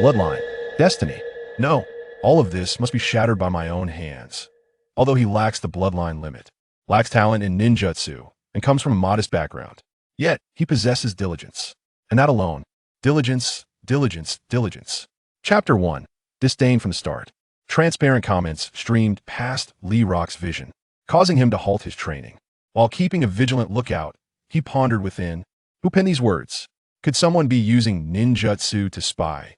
Bloodline. Destiny. No, all of this must be shattered by my own hands. Although he lacks the bloodline limit, lacks talent in ninjutsu, and comes from a modest background, yet he possesses diligence. And that alone. Diligence, diligence, diligence. Chapter 1. Disdain from the start. Transparent comments streamed past Lee Rock's vision, causing him to halt his training. While keeping a vigilant lookout, he pondered within, who penned these words? Could someone be using ninjutsu to spy?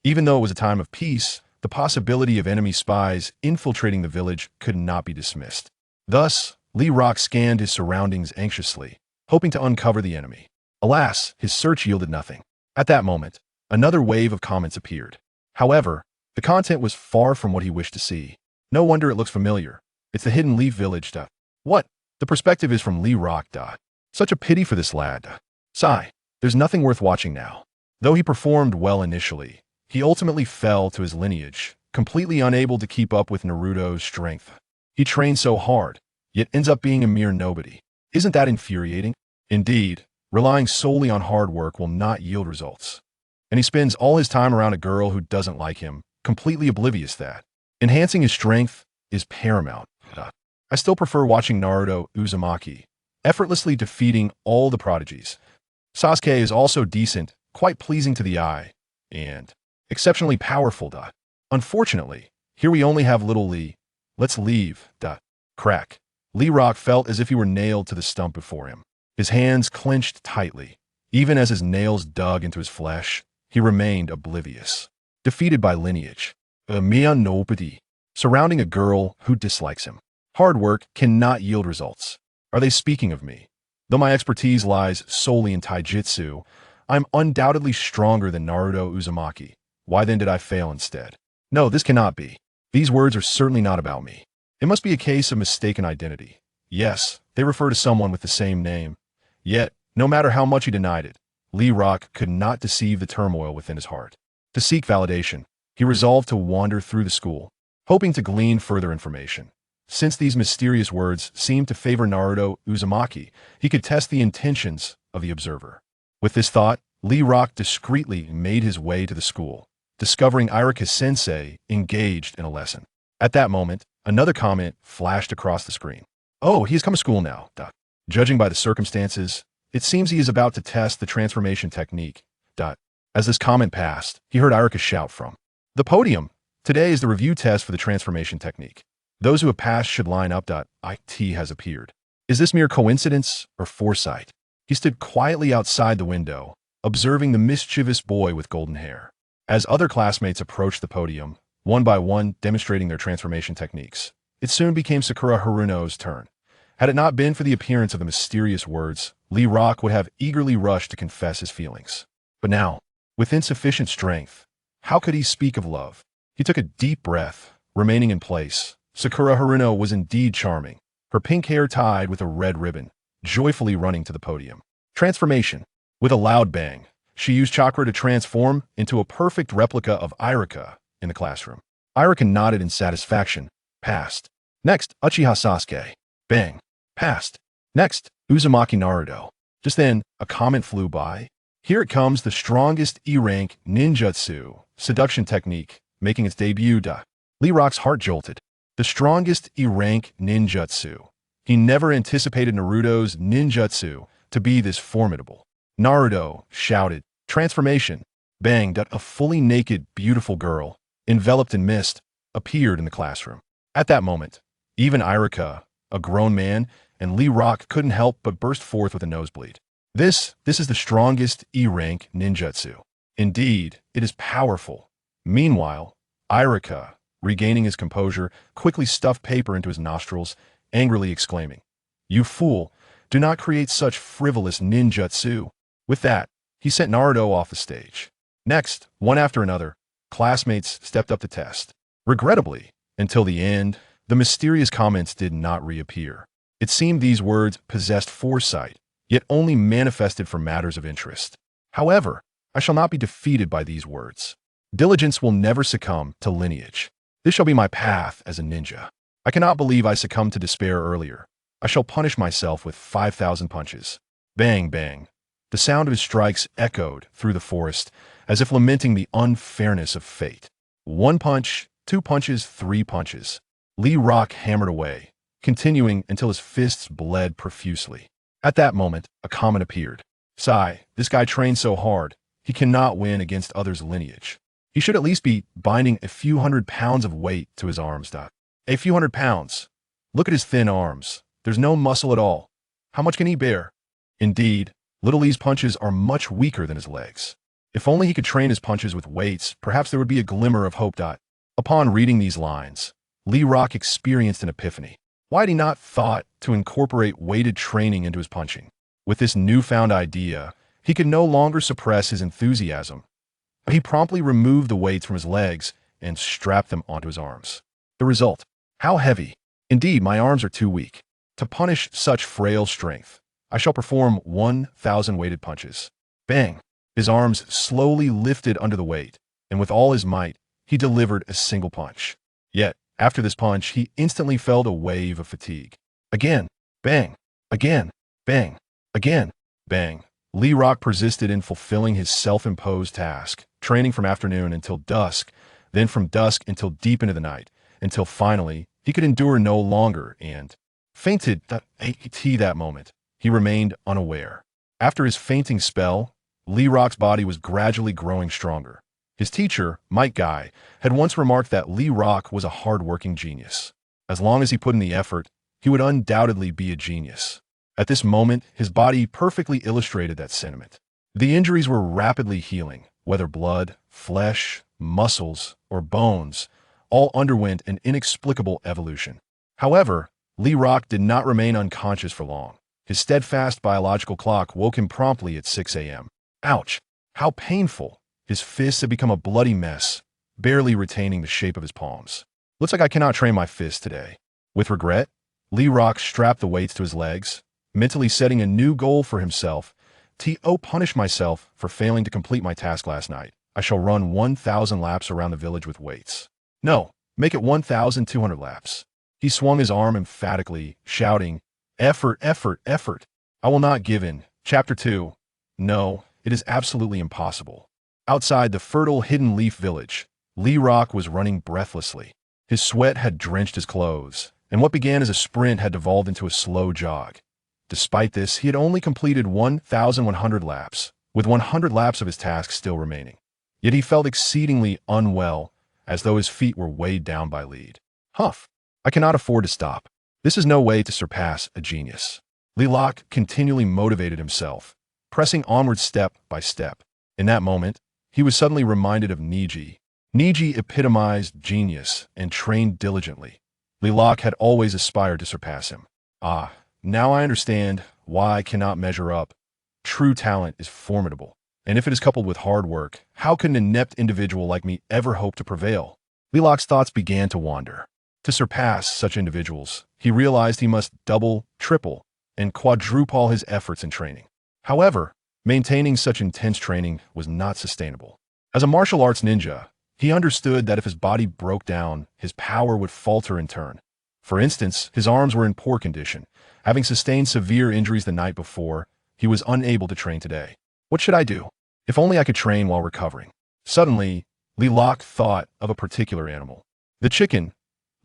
Even though it was a time of peace, the possibility of enemy spies infiltrating the village could not be dismissed. Thus, Lee Rock scanned his surroundings anxiously, hoping to uncover the enemy. Alas, his search yielded nothing. At that moment, another wave of comments appeared. However, the content was far from what he wished to see. No wonder it looks familiar. It's the Hidden Leaf Village. What? The perspective is from Lee Rock. Such a pity for this lad. Sigh. There's nothing worth watching now. Though he performed well initially, he ultimately fell to his lineage, completely unable to keep up with Naruto's strength. He trained so hard, yet ends up being a mere nobody. Isn't that infuriating? Indeed, relying solely on hard work will not yield results. And he spends all his time around a girl who doesn't like him, completely oblivious that enhancing his strength is paramount. I still prefer watching Naruto Uzumaki, effortlessly defeating all the prodigies. Sasuke is also decent, quite pleasing to the eye, and exceptionally powerful. Unfortunately, here we only have little Lee. Let's leave. Crack. Lee Rock felt as if he were nailed to the stump before him. His hands clenched tightly. Even as his nails dug into his flesh, he remained oblivious. Defeated by lineage. A mere nobody. Surrounding a girl who dislikes him. Hard work cannot yield results. Are they speaking of me? Though my expertise lies solely in taijutsu, I'm undoubtedly stronger than Naruto Uzumaki. Why then did I fail instead? No, this cannot be. These words are certainly not about me. It must be a case of mistaken identity. Yes, they refer to someone with the same name. Yet, no matter how much he denied it, Lee Rock could not deceive the turmoil within his heart. To seek validation, he resolved to wander through the school, hoping to glean further information. Since these mysterious words seemed to favor Naruto Uzumaki, he could test the intentions of the observer. With this thought, Lee Rock discreetly made his way to the school, discovering Irika-sensei engaged in a lesson. At that moment, another comment flashed across the screen. Oh, he has come to school now. Judging by the circumstances, it seems he is about to test the transformation technique. As this comment passed, he heard Irika shout from the podium. Today is the review test for the transformation technique. Those who have passed should line up. It has appeared. Is this mere coincidence or foresight? He stood quietly outside the window, observing the mischievous boy with golden hair. As other classmates approached the podium, one by one demonstrating their transformation techniques, it soon became Sakura Haruno's turn. Had it not been for the appearance of the mysterious words, Lee Rock would have eagerly rushed to confess his feelings. But now, with insufficient strength, how could he speak of love? He took a deep breath, remaining in place. Sakura Haruno was indeed charming, her pink hair tied with a red ribbon, joyfully running to the podium. Transformation. With a loud bang, she used chakra to transform into a perfect replica of Irika in the classroom. Irika nodded in satisfaction. Passed. Next, Uchiha Sasuke. Bang. Passed. Next, Uzumaki Naruto. Just then, a comment flew by. Here it comes, the strongest E-rank ninjutsu seduction technique, making its debut. Lee Rock's heart jolted. The strongest E-rank ninjutsu. He never anticipated Naruto's ninjutsu to be this formidable. Naruto shouted, transformation. Bang. A fully naked, beautiful girl, enveloped in mist, appeared in the classroom. At that moment, even Irika, a grown man, and Lee Rock couldn't help but burst forth with a nosebleed. This is the strongest E-rank ninjutsu. Indeed, it is powerful. Meanwhile, Irika, regaining his composure, quickly stuffed paper into his nostrils, angrily exclaiming, "You fool, do not create such frivolous ninjutsu." With that, he sent Naruto off the stage. Next, one after another, classmates stepped up to test. Regrettably, until the end, the mysterious comments did not reappear. It seemed these words possessed foresight, yet only manifested for matters of interest. However, I shall not be defeated by these words. Diligence will never succumb to lineage. This shall be my path as a ninja. I cannot believe I succumbed to despair earlier. I shall punish myself with 5,000 punches. Bang, bang. The sound of his strikes echoed through the forest as if lamenting the unfairness of fate. One punch, two punches, three punches. Lee Rock hammered away, continuing until his fists bled profusely. At that moment, a comment appeared. Sigh, this guy trained so hard, he cannot win against others' lineage. He should at least be binding a few 100 pounds of weight to his arms. A few 100 pounds. Look at his thin arms. There's no muscle at all. How much can he bear? Indeed, Little Lee's punches are much weaker than his legs. If only he could train his punches with weights, perhaps there would be a glimmer of hope. Upon reading these lines, Lee Rock experienced an epiphany. Why had he not thought to incorporate weighted training into his punching? With this newfound idea, he could no longer suppress his enthusiasm. He promptly removed the weights from his legs and strapped them onto his arms. The result: how heavy! Indeed, my arms are too weak. To punish such frail strength, I shall perform 1,000 weighted punches. Bang! His arms slowly lifted under the weight, and with all his might, he delivered a single punch. Yet, after this punch, he instantly felt a wave of fatigue. Again, bang! Again, bang! Again, bang! Lee Rock persisted in fulfilling his self-imposed task, training from afternoon until dusk, then from dusk until deep into the night, until finally he could endure no longer and fainted. At that moment, he remained unaware. After his fainting spell, Lee Rock's body was gradually growing stronger. His teacher, Mike Guy, had once remarked that Lee Rock was a hard-working genius. As long as he put in the effort, he would undoubtedly be a genius. At this moment, his body perfectly illustrated that sentiment. The injuries were rapidly healing, whether blood, flesh, muscles, or bones, all underwent an inexplicable evolution. However, Lee Rock did not remain unconscious for long. His steadfast biological clock woke him promptly at 6 a.m. Ouch! How painful! His fists had become a bloody mess, barely retaining the shape of his palms. Looks like I cannot train my fists today. With regret, Lee Rock strapped the weights to his legs, mentally setting a new goal for himself. Punish myself for failing to complete my task last night. I shall run 1,000 laps around the village with weights. No, make it 1,200 laps. He swung his arm emphatically, shouting, Effort, effort, effort. I will not give in. Chapter 2. No, it is absolutely impossible. Outside the fertile Hidden Leaf village, Lee Rock was running breathlessly. His sweat had drenched his clothes, and what began as a sprint had devolved into a slow jog. Despite this, he had only completed 1,100 laps, with 100 laps of his task still remaining. Yet he felt exceedingly unwell, as though his feet were weighed down by lead. Huff! I cannot afford to stop. This is no way to surpass a genius. Lee Rock continually motivated himself, pressing onward step by step. In that moment, he was suddenly reminded of Niji. Niji epitomized genius and trained diligently. Lee Rock had always aspired to surpass him. Ah, now I understand why I cannot measure up. True talent is formidable, and if it is coupled with hard work, how could an inept individual like me ever hope to prevail? Lee Rock's thoughts began to wander. To surpass such individuals, he realized he must double, triple, and quadruple his efforts in training. However, maintaining such intense training was not sustainable. As a martial arts ninja, he understood that if his body broke down, his power would falter in turn. For instance, his arms were in poor condition. Having sustained severe injuries the night before, he was unable to train today. What should I do? If only I could train while recovering. Suddenly, Lee Rock thought of a particular animal. The chicken.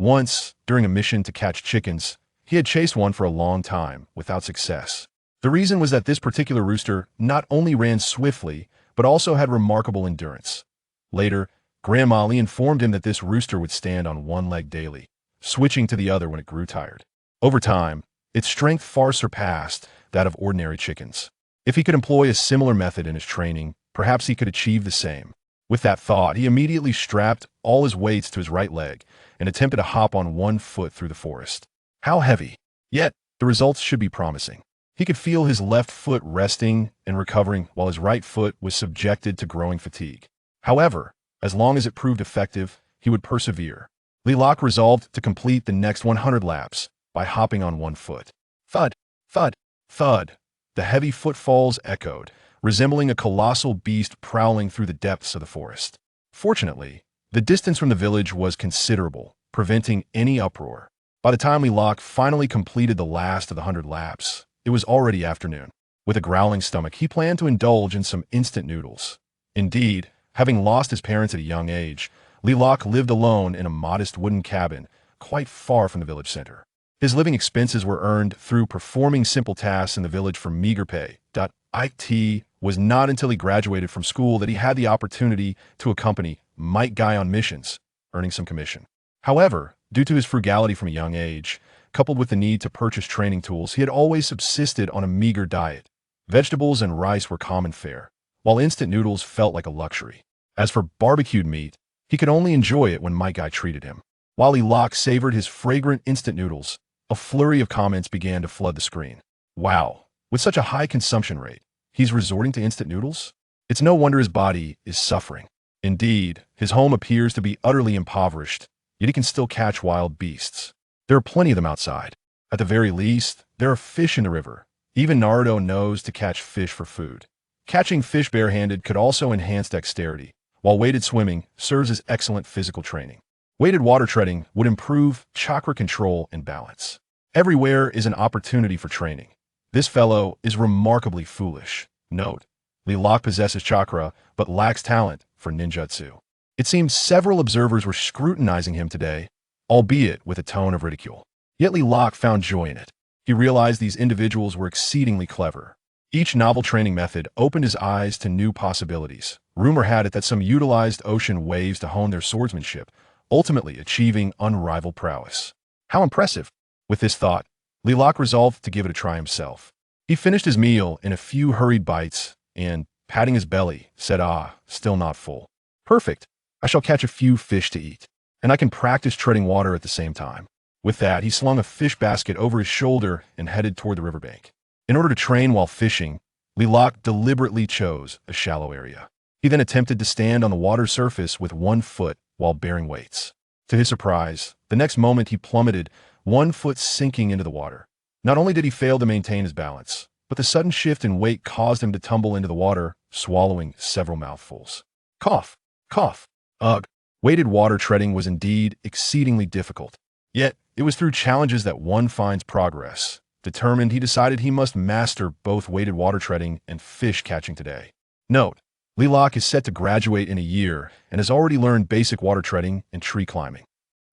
Once, during a mission to catch chickens, he had chased one for a long time, without success. The reason was that this particular rooster not only ran swiftly, but also had remarkable endurance. Later, Grandma Lee informed him that this rooster would stand on one leg daily, switching to the other when it grew tired. Over time, its strength far surpassed that of ordinary chickens. If he could employ a similar method in his training, perhaps he could achieve the same. With that thought, he immediately strapped all his weights to his right leg and attempted to hop on one foot through the forest. How heavy! Yet, the results should be promising. He could feel his left foot resting and recovering while his right foot was subjected to growing fatigue. However, as long as it proved effective, he would persevere. Lee Rock resolved to complete the next 100 laps by hopping on one foot. Thud, thud, thud. The heavy footfalls echoed, resembling a colossal beast prowling through the depths of the forest. Fortunately, the distance from the village was considerable, preventing any uproar. By the time Lee Rock finally completed the last of the 100 laps, it was already afternoon. With a growling stomach, he planned to indulge in some instant noodles. Indeed, having lost his parents at a young age, Lok lived alone in a modest wooden cabin, quite far from the village center. His living expenses were earned through performing simple tasks in the village for meager pay. It was not until he graduated from school that he had the opportunity to accompany Mike Guy on missions, earning some commission. However, due to his frugality from a young age, coupled with the need to purchase training tools, he had always subsisted on a meager diet. Vegetables and rice were common fare, while instant noodles felt like a luxury. As for barbecued meat, he could only enjoy it when Mike Guy treated him. While Lok savored his fragrant instant noodles, a flurry of comments began to flood the screen. Wow, with such a high consumption rate, he's resorting to instant noodles? It's no wonder his body is suffering. Indeed, his home appears to be utterly impoverished, yet he can still catch wild beasts. There are plenty of them outside. At the very least, there are fish in the river. Even Naruto knows to catch fish for food. Catching fish barehanded could also enhance dexterity, while weighted swimming serves as excellent physical training. Weighted water treading would improve chakra control and balance. Everywhere is an opportunity for training. This fellow is remarkably foolish. Note, Lok possesses chakra, but lacks talent for ninjutsu. It seems several observers were scrutinizing him today, albeit with a tone of ridicule. Yet Lok found joy in it. He realized these individuals were exceedingly clever. Each novel training method opened his eyes to new possibilities. Rumor had it that some utilized ocean waves to hone their swordsmanship, ultimately achieving unrivaled prowess. How impressive! With this thought, Lok resolved to give it a try himself. He finished his meal in a few hurried bites and, patting his belly, said, still not full. Perfect. I shall catch a few fish to eat, and I can practice treading water at the same time. With that, he slung a fish basket over his shoulder and headed toward the riverbank. In order to train while fishing, Lok deliberately chose a shallow area. He then attempted to stand on the water's surface with 1 foot while bearing weights. To his surprise, the next moment he plummeted, 1 foot sinking into the water. Not only did he fail to maintain his balance, but the sudden shift in weight caused him to tumble into the water, swallowing several mouthfuls. Cough, cough, ugh. Weighted water treading was indeed exceedingly difficult. Yet, it was through challenges that one finds progress. Determined, he decided he must master both weighted water treading and fish catching today. Note, Lok is set to graduate in a year and has already learned basic water treading and tree climbing.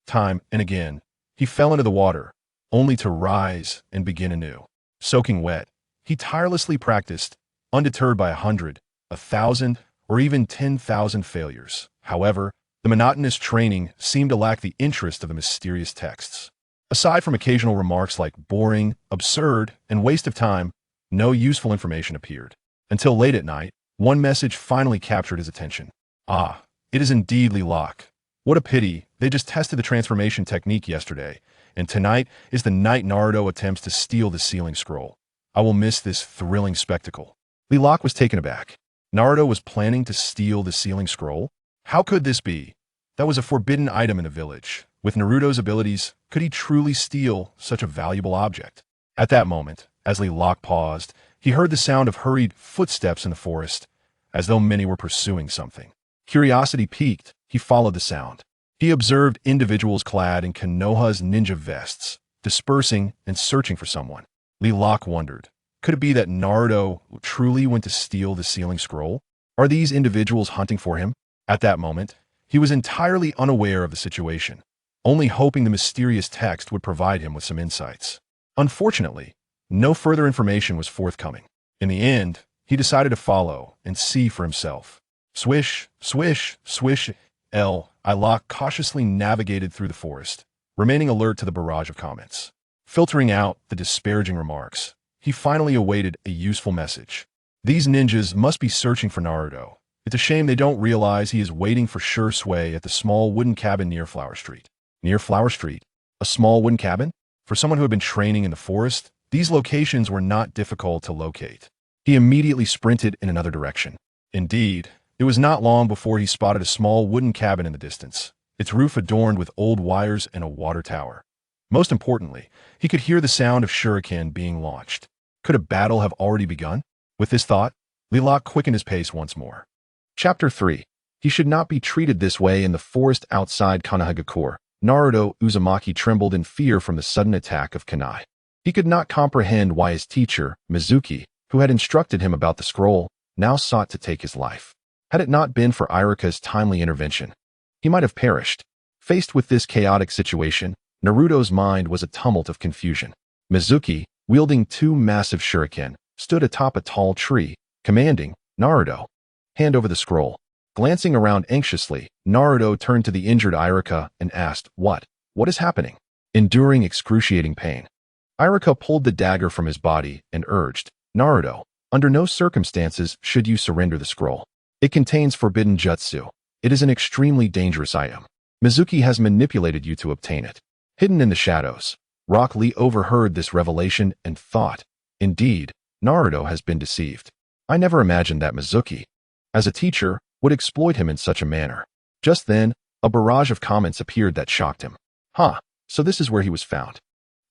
Time and again, he fell into the water, only to rise and begin anew. Soaking wet, he tirelessly practiced, undeterred by 100, 1,000, or even 10,000 failures. However, the monotonous training seemed to lack the interest of the mysterious texts. Aside from occasional remarks like boring, absurd, and waste of time, no useful information appeared. Until late at night, one message finally captured his attention. It is indeed Lok. What a pity, they just tested the transformation technique yesterday, and tonight is the night Naruto attempts to steal the sealing scroll. I will miss this thrilling spectacle. Lok was taken aback. Naruto was planning to steal the sealing scroll? How could this be? That was a forbidden item in the village. With Naruto's abilities, could he truly steal such a valuable object? At that moment, as Lok paused, he heard the sound of hurried footsteps in the forest, as though many were pursuing something. Curiosity piqued, he followed the sound. He observed individuals clad in Konoha's ninja vests, dispersing and searching for someone. Lok wondered, could it be that Naruto truly went to steal the sealing scroll? Are these individuals hunting for him? At that moment, he was entirely unaware of the situation, only hoping the mysterious text would provide him with some insights. Unfortunately, no further information was forthcoming. In the end, he decided to follow and see for himself. Swish, swish, swish. Lok cautiously navigated through the forest, remaining alert to the barrage of comments. Filtering out the disparaging remarks, he finally awaited a useful message. These ninjas must be searching for Naruto. It's a shame they don't realize he is waiting for sure sway at the small wooden cabin near Flower Street. Near Flower Street? A small wooden cabin? For someone who had been training in the forest, these locations were not difficult to locate. He immediately sprinted in another direction. Indeed, it was not long before he spotted a small wooden cabin in the distance, its roof adorned with old wires and a water tower. Most importantly, he could hear the sound of shuriken being launched. Could a battle have already begun? With this thought, Lok quickened his pace once more. Chapter 3. He should not be treated this way in the forest outside Konohagakure. Naruto Uzumaki trembled in fear from the sudden attack of Kunai. He could not comprehend why his teacher, Mizuki, who had instructed him about the scroll, now sought to take his life. Had it not been for Iruka's timely intervention, he might have perished. Faced with this chaotic situation, Naruto's mind was a tumult of confusion. Mizuki, wielding two massive shuriken, stood atop a tall tree, commanding, "Naruto, hand over the scroll." Glancing around anxiously, Naruto turned to the injured Iruka and asked, What is happening?" Enduring excruciating pain, Iruka pulled the dagger from his body and urged, "Naruto, under no circumstances should you surrender the scroll. It contains forbidden jutsu. It is an extremely dangerous item. Mizuki has manipulated you to obtain it." Hidden in the shadows, Rock Lee overheard this revelation and thought, "Indeed, Naruto has been deceived. I never imagined that Mizuki, as a teacher, would exploit him in such a manner." Just then, a barrage of comments appeared that shocked him. So this is where he was found.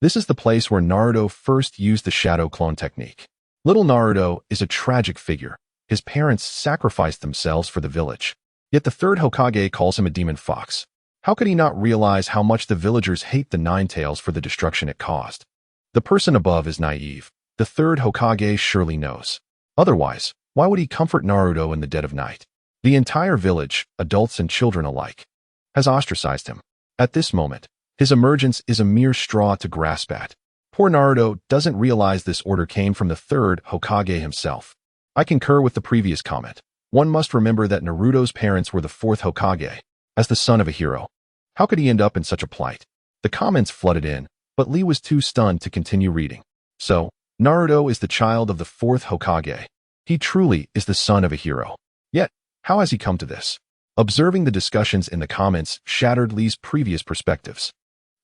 This is the place where Naruto first used the shadow clone technique. Little Naruto is a tragic figure. His parents sacrificed themselves for the village. Yet the third Hokage calls him a demon fox. How could he not realize how much the villagers hate the Nine Tails for the destruction it caused? The person above is naive. The third Hokage surely knows. Otherwise, why would he comfort Naruto in the dead of night? The entire village, adults and children alike, has ostracized him. At this moment, his emergence is a mere straw to grasp at. Poor Naruto doesn't realize this order came from the third Hokage himself. I concur with the previous comment. One must remember that Naruto's parents were the fourth Hokage, as the son of a hero. How could he end up in such a plight? The comments flooded in, but Lee was too stunned to continue reading. So, Naruto is the child of the fourth Hokage. He truly is the son of a hero. Yet, how has he come to this? Observing the discussions in the comments shattered Lee's previous perspectives.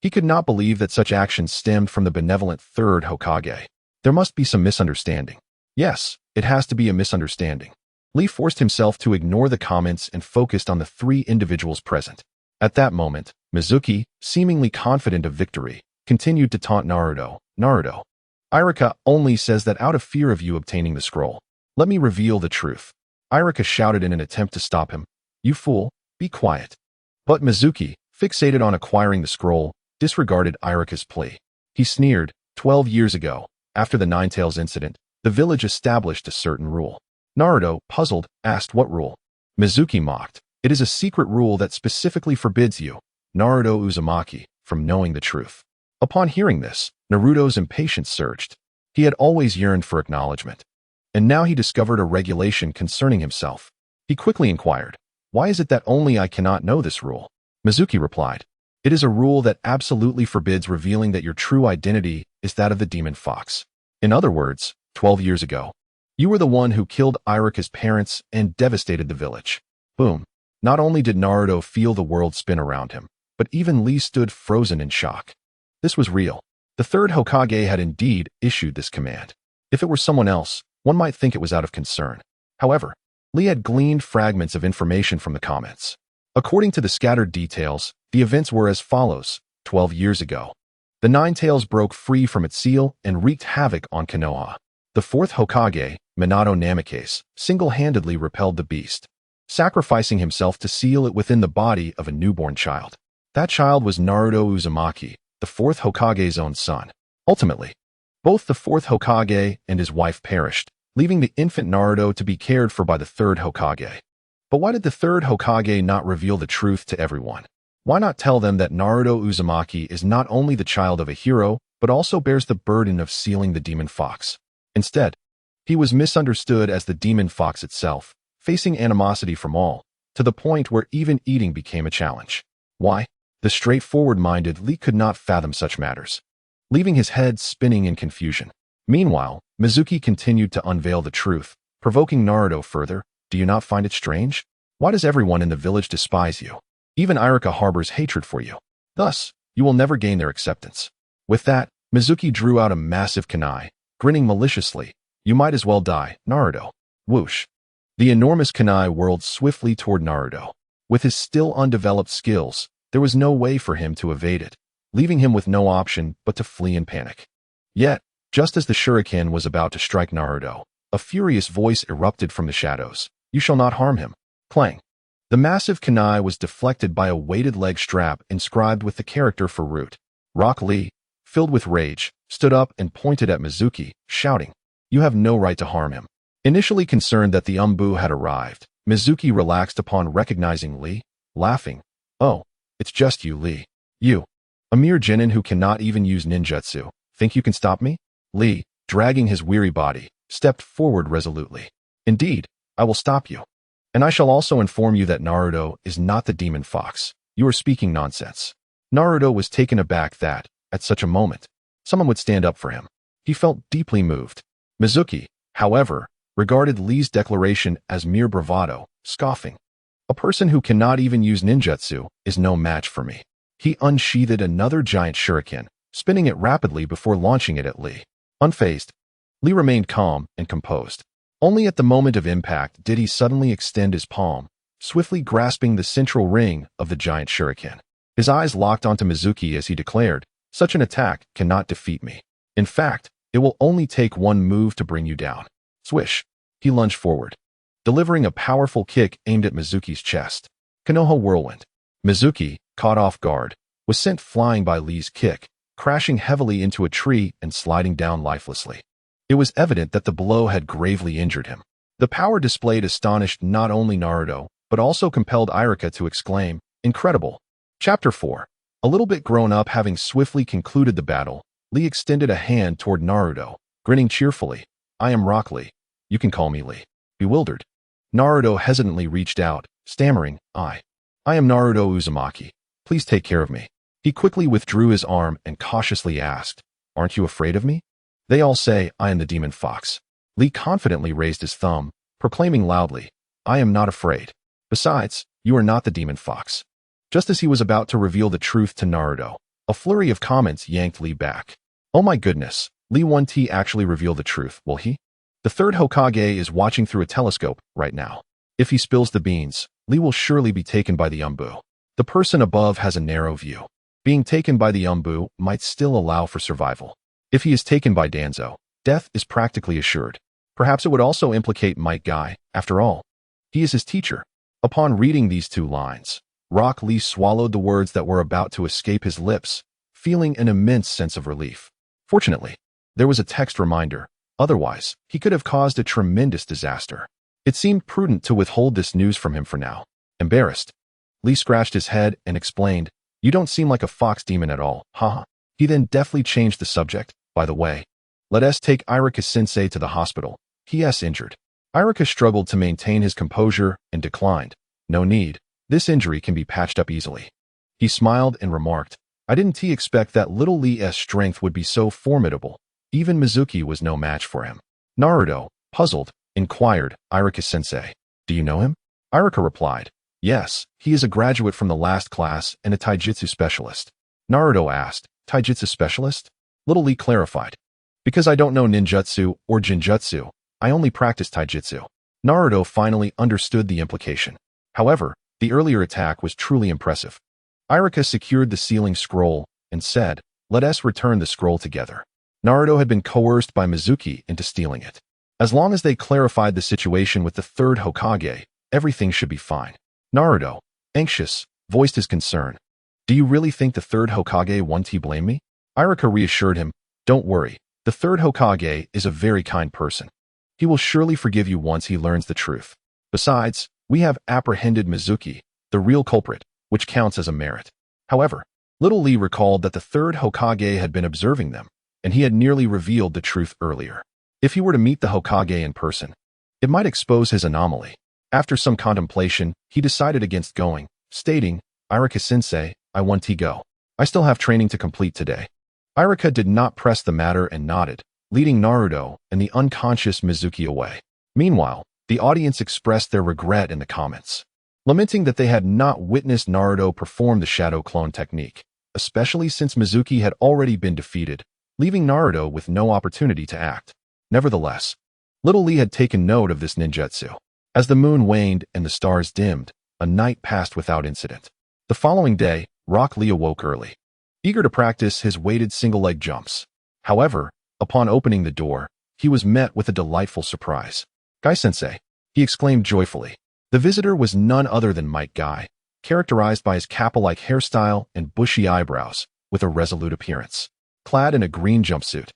He could not believe that such actions stemmed from the benevolent third Hokage. There must be some misunderstanding. Yes, it has to be a misunderstanding. Lee forced himself to ignore the comments and focused on the three individuals present. At that moment, Mizuki, seemingly confident of victory, continued to taunt Naruto. "Naruto, Iruka only says that out of fear of you obtaining the scroll. Let me reveal the truth." Iruka shouted in an attempt to stop him. "You fool, be quiet." But Mizuki, fixated on acquiring the scroll, disregarded Iruka's plea. He sneered, 12 years ago, after the Nine Tails incident, the village established a certain rule. Naruto, puzzled, asked what rule. Mizuki mocked. "It is a secret rule that specifically forbids you, Naruto Uzumaki, from knowing the truth." Upon hearing this, Naruto's impatience surged. He had always yearned for acknowledgement. And now he discovered a regulation concerning himself. He quickly inquired, "Why is it that only I cannot know this rule?" Mizuki replied, "It is a rule that absolutely forbids revealing that your true identity is that of the demon fox. In other words, 12 years ago, you were the one who killed Iruka's parents and devastated the village." Boom. Not only did Naruto feel the world spin around him, but even Lee stood frozen in shock. This was real. The third Hokage had indeed issued this command. If it were someone else, one might think it was out of concern. However, Lee had gleaned fragments of information from the comments. According to the scattered details, the events were as follows. 12 years ago, the Nine Tails broke free from its seal and wreaked havoc on Konoha. The fourth Hokage, Minato Namikaze, single-handedly repelled the beast, sacrificing himself to seal it within the body of a newborn child. That child was Naruto Uzumaki, the fourth Hokage's own son. Ultimately, both the fourth Hokage and his wife perished, leaving the infant Naruto to be cared for by the third Hokage. But why did the third Hokage not reveal the truth to everyone? Why not tell them that Naruto Uzumaki is not only the child of a hero, but also bears the burden of sealing the demon fox? Instead, he was misunderstood as the demon fox itself, facing animosity from all, to the point where even eating became a challenge. Why? The straightforward-minded Lee could not fathom such matters, leaving his head spinning in confusion. Meanwhile, Mizuki continued to unveil the truth, provoking Naruto further. "Do you not find it strange? Why does everyone in the village despise you? Even Iruka harbors hatred for you. Thus, you will never gain their acceptance." With that, Mizuki drew out a massive kunai, grinning maliciously. "You might as well die, Naruto." Whoosh. The enormous kunai whirled swiftly toward Naruto. With his still undeveloped skills, there was no way for him to evade it, leaving him with no option but to flee in panic. Yet, just as the shuriken was about to strike Naruto, a furious voice erupted from the shadows. "You shall not harm him." Clang. The massive kunai was deflected by a weighted leg strap inscribed with the character for root. Rock Lee, filled with rage, stood up and pointed at Mizuki, shouting, "You have no right to harm him." Initially concerned that the Umbu had arrived, Mizuki relaxed upon recognizing Lee, laughing. Oh, it's just you, Lee. You, a mere genin who cannot even use ninjutsu, think you can stop me? Lee, dragging his weary body, stepped forward resolutely. Indeed, I will stop you. And I shall also inform you that Naruto is not the demon fox. You are speaking nonsense. Naruto was taken aback that, at such a moment, someone would stand up for him. He felt deeply moved. Mizuki, however, regarded Lee's declaration as mere bravado, scoffing. A person who cannot even use ninjutsu is no match for me. He unsheathed another giant shuriken, spinning it rapidly before launching it at Lee. Unfazed, Lee remained calm and composed. Only at the moment of impact did he suddenly extend his palm, swiftly grasping the central ring of the giant shuriken. His eyes locked onto Mizuki as he declared, "Such an attack cannot defeat me. In fact, it will only take one move to bring you down." Swish. He lunged forward, delivering a powerful kick aimed at Mizuki's chest. Konoha Whirlwind. Mizuki, caught off guard, was sent flying by Lee's kick, crashing heavily into a tree and sliding down lifelessly. It was evident that the blow had gravely injured him. The power displayed astonished not only Naruto, but also compelled Iruka to exclaim, "Incredible." Chapter 4. A little bit grown up, having swiftly concluded the battle, Lee extended a hand toward Naruto, grinning cheerfully. "I am Rock Lee. You can call me Lee." Bewildered, Naruto hesitantly reached out, stammering, I am Naruto Uzumaki. Please take care of me." He quickly withdrew his arm and cautiously asked, "Aren't you afraid of me?" "They all say I am the demon fox." Lee confidently raised his thumb, proclaiming loudly, "I am not afraid. Besides, you are not the demon fox." Just as he was about to reveal the truth to Naruto, a flurry of comments yanked Lee back. "Oh my goodness, Lee 1T actually revealed the truth, will he? The third Hokage is watching through a telescope right now. If he spills the beans, Lee will surely be taken by the Umbu. The person above has a narrow view. Being taken by the Umbu might still allow for survival. If he is taken by Danzo, death is practically assured. Perhaps it would also implicate Might Guy, after all. He is his teacher." Upon reading these two lines, Rock Lee swallowed the words that were about to escape his lips, feeling an immense sense of relief. Fortunately, there was a text reminder. Otherwise, he could have caused a tremendous disaster. It seemed prudent to withhold this news from him for now. Embarrassed, Lee scratched his head and explained, "You don't seem like a fox demon at all, haha." He then deftly changed the subject. "By the way, let us take Iruka-sensei to the hospital. He is injured." Iruka struggled to maintain his composure and declined, "No need. This injury can be patched up easily." He smiled and remarked, "I didn't expect that little Lee's strength would be so formidable. Even Mizuki was no match for him." Naruto, puzzled, inquired, "Iruka-sensei, do you know him?" Iruka replied, "Yes, he is a graduate from the last class and a taijutsu specialist." Naruto asked, "Taijutsu specialist?" Little Lee clarified, "Because I don't know ninjutsu or genjutsu, I only practice taijutsu." Naruto finally understood the implication. However, the earlier attack was truly impressive. Iruka secured the sealing scroll and said, "Let us return the scroll together." Naruto had been coerced by Mizuki into stealing it. As long as they clarified the situation with the third Hokage, everything should be fine. Naruto, anxious, voiced his concern. "Do you really think the third Hokage won't blame me?" Iruka reassured him, "Don't worry, the third Hokage is a very kind person. He will surely forgive you once he learns the truth. Besides, we have apprehended Mizuki, the real culprit, which counts as a merit." However, little Lee recalled that the third Hokage had been observing them, and he had nearly revealed the truth earlier. If he were to meet the Hokage in person, it might expose his anomaly. After some contemplation, he decided against going, stating, "Iruka-sensei, I want to go. I still have training to complete today." Iruka did not press the matter and nodded, leading Naruto and the unconscious Mizuki away. Meanwhile, the audience expressed their regret in the comments, lamenting that they had not witnessed Naruto perform the shadow clone technique, especially since Mizuki had already been defeated, leaving Naruto with no opportunity to act. Nevertheless, little Lee had taken note of this ninjutsu. As the moon waned and the stars dimmed, a night passed without incident. The following day, Rock Lee awoke early, eager to practice his weighted single-leg jumps. However, upon opening the door, he was met with a delightful surprise. "Guy-sensei," he exclaimed joyfully. The visitor was none other than Might Guy, characterized by his kappa-like hairstyle and bushy eyebrows, with a resolute appearance. Clad in a green jumpsuit,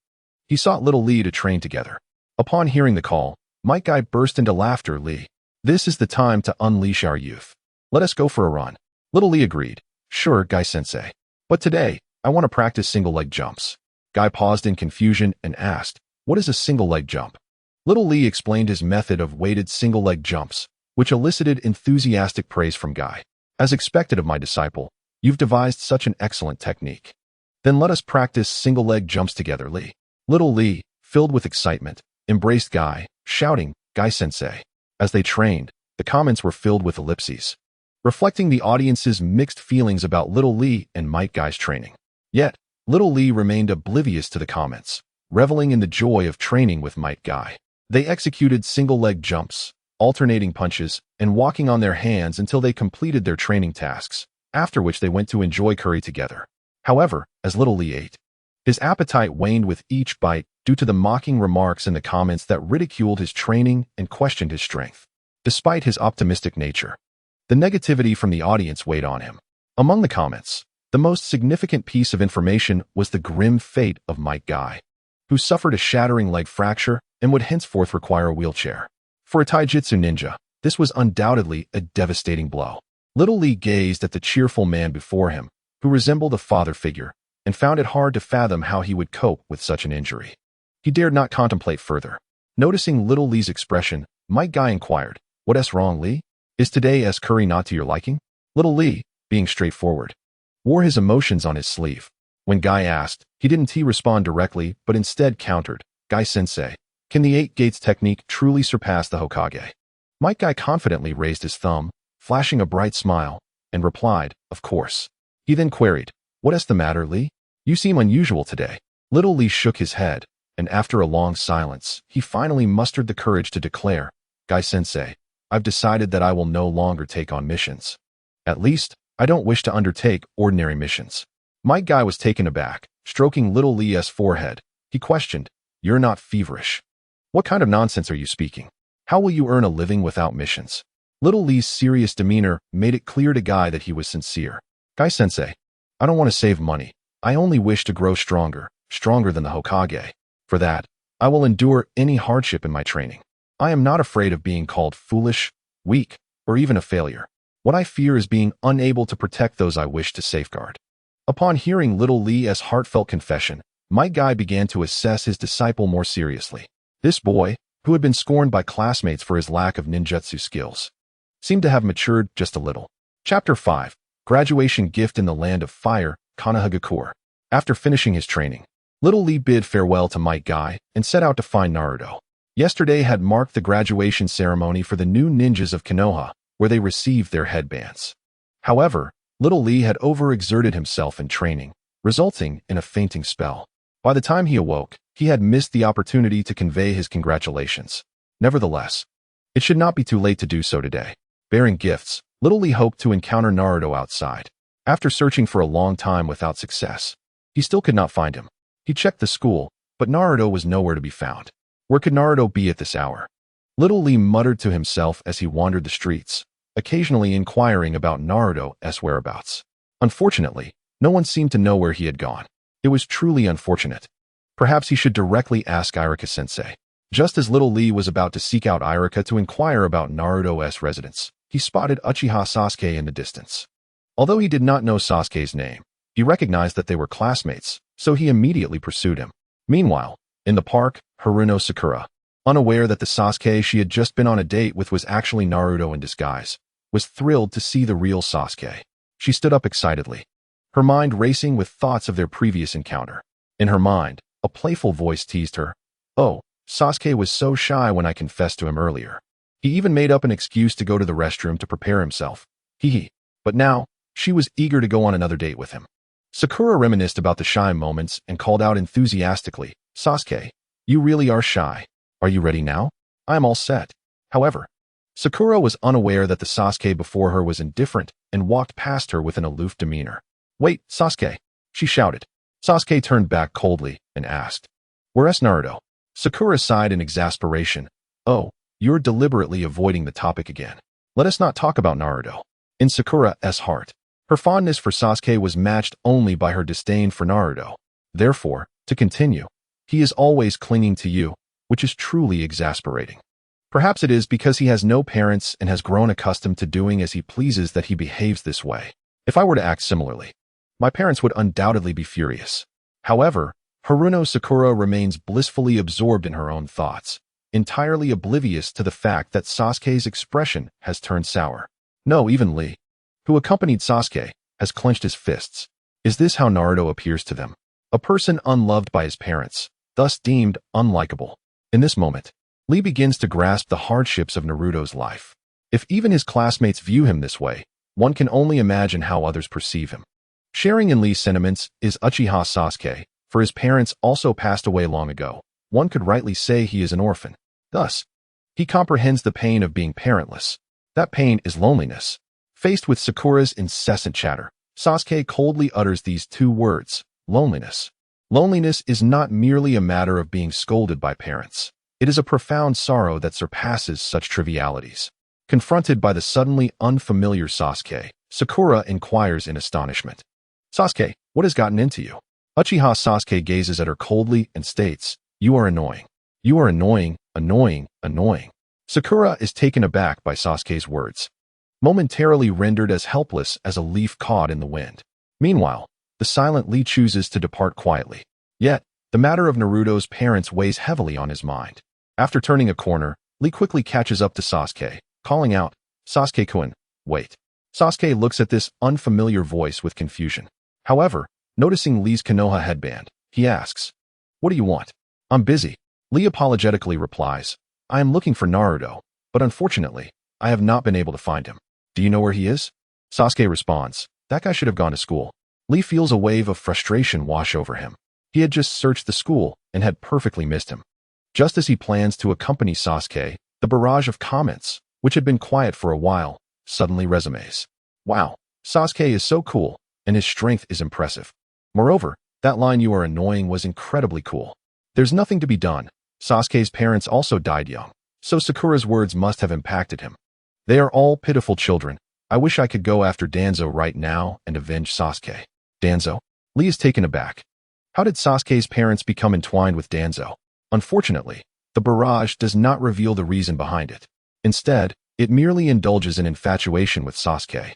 he sought little Lee to train together. Upon hearing the call, Might Guy burst into laughter. "Lee, This is the time to unleash our youth. Let us go for a run. Little Lee agreed. Sure, Guy-sensei. But today, I want to practice single-leg jumps. Guy paused in confusion and asked, what is a single-leg jump? Little Lee explained his method of weighted single-leg jumps, which elicited enthusiastic praise from Guy. As expected of my disciple, you've devised such an excellent technique. Then let us practice single-leg jumps together, Lee. Little Lee, filled with excitement, embraced Guy, shouting, Guy-sensei. As they trained, the comments were filled with ellipses, reflecting the audience's mixed feelings about Little Lee and Might Guy's training. Yet, Little Lee remained oblivious to the comments, reveling in the joy of training with Might Guy. They executed single-leg jumps, alternating punches, and walking on their hands until they completed their training tasks, after which they went to enjoy curry together. However, as Little Lee ate, his appetite waned with each bite due to the mocking remarks in the comments that ridiculed his training and questioned his strength. Despite his optimistic nature, the negativity from the audience weighed on him. Among the comments, the most significant piece of information was the grim fate of Might Guy, who suffered a shattering leg fracture and would henceforth require a wheelchair. For a taijutsu ninja, this was undoubtedly a devastating blow. Little Lee gazed at the cheerful man before him, who resembled a father figure, and found it hard to fathom how he would cope with such an injury. He dared not contemplate further. Noticing Little Lee's expression, Might Guy inquired, "What's wrong, Lee? Is today's curry not to your liking?" Little Lee, being straightforward, wore his emotions on his sleeve. When Guy asked, he didn't respond directly, but instead countered, "Guy-sensei, can the 8 gates technique truly surpass the Hokage?" Might Guy confidently raised his thumb, flashing a bright smile, and replied, "Of course." He then queried, "What's the matter, Lee? You seem unusual today." Little Lee shook his head, and after a long silence, he finally mustered the courage to declare, "Guy-sensei, I've decided that I will no longer take on missions. At least, I don't wish to undertake ordinary missions." Might Guy was taken aback. Stroking Little Lee's forehead, he questioned, "You're not feverish. What kind of nonsense are you speaking? How will you earn a living without missions?" Little Lee's serious demeanor made it clear to Guy that he was sincere. "Guy-sensei, I don't want to save money. I only wish to grow stronger than the Hokage. For that, I will endure any hardship in my training. I am not afraid of being called foolish, weak, or even a failure. What I fear is being unable to protect those I wish to safeguard." Upon hearing Little Lee's heartfelt confession, Might Guy began to assess his disciple more seriously. This boy, who had been scorned by classmates for his lack of ninjutsu skills, seemed to have matured just a little. Chapter 5. Graduation Gift in the Land of Fire, Konohagakure. After finishing his training, Little Lee bid farewell to Might Guy and set out to find Naruto. Yesterday had marked the graduation ceremony for the new ninjas of Konoha, where they received their headbands. However, Little Lee had overexerted himself in training, resulting in a fainting spell. By the time he awoke, he had missed the opportunity to convey his congratulations. Nevertheless, it should not be too late to do so today. Bearing gifts, Little Lee hoped to encounter Naruto outside. After searching for a long time without success, he still could not find him. He checked the school, but Naruto was nowhere to be found. Where could Naruto be at this hour? Little Lee muttered to himself as he wandered the streets, occasionally inquiring about Naruto's whereabouts. Unfortunately, no one seemed to know where he had gone. It was truly unfortunate. Perhaps he should directly ask Irika-sensei. Just as Little Lee was about to seek out Irika to inquire about Naruto's residence, he spotted Uchiha Sasuke in the distance. Although he did not know Sasuke's name, he recognized that they were classmates, so he immediately pursued him. Meanwhile, in the park, Haruno Sakura, unaware that the Sasuke she had just been on a date with was actually Naruto in disguise, was thrilled to see the real Sasuke. She stood up excitedly, her mind racing with thoughts of their previous encounter. In her mind, a playful voice teased her, "Oh, Sasuke was so shy when I confessed to him earlier. He even made up an excuse to go to the restroom to prepare himself. Hee." But now, she was eager to go on another date with him. Sakura reminisced about the shy moments and called out enthusiastically, "Sasuke, you really are shy. Are you ready now? I am all set." However, Sakura was unaware that the Sasuke before her was indifferent and walked past her with an aloof demeanor. "Wait, Sasuke," she shouted. Sasuke turned back coldly and asked, "Where's Naruto?" Sakura sighed in exasperation. "Oh, you're deliberately avoiding the topic again. Let us not talk about Naruto." In Sakura's heart, her fondness for Sasuke was matched only by her disdain for Naruto. Therefore, to continue, he is always clinging to you, which is truly exasperating. Perhaps it is because he has no parents and has grown accustomed to doing as he pleases that he behaves this way. If I were to act similarly, my parents would undoubtedly be furious. However, Haruno Sakura remains blissfully absorbed in her own thoughts, entirely oblivious to the fact that Sasuke's expression has turned sour. No, even Lee, who accompanied Sasuke, has clenched his fists. Is this how Naruto appears to them? A person unloved by his parents, thus deemed unlikable. In this moment, Lee begins to grasp the hardships of Naruto's life. If even his classmates view him this way, one can only imagine how others perceive him. Sharing in Lee's sentiments is Uchiha Sasuke, for his parents also passed away long ago. One could rightly say he is an orphan. Thus, he comprehends the pain of being parentless. That pain is loneliness. Faced with Sakura's incessant chatter, Sasuke coldly utters these two words, loneliness. Loneliness is not merely a matter of being scolded by parents. It is a profound sorrow that surpasses such trivialities. Confronted by the suddenly unfamiliar Sasuke, Sakura inquires in astonishment. Sasuke, what has gotten into you? Uchiha Sasuke gazes at her coldly and states, you are annoying. You are annoying, annoying, annoying. Sakura is taken aback by Sasuke's words, momentarily rendered as helpless as a leaf caught in the wind. Meanwhile, the silent Lee chooses to depart quietly. Yet, the matter of Naruto's parents weighs heavily on his mind. After turning a corner, Lee quickly catches up to Sasuke, calling out, Sasuke-kun, wait. Sasuke looks at this unfamiliar voice with confusion. However, noticing Lee's Konoha headband, he asks, what do you want? I'm busy. Lee apologetically replies, I am looking for Naruto, but unfortunately, I have not been able to find him. Do you know where he is? Sasuke responds, that guy should have gone to school. Lee feels a wave of frustration wash over him. He had just searched the school and had perfectly missed him. Just as he plans to accompany Sasuke, the barrage of comments, which had been quiet for a while, suddenly resumes. Wow, Sasuke is so cool, and his strength is impressive. Moreover, that line you are annoying was incredibly cool. There's nothing to be done. Sasuke's parents also died young, so Sakura's words must have impacted him. They are all pitiful children. I wish I could go after Danzo right now and avenge Sasuke. Danzo? Lee is taken aback. How did Sasuke's parents become entwined with Danzo? Unfortunately, the barrage does not reveal the reason behind it. Instead, it merely indulges in infatuation with Sasuke,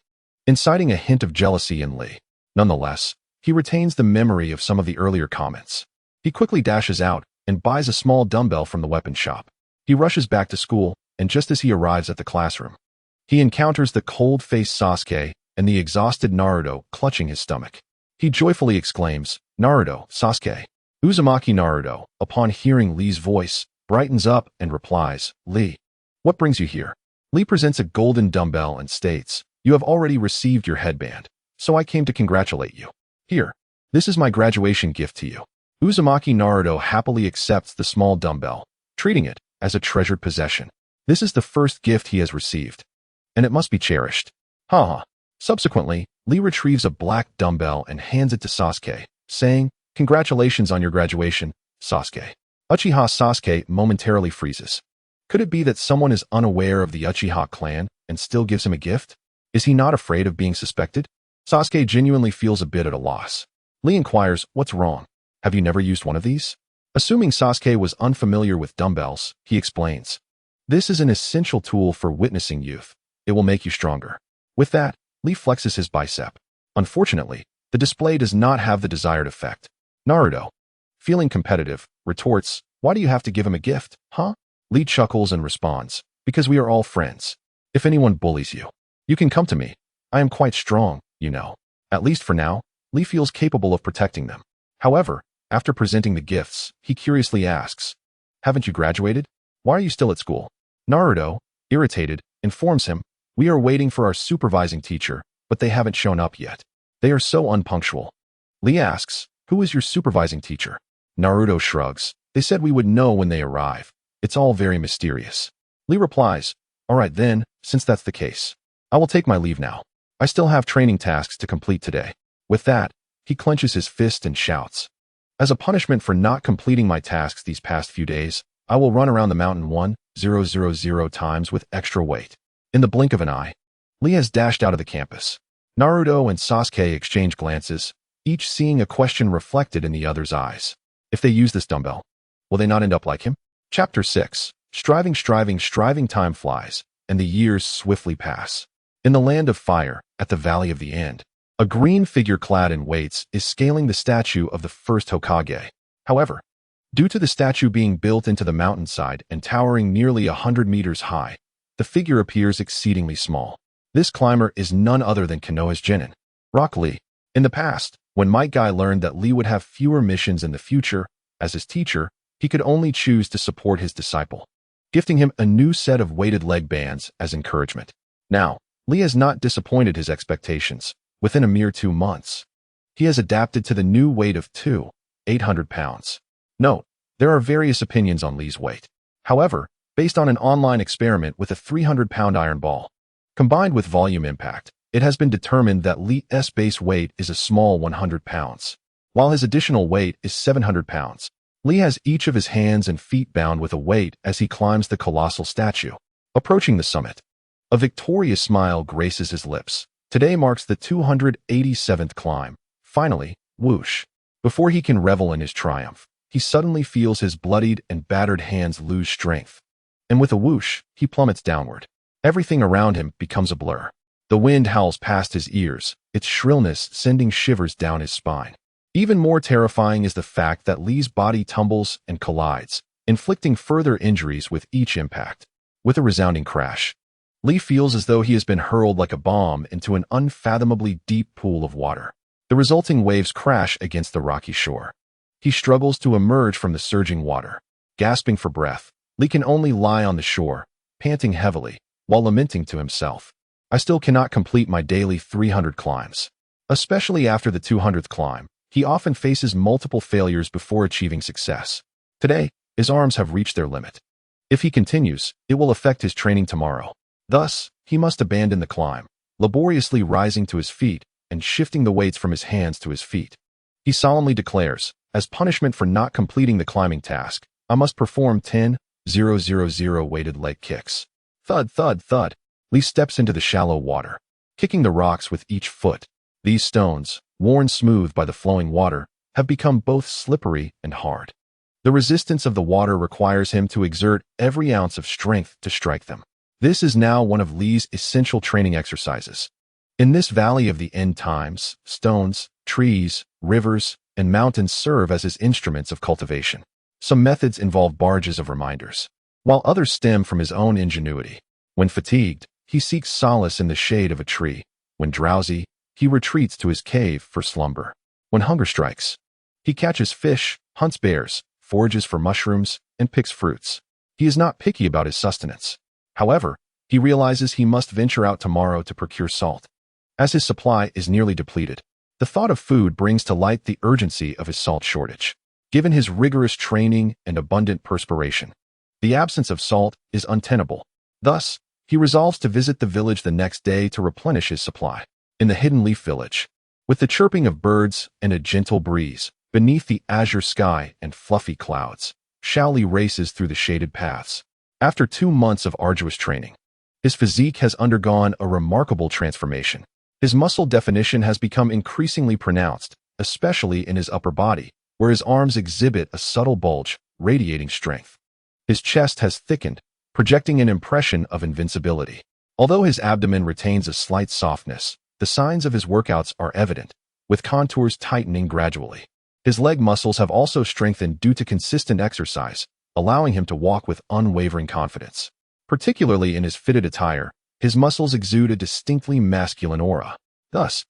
inciting a hint of jealousy in Lee. Nonetheless, he retains the memory of some of the earlier comments. He quickly dashes out and buys a small dumbbell from the weapon shop. He rushes back to school, and just as he arrives at the classroom, he encounters the cold-faced Sasuke and the exhausted Naruto clutching his stomach. He joyfully exclaims, Naruto, Sasuke. Uzumaki Naruto, upon hearing Lee's voice, brightens up and replies, Lee, what brings you here? Lee presents a golden dumbbell and states, you have already received your headband, so I came to congratulate you. Here, this is my graduation gift to you. Uzumaki Naruto happily accepts the small dumbbell, treating it as a treasured possession. This is the first gift he has received, and it must be cherished. Haha. Subsequently, Lee retrieves a black dumbbell and hands it to Sasuke, saying, congratulations on your graduation, Sasuke. Uchiha Sasuke momentarily freezes. Could it be that someone is unaware of the Uchiha clan and still gives him a gift? Is he not afraid of being suspected? Sasuke genuinely feels a bit at a loss. Lee inquires, what's wrong? Have you never used one of these? Assuming Sasuke was unfamiliar with dumbbells, he explains, this is an essential tool for witnessing youth. It will make you stronger. With that, Lee flexes his bicep. Unfortunately, the display does not have the desired effect. Naruto, feeling competitive, retorts, why do you have to give him a gift, huh? Lee chuckles and responds, because we are all friends. If anyone bullies you, you can come to me. I am quite strong, you know. At least for now, Lee feels capable of protecting them. However, after presenting the gifts, he curiously asks, haven't you graduated? Why are you still at school? Naruto, irritated, informs him, we are waiting for our supervising teacher, but they haven't shown up yet. They are so unpunctual. Lee asks, who is your supervising teacher? Naruto shrugs, they said we would know when they arrive. It's all very mysterious. Lee replies, all right then, since that's the case, I will take my leave now. I still have training tasks to complete today. With that, he clenches his fist and shouts, as a punishment for not completing my tasks these past few days, I will run around the mountain 1,000 times with extra weight. In the blink of an eye, Lee has dashed out of the campus. Naruto and Sasuke exchange glances, each seeing a question reflected in the other's eyes. If they use this dumbbell, will they not end up like him? Chapter 6. Striving time flies, and the years swiftly pass. In the land of fire, at the Valley of the End, a green figure clad in weights is scaling the statue of the first Hokage. However, due to the statue being built into the mountainside and towering nearly 100 meters high, the figure appears exceedingly small. This climber is none other than Konoha's genin, Rock Lee. In the past, when Might Guy learned that Lee would have fewer missions in the future, as his teacher, he could only choose to support his disciple, gifting him a new set of weighted leg bands as encouragement. Now, Lee has not disappointed his expectations. Within a mere 2 months, he has adapted to the new weight of 800 pounds. Note, there are various opinions on Lee's weight. However, based on an online experiment with a 300-pound iron ball, combined with volume impact, it has been determined that Lee's base weight is a small 100 pounds, while his additional weight is 700 pounds. Lee has each of his hands and feet bound with a weight as he climbs the colossal statue. Approaching the summit, a victorious smile graces his lips. Today marks the 287th climb. Finally, whoosh. Before he can revel in his triumph, he suddenly feels his bloodied and battered hands lose strength. And with a whoosh, he plummets downward. Everything around him becomes a blur. The wind howls past his ears, its shrillness sending shivers down his spine. Even more terrifying is the fact that Lee's body tumbles and collides, inflicting further injuries with each impact. With a resounding crash, Lee feels as though he has been hurled like a bomb into an unfathomably deep pool of water. The resulting waves crash against the rocky shore. He struggles to emerge from the surging water. Gasping for breath, Lee can only lie on the shore, panting heavily, while lamenting to himself, "I still cannot complete my daily 300 climbs." Especially after the 200th climb, he often faces multiple failures before achieving success. Today, his arms have reached their limit. If he continues, it will affect his training tomorrow. Thus, he must abandon the climb, laboriously rising to his feet and shifting the weights from his hands to his feet. He solemnly declares, as punishment for not completing the climbing task, "I must perform 10,000 weighted leg kicks." Thud, thud, thud. Lee steps into the shallow water, kicking the rocks with each foot. These stones, worn smooth by the flowing water, have become both slippery and hard. The resistance of the water requires him to exert every ounce of strength to strike them. This is now one of Lee's essential training exercises. In this valley of the end times, stones, trees, rivers, and mountains serve as his instruments of cultivation. Some methods involve barges of reminders, while others stem from his own ingenuity. When fatigued, he seeks solace in the shade of a tree. When drowsy, he retreats to his cave for slumber. When hunger strikes, he catches fish, hunts bears, forages for mushrooms, and picks fruits. He is not picky about his sustenance. However, he realizes he must venture out tomorrow to procure salt. As his supply is nearly depleted, the thought of food brings to light the urgency of his salt shortage. Given his rigorous training and abundant perspiration, the absence of salt is untenable. Thus, he resolves to visit the village the next day to replenish his supply. In the Hidden Leaf Village, with the chirping of birds and a gentle breeze, beneath the azure sky and fluffy clouds, Xiao races through the shaded paths. After 2 months of arduous training, his physique has undergone a remarkable transformation. His muscle definition has become increasingly pronounced, especially in his upper body, where his arms exhibit a subtle bulge, radiating strength. His chest has thickened, projecting an impression of invincibility. Although his abdomen retains a slight softness, the signs of his workouts are evident, with contours tightening gradually. His leg muscles have also strengthened due to consistent exercise, allowing him to walk with unwavering confidence. Particularly in his fitted attire, his muscles exude a distinctly masculine aura. Thus,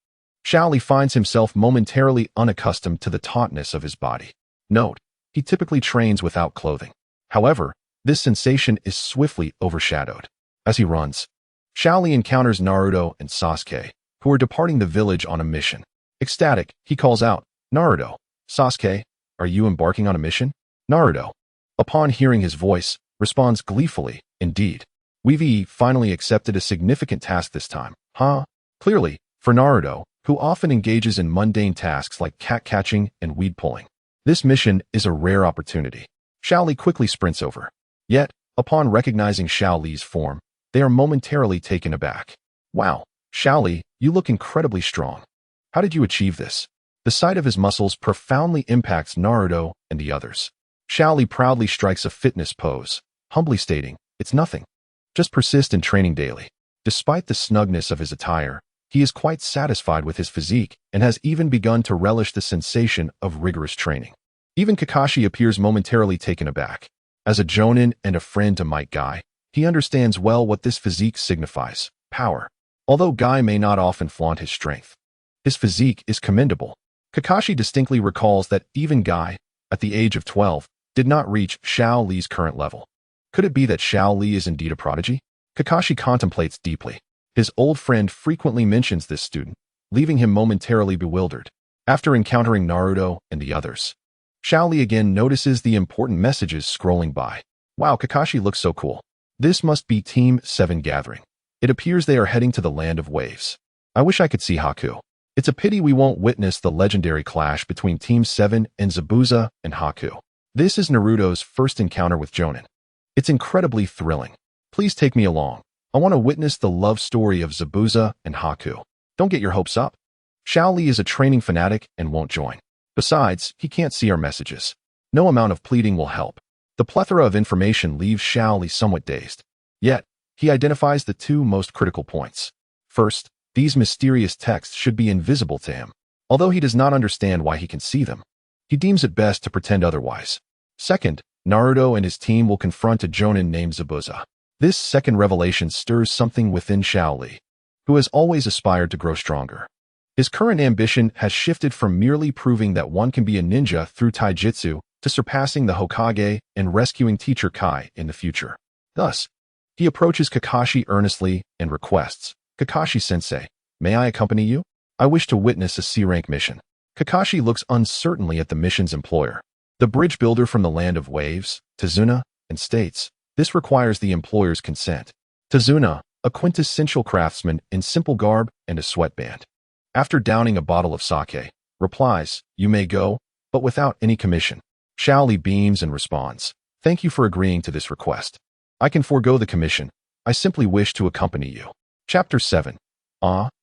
Xiao finds himself momentarily unaccustomed to the tautness of his body. Note, he typically trains without clothing. However, this sensation is swiftly overshadowed. As he runs, Xiao encounters Naruto and Sasuke, who are departing the village on a mission. Ecstatic, he calls out, "Naruto, Sasuke, are you embarking on a mission?" Naruto, upon hearing his voice, responds gleefully, "Indeed. We've finally accepted a significant task this time, huh?" Clearly, for Naruto, who often engages in mundane tasks like cat catching and weed pulling, this mission is a rare opportunity. Xiao quickly sprints over. Yet, upon recognizing Xiao form, they are momentarily taken aback. "Wow, Xiao, you look incredibly strong. How did you achieve this?" The sight of his muscles profoundly impacts Naruto and the others. Xiao proudly strikes a fitness pose, humbly stating, "It's nothing. Just persist in training daily." Despite the snugness of his attire, he is quite satisfied with his physique and has even begun to relish the sensation of rigorous training. Even Kakashi appears momentarily taken aback. As a jonin and a friend to Might Guy, he understands well what this physique signifies: power. Although Guy may not often flaunt his strength, his physique is commendable. Kakashi distinctly recalls that even Guy, at the age of 12, did not reach Xiao Li's current level. Could it be that Xiao Li is indeed a prodigy? Kakashi contemplates deeply. His old friend frequently mentions this student, leaving him momentarily bewildered. After encountering Naruto and the others, Xiao Li again notices the important messages scrolling by. Wow, Kakashi looks so cool. This must be Team 7 gathering. It appears they are heading to the Land of Waves. I wish I could see Haku. It's a pity we won't witness the legendary clash between Team 7 and Zabuza and Haku. This is Naruto's first encounter with Jonin. It's incredibly thrilling. Please take me along. I want to witness the love story of Zabuza and Haku. Don't get your hopes up. Xiao Li is a training fanatic and won't join. Besides, he can't see our messages. No amount of pleading will help. The plethora of information leaves Xiao Li somewhat dazed. Yet, he identifies the two most critical points. First, these mysterious texts should be invisible to him. Although he does not understand why he can see them, he deems it best to pretend otherwise. Second, Naruto and his team will confront a jonin named Zabuza. This second revelation stirs something within Xiao Li, who has always aspired to grow stronger. His current ambition has shifted from merely proving that one can be a ninja through taijutsu to surpassing the Hokage and rescuing Teacher Kai in the future. Thus, he approaches Kakashi earnestly and requests, "Kakashi-sensei, may I accompany you? I wish to witness a C-rank mission." Kakashi looks uncertainly at the mission's employer, the bridge builder from the Land of Waves, Tazuna, and states, this requires the employer's consent. Tazuna, a quintessential craftsman in simple garb and a sweatband, after downing a bottle of sake, replies, "You may go, but without any commission." Xiao Li beams and responds, "Thank you for agreeing to this request. I can forego the commission. I simply wish to accompany you." Chapter 7.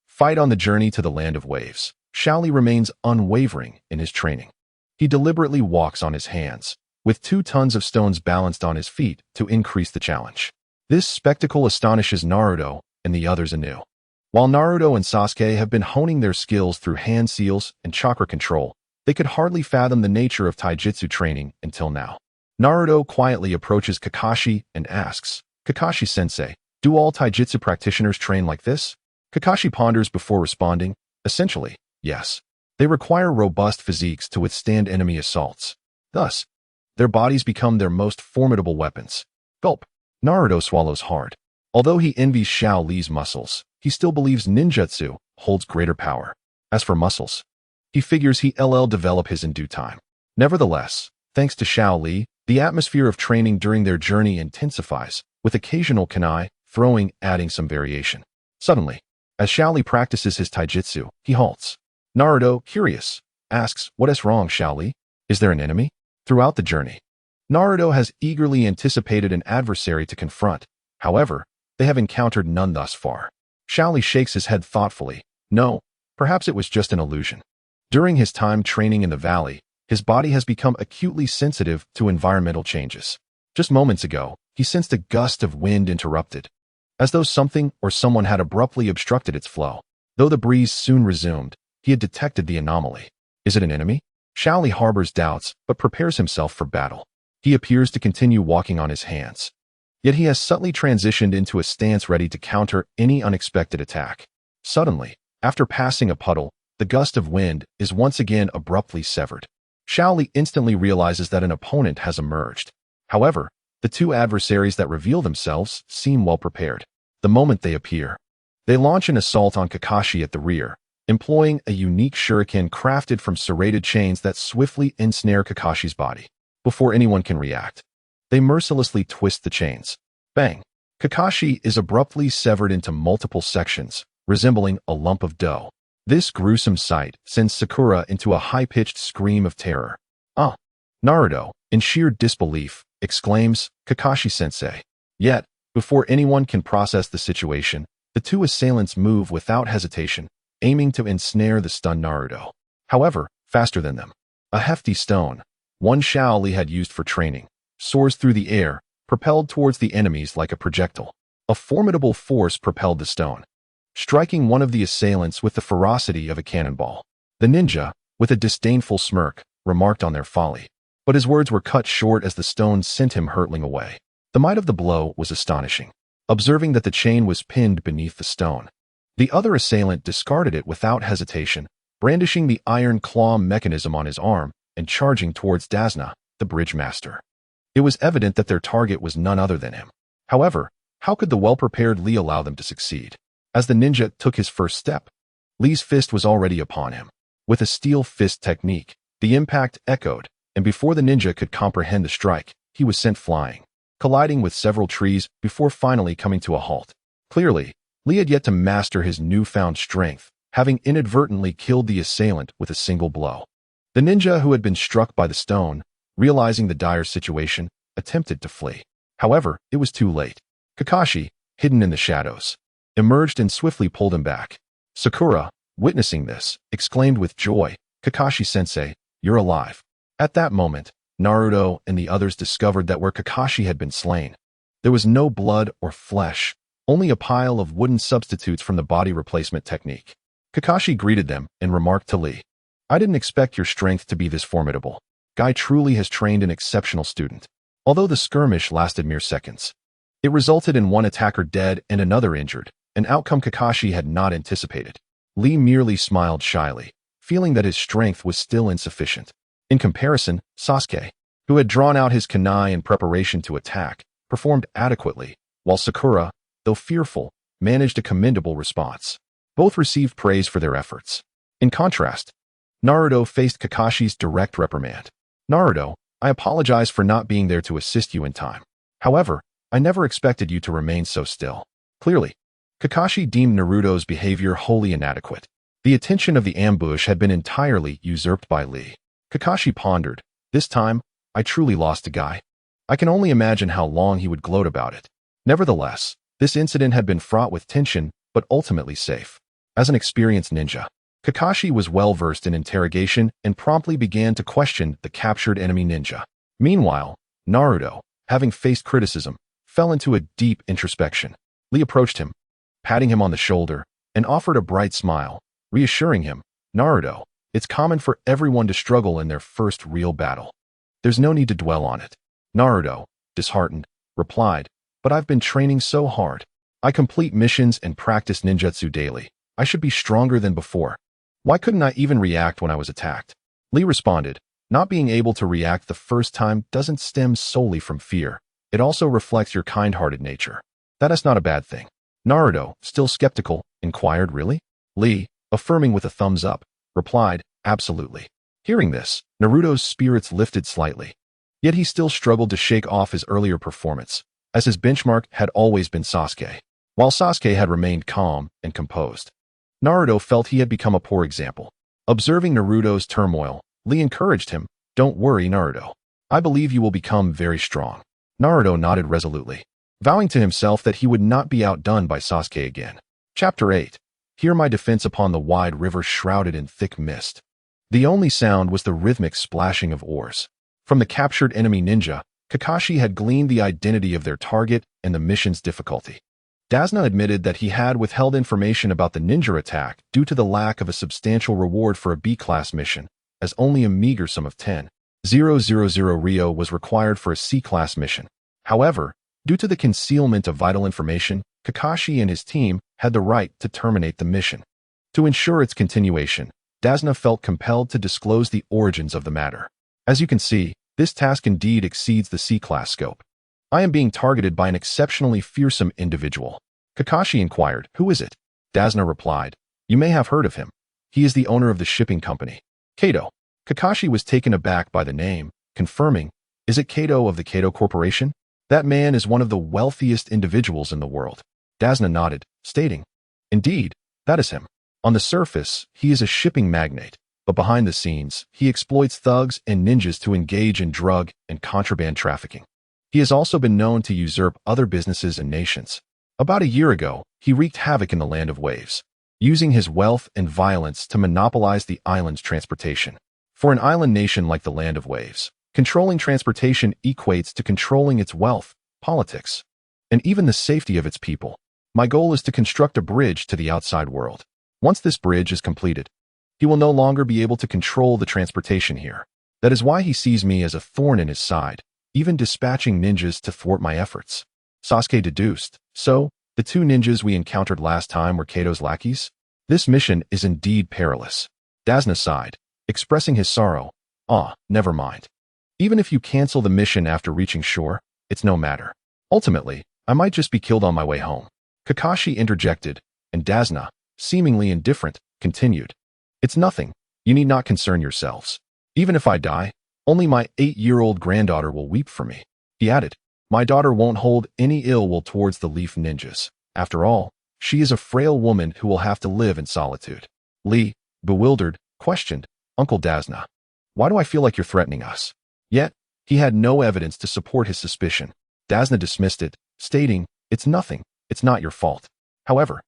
Fight on the journey to the Land of Waves. Xiao Li remains unwavering in his training. He deliberately walks on his hands, with 2 tons of stones balanced on his feet to increase the challenge. This spectacle astonishes Naruto and the others anew. While Naruto and Sasuke have been honing their skills through hand seals and chakra control, they could hardly fathom the nature of taijutsu training until now. Naruto quietly approaches Kakashi and asks, "Kakashi-sensei, do all taijutsu practitioners train like this?" Kakashi ponders before responding, "Essentially, yes. They require robust physiques to withstand enemy assaults. Thus, their bodies become their most formidable weapons." Gulp. Naruto swallows hard. Although he envies Xiao Li's muscles, he still believes ninjutsu holds greater power. As for muscles, he figures he'll develop his in due time. Nevertheless, thanks to Xiao Li, the atmosphere of training during their journey intensifies, with occasional kunai, throwing adding some variation. Suddenly, as Xiao Li practices his taijutsu, he halts. Naruto, curious, asks, "What is wrong, Xiao Li? Is there an enemy?" Throughout the journey, Naruto has eagerly anticipated an adversary to confront. However, they have encountered none thus far. Xiao Li shakes his head thoughtfully. No, perhaps it was just an illusion. During his time training in the valley, his body has become acutely sensitive to environmental changes. Just moments ago, he sensed a gust of wind interrupted, as though something or someone had abruptly obstructed its flow. Though the breeze soon resumed, he had detected the anomaly. Is it an enemy? Xiao Li harbors doubts, but prepares himself for battle. He appears to continue walking on his hands. Yet he has subtly transitioned into a stance ready to counter any unexpected attack. Suddenly, after passing a puddle, the gust of wind is once again abruptly severed. Xiao Li instantly realizes that an opponent has emerged. However, the two adversaries that reveal themselves seem well prepared. The moment they appear, they launch an assault on Kakashi at the rear, employing a unique shuriken crafted from serrated chains that swiftly ensnare Kakashi's body. Before anyone can react, they mercilessly twist the chains. Bang! Kakashi is abruptly severed into multiple sections, resembling a lump of dough. This gruesome sight sends Sakura into a high-pitched scream of terror. Naruto, in sheer disbelief, exclaims, "Kakashi-sensei." Yet, before anyone can process the situation, the two assailants move without hesitation, aiming to ensnare the stunned Naruto. However, faster than them, a hefty stone, one Xiao Li had used for training, soars through the air, propelled towards the enemies like a projectile. A formidable force propelled the stone, striking one of the assailants with the ferocity of a cannonball. The ninja, with a disdainful smirk, remarked on their folly. But his words were cut short as the stone sent him hurtling away. The might of the blow was astonishing. Observing that the chain was pinned beneath the stone, the other assailant discarded it without hesitation, brandishing the iron claw mechanism on his arm and charging towards Dazna, the bridge master. It was evident that their target was none other than him. However, how could the well-prepared Lee allow them to succeed? As the ninja took his first step, Lee's fist was already upon him. With a steel fist technique, the impact echoed, and before the ninja could comprehend the strike, he was sent flying, colliding with several trees before finally coming to a halt. Clearly, Lee had yet to master his newfound strength, having inadvertently killed the assailant with a single blow. The ninja who had been struck by the stone, realizing the dire situation, attempted to flee. However, it was too late. Kakashi, hidden in the shadows, emerged and swiftly pulled him back. Sakura, witnessing this, exclaimed with joy, "Kakashi-sensei, you're alive." At that moment, Naruto and the others discovered that where Kakashi had been slain, there was no blood or flesh, only a pile of wooden substitutes from the body replacement technique. Kakashi greeted them and remarked to Lee, "I didn't expect your strength to be this formidable. Guy truly has trained an exceptional student." Although the skirmish lasted mere seconds, it resulted in one attacker dead and another injured, an outcome Kakashi had not anticipated. Lee merely smiled shyly, feeling that his strength was still insufficient. In comparison, Sasuke, who had drawn out his kunai in preparation to attack, performed adequately, while Sakura, though fearful, managed a commendable response. Both received praise for their efforts. In contrast, Naruto faced Kakashi's direct reprimand. "Naruto, I apologize for not being there to assist you in time. However, I never expected you to remain so still." Clearly, Kakashi deemed Naruto's behavior wholly inadequate. The attention of the ambush had been entirely usurped by Lee. Kakashi pondered, "This time, I truly lost a guy." I can only imagine how long he would gloat about it. Nevertheless, this incident had been fraught with tension, but ultimately safe. As an experienced ninja, Kakashi was well-versed in interrogation and promptly began to question the captured enemy ninja. Meanwhile, Naruto, having faced criticism, fell into a deep introspection. Lee approached him, patting him on the shoulder, and offered a bright smile, reassuring him, "Naruto, it's common for everyone to struggle in their first real battle. There's no need to dwell on it." Naruto, disheartened, replied, "But I've been training so hard. I complete missions and practice ninjutsu daily. I should be stronger than before. Why couldn't I even react when I was attacked?" Lee responded, "Not being able to react the first time doesn't stem solely from fear. It also reflects your kind-hearted nature. That is not a bad thing." Naruto, still skeptical, inquired, "Really?" Lee, affirming with a thumbs up, replied, "Absolutely." Hearing this, Naruto's spirits lifted slightly. Yet he still struggled to shake off his earlier performance, as his benchmark had always been Sasuke, while Sasuke had remained calm and composed. Naruto felt he had become a poor example. Observing Naruto's turmoil, Lee encouraged him, "Don't worry, Naruto. I believe you will become very strong." Naruto nodded resolutely, vowing to himself that he would not be outdone by Sasuke again. Chapter 8. Hear my defense upon the wide river shrouded in thick mist. The only sound was the rhythmic splashing of oars. From the captured enemy ninja, Kakashi had gleaned the identity of their target and the mission's difficulty. Dazna admitted that he had withheld information about the ninja attack due to the lack of a substantial reward for a B-class mission, as only a meager sum of 10,000 Rio was required for a C-class mission. However, due to the concealment of vital information, Kakashi and his team had the right to terminate the mission. To ensure its continuation, Dazna felt compelled to disclose the origins of the matter. As you can see, this task indeed exceeds the C-class scope. "I am being targeted by an exceptionally fearsome individual." Kakashi inquired, "Who is it?" Dazna replied, "You may have heard of him. He is the owner of the shipping company, Kato." Kakashi was taken aback by the name, confirming, "Is it Kato of the Kato Corporation? That man is one of the wealthiest individuals in the world." Dazna nodded, stating, "Indeed, that is him. On the surface, he is a shipping magnate, but behind the scenes, he exploits thugs and ninjas to engage in drug and contraband trafficking. He has also been known to usurp other businesses and nations. About a year ago, he wreaked havoc in the Land of Waves, using his wealth and violence to monopolize the island's transportation. For an island nation like the Land of Waves, controlling transportation equates to controlling its wealth, politics, and even the safety of its people. My goal is to construct a bridge to the outside world. Once this bridge is completed, he will no longer be able to control the transportation here. That is why he sees me as a thorn in his side, even dispatching ninjas to thwart my efforts. Sasuke deduced. So, the two ninjas we encountered last time were Kato's lackeys? This mission is indeed perilous. Dasna sighed, expressing his sorrow. Never mind. Even if you cancel the mission after reaching shore, it's no matter. Ultimately, I might just be killed on my way home. Kakashi interjected, and Dasna, seemingly indifferent, continued. It's nothing. You need not concern yourselves. Even if I die, only my 8-year-old granddaughter will weep for me. He added, my daughter won't hold any ill will towards the Leaf Ninjas. After all, she is a frail woman who will have to live in solitude. Lee, bewildered, questioned, Uncle Dasna, why do I feel like you're threatening us? Yet, he had no evidence to support his suspicion. Dasna dismissed it, stating, it's nothing, it's not your fault. However,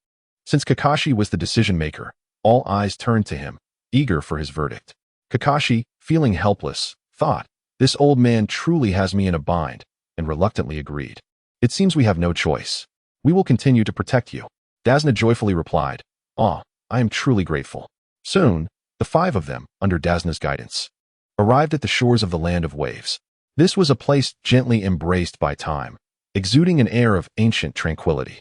since Kakashi was the decision-maker, all eyes turned to him, eager for his verdict. Kakashi, feeling helpless, thought, this old man truly has me in a bind, and reluctantly agreed. It seems we have no choice. We will continue to protect you. Dasna joyfully replied, I am truly grateful. Soon, the 5 of them, under Dasna's guidance, arrived at the shores of the Land of Waves. This was a place gently embraced by time, exuding an air of ancient tranquility.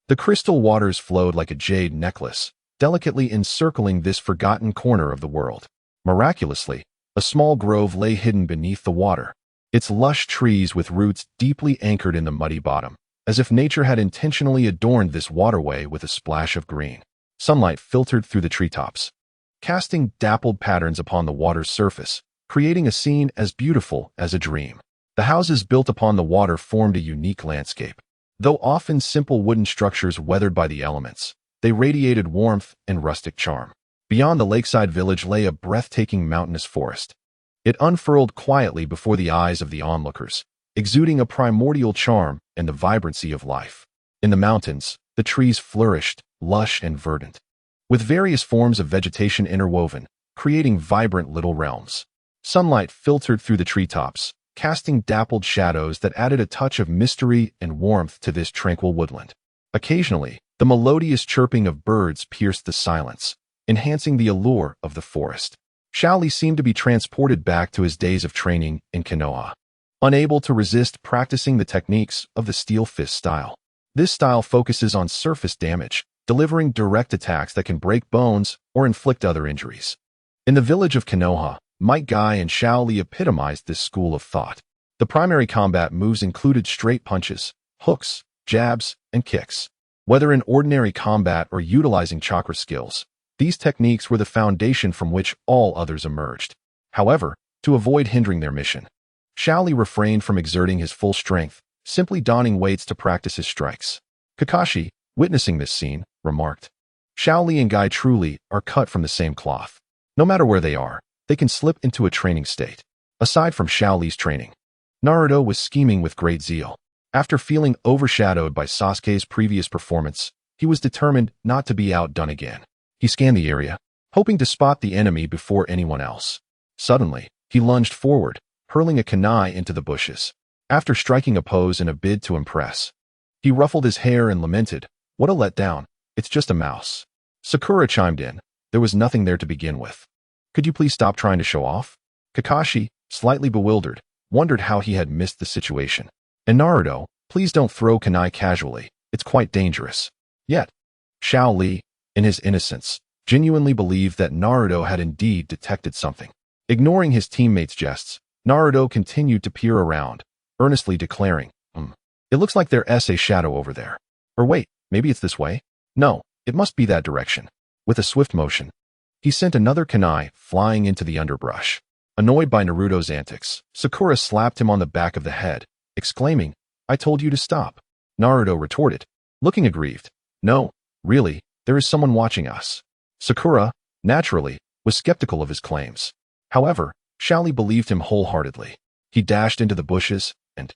The crystal waters flowed like a jade necklace, delicately encircling this forgotten corner of the world. Miraculously, a small grove lay hidden beneath the water, its lush trees with roots deeply anchored in the muddy bottom, as if nature had intentionally adorned this waterway with a splash of green. Sunlight filtered through the treetops, casting dappled patterns upon the water's surface, creating a scene as beautiful as a dream. The houses built upon the water formed a unique landscape. Though often simple wooden structures weathered by the elements, they radiated warmth and rustic charm. Beyond the lakeside village lay a breathtaking mountainous forest. It unfurled quietly before the eyes of the onlookers, exuding a primordial charm and the vibrancy of life. In the mountains, the trees flourished, lush and verdant, with various forms of vegetation interwoven, creating vibrant little realms. Sunlight filtered through the treetops, casting dappled shadows that added a touch of mystery and warmth to this tranquil woodland. Occasionally, the melodious chirping of birds pierced the silence, enhancing the allure of the forest. Shaoli seemed to be transported back to his days of training in Konoha, unable to resist practicing the techniques of the steel fist style. This style focuses on surface damage, delivering direct attacks that can break bones or inflict other injuries. In the village of Konoha, Might Guy and Shaoli epitomized this school of thought. The primary combat moves included straight punches, hooks, jabs, and kicks. Whether in ordinary combat or utilizing chakra skills, these techniques were the foundation from which all others emerged. However, to avoid hindering their mission, Shaoli refrained from exerting his full strength, simply donning weights to practice his strikes. Kakashi, witnessing this scene, remarked, Shaoli and Guy truly are cut from the same cloth. No matter where they are, they can slip into a training state. Aside from Shaoli's training, Naruto was scheming with great zeal. After feeling overshadowed by Sasuke's previous performance, he was determined not to be outdone again. He scanned the area, hoping to spot the enemy before anyone else. Suddenly, he lunged forward, hurling a kunai into the bushes. After striking a pose in a bid to impress, he ruffled his hair and lamented, what a letdown, it's just a mouse. Sakura chimed in, there was nothing there to begin with. Could you please stop trying to show off? Kakashi, slightly bewildered, wondered how he had missed the situation. And Naruto, please don't throw kunai casually, it's quite dangerous. Yet, Shaoli, in his innocence, genuinely believed that Naruto had indeed detected something. Ignoring his teammates' jests, Naruto continued to peer around, earnestly declaring, it looks like there's a shadow over there. Or wait, maybe it's this way? No, it must be that direction. With a swift motion, he sent another kunai flying into the underbrush. Annoyed by Naruto's antics, Sakura slapped him on the back of the head, exclaiming, I told you to stop. Naruto retorted, looking aggrieved, no, really, there is someone watching us. Sakura, naturally, was skeptical of his claims. However, Shaoli believed him wholeheartedly. He dashed into the bushes and,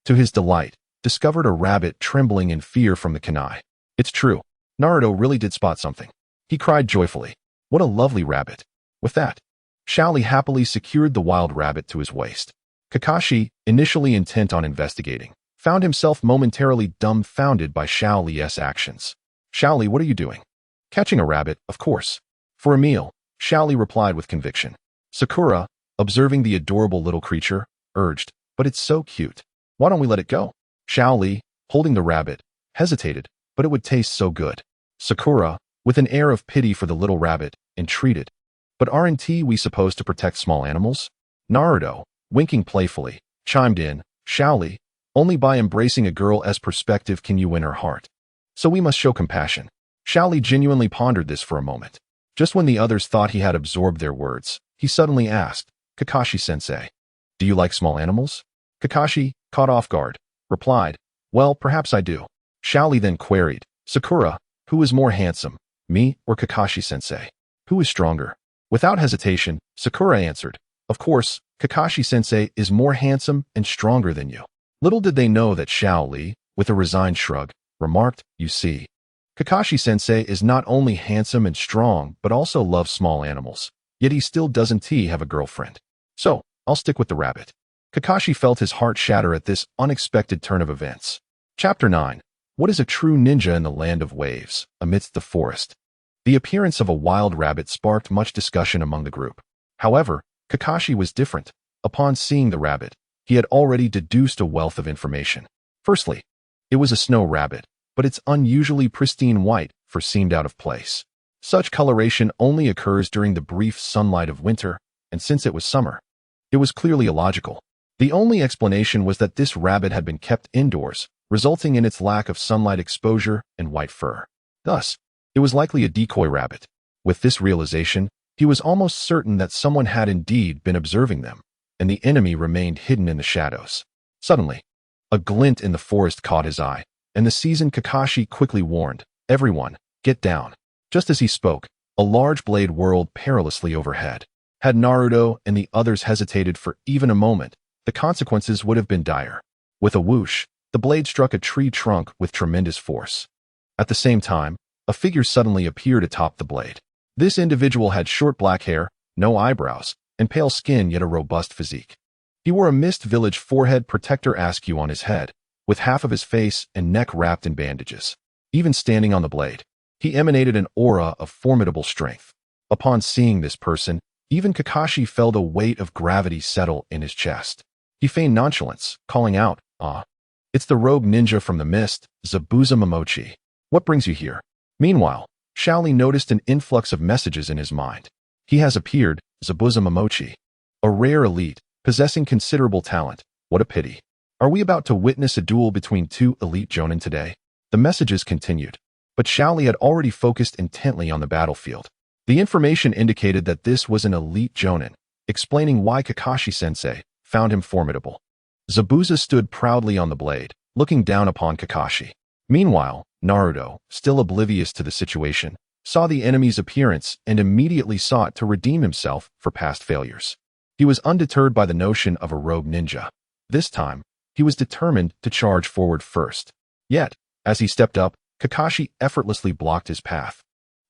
to his delight, discovered a rabbit trembling in fear from the kunai. It's true, Naruto really did spot something. He cried joyfully, what a lovely rabbit. With that, Shaoli happily secured the wild rabbit to his waist. Kakashi, initially intent on investigating, found himself momentarily dumbfounded by Xiao Li's actions. "Xiao Li, what are you doing?" "Catching a rabbit, of course." "For a meal," Xiao Li replied with conviction. Sakura, observing the adorable little creature, urged, "But it's so cute. Why don't we let it go?" Xiao Li, holding the rabbit, hesitated, "But it would taste so good." Sakura, with an air of pity for the little rabbit, entreated, "But aren't we supposed to protect small animals?" Naruto, winking playfully, chimed in, "Xiao Li, only by embracing a girl as perspective can you win her heart. So we must show compassion." Xiao Li genuinely pondered this for a moment. Just when the others thought he had absorbed their words, he suddenly asked, "Kakashi-sensei, do you like small animals?" Kakashi, caught off guard, replied, "Well, perhaps I do." Xiao Li then queried, "Sakura, who is more handsome, me or Kakashi-sensei? Who is stronger?" Without hesitation, Sakura answered, "Of course, Kakashi-sensei is more handsome and stronger than you." Little did they know that Xiao Li, with a resigned shrug, remarked, "You see, Kakashi-sensei is not only handsome and strong but also loves small animals, yet he still doesn't have a girlfriend. So, I'll stick with the rabbit." Kakashi felt his heart shatter at this unexpected turn of events. Chapter 9. What is a true ninja in the land of waves, amidst the forest? The appearance of a wild rabbit sparked much discussion among the group. However, Kakashi was different. Upon seeing the rabbit, he had already deduced a wealth of information. Firstly, it was a snow rabbit, but its unusually pristine white seemed out of place. Such coloration only occurs during the brief sunlight of winter, and since it was summer, it was clearly illogical. The only explanation was that this rabbit had been kept indoors, resulting in its lack of sunlight exposure and white fur. Thus, it was likely a decoy rabbit. With this realization, he was almost certain that someone had indeed been observing them, and the enemy remained hidden in the shadows. Suddenly, a glint in the forest caught his eye, and the seasoned Kakashi quickly warned, "Everyone, get down." Just as he spoke, a large blade whirled perilously overhead. Had Naruto and the others hesitated for even a moment, the consequences would have been dire. With a whoosh, the blade struck a tree trunk with tremendous force. At the same time, a figure suddenly appeared atop the blade. This individual had short black hair, no eyebrows, and pale skin yet a robust physique. He wore a Mist Village forehead protector askew on his head, with half of his face and neck wrapped in bandages. Even standing on the blade, he emanated an aura of formidable strength. Upon seeing this person, even Kakashi felt a weight of gravity settle in his chest. He feigned nonchalance, calling out, "Ah, it's the rogue ninja from the mist, Zabuza Momochi. What brings you here?" Meanwhile, Xiao Li noticed an influx of messages in his mind. "He has appeared, Zabuza Momochi. A rare elite, possessing considerable talent. What a pity. Are we about to witness a duel between two elite jonin today?" The messages continued, but Xiao Li had already focused intently on the battlefield. The information indicated that this was an elite jonin, explaining why Kakashi-sensei found him formidable. Zabuza stood proudly on the blade, looking down upon Kakashi. Meanwhile, Naruto, still oblivious to the situation, saw the enemy's appearance and immediately sought to redeem himself for past failures. He was undeterred by the notion of a rogue ninja. This time, he was determined to charge forward first. Yet, as he stepped up, Kakashi effortlessly blocked his path,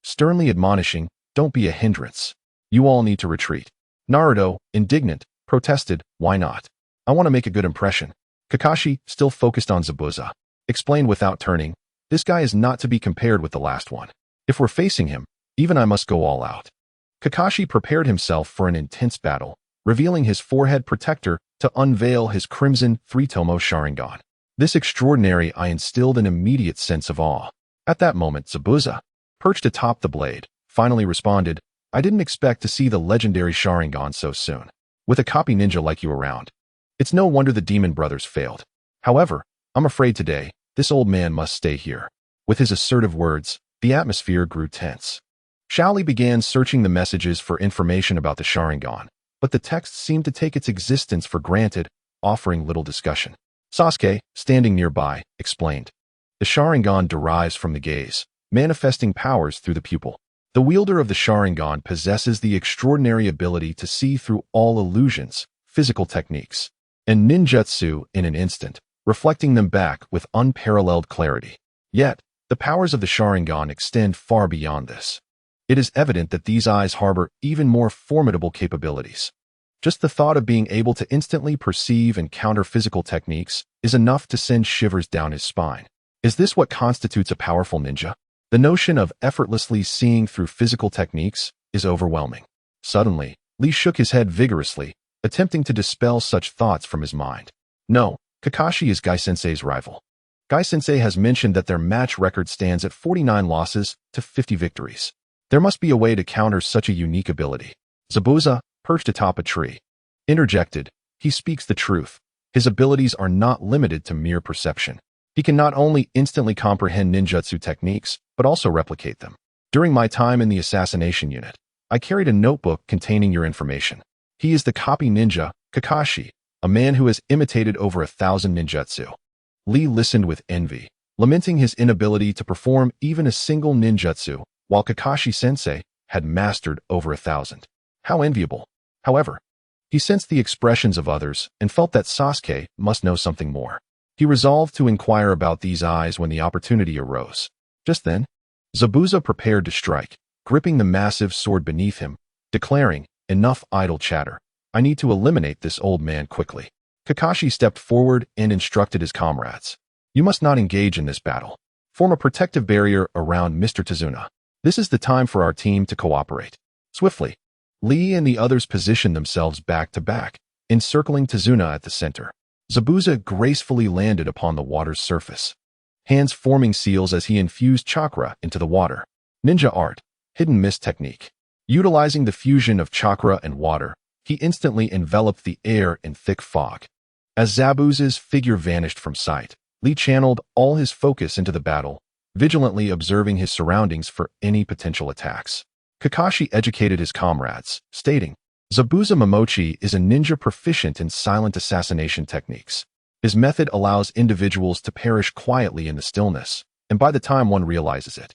sternly admonishing, "Don't be a hindrance. You all need to retreat." Naruto, indignant, protested, "Why not? I want to make a good impression." Kakashi, still focused on Zabuza, explained without turning, "This guy is not to be compared with the last one. If we're facing him, even I must go all out." Kakashi prepared himself for an intense battle, revealing his forehead protector to unveil his crimson three-tomo Sharingan. This extraordinary eye instilled an immediate sense of awe. At that moment, Zabuza, perched atop the blade, finally responded, "I didn't expect to see the legendary Sharingan so soon. With a copy ninja like you around, it's no wonder the Demon Brothers failed. However, I'm afraid today, this old man must stay here." With his assertive words, the atmosphere grew tense. Xiao Li began searching the messages for information about the Sharingan, but the text seemed to take its existence for granted, offering little discussion. Sasuke, standing nearby, explained, "The Sharingan derives from the gaze, manifesting powers through the pupil. The wielder of the Sharingan possesses the extraordinary ability to see through all illusions, physical techniques, and ninjutsu in an instant, reflecting them back with unparalleled clarity. Yet, the powers of the Sharingan extend far beyond this. It is evident that these eyes harbor even more formidable capabilities." Just the thought of being able to instantly perceive and counter physical techniques is enough to send shivers down his spine. Is this what constitutes a powerful ninja? The notion of effortlessly seeing through physical techniques is overwhelming. Suddenly, Lee shook his head vigorously, attempting to dispel such thoughts from his mind. No, Kakashi is Gai-sensei's rival. Gai-sensei has mentioned that their match record stands at 49 losses to 50 victories. There must be a way to counter such a unique ability. Zabuza, perched atop a tree, interjected, he speaks the truth. His abilities are not limited to mere perception. He can not only instantly comprehend ninjutsu techniques, but also replicate them. During my time in the assassination unit, I carried a notebook containing your information. He is the copy ninja, Kakashi, a man who has imitated over 1,000 ninjutsu. Lee listened with envy, lamenting his inability to perform even a single ninjutsu, while Kakashi-sensei had mastered over 1,000. How enviable. However, he sensed the expressions of others and felt that Sasuke must know something more. He resolved to inquire about these eyes when the opportunity arose. Just then, Zabuza prepared to strike, gripping the massive sword beneath him, declaring, "Enough idle chatter. I need to eliminate this old man quickly." Kakashi stepped forward and instructed his comrades. "You must not engage in this battle. Form a protective barrier around Mr. Tazuna. This is the time for our team to cooperate." Swiftly, Lee and the others positioned themselves back to back, encircling Tazuna at the center. Zabuza gracefully landed upon the water's surface, hands forming seals as he infused chakra into the water. Ninja art, hidden mist technique. Utilizing the fusion of chakra and water, he instantly enveloped the air in thick fog. As Zabuza's figure vanished from sight, Lee channeled all his focus into the battle, vigilantly observing his surroundings for any potential attacks. Kakashi educated his comrades, stating, "Zabuza Momochi is a ninja proficient in silent assassination techniques. His method allows individuals to perish quietly in the stillness, and by the time one realizes it,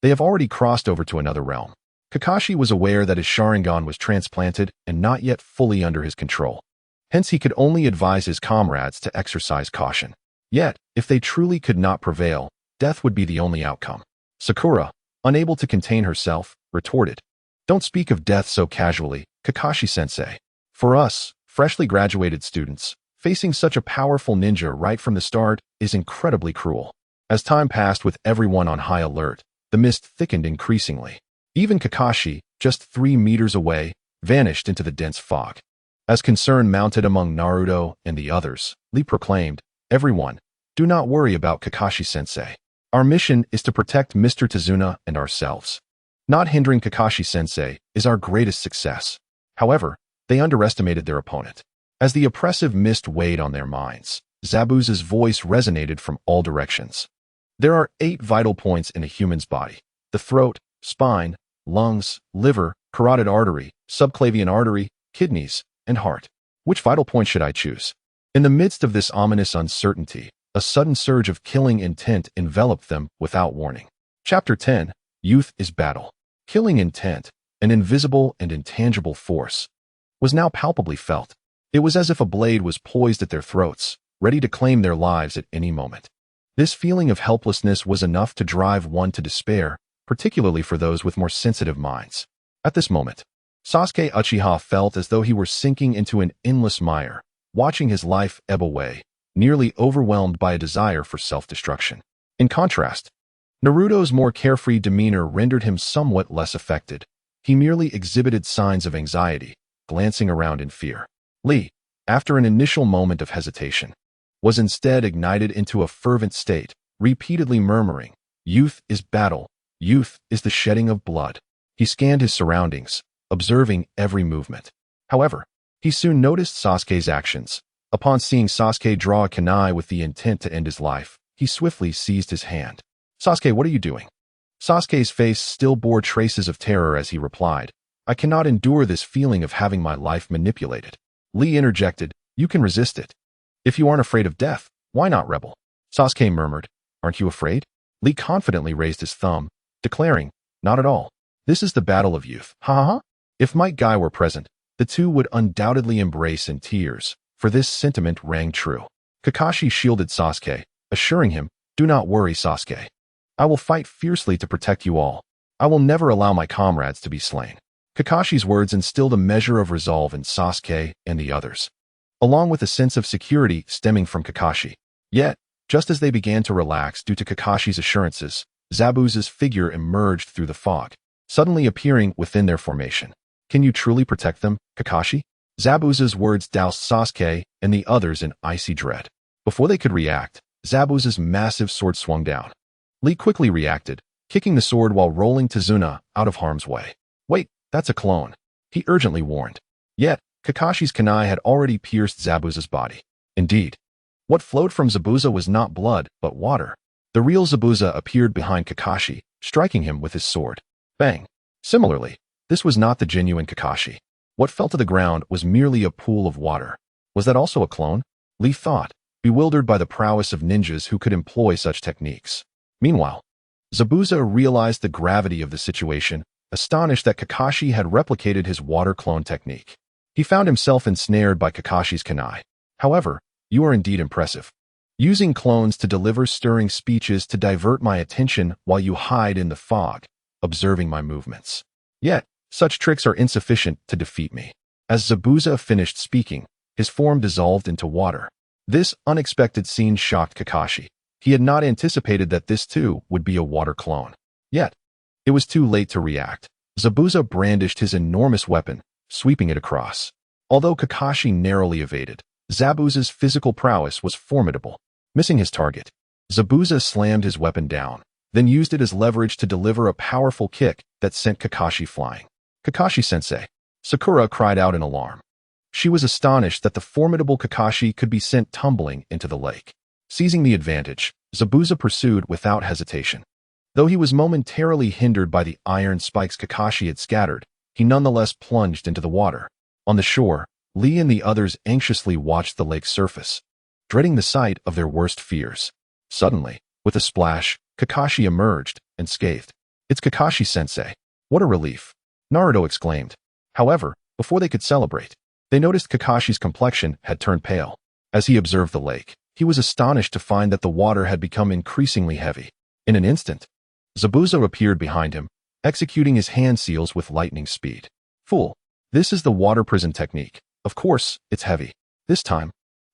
they have already crossed over to another realm." Kakashi was aware that his Sharingan was transplanted and not yet fully under his control. Hence, he could only advise his comrades to exercise caution. Yet, if they truly could not prevail, death would be the only outcome. Sakura, unable to contain herself, retorted, "Don't speak of death so casually, Kakashi-sensei. For us, freshly graduated students, facing such a powerful ninja right from the start is incredibly cruel." As time passed with everyone on high alert, the mist thickened increasingly. Even Kakashi, just 3 meters away, vanished into the dense fog. As concern mounted among Naruto and the others, Lee proclaimed, "Everyone, do not worry about Kakashi-sensei. Our mission is to protect Mr. Tazuna and ourselves. Not hindering Kakashi-sensei is our greatest success." However, they underestimated their opponent. As the oppressive mist weighed on their minds, Zabuza's voice resonated from all directions. There are 8 vital points in a human's body: the throat, spine, lungs, liver, carotid artery, subclavian artery, kidneys, and heart. Which vital point should I choose? In the midst of this ominous uncertainty, a sudden surge of killing intent enveloped them without warning. Chapter 10, Youth is Battle. Killing intent, an invisible and intangible force, was now palpably felt. It was as if a blade was poised at their throats, ready to claim their lives at any moment. This feeling of helplessness was enough to drive one to despair, particularly for those with more sensitive minds. At this moment, Sasuke Uchiha felt as though he were sinking into an endless mire, watching his life ebb away, nearly overwhelmed by a desire for self-destruction. In contrast, Naruto's more carefree demeanor rendered him somewhat less affected. He merely exhibited signs of anxiety, glancing around in fear. Lee, after an initial moment of hesitation, was instead ignited into a fervent state, repeatedly murmuring, "Youth is battle. Youth is the shedding of blood." He scanned his surroundings, observing every movement. However, he soon noticed Sasuke's actions. Upon seeing Sasuke draw a kunai with the intent to end his life, he swiftly seized his hand. "Sasuke, what are you doing?" Sasuke's face still bore traces of terror as he replied, "I cannot endure this feeling of having my life manipulated." Lee interjected, "You can resist it. If you aren't afraid of death, why not rebel?" Sasuke murmured, "Aren't you afraid?" Lee confidently raised his thumb, declaring, "Not at all. This is the battle of youth. Ha ha ha." If Might Guy were present, the two would undoubtedly embrace in tears, for this sentiment rang true. Kakashi shielded Sasuke, assuring him, "Do not worry, Sasuke. I will fight fiercely to protect you all. I will never allow my comrades to be slain." Kakashi's words instilled a measure of resolve in Sasuke and the others, along with a sense of security stemming from Kakashi. Yet, just as they began to relax due to Kakashi's assurances, Zabuza's figure emerged through the fog, suddenly appearing within their formation. Can you truly protect them, Kakashi? Zabuza's words doused Sasuke and the others in icy dread. Before they could react, Zabuza's massive sword swung down. Lee quickly reacted, kicking the sword while rolling Tazuna out of harm's way. Wait, that's a clone, he urgently warned. Yet, Kakashi's kunai had already pierced Zabuza's body. Indeed, what flowed from Zabuza was not blood, but water. The real Zabuza appeared behind Kakashi, striking him with his sword. Bang! Similarly, this was not the genuine Kakashi. What fell to the ground was merely a pool of water. Was that also a clone? Lee thought, bewildered by the prowess of ninjas who could employ such techniques. Meanwhile, Zabuza realized the gravity of the situation, astonished that Kakashi had replicated his water clone technique. He found himself ensnared by Kakashi's kunai. However, you are indeed impressive. Using clones to deliver stirring speeches to divert my attention while you hide in the fog, observing my movements. Yet, such tricks are insufficient to defeat me. As Zabuza finished speaking, his form dissolved into water. This unexpected scene shocked Kakashi. He had not anticipated that this too would be a water clone. Yet, it was too late to react. Zabuza brandished his enormous weapon, sweeping it across. Although Kakashi narrowly evaded, Zabuza's physical prowess was formidable. Missing his target, Zabuza slammed his weapon down, then used it as leverage to deliver a powerful kick that sent Kakashi flying. Kakashi-sensei, Sakura cried out in alarm. She was astonished that the formidable Kakashi could be sent tumbling into the lake. Seizing the advantage, Zabuza pursued without hesitation. Though he was momentarily hindered by the iron spikes Kakashi had scattered, he nonetheless plunged into the water. On the shore, Lee and the others anxiously watched the lake's surface, dreading the sight of their worst fears. Suddenly, with a splash, Kakashi emerged, unscathed. It's Kakashi-sensei. What a relief! Naruto exclaimed. However, before they could celebrate, they noticed Kakashi's complexion had turned pale. As he observed the lake, he was astonished to find that the water had become increasingly heavy. In an instant, Zabuza appeared behind him, executing his hand seals with lightning speed. Fool! This is the water prison technique. Of course, it's heavy. This time,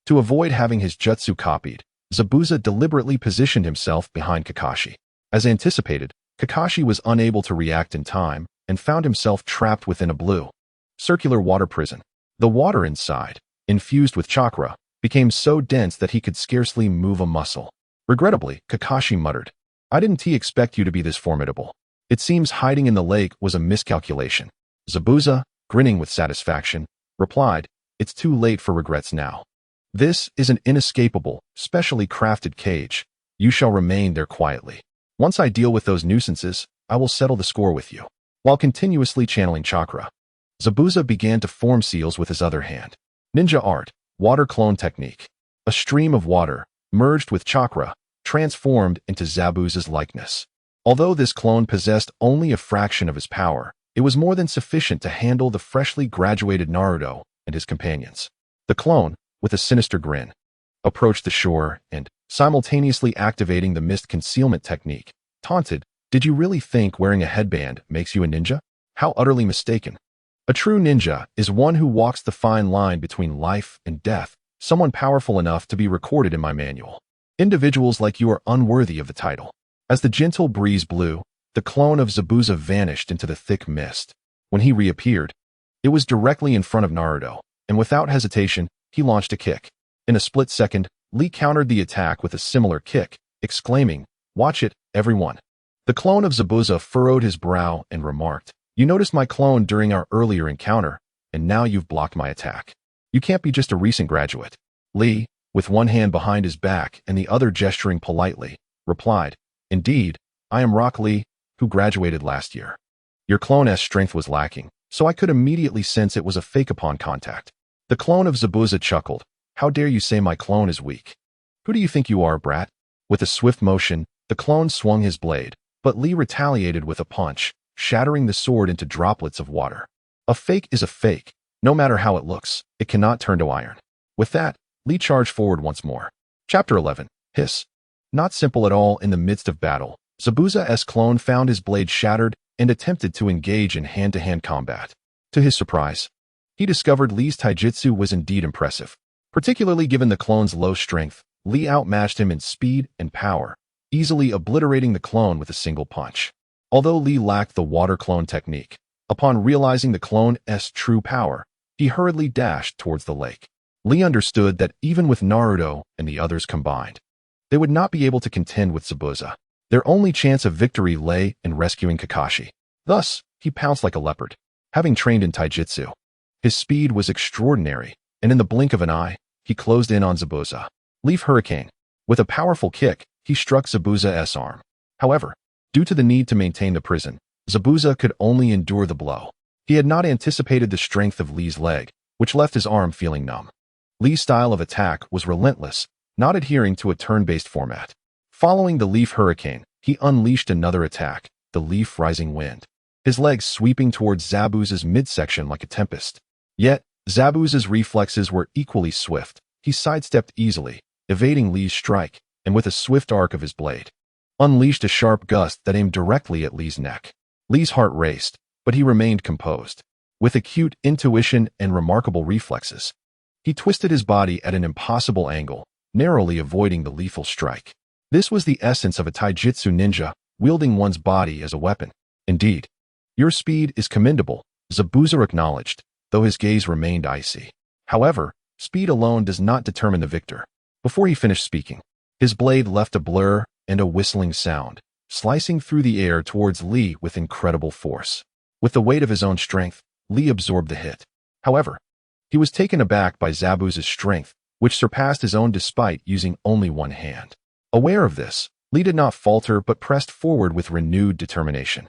to avoid having his jutsu copied, Zabuza deliberately positioned himself behind Kakashi. As anticipated, Kakashi was unable to react in time and found himself trapped within a blue, circular water prison. The water inside, infused with chakra, became so dense that he could scarcely move a muscle. Regrettably, Kakashi muttered, I didn't expect you to be this formidable. It seems hiding in the lake was a miscalculation. Zabuza, grinning with satisfaction, replied, It's too late for regrets now. This is an inescapable, specially crafted cage. You shall remain there quietly. Once I deal with those nuisances, I will settle the score with you. While continuously channeling chakra, Zabuza began to form seals with his other hand. Ninja art, water clone technique. A stream of water, merged with chakra, transformed into Zabuza's likeness. Although this clone possessed only a fraction of his power, it was more than sufficient to handle the freshly graduated Naruto and his companions. The clone, with a sinister grin, approached the shore and, simultaneously activating the mist concealment technique, taunted, Did you really think wearing a headband makes you a ninja? How utterly mistaken. A true ninja is one who walks the fine line between life and death, someone powerful enough to be recorded in my manual. Individuals like you are unworthy of the title. As the gentle breeze blew, the clone of Zabuza vanished into the thick mist. When he reappeared, it was directly in front of Naruto, and without hesitation, he launched a kick. In a split second, Lee countered the attack with a similar kick, exclaiming, Watch it, everyone. The clone of Zabuza furrowed his brow and remarked, You noticed my clone during our earlier encounter, and now you've blocked my attack. You can't be just a recent graduate. Lee, with one hand behind his back and the other gesturing politely, replied, Indeed, I am Rock Lee, who graduated last year. Your clone's strength was lacking, so I could immediately sense it was a fake upon contact. The clone of Zabuza chuckled, How dare you say my clone is weak? Who do you think you are, brat? With a swift motion, the clone swung his blade, but Lee retaliated with a punch, shattering the sword into droplets of water. A fake is a fake. No matter how it looks, it cannot turn to iron. With that, Lee charged forward once more. Chapter 11. Hiss. Not simple at all in the midst of battle, Zabuza's clone found his blade shattered and attempted to engage in hand-to-hand combat. To his surprise, he discovered Li's taijutsu was indeed impressive. Particularly given the clone's low strength, Li outmatched him in speed and power, easily obliterating the clone with a single punch. Although Li lacked the water clone technique, upon realizing the clone's true power, he hurriedly dashed towards the lake. Li understood that even with Naruto and the others combined, they would not be able to contend with Zabuza. Their only chance of victory lay in rescuing Kakashi. Thus, he pounced like a leopard. Having trained in taijutsu, his speed was extraordinary, and in the blink of an eye, he closed in on Zabuza. Leaf Hurricane. With a powerful kick, he struck Zabuza's arm. However, due to the need to maintain the prison, Zabuza could only endure the blow. He had not anticipated the strength of Li's leg, which left his arm feeling numb. Li's style of attack was relentless, not adhering to a turn-based format. Following the Leaf Hurricane, he unleashed another attack, the Leaf Rising Wind, his legs sweeping towards Zabuza's midsection like a tempest. Yet, Zabuza's reflexes were equally swift. He sidestepped easily, evading Li's strike, and with a swift arc of his blade, unleashed a sharp gust that aimed directly at Li's neck. Li's heart raced, but he remained composed. With acute intuition and remarkable reflexes, he twisted his body at an impossible angle, narrowly avoiding the lethal strike. This was the essence of a taijutsu ninja, wielding one's body as a weapon. Indeed, your speed is commendable, Zabuza acknowledged, though his gaze remained icy. However, speed alone does not determine the victor. Before he finished speaking, his blade left a blur and a whistling sound, slicing through the air towards Li with incredible force. With the weight of his own strength, Li absorbed the hit. However, he was taken aback by Zabuza's strength, which surpassed his own despite using only one hand. Aware of this, Li did not falter but pressed forward with renewed determination.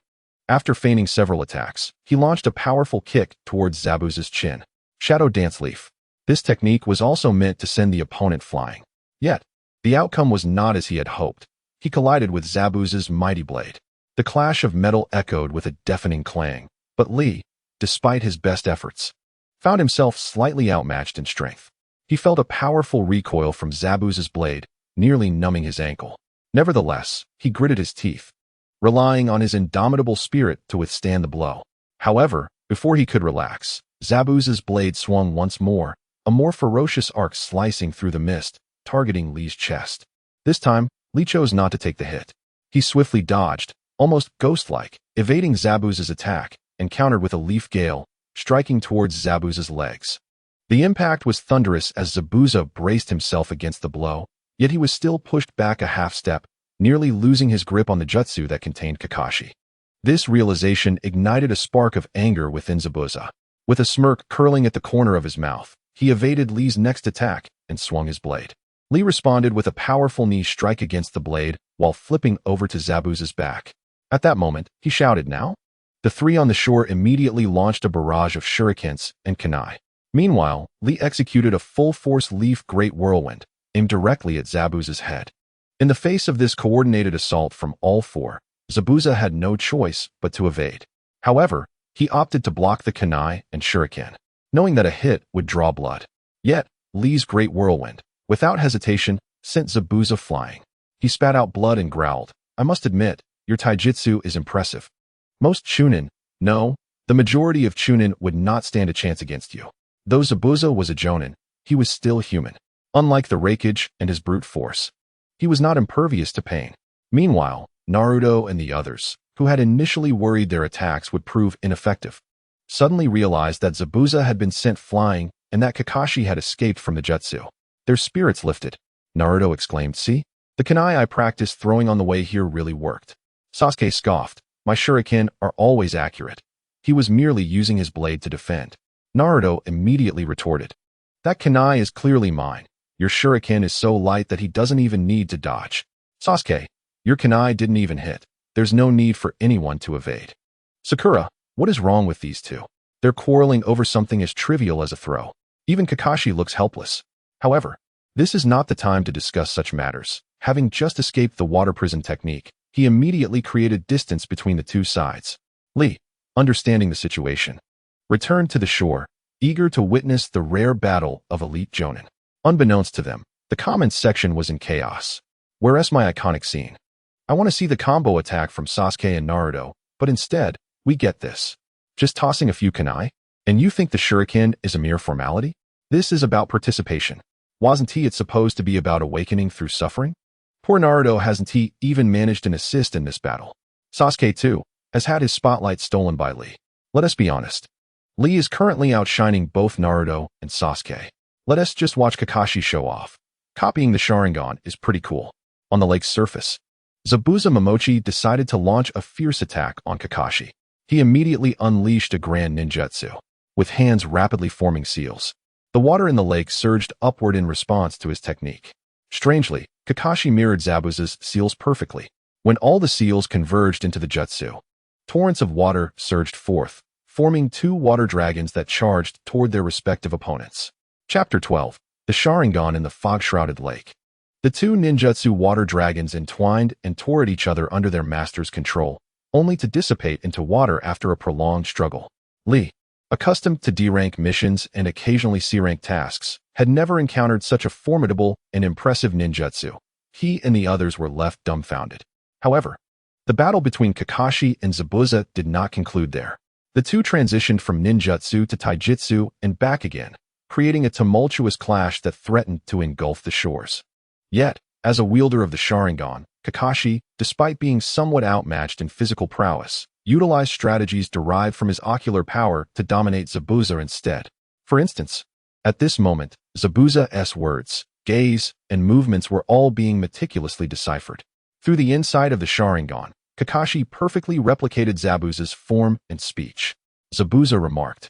After feigning several attacks, he launched a powerful kick towards Zabuza's chin. Shadow Dance Leaf. This technique was also meant to send the opponent flying. Yet, the outcome was not as he had hoped. He collided with Zabuza's mighty blade. The clash of metal echoed with a deafening clang, but Li, despite his best efforts, found himself slightly outmatched in strength. He felt a powerful recoil from Zabuza's blade, nearly numbing his ankle. Nevertheless, he gritted his teeth, relying on his indomitable spirit to withstand the blow. However, before he could relax, Zabuza's blade swung once more, a more ferocious arc slicing through the mist, targeting Li's chest. This time, Li chose not to take the hit. He swiftly dodged, almost ghost-like, evading Zabuza's attack, and countered with a leaf gale, striking towards Zabuza's legs. The impact was thunderous as Zabuza braced himself against the blow, yet he was still pushed back a half step, nearly losing his grip on the jutsu that contained Kakashi. This realization ignited a spark of anger within Zabuza. With a smirk curling at the corner of his mouth, he evaded Li's next attack and swung his blade. Li responded with a powerful knee strike against the blade while flipping over to Zabuza's back. At that moment, he shouted, "Now?" The three on the shore immediately launched a barrage of shurikens and kunai. Meanwhile, Li executed a full-force leaf great whirlwind, aimed directly at Zabuza's head. In the face of this coordinated assault from all four, Zabuza had no choice but to evade. However, he opted to block the kunai and shuriken, knowing that a hit would draw blood. Yet, Li's great whirlwind, without hesitation, sent Zabuza flying. He spat out blood and growled, "I must admit, your taijutsu is impressive. Most Chunin, no, the majority of Chunin would not stand a chance against you." Though Zabuza was a jonin, he was still human. Unlike the Raikage and his brute force, he was not impervious to pain. Meanwhile, Naruto and the others, who had initially worried their attacks would prove ineffective, suddenly realized that Zabuza had been sent flying and that Kakashi had escaped from the jutsu. Their spirits lifted. Naruto exclaimed, "See? The kunai I practiced throwing on the way here really worked." Sasuke scoffed, "My shuriken are always accurate. He was merely using his blade to defend." Naruto immediately retorted, "That kunai is clearly mine. Your shuriken is so light that he doesn't even need to dodge." Sasuke, "Your kunai didn't even hit. There's no need for anyone to evade." Sakura, "What is wrong with these two? They're quarreling over something as trivial as a throw. Even Kakashi looks helpless." However, this is not the time to discuss such matters. Having just escaped the water prison technique, he immediately created distance between the two sides. Li, understanding the situation, returned to the shore, eager to witness the rare battle of elite jonin. Unbeknownst to them, the comments section was in chaos. "Where's my iconic scene? I want to see the combo attack from Sasuke and Naruto, but instead, we get this. Just tossing a few kunai? And you think the shuriken is a mere formality? This is about participation. Wasn't it supposed to be about awakening through suffering? Poor Naruto hasn't he even managed an assist in this battle. Sasuke, too, has had his spotlight stolen by Lee. Let us be honest. Lee is currently outshining both Naruto and Sasuke. Let us just watch Kakashi show off. Copying the Sharingan is pretty cool. On the lake's surface, Zabuza Momochi decided to launch a fierce attack on Kakashi. He immediately unleashed a grand ninjutsu, with hands rapidly forming seals. The water in the lake surged upward in response to his technique. Strangely, Kakashi mirrored Zabuza's seals perfectly. When all the seals converged into the jutsu, torrents of water surged forth, forming two water dragons that charged toward their respective opponents. Chapter 12. The Sharingan in the Fog-Shrouded Lake. The two ninjutsu water dragons entwined and tore at each other under their master's control, only to dissipate into water after a prolonged struggle. Lee, accustomed to D-rank missions and occasionally C-rank tasks, had never encountered such a formidable and impressive ninjutsu. He and the others were left dumbfounded. However, the battle between Kakashi and Zabuza did not conclude there. The two transitioned from ninjutsu to taijutsu and back again, creating a tumultuous clash that threatened to engulf the shores. Yet, as a wielder of the Sharingan, Kakashi, despite being somewhat outmatched in physical prowess, utilized strategies derived from his ocular power to dominate Zabuza instead. For instance, at this moment, Zabuza's words, gaze, and movements were all being meticulously deciphered. Through the inside of the Sharingan, Kakashi perfectly replicated Zabuza's form and speech. Zabuza remarked,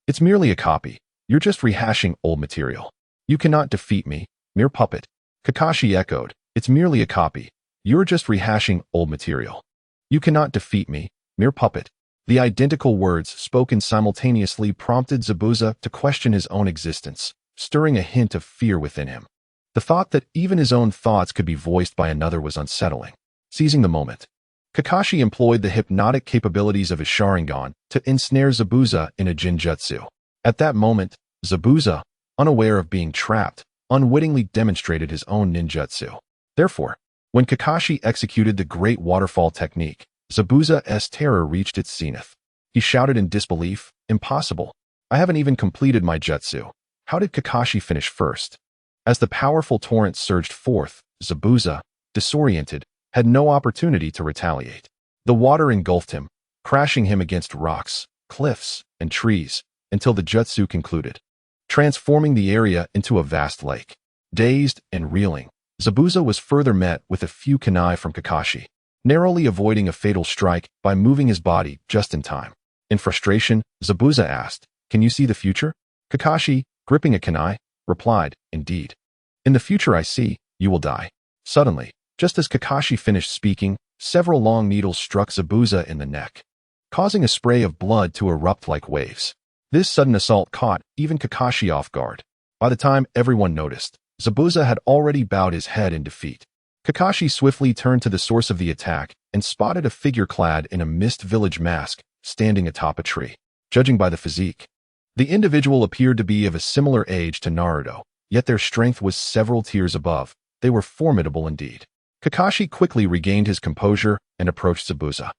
"It's merely a copy. You're just rehashing old material. You cannot defeat me, mere puppet." Kakashi echoed, "It's merely a copy. You're just rehashing old material. You cannot defeat me, mere puppet." The identical words spoken simultaneously prompted Zabuza to question his own existence, stirring a hint of fear within him. The thought that even his own thoughts could be voiced by another was unsettling. Seizing the moment, Kakashi employed the hypnotic capabilities of his Sharingan to ensnare Zabuza in a genjutsu. At that moment, Zabuza, unaware of being trapped, unwittingly demonstrated his own ninjutsu. Therefore, when Kakashi executed the Great Waterfall technique, Zabuza's terror reached its zenith. He shouted in disbelief, "Impossible. I haven't even completed my jutsu. How did Kakashi finish first?" As the powerful torrent surged forth, Zabuza, disoriented, had no opportunity to retaliate. The water engulfed him, crashing him against rocks, cliffs, and trees, until the jutsu concluded, transforming the area into a vast lake. Dazed and reeling, Zabuza was further met with a few kunai from Kakashi, narrowly avoiding a fatal strike by moving his body just in time. In frustration, Zabuza asked, "Can you see the future?" Kakashi, gripping a kunai, replied, "Indeed. In the future I see, you will die." Suddenly, just as Kakashi finished speaking, several long needles struck Zabuza in the neck, causing a spray of blood to erupt like waves. This sudden assault caught even Kakashi off guard. By the time everyone noticed, Zabuza had already bowed his head in defeat. Kakashi swiftly turned to the source of the attack and spotted a figure clad in a mist village mask standing atop a tree. Judging by the physique, the individual appeared to be of a similar age to Naruto, yet their strength was several tiers above. They were formidable indeed. Kakashi quickly regained his composure and approached Zabuza,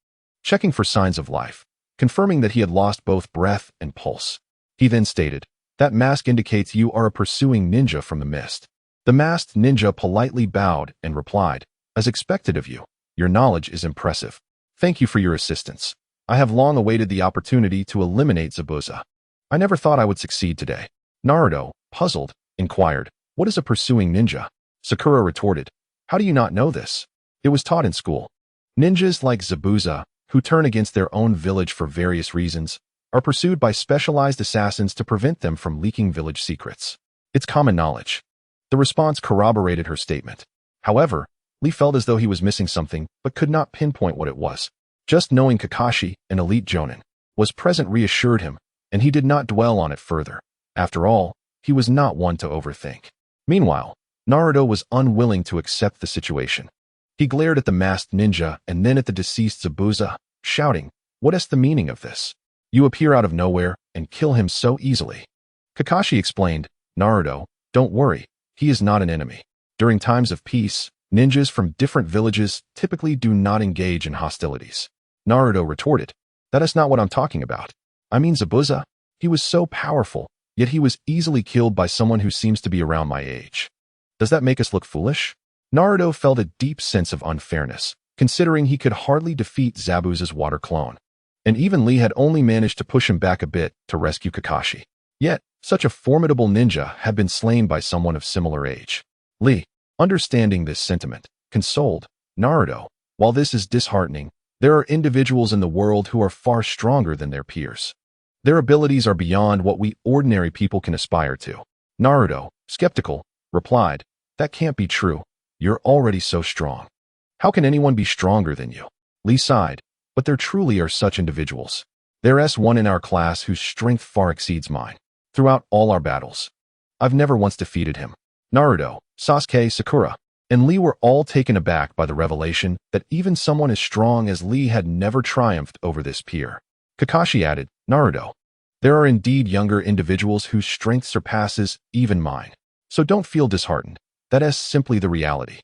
checking for signs of life, confirming that he had lost both breath and pulse. He then stated, "That mask indicates you are a pursuing ninja from the mist." The masked ninja politely bowed and replied, "As expected of you, your knowledge is impressive. Thank you for your assistance. I have long awaited the opportunity to eliminate Zabuza. I never thought I would succeed today." Naruto, puzzled, inquired, "What is a pursuing ninja?" Sakura retorted, "How do you not know this? It was taught in school. Ninjas like Zabuza, who turn against their own village for various reasons, are pursued by specialized assassins to prevent them from leaking village secrets. It's common knowledge." The response corroborated her statement. However, Lee felt as though he was missing something, but could not pinpoint what it was. Just knowing Kakashi, an elite jonin, was present reassured him, and he did not dwell on it further. After all, he was not one to overthink. Meanwhile, Naruto was unwilling to accept the situation. He glared at the masked ninja and then at the deceased Zabuza, shouting, "What is the meaning of this? You appear out of nowhere and kill him so easily." Kakashi explained, "Naruto, don't worry, he is not an enemy. During times of peace, ninjas from different villages typically do not engage in hostilities." Naruto retorted, "That is not what I'm talking about. I mean Zabuza. He was so powerful, yet he was easily killed by someone who seems to be around my age. Does that make us look foolish? Naruto felt a deep sense of unfairness, considering he could hardly defeat Zabuza's water clone. And even Lee had only managed to push him back a bit to rescue Kakashi. Yet, such a formidable ninja had been slain by someone of similar age. Lee, understanding this sentiment, consoled Naruto. While this is disheartening, there are individuals in the world who are far stronger than their peers. Their abilities are beyond what we ordinary people can aspire to. Naruto, skeptical, replied, "That can't be true. You're already so strong. How can anyone be stronger than you?" Lee sighed, "But there truly are such individuals. There's one in our class whose strength far exceeds mine. Throughout all our battles, I've never once defeated him." Naruto, Sasuke, Sakura, and Lee were all taken aback by the revelation that even someone as strong as Lee had never triumphed over this peer. Kakashi added, "Naruto, there are indeed younger individuals whose strength surpasses even mine. So don't feel disheartened. That is simply the reality."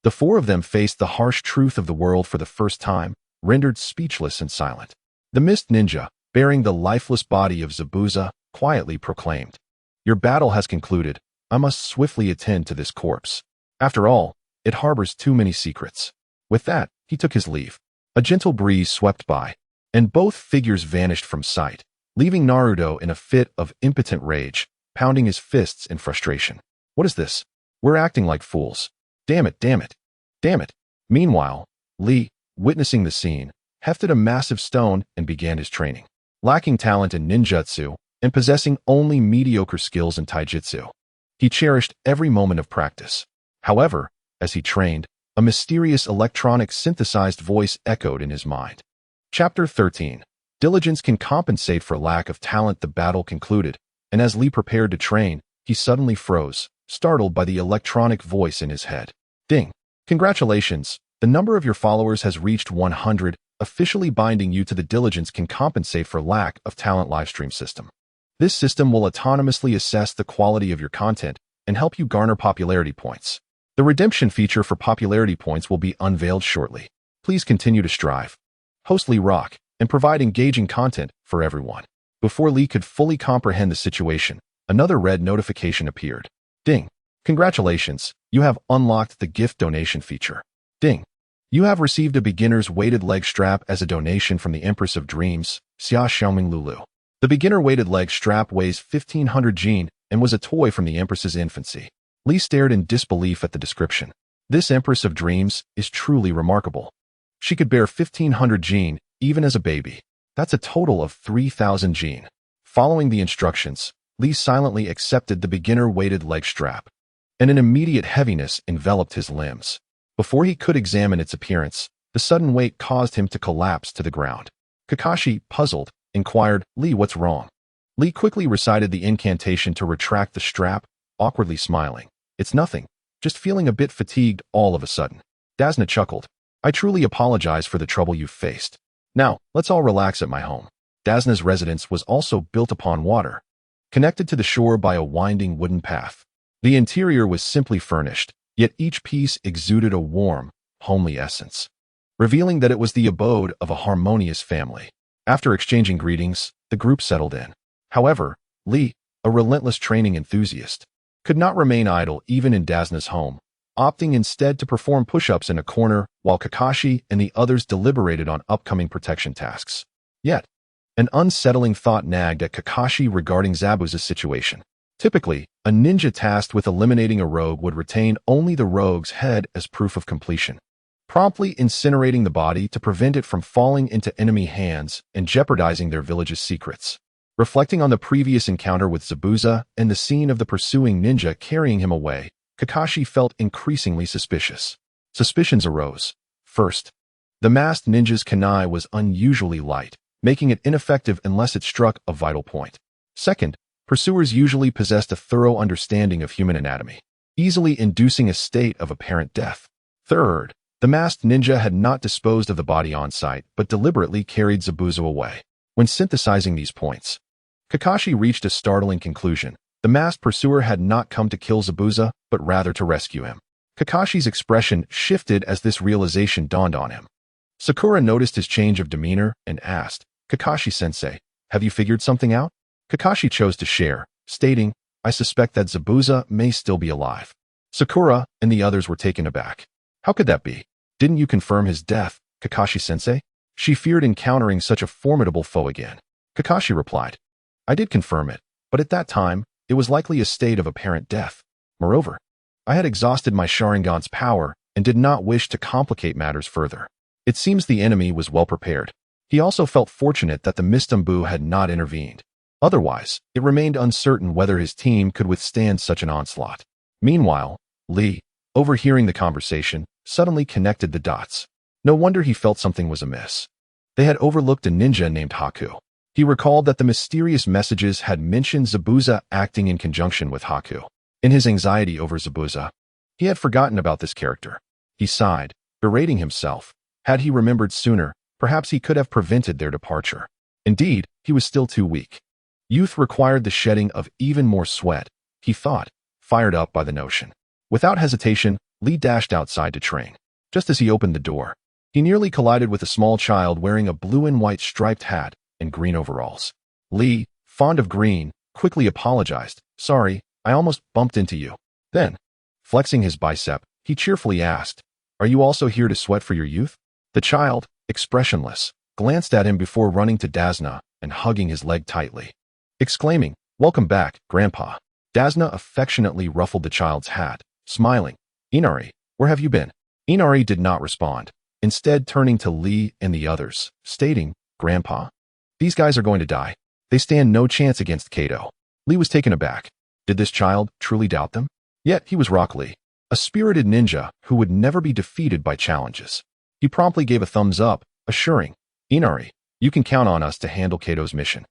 The four of them faced the harsh truth of the world for the first time, rendered speechless and silent. The Mist Ninja, bearing the lifeless body of Zabuza, quietly proclaimed, "Your battle has concluded. I must swiftly attend to this corpse. After all, it harbors too many secrets." With that, he took his leave. A gentle breeze swept by, and both figures vanished from sight, leaving Naruto in a fit of impotent rage, pounding his fists in frustration. "What is this? We're acting like fools. Damn it, damn it, damn it." Meanwhile, Lee, witnessing the scene, hefted a massive stone and began his training. Lacking talent in ninjutsu and possessing only mediocre skills in taijutsu, he cherished every moment of practice. However, as he trained, a mysterious electronic synthesized voice echoed in his mind. Chapter 13. Diligence can compensate for lack of talent. The battle concluded, and as Lee prepared to train, he suddenly froze, startled by the electronic voice in his head. "Ding! Congratulations! The number of your followers has reached 100, officially binding you to the Diligence can compensate for lack of talent livestream system. This system will autonomously assess the quality of your content and help you garner popularity points. The redemption feature for popularity points will be unveiled shortly. Please continue to strive. Host Lee Rock and provide engaging content for everyone." Before Lee could fully comprehend the situation, another red notification appeared. "Ding! Congratulations, you have unlocked the gift donation feature. Ding! You have received a beginner's weighted leg strap as a donation from the Empress of Dreams, Xia Xiaoming Lulu. The beginner weighted leg strap weighs 1500 Jin and was a toy from the Empress's infancy." Lee stared in disbelief at the description. This Empress of Dreams is truly remarkable. She could bear 1500 Jin even as a baby. That's a total of 3000 Jin. Following the instructions, Lee silently accepted the beginner weighted leg strap, and an immediate heaviness enveloped his limbs. Before he could examine its appearance, the sudden weight caused him to collapse to the ground. Kakashi, puzzled, inquired, "Lee, what's wrong?" Lee quickly recited the incantation to retract the strap, awkwardly smiling. "It's nothing, just feeling a bit fatigued all of a sudden." Dasna chuckled, "I truly apologize for the trouble you've faced. Now, let's all relax at my home." Dasna's residence was also built upon water, connected to the shore by a winding wooden path. The interior was simply furnished, yet each piece exuded a warm, homely essence, revealing that it was the abode of a harmonious family. After exchanging greetings, the group settled in. However, Lee, a relentless training enthusiast, could not remain idle even in Dasna's home, opting instead to perform push-ups in a corner while Kakashi and the others deliberated on upcoming protection tasks. Yet, an unsettling thought nagged at Kakashi regarding Zabuza's situation. Typically, a ninja tasked with eliminating a rogue would retain only the rogue's head as proof of completion, promptly incinerating the body to prevent it from falling into enemy hands and jeopardizing their village's secrets. Reflecting on the previous encounter with Zabuza and the scene of the pursuing ninja carrying him away, Kakashi felt increasingly suspicious. Suspicions arose. First, the masked ninja's kunai was unusually light, making it ineffective unless it struck a vital point. Second, pursuers usually possessed a thorough understanding of human anatomy, easily inducing a state of apparent death. Third, the masked ninja had not disposed of the body on site, but deliberately carried Zabuza away. When synthesizing these points, Kakashi reached a startling conclusion. The masked pursuer had not come to kill Zabuza, but rather to rescue him. Kakashi's expression shifted as this realization dawned on him. Sakura noticed his change of demeanor and asked, "Kakashi-sensei, have you figured something out?" Kakashi chose to share, stating, I suspect that Zabuza may still be alive. Sakura and the others were taken aback. How could that be? Didn't you confirm his death, Kakashi-sensei? She feared encountering such a formidable foe again. Kakashi replied, I did confirm it, but at that time, it was likely a state of apparent death. Moreover, I had exhausted my Sharingan's power and did not wish to complicate matters further. It seems the enemy was well prepared. He also felt fortunate that the Mistumbu had not intervened. Otherwise, it remained uncertain whether his team could withstand such an onslaught. Meanwhile, Lee, overhearing the conversation, suddenly connected the dots. No wonder he felt something was amiss. They had overlooked a ninja named Haku. He recalled that the mysterious messages had mentioned Zabuza acting in conjunction with Haku. In his anxiety over Zabuza, he had forgotten about this character. He sighed, berating himself. Had he remembered sooner, perhaps he could have prevented their departure. Indeed, he was still too weak. Youth required the shedding of even more sweat, he thought, fired up by the notion. Without hesitation, Lee dashed outside to train. Just as he opened the door, he nearly collided with a small child wearing a blue and white striped hat and green overalls. Lee, fond of green, quickly apologized. Sorry, I almost bumped into you. Then, flexing his bicep, he cheerfully asked, Are you also here to sweat for your youth? The child, expressionless, glanced at him before running to Dasna and hugging his leg tightly, exclaiming, Welcome back, Grandpa. Dasna affectionately ruffled the child's hat, smiling. Inari, where have you been? Inari did not respond, instead turning to Lee and the others, stating, Grandpa, these guys are going to die. They stand no chance against Kato. Lee was taken aback. Did this child truly doubt them? Yet he was Rock Lee, a spirited ninja who would never be defeated by challenges. He promptly gave a thumbs up, assuring, Inari, you can count on us to handle Kato's mission.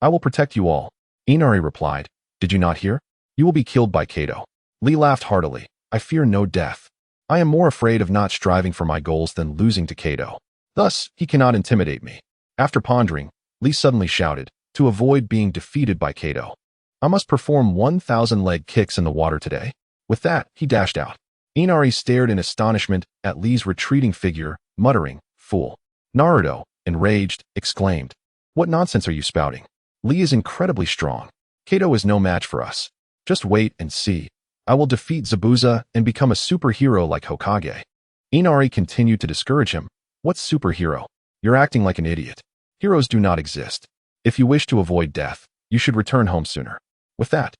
I will protect you all. Inari replied, Did you not hear? You will be killed by Kato. Lee laughed heartily. I fear no death. I am more afraid of not striving for my goals than losing to Kato. Thus, he cannot intimidate me. After pondering, Lee suddenly shouted, to avoid being defeated by Kato, I must perform 1,000 leg kicks in the water today. With that, he dashed out. Inari stared in astonishment at Lee's retreating figure, muttering, Fool. Naruto, enraged, exclaimed, What nonsense are you spouting? Lee is incredibly strong. Kato is no match for us. Just wait and see. I will defeat Zabuza and become a superhero like Hokage. Inari continued to discourage him. What superhero? You're acting like an idiot. Heroes do not exist. If you wish to avoid death, you should return home sooner. With that,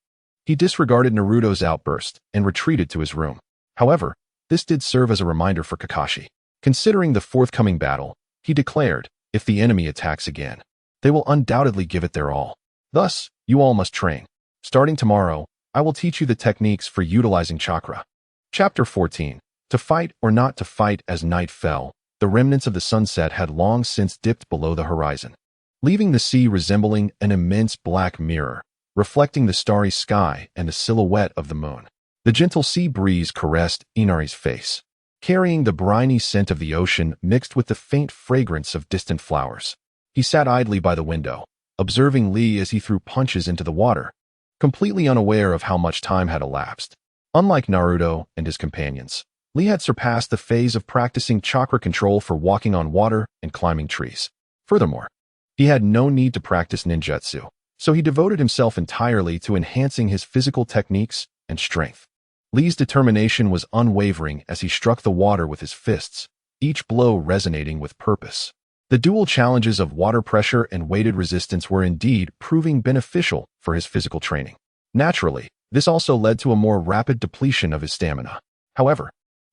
he disregarded Naruto's outburst and retreated to his room. However, this did serve as a reminder for Kakashi. Considering the forthcoming battle, he declared, if the enemy attacks again, they will undoubtedly give it their all. Thus, you all must train. Starting tomorrow, I will teach you the techniques for utilizing chakra. Chapter 14. To fight or not to fight. As night fell, the remnants of the sunset had long since dipped below the horizon, leaving the sea resembling an immense black mirror, reflecting the starry sky and the silhouette of the moon. The gentle sea breeze caressed Inari's face, carrying the briny scent of the ocean mixed with the faint fragrance of distant flowers. He sat idly by the window, observing Lee as he threw punches into the water, completely unaware of how much time had elapsed. Unlike Naruto and his companions, Lee had surpassed the phase of practicing chakra control for walking on water and climbing trees. Furthermore, he had no need to practice ninjutsu, so he devoted himself entirely to enhancing his physical techniques and strength. Lee's determination was unwavering as he struck the water with his fists, each blow resonating with purpose. The dual challenges of water pressure and weighted resistance were indeed proving beneficial for his physical training. Naturally, this also led to a more rapid depletion of his stamina. However,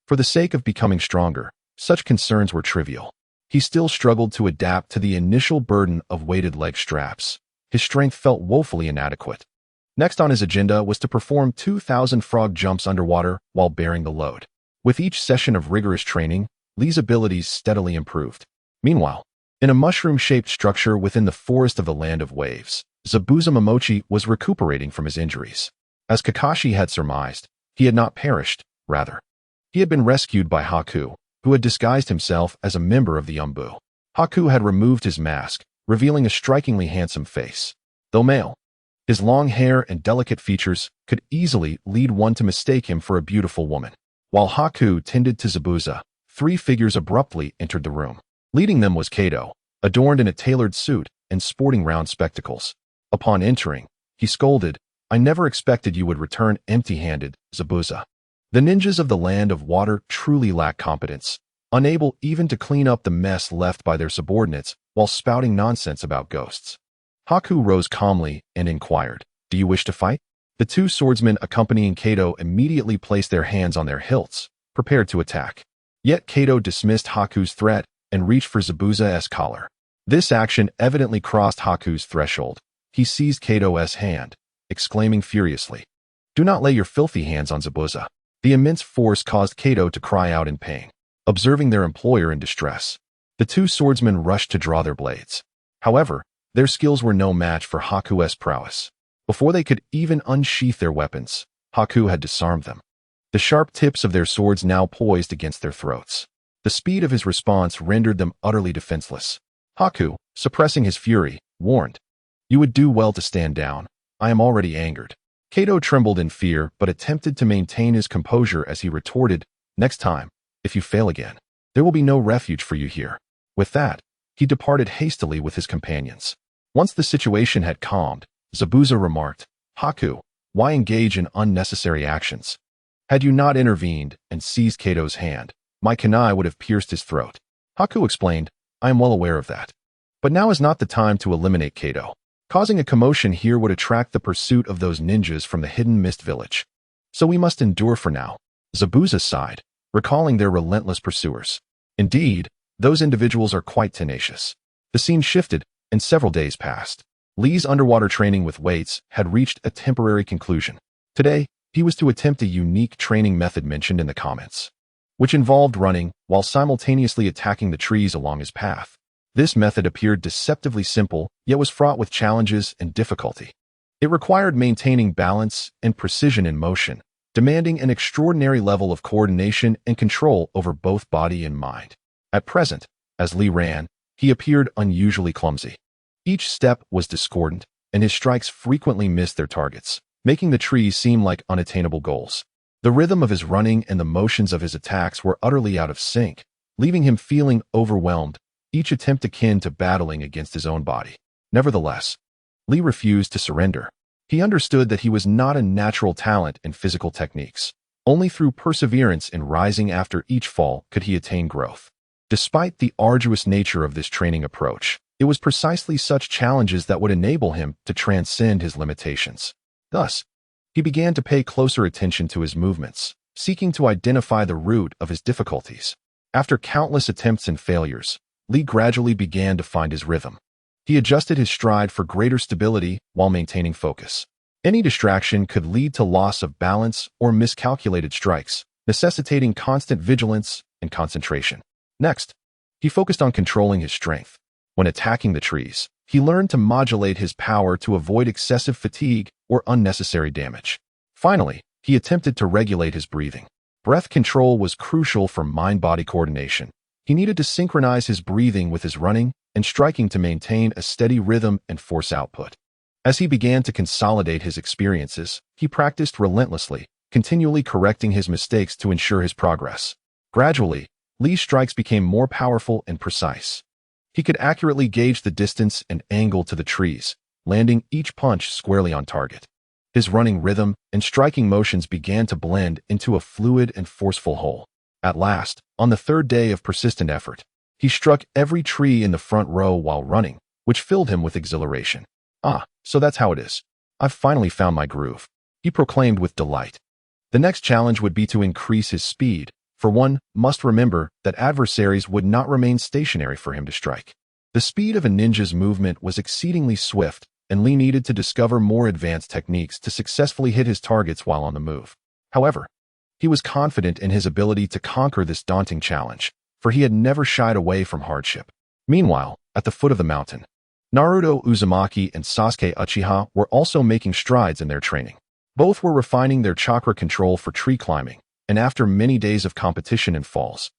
for the sake of becoming stronger, such concerns were trivial. He still struggled to adapt to the initial burden of weighted leg straps. His strength felt woefully inadequate. Next on his agenda was to perform 2,000 frog jumps underwater while bearing the load. With each session of rigorous training, Lee's abilities steadily improved. Meanwhile, in a mushroom-shaped structure within the forest of the Land of Waves, Zabuza Momochi was recuperating from his injuries. As Kakashi had surmised, he had not perished, rather. He had been rescued by Haku, who had disguised himself as a member of the Umbu. Haku had removed his mask, revealing a strikingly handsome face. Though male, his long hair and delicate features could easily lead one to mistake him for a beautiful woman. While Haku tended to Zabuza, three figures abruptly entered the room. Leading them was Kato, adorned in a tailored suit and sporting round spectacles. Upon entering, he scolded, "I never expected you would return empty-handed, Zabuza." The ninjas of the Land of Water truly lack competence, unable even to clean up the mess left by their subordinates while spouting nonsense about ghosts. Haku rose calmly and inquired, "Do you wish to fight?" The two swordsmen accompanying Kato immediately placed their hands on their hilts, prepared to attack. Yet Kato dismissed Haku's threat and reached for Zabuza's collar. This action evidently crossed Haku's threshold. He seized Kato's hand, exclaiming furiously, "Do not lay your filthy hands on Zabuza." The immense force caused Kato to cry out in pain. Observing their employer in distress, the two swordsmen rushed to draw their blades. However, their skills were no match for Haku's prowess. Before they could even unsheath their weapons, Haku had disarmed them. The sharp tips of their swords now poised against their throats. The speed of his response rendered them utterly defenseless. Haku, suppressing his fury, warned, "You would do well to stand down. I am already angered." Kato trembled in fear but attempted to maintain his composure as he retorted, "Next time, if you fail again, there will be no refuge for you here." With that, he departed hastily with his companions. Once the situation had calmed, Zabuza remarked, "Haku, why engage in unnecessary actions? Had you not intervened and seized Kato's hand, my kunai would have pierced his throat." Haku explained, "I am well aware of that. But now is not the time to eliminate Kato. Causing a commotion here would attract the pursuit of those ninjas from the hidden mist village. So we must endure for now." Zabuza sighed, recalling their relentless pursuers. Indeed, those individuals are quite tenacious. The scene shifted, and several days passed. Lee's underwater training with weights had reached a temporary conclusion. Today, he was to attempt a unique training method mentioned in the comments, which involved running while simultaneously attacking the trees along his path. This method appeared deceptively simple, yet was fraught with challenges and difficulty. It required maintaining balance and precision in motion, demanding an extraordinary level of coordination and control over both body and mind. At present, as Lee ran, he appeared unusually clumsy. Each step was discordant, and his strikes frequently missed their targets, making the trees seem like unattainable goals. The rhythm of his running and the motions of his attacks were utterly out of sync, leaving him feeling overwhelmed, each attempt akin to battling against his own body. Nevertheless, Lee refused to surrender. He understood that he was not a natural talent in physical techniques. Only through perseverance in rising after each fall could he attain growth. Despite the arduous nature of this training approach, it was precisely such challenges that would enable him to transcend his limitations. Thus, he began to pay closer attention to his movements, seeking to identify the root of his difficulties. After countless attempts and failures, Lee gradually began to find his rhythm. He adjusted his stride for greater stability while maintaining focus. Any distraction could lead to loss of balance or miscalculated strikes, necessitating constant vigilance and concentration. Next, he focused on controlling his strength. When attacking the trees, he learned to modulate his power to avoid excessive fatigue or unnecessary damage. Finally, he attempted to regulate his breathing. Breath control was crucial for mind-body coordination. He needed to synchronize his breathing with his running and striking to maintain a steady rhythm and force output. As he began to consolidate his experiences, he practiced relentlessly, continually correcting his mistakes to ensure his progress. Gradually, Lee's strikes became more powerful and precise. He could accurately gauge the distance and angle to the trees, landing each punch squarely on target. His running rhythm and striking motions began to blend into a fluid and forceful whole. At last, on the third day of persistent effort, he struck every tree in the front row while running, which filled him with exhilaration. "Ah, so that's how it is. I've finally found my groove," he proclaimed with delight. The next challenge would be to increase his speed, for one must remember that adversaries would not remain stationary for him to strike. The speed of a ninja's movement was exceedingly swift, and Lee needed to discover more advanced techniques to successfully hit his targets while on the move. However, he was confident in his ability to conquer this daunting challenge, for he had never shied away from hardship. Meanwhile, at the foot of the mountain, Naruto Uzumaki and Sasuke Uchiha were also making strides in their training. Both were refining their chakra control for tree climbing, and after many days of competition and falls,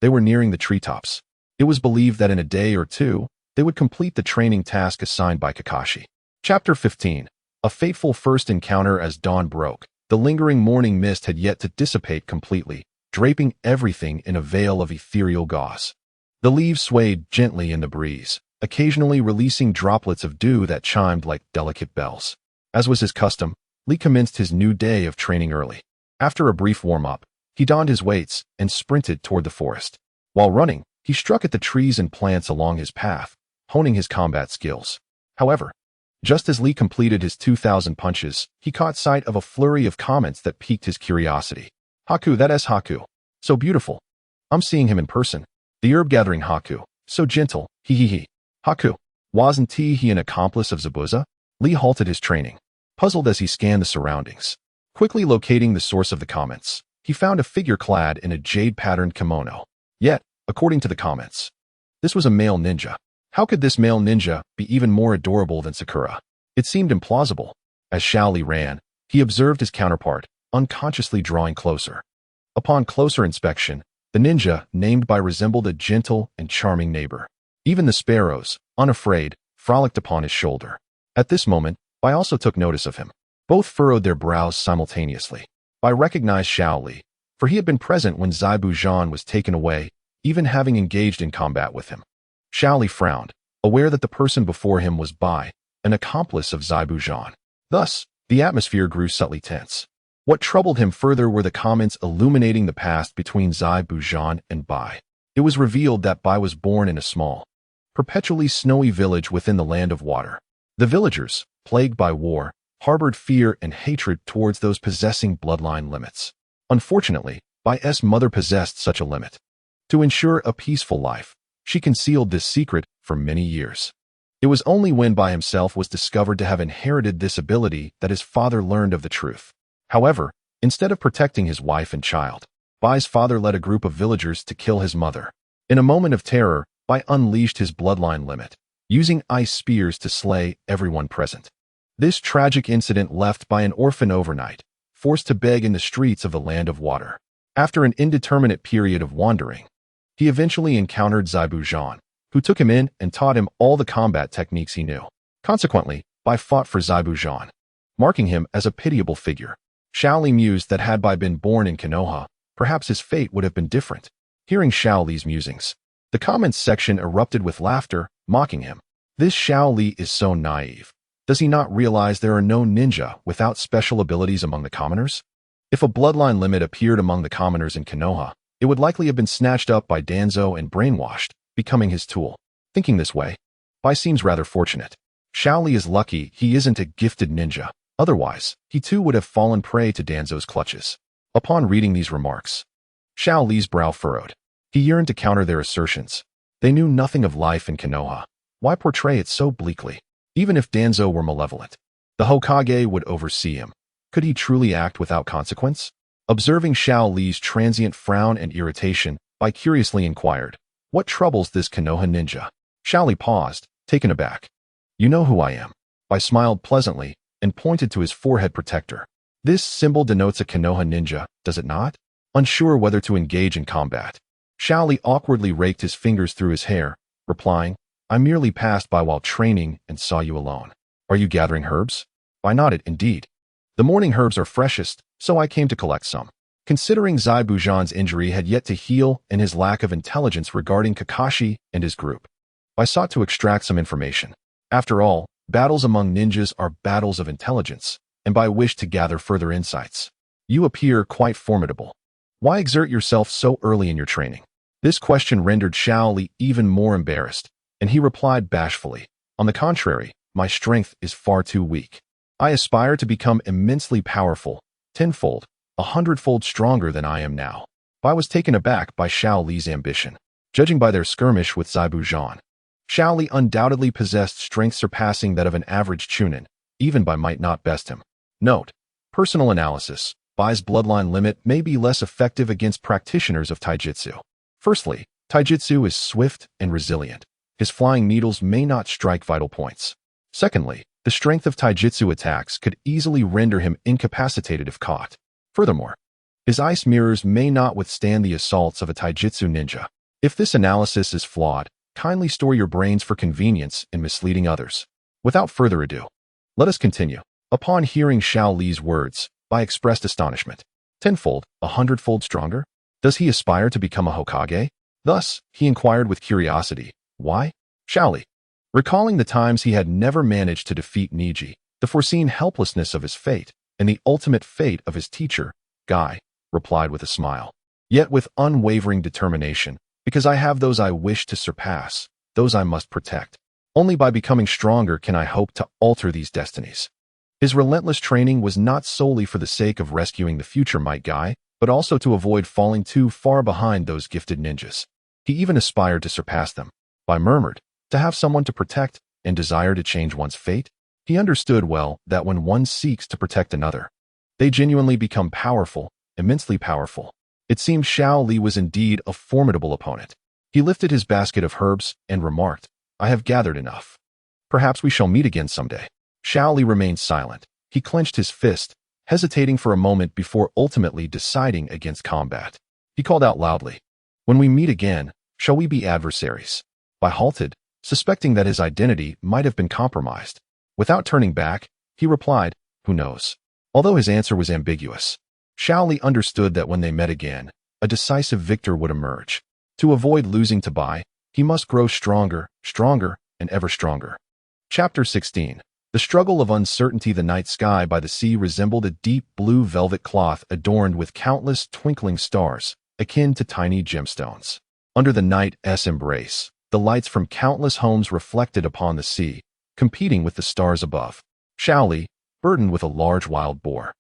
they were nearing the treetops. It was believed that in a day or two, they would complete the training task assigned by Kakashi. Chapter 15. A fateful first encounter. As dawn broke, the lingering morning mist had yet to dissipate completely, draping everything in a veil of ethereal gauze. The leaves swayed gently in the breeze, occasionally releasing droplets of dew that chimed like delicate bells. As was his custom, Li commenced his new day of training early. After a brief warm-up, he donned his weights and sprinted toward the forest. While running, he struck at the trees and plants along his path, honing his combat skills. However, just as Li completed his 2,000 punches, he caught sight of a flurry of comments that piqued his curiosity. Haku, that is Haku. So beautiful. I'm seeing him in person. The herb-gathering Haku. So gentle. He. Haku. Wasn't he an accomplice of Zabuza? Li halted his training, puzzled as he scanned the surroundings. Quickly locating the source of the comments, he found a figure clad in a jade-patterned kimono. Yet, according to the comments, this was a male ninja. How could this male ninja be even more adorable than Sakura? It seemed implausible. As Xiao Li ran, he observed his counterpart, unconsciously drawing closer. Upon closer inspection, the ninja named Bai resembled a gentle and charming neighbor. Even the sparrows, unafraid, frolicked upon his shoulder. At this moment, Bai also took notice of him. Both furrowed their brows simultaneously. Bai recognized Xiao Li, for he had been present when Zai Bujan was taken away, even having engaged in combat with him. Xiao Li frowned, aware that the person before him was Bai, an accomplice of Zai Bujan. Thus, the atmosphere grew subtly tense. What troubled him further were the comments illuminating the past between Zai Bujan and Bai. It was revealed that Bai was born in a small, perpetually snowy village within the land of water. The villagers, plagued by war, harbored fear and hatred towards those possessing bloodline limits. Unfortunately, Bai's mother possessed such a limit. To ensure a peaceful life, she concealed this secret for many years. It was only when Bai himself was discovered to have inherited this ability that his father learned of the truth. However, instead of protecting his wife and child, Bai's father led a group of villagers to kill his mother. In a moment of terror, Bai unleashed his bloodline limit, using ice spears to slay everyone present. This tragic incident left Bai an orphan overnight, forced to beg in the streets of the land of water. After an indeterminate period of wandering, he eventually encountered Zai Bujan, who took him in and taught him all the combat techniques he knew. Consequently, Bai fought for Zai Bujan, marking him as a pitiable figure. Xiao Li mused that had Bai been born in Konoha, perhaps his fate would have been different. Hearing Xiao Li's musings, the comments section erupted with laughter, mocking him. This Xiao Li is so naive. Does he not realize there are no ninja without special abilities among the commoners? If a bloodline limit appeared among the commoners in Konoha, it would likely have been snatched up by Danzo and brainwashed, becoming his tool. Thinking this way, Bai seems rather fortunate. Xiao Li is lucky he isn't a gifted ninja. Otherwise, he too would have fallen prey to Danzo's clutches. Upon reading these remarks, Xiao Li's brow furrowed. He yearned to counter their assertions. They knew nothing of life in Konoha. Why portray it so bleakly? Even if Danzo were malevolent, the Hokage would oversee him. Could he truly act without consequence? Observing Xiao Li's transient frown and irritation, Bai curiously inquired, "What troubles this Konoha ninja?" Xiao Li paused, taken aback. "You know who I am." Bai smiled pleasantly and pointed to his forehead protector. This symbol denotes a Konoha ninja, does it not? Unsure whether to engage in combat, Xiao Li awkwardly raked his fingers through his hair, replying, "I merely passed by while training and saw you alone. Are you gathering herbs?" Bai nodded, "Indeed. The morning herbs are freshest, so I came to collect some." Considering Zai Bujan's injury had yet to heal and his lack of intelligence regarding Kakashi and his group, Bai sought to extract some information. After all, battles among ninjas are battles of intelligence, and Bai wished to gather further insights. "You appear quite formidable. Why exert yourself so early in your training?" This question rendered Xiao Li even more embarrassed, and he replied bashfully, "On the contrary, my strength is far too weak. I aspire to become immensely powerful, tenfold, 100-fold stronger than I am now." Bai was taken aback by Xiao Li's ambition. Judging by their skirmish with Zai Bujan, Xiao Li undoubtedly possessed strength surpassing that of an average chunin, even Bai might not best him. Note: personal analysis. Bai's bloodline limit may be less effective against practitioners of taijutsu. Firstly, taijutsu is swift and resilient. His flying needles may not strike vital points. Secondly, the strength of taijutsu attacks could easily render him incapacitated if caught. Furthermore, his ice mirrors may not withstand the assaults of a taijutsu ninja. If this analysis is flawed, kindly store your brains for convenience in misleading others. Without further ado, let us continue. Upon hearing Xiao Li's words, Bai expressed astonishment. Tenfold, 100-fold stronger? Does he aspire to become a Hokage? Thus, he inquired with curiosity, "Why?" "Xiao Li, Recalling the times he had never managed to defeat Niji, the foreseen helplessness of his fate, and the ultimate fate of his teacher, Guy replied with a smile, yet with unwavering determination, because I have those I wish to surpass, those I must protect. Only by becoming stronger can I hope to alter these destinies. His relentless training was not solely for the sake of rescuing the future Might Guy, but also to avoid falling too far behind those gifted ninjas. He even aspired to surpass them. By murmured, to have someone to protect and desire to change one's fate, he understood well that when one seeks to protect another, they genuinely become powerful, immensely powerful. It seemed Xiao Li was indeed a formidable opponent. He lifted his basket of herbs and remarked, I have gathered enough. Perhaps we shall meet again someday. Xiao Li remained silent. He clenched his fist, hesitating for a moment before ultimately deciding against combat. He called out loudly, when we meet again, shall we be adversaries? I halted, suspecting that his identity might have been compromised. Without turning back, he replied, who knows? Although his answer was ambiguous, Xiao Li understood that when they met again, a decisive victor would emerge. To avoid losing to Bai, he must grow stronger, and ever stronger. Chapter 16. The struggle of uncertainty. The night sky by the sea resembled a deep blue velvet cloth adorned with countless twinkling stars, akin to tiny gemstones. Under the night's embrace, the lights from countless homes reflected upon the sea, competing with the stars above. Xiao Li, burdened with a large wild boar,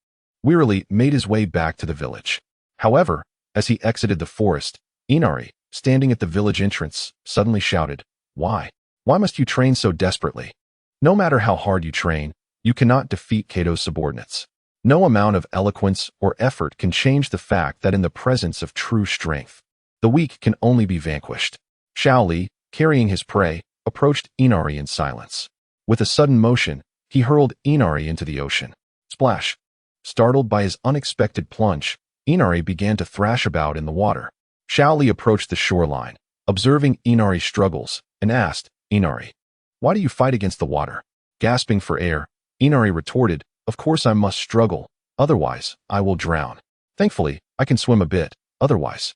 wearily made his way back to the village. However, as he exited the forest, Inari, standing at the village entrance, suddenly shouted, Why? Why must you train so desperately? No matter how hard you train, you cannot defeat Kato's subordinates. No amount of eloquence or effort can change the fact that in the presence of true strength, the weak can only be vanquished. Xiao Li, carrying his prey, approached Inari in silence. With a sudden motion, he hurled Inari into the ocean. Splash! Startled by his unexpected plunge, Inari began to thrash about in the water. Xiao Li approached the shoreline, observing Inari's struggles, and asked, Inari, why do you fight against the water? Gasping for air, Inari retorted, Of course I must struggle, otherwise I will drown. Thankfully, I can swim a bit, otherwise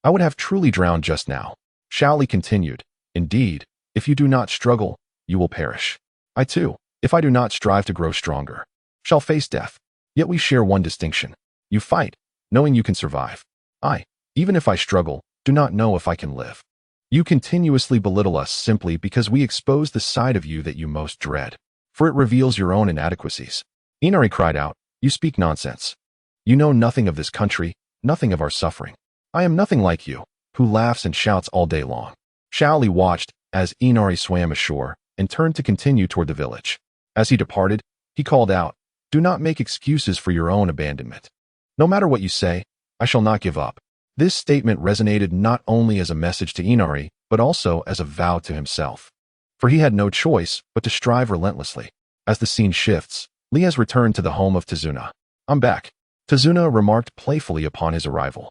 I would have truly drowned just now. Xiao Li continued, Indeed, if you do not struggle, you will perish. I too, if I do not strive to grow stronger, shall face death. Yet we share one distinction. You fight, knowing you can survive. I, even if I struggle, do not know if I can live. You continuously belittle us simply because we expose the side of you that you most dread, for it reveals your own inadequacies. Inari cried out, You speak nonsense. You know nothing of this country, nothing of our suffering. I am nothing like you, who laughs and shouts all day long. Xiao Li watched as Inari swam ashore and turned to continue toward the village. As he departed, he called out, Do not make excuses for your own abandonment. No matter what you say, I shall not give up. This statement resonated not only as a message to Inari, but also as a vow to himself. For he had no choice but to strive relentlessly. As the scene shifts, Lee has returned to the home of Tazuna. I'm back, Tazuna remarked playfully upon his arrival.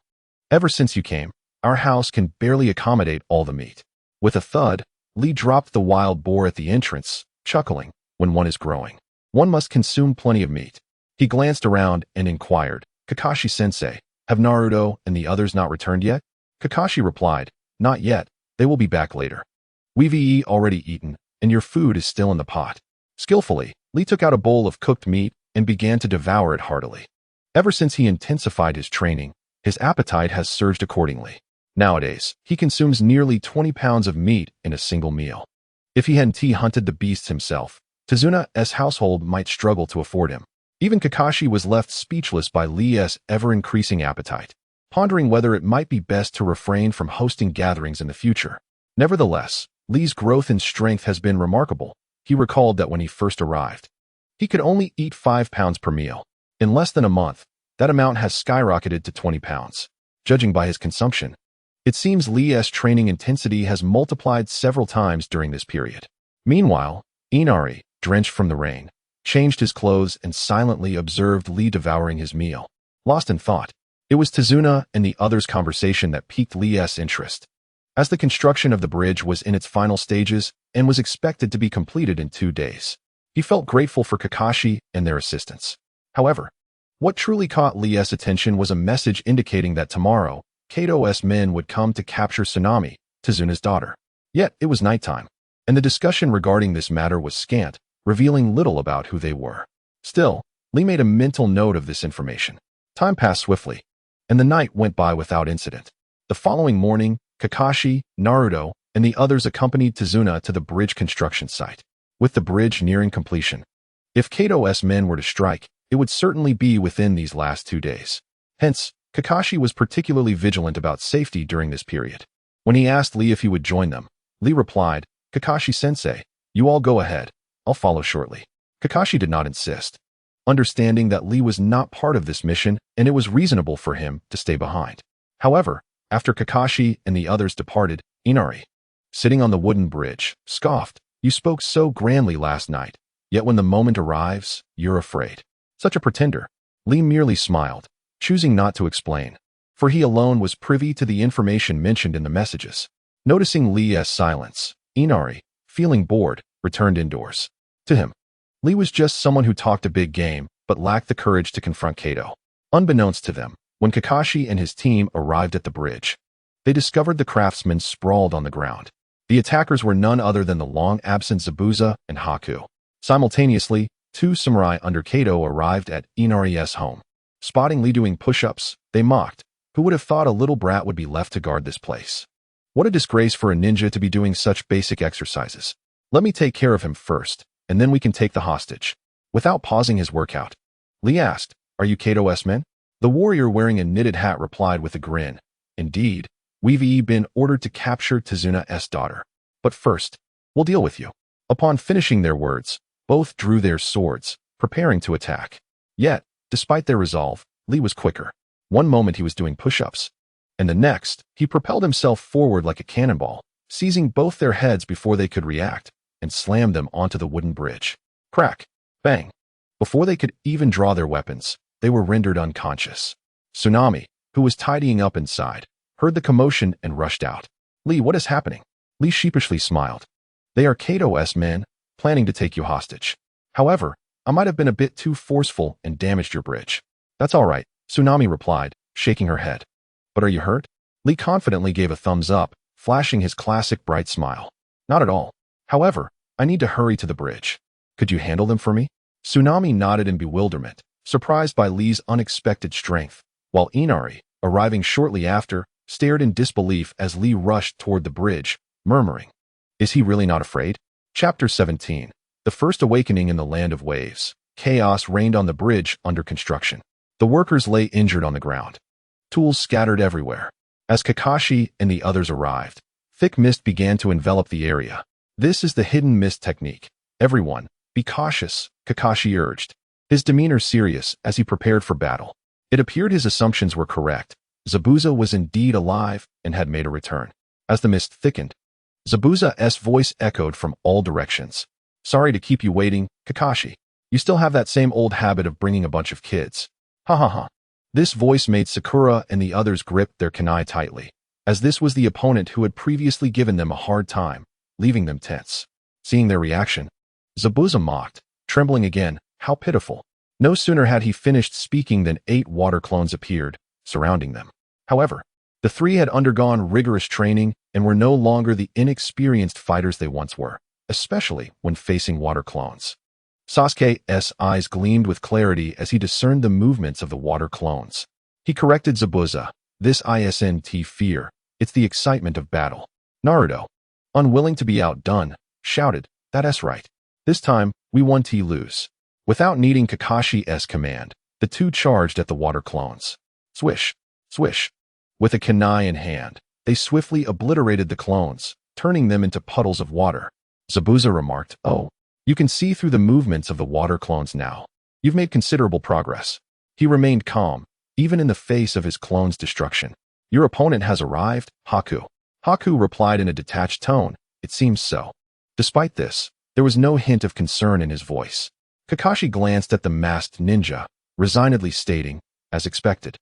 Ever since you came, our house can barely accommodate all the meat. With a thud, Lee dropped the wild boar at the entrance, chuckling, When one is growing, one must consume plenty of meat. He glanced around and inquired, Kakashi-sensei, have Naruto and the others not returned yet? Kakashi replied, Not yet, they will be back later. We've already eaten, and your food is still in the pot. Skillfully, Lee took out a bowl of cooked meat and began to devour it heartily. Ever since he intensified his training, his appetite has surged accordingly. Nowadays, he consumes nearly 20 pounds of meat in a single meal. If he hadn't hunted the beasts himself, Tazuna's household might struggle to afford him. Even Kakashi was left speechless by Lee's ever-increasing appetite, pondering whether it might be best to refrain from hosting gatherings in the future. Nevertheless, Lee's growth in strength has been remarkable. He recalled that when he first arrived, he could only eat 5 pounds per meal. In less than a month, that amount has skyrocketed to 20 pounds. Judging by his consumption, it seems Lee's training intensity has multiplied several times during this period. Meanwhile, Inari, drenched from the rain, changed his clothes and silently observed Lee devouring his meal. Lost in thought, it was Tazuna and the others' conversation that piqued Lee's interest. As the construction of the bridge was in its final stages and was expected to be completed in 2 days, he felt grateful for Kakashi and their assistance. However, what truly caught Lee's attention was a message indicating that tomorrow, Kato's men would come to capture Tsunami, Tazuna's daughter. Yet, it was nighttime. and the discussion regarding this matter was scant, revealing little about who they were. Still, Lee made a mental note of this information. Time passed swiftly, and the night went by without incident. The following morning, Kakashi, Naruto, and the others accompanied Tazuna to the bridge construction site. With the bridge nearing completion, if Kato's men were to strike, it would certainly be within these last 2 days. Hence, Kakashi was particularly vigilant about safety during this period. When he asked Lee if he would join them, Lee replied, "Kakashi-sensei, you all go ahead. I'll follow shortly." Kakashi did not insist, understanding that Lee was not part of this mission and it was reasonable for him to stay behind. However, after Kakashi and the others departed, Inari, sitting on the wooden bridge, scoffed, "You spoke so grandly last night, yet when the moment arrives, you're afraid." Such a pretender. Lee merely smiled, choosing not to explain, for he alone was privy to the information mentioned in the messages. Noticing Lee's silence, Inari, feeling bored, returned indoors. To him, Lee was just someone who talked a big game, but lacked the courage to confront Kato. Unbeknownst to them, when Kakashi and his team arrived at the bridge, they discovered the craftsmen sprawled on the ground. The attackers were none other than the long-absent Zabuza and Haku. Simultaneously, 2 samurai under Kato arrived at Inari's home. Spotting Lee doing push-ups, they mocked. Who would have thought a little brat would be left to guard this place? What a disgrace for a ninja to be doing such basic exercises. Let me take care of him first, and then we can take the hostage. Without pausing his workout, Lee asked, "Are you Kato's men?" The warrior wearing a knitted hat replied with a grin, "Indeed, we've been ordered to capture Tazuna's daughter. But first, we'll deal with you." Upon finishing their words, both drew their swords, preparing to attack. Yet, despite their resolve, Lee was quicker. One moment he was doing push-ups, and the next, he propelled himself forward like a cannonball, seizing both their heads before they could react, and slammed them onto the wooden bridge. Crack! Bang! Before they could even draw their weapons, they were rendered unconscious. Tsunami, who was tidying up inside, heard the commotion and rushed out. "Lee, what is happening?" Lee sheepishly smiled. "They are Kato's men, planning to take you hostage. However, I might have been a bit too forceful and damaged your bridge." "That's all right," Tsunami replied, shaking her head. "But are you hurt?" Lee confidently gave a thumbs up, flashing his classic bright smile. "Not at all. However, I need to hurry to the bridge. Could you handle them for me?" Tsunami nodded in bewilderment, surprised by Lee's unexpected strength, while Inari, arriving shortly after, stared in disbelief as Lee rushed toward the bridge, murmuring, "Is he really not afraid?" Chapter 17. The First Awakening in the Land of Waves. Chaos reigned on the bridge under construction. The workers lay injured on the ground, tools scattered everywhere. As Kakashi and the others arrived, thick mist began to envelop the area. "This is the hidden mist technique. Everyone, be cautious," Kakashi urged, his demeanor serious as he prepared for battle. It appeared his assumptions were correct. Zabuza was indeed alive and had made a return. As the mist thickened, Zabuza's voice echoed from all directions. "Sorry to keep you waiting, Kakashi. You still have that same old habit of bringing a bunch of kids. Ha ha ha." This voice made Sakura and the others grip their kunai tightly, as this was the opponent who had previously given them a hard time, leaving them tense. Seeing their reaction, Zabuza mocked, trembling again. How pitiful. No sooner had he finished speaking than 8 water clones appeared, surrounding them. However, the 3 had undergone rigorous training and were no longer the inexperienced fighters they once were, especially when facing water clones. Sasuke's eyes gleamed with clarity as he discerned the movements of the water clones. He corrected Zabuza, "This isn't fear, it's the excitement of battle." Naruto, unwilling to be outdone, shouted, "That's right. This time, we won't lose." Without needing Kakashi's command, the 2 charged at the water clones. Swish, swish. With a kunai in hand, they swiftly obliterated the clones, turning them into puddles of water. Zabuza remarked, "Oh, you can see through the movements of the water clones now. You've made considerable progress." He remained calm, even in the face of his clone's destruction. "Your opponent has arrived, Haku." Haku replied in a detached tone, "It seems so." Despite this, there was no hint of concern in his voice. Kakashi glanced at the masked ninja, resignedly stating, "As expected.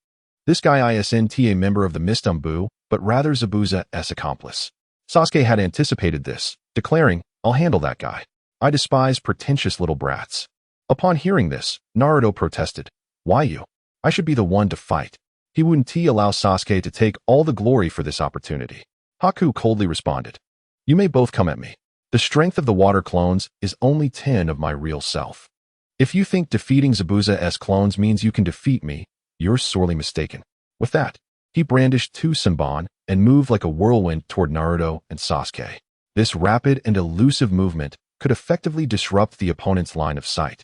This guy isn't a member of the Mistumbu, but rather Zabuza's accomplice." Sasuke had anticipated this, declaring, "I'll handle that guy. I despise pretentious little brats." Upon hearing this, Naruto protested, "Why you? I should be the one to fight." He wouldn't allow Sasuke to take all the glory for this opportunity. Haku coldly responded, "You may both come at me, The strength of the water clones is only 10 of my real self. If you think defeating Zabuza's clones means you can defeat me, you're sorely mistaken. With that, he brandished two Senbon and moved like a whirlwind toward Naruto and Sasuke. This rapid and elusive movement could effectively disrupt the opponent's line of sight,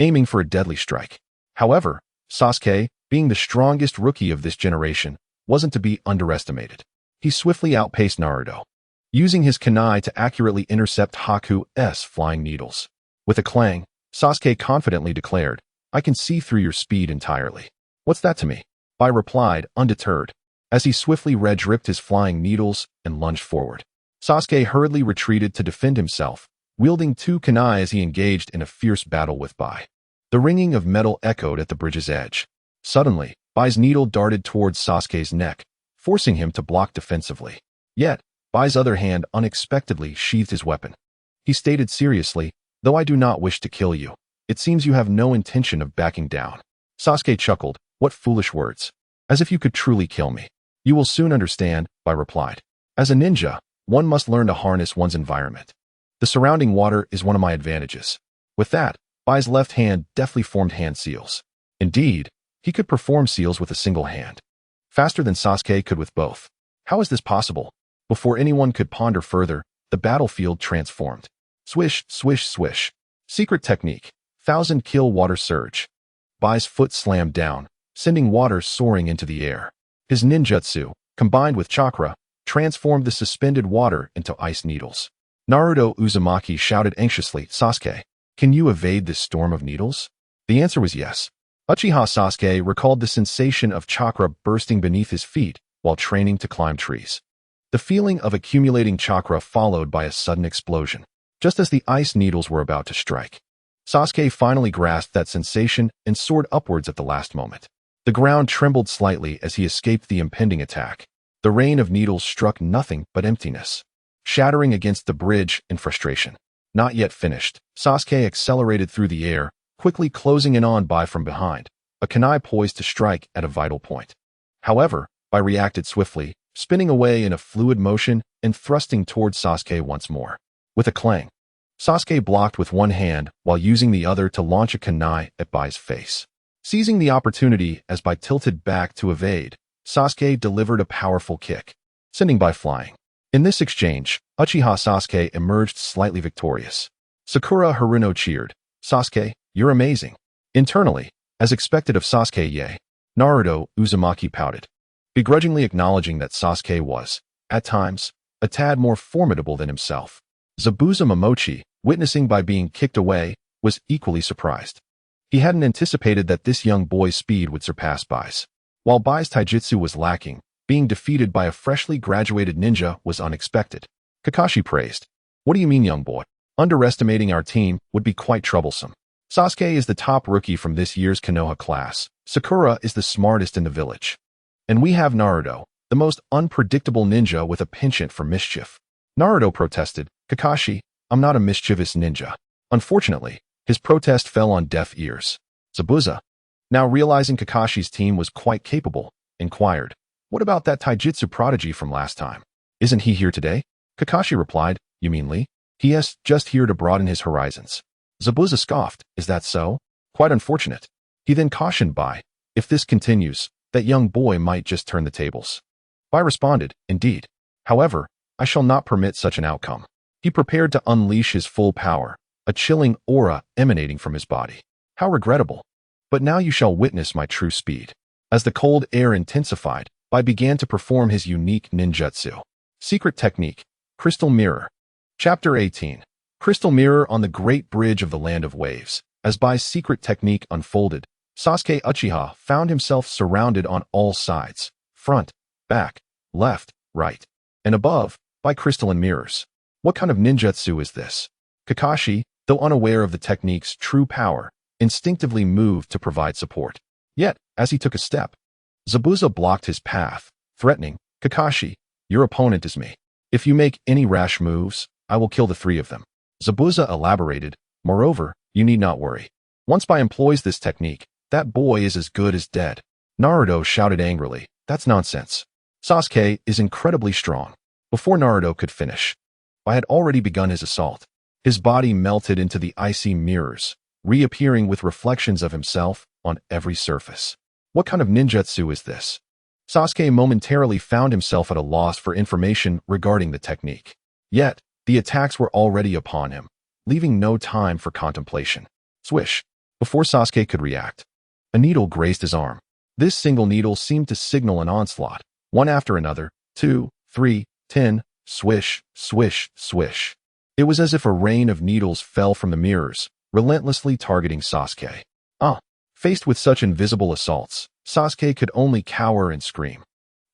aiming for a deadly strike. However, Sasuke, being the strongest rookie of this generation, wasn't to be underestimated. He swiftly outpaced Naruto, using his kunai to accurately intercept Haku's flying needles. With a clang, Sasuke confidently declared, "I can see through your speed entirely." "What's that to me?" Bai replied, undeterred, as he swiftly red-dripped his flying needles and lunged forward. Sasuke hurriedly retreated to defend himself, wielding two kunai as he engaged in a fierce battle with Bai. The ringing of metal echoed at the bridge's edge. Suddenly, Bai's needle darted towards Sasuke's neck, forcing him to block defensively. Yet, Bai's other hand unexpectedly sheathed his weapon. He stated seriously, "Though I do not wish to kill you, it seems you have no intention of backing down." Sasuke chuckled, "What foolish words. As if you could truly kill me." "You will soon understand," Bai replied. "As a ninja, one must learn to harness one's environment. The surrounding water is one of my advantages." With that, Bai's left hand deftly formed hand seals. Indeed, he could perform seals with a single hand, faster than Sasuke could with both. How is this possible? Before anyone could ponder further, the battlefield transformed. Swish, swish, swish. Secret technique. 1,000 water surge. Bai's foot slammed down, sending water soaring into the air. His ninjutsu, combined with chakra, transformed the suspended water into ice needles. Naruto Uzumaki shouted anxiously, "Sasuke, can you evade this storm of needles?" The answer was yes. Uchiha Sasuke recalled the sensation of chakra bursting beneath his feet while training to climb trees. The feeling of accumulating chakra followed by a sudden explosion, just as the ice needles were about to strike. Sasuke finally grasped that sensation and soared upwards at the last moment. The ground trembled slightly as he escaped the impending attack. The rain of needles struck nothing but emptiness, shattering against the bridge in frustration. Not yet finished, Sasuke accelerated through the air, quickly closing in on Bai from behind, a kunai poised to strike at a vital point. However, Bai reacted swiftly, spinning away in a fluid motion and thrusting towards Sasuke once more. With a clang, Sasuke blocked with one hand while using the other to launch a kunai at Bai's face. Seizing the opportunity as Bai tilted back to evade, Sasuke delivered a powerful kick, sending Bai flying. In this exchange, Uchiha Sasuke emerged slightly victorious. Sakura Haruno cheered, "Sasuke, you're amazing." Internally, as expected of Sasuke, Naruto Uzumaki pouted, begrudgingly acknowledging that Sasuke was, at times, a tad more formidable than himself. Zabuza Momochi, witnessing Bai being kicked away, was equally surprised. He hadn't anticipated that this young boy's speed would surpass Bai's. While Bai's taijutsu was lacking, being defeated by a freshly graduated ninja was unexpected. Kakashi praised, "What do you mean, young boy? Underestimating our team would be quite troublesome. Sasuke is the top rookie from this year's Konoha class. Sakura is the smartest in the village. And we have Naruto, the most unpredictable ninja with a penchant for mischief." Naruto protested, "Kakashi, I'm not a mischievous ninja." Unfortunately, his protest fell on deaf ears. Zabuza, now realizing Kakashi's team was quite capable, inquired, "What about that taijutsu prodigy from last time? Isn't he here today?" Kakashi replied, "You mean Lee? He is just here to broaden his horizons." Zabuza scoffed, "Is that so? Quite unfortunate." He then cautioned Bai, "If this continues, that young boy might just turn the tables." Bai responded, "Indeed. However, I shall not permit such an outcome." He prepared to unleash his full power, a chilling aura emanating from his body. "How regrettable. But now you shall witness my true speed." As the cold air intensified, Bai began to perform his unique ninjutsu. Secret technique, Crystal Mirror. Chapter 18. Crystal Mirror on the Great Bridge of the Land of Waves. As Bai's secret technique unfolded, Sasuke Uchiha found himself surrounded on all sides, front, back, left, right, and above, by crystalline mirrors. What kind of ninjutsu is this? Kakashi, though unaware of the technique's true power, instinctively moved to provide support. Yet, as he took a step, Zabuza blocked his path, threatening, "Kakashi, your opponent is me. If you make any rash moves, I will kill the three of them." Zabuza elaborated, "Moreover, you need not worry. Once Bai employs this technique, that boy is as good as dead." Naruto shouted angrily, "That's nonsense. Sasuke is incredibly strong." Before Naruto could finish, Bai had already begun his assault. His body melted into the icy mirrors, reappearing with reflections of himself on every surface. What kind of ninjutsu is this? Sasuke momentarily found himself at a loss for information regarding the technique. Yet, the attacks were already upon him, leaving no time for contemplation. Swish! Before Sasuke could react, a needle grazed his arm. This single needle seemed to signal an onslaught, one after another, 2, 3, 10, swish, swish, swish. It was as if a rain of needles fell from the mirrors, relentlessly targeting Sasuke. Faced with such invisible assaults, Sasuke could only cower and scream.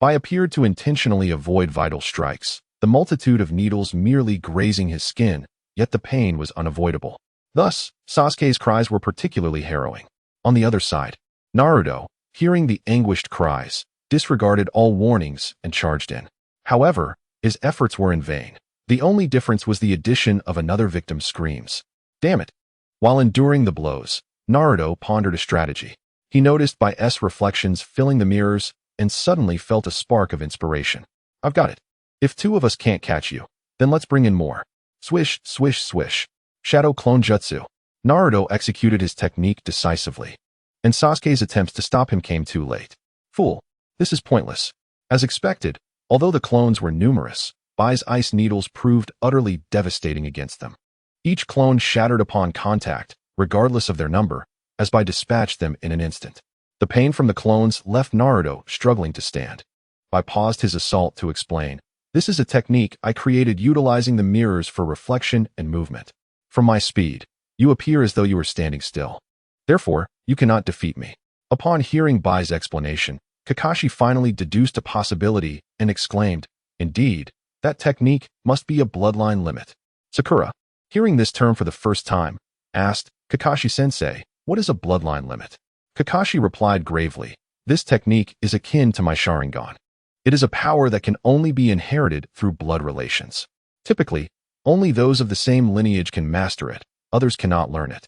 Bai appeared to intentionally avoid vital strikes, the multitude of needles merely grazing his skin, yet the pain was unavoidable. Thus, Sasuke's cries were particularly harrowing. On the other side, Naruto, hearing the anguished cries, disregarded all warnings and charged in. However, his efforts were in vain. The only difference was the addition of another victim's screams. Damn it! While enduring the blows, Naruto pondered a strategy. He noticed Bai's reflections filling the mirrors and suddenly felt a spark of inspiration. I've got it. If two of us can't catch you, then let's bring in more. Swish, swish, swish. Shadow Clone Jutsu. Naruto executed his technique decisively, and Sasuke's attempts to stop him came too late. Fool, this is pointless. As expected, although the clones were numerous, Bai's ice needles proved utterly devastating against them. Each clone shattered upon contact, regardless of their number, as Bai dispatched them in an instant. The pain from the clones left Naruto struggling to stand. Bai paused his assault to explain, "This is a technique I created utilizing the mirrors for reflection and movement. From my speed, you appear as though you were standing still. Therefore, you cannot defeat me." Upon hearing Bai's explanation, Kakashi finally deduced a possibility and exclaimed, "Indeed, that technique must be a bloodline limit." Sakura, hearing this term for the first time, asked, "Kakashi-sensei, what is a bloodline limit?" Kakashi replied gravely, "This technique is akin to my Sharingan. It is a power that can only be inherited through blood relations. Typically, only those of the same lineage can master it, others cannot learn it.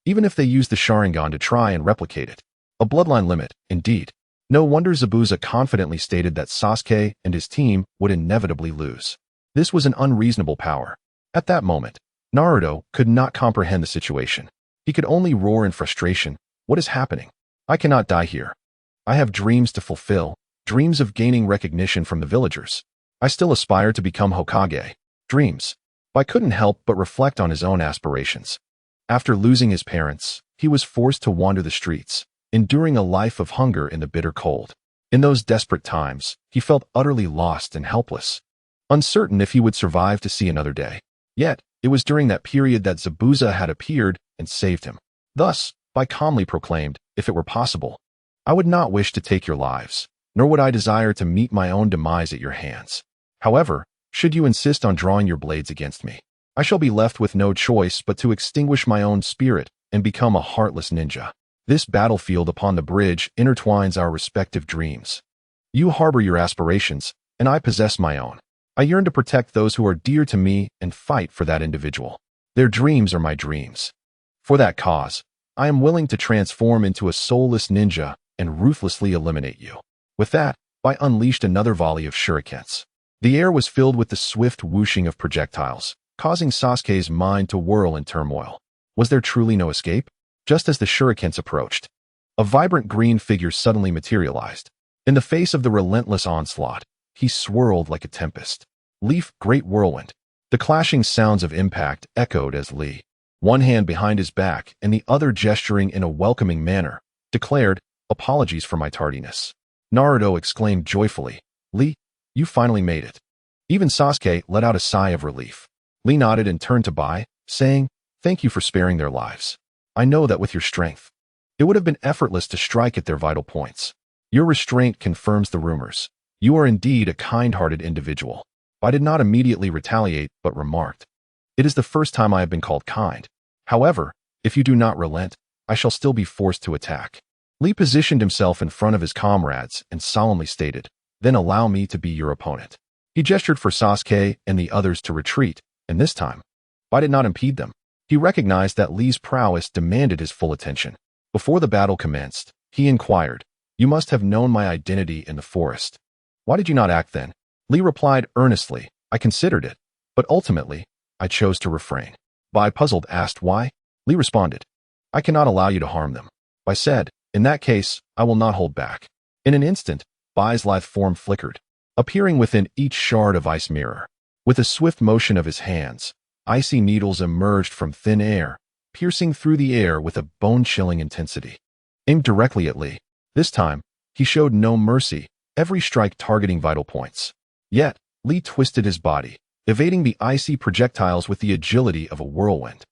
Even if they use the Sharingan to try and replicate it. A bloodline limit, indeed. No wonder Zabuza confidently stated that Sasuke and his team would inevitably lose. This was an unreasonable power. At that moment, Naruto could not comprehend the situation. He could only roar in frustration, "What is happening? I cannot die here. I have dreams to fulfill, dreams of gaining recognition from the villagers. I still aspire to become Hokage. Dreams." Bai couldn't help but reflect on his own aspirations. After losing his parents, he was forced to wander the streets, enduring a life of hunger in the bitter cold. In those desperate times, he felt utterly lost and helpless, uncertain if he would survive to see another day. Yet, it was during that period that Zabuza had appeared and saved him. Thus, Bai calmly proclaimed, "If it were possible, I would not wish to take your lives, nor would I desire to meet my own demise at your hands. However, should you insist on drawing your blades against me, I shall be left with no choice but to extinguish my own spirit and become a heartless ninja. This battlefield upon the bridge intertwines our respective dreams. You harbor your aspirations, and I possess my own. I yearn to protect those who are dear to me and fight for that individual. Their dreams are my dreams. For that cause, I am willing to transform into a soulless ninja and ruthlessly eliminate you." With that, Bai unleashed another volley of shurikens. The air was filled with the swift whooshing of projectiles, causing Sasuke's mind to whirl in turmoil. Was there truly no escape? Just as the shurikens approached, a vibrant green figure suddenly materialized. In the face of the relentless onslaught, he swirled like a tempest. Leaf, great whirlwind. The clashing sounds of impact echoed as Lee, one hand behind his back and the other gesturing in a welcoming manner, declared, "Apologies for my tardiness." Naruto exclaimed joyfully, "Lee, you finally made it." Even Sasuke let out a sigh of relief. Lee nodded and turned to Bai, saying, "Thank you for sparing their lives. I know that with your strength, it would have been effortless to strike at their vital points. Your restraint confirms the rumors. You are indeed a kind-hearted individual." Bai did not immediately retaliate, but remarked, "It is the first time I have been called kind. However, if you do not relent, I shall still be forced to attack." Lee positioned himself in front of his comrades and solemnly stated, "Then allow me to be your opponent." He gestured for Sasuke and the others to retreat, and this time, Bai did not impede them. He recognized that Lee's prowess demanded his full attention. Before the battle commenced, he inquired, "You must have known my identity in the forest. Why did you not act then?" Lee replied earnestly, "I considered it, But ultimately, I chose to refrain. Bai, puzzled, asked why. Li responded, I cannot allow you to harm them. Bai said, in that case, I will not hold back. In an instant, Bai's lithe form flickered, appearing within each shard of ice mirror. With a swift motion of his hands, icy needles emerged from thin air, piercing through the air with a bone-chilling intensity. Aimed directly at Li. This time, he showed no mercy, every strike targeting vital points. Yet, Li twisted his body, evading the icy projectiles with the agility of a whirlwind,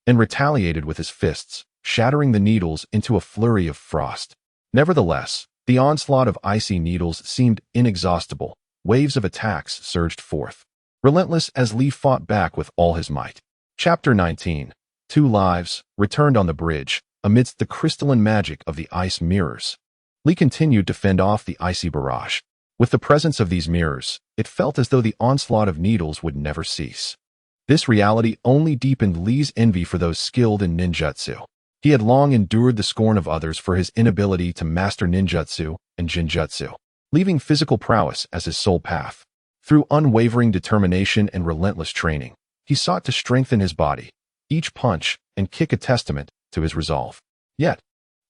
and retaliated with his fists, shattering the needles into a flurry of frost. Nevertheless, the onslaught of icy needles seemed inexhaustible. Waves of attacks surged forth, relentless as Li fought back with all his might. Chapter 19. 2 lives, returned on the bridge, amidst the crystalline magic of the ice mirrors. Li continued to fend off the icy barrage. With the presence of these mirrors, it felt as though the onslaught of needles would never cease. This reality only deepened Li's envy for those skilled in ninjutsu. He had long endured the scorn of others for his inability to master ninjutsu and genjutsu, leaving physical prowess as his sole path. Through unwavering determination and relentless training, he sought to strengthen his body, each punch and kick a testament to his resolve. Yet,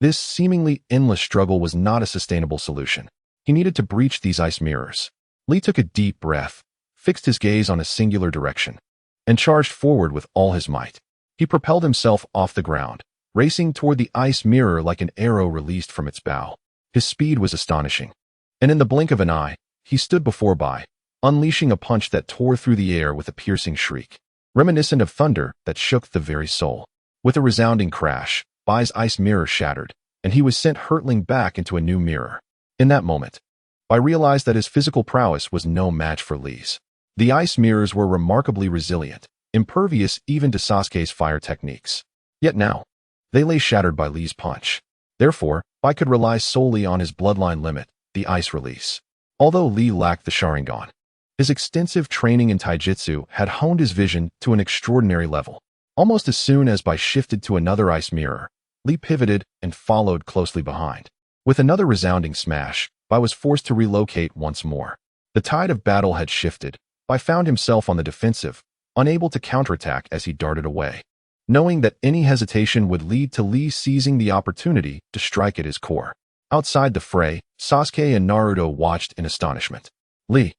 this seemingly endless struggle was not a sustainable solution. He needed to breach these ice mirrors. Li took a deep breath, fixed his gaze on a singular direction, and charged forward with all his might. He propelled himself off the ground, racing toward the ice mirror like an arrow released from its bow. His speed was astonishing, and in the blink of an eye, he stood before Bai, unleashing a punch that tore through the air with a piercing shriek, reminiscent of thunder that shook the very soul. With a resounding crash, Bai's ice mirror shattered, and he was sent hurtling back into a new mirror. In that moment, Bai realized that his physical prowess was no match for Li's. The ice mirrors were remarkably resilient, impervious even to Sasuke's fire techniques. Yet now, they lay shattered by Li's punch. Therefore, Bai could rely solely on his bloodline limit, the ice release. Although Li lacked the Sharingan, his extensive training in taijutsu had honed his vision to an extraordinary level. Almost as soon as Bai shifted to another ice mirror, Li pivoted and followed closely behind. With another resounding smash, Bai was forced to relocate once more. The tide of battle had shifted. Bai found himself on the defensive, unable to counterattack as he darted away, knowing that any hesitation would lead to Li seizing the opportunity to strike at his core. Outside the fray, Sasuke and Naruto watched in astonishment. Li,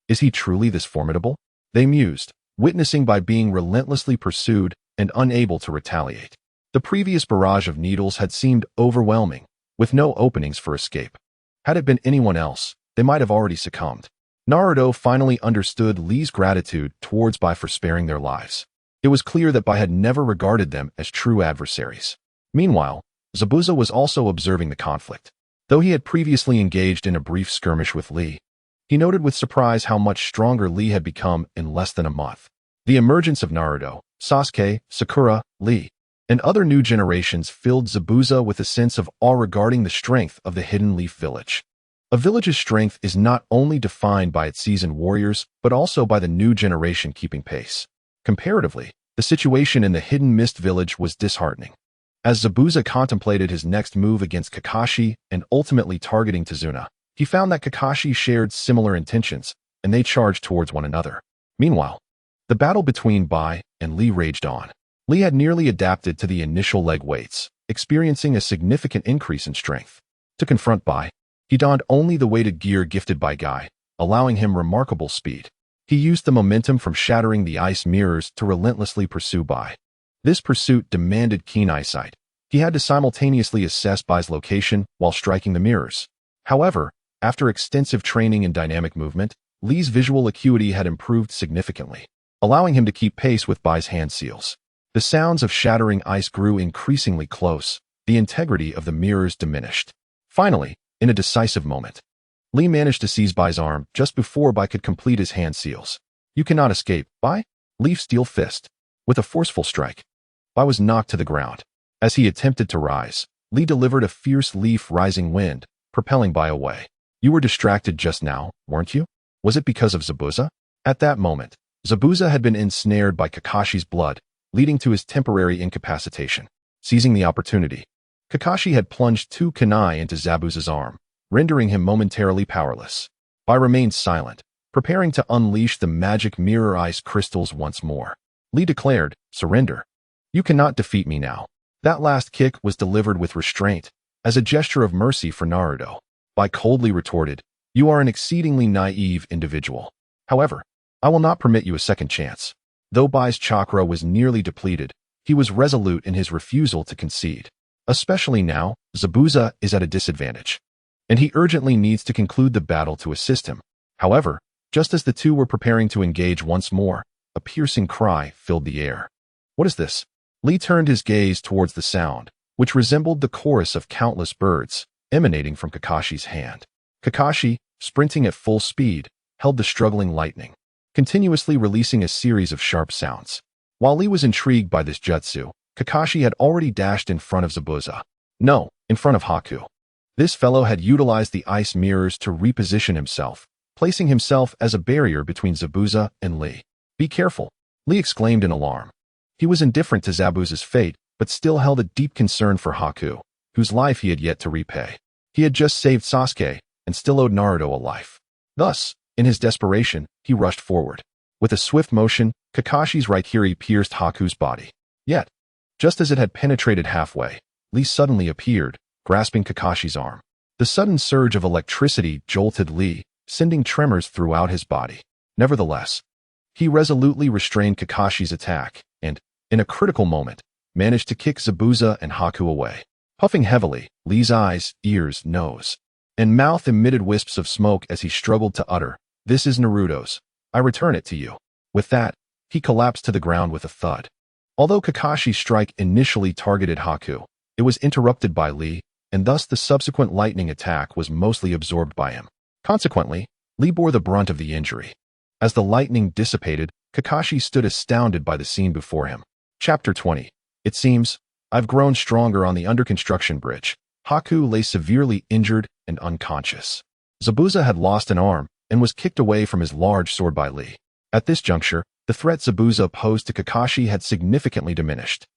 is he truly this formidable? They mused, witnessing Bai being relentlessly pursued and unable to retaliate. The previous barrage of needles had seemed overwhelming, with no openings for escape. Had it been anyone else, they might have already succumbed. Naruto finally understood Li's gratitude towards Bai for sparing their lives. It was clear that Bai had never regarded them as true adversaries. Meanwhile, Zabuza was also observing the conflict. Though he had previously engaged in a brief skirmish with Li, he noted with surprise how much stronger Li had become in less than a month. The emergence of Naruto, Sasuke, Sakura, Li, and other new generations filled Zabuza with a sense of awe regarding the strength of the Hidden Leaf Village. A village's strength is not only defined by its seasoned warriors, but also by the new generation keeping pace. Comparatively, the situation in the Hidden Mist Village was disheartening. As Zabuza contemplated his next move against Kakashi and ultimately targeting Tazuna, he found that Kakashi shared similar intentions, and they charged towards one another. Meanwhile, the battle between Bai and Li raged on. Li had nearly adapted to the initial leg weights, experiencing a significant increase in strength. To confront Bai, he donned only the weighted gear gifted by Guy, allowing him remarkable speed. He used the momentum from shattering the ice mirrors to relentlessly pursue Bai. This pursuit demanded keen eyesight. He had to simultaneously assess Bai's location while striking the mirrors. However, after extensive training in dynamic movement, Li's visual acuity had improved significantly, allowing him to keep pace with Bai's hand seals. The sounds of shattering ice grew increasingly close. The integrity of the mirrors diminished. Finally, in a decisive moment, Li managed to seize Bai's arm just before Bai could complete his hand seals. You cannot escape, Bai. Leaf steel fist. With a forceful strike, Bai was knocked to the ground. As he attempted to rise, Li delivered a fierce leaf rising wind, propelling Bai away. You were distracted just now, weren't you? Was it because of Zabuza? At that moment, Zabuza had been ensnared by Kakashi's blood, leading to his temporary incapacitation. Seizing the opportunity, Kakashi had plunged 2 kunai into Zabuza's arm, rendering him momentarily powerless. Bai remained silent, preparing to unleash the magic mirror ice crystals once more. Lee declared, "Surrender. You cannot defeat me now." That last kick was delivered with restraint, as a gesture of mercy for Naruto. Bai coldly retorted, "You are an exceedingly naive individual. However, I will not permit you a second chance." Though Bai's chakra was nearly depleted, he was resolute in his refusal to concede. Especially now, Zabuza is at a disadvantage, and he urgently needs to conclude the battle to assist him. However, just as the two were preparing to engage once more, a piercing cry filled the air. "What is this?" Lee turned his gaze towards the sound, which resembled the chorus of countless birds, emanating from Kakashi's hand. Kakashi, sprinting at full speed, held the struggling lightning, continuously releasing a series of sharp sounds. While Lee was intrigued by this jutsu, Kakashi had already dashed in front of Zabuza. No, in front of Haku. This fellow had utilized the ice mirrors to reposition himself, placing himself as a barrier between Zabuza and Lee. "Be careful," Lee exclaimed in alarm. He was indifferent to Zabuza's fate, but still held a deep concern for Haku, whose life he had yet to repay. He had just saved Sasuke, and still owed Naruto a life. Thus, in his desperation, he rushed forward. With a swift motion, Kakashi's Raikiri pierced Haku's body. Yet, just as it had penetrated halfway, Lee suddenly appeared, grasping Kakashi's arm. The sudden surge of electricity jolted Lee, sending tremors throughout his body. Nevertheless, he resolutely restrained Kakashi's attack, and, in a critical moment, managed to kick Zabuza and Haku away. Puffing heavily, Lee's eyes, ears, nose, and mouth emitted wisps of smoke as he struggled to utter, "This is Naruto's. I return it to you." With that, he collapsed to the ground with a thud. Although Kakashi's strike initially targeted Haku, it was interrupted by Lee, and thus the subsequent lightning attack was mostly absorbed by him. Consequently, Lee bore the brunt of the injury. As the lightning dissipated, Kakashi stood astounded by the scene before him. Chapter 20. It seems, I've grown stronger on the under-construction bridge. Haku lay severely injured and unconscious. Zabuza had lost an arm and was kicked away from his large sword by Lee. At this juncture, the threat Zabuza posed to Kakashi had significantly diminished.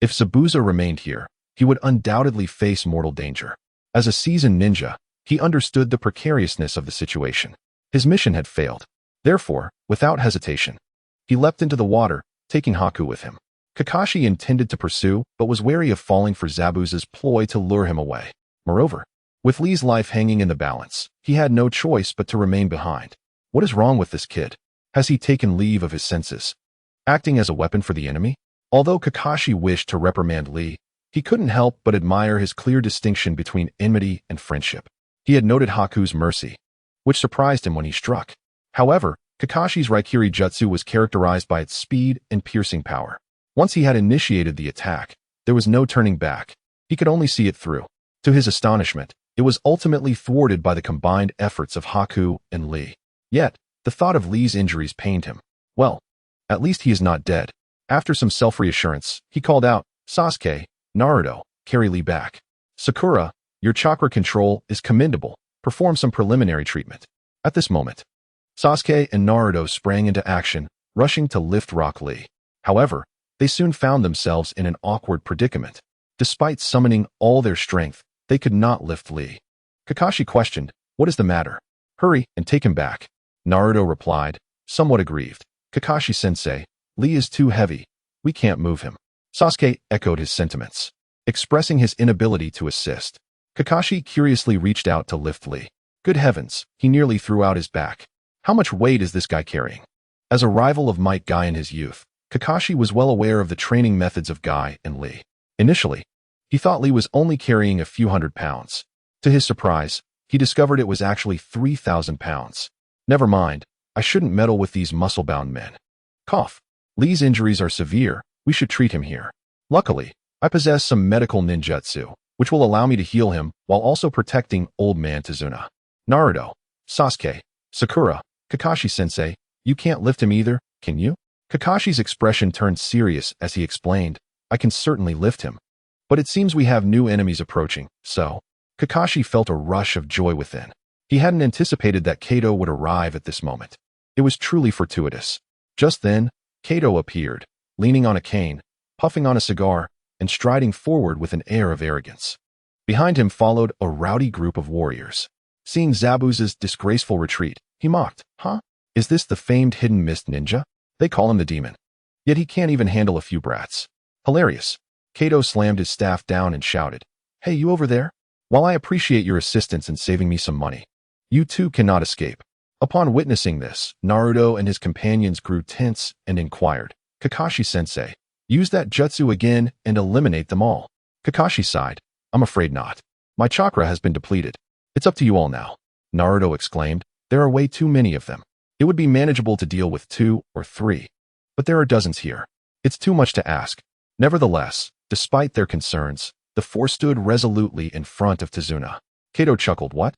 If Zabuza remained here, he would undoubtedly face mortal danger. As a seasoned ninja, he understood the precariousness of the situation. His mission had failed. Therefore, without hesitation, he leapt into the water, taking Haku with him. Kakashi intended to pursue, but was wary of falling for Zabuza's ploy to lure him away. Moreover, with Lee's life hanging in the balance, he had no choice but to remain behind. What is wrong with this kid? Has he taken leave of his senses? Acting as a weapon for the enemy? Although Kakashi wished to reprimand Lee, he couldn't help but admire his clear distinction between enmity and friendship. He had noted Haku's mercy, which surprised him when he struck. However, Kakashi's Raikiri jutsu was characterized by its speed and piercing power. Once he had initiated the attack, there was no turning back. He could only see it through. To his astonishment, it was ultimately thwarted by the combined efforts of Haku and Lee. Yet, the thought of Lee's injuries pained him. Well, at least he is not dead. After some self-reassurance, he called out, "Sasuke, Naruto, carry Lee back. Sakura, your chakra control is commendable. Perform some preliminary treatment." At this moment, Sasuke and Naruto sprang into action, rushing to lift Rock Lee. However, they soon found themselves in an awkward predicament. Despite summoning all their strength, they could not lift Lee. Kakashi questioned, "What is the matter? Hurry and take him back." Naruto replied, somewhat aggrieved, "Kakashi-sensei, Lee is too heavy. We can't move him." Sasuke echoed his sentiments, expressing his inability to assist. Kakashi curiously reached out to lift Lee. Good heavens, he nearly threw out his back. How much weight is this guy carrying? As a rival of Might Guy in his youth, Kakashi was well aware of the training methods of Guy and Lee. Initially, he thought Lee was only carrying a few hundred pounds. To his surprise, he discovered it was actually 3,000 pounds. Never mind, I shouldn't meddle with these muscle-bound men. Cough. Lee's injuries are severe, we should treat him here. Luckily, I possess some medical ninjutsu, which will allow me to heal him while also protecting old man Tazuna. Naruto, Sasuke, Sakura, Kakashi-sensei, you can't lift him either, can you? Kakashi's expression turned serious as he explained, I can certainly lift him. But it seems we have new enemies approaching, so... Kakashi felt a rush of joy within. He hadn't anticipated that Kato would arrive at this moment. It was truly fortuitous. Just then, Kato appeared, leaning on a cane, puffing on a cigar, and striding forward with an air of arrogance. Behind him followed a rowdy group of warriors. Seeing Zabuza's disgraceful retreat, he mocked, "Huh? Is this the famed hidden mist ninja? They call him the demon. Yet he can't even handle a few brats. Hilarious. Kato slammed his staff down and shouted, "Hey, you over there? While I appreciate your assistance in saving me some money, you too cannot escape." Upon witnessing this, Naruto and his companions grew tense and inquired, "Kakashi-sensei, use that jutsu again and eliminate them all." Kakashi sighed, "I'm afraid not. My chakra has been depleted. It's up to you all now." Naruto exclaimed, "There are way too many of them. It would be manageable to deal with 2 or 3. But there are dozens here. It's too much to ask." Nevertheless, despite their concerns, the 4 stood resolutely in front of Tazuna. Kato chuckled, "What?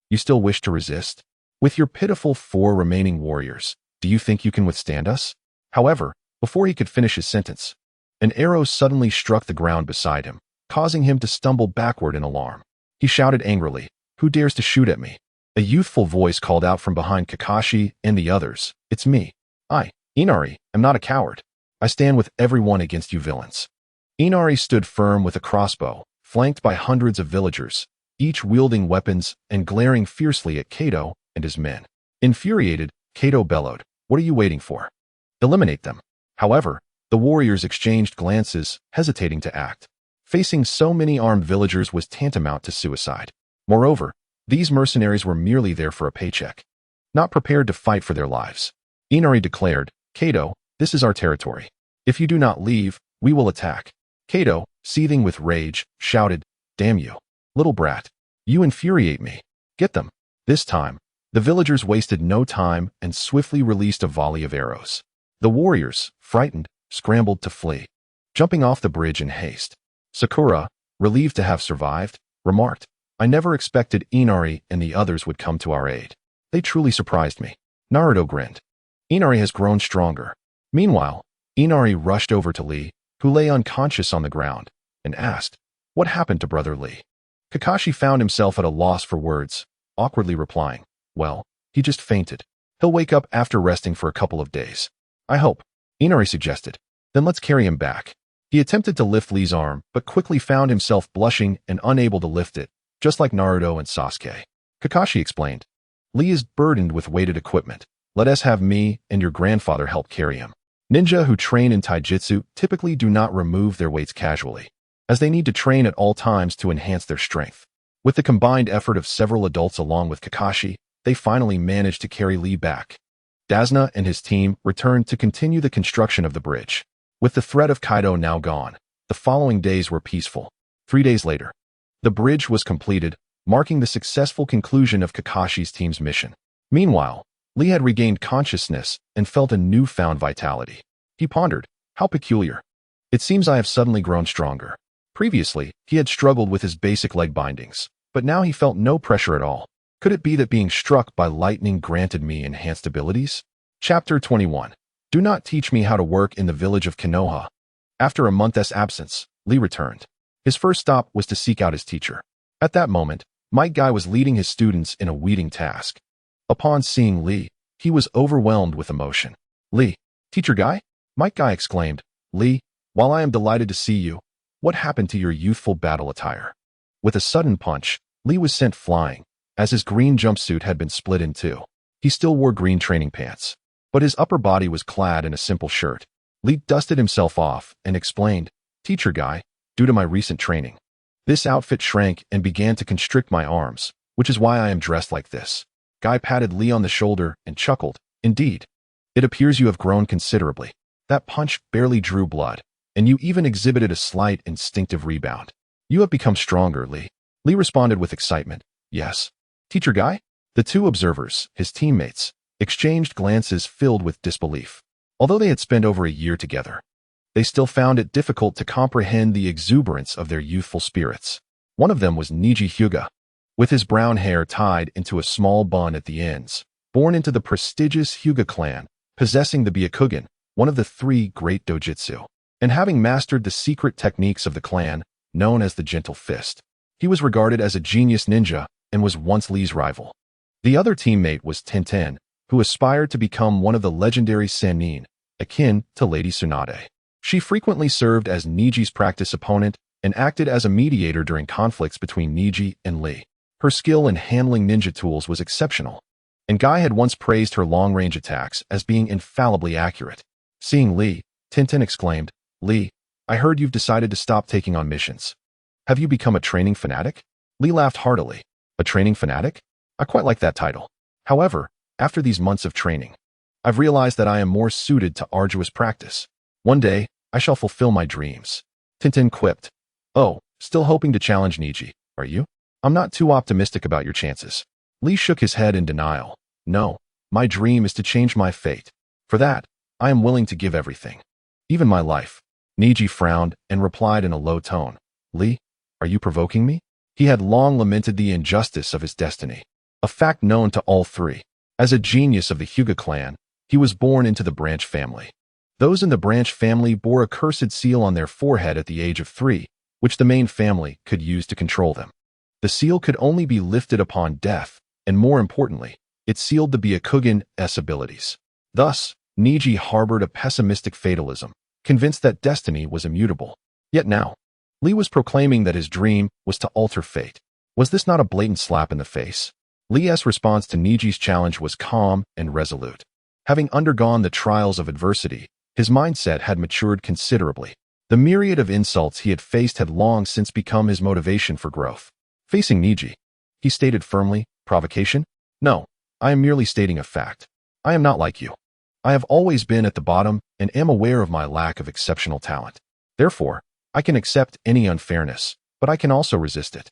You still wish to resist? With your pitiful 4 remaining warriors, do you think you can withstand us?" However, before he could finish his sentence, an arrow suddenly struck the ground beside him, causing him to stumble backward in alarm. He shouted angrily, "Who dares to shoot at me?" A youthful voice called out from behind Kakashi and the others, "It's me. I, Inari, am not a coward. I stand with everyone against you villains." Inari stood firm with a crossbow, flanked by hundreds of villagers, each wielding weapons and glaring fiercely at Kato and his men. Infuriated, Kato bellowed, "What are you waiting for? Eliminate them." However, the warriors exchanged glances, hesitating to act. Facing so many armed villagers was tantamount to suicide. Moreover, these mercenaries were merely there for a paycheck, not prepared to fight for their lives. Inari declared, "Kato, this is our territory. If you do not leave, we will attack." Kato, seething with rage, shouted, "Damn you, little brat. You infuriate me. Get them." This time, the villagers wasted no time and swiftly released a volley of arrows. The warriors, frightened, scrambled to flee, jumping off the bridge in haste. Sakura, relieved to have survived, remarked, "I never expected Inari and the others would come to our aid. They truly surprised me." Naruto grinned. Inari has grown stronger. Meanwhile, Inari rushed over to Lee, who lay unconscious on the ground, and asked, "What happened to Brother Lee?" Kakashi found himself at a loss for words, awkwardly replying, "Well, he just fainted. He'll wake up after resting for a couple of days." "I hope," Inari suggested. "Then let's carry him back." He attempted to lift Lee's arm, but quickly found himself blushing and unable to lift it, just like Naruto and Sasuke. Kakashi explained, "Lee is burdened with weighted equipment. Let us have me and your grandfather help carry him." Ninja who train in taijutsu typically do not remove their weights casually, as they need to train at all times to enhance their strength. With the combined effort of several adults along with Kakashi, they finally managed to carry Lee back. Dasna and his team returned to continue the construction of the bridge. With the threat of Kaido now gone, the following days were peaceful. 3 days later, the bridge was completed, marking the successful conclusion of Kakashi's team's mission. Meanwhile, Lee had regained consciousness and felt a newfound vitality. He pondered, "How peculiar. It seems I have suddenly grown stronger." Previously, he had struggled with his basic leg bindings, but now he felt no pressure at all. Could it be that being struck by lightning granted me enhanced abilities? Chapter 21. Do not teach me how to work in the village of Konoha. After a month's absence, Lee returned. His first stop was to seek out his teacher. At that moment, Might Guy was leading his students in a weeding task. Upon seeing Lee, he was overwhelmed with emotion. "Lee, Teacher Guy?" Might Guy exclaimed. "Lee, while I am delighted to see you, what happened to your youthful battle attire?" With a sudden punch, Lee was sent flying, as his green jumpsuit had been split in two. He still wore green training pants, but his upper body was clad in a simple shirt. Lee dusted himself off and explained, "Teacher Guy, due to my recent training, this outfit shrank and began to constrict my arms, which is why I am dressed like this." Guy patted Lee on the shoulder and chuckled, "Indeed. It appears you have grown considerably. That punch barely drew blood, and you even exhibited a slight instinctive rebound. You have become stronger, Lee." Lee responded with excitement, "Yes. Teacher Guy?" The two observers, his teammates, exchanged glances filled with disbelief. Although they had spent over a year together, they still found it difficult to comprehend the exuberance of their youthful spirits. One of them was Niji Hyuga, with his brown hair tied into a small bun at the ends, born into the prestigious Hyuga clan, possessing the Byakugan, one of the 3 great dojutsu, and having mastered the secret techniques of the clan, known as the Gentle Fist. He was regarded as a genius ninja and was once Lee's rival. The other teammate was Tenten, who aspired to become one of the legendary Sannin, akin to Lady Tsunade. She frequently served as Niji's practice opponent and acted as a mediator during conflicts between Niji and Lee. Her skill in handling ninja tools was exceptional, and Guy had once praised her long-range attacks as being infallibly accurate. Seeing Lee, Tintin exclaimed, "Lee, I heard you've decided to stop taking on missions. Have you become a training fanatic?" Lee laughed heartily. "A training fanatic? I quite like that title. However, after these months of training, I've realized that I am more suited to arduous practice. One day, I shall fulfill my dreams." Tintin quipped, "Oh, still hoping to challenge Niji, are you? I'm not too optimistic about your chances." Lee shook his head in denial. "No, my dream is to change my fate. For that, I am willing to give everything. Even my life." Niji frowned and replied in a low tone, "Lee, are you provoking me?" He had long lamented the injustice of his destiny, a fact known to all three. As a genius of the Hyuga clan, he was born into the Branch family. Those in the Branch family bore a cursed seal on their forehead at the age of 3, which the main family could use to control them. The seal could only be lifted upon death, and more importantly, it sealed the Byakugan's abilities. Thus, Niji harbored a pessimistic fatalism, convinced that destiny was immutable. Yet now, Lee was proclaiming that his dream was to alter fate. Was this not a blatant slap in the face? Lee's response to Niji's challenge was calm and resolute. Having undergone the trials of adversity, his mindset had matured considerably. The myriad of insults he had faced had long since become his motivation for growth. Facing Niji, he stated firmly, "Provocation? No, I am merely stating a fact. I am not like you. I have always been at the bottom and am aware of my lack of exceptional talent. Therefore, I can accept any unfairness, but I can also resist it.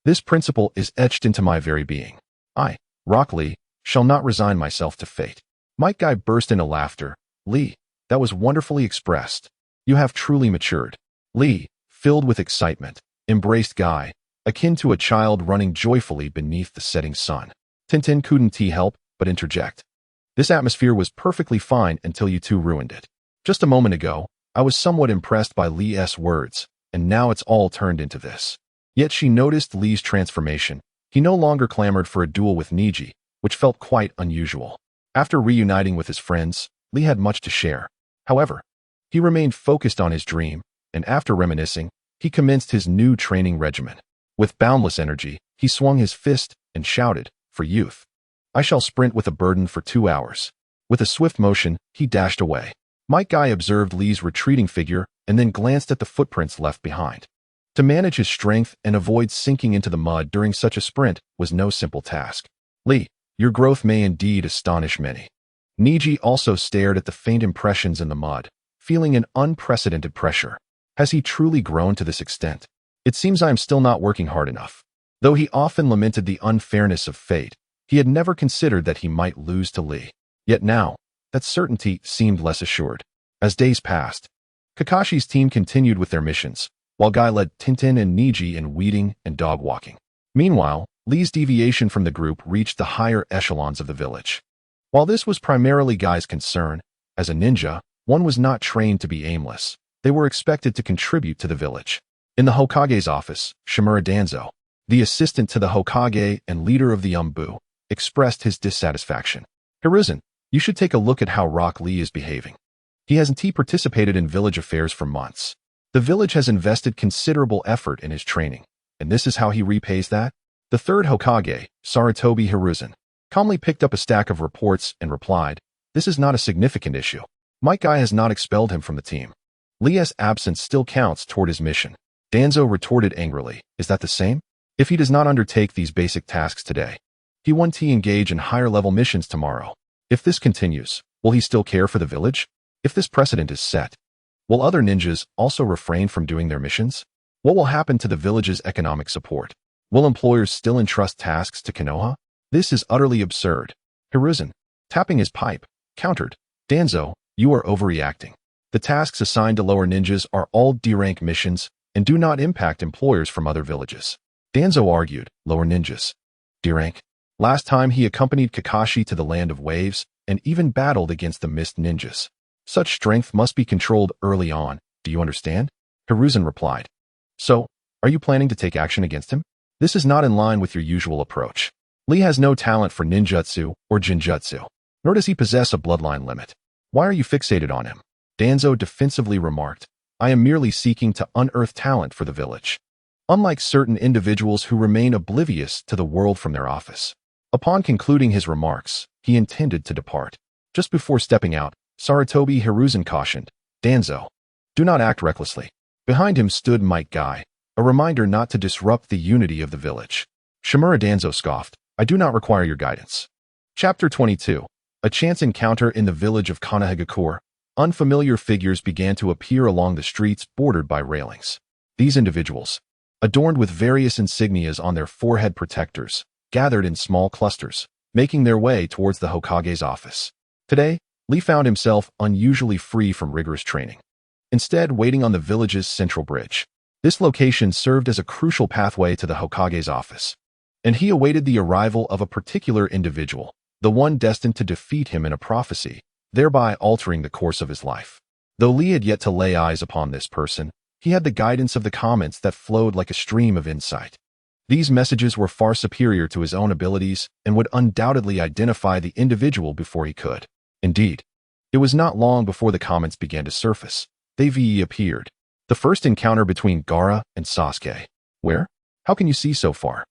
This principle is etched into my very being. I, Rock Lee, shall not resign myself to fate." Mike Guy burst into laughter. "Lee, that was wonderfully expressed. You have truly matured." Lee, filled with excitement, embraced Guy, akin to a child running joyfully beneath the setting sun. Tintin couldn't help but interject. "This atmosphere was perfectly fine until you two ruined it. Just a moment ago, I was somewhat impressed by Lee's words, and now it's all turned into this." Yet she noticed Lee's transformation. He no longer clamored for a duel with Niji, which felt quite unusual. After reuniting with his friends, Lee had much to share. However, he remained focused on his dream, and after reminiscing, he commenced his new training regimen. With boundless energy, he swung his fist and shouted, "For youth! I shall sprint with a burden for 2 hours." With a swift motion, he dashed away. Mike Guy observed Lee's retreating figure and then glanced at the footprints left behind. To manage his strength and avoid sinking into the mud during such a sprint was no simple task. "Lee, your growth may indeed astonish many." Niji also stared at the faint impressions in the mud, feeling an unprecedented pressure. Has he truly grown to this extent? It seems I am still not working hard enough. Though he often lamented the unfairness of fate, he had never considered that he might lose to Lee. Yet now, that certainty seemed less assured. As days passed, Kakashi's team continued with their missions, while Guy led Tintin and Niji in weeding and dog walking. Meanwhile, Lee's deviation from the group reached the higher echelons of the village. While this was primarily Guy's concern, as a ninja, one was not trained to be aimless. They were expected to contribute to the village. In the Hokage's office, Shimura Danzo, the assistant to the Hokage and leader of the Umbu, expressed his dissatisfaction. "Hiruzen, you should take a look at how Rock Lee is behaving. He hasn't participated in village affairs for months. The village has invested considerable effort in his training, and this is how he repays that?" The third Hokage, Sarutobi Hiruzen, calmly picked up a stack of reports and replied, "This is not a significant issue. Mike Guy has not expelled him from the team. Lee's absence still counts toward his mission." Danzo retorted angrily, "Is that the same? If he does not undertake these basic tasks today, he won't engage in higher-level missions tomorrow. If this continues, will he still care for the village? If this precedent is set, will other ninjas also refrain from doing their missions? What will happen to the village's economic support? Will employers still entrust tasks to Konoha? This is utterly absurd." Hiruzen, tapping his pipe, countered, "Danzo, you are overreacting. The tasks assigned to lower ninjas are all D-rank missions and do not impact employers from other villages." Danzo argued, "Lower ninjas? D-rank? Last time he accompanied Kakashi to the Land of Waves and even battled against the Mist ninjas. Such strength must be controlled early on, do you understand?" Hiruzen replied. "So, are you planning to take action against him? This is not in line with your usual approach. Lee has no talent for ninjutsu or genjutsu, nor does he possess a bloodline limit. Why are you fixated on him?" Danzo defensively remarked, "I am merely seeking to unearth talent for the village. Unlike certain individuals who remain oblivious to the world from their office, Upon concluding his remarks, he intended to depart. Just before stepping out, Sarutobi Hiruzen cautioned, "Danzo, do not act recklessly." Behind him stood Might Guy, a reminder not to disrupt the unity of the village. Shimura Danzo scoffed, "I do not require your guidance." Chapter 22. A chance encounter in the village of Kanahagakure. Unfamiliar figures began to appear along the streets bordered by railings. These individuals, adorned with various insignias on their forehead protectors, gathered in small clusters, making their way towards the Hokage's office. Today, Lee found himself unusually free from rigorous training. Instead, waiting on the village's central bridge. This location served as a crucial pathway to the Hokage's office, and he awaited the arrival of a particular individual, the one destined to defeat him in a prophecy, thereby altering the course of his life. Though Lee had yet to lay eyes upon this person, he had the guidance of the comments that flowed like a stream of insight. These messages were far superior to his own abilities and would undoubtedly identify the individual before he could. Indeed, it was not long before the comments began to surface. They appeared. The first encounter between Gaara and Sasuke. Where? How can you see so far?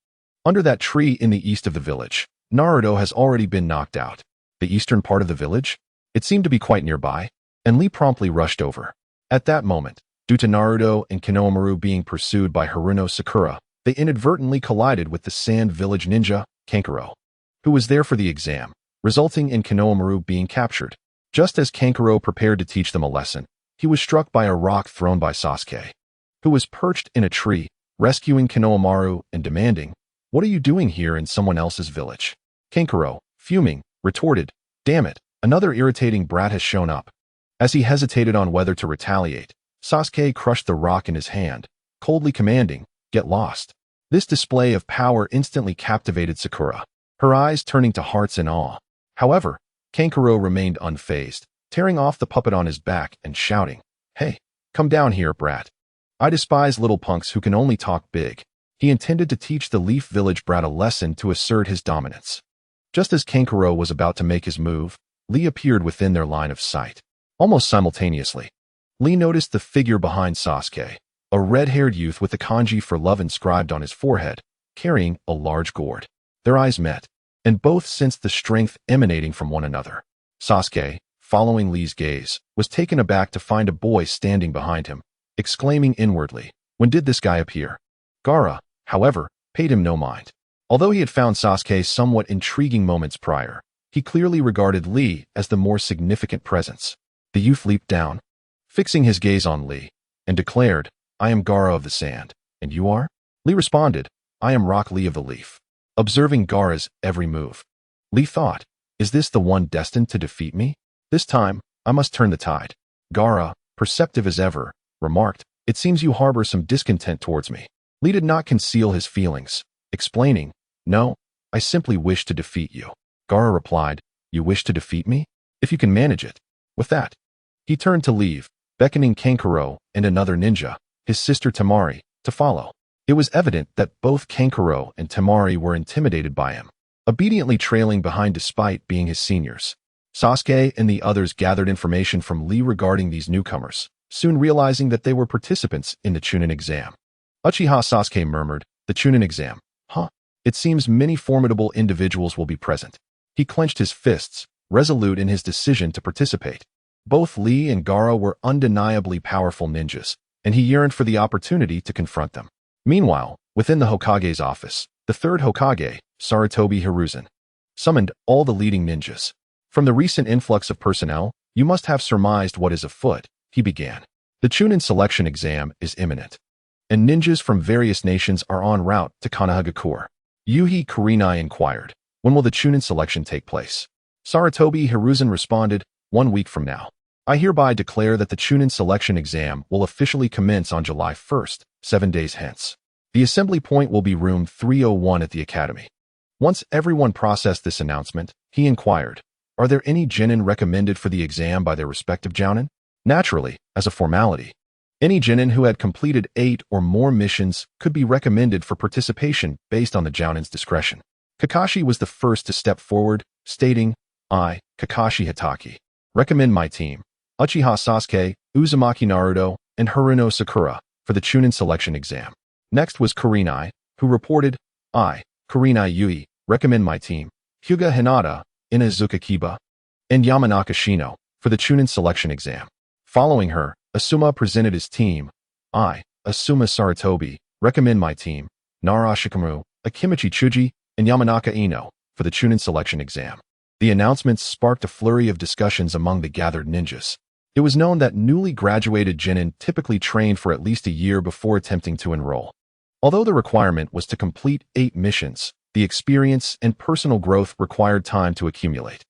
Under that tree in the east of the village. Naruto has already been knocked out. The eastern part of the village? It seemed to be quite nearby, and Lee promptly rushed over. At that moment, due to Naruto and Konohamaru being pursued by Haruno Sakura, they inadvertently collided with the Sand Village ninja, Kankuro, who was there for the exam, resulting in Konohamaru being captured. Just as Kankuro prepared to teach them a lesson, he was struck by a rock thrown by Sasuke, who was perched in a tree, rescuing Konohamaru and demanding, "What are you doing here in someone else's village?" Kankuro, fuming, retorted, "Damn it, another irritating brat has shown up." As he hesitated on whether to retaliate, Sasuke crushed the rock in his hand, coldly commanding, "Get lost." This display of power instantly captivated Sakura, her eyes turning to hearts in awe. However, Kankuro remained unfazed, tearing off the puppet on his back and shouting, "Hey, come down here, brat. I despise little punks who can only talk big." He intended to teach the Leaf Village brat a lesson to assert his dominance. Just as Kankuro was about to make his move, Lee appeared within their line of sight. Almost simultaneously, Lee noticed the figure behind Sasuke, a red-haired youth with the kanji for love inscribed on his forehead, carrying a large gourd. Their eyes met, and both sensed the strength emanating from one another. Sasuke, following Lee's gaze, was taken aback to find a boy standing behind him, exclaiming inwardly, "When did this guy appear?" Gaara, however, paid him no mind. Although he had found Sasuke somewhat intriguing moments prior, he clearly regarded Lee as the more significant presence. The youth leaped down, fixing his gaze on Lee, and declared, "I am Gaara of the Sand, and you are?" Lee responded, "I am Rock Lee of the Leaf." Observing Gaara's every move, Lee thought, "Is this the one destined to defeat me? This time, I must turn the tide." Gaara, perceptive as ever, remarked, "It seems you harbor some discontent towards me." Lee did not conceal his feelings, explaining, "No, I simply wish to defeat you." Gaara replied, "You wish to defeat me? If you can manage it." With that, he turned to leave, beckoning Kankuro and another ninja, his sister Temari, to follow. It was evident that both Kankuro and Temari were intimidated by him, obediently trailing behind despite being his seniors. Sasuke and the others gathered information from Lee regarding these newcomers, soon realizing that they were participants in the Chunin exam. Uchiha Sasuke murmured, "The Chunin exam, huh? It seems many formidable individuals will be present." He clenched his fists, resolute in his decision to participate. Both Lee and Gaara were undeniably powerful ninjas, and he yearned for the opportunity to confront them. Meanwhile, within the Hokage's office, the third Hokage, Sarutobi Hiruzen, summoned all the leading ninjas. "From the recent influx of personnel, you must have surmised what is afoot," he began. "The Chunin selection exam is imminent, and ninjas from various nations are en route to Kanahagakure." Yuhi Kurenai inquired, "When will the Chunin selection take place?" Sarutobi Hiruzen responded, "1 week from now. I hereby declare that the Chunin selection exam will officially commence on July 1st, 7 days hence. The assembly point will be room 301 at the academy." Once everyone processed this announcement, he inquired, "Are there any genin recommended for the exam by their respective jounin?" Naturally, as a formality, any genin who had completed 8 or more missions could be recommended for participation based on the jounin's discretion. Kakashi was the first to step forward, stating, "I, Kakashi Hitaki, recommend my team, Uchiha Sasuke, Uzumaki Naruto, and Haruno Sakura, for the Chunin selection exam." Next was Kurenai, who reported, "I, Kurenai Yui, recommend my team, Hyuga Hinata, Inazuka Kiba, and Yamanaka Shino for the Chunin selection exam. Following her, Asuma presented his team. I, Asuma Saratobi, recommend my team, Nara Shikamaru, Akimichi Chuji, and Yamanaka Ino for the Chunin selection exam. The announcements sparked a flurry of discussions among the gathered ninjas. It was known that newly graduated genin typically trained for at least a year before attempting to enroll. Although the requirement was to complete 8 missions, the experience and personal growth required time to accumulate.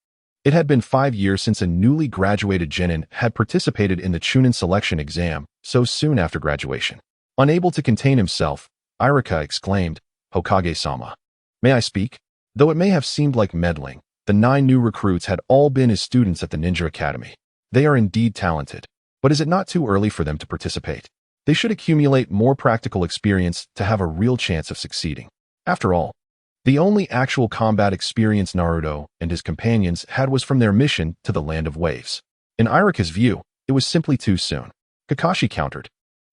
It had been 5 years since a newly graduated genin had participated in the Chunin selection exam so soon after graduation. Unable to contain himself, Irika exclaimed, "Hokage-sama, may I speak?" Though it may have seemed like meddling, the 9 new recruits had all been his students at the Ninja Academy. They are indeed talented, but is it not too early for them to participate? They should accumulate more practical experience to have a real chance of succeeding. After all, the only actual combat experience Naruto and his companions had was from their mission to the Land of Waves. In Irika's view, it was simply too soon. Kakashi countered,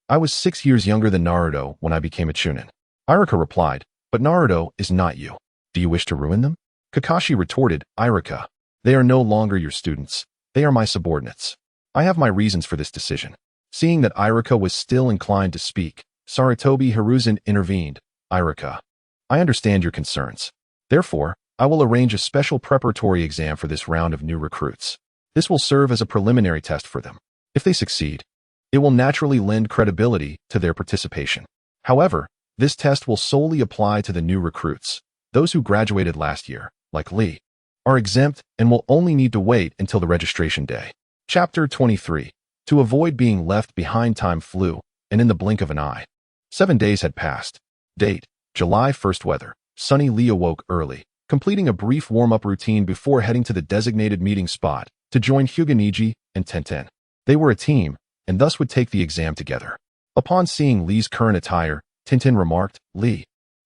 "I was 6 years younger than Naruto when I became a Chunin." Irika replied, "But Naruto is not you. Do you wish to ruin them?" Kakashi retorted, "Irika, they are no longer your students. They are my subordinates. I have my reasons for this decision." Seeing that Irika was still inclined to speak, Saratobi Hiruzen intervened, "Irika, I understand your concerns. Therefore, I will arrange a special preparatory exam for this round of new recruits. This will serve as a preliminary test for them. If they succeed, it will naturally lend credibility to their participation. However, this test will solely apply to the new recruits. Those who graduated last year, like Lee, are exempt and will only need to wait until the registration day." Chapter 23. To avoid being left behind, time flew, and in the blink of an eye. 7 days had passed. Date: July 1st. Weather: sunny. Lee awoke early, completing a brief warm-up routine before heading to the designated meeting spot to join Hyuga Niji and Tenten. They were a team, and thus would take the exam together. Upon seeing Lee's current attire, Tenten remarked, "Lee,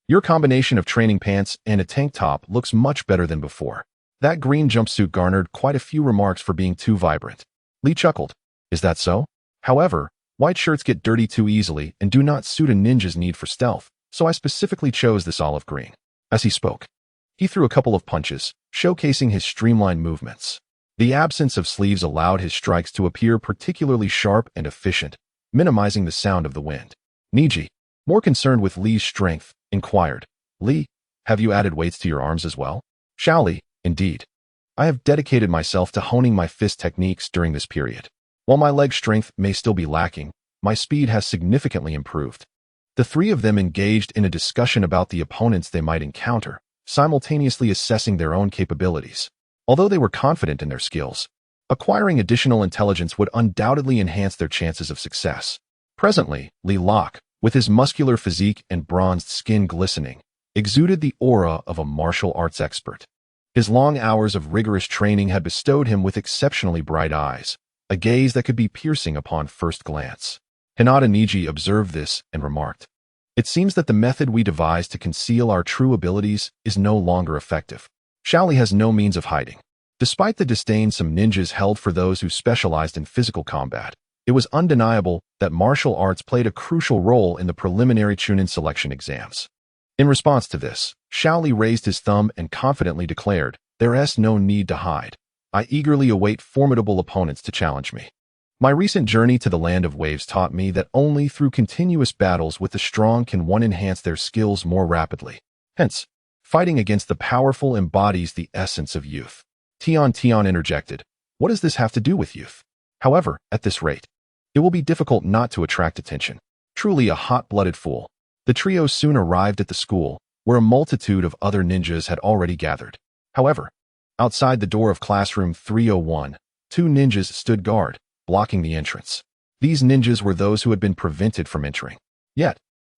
your combination of training pants and a tank top looks much better than before." That green jumpsuit garnered quite a few remarks for being too vibrant. Lee chuckled, "Is that so? However, white shirts get dirty too easily and do not suit a ninja's need for stealth, so I specifically chose this olive green." As he spoke, he threw a couple of punches, showcasing his streamlined movements. The absence of sleeves allowed his strikes to appear particularly sharp and efficient, minimizing the sound of the wind. Niji, more concerned with Lee's strength, inquired, "Lee, have you added weights to your arms as well?" "Shaoli, indeed. I have dedicated myself to honing my fist techniques during this period. While my leg strength may still be lacking, my speed has significantly improved." The three of them engaged in a discussion about the opponents they might encounter, simultaneously assessing their own capabilities. Although they were confident in their skills, acquiring additional intelligence would undoubtedly enhance their chances of success. Presently, Lee Locke, with his muscular physique and bronzed skin glistening, exuded the aura of a martial arts expert. His long hours of rigorous training had bestowed him with exceptionally bright eyes, a gaze that could be piercing upon first glance. Hinata Niji observed this and remarked, "It seems that the method we devised to conceal our true abilities is no longer effective. Shaoli has no means of hiding." Despite the disdain some ninjas held for those who specialized in physical combat, it was undeniable that martial arts played a crucial role in the preliminary Chunin selection exams. In response to this, Shaoli raised his thumb and confidently declared, "There's no need to hide. I eagerly await formidable opponents to challenge me. My recent journey to the Land of Waves taught me that only through continuous battles with the strong can one enhance their skills more rapidly. Hence, fighting against the powerful embodies the essence of youth." Tion interjected, "What does this have to do with youth? However, at this rate, it will be difficult not to attract attention. Truly a hot-blooded fool." The trio soon arrived at the school, where a multitude of other ninjas had already gathered. However, outside the door of classroom 301, 2 ninjas stood guard, blocking the entrance. These ninjas were those who had been prevented from entering. Yet,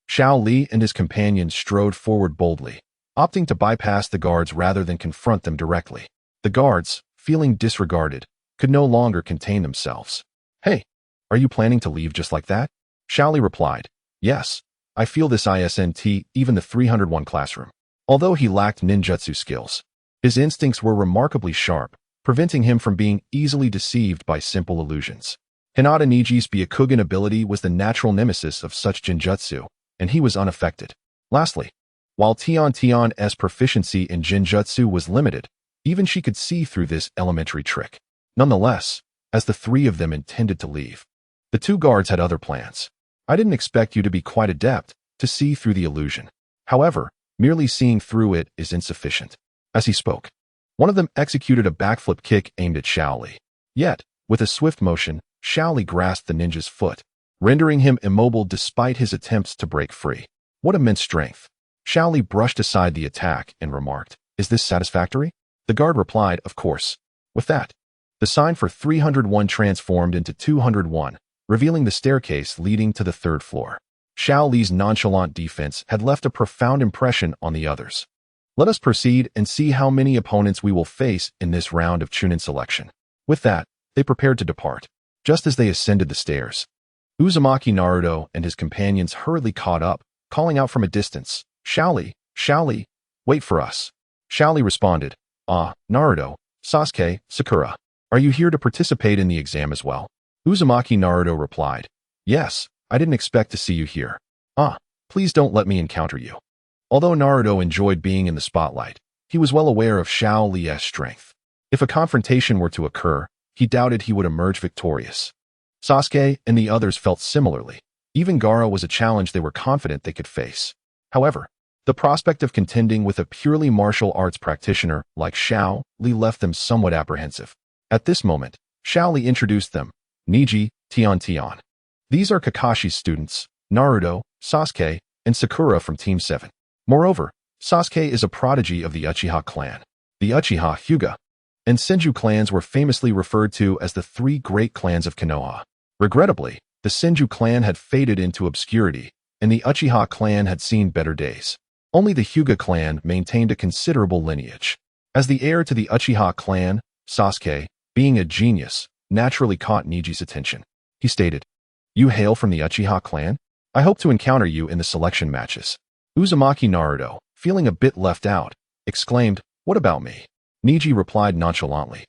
Xiao Li and his companions strode forward boldly, opting to bypass the guards rather than confront them directly. The guards, feeling disregarded, could no longer contain themselves. "Hey, are you planning to leave just like that?" Xiao Li replied, "Yes, I feel this isn't even the 301 classroom." Although he lacked ninjutsu skills, his instincts were remarkably sharp, preventing him from being easily deceived by simple illusions. Hinata Niji's Byakugan ability was the natural nemesis of such genjutsu, and he was unaffected. Lastly, While Tion's proficiency in genjutsu was limited, even she could see through this elementary trick. Nonetheless, as the three of them intended to leave, the two guards had other plans. I didn't expect you to be quite adept to see through the illusion. However, merely seeing through it is insufficient. As he spoke, one of them executed a backflip kick aimed at Shaoli. Yet, with a swift motion, Shaoli grasped the ninja's foot, rendering him immobile despite his attempts to break free. What immense strength! Shaoli brushed aside the attack and remarked, "Is this satisfactory?" The guard replied, "Of course." With that, the sign for 301 transformed into 201, revealing the staircase leading to the third floor. Shaoli's nonchalant defense had left a profound impression on the others. Let us proceed and see how many opponents we will face in this round of Chunin selection. With that, they prepared to depart. Just as they ascended the stairs, Uzumaki Naruto and his companions hurriedly caught up, calling out from a distance, "Shaoli, Shaoli, wait for us." Shaoli responded, "Ah, Naruto, Sasuke, Sakura, are you here to participate in the exam as well?" Uzumaki Naruto replied, "Yes, I didn't expect to see you here. Ah, please don't let me encounter you." Although Naruto enjoyed being in the spotlight, he was well aware of Shaoli's strength. If a confrontation were to occur, he doubted he would emerge victorious. Sasuke and the others felt similarly. Even Gaara was a challenge they were confident they could face. However, the prospect of contending with a purely martial arts practitioner like Shaoli left them somewhat apprehensive. At this moment, Shaoli introduced them, Neji, Tion. These are Kakashi's students, Naruto, Sasuke, and Sakura from Team 7. Moreover, Sasuke is a prodigy of the Uchiha clan. The Uchiha, Hyuga, and Senju clans were famously referred to as the three great clans of Konoha. Regrettably, the Senju clan had faded into obscurity, and the Uchiha clan had seen better days. Only the Hyuga clan maintained a considerable lineage. As the heir to the Uchiha clan, Sasuke, being a genius, naturally caught Neji's attention. He stated, "You hail from the Uchiha clan? I hope to encounter you in the selection matches." Uzumaki Naruto, feeling a bit left out, exclaimed, "What about me?" Neji replied nonchalantly,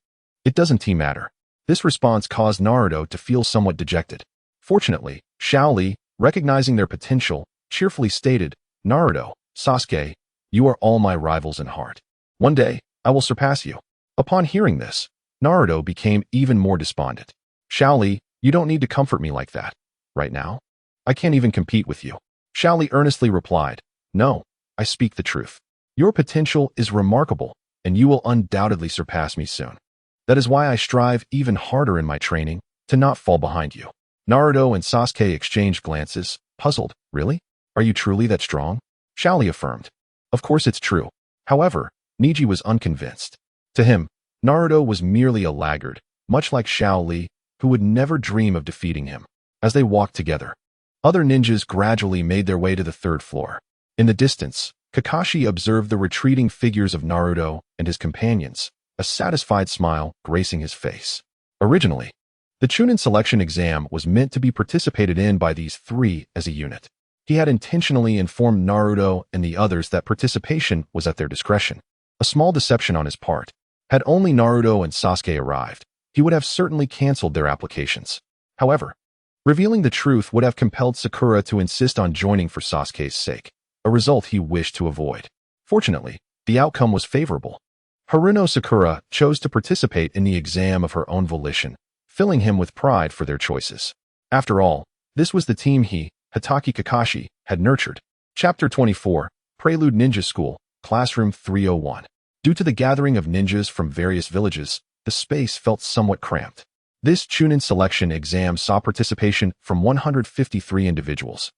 "It doesn't matter." This response caused Naruto to feel somewhat dejected. Fortunately, Shaoli, recognizing their potential, cheerfully stated, "Naruto, Sasuke, you are all my rivals in heart. One day, I will surpass you." Upon hearing this, Naruto became even more despondent. "Shaoli, you don't need to comfort me like that. Right now, I can't even compete with you." Shaoli earnestly replied, "No, I speak the truth. Your potential is remarkable, and you will undoubtedly surpass me soon. That is why I strive even harder in my training to not fall behind you." Naruto and Sasuke exchanged glances, puzzled. "Really? Are you truly that strong?" Shaoli affirmed, "Of course it's true." However, Neji was unconvinced. To him, Naruto was merely a laggard, much like Shaoli, who would never dream of defeating him. As they walked together, other ninjas gradually made their way to the third floor. In the distance, Kakashi observed the retreating figures of Naruto and his companions, a satisfied smile gracing his face. Originally, the Chunin selection exam was meant to be participated in by these three as a unit. He had intentionally informed Naruto and the others that participation was at their discretion. A small deception on his part. Had only Naruto and Sasuke arrived, he would have certainly canceled their applications. However, revealing the truth would have compelled Sakura to insist on joining for Sasuke's sake, a result he wished to avoid. Fortunately, the outcome was favorable. Haruno Sakura chose to participate in the exam of her own volition, filling him with pride for their choices. After all, this was the team he, Hatake Kakashi, had nurtured. Chapter 24, Prelude Ninja School, Classroom 301. Due to the gathering of ninjas from various villages, the space felt somewhat cramped. This Chunin selection exam saw participation from 153 individuals,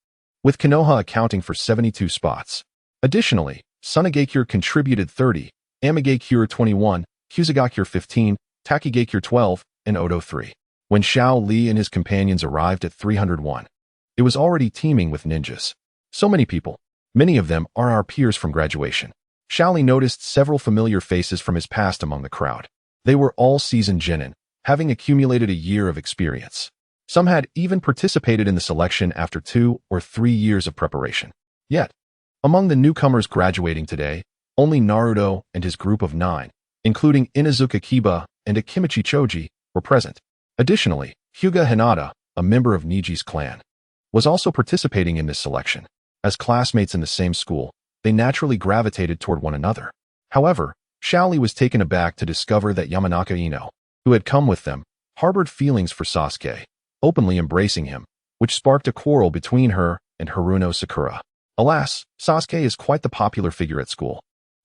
with Konoha accounting for 72 spots. Additionally, Sunagakure contributed 30, Amigakure 21, Kusagakure 15, Takigakure 12, and Odo 3. When Shaoli and his companions arrived at 301, it was already teeming with ninjas. So many people. Many of them are our peers from graduation. Shaoli noticed several familiar faces from his past among the crowd. They were all seasoned genin, having accumulated a year of experience. Some had even participated in the selection after 2 or 3 years of preparation. Yet, among the newcomers graduating today, only Naruto and his group of 9, including Inuzuka Kiba and Akimichi Choji, were present. Additionally, Hyuga Hinata, a member of Neji's clan, was also participating in this selection. As classmates in the same school, they naturally gravitated toward one another. However, Shaoli was taken aback to discover that Yamanaka Ino, who had come with them, harbored feelings for Sasuke, openly embracing him, which sparked a quarrel between her and Haruno Sakura. Alas, Sasuke is quite the popular figure at school.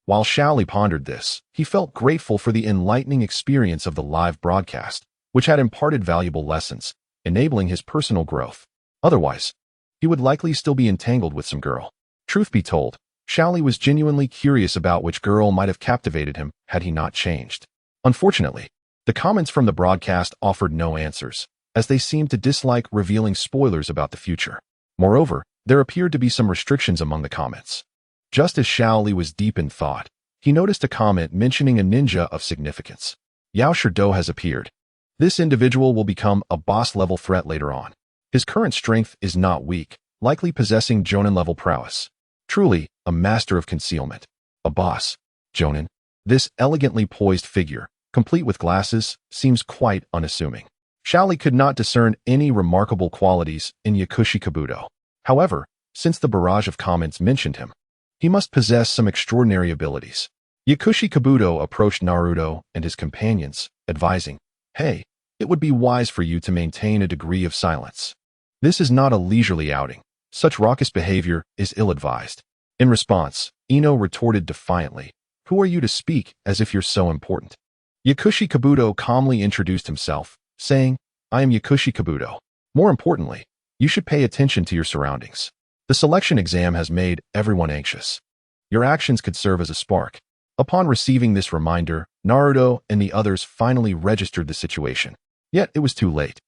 While Shaoli pondered this, he felt grateful for the enlightening experience of the live broadcast, which had imparted valuable lessons, enabling his personal growth. Otherwise, he would likely still be entangled with some girl. Truth be told, Shaoli was genuinely curious about which girl might have captivated him had he not changed. Unfortunately, the comments from the broadcast offered no answers, as they seemed to dislike revealing spoilers about the future. Moreover, there appeared to be some restrictions among the comments. Just as Shaoli was deep in thought, he noticed a comment mentioning a ninja of significance. Yao Shirdo has appeared. This individual will become a boss-level threat later on. His current strength is not weak, likely possessing Jonin-level prowess. Truly, a master of concealment. A boss. Jonin. This elegantly poised figure, complete with glasses, seems quite unassuming. Shaoli could not discern any remarkable qualities in Yakushi Kabuto. However, since the barrage of comments mentioned him, he must possess some extraordinary abilities. Yakushi Kabuto approached Naruto and his companions, advising, "Hey, it would be wise for you to maintain a degree of silence. This is not a leisurely outing. Such raucous behavior is ill-advised." In response, Ino retorted defiantly, "Who are you to speak as if you're so important?" Yakushi Kabuto calmly introduced himself, saying, "I am Yakushi Kabuto. More importantly, you should pay attention to your surroundings. The selection exam has made everyone anxious. Your actions could serve as a spark." Upon receiving this reminder, Naruto and the others finally registered the situation. Yet it was too late,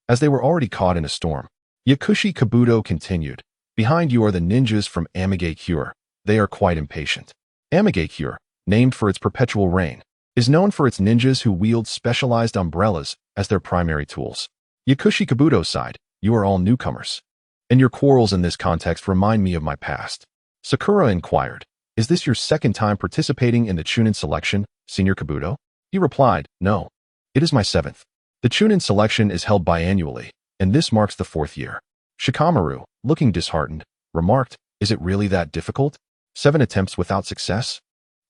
as they were already caught in a storm. Yakushi Kabuto continued, "Behind you are the ninjas from Amage Cure. They are quite impatient. Amage Cure, named for its perpetual reign, is known for its ninjas who wield specialized umbrellas as their primary tools. Yakushi Kabuto sighed, "You are all newcomers, and your quarrels in this context remind me of my past." Sakura inquired, "Is this your second time participating in the Chunin selection, Senior Kabuto?" He replied, "No, it is my seventh. The Chunin selection is held biannually, and this marks the fourth year." Shikamaru, looking disheartened, remarked, "Is it really that difficult? 7 attempts without success?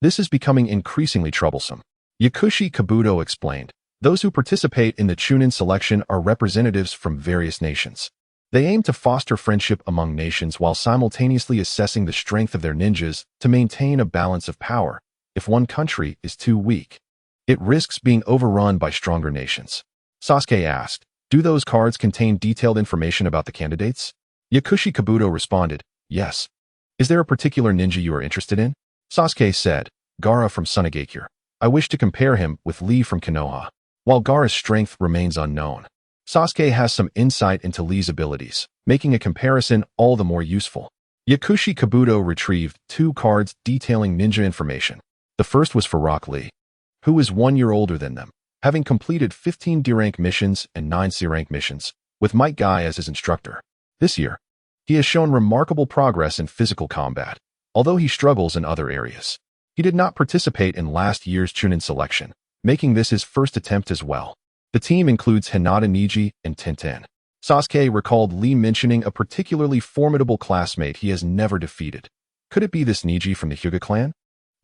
This is becoming increasingly troublesome." Yakushi Kabuto explained, "Those who participate in the Chunin selection are representatives from various nations. They aim to foster friendship among nations while simultaneously assessing the strength of their ninjas to maintain a balance of power. If one country is too weak, it risks being overrun by stronger nations." Sasuke asked, "Do those cards contain detailed information about the candidates?" Yakushi Kabuto responded, "Yes." "Is there a particular ninja you are interested in?" Sasuke said, "Gaara from Sunagakure. I wish to compare him with Lee from Konoha. While Gaara's strength remains unknown, Sasuke has some insight into Lee's abilities, making a comparison all the more useful." Yakushi Kabuto retrieved 2 cards detailing ninja information. The first was for Rock Lee, who is 1 year older than them, having completed 15 D-rank missions and 9 C-rank missions, with Might Guy as his instructor. This year, he has shown remarkable progress in physical combat, although he struggles in other areas. He did not participate in last year's Chunin selection, making this his first attempt as well. The team includes Hinata Niji and Tenten. Sasuke recalled Lee mentioning a particularly formidable classmate he has never defeated. Could it be this Niji from the Hyuga clan?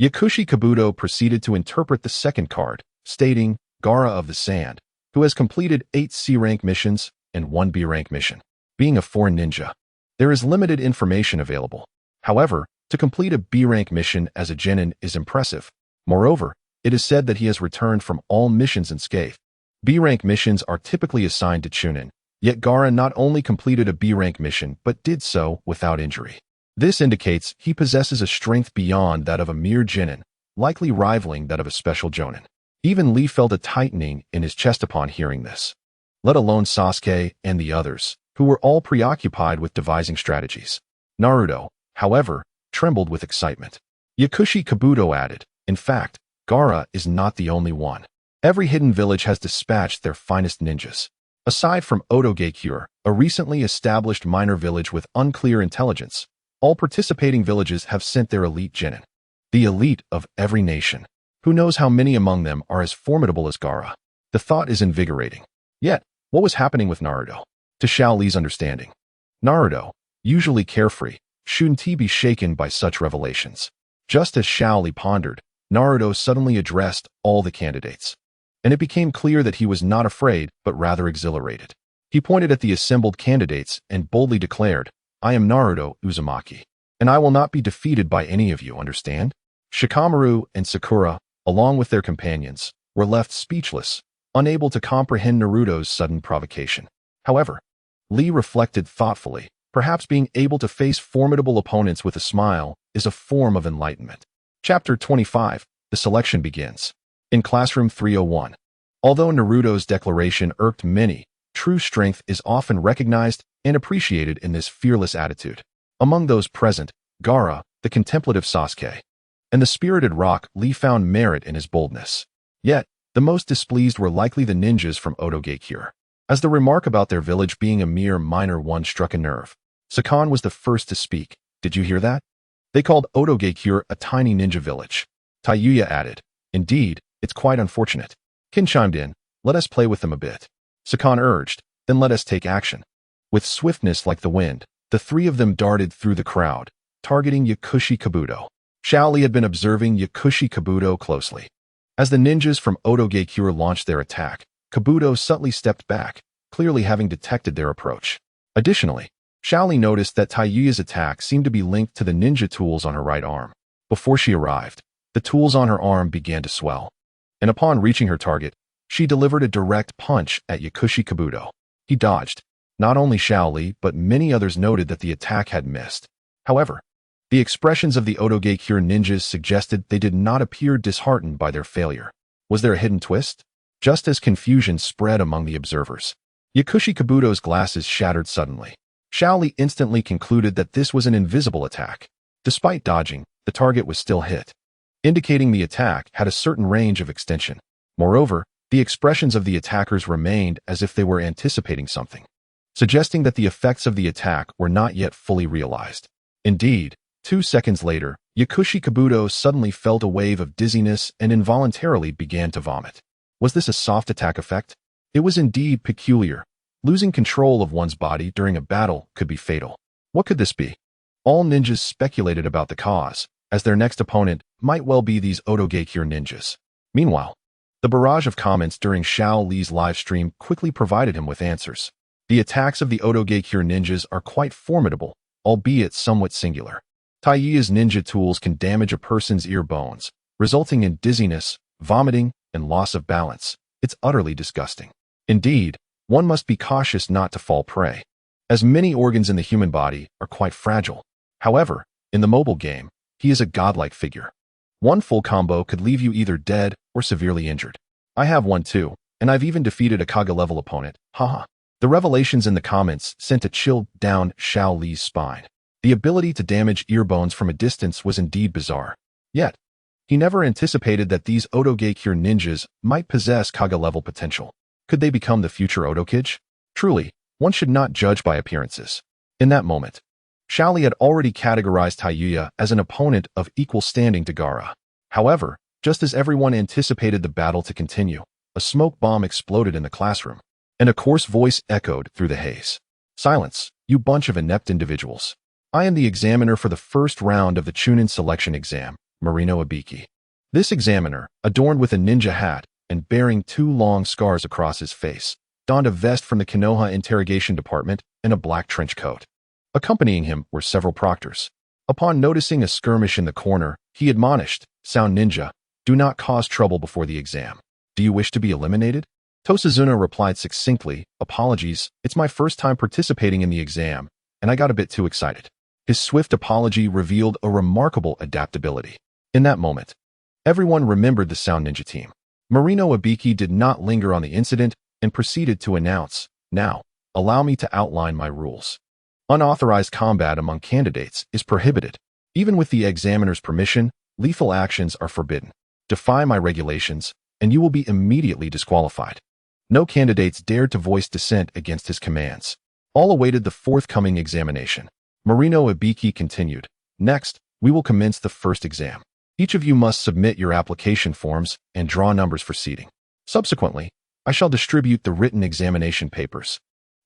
Yakushi Kabuto proceeded to interpret the second card, stating, "Gaara of the Sand, who has completed 8 C-rank missions and 1 B-rank mission. Being a foreign ninja, there is limited information available. However, to complete a B-rank mission as a genin is impressive. Moreover, it is said that he has returned from all missions unscathed. B-rank missions are typically assigned to Chunin, yet Gaara not only completed a B-rank mission but did so without injury. This indicates he possesses a strength beyond that of a mere genin, likely rivaling that of a special jonin." Even Lee felt a tightening in his chest upon hearing this, let alone Sasuke and the others, who were all preoccupied with devising strategies. Naruto, however, trembled with excitement. Yakushi Kabuto added, "In fact, Gaara is not the only one. Every hidden village has dispatched their finest ninjas. Aside from Otogakure, a recently established minor village with unclear intelligence, all participating villages have sent their elite genin. The elite of every nation. Who knows how many among them are as formidable as Gaara?" The thought is invigorating. Yet, what was happening with Naruto? To Shaoli's understanding, Naruto, usually carefree, Shouldn't he be shaken by such revelations? Just as Shaoli pondered, Naruto suddenly addressed all the candidates. And it became clear that he was not afraid, but rather exhilarated. He pointed at the assembled candidates and boldly declared, "I am Naruto Uzumaki, and I will not be defeated by any of you, understand?" Shikamaru and Sakura, along with their companions, were left speechless, unable to comprehend Naruto's sudden provocation. However, Lee reflected thoughtfully, perhaps being able to face formidable opponents with a smile is a form of enlightenment. Chapter 25, the selection begins. In Classroom 301. Although Naruto's declaration irked many, true strength is often recognized and appreciated in this fearless attitude. Among those present, Gaara, the contemplative Sasuke, and the spirited Rock Lee found merit in his boldness. Yet, the most displeased were likely the ninjas from Otogeikure. As the remark about their village being a mere minor one struck a nerve, Sakan was the first to speak. "Did you hear that? They called Otogeikure a tiny ninja village." Taiyuya added, "Indeed, it's quite unfortunate." Kin chimed in, "Let us play with them a bit." Sakan urged, "Then let us take action." With swiftness like the wind, the three of them darted through the crowd, targeting Yakushi Kabuto. Shaoli had been observing Yakushi Kabuto closely. As the ninjas from Otogeikure launched their attack, Kabuto subtly stepped back, clearly having detected their approach. Additionally, Shaoli noticed that Taiyuya's attack seemed to be linked to the ninja tools on her right arm. Before she arrived, the tools on her arm began to swell, and upon reaching her target, she delivered a direct punch at Yakushi Kabuto. He dodged. Not only Shaoli, but many others noted that the attack had missed. However, the expressions of the Otogeikure ninjas suggested they did not appear disheartened by their failure. Was there a hidden twist? Just as confusion spread among the observers, Yakushi Kabuto's glasses shattered suddenly. Shaoli instantly concluded that this was an invisible attack. Despite dodging, the target was still hit, indicating the attack had a certain range of extension. Moreover, the expressions of the attackers remained as if they were anticipating something, suggesting that the effects of the attack were not yet fully realized. Indeed, 2 seconds later, Yakushi Kabuto suddenly felt a wave of dizziness and involuntarily began to vomit. Was this a soft attack effect? It was indeed peculiar. Losing control of one's body during a battle could be fatal. What could this be? All ninjas speculated about the cause, as their next opponent might well be these Otogeikure ninjas. Meanwhile, the barrage of comments during Shao Li's live stream quickly provided him with answers. The attacks of the Otogeikure ninjas are quite formidable, albeit somewhat singular. Taiyuya's ninja tools can damage a person's ear bones, resulting in dizziness, vomiting, and loss of balance. It's utterly disgusting. Indeed, one must be cautious not to fall prey, as many organs in the human body are quite fragile. However, in the mobile game, he is a godlike figure. One full combo could leave you either dead or severely injured. I have one too, and I've even defeated a Kage-level opponent, haha. The revelations in the comments sent a chill down Shao Li's spine. The ability to damage ear bones from a distance was indeed bizarre. Yet, he never anticipated that these Otogeikure ninjas might possess Kage-level potential. Could they become the future Otokage? Truly, one should not judge by appearances. In that moment, Shaoli had already categorized Taiyuya as an opponent of equal standing to Gaara. However, just as everyone anticipated the battle to continue, a smoke bomb exploded in the classroom, and a coarse voice echoed through the haze. "Silence, you bunch of inept individuals. I am the examiner for the first round of the Chunin selection exam, Marino Ibiki." This examiner, adorned with a ninja hat and bearing 2 long scars across his face, donned a vest from the Konoha interrogation department and a black trench coat. Accompanying him were several proctors. Upon noticing a skirmish in the corner, he admonished, "Sound ninja, do not cause trouble before the exam. Do you wish to be eliminated?" Tosazuna replied succinctly, "Apologies, it's my first time participating in the exam, and I got a bit too excited." His swift apology revealed a remarkable adaptability. In that moment, everyone remembered the Sound Ninja team. Marino Ibiki did not linger on the incident and proceeded to announce, "Now, allow me to outline my rules. Unauthorized combat among candidates is prohibited. Even with the examiner's permission, lethal actions are forbidden. Defy my regulations, and you will be immediately disqualified." No candidates dared to voice dissent against his commands. All awaited the forthcoming examination. Marino Ibiki continued, "Next, we will commence the first exam. Each of you must submit your application forms and draw numbers for seating. Subsequently, I shall distribute the written examination papers.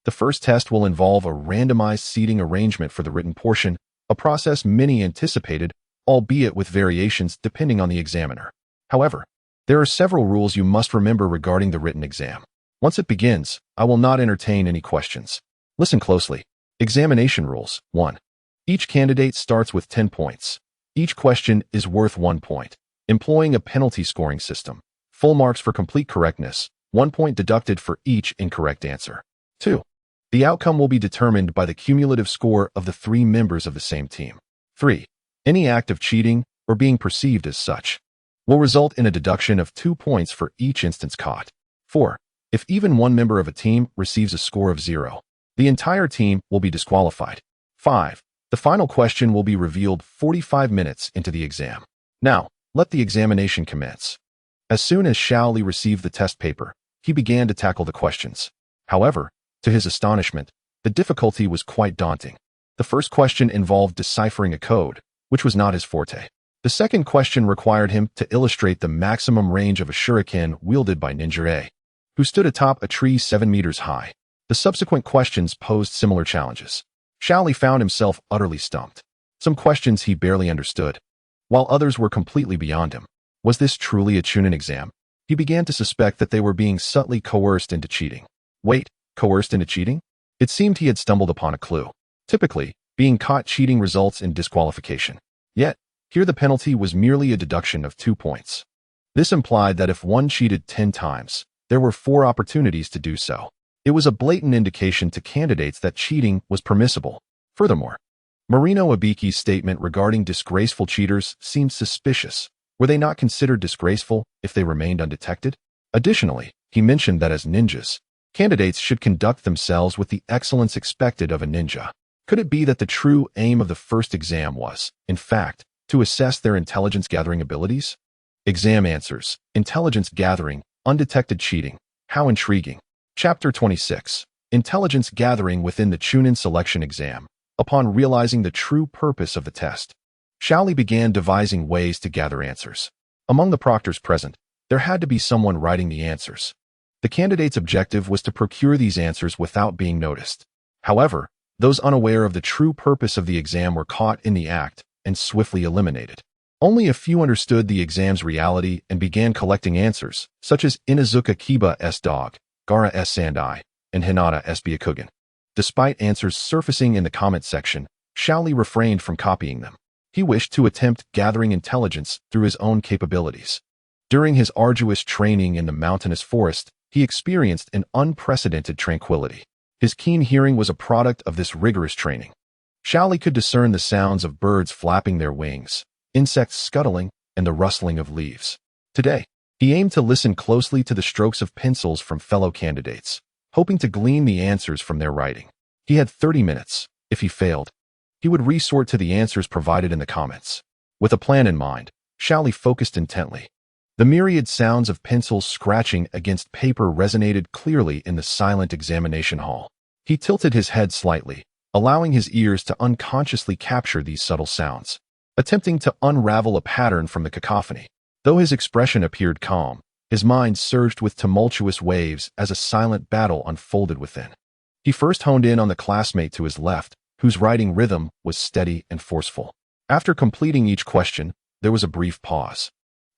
The first test will involve a randomized seating arrangement for the written portion, a process many anticipated, albeit with variations depending on the examiner. However, there are several rules you must remember regarding the written exam. Once it begins, I will not entertain any questions. Listen closely. Examination rules. 1. Each candidate starts with 10 points. Each question is worth 1 point. Employing a penalty scoring system. Full marks for complete correctness, 1 point deducted for each incorrect answer. 2. The outcome will be determined by the cumulative score of the 3 members of the same team. 3. Any act of cheating, or being perceived as such, will result in a deduction of 2 points for each instance caught. 4. If even one member of a team receives a score of 0, the entire team will be disqualified. 5. The final question will be revealed 45 minutes into the exam. Now, let the examination commence. As soon as Shaoli received the test paper, he began to tackle the questions. However, to his astonishment, the difficulty was quite daunting. The first question involved deciphering a code, which was not his forte. The second question required him to illustrate the maximum range of a shuriken wielded by Ninja A, who stood atop a tree 7 meters high. The subsequent questions posed similar challenges. Shaoli found himself utterly stumped. Some questions he barely understood, while others were completely beyond him. Was this truly a Chunin exam? He began to suspect that they were being subtly coerced into cheating. Wait, coerced into cheating? It seemed he had stumbled upon a clue. Typically, being caught cheating results in disqualification. Yet, here the penalty was merely a deduction of 2 points. This implied that if one cheated 10 times, there were 4 opportunities to do so. It was a blatant indication to candidates that cheating was permissible. Furthermore, Marino Abiki's statement regarding disgraceful cheaters seemed suspicious. Were they not considered disgraceful if they remained undetected? Additionally, he mentioned that as ninjas, candidates should conduct themselves with the excellence expected of a ninja. Could it be that the true aim of the first exam was, in fact, to assess their intelligence-gathering abilities? Exam answers, intelligence gathering, undetected cheating. How intriguing. Chapter 26. Intelligence gathering within the Chunin selection exam. Upon realizing the true purpose of the test, Shaoli began devising ways to gather answers. Among the proctors present, there had to be someone writing the answers. The candidate's objective was to procure these answers without being noticed. However, those unaware of the true purpose of the exam were caught in the act and swiftly eliminated. Only a few understood the exam's reality and began collecting answers, such as Inazuka Kiba's dog, Gaara's Sandai, and Hinata's Byakugan. Despite answers surfacing in the comment section, Shaoli refrained from copying them. He wished to attempt gathering intelligence through his own capabilities. During his arduous training in the mountainous forest, he experienced an unprecedented tranquility. His keen hearing was a product of this rigorous training. Shaoli could discern the sounds of birds flapping their wings, insects scuttling, and the rustling of leaves. Today, he aimed to listen closely to the strokes of pencils from fellow candidates, hoping to glean the answers from their writing. He had 30 minutes. If he failed, he would resort to the answers provided in the comments. With a plan in mind, Shaoli focused intently. The myriad sounds of pencils scratching against paper resonated clearly in the silent examination hall. He tilted his head slightly, allowing his ears to unconsciously capture these subtle sounds, attempting to unravel a pattern from the cacophony. Though his expression appeared calm, his mind surged with tumultuous waves as a silent battle unfolded within. He first honed in on the classmate to his left, whose writing rhythm was steady and forceful. After completing each question, there was a brief pause.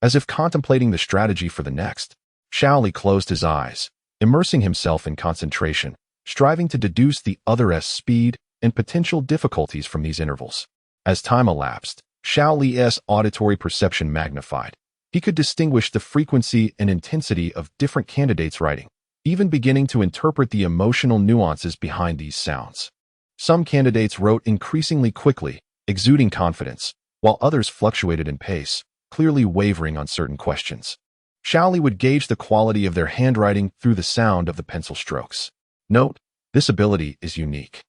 As if contemplating the strategy for the next, Shaoli closed his eyes, immersing himself in concentration, striving to deduce the other's speed and potential difficulties from these intervals. As time elapsed, Shaoli's auditory perception magnified. He could distinguish the frequency and intensity of different candidates' writing, even beginning to interpret the emotional nuances behind these sounds. Some candidates wrote increasingly quickly, exuding confidence, while others fluctuated in pace, clearly wavering on certain questions. Shaoli would gauge the quality of their handwriting through the sound of the pencil strokes. Note, this ability is unique.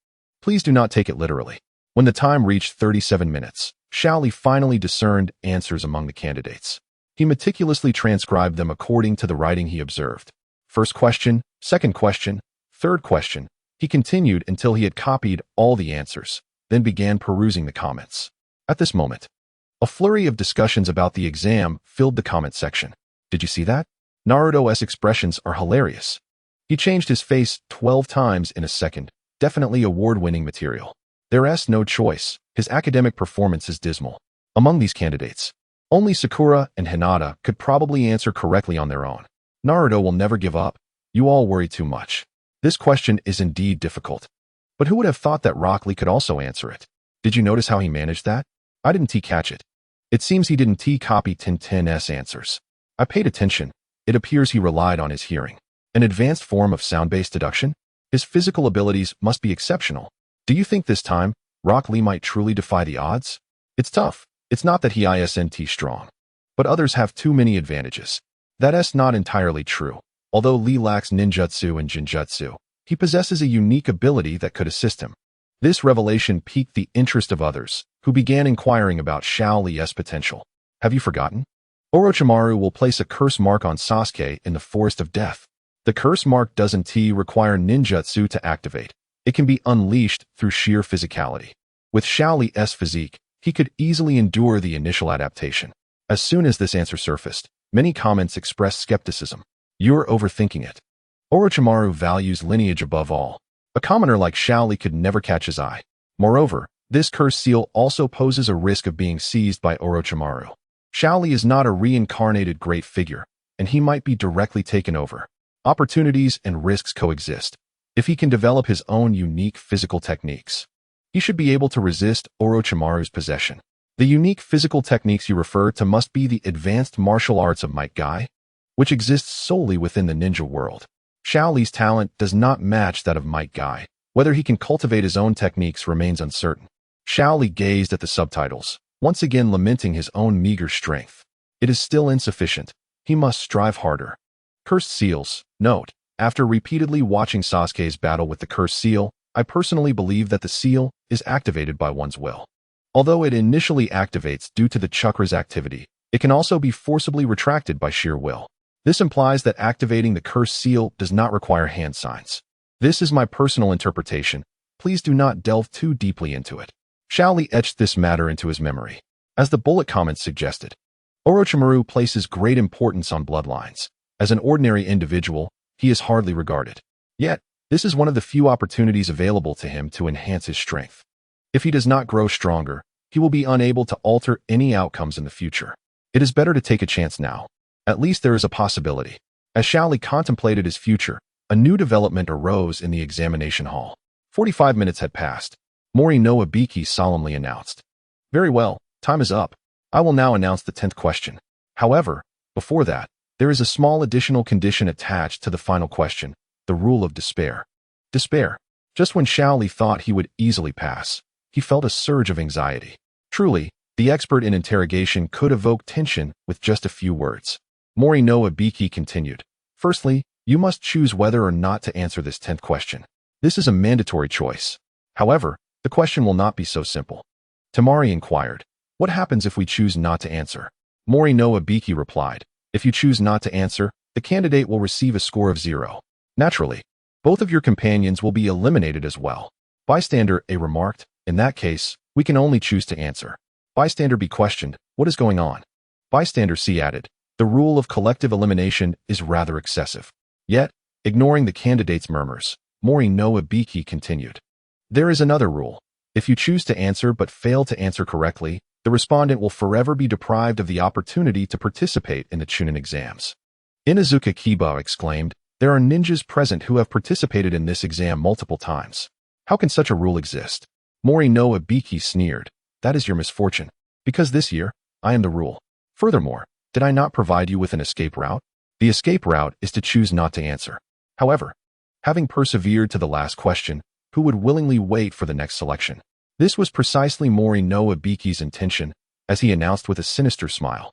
Please do not take it literally. When the time reached 37 minutes, Shaoli finally discerned answers among the candidates. He meticulously transcribed them according to the writing he observed. First question, second question, third question. He continued until he had copied all the answers, then began perusing the comments. At this moment, a flurry of discussions about the exam filled the comment section. Did you see that? Naruto's expressions are hilarious. He changed his face 12 times in a second, definitely award-winning material. There's no choice. His academic performance is dismal. Among these candidates, only Sakura and Hinata could probably answer correctly on their own. Naruto will never give up. You all worry too much. This question is indeed difficult. But who would have thought that Rock Lee could also answer it? Did you notice how he managed that? I didn't catch it. It seems he didn't copy Tintin's answers. I paid attention. It appears he relied on his hearing. An advanced form of sound-based deduction? His physical abilities must be exceptional. Do you think this time, Rock Lee might truly defy the odds? It's tough. It's not that he isn't strong. But others have too many advantages. That's not entirely true. Although Lee lacks ninjutsu and genjutsu, he possesses a unique ability that could assist him. This revelation piqued the interest of others, who began inquiring about Xiao Li's potential. Have you forgotten? Orochimaru will place a curse mark on Sasuke in the Forest of Death. The curse mark doesn't require ninjutsu to activate. It can be unleashed through sheer physicality. With Xiao Li's physique, he could easily endure the initial adaptation. As soon as this answer surfaced, many comments expressed skepticism. You're overthinking it. Orochimaru values lineage above all. A commoner like Xiao Li could never catch his eye. Moreover, this curse seal also poses a risk of being seized by Orochimaru. Xiao Li is not a reincarnated great figure, and he might be directly taken over. Opportunities and risks coexist. If he can develop his own unique physical techniques, he should be able to resist Orochimaru's possession. The unique physical techniques you refer to must be the advanced martial arts of Might Guy, which exists solely within the ninja world. Xiao Li's talent does not match that of Might Guy. Whether he can cultivate his own techniques remains uncertain. Xiao Li gazed at the subtitles, once again lamenting his own meager strength. It is still insufficient. He must strive harder. Cursed seals. Note: after repeatedly watching Sasuke's battle with the cursed seal, I personally believe that the seal is activated by one's will. Although it initially activates due to the chakra's activity, it can also be forcibly retracted by sheer will. This implies that activating the cursed seal does not require hand signs. This is my personal interpretation. Please do not delve too deeply into it. Xiao Li etched this matter into his memory. As the bullet comments suggested, Orochimaru places great importance on bloodlines. As an ordinary individual, he is hardly regarded. Yet, this is one of the few opportunities available to him to enhance his strength. If he does not grow stronger, he will be unable to alter any outcomes in the future. It is better to take a chance now. At least there is a possibility. As Xiao Li contemplated his future, a new development arose in the examination hall. 45 minutes had passed. Mori no Ibiki solemnly announced. Very well, time is up. I will now announce the 10th question. However, before that, there is a small additional condition attached to the final question, the rule of despair. Despair. Just when Xiao Li thought he would easily pass, he felt a surge of anxiety. Truly, the expert in interrogation could evoke tension with just a few words. Mori no Ibiki continued. Firstly, you must choose whether or not to answer this 10th question. This is a mandatory choice. However, the question will not be so simple. Tamari inquired, what happens if we choose not to answer? Mori no Ibiki replied, if you choose not to answer, the candidate will receive a score of 0. Naturally, both of your companions will be eliminated as well. Bystander A remarked, in that case, we can only choose to answer. Bystander B questioned, what is going on? Bystander C added, the rule of collective elimination is rather excessive. Yet, ignoring the candidate's murmurs, Mori no Ibiki continued. There is another rule. If you choose to answer but fail to answer correctly, the respondent will forever be deprived of the opportunity to participate in the Chunin exams. Inazuka Kiba exclaimed, there are ninjas present who have participated in this exam multiple times. How can such a rule exist? Mori no Ibiki sneered, that is your misfortune. Because this year, I am the rule. Furthermore, did I not provide you with an escape route? The escape route is to choose not to answer. However, having persevered to the last question, who would willingly wait for the next selection? This was precisely Mori no Ibiki's intention, as he announced with a sinister smile.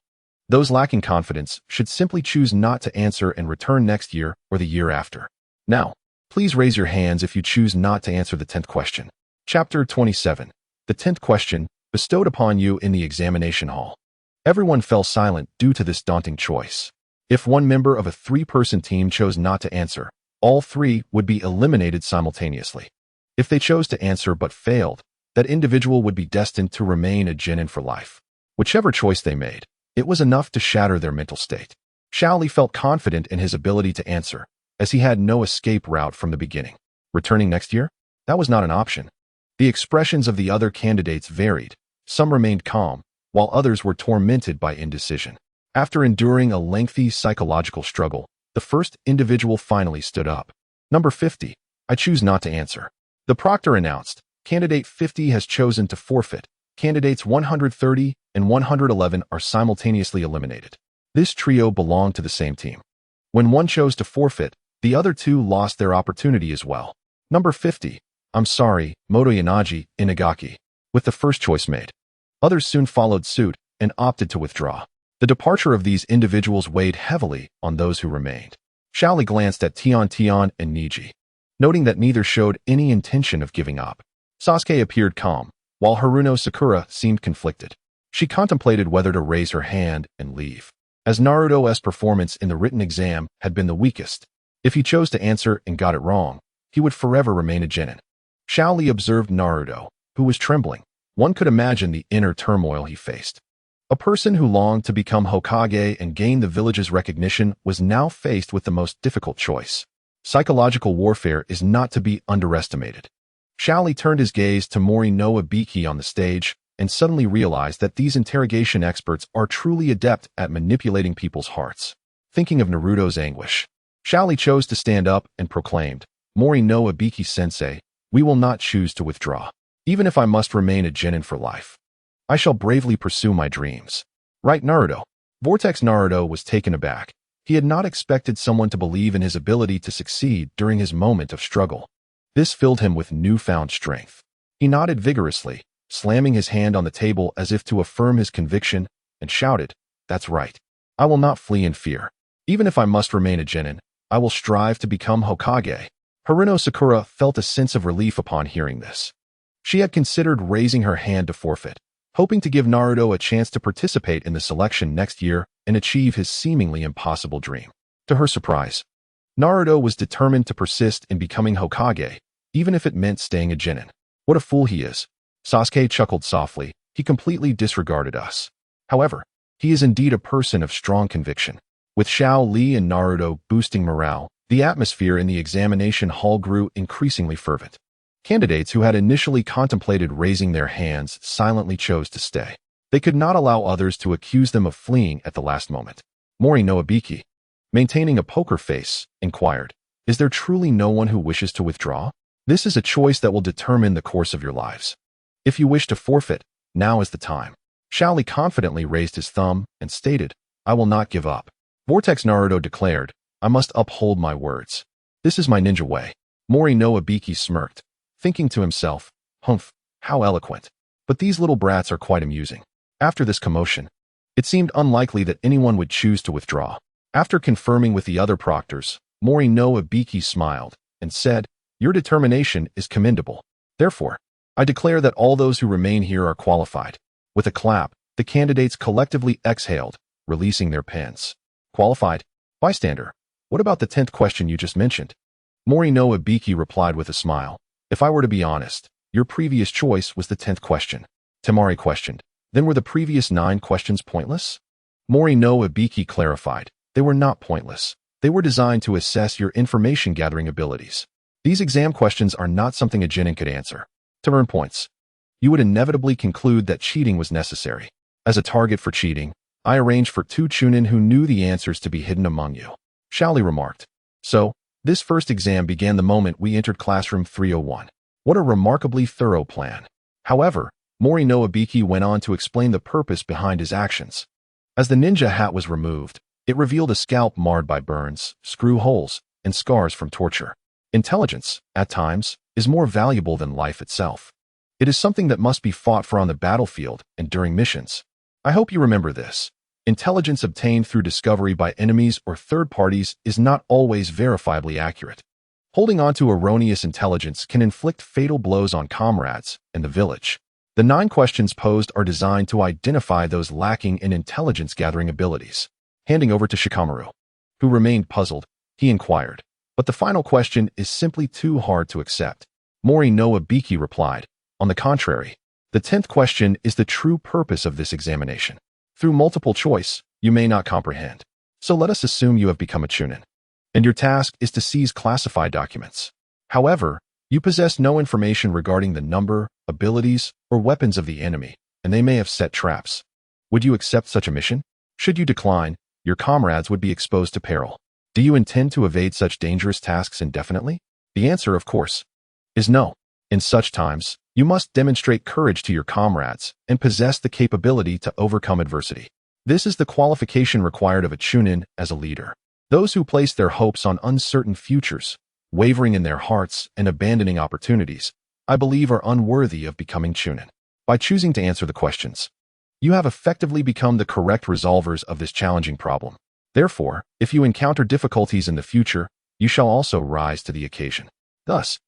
Those lacking confidence should simply choose not to answer and return next year or the year after. Now, please raise your hands if you choose not to answer the 10th question. Chapter 27. The 10th question, bestowed upon you in the examination hall. Everyone fell silent due to this daunting choice. If one member of a 3-person team chose not to answer, all 3 would be eliminated simultaneously. If they chose to answer but failed, that individual would be destined to remain a genin for life. Whichever choice they made, it was enough to shatter their mental state. Xiao Li felt confident in his ability to answer, as he had no escape route from the beginning. Returning next year? That was not an option. The expressions of the other candidates varied. Some remained calm, while others were tormented by indecision. After enduring a lengthy psychological struggle, the first individual finally stood up. Number 50. I choose not to answer. The proctor announced, Candidate 50 has chosen to forfeit. Candidates 130 and 111 are simultaneously eliminated. This trio belonged to the same team. When one chose to forfeit, the other two lost their opportunity as well. Number 50. I'm sorry, Motoyanagi Inagaki. With the first choice made, others soon followed suit and opted to withdraw. The departure of these individuals weighed heavily on those who remained. Shaoli glanced at Tian and Niji, noting that neither showed any intention of giving up. Sasuke appeared calm, while Haruno Sakura seemed conflicted. She contemplated whether to raise her hand and leave, as Naruto's performance in the written exam had been the weakest. If he chose to answer and got it wrong, he would forever remain a genin. Shaoli observed Naruto, who was trembling. One could imagine the inner turmoil he faced. A person who longed to become Hokage and gain the village's recognition was now faced with the most difficult choice. Psychological warfare is not to be underestimated. Shaoli turned his gaze to Mori no Ibiki on the stage and suddenly realized that these interrogation experts are truly adept at manipulating people's hearts. Thinking of Naruto's anguish, Shaoli chose to stand up and proclaimed, Mori no Ibiki-sensei, we will not choose to withdraw. Even if I must remain a genin for life, I shall bravely pursue my dreams. Right, Naruto? Vortex Naruto was taken aback. He had not expected someone to believe in his ability to succeed during his moment of struggle. This filled him with newfound strength. He nodded vigorously, slamming his hand on the table as if to affirm his conviction, and shouted, That's right. I will not flee in fear. Even if I must remain a genin, I will strive to become Hokage. Haruno Sakura felt a sense of relief upon hearing this. She had considered raising her hand to forfeit, hoping to give Naruto a chance to participate in the selection next year and achieve his seemingly impossible dream. To her surprise, Naruto was determined to persist in becoming Hokage, even if it meant staying a genin. What a fool he is. Sasuke chuckled softly. He completely disregarded us. However, he is indeed a person of strong conviction. With Shao Li and Naruto boosting morale, the atmosphere in the examination hall grew increasingly fervent. Candidates who had initially contemplated raising their hands silently chose to stay. They could not allow others to accuse them of fleeing at the last moment. Mori no Ibiki, maintaining a poker face, inquired, Is there truly no one who wishes to withdraw? This is a choice that will determine the course of your lives. If you wish to forfeit, now is the time. Shaoli confidently raised his thumb and stated, I will not give up. Vortex Naruto declared, I must uphold my words. This is my ninja way. Mori no Ibiki smirked, thinking to himself, Humph, how eloquent. But these little brats are quite amusing. After this commotion, it seemed unlikely that anyone would choose to withdraw. After confirming with the other proctors, Mori no Ibiki smiled and said, Your determination is commendable. Therefore, I declare that all those who remain here are qualified. With a clap, the candidates collectively exhaled, releasing their pens. Qualified? Bystander, what about the 10th question you just mentioned? Mori no Ibiki replied with a smile. If I were to be honest, your previous choice was the 10th question. Temari questioned. Then were the previous 9 questions pointless? Mori no Ibiki clarified. They were not pointless. They were designed to assess your information-gathering abilities. These exam questions are not something a genin could answer. To earn points, you would inevitably conclude that cheating was necessary. As a target for cheating, I arranged for 2 chunin who knew the answers to be hidden among you. Shaoli remarked. So, this first exam began the moment we entered classroom 301. What a remarkably thorough plan. However, Mori no Ibiki went on to explain the purpose behind his actions. As the ninja hat was removed, it revealed a scalp marred by burns, screw holes, and scars from torture. Intelligence, at times, is more valuable than life itself. It is something that must be fought for on the battlefield and during missions. I hope you remember this. Intelligence obtained through discovery by enemies or third parties is not always verifiably accurate. Holding on to erroneous intelligence can inflict fatal blows on comrades and the village. The 9 questions posed are designed to identify those lacking in intelligence-gathering abilities. Handing over to Shikamaru, who remained puzzled, he inquired, But the final question is simply too hard to accept. Mori no Ibiki replied, On the contrary, the 10th question is the true purpose of this examination. Through multiple choice, you may not comprehend. So let us assume you have become a chunin, and your task is to seize classified documents. However, You possess no information regarding the number, abilities, or weapons of the enemy, and they may have set traps. Would you accept such a mission? Should you decline, your comrades would be exposed to peril. Do you intend to evade such dangerous tasks indefinitely? The answer, of course, is no. In such times, you must demonstrate courage to your comrades and possess the capability to overcome adversity. This is the qualification required of a chunin as a leader. Those who place their hopes on uncertain futures, wavering in their hearts and abandoning opportunities, I believe are unworthy of becoming chunin. By choosing to answer the questions, you have effectively become the correct resolvers of this challenging problem. Therefore, if you encounter difficulties in the future, you shall also rise to the occasion. Thus,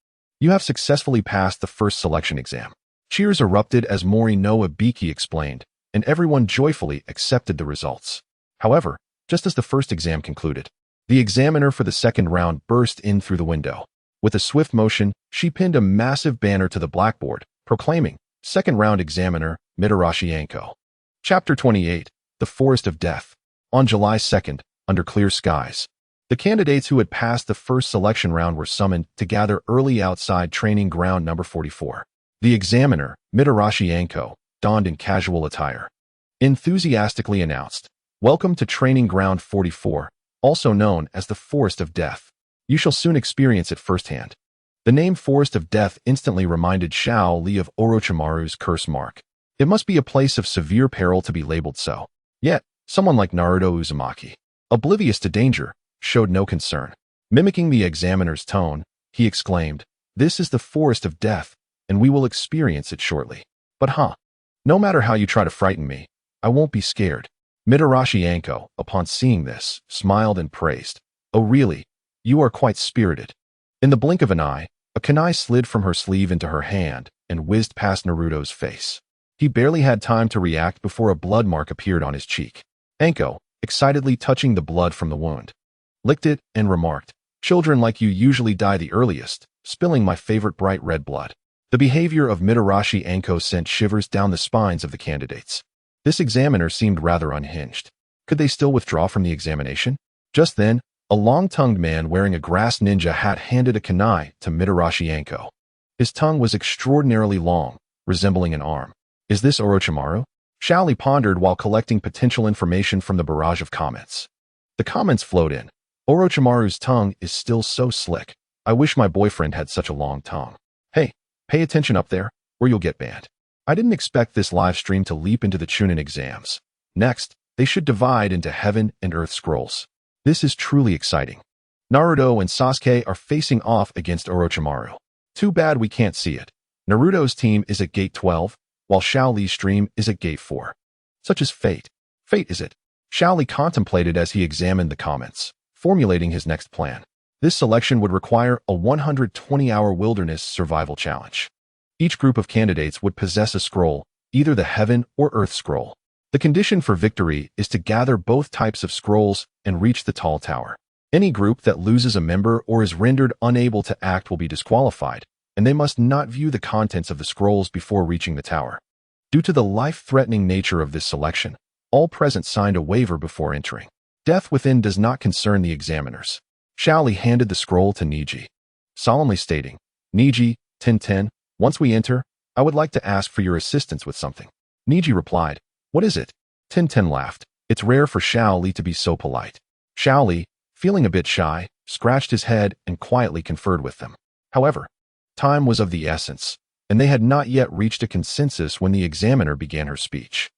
you have successfully passed the first selection exam. Cheers erupted as Mori no Ibiki explained, and everyone joyfully accepted the results. However, just as the first exam concluded, the examiner for the second round burst in through the window. With a swift motion, she pinned a massive banner to the blackboard, proclaiming, "Second round examiner, Mitarashi Anko." Chapter 28, The Forest of Death. On July 2nd, under clear skies, the candidates who had passed the first selection round were summoned to gather early outside training ground number 44. The examiner, Mitarashi Anko, donned in casual attire, enthusiastically announced, "Welcome to training ground 44, also known as the Forest of Death. You shall soon experience it firsthand." The name Forest of Death instantly reminded Xiao Li of Orochimaru's curse mark. It must be a place of severe peril to be labeled so. Yet, someone like Naruto Uzumaki, oblivious to danger, showed no concern. Mimicking the examiner's tone, he exclaimed, "This is the Forest of Death, and we will experience it shortly. But no matter how you try to frighten me, I won't be scared." Mitarashi Anko, upon seeing this, smiled and praised, "Oh really? You are quite spirited." In the blink of an eye, a kunai slid from her sleeve into her hand and whizzed past Naruto's face. He barely had time to react before a blood mark appeared on his cheek. Anko, excitedly touching the blood from the wound, licked it and remarked, "Children like you usually die the earliest, spilling my favorite bright red blood." The behavior of Mitarashi Anko sent shivers down the spines of the candidates. This examiner seemed rather unhinged. Could they still withdraw from the examination? Just then, a long-tongued man wearing a grass ninja hat handed a kunai to Mitarashi Anko. His tongue was extraordinarily long, resembling an arm. "Is this Orochimaru?" Xiaoli pondered while collecting potential information from the barrage of comments. The comments flowed in. "Orochimaru's tongue is still so slick. I wish my boyfriend had such a long tongue. Hey, pay attention up there, or you'll get banned." I didn't expect this live stream to leap into the Chunin exams. Next, they should divide into Heaven and Earth scrolls. This is truly exciting. Naruto and Sasuke are facing off against Orochimaru. Too bad we can't see it. Naruto's team is at Gate 12, while Xiao Li's stream is at Gate 4. Such is fate. Fate is it? Xiao Li contemplated as he examined the comments, formulating his next plan. This selection would require a 120-hour wilderness survival challenge. Each group of candidates would possess a scroll, either the Heaven or Earth scroll. The condition for victory is to gather both types of scrolls and reach the tall tower. Any group that loses a member or is rendered unable to act will be disqualified, and they must not view the contents of the scrolls before reaching the tower. Due to the life-threatening nature of this selection, all present signed a waiver before entering. Death within does not concern the examiners. Xiao Li handed the scroll to Niji, solemnly stating, "Niji, 10-10, once we enter, I would like to ask for your assistance with something." Niji replied, "What is it?" 10-10 laughed. It's rare for Xiao Li to be so polite. Xiao Li, feeling a bit shy, scratched his head and quietly conferred with them. However, time was of the essence, and they had not yet reached a consensus when the examiner began her speech.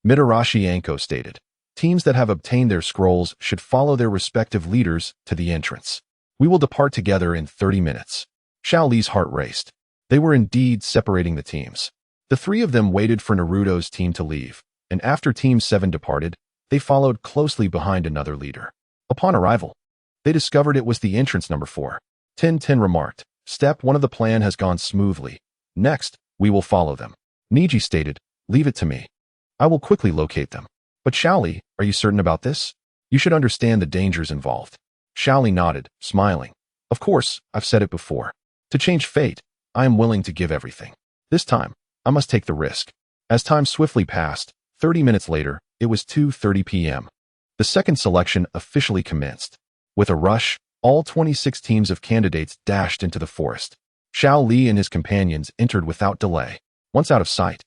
Mitarashi Anko stated, "Teams that have obtained their scrolls should follow their respective leaders to the entrance. We will depart together in 30 minutes. Xiao Li's heart raced. They were indeed separating the teams. The three of them waited for Naruto's team to leave, and after Team 7 departed, they followed closely behind another leader. Upon arrival, they discovered it was the entrance number 4. 10-10 remarked, "Step 1 of the plan has gone smoothly. Next, we will follow them." Niji stated, "Leave it to me. I will quickly locate them." "But Xiao Li, are you certain about this? You should understand the dangers involved." Xiao Li nodded, smiling. "Of course, I've said it before. To change fate, I am willing to give everything. This time, I must take the risk." As time swiftly passed, 30 minutes later, it was 2:30 p.m. The second selection officially commenced. With a rush, all 26 teams of candidates dashed into the forest. Xiao Li and his companions entered without delay. Once out of sight,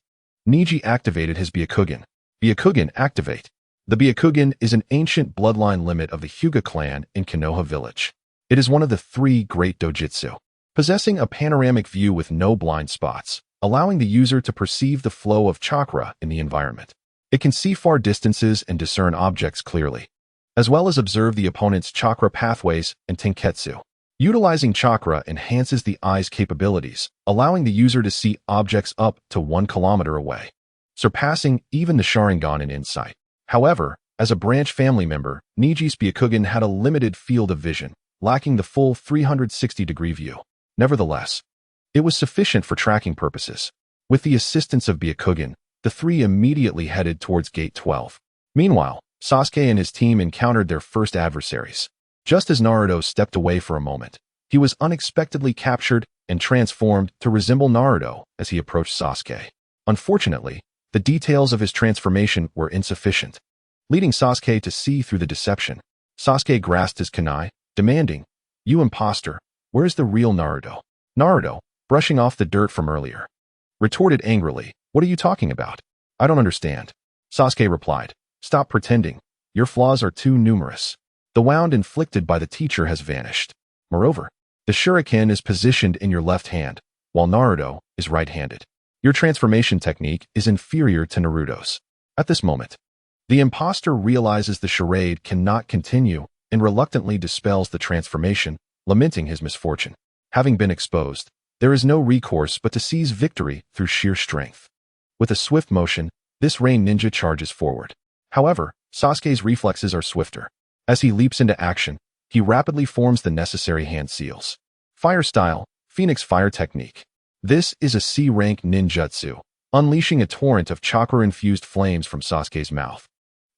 Niji activated his Byakugan. Byakugan activate. The Byakugan is an ancient bloodline limit of the Hyuga clan in Konoha village. It is one of the 3 great dojutsu, possessing a panoramic view with no blind spots, allowing the user to perceive the flow of chakra in the environment. It can see far distances and discern objects clearly, as well as observe the opponent's chakra pathways and tenketsu. Utilizing chakra enhances the eye's capabilities, allowing the user to see objects up to 1 kilometer away, surpassing even the Sharingan in insight. However, as a branch family member, Niji's Byakugan had a limited field of vision, lacking the full 360-degree view. Nevertheless, it was sufficient for tracking purposes. With the assistance of Byakugan, the 3 immediately headed towards Gate 12. Meanwhile, Sasuke and his team encountered their first adversaries. Just as Naruto stepped away for a moment, he was unexpectedly captured and transformed to resemble Naruto as he approached Sasuke. Unfortunately, the details of his transformation were insufficient, leading Sasuke to see through the deception. Sasuke grasped his kunai, demanding, "You imposter, where's the real Naruto?" Naruto, brushing off the dirt from earlier, retorted angrily, "What are you talking about? I don't understand." Sasuke replied, "Stop pretending. Your flaws are too numerous. The wound inflicted by the teacher has vanished. Moreover, the shuriken is positioned in your left hand, while Naruto is right-handed. Your transformation technique is inferior to Naruto's." At this moment, the imposter realizes the charade cannot continue and reluctantly dispels the transformation, lamenting his misfortune. Having been exposed, there is no recourse but to seize victory through sheer strength. With a swift motion, this rain ninja charges forward. However, Sasuke's reflexes are swifter. As he leaps into action, he rapidly forms the necessary hand seals. Fire style, Phoenix Fire technique. This is a C-rank ninjutsu, unleashing a torrent of chakra-infused flames from Sasuke's mouth,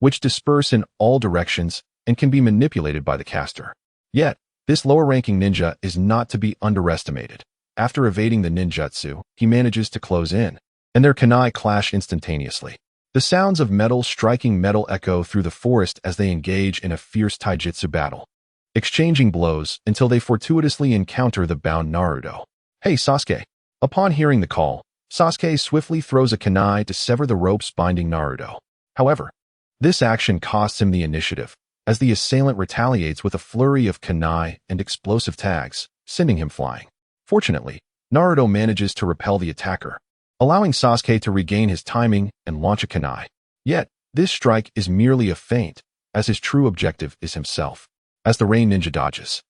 which disperse in all directions and can be manipulated by the caster. Yet, this lower-ranking ninja is not to be underestimated. After evading the ninjutsu, he manages to close in, and their kunai clash instantaneously. The sounds of metal striking metal echo through the forest as they engage in a fierce taijutsu battle, exchanging blows until they fortuitously encounter the bound Naruto. "Hey, Sasuke!" Upon hearing the call, Sasuke swiftly throws a kunai to sever the ropes binding Naruto. However, this action costs him the initiative, as the assailant retaliates with a flurry of kunai and explosive tags, sending him flying. Fortunately, Naruto manages to repel the attacker, allowing Sasuke to regain his timing and launch a kunai. Yet, this strike is merely a feint, as his true objective is himself. As the rain ninja dodges,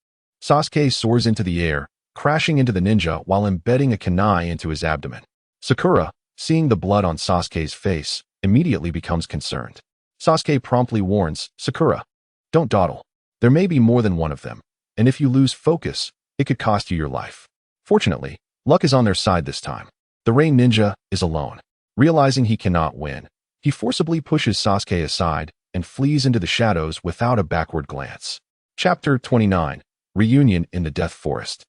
Sasuke soars into the air, crashing into the ninja while embedding a kunai into his abdomen. Sakura, seeing the blood on Sasuke's face, immediately becomes concerned. Sasuke promptly warns, "Sakura, don't dawdle. There may be more than one of them, and if you lose focus, it could cost you your life." Fortunately, luck is on their side this time. The rain ninja is alone. Realizing he cannot win, he forcibly pushes Sasuke aside and flees into the shadows without a backward glance. Chapter 29. Reunion in the Death Forest.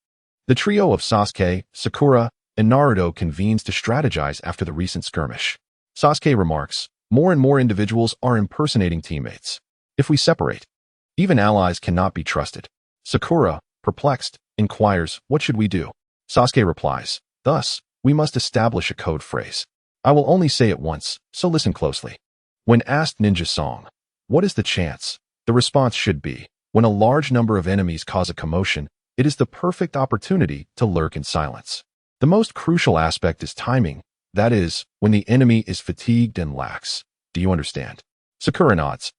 The trio of Sasuke, Sakura, and Naruto convenes to strategize after the recent skirmish. Sasuke remarks, "More and more individuals are impersonating teammates. If we separate, even allies cannot be trusted." Sakura, perplexed, inquires, "What should we do?" Sasuke replies, "Thus, we must establish a code phrase. I will only say it once, so listen closely. When asked Ninja Song, what is the chance? The response should be, when a large number of enemies cause a commotion, it is the perfect opportunity to lurk in silence. The most crucial aspect is timing, that is, when the enemy is fatigued and lax. Do you understand?" Sakura nods,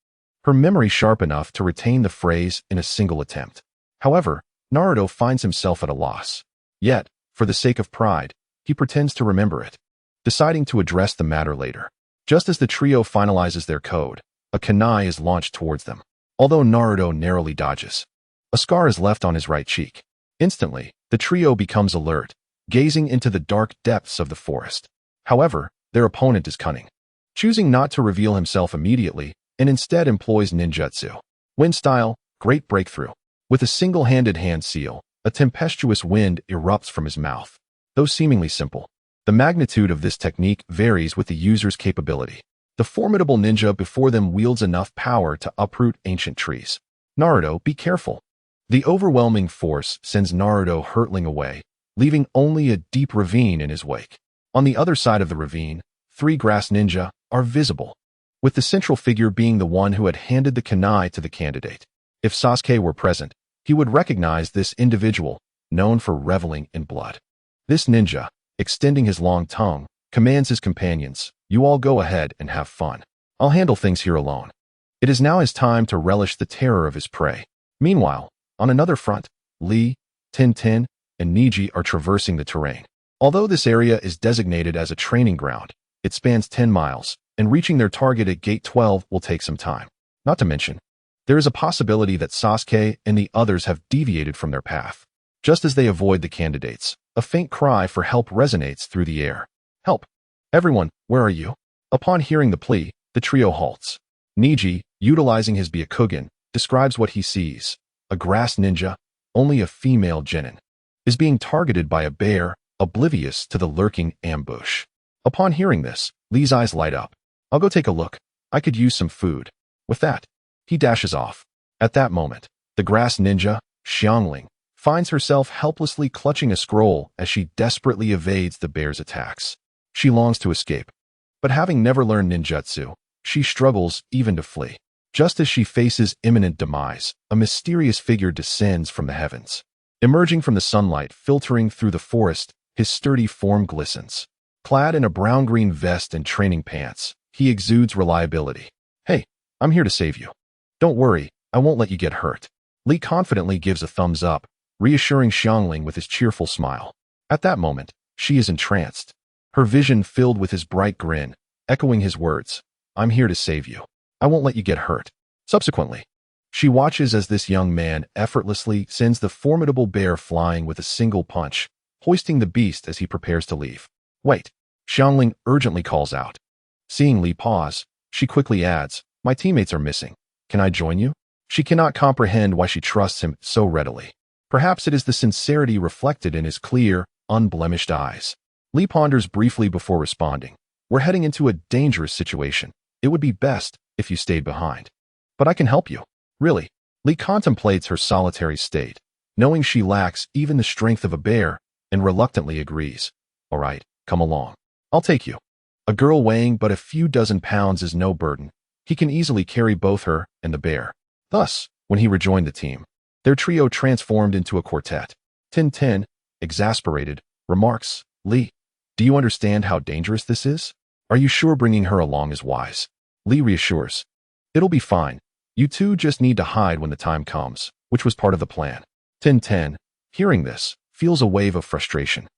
her memory sharp enough to retain the phrase in a single attempt. However, Naruto finds himself at a loss. Yet, for the sake of pride, he pretends to remember it, deciding to address the matter later. Just as the trio finalizes their code, a kunai is launched towards them. Although Naruto narrowly dodges, a scar is left on his right cheek. Instantly, the trio becomes alert, gazing into the dark depths of the forest. However, their opponent is cunning, choosing not to reveal himself immediately and instead employs ninjutsu. Wind style, great breakthrough. With a single-handed hand seal, a tempestuous wind erupts from his mouth. Though seemingly simple, the magnitude of this technique varies with the user's capability. The formidable ninja before them wields enough power to uproot ancient trees. Naruto, be careful. The overwhelming force sends Naruto hurtling away, leaving only a deep ravine in his wake. On the other side of the ravine, 3 grass ninja are visible, with the central figure being the one who had handed the kunai to the candidate. If Sasuke were present, he would recognize this individual, known for reveling in blood. This ninja, extending his long tongue, commands his companions, "You all go ahead and have fun. I'll handle things here alone." It is now his time to relish the terror of his prey. Meanwhile, on another front, Lee, Tintin, and Niji are traversing the terrain. Although this area is designated as a training ground, it spans 10 miles, and reaching their target at Gate 12 will take some time. Not to mention, there is a possibility that Sasuke and the others have deviated from their path. Just as they avoid the candidates, a faint cry for help resonates through the air. "Help! Everyone, where are you?" Upon hearing the plea, the trio halts. Niji, utilizing his Byakugan, describes what he sees. A grass ninja, only a female genin, is being targeted by a bear, oblivious to the lurking ambush. Upon hearing this, Lee's eyes light up. "I'll go take a look. I could use some food." With that, he dashes off. At that moment, the grass ninja, Xiangling, finds herself helplessly clutching a scroll as she desperately evades the bear's attacks. She longs to escape, but having never learned ninjutsu, she struggles even to flee. Just as she faces imminent demise, a mysterious figure descends from the heavens. Emerging from the sunlight filtering through the forest, his sturdy form glistens. Clad in a brown-green vest and training pants, he exudes reliability. "Hey, I'm here to save you. Don't worry, I won't let you get hurt." Lee confidently gives a thumbs up, reassuring Xiangling with his cheerful smile. At that moment, she is entranced, her vision filled with his bright grin, echoing his words, "I'm here to save you. I won't let you get hurt." Subsequently, she watches as this young man effortlessly sends the formidable bear flying with a single punch, hoisting the beast as he prepares to leave. "Wait," Xiangling urgently calls out. Seeing Lee pause, she quickly adds, "My teammates are missing. Can I join you?" She cannot comprehend why she trusts him so readily. Perhaps it is the sincerity reflected in his clear, unblemished eyes. Lee ponders briefly before responding. "We're heading into a dangerous situation. It would be best if you stayed behind. But I can help you." "Really?" Lee contemplates her solitary state, knowing she lacks even the strength of a bear, and reluctantly agrees. "All right, come along. I'll take you." A girl weighing but a few dozen pounds is no burden. He can easily carry both her and the bear. Thus, when he rejoined the team, their trio transformed into a quartet. Tintin, exasperated, remarks, "Lee, do you understand how dangerous this is? Are you sure bringing her along is wise?" Lee reassures, "It'll be fine. You two just need to hide when the time comes," which was part of the plan. Tintin, hearing this, feels a wave of frustration,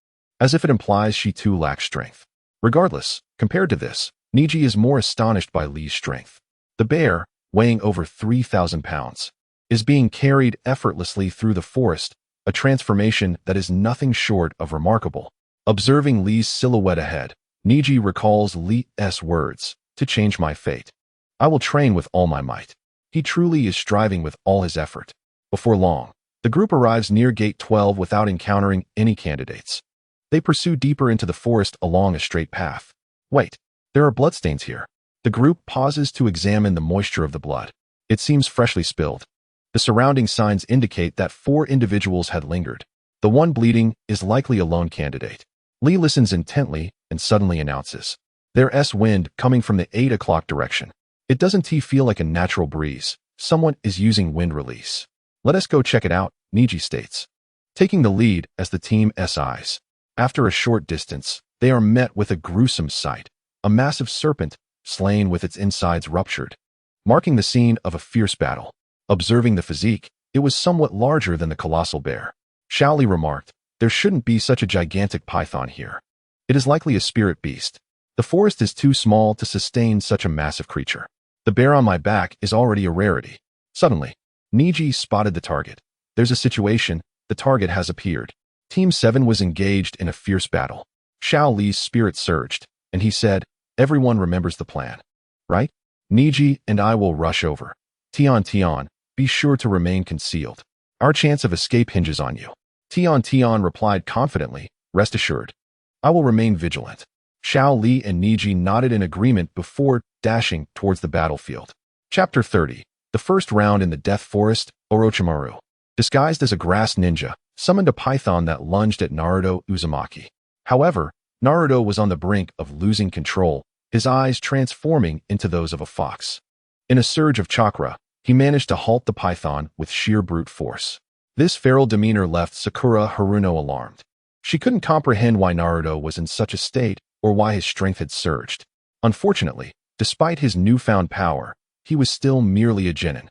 as if it implies she too lacks strength. Regardless, compared to this, Niji is more astonished by Lee's strength. The bear, weighing over 3,000 pounds, is being carried effortlessly through the forest, a transformation that is nothing short of remarkable. Observing Lee's silhouette ahead, Niji recalls Lee's words, "To change my fate. I will train with all my might." He truly is striving with all his effort. Before long, the group arrives near Gate 12 without encountering any candidates. They pursue deeper into the forest along a straight path. "Wait, there are bloodstains here." The group pauses to examine the moisture of the blood. It seems freshly spilled. The surrounding signs indicate that 4 individuals had lingered. The one bleeding is likely a lone candidate. Lee listens intently and suddenly announces, "There's wind coming from the 8 o'clock direction. It doesn't feel like a natural breeze. Someone is using wind release." "Let us go check it out," Niji states, taking the lead as the team SIs. After a short distance, they are met with a gruesome sight, a massive serpent slain with its insides ruptured, marking the scene of a fierce battle. Observing the physique, it was somewhat larger than the colossal bear. Shaoli remarked, "There shouldn't be such a gigantic python here. It is likely a spirit beast. The forest is too small to sustain such a massive creature. The bear on my back is already a rarity." Suddenly, Niji spotted the target. "There's a situation. The target has appeared." Team 7 was engaged in a fierce battle. Xiao Li's spirit surged, and he said, "Everyone remembers the plan, right? Niji and I will rush over. Tian, be sure to remain concealed. Our chance of escape hinges on you." Tian replied confidently, "Rest assured. I will remain vigilant." Xiao Li and Niji nodded in agreement before dashing towards the battlefield. Chapter 30. The first round in the Death Forest, Orochimaru. Disguised as a grass ninja, summoned a python that lunged at Naruto Uzumaki. However, Naruto was on the brink of losing control, his eyes transforming into those of a fox. In a surge of chakra, he managed to halt the python with sheer brute force. This feral demeanor left Sakura Haruno alarmed. She couldn't comprehend why Naruto was in such a state or why his strength had surged. Unfortunately, despite his newfound power, he was still merely a genin.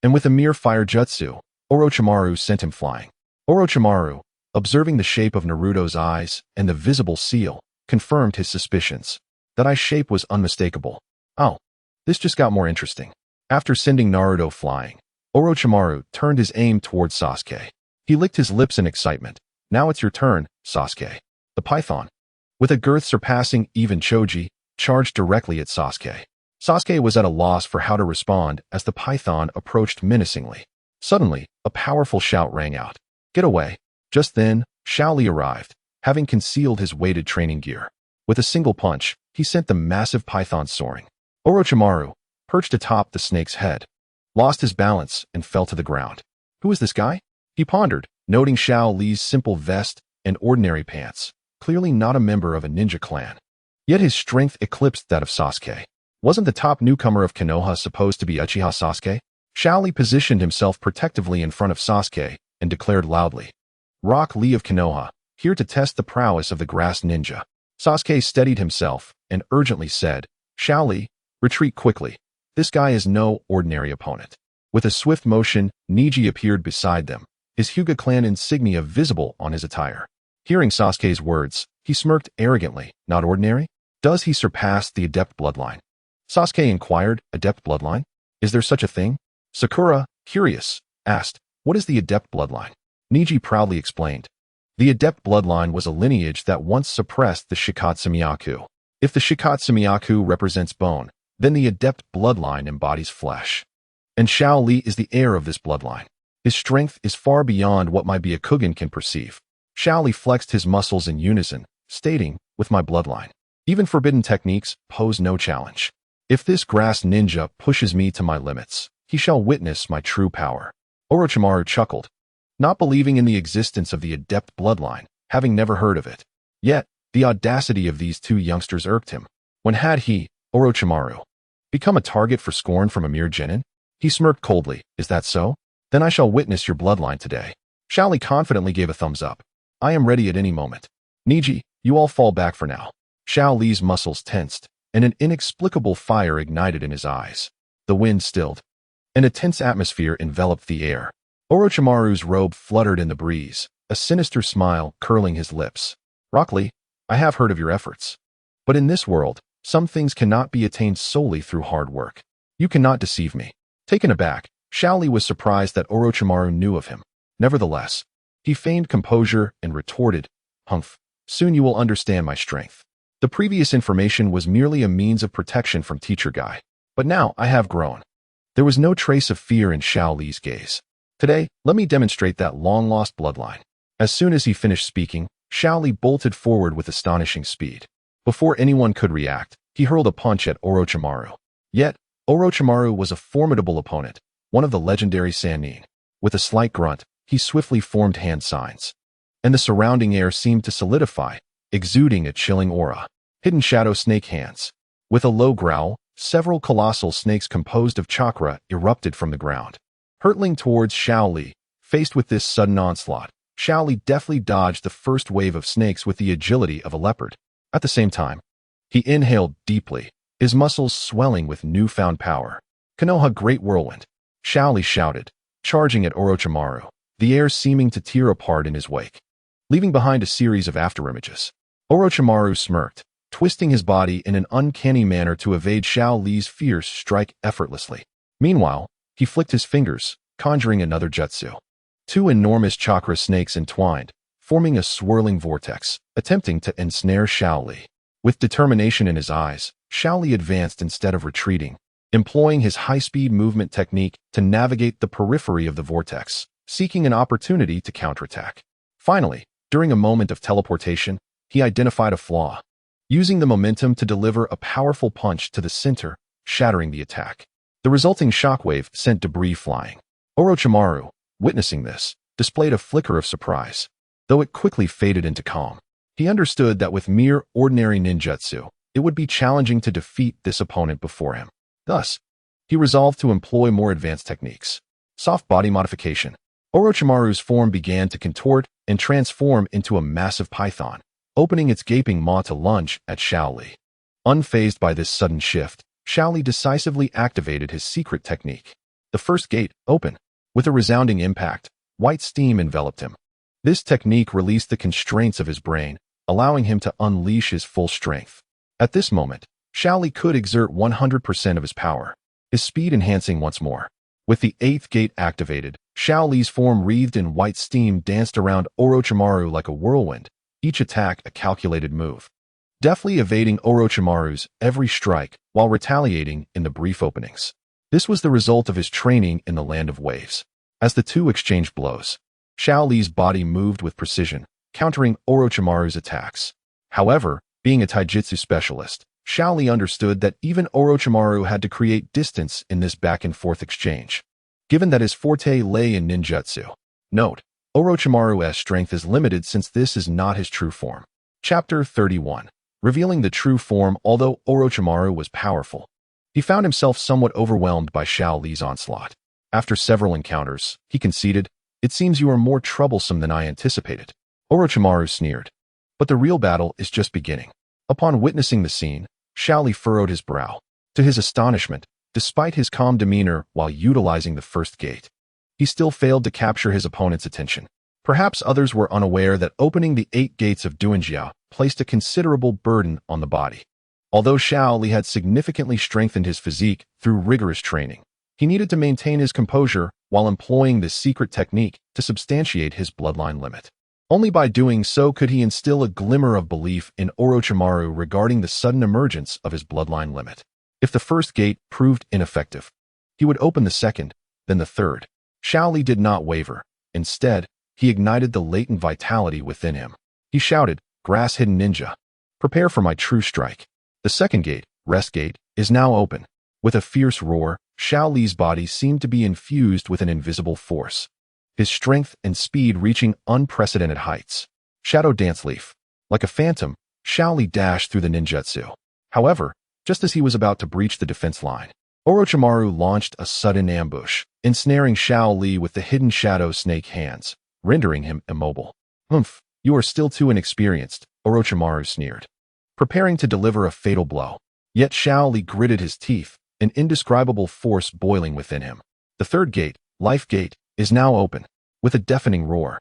And with a mere fire jutsu, Orochimaru sent him flying. Orochimaru, observing the shape of Naruto's eyes and the visible seal, confirmed his suspicions. That eye shape was unmistakable. Oh, this just got more interesting. After sending Naruto flying, Orochimaru turned his aim towards Sasuke. He licked his lips in excitement. Now it's your turn, Sasuke. The python, with a girth surpassing even Choji, charged directly at Sasuke. Sasuke was at a loss for how to respond as the python approached menacingly. Suddenly, a powerful shout rang out. Get away. Just then, Shao Li arrived, having concealed his weighted training gear. With a single punch, he sent the massive python soaring. Orochimaru, perched atop the snake's head, lost his balance and fell to the ground. Who is this guy? He pondered, noting Shao Li's simple vest and ordinary pants, clearly not a member of a ninja clan. Yet his strength eclipsed that of Sasuke. Wasn't the top newcomer of Konoha supposed to be Uchiha Sasuke? Shao Li positioned himself protectively in front of Sasuke and declared loudly, Rock Lee of Konoha, here to test the prowess of the grass ninja. Sasuke steadied himself and urgently said, Shao Li, retreat quickly. This guy is no ordinary opponent. With a swift motion, Neji appeared beside them, his Hyuga clan insignia visible on his attire. Hearing Sasuke's words, he smirked arrogantly. Not ordinary? Does he surpass the adept bloodline? Sasuke inquired, adept bloodline? Is there such a thing? Sakura, curious, asked, what is the adept bloodline? Neji proudly explained. The adept bloodline was a lineage that once suppressed the Shikatsu Myaku. If the Shikatsu Myaku represents bone, then the adept bloodline embodies flesh. And Shao Li is the heir of this bloodline. His strength is far beyond what my Byakugan can perceive. Shao Li flexed his muscles in unison, stating, with my bloodline, even forbidden techniques pose no challenge. If this grass ninja pushes me to my limits, he shall witness my true power. Orochimaru chuckled, not believing in the existence of the adept bloodline, having never heard of it. Yet, the audacity of these two youngsters irked him. When had he, Orochimaru, become a target for scorn from a mere genin? He smirked coldly, is that so? Then I shall witness your bloodline today. Shao Li confidently gave a thumbs up. I am ready at any moment. Neji, you all fall back for now. Shao Li's muscles tensed, and an inexplicable fire ignited in his eyes. The wind stilled, and a tense atmosphere enveloped the air. Orochimaru's robe fluttered in the breeze, a sinister smile curling his lips. Rock Lee, I have heard of your efforts. But in this world, some things cannot be attained solely through hard work. You cannot deceive me. Taken aback, Shao Li was surprised that Orochimaru knew of him. Nevertheless, he feigned composure and retorted, Humph, soon you will understand my strength. The previous information was merely a means of protection from Teacher Guy. But now I have grown. There was no trace of fear in Shao Li's gaze. Today, let me demonstrate that long-lost bloodline. As soon as he finished speaking, Shao Li bolted forward with astonishing speed. Before anyone could react, he hurled a punch at Orochimaru. Yet, Orochimaru was a formidable opponent, one of the legendary Sannin. With a slight grunt, he swiftly formed hand signs. And the surrounding air seemed to solidify, exuding a chilling aura. Hidden shadow snake hands. With a low growl, several colossal snakes composed of chakra erupted from the ground. Hurtling towards Shao Li, faced with this sudden onslaught, Shao Li deftly dodged the first wave of snakes with the agility of a leopard. At the same time, he inhaled deeply, his muscles swelling with newfound power. Konoha Great Whirlwind, Shao Li shouted, charging at Orochimaru, the air seeming to tear apart in his wake, leaving behind a series of afterimages. Orochimaru smirked, twisting his body in an uncanny manner to evade Shao Li's fierce strike effortlessly. Meanwhile, he flicked his fingers, conjuring another jutsu. Two enormous chakra snakes entwined, forming a swirling vortex, attempting to ensnare Shao Li. With determination in his eyes, Shao Li advanced instead of retreating, employing his high-speed movement technique to navigate the periphery of the vortex, seeking an opportunity to counterattack. Finally, during a moment of teleportation, he identified a flaw, using the momentum to deliver a powerful punch to the center, shattering the attack. The resulting shockwave sent debris flying. Orochimaru, witnessing this, displayed a flicker of surprise, though it quickly faded into calm. He understood that with mere ordinary ninjutsu, it would be challenging to defeat this opponent before him. Thus, he resolved to employ more advanced techniques. Soft body modification. Orochimaru's form began to contort and transform into a massive python, opening its gaping maw to lunge at Xiao Li. Unfazed by this sudden shift, Xiao Li decisively activated his secret technique. The first gate, open. With a resounding impact, white steam enveloped him. This technique released the constraints of his brain, allowing him to unleash his full strength. At this moment, Xiao Li could exert 100% of his power, his speed enhancing once more. With the 8th gate activated, Xiao Li's form wreathed in white steam danced around Orochimaru like a whirlwind, each attack a calculated move, deftly evading Orochimaru's every strike while retaliating in the brief openings. This was the result of his training in the land of waves. As the two exchanged blows, Xiao Li's body moved with precision, countering Orochimaru's attacks. However, being a taijutsu specialist, Xiao Li understood that even Orochimaru had to create distance in this back-and-forth exchange, given that his forte lay in ninjutsu. Note: Orochimaru's strength is limited since this is not his true form. Chapter 31. Revealing the true form. Although Orochimaru was powerful, he found himself somewhat overwhelmed by Xiao Li's onslaught. After several encounters, he conceded, "It seems you are more troublesome than I anticipated." Orochimaru sneered. "But the real battle is just beginning." Upon witnessing the scene, Xiao Li furrowed his brow. To his astonishment, despite his calm demeanor while utilizing the first gate, he still failed to capture his opponent's attention. Perhaps others were unaware that opening the 8 gates of Duanjia placed a considerable burden on the body. Although Xiao Li had significantly strengthened his physique through rigorous training, he needed to maintain his composure while employing this secret technique to substantiate his bloodline limit. Only by doing so could he instill a glimmer of belief in Orochimaru regarding the sudden emergence of his bloodline limit. If the first gate proved ineffective, he would open the second, then the third. Xiao Li did not waver. Instead, he ignited the latent vitality within him. He shouted, "Grass-hidden ninja, prepare for my true strike." The second gate, Rest Gate, is now open. With a fierce roar, Xiao Li's body seemed to be infused with an invisible force, his strength and speed reaching unprecedented heights. Shadow Dance Leaf. Like a phantom, Xiao Li dashed through the ninjutsu. However, just as he was about to breach the defense line, Orochimaru launched a sudden ambush, ensnaring Xiao Li with the hidden shadow snake hands, rendering him immobile. "Humph, you are still too inexperienced," Orochimaru sneered, preparing to deliver a fatal blow. Yet Xiao Li gritted his teeth, an indescribable force boiling within him. The third gate, Life Gate, is now open. With a deafening roar,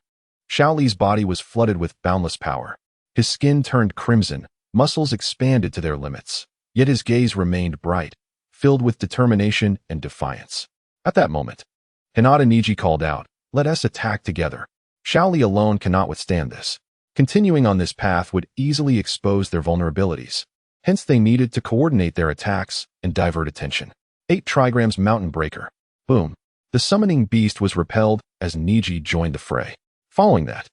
Xiao Li's body was flooded with boundless power. His skin turned crimson, muscles expanded to their limits, yet his gaze remained bright, filled with determination and defiance. At that moment, Hinata Niji called out, "Let us attack together." Xiao Li alone cannot withstand this. Continuing on this path would easily expose their vulnerabilities. Hence they needed to coordinate their attacks and divert attention. 8 trigrams Mountain Breaker. Boom. The summoning beast was repelled as Niji joined the fray. Following that,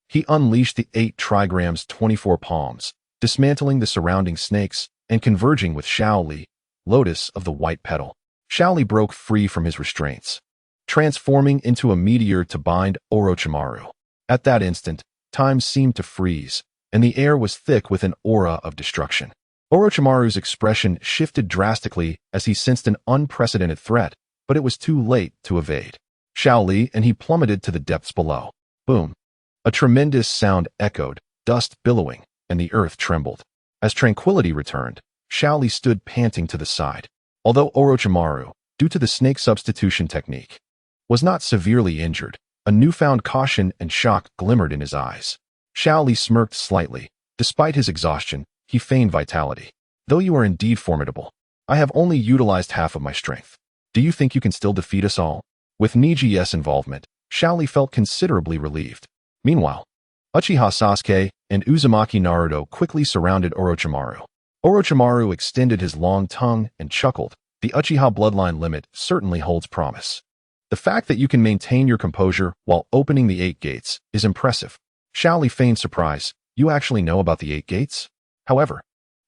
he unleashed the 8 trigrams 24 palms, dismantling the surrounding snakes and converging with Xiao Li, Lotus of the White Petal. Xiao Li broke free from his restraints, transforming into a meteor to bind Orochimaru. At that instant, time seemed to freeze, and the air was thick with an aura of destruction. Orochimaru's expression shifted drastically as he sensed an unprecedented threat, but it was too late to evade. Xiao Li and he plummeted to the depths below. Boom. A tremendous sound echoed, dust billowing, and the earth trembled. As tranquility returned, Xiao Li stood panting to the side. Although Orochimaru, due to the snake substitution technique, was not severely injured, a newfound caution and shock glimmered in his eyes. Xiao Li smirked slightly. Despite his exhaustion, he feigned vitality. "Though you are indeed formidable, I have only utilized half of my strength. Do you think you can still defeat us all?" With Niji's involvement, Xiao Li felt considerably relieved. Meanwhile, Uchiha Sasuke and Uzumaki Naruto quickly surrounded Orochimaru. Orochimaru extended his long tongue and chuckled. "The Uchiha bloodline limit certainly holds promise. The fact that you can maintain your composure while opening the 8 gates is impressive." Xiao Li feigned surprise. "You actually know about the 8 gates? However,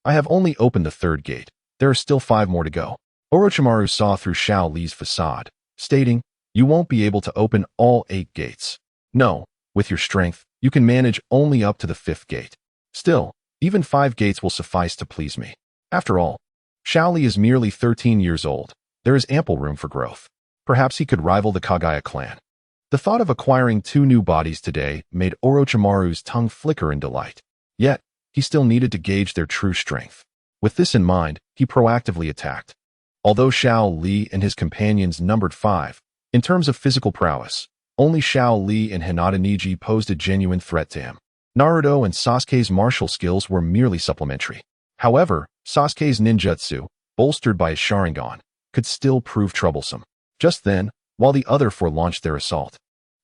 I have only opened the 3rd gate. There are still 5 more to go." Orochimaru saw through Xiao Li's facade, stating, "You won't be able to open all 8 gates. No, with your strength, you can manage only up to the 5th gate. Still, even 5 gates will suffice to please me. After all, Shaoli is merely 13 years old. There is ample room for growth. Perhaps he could rival the Kagaya clan. The thought of acquiring 2 new bodies today made Orochimaru's tongue flicker in delight. Yet, he still needed to gauge their true strength. With this in mind, he proactively attacked. Although Xiao Li and his companions numbered 5, in terms of physical prowess, only Xiao Li and Hinata Niji posed a genuine threat to him. Naruto and Sasuke's martial skills were merely supplementary. However, Sasuke's ninjutsu, bolstered by his Sharingan, could still prove troublesome. Just then, while the other 4 launched their assault,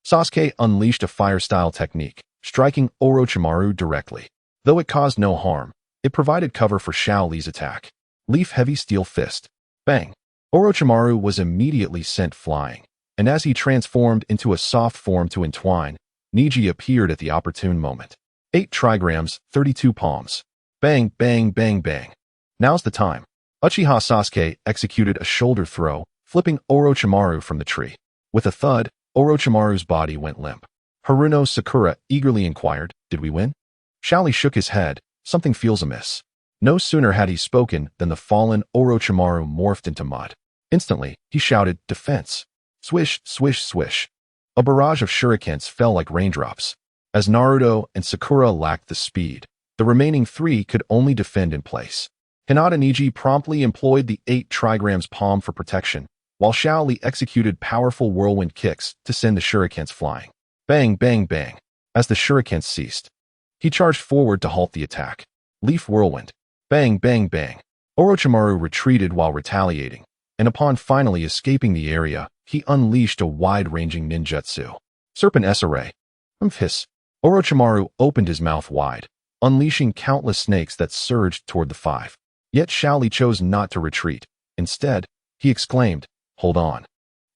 Sasuke unleashed a fire-style technique, striking Orochimaru directly. Though it caused no harm, it provided cover for Xiao Li's attack. Leaf-heavy steel fist. Bang! Orochimaru was immediately sent flying, and as he transformed into a soft form to entwine, Niji appeared at the opportune moment. 8 trigrams, 32 palms. Bang, bang, bang, bang. Now's the time. Uchiha Sasuke executed a shoulder throw, flipping Orochimaru from the tree. With a thud, Orochimaru's body went limp. Haruno Sakura eagerly inquired, "Did we win?" Shaoli shook his head. "Something feels amiss." No sooner had he spoken than the fallen Orochimaru morphed into mud. Instantly, he shouted, "Defense!" Swish, swish, swish. A barrage of shurikens fell like raindrops. As Naruto and Sakura lacked the speed, the remaining 3 could only defend in place. Hinata Niji promptly employed the 8 trigrams palm for protection, while Shaoli executed powerful whirlwind kicks to send the shurikens flying. Bang, bang, bang. As the shurikens ceased, he charged forward to halt the attack. Leaf whirlwind. Bang, bang, bang. Orochimaru retreated while retaliating, and upon finally escaping the area, he unleashed a wide-ranging ninjutsu. Serpent S-Array. Hiss. Orochimaru opened his mouth wide, unleashing countless snakes that surged toward the 5. Yet Shaoli chose not to retreat. Instead, he exclaimed, "Hold on."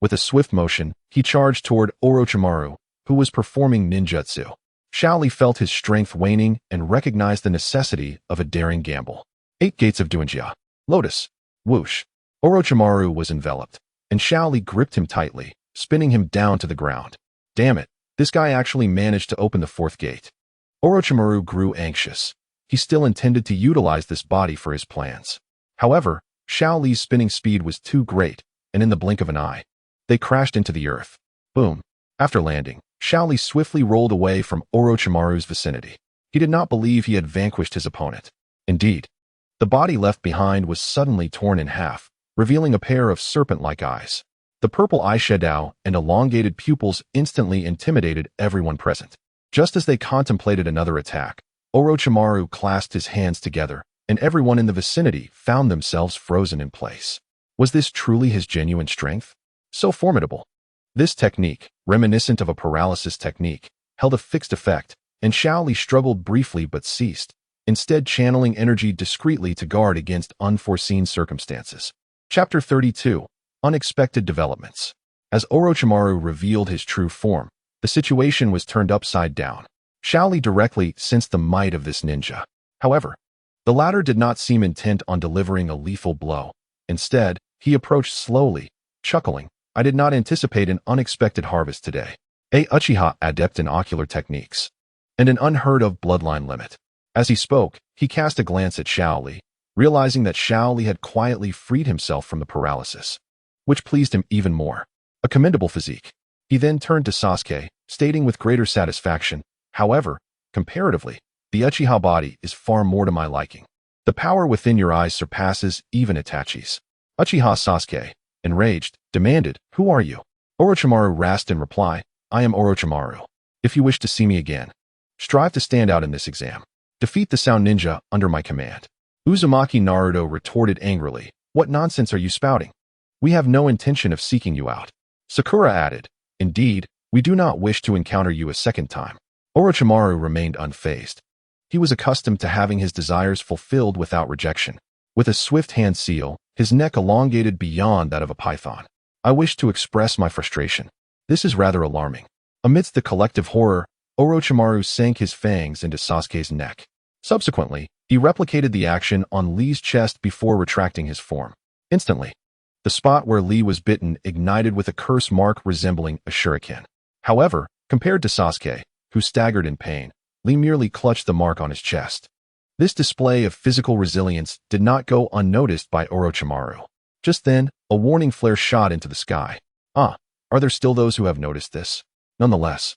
With a swift motion, he charged toward Orochimaru, who was performing ninjutsu. Shaoli felt his strength waning and recognized the necessity of a daring gamble. 8 gates of Duinjia. Lotus. Whoosh. Orochimaru was enveloped, and Shaoli gripped him tightly, spinning him down to the ground. Damn it, this guy actually managed to open the 4th gate. Orochimaru grew anxious. He still intended to utilize this body for his plans. However, Shaoli's spinning speed was too great, and in the blink of an eye, they crashed into the earth. Boom. After landing, Shaoli swiftly rolled away from Orochimaru's vicinity. He did not believe he had vanquished his opponent. Indeed, the body left behind was suddenly torn in half, revealing a pair of serpent-like eyes. The purple eyeshadow and elongated pupils instantly intimidated everyone present. Just as they contemplated another attack, Orochimaru clasped his hands together, and everyone in the vicinity found themselves frozen in place. Was this truly his genuine strength? So formidable. This technique, reminiscent of a paralysis technique, held a fixed effect, and Shaoli struggled briefly but ceased, instead channeling energy discreetly to guard against unforeseen circumstances. Chapter 32. Unexpected Developments. As Orochimaru revealed his true form, the situation was turned upside down. Shaoli directly sensed the might of this ninja. However, the latter did not seem intent on delivering a lethal blow. Instead, he approached slowly, chuckling, "I did not anticipate an unexpected harvest today. A Uchiha adept in ocular techniques, and an unheard-of bloodline limit." As he spoke, he cast a glance at Shaoli, realizing that Shaoli had quietly freed himself from the paralysis, which pleased him even more. A commendable physique. He then turned to Sasuke, stating with greater satisfaction, "However, comparatively, the Uchiha body is far more to my liking. The power within your eyes surpasses even Itachi's." Uchiha Sasuke, enraged, demanded, "Who are you?" Orochimaru rasped in reply, "I am Orochimaru. If you wish to see me again, strive to stand out in this exam. Defeat the Sound Ninja under my command." Uzumaki Naruto retorted angrily, "What nonsense are you spouting? We have no intention of seeking you out." Sakura added, "Indeed, we do not wish to encounter you a second time." Orochimaru remained unfazed. He was accustomed to having his desires fulfilled without rejection. With a swift hand seal, his neck elongated beyond that of a python. "I wish to express my frustration. This is rather alarming." Amidst the collective horror, Orochimaru sank his fangs into Sasuke's neck. Subsequently, he replicated the action on Li's chest before retracting his form. Instantly, the spot where Li was bitten ignited with a curse mark resembling a shuriken. However, Compared to Sasuke, who staggered in pain, Lee merely clutched the mark on his chest. This display of physical resilience did not go unnoticed by Orochimaru. Just then, a warning flare shot into the sky. Are there still those who have noticed this? Nonetheless,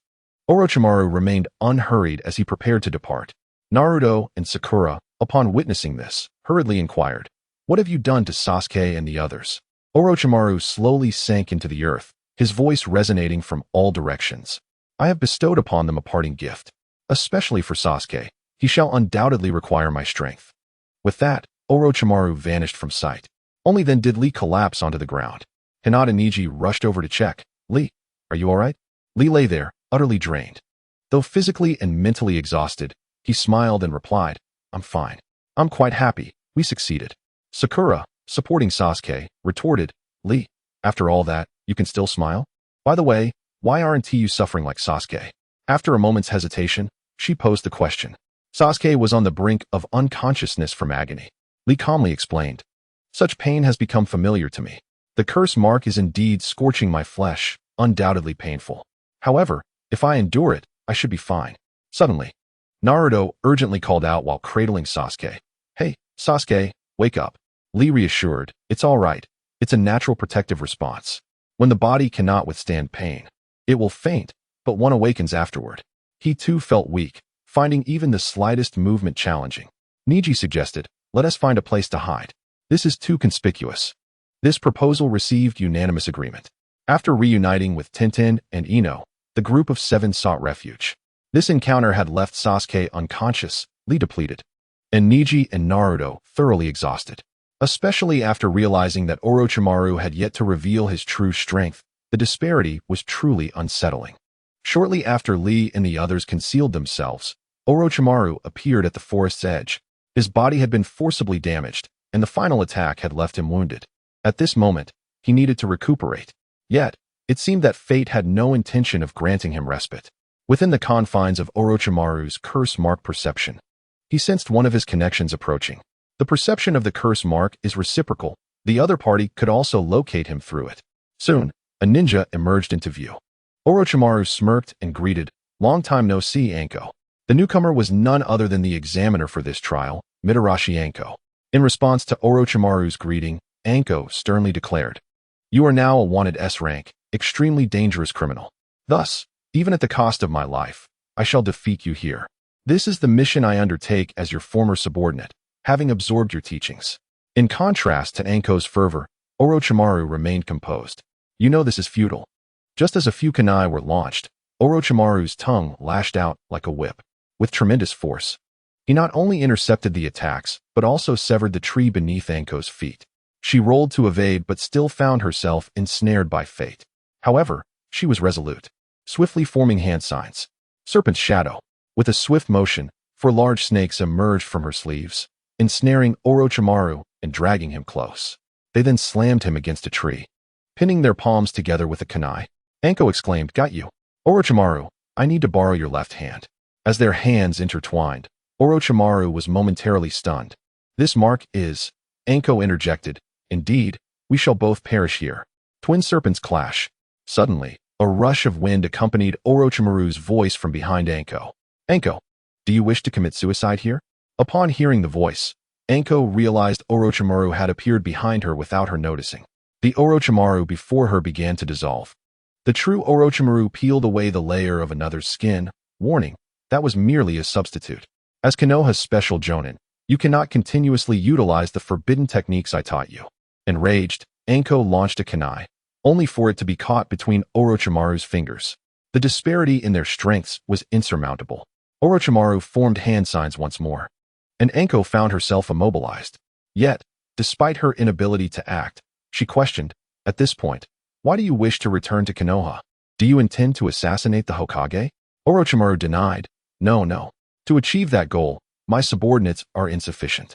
Orochimaru remained unhurried as he prepared to depart. Naruto and Sakura, upon witnessing this, hurriedly inquired, "What have you done to Sasuke and the others?" Orochimaru slowly sank into the earth, his voice resonating from all directions. "I have bestowed upon them a parting gift. Especially for Sasuke, he shall undoubtedly require my strength." With that, Orochimaru vanished from sight. Only then did Lee collapse onto the ground. Hinata Niji rushed over to check. "Lee, are you alright?" Lee lay there, utterly drained. Though physically and mentally exhausted, he smiled and replied, "I'm fine. I'm quite happy. We succeeded." Sakura, supporting Sasuke, retorted, "Lee, after all that, you can still smile? By the way, why aren't you suffering like Sasuke?" After a moment's hesitation, she posed the question. Sasuke was on the brink of unconsciousness from agony. Lee calmly explained, "Such pain has become familiar to me. The curse mark is indeed scorching my flesh, undoubtedly painful. However, if I endure it, I should be fine." Suddenly, Naruto urgently called out while cradling Sasuke, "Hey, Sasuke, wake up." Lee reassured, "It's all right. It's a natural protective response. When the body cannot withstand pain, it will faint, but one awakens afterward." He too felt weak, finding even the slightest movement challenging. Niji suggested, "Let us find a place to hide. This is too conspicuous." This proposal received unanimous agreement. After reuniting with Tenten and Ino, the group of 7 sought refuge. This encounter had left Sasuke unconscious, Lee depleted, and Niji and Naruto thoroughly exhausted. Especially after realizing that Orochimaru had yet to reveal his true strength, the disparity was truly unsettling. Shortly after Lee and the others concealed themselves, Orochimaru appeared at the forest's edge. His body had been forcibly damaged, and the final attack had left him wounded. At this moment, he needed to recuperate. Yet, it seemed that fate had no intention of granting him respite. Within the confines of Orochimaru's curse mark perception, he sensed one of his connections approaching. The perception of the curse mark is reciprocal. The other party could also locate him through it. Soon, a ninja emerged into view. Orochimaru smirked and greeted, "Long time no see, Anko." The newcomer was none other than the examiner for this trial, Mitarashi Anko. In response to Orochimaru's greeting, Anko sternly declared, "You are now a wanted S-rank, extremely dangerous criminal. Thus, even at the cost of my life, I shall defeat you here. This is the mission I undertake as your former subordinate, having absorbed your teachings." In contrast to Anko's fervor, Orochimaru remained composed. "You know this is futile." Just as a few kunai were launched, Orochimaru's tongue lashed out like a whip. With tremendous force, he not only intercepted the attacks, but also severed the tree beneath Anko's feet. She rolled to evade but still found herself ensnared by fate. However, she was resolute, swiftly forming hand signs. Serpent's shadow. With a swift motion, 4 large snakes emerged from her sleeves, ensnaring Orochimaru and dragging him close. They then slammed him against a tree, pinning their palms together with a kunai. Anko exclaimed, "Got you." "Orochimaru, I need to borrow your left hand." As their hands intertwined, Orochimaru was momentarily stunned. "This mark is," Anko interjected, "indeed, we shall both perish here." Twin serpents clash. Suddenly, a rush of wind accompanied Orochimaru's voice from behind Anko. "Anko, do you wish to commit suicide here?" Upon hearing the voice, Anko realized Orochimaru had appeared behind her without her noticing. The Orochimaru before her began to dissolve. The true Orochimaru peeled away the layer of another's skin. Warning, that was merely a substitute. As Konoha's special jonin, you cannot continuously utilize the forbidden techniques I taught you. Enraged, Anko launched a kunai, only for it to be caught between Orochimaru's fingers. The disparity in their strengths was insurmountable. Orochimaru formed hand signs once more, and Anko found herself immobilized. Yet, despite her inability to act, she questioned, "At this point, why do you wish to return to Konoha? Do you intend to assassinate the Hokage?" Orochimaru denied, No. To achieve that goal, my subordinates are insufficient.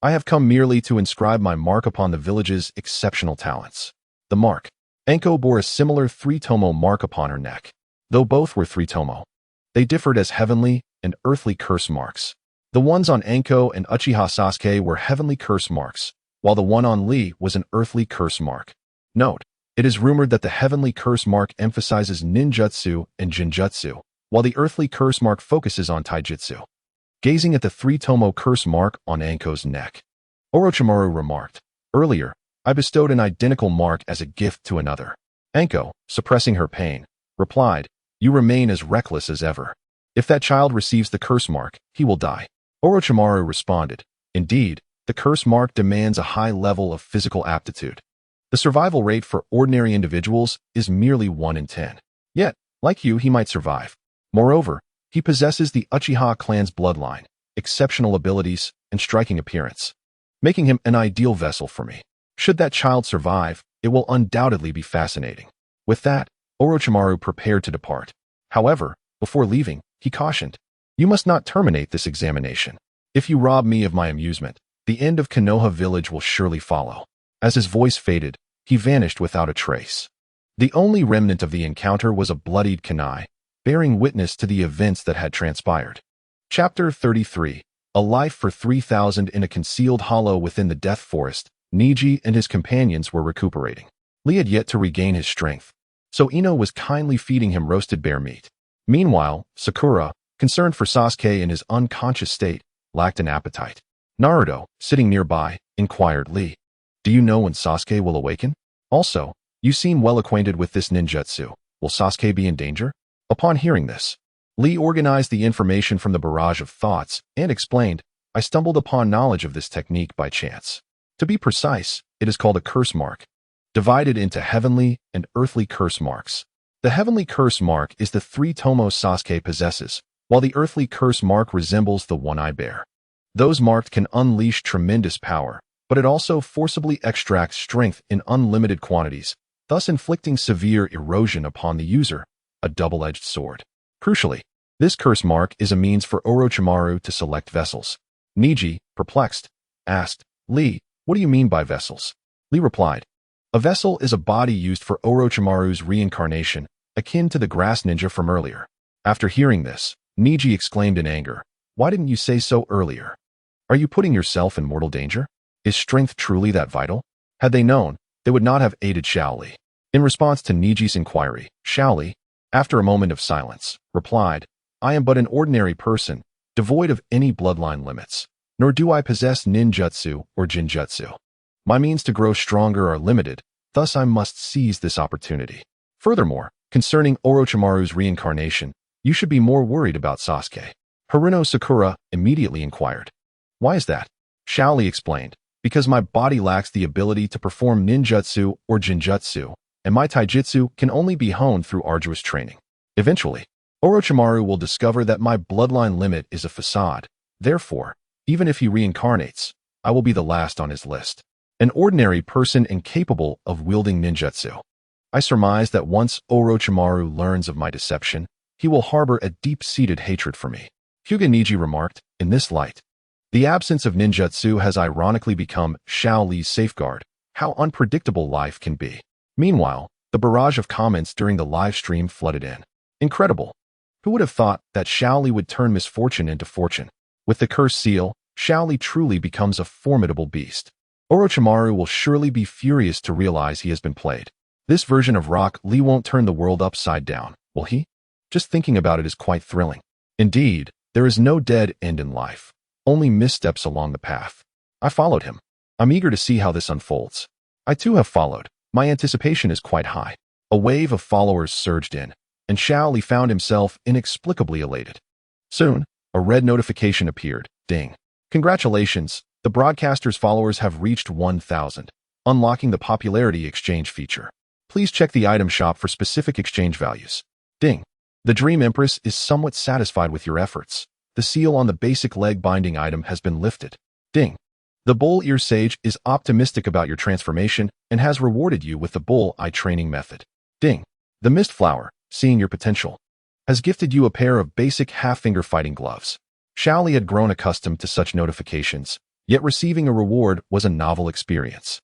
I have come merely to inscribe my mark upon the village's exceptional talents." The mark. Anko bore a similar 3-tomo mark upon her neck. Though both were 3-tomo, they differed as heavenly and earthly curse marks. The ones on Anko and Uchiha Sasuke were heavenly curse marks, while the one on Lee was an earthly curse mark. Note, It is rumored that the heavenly curse mark emphasizes ninjutsu and genjutsu, while the earthly curse mark focuses on taijutsu. Gazing at the three-tomo curse mark on Anko's neck, Orochimaru remarked, "Earlier, I bestowed an identical mark as a gift to another." Anko, suppressing her pain, replied, "You remain as reckless as ever. If that child receives the curse mark, he will die." Orochimaru responded, "Indeed, the curse mark demands a high level of physical aptitude. The survival rate for ordinary individuals is merely 1 in 10. Yet, like you, he might survive. Moreover, he possesses the Uchiha clan's bloodline, exceptional abilities, and striking appearance, making him an ideal vessel for me. Should that child survive, it will undoubtedly be fascinating." With that, Orochimaru prepared to depart. However, before leaving, he cautioned, "You must not terminate this examination. If you rob me of my amusement, the end of Konoha village will surely follow." As his voice faded, he vanished without a trace. The only remnant of the encounter was a bloodied kunai, bearing witness to the events that had transpired. Chapter 33. A life for 3,000 in a concealed hollow within the Death Forest. Neji and his companions were recuperating. Lee had yet to regain his strength, so Ino was kindly feeding him roasted bear meat. Meanwhile, Sakura, concerned for Sasuke in his unconscious state, lacked an appetite. Naruto, sitting nearby, inquired Lee, "Do you know when Sasuke will awaken? Also, you seem well acquainted with this ninjutsu. Will Sasuke be in danger?" Upon hearing this, Lee organized the information from the barrage of thoughts and explained, "I stumbled upon knowledge of this technique by chance. To be precise, it is called a curse mark, divided into heavenly and earthly curse marks. The heavenly curse mark is the 3 tomos Sasuke possesses, while the earthly curse mark resembles the one I bear. Those marked can unleash tremendous power, but it also forcibly extracts strength in unlimited quantities, thus inflicting severe erosion upon the user, a double-edged sword. Crucially, this curse mark is a means for Orochimaru to select vessels." Neji, perplexed, asked, "Lee, what do you mean by vessels?" Lee replied, "A vessel is a body used for Orochimaru's reincarnation, akin to the grass ninja from earlier." After hearing this, Neji exclaimed in anger, "Why didn't you say so earlier? Are you putting yourself in mortal danger? Is strength truly that vital?" Had they known, they would not have aided Shaoli. In response to Neji's inquiry, Shaoli, after a moment of silence, replied, "I am but an ordinary person, devoid of any bloodline limits, nor do I possess ninjutsu or genjutsu. My means to grow stronger are limited, thus I must seize this opportunity. Furthermore, concerning Orochimaru's reincarnation, you should be more worried about Sasuke." Haruno Sakura immediately inquired, "Why is that?" Shaoli explained, "Because my body lacks the ability to perform ninjutsu or genjutsu, and my taijutsu can only be honed through arduous training. Eventually, Orochimaru will discover that my bloodline limit is a facade. Therefore, even if he reincarnates, I will be the last on his list. An ordinary person incapable of wielding ninjutsu. I surmise that once Orochimaru learns of my deception, he will harbor a deep-seated hatred for me." Hyuga Neji remarked, "In this light, the absence of ninjutsu has ironically become Shaoli's safeguard. How unpredictable life can be." Meanwhile, the barrage of comments during the live stream flooded in. Incredible. Who would have thought that Shaoli would turn misfortune into fortune? With the curse seal, Shaoli truly becomes a formidable beast. Orochimaru will surely be furious to realize he has been played. This version of Rock Lee won't turn the world upside down, will he? Just thinking about it is quite thrilling. Indeed, there is no dead end in life, only missteps along the path. I followed him. I'm eager to see how this unfolds. I too have followed. My anticipation is quite high. A wave of followers surged in, and Shaoli found himself inexplicably elated. Soon, a red notification appeared. Ding. Congratulations, the broadcaster's followers have reached 1,000, unlocking the popularity exchange feature. Please check the item shop for specific exchange values. Ding. The Dream Empress is somewhat satisfied with your efforts. The seal on the basic leg binding item has been lifted. Ding. The Bull Ear Sage is optimistic about your transformation and has rewarded you with the Bull Eye training method. Ding. The Mist Flower, seeing your potential, has gifted you a pair of basic half-finger fighting gloves. Shaoli had grown accustomed to such notifications, yet receiving a reward was a novel experience.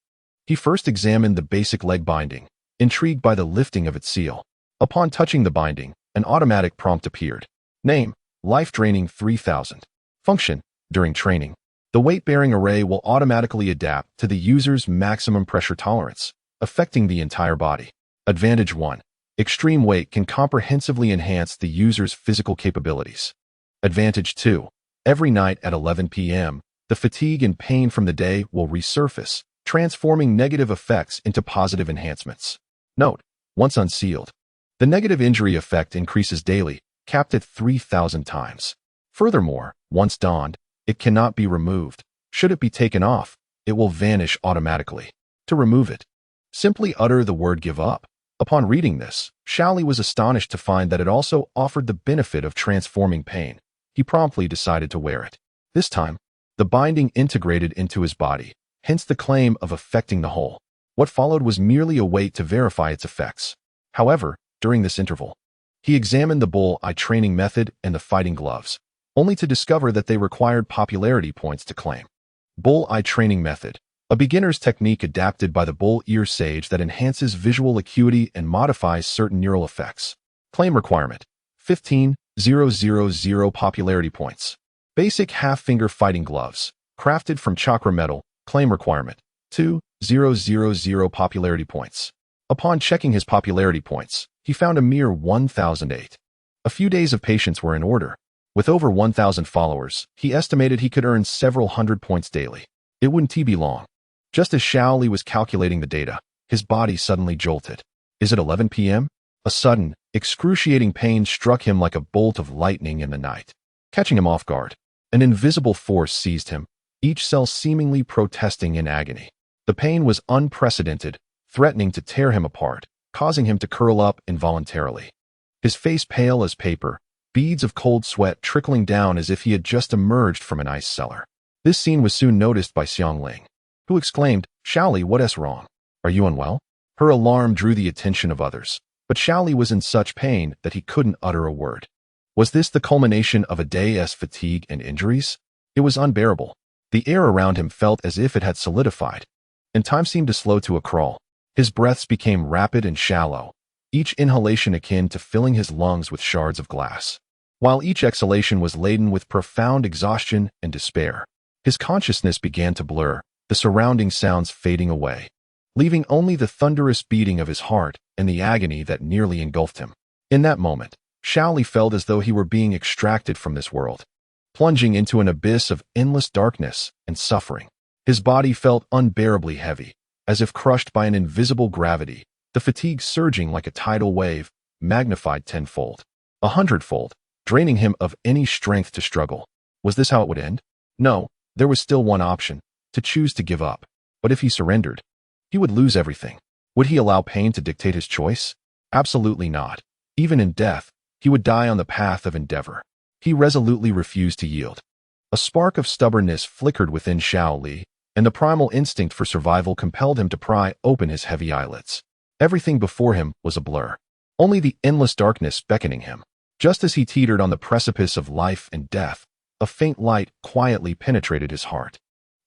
He first examined the basic leg binding, intrigued by the lifting of its seal. Upon touching the binding, an automatic prompt appeared. Name, Life Draining 3000. Function, during training, the weight-bearing array will automatically adapt to the user's maximum pressure tolerance. affecting the entire body. Advantage 1. Extreme weight can comprehensively enhance the user's physical capabilities. Advantage 2. Every night at 11 p.m., the fatigue and pain from the day will resurface, transforming negative effects into positive enhancements. Note: once unsealed, the negative injury effect increases daily, capped at 3,000 times. Furthermore, once donned, it cannot be removed. Should it be taken off, it will vanish automatically. To remove it, simply utter the word "give up." Upon reading this, Shaoli was astonished to find that it also offered the benefit of transforming pain. He promptly decided to wear it. This time, the binding integrated into his body, hence the claim of affecting the whole. What followed was merely a wait to verify its effects. However, during this interval, he examined the bull-eye training method and the fighting gloves, only to discover that they required popularity points to claim. Bull-eye training method, a beginner's technique adapted by the bull-ear sage that enhances visual acuity and modifies certain neural effects. Claim requirement: 15,000 popularity points. Basic half-finger fighting gloves, crafted from chakra metal. Claim requirement: 2,000 popularity points. Upon checking his popularity points, he found a mere 1,008. A few days of patience were in order. With over 1,000 followers, he estimated he could earn several hundred points daily. It wouldn't be long. Just as Shaoli was calculating the data, his body suddenly jolted. Is it 11 p.m.? A sudden, excruciating pain struck him like a bolt of lightning in the night. Catching him off guard, an invisible force seized him, each cell seemingly protesting in agony. The pain was unprecedented, threatening to tear him apart, causing him to curl up involuntarily. His face pale as paper, beads of cold sweat trickling down as if he had just emerged from an ice cellar. This scene was soon noticed by Xiangling, who exclaimed, "Shaoli, what's wrong? Are you unwell?" Her alarm drew the attention of others, but Shaoli was in such pain that he couldn't utter a word. Was this the culmination of a day's fatigue and injuries? It was unbearable. The air around him felt as if it had solidified, and time seemed to slow to a crawl. His breaths became rapid and shallow, each inhalation akin to filling his lungs with shards of glass, while each exhalation was laden with profound exhaustion and despair. His consciousness began to blur, the surrounding sounds fading away, leaving only the thunderous beating of his heart and the agony that nearly engulfed him. In that moment, Shaoli felt as though he were being extracted from this world, plunging into an abyss of endless darkness and suffering. His body felt unbearably heavy, as if crushed by an invisible gravity, the fatigue surging like a tidal wave, magnified tenfold, 100-fold, draining him of any strength to struggle. Was this how it would end? No, there was still one option: to choose to give up. But if he surrendered, he would lose everything. Would he allow pain to dictate his choice? Absolutely not. Even in death, he would die on the path of endeavor. He resolutely refused to yield. A spark of stubbornness flickered within Shaoli, and the primal instinct for survival compelled him to pry open his heavy eyelids. Everything before him was a blur, only the endless darkness beckoning him. Just as he teetered on the precipice of life and death, a faint light quietly penetrated his heart.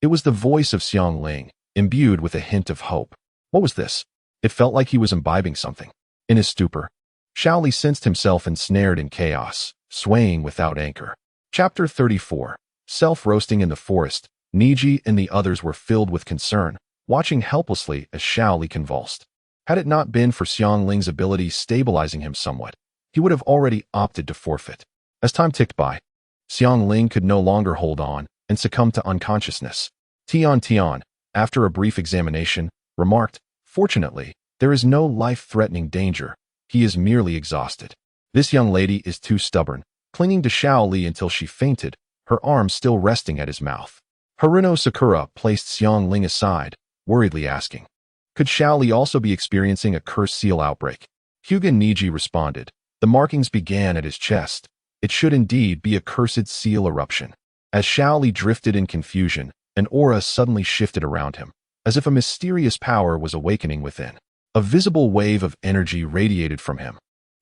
It was the voice of Xiangling, imbued with a hint of hope. What was this? It felt like he was imbibing something. In his stupor, Shaoli sensed himself ensnared in chaos, swaying without anchor. Chapter 34. Self-roasting in the forest. Niji and the others were filled with concern, watching helplessly as Shaoli convulsed. Had it not been for Xiangling's ability stabilizing him somewhat, he would have already opted to forfeit. As time ticked by, Xiangling could no longer hold on and succumbed to unconsciousness. Tian, after a brief examination, remarked, "Fortunately, there is no life-threatening danger. He is merely exhausted." This young lady is too stubborn, clinging to Shaoli until she fainted, her arms still resting at his mouth. Haruno Sakura placed Xiangling aside, worriedly asking, could Shaoli also be experiencing a cursed seal outbreak? Hyuga Niji responded, the markings began at his chest. It should indeed be a cursed seal eruption. As Shaoli drifted in confusion, an aura suddenly shifted around him, as if a mysterious power was awakening within. A visible wave of energy radiated from him,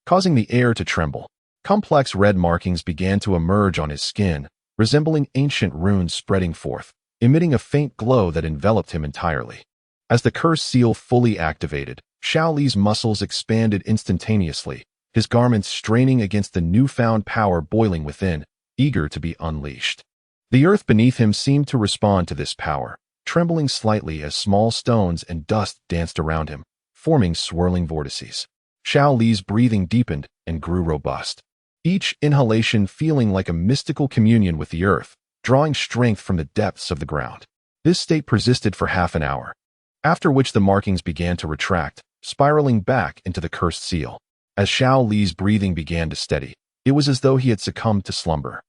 causing the air to tremble. Complex red markings began to emerge on his skin, resembling ancient runes spreading forth, emitting a faint glow that enveloped him entirely. As the cursed seal fully activated, Shaoli's muscles expanded instantaneously, his garments straining against the newfound power boiling within, eager to be unleashed. The earth beneath him seemed to respond to this power, trembling slightly as small stones and dust danced around him, forming swirling vortices. Xiao Li's breathing deepened and grew robust, each inhalation feeling like a mystical communion with the earth, drawing strength from the depths of the ground. This state persisted for half an hour, after which the markings began to retract, spiraling back into the cursed seal. As Xiao Li's breathing began to steady, it was as though he had succumbed to slumber.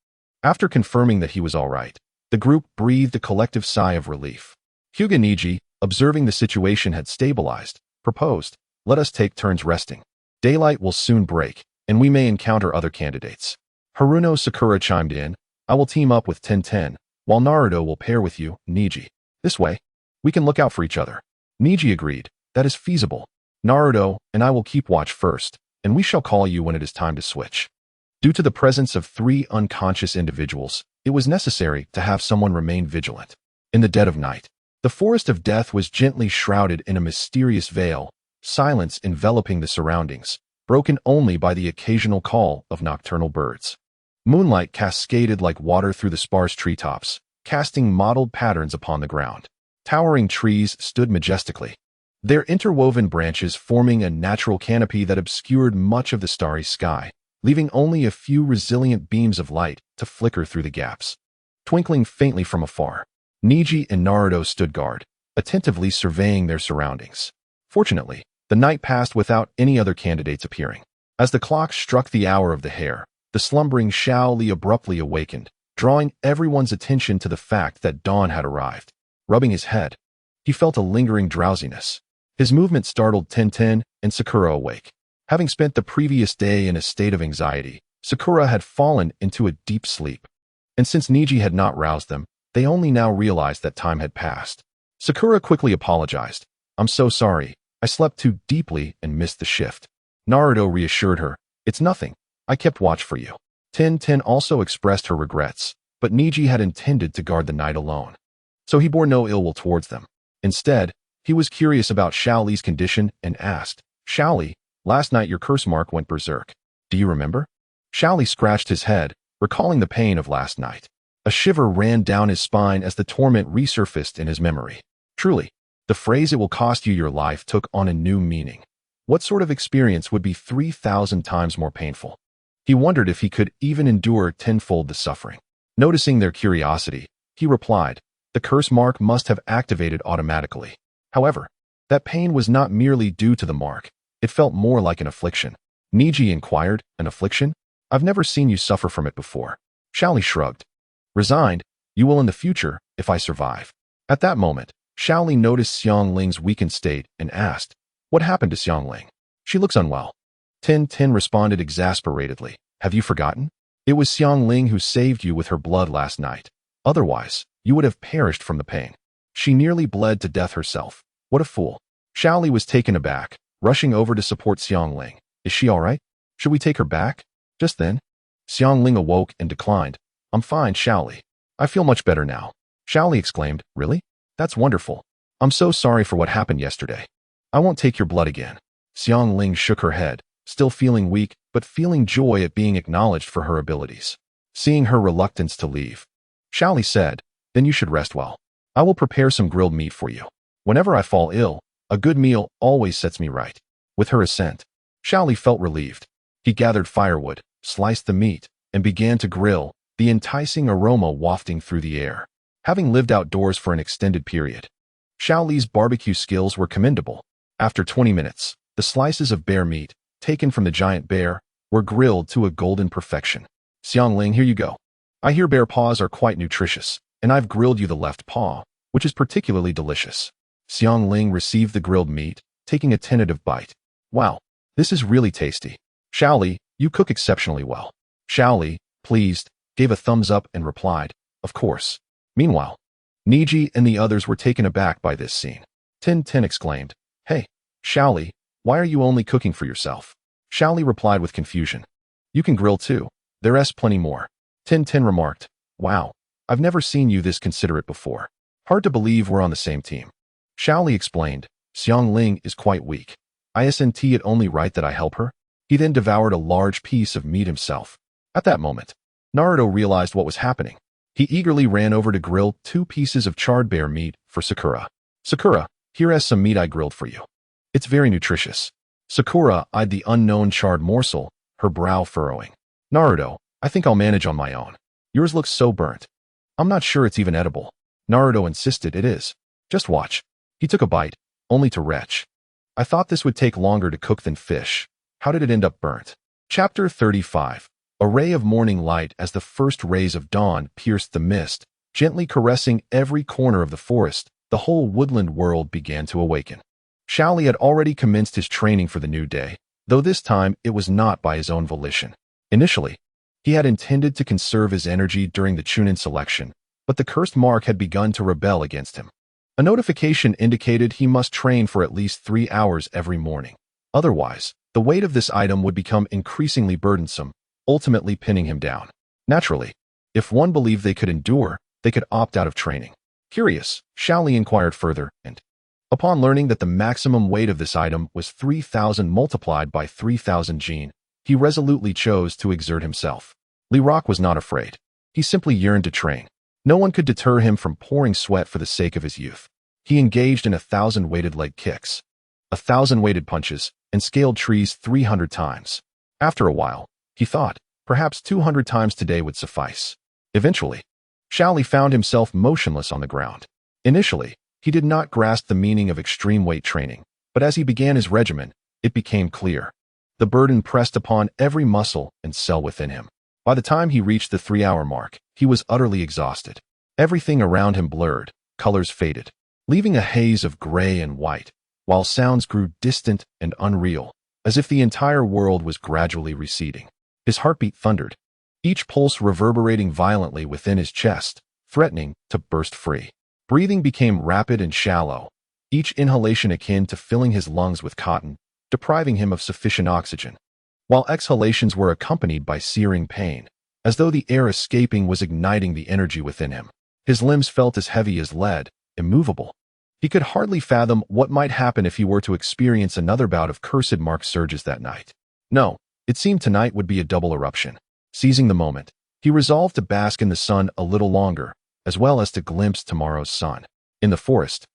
After confirming that he was all right, the group breathed a collective sigh of relief. Hyuga Niji, observing the situation had stabilized, proposed, "Let us take turns resting. Daylight will soon break, and we may encounter other candidates." Haruno Sakura chimed in, "I will team up with Tenten, while Naruto will pair with you, Niji. This way, we can look out for each other." Niji agreed, "That is feasible. Naruto and I will keep watch first, and we shall call you when it is time to switch." Due to the presence of 3 unconscious individuals, it was necessary to have someone remain vigilant. In the dead of night, the forest of death was gently shrouded in a mysterious veil, silence enveloping the surroundings, broken only by the occasional call of nocturnal birds. Moonlight cascaded like water through the sparse treetops, casting mottled patterns upon the ground. Towering trees stood majestically, their interwoven branches forming a natural canopy that obscured much of the starry sky, leaving only a few resilient beams of light to flicker through the gaps. Twinkling faintly from afar, Niji and Naruto stood guard, attentively surveying their surroundings. Fortunately, the night passed without any other candidates appearing. As the clock struck the hour of the hare, the slumbering Xiao Li abruptly awakened, drawing everyone's attention to the fact that dawn had arrived. Rubbing his head, he felt a lingering drowsiness. His movement startled Tenten and Sakura awake. Having spent the previous day in a state of anxiety, Sakura had fallen into a deep sleep. And since Niji had not roused them, they only now realized that time had passed. Sakura quickly apologized. "I'm so sorry. I slept too deeply and missed the shift." Naruto reassured her, "It's nothing. I kept watch for you." Tenten also expressed her regrets, but Niji had intended to guard the night alone, so he bore no ill will towards them. Instead, he was curious about Xiao Li's condition and asked, "Xiao Li, last night your curse mark went berserk. Do you remember?" Xiao Li scratched his head, recalling the pain of last night. A shiver ran down his spine as the torment resurfaced in his memory. Truly, the phrase "it will cost you your life" took on a new meaning. What sort of experience would be 3,000 times more painful? He wondered if he could even endure tenfold the suffering. Noticing their curiosity, he replied, "The curse mark must have activated automatically." However, that pain was not merely due to the mark. It felt more like an affliction. Niji inquired, "An affliction? I've never seen you suffer from it before." Xiao Li shrugged. "Resigned, you will in the future, if I survive." At that moment, Xiao Li noticed Xiang Ling's weakened state and asked, "What happened to Xiang Ling? She looks unwell." Tin responded exasperatedly, "Have you forgotten? It was Xiang Ling who saved you with her blood last night. Otherwise, you would have perished from the pain. She nearly bled to death herself. What a fool." Xiao Li was taken aback, rushing over to support Xiang Ling. "Is she all right? Should we take her back?" Just then, Xiang Ling awoke and declined. "I'm fine, Xiao Li. I feel much better now." Xiao Li exclaimed, "Really? That's wonderful. I'm so sorry for what happened yesterday. I won't take your blood again." Xiang Ling shook her head, still feeling weak, but feeling joy at being acknowledged for her abilities. Seeing her reluctance to leave, Xiao Li said, "Then you should rest well. I will prepare some grilled meat for you. Whenever I fall ill, a good meal always sets me right." With her assent, Xiao Li felt relieved. He gathered firewood, sliced the meat, and began to grill, the enticing aroma wafting through the air. Having lived outdoors for an extended period, Xiao Li's barbecue skills were commendable. After 20 minutes, the slices of bear meat, taken from the giant bear, were grilled to a golden perfection. "Xiang Ling, here you go. I hear bear paws are quite nutritious, and I've grilled you the left paw, which is particularly delicious." Xiang Ling received the grilled meat, taking a tentative bite. "Wow, this is really tasty. Xiao Li, you cook exceptionally well." Xiao Li, pleased, gave a thumbs up and replied, "Of course." Meanwhile, Niji and the others were taken aback by this scene. Tin exclaimed, "Hey, Xiao Li, why are you only cooking for yourself?" Xiao Li replied with confusion, "You can grill too. There's plenty more." Tin remarked, "Wow, I've never seen you this considerate before. Hard to believe we're on the same team." Xiao Li explained, "Xiang Ling is quite weak. Isn't it only right that I help her?" He then devoured a large piece of meat himself. At that moment, Naruto realized what was happening. He eagerly ran over to grill 2 pieces of charred bear meat for Sakura. Sakura, here is some meat I grilled for you. It's very nutritious. Sakura eyed the unknown charred morsel, her brow furrowing. Naruto, I think I'll manage on my own. Yours looks so burnt. I'm not sure it's even edible. Naruto insisted it is. Just watch. He took a bite, only to retch. I thought this would take longer to cook than fish. How did it end up burnt? Chapter 35. A ray of morning light as the first rays of dawn pierced the mist, gently caressing every corner of the forest, the whole woodland world began to awaken. Shaoli had already commenced his training for the new day, though this time it was not by his own volition. Initially, he had intended to conserve his energy during the Chunin selection, but the cursed mark had begun to rebel against him. A notification indicated he must train for at least 3 hours every morning. Otherwise, the weight of this item would become increasingly burdensome, ultimately pinning him down. Naturally, if one believed they could endure, they could opt out of training. Curious, Shaoli inquired further, and upon learning that the maximum weight of this item was 3,000 multiplied by 3,000 Jin, he resolutely chose to exert himself. Li Rock was not afraid. He simply yearned to train. No one could deter him from pouring sweat for the sake of his youth. He engaged in 1,000 weighted leg kicks, 1,000 weighted punches, and scaled trees 300 times. After a while, he thought, perhaps 200 times today would suffice. Eventually, Shaoli found himself motionless on the ground. Initially, he did not grasp the meaning of extreme weight training, but as he began his regimen, it became clear. The burden pressed upon every muscle and cell within him. By the time he reached the 3-hour mark, he was utterly exhausted. Everything around him blurred, colors faded, leaving a haze of gray and white, while sounds grew distant and unreal, as if the entire world was gradually receding. His heartbeat thundered, each pulse reverberating violently within his chest, threatening to burst free. Breathing became rapid and shallow, each inhalation akin to filling his lungs with cotton, depriving him of sufficient oxygen, while exhalations were accompanied by searing pain, as though the air escaping was igniting the energy within him. His limbs felt as heavy as lead, immovable. He could hardly fathom what might happen if he were to experience another bout of cursed mark surges that night. No, it seemed tonight would be a double eruption. Seizing the moment, he resolved to bask in the sun a little longer, as well as to glimpse tomorrow's sun. In the forest,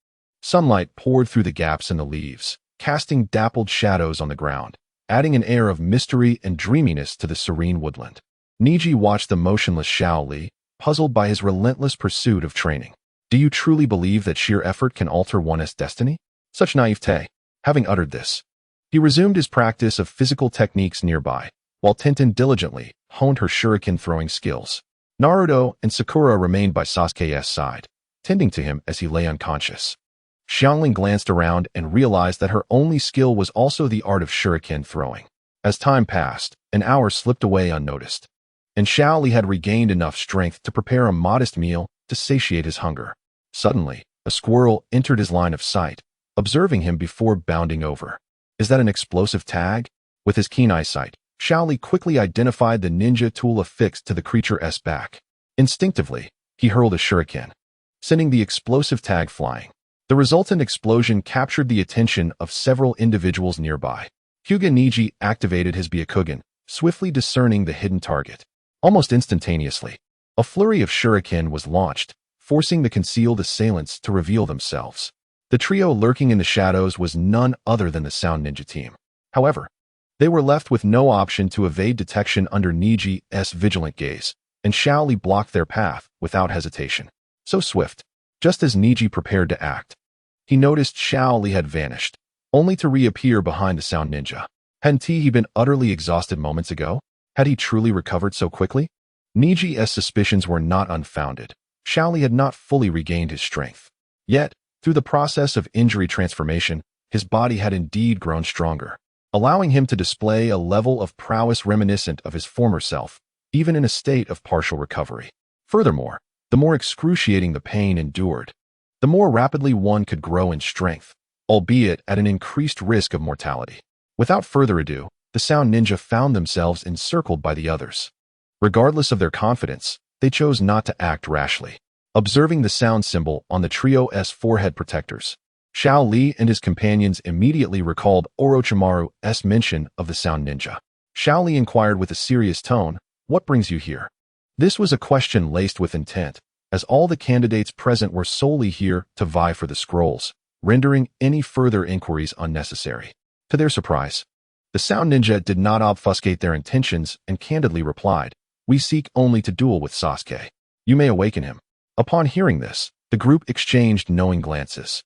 sunlight poured through the gaps in the leaves, casting dappled shadows on the ground, adding an air of mystery and dreaminess to the serene woodland. Niji watched the motionless Shaoli, puzzled by his relentless pursuit of training. Do you truly believe that sheer effort can alter one's destiny? Such naivete. Having uttered this, he resumed his practice of physical techniques nearby, while Tenten diligently honed her shuriken-throwing skills. Naruto and Sakura remained by Sasuke's side, tending to him as he lay unconscious. Xiangling glanced around and realized that her only skill was also the art of shuriken throwing. As time passed, an hour slipped away unnoticed, and Shaoli had regained enough strength to prepare a modest meal to satiate his hunger. Suddenly, a squirrel entered his line of sight, observing him before bounding over. Is that an explosive tag? With his keen eyesight, Shaoli quickly identified the ninja tool affixed to the creature's back. Instinctively, he hurled a shuriken, sending the explosive tag flying. The resultant explosion captured the attention of several individuals nearby. Hyuga Niji activated his Byakugan, swiftly discerning the hidden target. Almost instantaneously, a flurry of shuriken was launched, forcing the concealed assailants to reveal themselves. The trio lurking in the shadows was none other than the Sound Ninja team. However, they were left with no option to evade detection under Niji's vigilant gaze, and Shaoli blocked their path without hesitation. So swift, just as Niji prepared to act, he noticed Shaoli had vanished, only to reappear behind the Sound Ninja. Hadn't he been utterly exhausted moments ago? Had he truly recovered so quickly? Niji's suspicions were not unfounded. Shaoli had not fully regained his strength. Yet, through the process of injury transformation, his body had indeed grown stronger, allowing him to display a level of prowess reminiscent of his former self, even in a state of partial recovery. Furthermore, the more excruciating the pain endured, the more rapidly one could grow in strength, albeit at an increased risk of mortality. Without further ado, the Sound Ninja found themselves encircled by the others. Regardless of their confidence, they chose not to act rashly. Observing the sound symbol on the trio's forehead protectors, Xiao Li and his companions immediately recalled Orochimaru's mention of the Sound Ninja. Xiao Li inquired with a serious tone, "What brings you here?" This was a question laced with intent, as all the candidates present were solely here to vie for the scrolls, rendering any further inquiries unnecessary. To their surprise, the Sound Ninja did not obfuscate their intentions and candidly replied, "We seek only to duel with Sasuke. You may awaken him." Upon hearing this, the group exchanged knowing glances.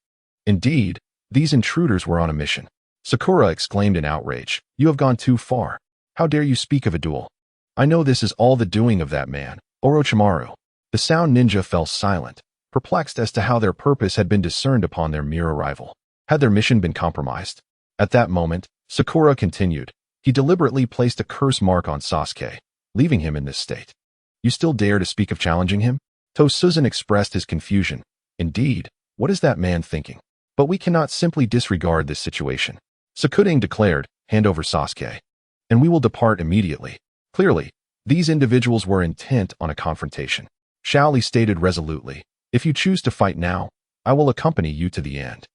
Indeed, these intruders were on a mission. Sakura exclaimed in outrage, "You have gone too far. How dare you speak of a duel? I know this is all the doing of that man, Orochimaru." The Sound Ninja fell silent, perplexed as to how their purpose had been discerned upon their mere arrival. Had their mission been compromised? At that moment, Sakura continued, "He deliberately placed a curse mark on Sasuke, leaving him in this state. You still dare to speak of challenging him?" Tosuzan expressed his confusion. "Indeed, what is that man thinking? But we cannot simply disregard this situation." Sakuding declared, "Hand over Sasuke, and we will depart immediately." Clearly, these individuals were intent on a confrontation. Shaoli stated resolutely, "If you choose to fight now, I will accompany you to the end.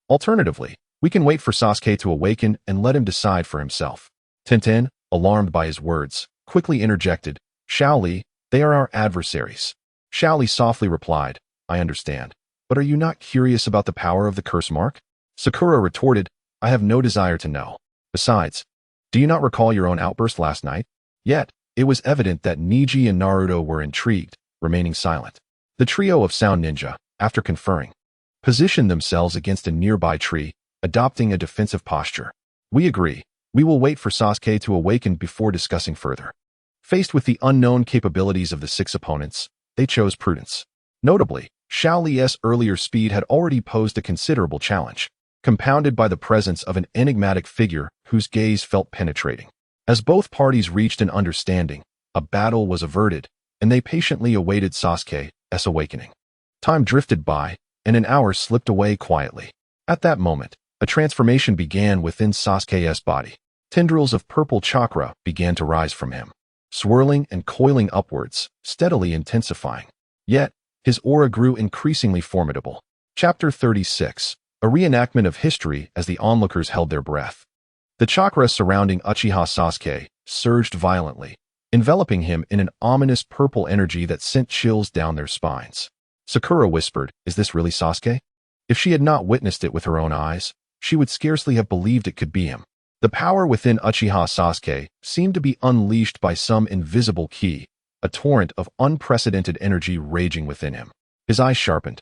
Alternatively, we can wait for Sasuke to awaken and let him decide for himself." Tenten, alarmed by his words, quickly interjected, "Shaoli, they are our adversaries." Shaoli softly replied, "I understand, but are you not curious about the power of the curse mark?" Sakura retorted, "I have no desire to know. Besides, do you not recall your own outburst last night?" Yet, it was evident that Neji and Naruto were intrigued, remaining silent. The trio of Sound Ninja, after conferring, positioned themselves against a nearby tree, adopting a defensive posture. "We agree. We will wait for Sasuke to awaken before discussing further." Faced with the unknown capabilities of the 6 opponents, they chose prudence. Notably, Shaoli's earlier speed had already posed a considerable challenge, compounded by the presence of an enigmatic figure whose gaze felt penetrating. As both parties reached an understanding, a battle was averted, and they patiently awaited Sasuke's awakening. Time drifted by, and an hour slipped away quietly. At that moment, a transformation began within Sasuke's body. Tendrils of purple chakra began to rise from him, swirling and coiling upwards, steadily intensifying. Yet, his aura grew increasingly formidable. Chapter 36, a reenactment of history as the onlookers held their breath. The chakra surrounding Uchiha Sasuke surged violently, enveloping him in an ominous purple energy that sent chills down their spines. Sakura whispered, "Is this really Sasuke?" If she had not witnessed it with her own eyes, she would scarcely have believed it could be him. The power within Uchiha Sasuke seemed to be unleashed by some invisible key, a torrent of unprecedented energy raging within him. His eyes sharpened,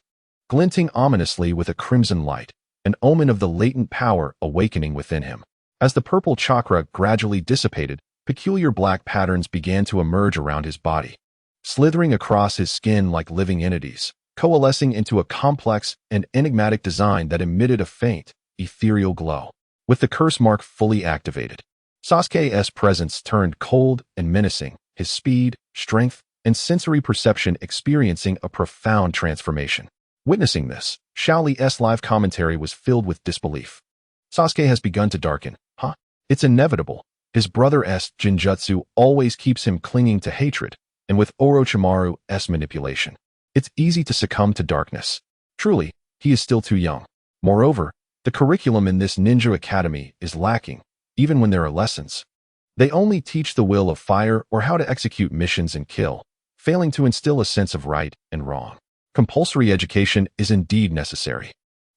glinting ominously with a crimson light, an omen of the latent power awakening within him. As the purple chakra gradually dissipated, peculiar black patterns began to emerge around his body, slithering across his skin like living entities, coalescing into a complex and enigmatic design that emitted a faint, ethereal glow. With the curse mark fully activated, Sasuke's presence turned cold and menacing, his speed, strength, and sensory perception experiencing a profound transformation. Witnessing this, Shaoli's live commentary was filled with disbelief. "Sasuke has begun to darken, huh? It's inevitable. His brother's genjutsu always keeps him clinging to hatred, and with Orochimaru's manipulation, it's easy to succumb to darkness. Truly, he is still too young. Moreover, the curriculum in this ninja academy is lacking, even when there are lessons. They only teach the will of fire or how to execute missions and kill, failing to instill a sense of right and wrong. Compulsory education is indeed necessary.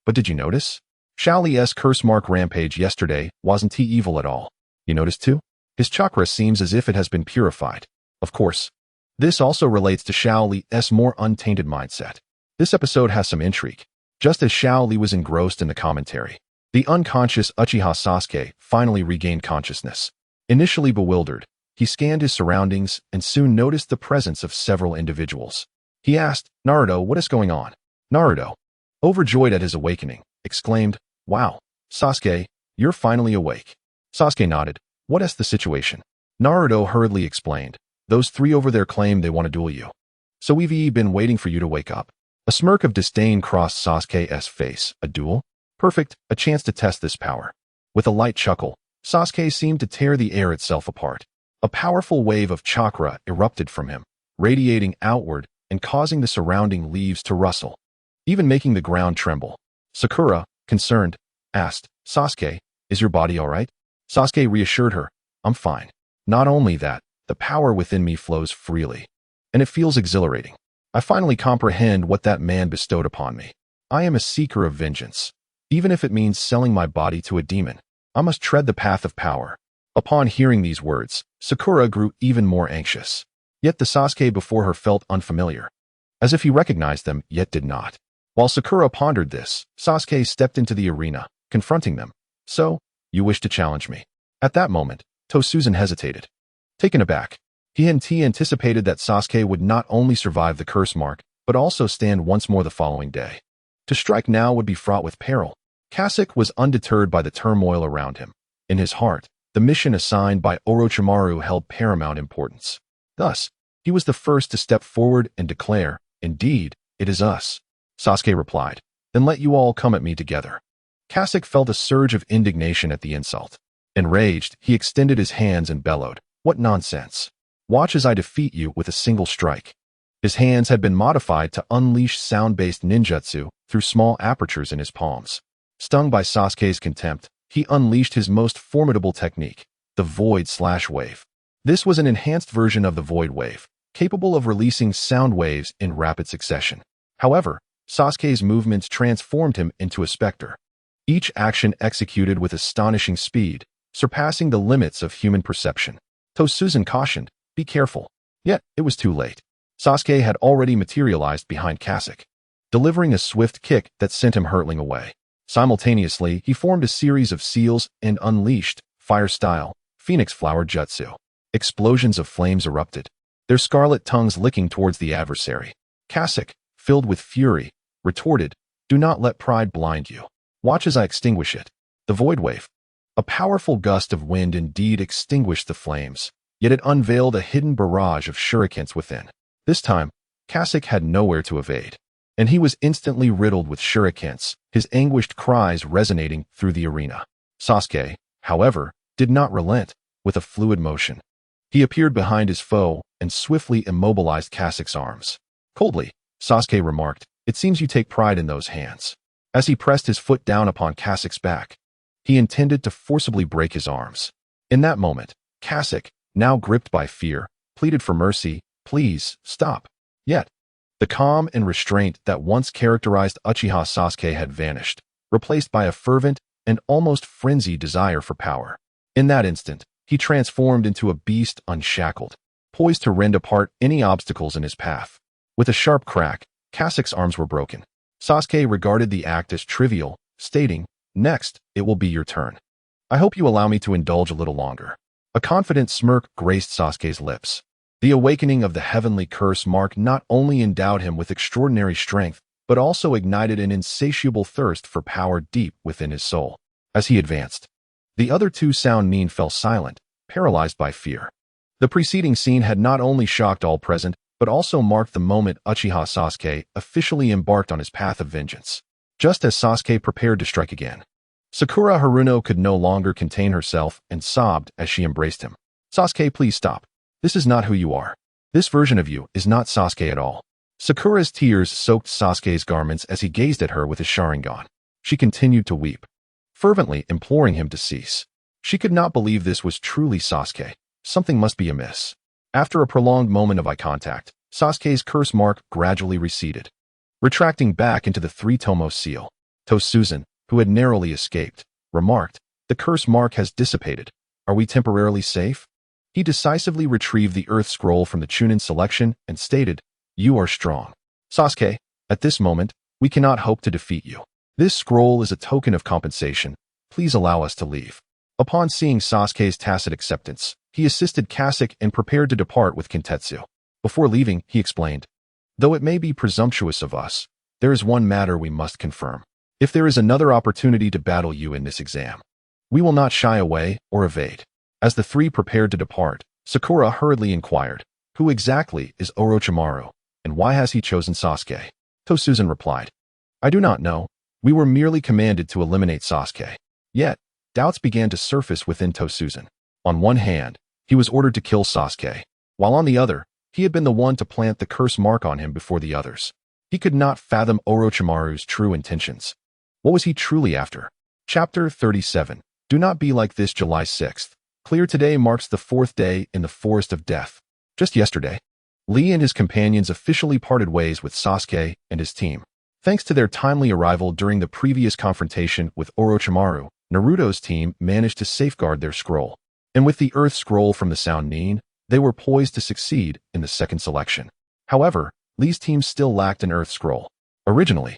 But did you notice? Shaoli's curse mark rampage yesterday wasn't he evil at all. You noticed too? His chakra seems as if it has been purified. Of course, this also relates to Shaoli's more untainted mindset. This episode has some intrigue. Just as Shaoli was engrossed in the commentary, the unconscious Uchiha Sasuke finally regained consciousness. Initially bewildered, he scanned his surroundings and soon noticed the presence of several individuals. He asked, "Naruto, what is going on?" Naruto, overjoyed at his awakening, exclaimed, "Wow, Sasuke, you're finally awake." Sasuke nodded. "What is the situation?" Naruto hurriedly explained, "Those 3 over there claim they want to duel you. So we've been waiting for you to wake up." A smirk of disdain crossed Sasuke's face. "A duel? Perfect, a chance to test this power." With a light chuckle, Sasuke seemed to tear the air itself apart. A powerful wave of chakra erupted from him, radiating outward and causing the surrounding leaves to rustle, even making the ground tremble. Sakura, concerned, asked, "Sasuke, is your body all right?" Sasuke reassured her, "I'm fine. Not only that, the power within me flows freely." and it feels exhilarating. I finally comprehend what that man bestowed upon me. I am a seeker of vengeance. Even if it means selling my body to a demon, I must tread the path of power. Upon hearing these words, Sakura grew even more anxious. Yet the Sasuke before her felt unfamiliar, as if he recognized them yet did not. While Sakura pondered this, Sasuke stepped into the arena, confronting them. So, you wish to challenge me? At that moment, Tosuzen hesitated. Taken aback, he anticipated that Sasuke would not only survive the curse mark, but also stand once more the following day. To strike now would be fraught with peril. Kasek was undeterred by the turmoil around him. In his heart, the mission assigned by Orochimaru held paramount importance. Thus, he was the first to step forward and declare, "Indeed, it is us." Sasuke replied, "Then let you all come at me together." Kasek felt a surge of indignation at the insult. Enraged, he extended his hands and bellowed, "What nonsense! Watch as I defeat you with a single strike." His hands had been modified to unleash sound-based ninjutsu through small apertures in his palms. Stung by Sasuke's contempt, he unleashed his most formidable technique, the Void/Wave. This was an enhanced version of the Void Wave, capable of releasing sound waves in rapid succession. However, Sasuke's movements transformed him into a specter. Each action executed with astonishing speed, surpassing the limits of human perception. Tosuzen cautioned, "Be careful." Yet, it was too late. Sasuke had already materialized behind Kasek, delivering a swift kick that sent him hurtling away. Simultaneously, he formed a series of seals and unleashed, fire-style, phoenix flower jutsu. Explosions of flames erupted, their scarlet tongues licking towards the adversary. Kasek, filled with fury, retorted, "Do not let pride blind you. Watch as I extinguish it." The Void Wave. A powerful gust of wind indeed extinguished the flames, yet it unveiled a hidden barrage of shurikens within. This time, Kasek had nowhere to evade, and he was instantly riddled with shurikens, his anguished cries resonating through the arena. Sasuke, however, did not relent. With a fluid motion, he appeared behind his foe and swiftly immobilized Kasek's arms. Coldly, Sasuke remarked, "It seems you take pride in those hands." As he pressed his foot down upon Kasek's back, he intended to forcibly break his arms. In that moment, Kasek, now gripped by fear, pleaded for mercy, "Please, stop." Yet, the calm and restraint that once characterized Uchiha Sasuke had vanished, replaced by a fervent and almost frenzied desire for power. In that instant, he transformed into a beast unshackled, poised to rend apart any obstacles in his path. With a sharp crack, Kasek's arms were broken. Sasuke regarded the act as trivial, stating, "Next, it will be your turn. I hope you allow me to indulge a little longer." A confident smirk graced Sasuke's lips. The awakening of the heavenly curse mark not only endowed him with extraordinary strength, but also ignited an insatiable thirst for power deep within his soul. As he advanced, the other two sound nin fell silent, paralyzed by fear. The preceding scene had not only shocked all present, but also marked the moment Uchiha Sasuke officially embarked on his path of vengeance. Just as Sasuke prepared to strike again, Sakura Haruno could no longer contain herself and sobbed as she embraced him. "Sasuke, please stop. This is not who you are. This version of you is not Sasuke at all." Sakura's tears soaked Sasuke's garments as he gazed at her with his Sharingan. She continued to weep, fervently imploring him to cease. She could not believe this was truly Sasuke. Something must be amiss. After a prolonged moment of eye contact, Sasuke's curse mark gradually receded, retracting back into the three-tomo seal. Tosuzen, who had narrowly escaped, remarked, "The curse mark has dissipated. Are we temporarily safe?" He decisively retrieved the Earth Scroll from the Chunin selection and stated, "You are strong. Sasuke, at this moment, we cannot hope to defeat you. This scroll is a token of compensation. Please allow us to leave." Upon seeing Sasuke's tacit acceptance, he assisted Kasek and prepared to depart with Kintetsu. Before leaving, he explained, "Though it may be presumptuous of us, there is one matter we must confirm. If there is another opportunity to battle you in this exam, we will not shy away or evade." As the three prepared to depart, Sakura hurriedly inquired, "Who exactly is Orochimaru, and why has he chosen Sasuke?" Tosuzen replied, "I do not know. We were merely commanded to eliminate Sasuke." Yet, doubts began to surface within Tosuzen. On one hand, he was ordered to kill Sasuke, while on the other, he had been the one to plant the curse mark on him before the others. He could not fathom Orochimaru's true intentions. What was he truly after? Chapter 37. Do not be like this. July 6th. Clear today marks the 4th day in the Forest of Death. Just yesterday, Lee and his companions officially parted ways with Sasuke and his team. Thanks to their timely arrival during the previous confrontation with Orochimaru, Naruto's team managed to safeguard their scroll. And with the Earth Scroll from the Sound Nin, they were poised to succeed in the second selection. However, Lee's team still lacked an Earth Scroll. Originally,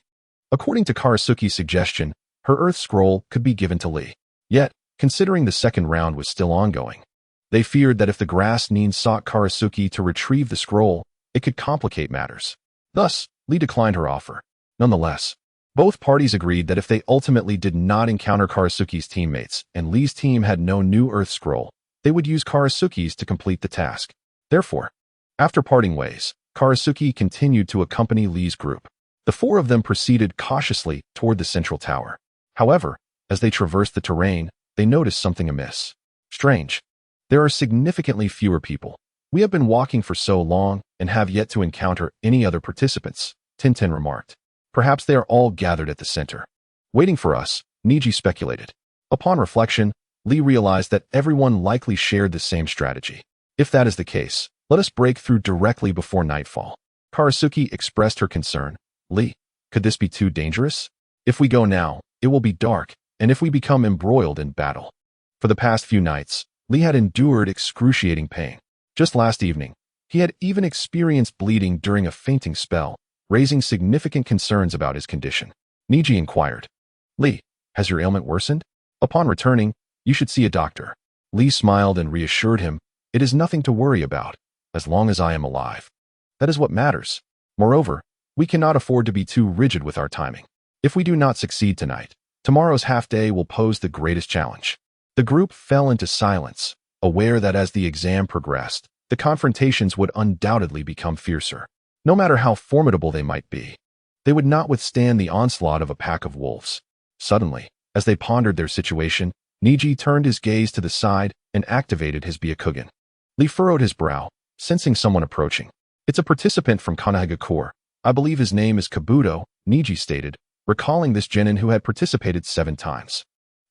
according to Karasuki's suggestion, her Earth Scroll could be given to Lee. Yet, considering the second round was still ongoing, they feared that if the Grass Nin sought Karasuki to retrieve the scroll, it could complicate matters. Thus, Lee declined her offer. Nonetheless, both parties agreed that if they ultimately did not encounter Karasuki's teammates and Lee's team had no new Earth Scroll, they would use Karasuki's to complete the task. Therefore, after parting ways, Karasuki continued to accompany Lee's group. The four of them proceeded cautiously toward the central tower. However, as they traversed the terrain, they noticed something amiss. Strange. There are significantly fewer people. We have been walking for so long and have yet to encounter any other participants, Tintin remarked. Perhaps they are all gathered at the center, waiting for us, Neji speculated. Upon reflection, Lee realized that everyone likely shared the same strategy. If that is the case, let us break through directly before nightfall. Karasuki expressed her concern. Lee, could this be too dangerous? If we go now, it will be dark, and if we become embroiled in battle. For the past few nights, Lee had endured excruciating pain. Just last evening, he had even experienced bleeding during a fainting spell, raising significant concerns about his condition. Neji inquired, Lee, has your ailment worsened? Upon returning, you should see a doctor. Lee smiled and reassured him, it is nothing to worry about, as long as I am alive. That is what matters. Moreover, we cannot afford to be too rigid with our timing. If we do not succeed tonight, tomorrow's half-day will pose the greatest challenge. The group fell into silence, aware that as the exam progressed, the confrontations would undoubtedly become fiercer. No matter how formidable they might be, they would not withstand the onslaught of a pack of wolves. Suddenly, as they pondered their situation, Neji turned his gaze to the side and activated his Byakugan. Lee furrowed his brow, sensing someone approaching. It's a participant from Konohagakure. I believe his name is Kabuto, Neji stated, recalling this genin who had participated 7 times.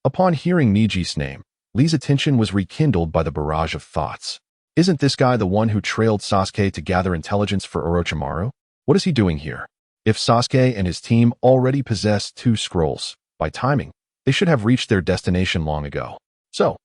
Upon hearing Neji's name, Lee's attention was rekindled by the barrage of thoughts. Isn't this guy the one who trailed Sasuke to gather intelligence for Orochimaru? What is he doing here? If Sasuke and his team already possess 2 scrolls, by timing, they should have reached their destination long ago. So,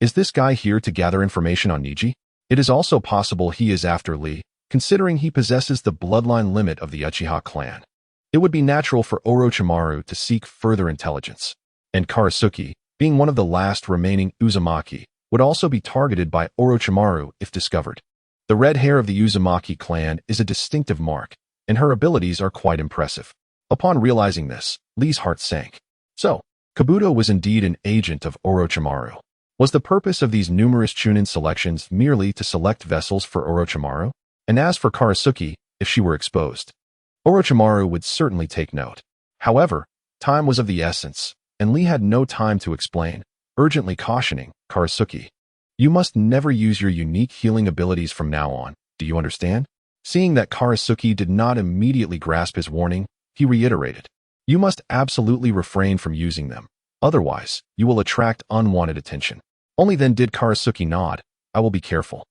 is this guy here to gather information on Neji? It is also possible he is after Lee, considering he possesses the bloodline limit of the Uchiha clan. It would be natural for Orochimaru to seek further intelligence. And Karasuki, being one of the last remaining Uzumaki, would also be targeted by Orochimaru if discovered. The red hair of the Uzumaki clan is a distinctive mark, and her abilities are quite impressive. Upon realizing this, Lee's heart sank. So, Kabuto was indeed an agent of Orochimaru. Was the purpose of these numerous Chunin selections merely to select vessels for Orochimaru? And as for Karasuki, if she were exposed, Orochimaru would certainly take note. However, time was of the essence, and Lee had no time to explain, urgently cautioning Karasuki. You must never use your unique healing abilities from now on, do you understand? Seeing that Karasuki did not immediately grasp his warning, he reiterated. You must absolutely refrain from using them, otherwise, you will attract unwanted attention. Only then did Karasuki nod, I will be careful.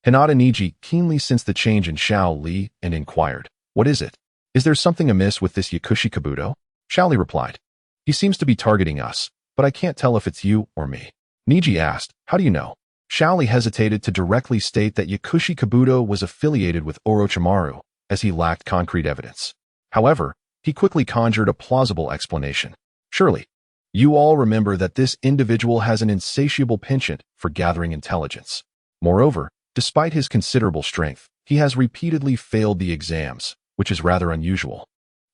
Hinata Neji keenly sensed the change in Xiao Li and inquired, what is it? Is there something amiss with this Yakushi Kabuto? Xiao Li replied, he seems to be targeting us, but I can't tell if it's you or me. Neji asked, how do you know? Xiao Li hesitated to directly state that Yakushi Kabuto was affiliated with Orochimaru, as he lacked concrete evidence. However, he quickly conjured a plausible explanation. Surely, you all remember that this individual has an insatiable penchant for gathering intelligence. Moreover, despite his considerable strength, he has repeatedly failed the exams, which is rather unusual.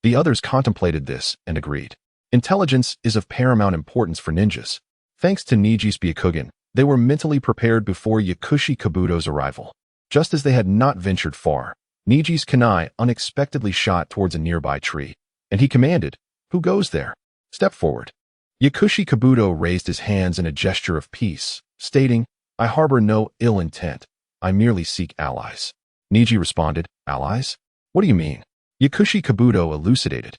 The others contemplated this and agreed. Intelligence is of paramount importance for ninjas. Thanks to Neji's Byakugan, they were mentally prepared before Yakushi Kabuto's arrival. Just as they had not ventured far, Neji's kunai unexpectedly shot towards a nearby tree, and he commanded, who goes there? Step forward. Yakushi Kabuto raised his hands in a gesture of peace, stating, I harbor no ill intent. I merely seek allies. Neji responded, allies? What do you mean? Yakushi Kabuto elucidated.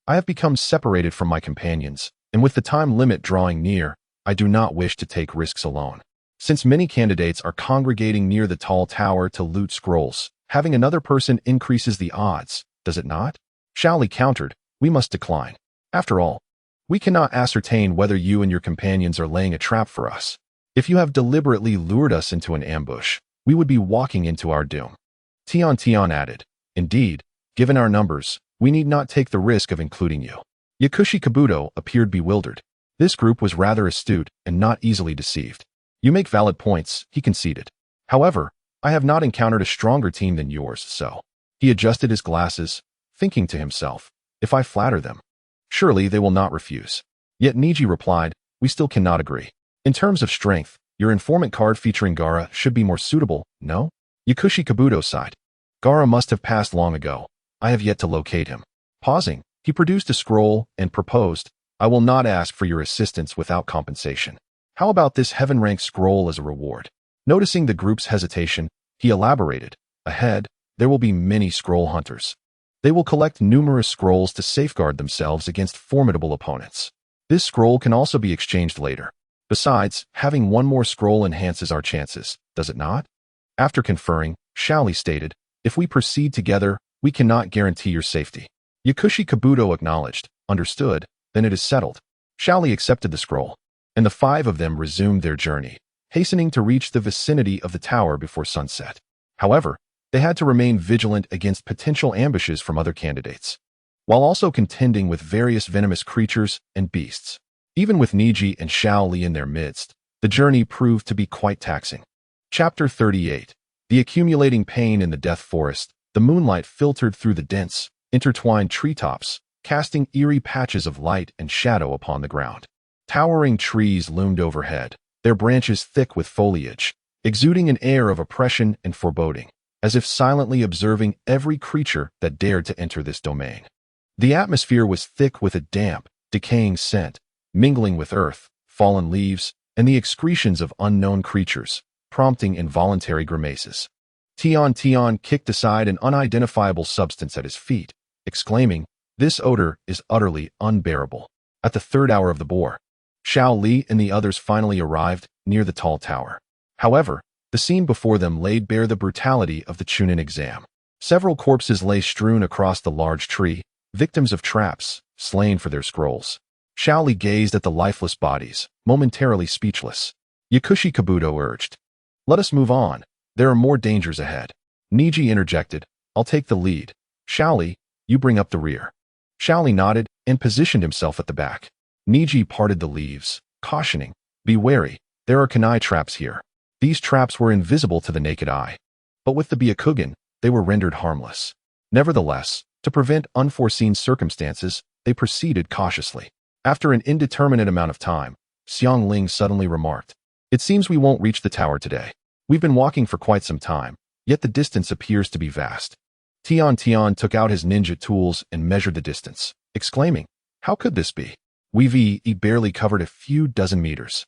I have become separated from my companions, and with the time limit drawing near, I do not wish to take risks alone. Since many candidates are congregating near the tall tower to loot scrolls, Having another person increases the odds, does it not? Shaoli countered, we must decline. After all, we cannot ascertain whether you and your companions are laying a trap for us. If you have deliberately lured us into an ambush, we would be walking into our doom. Tian added, indeed, given our numbers, we need not take the risk of including you. Yakushi Kabuto appeared bewildered. This group was rather astute and not easily deceived. You make valid points, he conceded. However, I have not encountered a stronger team than yours, so. He adjusted his glasses, thinking to himself, if I flatter them, surely they will not refuse. Yet Niji replied, we still cannot agree. In terms of strength, your informant card featuring Gaara should be more suitable, no? Yakushi Kabuto sighed. Gaara must have passed long ago. I have yet to locate him. Pausing, he produced a scroll and proposed, I will not ask for your assistance without compensation. How about this heaven-rank scroll as a reward? Noticing the group's hesitation, he elaborated, ahead, there will be many scroll hunters. They will collect numerous scrolls to safeguard themselves against formidable opponents. This scroll can also be exchanged later. Besides, having one more scroll enhances our chances, does it not? After conferring, Shaoli stated, if we proceed together, we cannot guarantee your safety. Yakushi Kabuto acknowledged, understood, then it is settled. Shaoli accepted the scroll, and the five of them resumed their journey, hastening to reach the vicinity of the tower before sunset. However, they had to remain vigilant against potential ambushes from other candidates, while also contending with various venomous creatures and beasts. Even with Niji and Shaoli in their midst, the journey proved to be quite taxing. Chapter 38. The accumulating pain in the Death Forest. The moonlight filtered through the dense, intertwined treetops, casting eerie patches of light and shadow upon the ground. Towering trees loomed overhead, their branches thick with foliage, exuding an air of oppression and foreboding, as if silently observing every creature that dared to enter this domain. The atmosphere was thick with a damp, decaying scent, mingling with earth, fallen leaves, and the excretions of unknown creatures, prompting involuntary grimaces. Tian kicked aside an unidentifiable substance at his feet, exclaiming, this odor is utterly unbearable. At the third hour of the boar, Shaoli and the others finally arrived near the tall tower. However, the scene before them laid bare the brutality of the Chunin exam. Several corpses lay strewn across the large tree, victims of traps, slain for their scrolls. Shaoli gazed at the lifeless bodies, momentarily speechless. Yakushi Kabuto urged, let us move on. There are more dangers ahead. Niji interjected, I'll take the lead. Shaoli, you bring up the rear. Shaoli nodded and positioned himself at the back. Niji parted the leaves, cautioning, be wary, there are kunai traps here. These traps were invisible to the naked eye, but with the Byakugan, they were rendered harmless. Nevertheless, to prevent unforeseen circumstances, they proceeded cautiously. After an indeterminate amount of time, Xiang Ling suddenly remarked, it seems we won't reach the tower today. We've been walking for quite some time, yet the distance appears to be vast. Tian took out his ninja tools and measured the distance, exclaiming, how could this be? We've barely covered a few dozen meters.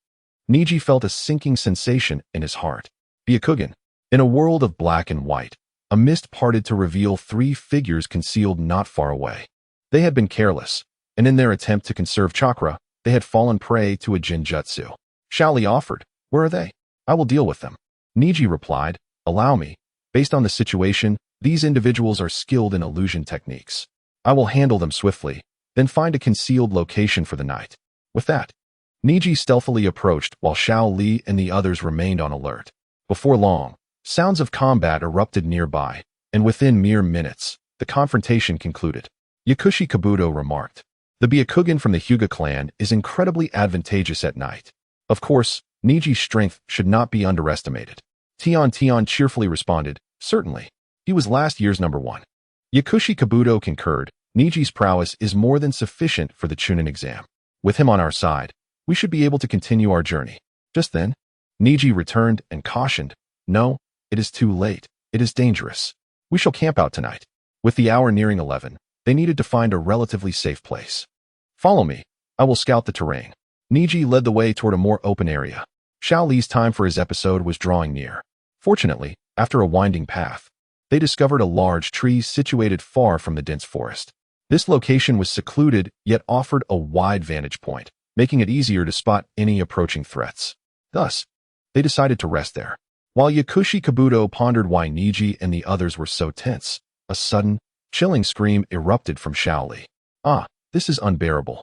Niji felt a sinking sensation in his heart. Byakugan. In a world of black and white, a mist parted to reveal three figures concealed not far away. They had been careless, and in their attempt to conserve chakra, they had fallen prey to a genjutsu. Shaoli offered, where are they? I will deal with them. Niji replied, allow me. Based on the situation, these individuals are skilled in illusion techniques. I will handle them swiftly, then find a concealed location for the night. With that, Niji stealthily approached while Shaoli and the others remained on alert. Before long, sounds of combat erupted nearby, and within mere minutes, the confrontation concluded. Yakushi Kabuto remarked, the Byakugan from the Hyuga clan is incredibly advantageous at night. Of course, Niji's strength should not be underestimated. Tian cheerfully responded, certainly. He was last year's number one. Yakushi Kabuto concurred, Niji's prowess is more than sufficient for the Chunin exam. With him on our side, we should be able to continue our journey. Just then, Niji returned and cautioned, no, it is too late. It is dangerous. We shall camp out tonight. With the hour nearing 11, they needed to find a relatively safe place. Follow me. I will scout the terrain. Niji led the way toward a more open area. Shaoli's time for his episode was drawing near. Fortunately, after a winding path, they discovered a large tree situated far from the dense forest. This location was secluded yet offered a wide vantage point, making it easier to spot any approaching threats. Thus, they decided to rest there. While Yakushi Kabuto pondered why Niji and the others were so tense, a sudden, chilling scream erupted from Shaoli. Ah, this is unbearable.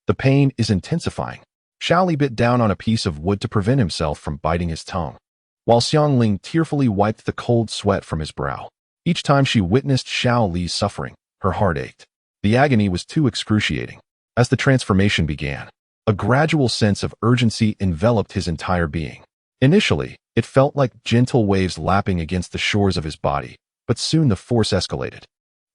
The pain is intensifying. Shaoli bit down on a piece of wood to prevent himself from biting his tongue, while Xiangling tearfully wiped the cold sweat from his brow. Each time she witnessed Xiao Li's suffering, her heart ached. The agony was too excruciating. As the transformation began, a gradual sense of urgency enveloped his entire being. Initially, it felt like gentle waves lapping against the shores of his body, but soon the force escalated.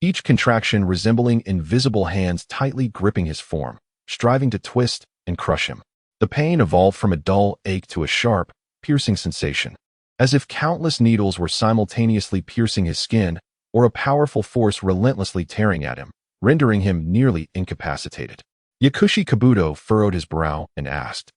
Each contraction resembling invisible hands tightly gripping his form, striving to twist and crush him. The pain evolved from a dull ache to a sharp, piercing sensation, as if countless needles were simultaneously piercing his skin, or a powerful force relentlessly tearing at him, rendering him nearly incapacitated. Yakushi Kabuto furrowed his brow and asked,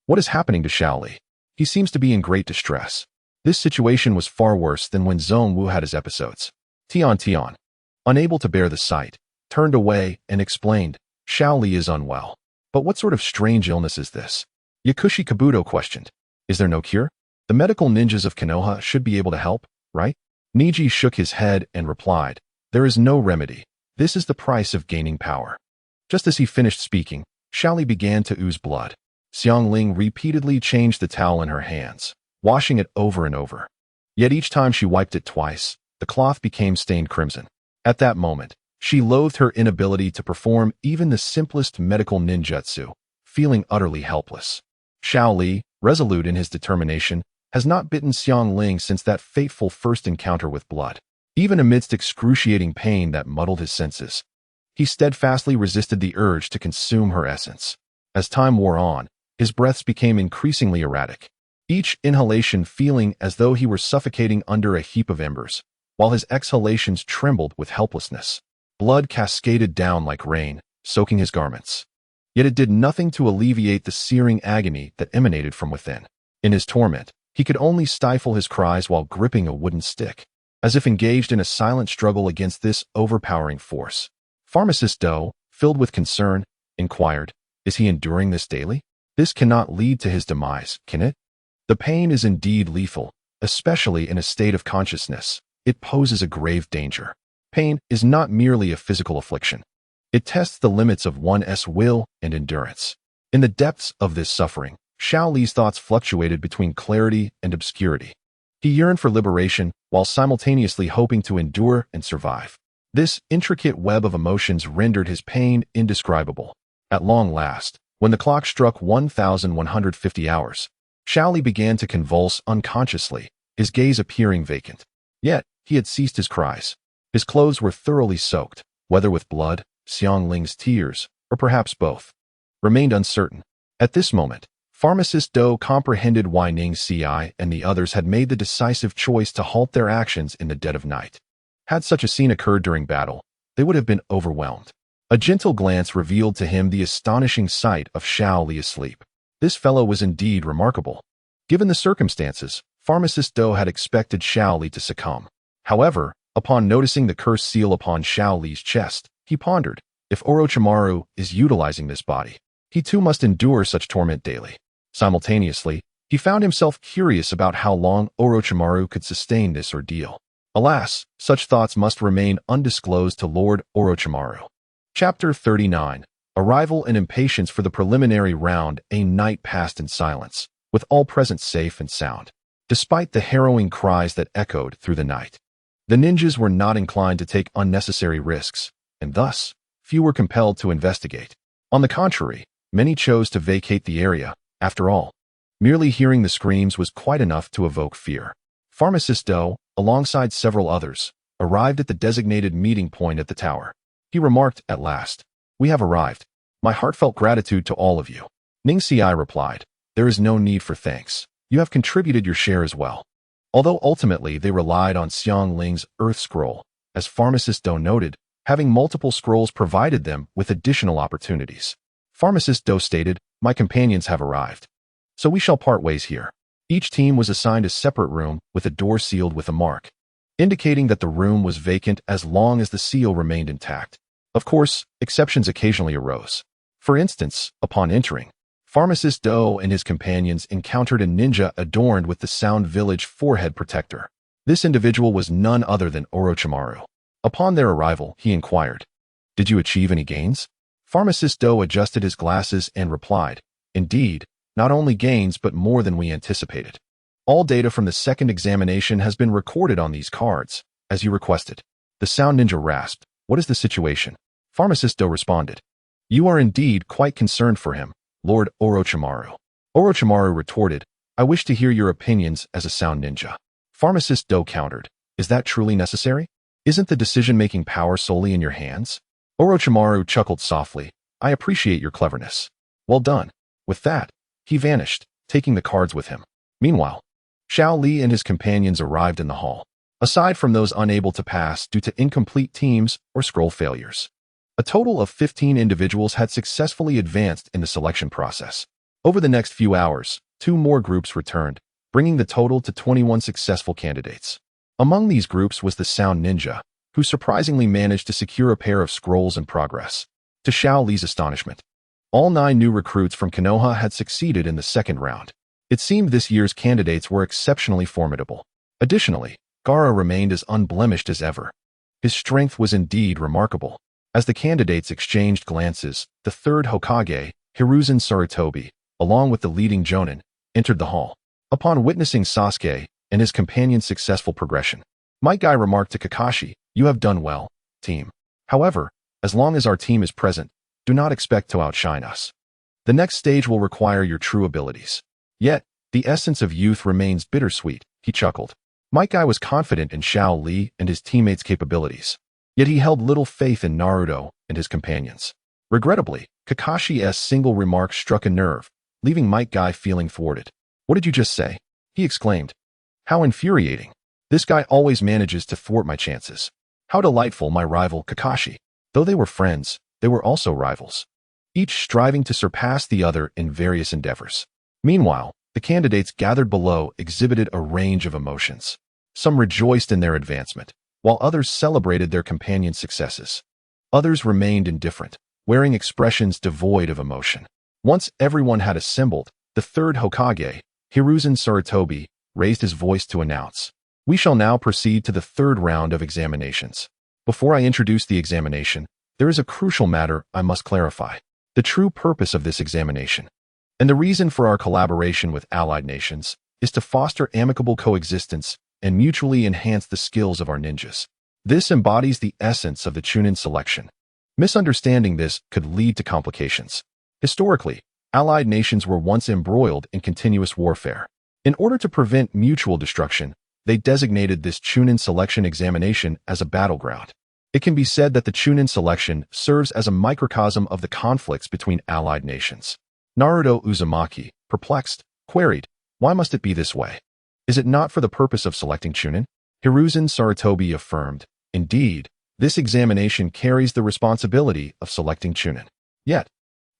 "What is happening to Shaoli? He seems to be in great distress." This situation was far worse than when Zhongwu had his episodes. Tian, unable to bear the sight, turned away and explained, "Shaoli is unwell. But what sort of strange illness is this?" Yakushi Kabuto questioned. "Is there no cure? The medical ninjas of Konoha should be able to help, right?" Niji shook his head and replied, "There is no remedy. This is the price of gaining power." Just as he finished speaking, Shaoli began to ooze blood. Xiangling repeatedly changed the towel in her hands, washing it over and over. Yet each time she wiped it twice, the cloth became stained crimson. At that moment, she loathed her inability to perform even the simplest medical ninjutsu, feeling utterly helpless. Shaoli, resolute in his determination, has not bitten Xiangling since that fateful first encounter with blood. Even amidst excruciating pain that muddled his senses, he steadfastly resisted the urge to consume her essence. As time wore on, his breaths became increasingly erratic, each inhalation feeling as though he were suffocating under a heap of embers, while his exhalations trembled with helplessness. Blood cascaded down like rain, soaking his garments. Yet it did nothing to alleviate the searing agony that emanated from within. In his torment, he could only stifle his cries while gripping a wooden stick, as if engaged in a silent struggle against this overpowering force. Pharmacist Do, filled with concern, inquired, "Is he enduring this daily? This cannot lead to his demise, can it?" The pain is indeed lethal, especially in a state of consciousness. It poses a grave danger. Pain is not merely a physical affliction. It tests the limits of one's will and endurance. In the depths of this suffering, Xiao Li's thoughts fluctuated between clarity and obscurity. He yearned for liberation while simultaneously hoping to endure and survive. This intricate web of emotions rendered his pain indescribable. At long last, when the clock struck 1,150 hours, Xiao Li began to convulse unconsciously, his gaze appearing vacant. Yet, he had ceased his cries. His clothes were thoroughly soaked, whether with blood, Xiangling's tears, or perhaps both, remained uncertain. At this moment, Pharmacist Do comprehended why Ning Ci and the others had made the decisive choice to halt their actions in the dead of night. Had such a scene occurred during battle, they would have been overwhelmed. A gentle glance revealed to him the astonishing sight of Xiao Li asleep. This fellow was indeed remarkable. Given the circumstances, Pharmacist Do had expected Xiao Li to succumb. However, upon noticing the cursed seal upon Xiao Li's chest, he pondered, if Orochimaru is utilizing this body, he too must endure such torment daily. Simultaneously, he found himself curious about how long Orochimaru could sustain this ordeal. Alas, such thoughts must remain undisclosed to Lord Orochimaru. Chapter 39. Arrival and impatience for the preliminary round. A night passed in silence, with all present safe and sound. Despite the harrowing cries that echoed through the night, the ninjas were not inclined to take unnecessary risks, and thus, few were compelled to investigate. On the contrary, many chose to vacate the area. After all, merely hearing the screams was quite enough to evoke fear. Pharmacist Do, alongside several others, arrived at the designated meeting point at the tower. He remarked at last, "We have arrived. My heartfelt gratitude to all of you." Ning Ci replied, "There is no need for thanks. You have contributed your share as well." Although ultimately they relied on Xiangling's Earth Scroll, as Pharmacist Do noted, having multiple scrolls provided them with additional opportunities. Pharmacist Do stated, "My companions have arrived, so we shall part ways here." Each team was assigned a separate room with a door sealed with a mark, indicating that the room was vacant as long as the seal remained intact. Of course, exceptions occasionally arose. For instance, upon entering, Pharmacist Do and his companions encountered a ninja adorned with the Sound Village forehead protector. This individual was none other than Orochimaru. Upon their arrival, he inquired, "Did you achieve any gains?" Pharmacist Do adjusted his glasses and replied, "Indeed, not only gains but more than we anticipated. All data from the second examination has been recorded on these cards, as you requested." The Sound Ninja rasped, "What is the situation?" Pharmacist Do responded, "You are indeed quite concerned for him, Lord Orochimaru." Orochimaru retorted, "I wish to hear your opinions as a Sound Ninja." Pharmacist Do countered, "Is that truly necessary? Isn't the decision-making power solely in your hands?" Orochimaru chuckled softly, "I appreciate your cleverness. Well done." With that, he vanished, taking the cards with him. Meanwhile, Xiao Li and his companions arrived in the hall. Aside from those unable to pass due to incomplete teams or scroll failures, a total of 15 individuals had successfully advanced in the selection process. Over the next few hours, 2 more groups returned, bringing the total to 21 successful candidates. Among these groups was the Sound Ninja, who surprisingly managed to secure a pair of scrolls in progress. To Xiao Li's astonishment, all 9 new recruits from Konoha had succeeded in the second round. It seemed this year's candidates were exceptionally formidable. Additionally, Gaara remained as unblemished as ever. His strength was indeed remarkable. As the candidates exchanged glances, the third Hokage, Hiruzen Sarutobi, along with the leading Jonin, entered the hall. Upon witnessing Sasuke and his companion's successful progression, Might Guy remarked to Kakashi, "You have done well, team. However, as long as our team is present, do not expect to outshine us. The next stage will require your true abilities." Yet, the essence of youth remains bittersweet, he chuckled. Might Guy was confident in Xiao Li and his teammates' capabilities. Yet he held little faith in Naruto and his companions. Regrettably, Kakashi's single remark struck a nerve, leaving Might Guy feeling thwarted. "What did you just say?" he exclaimed. "How infuriating. This guy always manages to thwart my chances. How delightful my rival Kakashi." Though they were friends, they were also rivals, each striving to surpass the other in various endeavors. Meanwhile, the candidates gathered below exhibited a range of emotions. Some rejoiced in their advancement, while others celebrated their companion's successes. Others remained indifferent, wearing expressions devoid of emotion. Once everyone had assembled, the third Hokage, Hiruzen Sarutobi, raised his voice to announce, "We shall now proceed to the third round of examinations. Before I introduce the examination, there is a crucial matter I must clarify. The true purpose of this examination, and the reason for our collaboration with allied nations, is to foster amicable coexistence and mutually enhance the skills of our ninjas. This embodies the essence of the Chunin selection. Misunderstanding this could lead to complications. Historically, allied nations were once embroiled in continuous warfare. In order to prevent mutual destruction, they designated this Chunin selection examination as a battleground. It can be said that the Chunin selection serves as a microcosm of the conflicts between allied nations." Naruto Uzumaki, perplexed, queried, "Why must it be this way? Is it not for the purpose of selecting Chunin?" Hiruzen Sarutobi affirmed, "Indeed, this examination carries the responsibility of selecting Chunin. Yet,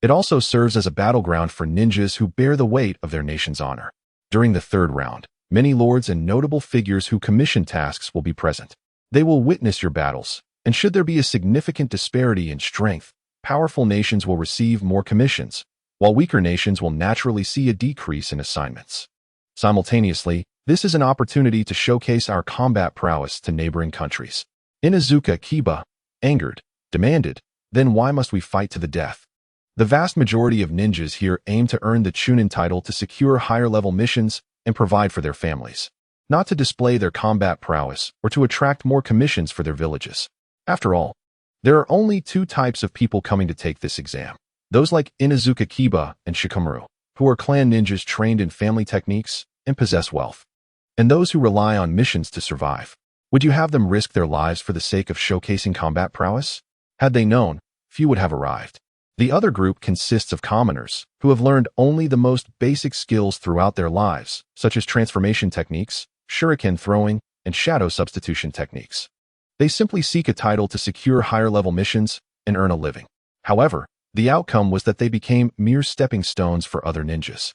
it also serves as a battleground for ninjas who bear the weight of their nation's honor. During the third round, many lords and notable figures who commission tasks will be present. They will witness your battles, and should there be a significant disparity in strength, powerful nations will receive more commissions, while weaker nations will naturally see a decrease in assignments. Simultaneously, this is an opportunity to showcase our combat prowess to neighboring countries." Inuzuka Kiba, angered, demanded, "Then why must we fight to the death?" The vast majority of ninjas here aim to earn the Chunin title to secure higher-level missions and provide for their families, not to display their combat prowess or to attract more commissions for their villages. After all, there are only 2 types of people coming to take this exam. Those like Inuzuka Kiba and Shikamaru, who are clan ninjas trained in family techniques and possess wealth, and those who rely on missions to survive. Would you have them risk their lives for the sake of showcasing combat prowess? Had they known, few would have arrived. The other group consists of commoners, who have learned only the most basic skills throughout their lives, such as transformation techniques, shuriken throwing, and shadow substitution techniques. They simply seek a title to secure higher-level missions and earn a living. However, the outcome was that they became mere stepping stones for other ninjas.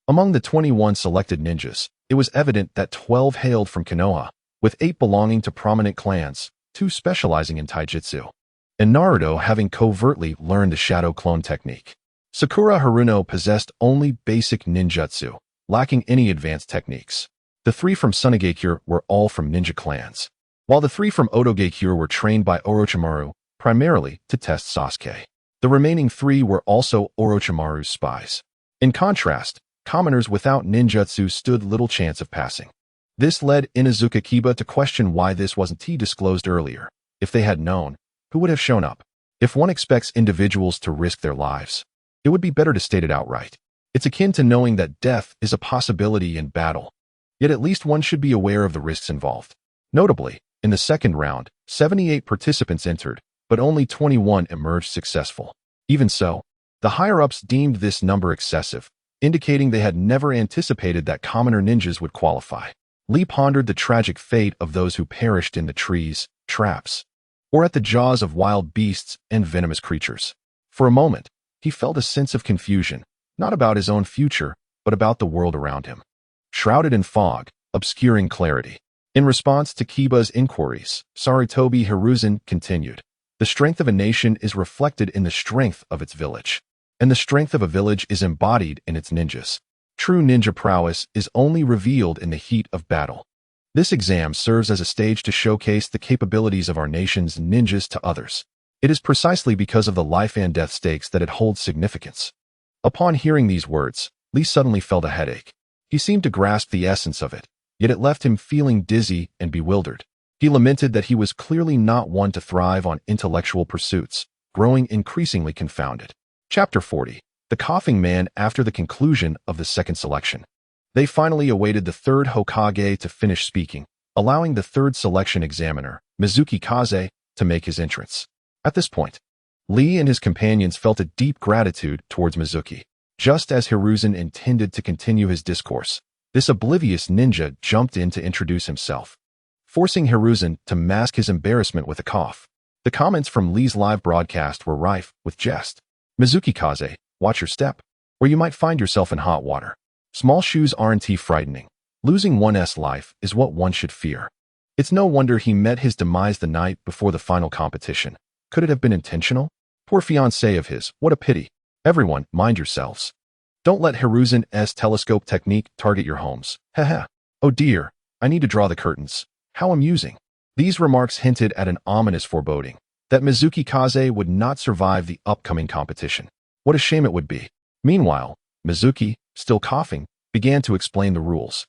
Among the 21 selected ninjas, it was evident that 12 hailed from Konoha, with 8 belonging to prominent clans, 2 specializing in taijutsu, and Naruto having covertly learned the shadow clone technique. Sakura Haruno possessed only basic ninjutsu, lacking any advanced techniques. The 3 from Tsunegekure were all from ninja clans, while the 3 from Otogekure were trained by Orochimaru, primarily to test Sasuke. The remaining 3 were also Orochimaru's spies. In contrast, commoners without ninjutsu stood little chance of passing. This led Inuzuka Kiba to question why this wasn't disclosed earlier. If they had known, who would have shown up? If one expects individuals to risk their lives, it would be better to state it outright. It's akin to knowing that death is a possibility in battle, yet at least one should be aware of the risks involved. Notably, in the second round, 78 participants entered, but only 21 emerged successful. Even so, the higher-ups deemed this number excessive, indicating they had never anticipated that commoner ninjas would qualify. Lee pondered the tragic fate of those who perished in the trees, traps, or at the jaws of wild beasts and venomous creatures. For a moment, he felt a sense of confusion, not about his own future, but about the world around him. Shrouded in fog, obscuring clarity. In response to Kiba's inquiries, Sarutobi Hiruzen continued, "The strength of a nation is reflected in the strength of its village, and the strength of a village is embodied in its ninjas. True ninja prowess is only revealed in the heat of battle." This exam serves as a stage to showcase the capabilities of our nation's ninjas to others. It is precisely because of the life and death stakes that it holds significance. Upon hearing these words, Lee suddenly felt a headache. He seemed to grasp the essence of it, yet it left him feeling dizzy and bewildered. He lamented that he was clearly not one to thrive on intellectual pursuits, growing increasingly confounded. Chapter 40. The Coughing Man. After the conclusion of the second selection, they finally awaited the third Hokage to finish speaking, allowing the third selection examiner, Mizuki Kaze, to make his entrance. At this point, Lee and his companions felt a deep gratitude towards Mizuki. Just as Hiruzen intended to continue his discourse, this oblivious ninja jumped in to introduce himself, forcing Hiruzen to mask his embarrassment with a cough. The comments from Lee's live broadcast were rife with jest. "Mizuki Kaze, watch your step, or you might find yourself in hot water. Small shoes aren't frightening. Losing one's life is what one should fear." It's no wonder he met his demise the night before the final competition. Could it have been intentional? Poor fiancé of his, what a pity. Everyone, mind yourselves. Don't let Hiruzen's telescope technique target your homes. Haha. Oh dear, I need to draw the curtains. How amusing. These remarks hinted at an ominous foreboding, that Mizuki Kaze would not survive the upcoming competition. What a shame it would be. Meanwhile, Mizuki, still coughing, began to explain the rules.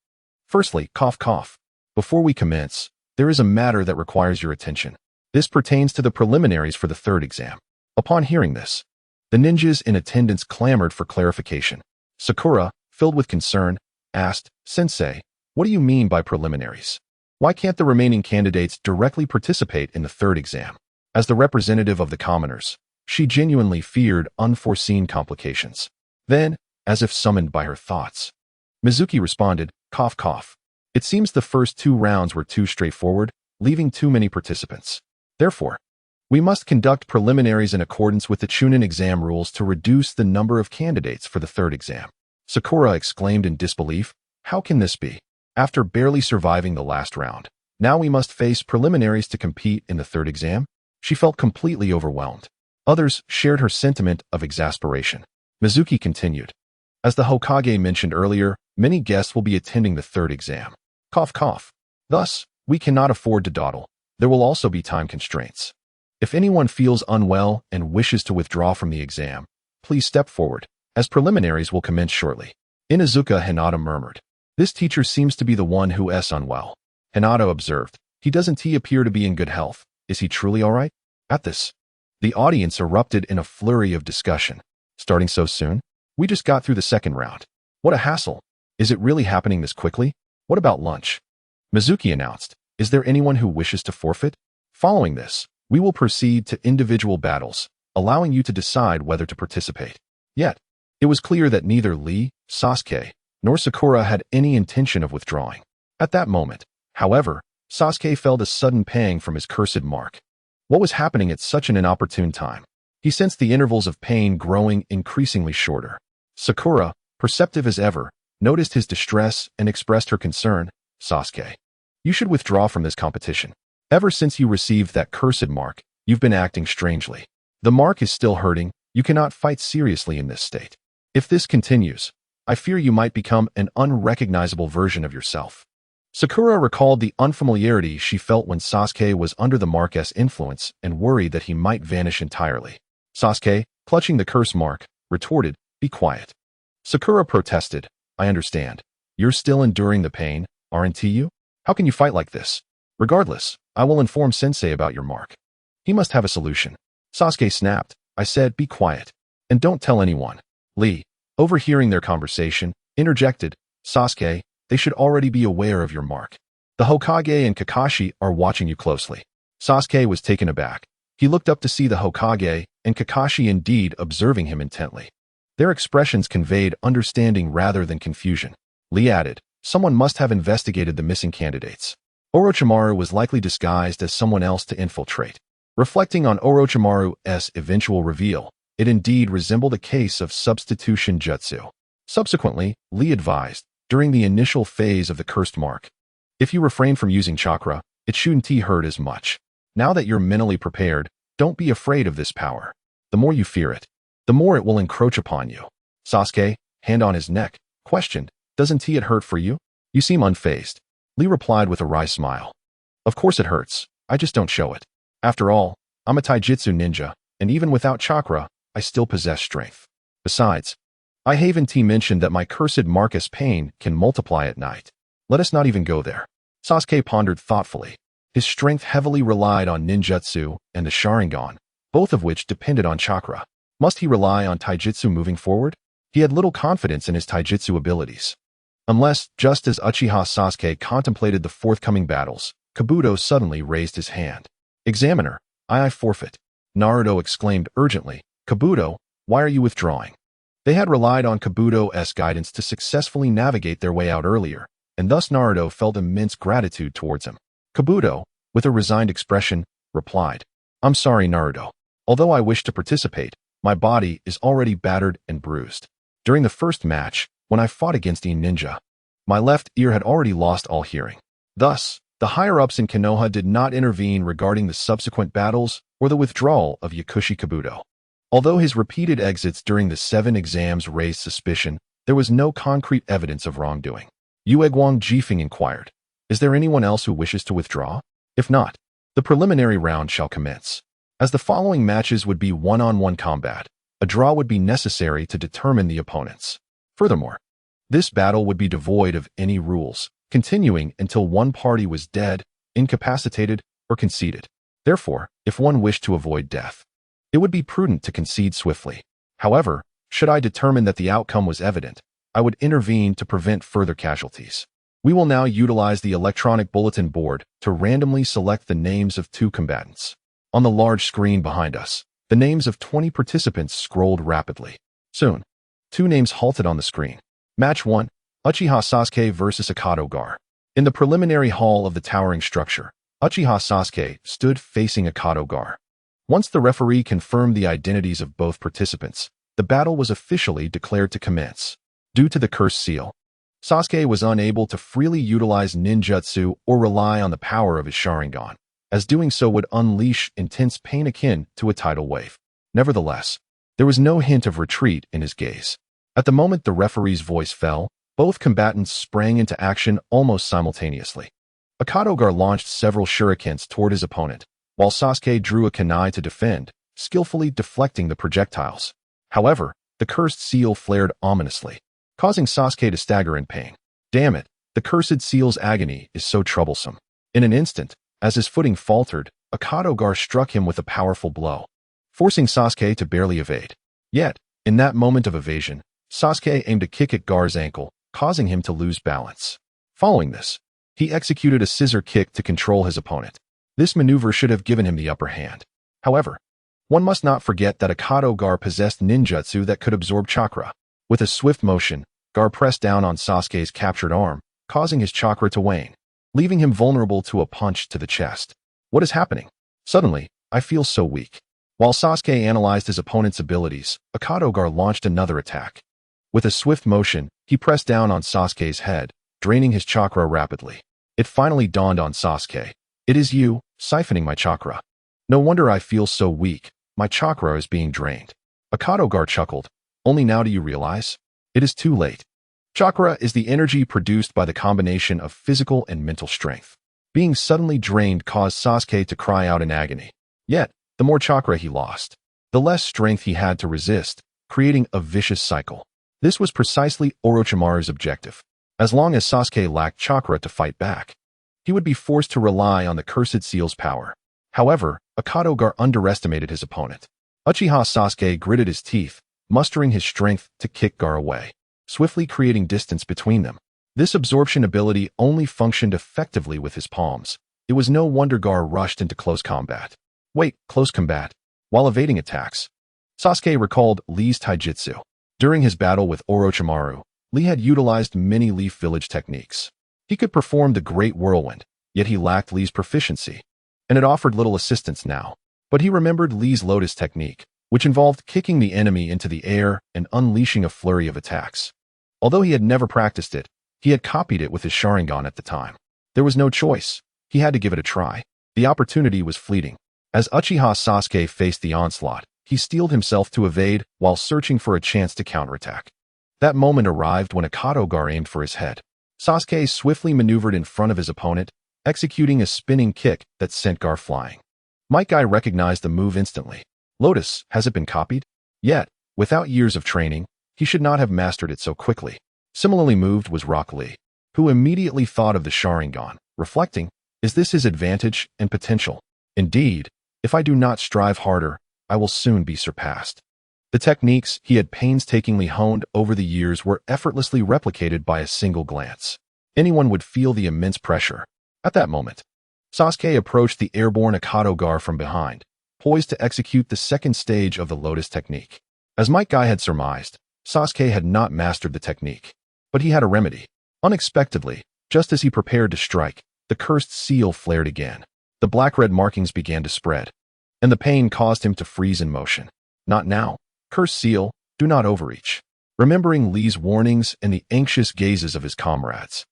Firstly, cough cough. Before we commence, there is a matter that requires your attention. This pertains to the preliminaries for the third exam. Upon hearing this, the ninjas in attendance clamored for clarification. Sakura, filled with concern, asked, "Sensei, what do you mean by preliminaries? Why can't the remaining candidates directly participate in the third exam?" As the representative of the commoners, she genuinely feared unforeseen complications. Then, as if summoned by her thoughts, Mizuki responded, "Cough cough. It seems the first 2 rounds were too straightforward, leaving too many participants. Therefore, we must conduct preliminaries in accordance with the Chunin exam rules to reduce the number of candidates for the third exam." Sakura exclaimed in disbelief, "How can this be? After barely surviving the last round, now we must face preliminaries to compete in the third exam?" She felt completely overwhelmed. Others shared her sentiment of exasperation. Mizuki continued, "As the Hokage mentioned earlier, many guests will be attending the third exam. Cough cough. Thus, we cannot afford to dawdle. There will also be time constraints. If anyone feels unwell and wishes to withdraw from the exam, please step forward, as preliminaries will commence shortly." Inuzuka Hinata murmured, "This teacher seems to be the one who is unwell." Hinata observed, "He doesn't appear to be in good health. Is he truly all right?" At this, the audience erupted in a flurry of discussion. "Starting so soon? We just got through the second round. What a hassle. Is it really happening this quickly? What about lunch?" Mizuki announced, "Is there anyone who wishes to forfeit? Following this, we will proceed to individual battles, allowing you to decide whether to participate." Yet, it was clear that neither Lee, Sasuke, nor Sakura had any intention of withdrawing. At that moment, however, Sasuke felt a sudden pang from his cursed mark. What was happening at such an inopportune time? He sensed the intervals of pain growing increasingly shorter. Sakura, perceptive as ever, noticed his distress and expressed her concern. "Sasuke, you should withdraw from this competition. Ever since you received that cursed mark, you've been acting strangely. The mark is still hurting, You cannot fight seriously in this state. If this continues, I fear you might become an unrecognizable version of yourself. Sakura recalled the unfamiliarity she felt when Sasuke was under the mark's influence and worried that he might vanish entirely. Sasuke, clutching the curse mark, retorted, "Be quiet." Sakura protested, "I understand. You're still enduring the pain, aren't you? How can you fight like this? Regardless, I will inform Sensei about your mark. He must have a solution." Sasuke snapped, "I said be quiet. And don't tell anyone." Lee, overhearing their conversation, interjected, "Sasuke, they should already be aware of your mark. The Hokage and Kakashi are watching you closely." Sasuke was taken aback. He looked up to see the Hokage and Kakashi indeed observing him intently. Their expressions conveyed understanding rather than confusion. Lee added, "Someone must have investigated the missing candidates. Orochimaru was likely disguised as someone else to infiltrate." Reflecting on Orochimaru's eventual reveal, it indeed resembled a case of substitution jutsu. Subsequently, Lee advised, during the initial phase of the cursed mark, "If you refrain from using chakra, it shouldn't hurt as much. Now that you're mentally prepared, don't be afraid of this power. The more you fear it, the more it will encroach upon you." Sasuke, hand on his neck, questioned, "Doesn't it hurt for you? You seem unfazed." Lee replied with a wry smile, "Of course it hurts, I just don't show it. After all, I'm a taijutsu ninja, and even without chakra, I still possess strength. Besides, I haven't mentioned that my cursed Marcus pain can multiply at night. Let us not even go there." Sasuke pondered thoughtfully. His strength heavily relied on ninjutsu and the Sharingan, both of which depended on chakra. Must he rely on taijutsu moving forward? He had little confidence in his taijutsu abilities. Unless, just as Uchiha Sasuke contemplated the forthcoming battles, Kabuto suddenly raised his hand. "Examiner, I forfeit." Naruto exclaimed urgently, "Kabuto, why are you withdrawing?" They had relied on Kabuto's guidance to successfully navigate their way out earlier, and thus Naruto felt immense gratitude towards him. Kabuto, with a resigned expression, replied, "I'm sorry, Naruto. Although I wish to participate, my body is already battered and bruised. During the first match, when I fought against ninja, my left ear had already lost all hearing. Thus, the higher-ups in Konoha did not intervene regarding the subsequent battles or the withdrawal of Yakushi Kabuto. Although his repeated exits during the 7 exams raised suspicion, there was no concrete evidence of wrongdoing. Yueguang Jifeng inquired, "Is there anyone else who wishes to withdraw? If not, the preliminary round shall commence." As the following matches would be one-on-one combat, a draw would be necessary to determine the opponents. Furthermore, this battle would be devoid of any rules, continuing until one party was dead, incapacitated, or conceded. Therefore, if one wished to avoid death, it would be prudent to concede swiftly. However, should I determine that the outcome was evident, I would intervene to prevent further casualties. We will now utilize the electronic bulletin board to randomly select the names of 2 combatants. On the large screen behind us, the names of 20 participants scrolled rapidly. Soon, 2 names halted on the screen. Match 1, Uchiha Sasuke vs. Akato Gar. In the preliminary hall of the towering structure, Uchiha Sasuke stood facing Akato Gar. Once the referee confirmed the identities of both participants, the battle was officially declared to commence. Due to the cursed seal, Sasuke was unable to freely utilize ninjutsu or rely on the power of his Sharingan, as doing so would unleash intense pain akin to a tidal wave. Nevertheless, there was no hint of retreat in his gaze. At the moment the referee's voice fell, both combatants sprang into action almost simultaneously. Akato Gar launched several shurikens toward his opponent, while Sasuke drew a kunai to defend, skillfully deflecting the projectiles. However, the cursed seal flared ominously, causing Sasuke to stagger in pain. Damn it, the cursed seal's agony is so troublesome. In an instant, as his footing faltered, Akato Gar struck him with a powerful blow, forcing Sasuke to barely evade. Yet, in that moment of evasion, Sasuke aimed a kick at Gar's ankle, causing him to lose balance. Following this, he executed a scissor kick to control his opponent. This maneuver should have given him the upper hand. However, one must not forget that Akato Gar possessed ninjutsu that could absorb chakra. With a swift motion, Gar pressed down on Sasuke's captured arm, causing his chakra to wane, leaving him vulnerable to a punch to the chest. What is happening? Suddenly, I feel so weak. While Sasuke analyzed his opponent's abilities, Akato Gar launched another attack. With a swift motion, he pressed down on Sasuke's head, draining his chakra rapidly. It finally dawned on Sasuke. It is you, siphoning my chakra. No wonder I feel so weak, my chakra is being drained. Akadogar chuckled. Only now do you realize? It is too late. Chakra is the energy produced by the combination of physical and mental strength. Being suddenly drained caused Sasuke to cry out in agony. Yet, the more chakra he lost, the less strength he had to resist, creating a vicious cycle. This was precisely Orochimaru's objective. As long as Sasuke lacked chakra to fight back, he would be forced to rely on the Cursed Seal's power. However, Akadogar underestimated his opponent. Uchiha Sasuke gritted his teeth, mustering his strength to kick Gar away, swiftly creating distance between them. This absorption ability only functioned effectively with his palms. It was no wonder Gar rushed into close combat. Wait, close combat? While evading attacks, Sasuke recalled Lee's taijutsu. During his battle with Orochimaru, Lee had utilized many Leaf Village techniques. He could perform the Great Whirlwind, yet he lacked Lee's proficiency, and it offered little assistance now. But he remembered Lee's Lotus technique, which involved kicking the enemy into the air and unleashing a flurry of attacks. Although he had never practiced it, he had copied it with his Sharingan at the time. There was no choice. He had to give it a try. The opportunity was fleeting. As Uchiha Sasuke faced the onslaught, he steeled himself to evade while searching for a chance to counterattack. That moment arrived when Akadogar aimed for his head. Sasuke swiftly maneuvered in front of his opponent, executing a spinning kick that sent Gar flying. Might Guy recognized the move instantly. Lotus, has it been copied? Yet, without years of training, he should not have mastered it so quickly. Similarly moved was Rock Lee, who immediately thought of the Sharingan, reflecting, is this his advantage and potential? Indeed, if I do not strive harder, I will soon be surpassed. The techniques he had painstakingly honed over the years were effortlessly replicated by a single glance. Anyone would feel the immense pressure. At that moment, Sasuke approached the airborne Akadogar from behind, poised to execute the second stage of the Lotus technique. As Might Guy had surmised, Sasuke had not mastered the technique, but he had a remedy. Unexpectedly, just as he prepared to strike, the Cursed Seal flared again. The black-red markings began to spread, and the pain caused him to freeze in motion. Not now. Cursed Seal, do not overreach. Remembering Lee's warnings and the anxious gazes of his comrades,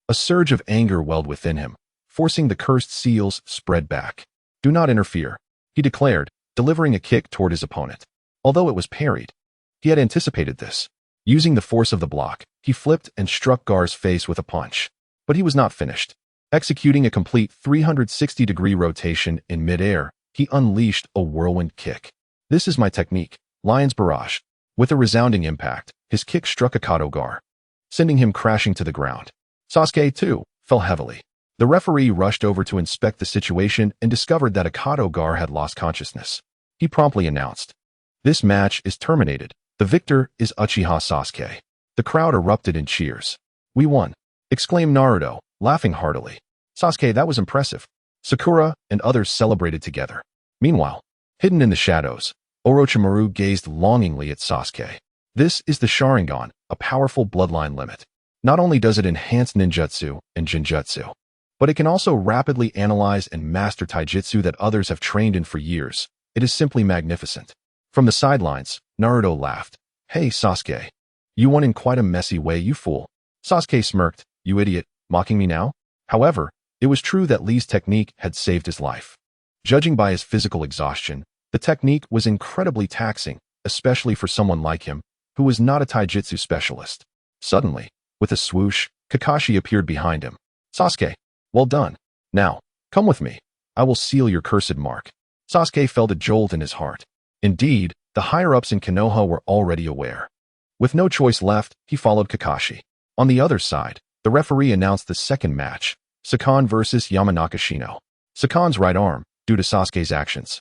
a surge of anger welled within him, forcing the Cursed Seal's spread back. Do not interfere, he declared, delivering a kick toward his opponent. Although it was parried, he had anticipated this. Using the force of the block, he flipped and struck Gar's face with a punch. But he was not finished. Executing a complete 360-degree rotation in midair, he unleashed a whirlwind kick. This is my technique, Lion's Barrage. With a resounding impact, his kick struck Akadogar, sending him crashing to the ground. Sasuke, too, fell heavily. The referee rushed over to inspect the situation and discovered that Akadogar had lost consciousness. He promptly announced, "This match is terminated. The victor is Uchiha Sasuke." The crowd erupted in cheers. "We won," exclaimed Naruto, laughing heartily. "Sasuke, that was impressive." Sakura and others celebrated together. Meanwhile, hidden in the shadows, Orochimaru gazed longingly at Sasuke. This is the Sharingan, a powerful bloodline limit. Not only does it enhance ninjutsu and genjutsu, but it can also rapidly analyze and master taijutsu that others have trained in for years. It is simply magnificent. From the sidelines, Naruto laughed. "Hey, Sasuke. You won in quite a messy way, you fool." Sasuke smirked. "You idiot, mocking me now?" However, it was true that Lee's technique had saved his life. Judging by his physical exhaustion, the technique was incredibly taxing, especially for someone like him, who was not a taijutsu specialist. Suddenly, with a swoosh, Kakashi appeared behind him. "Sasuke, well done. Now, come with me. I will seal your cursed mark." Sasuke felt a jolt in his heart. Indeed, the higher-ups in Konoha were already aware. With no choice left, he followed Kakashi. On the other side, the referee announced the second match, Sakon versus Yamanaka Shino. Sakon's right arm, due to Sasuke's actions,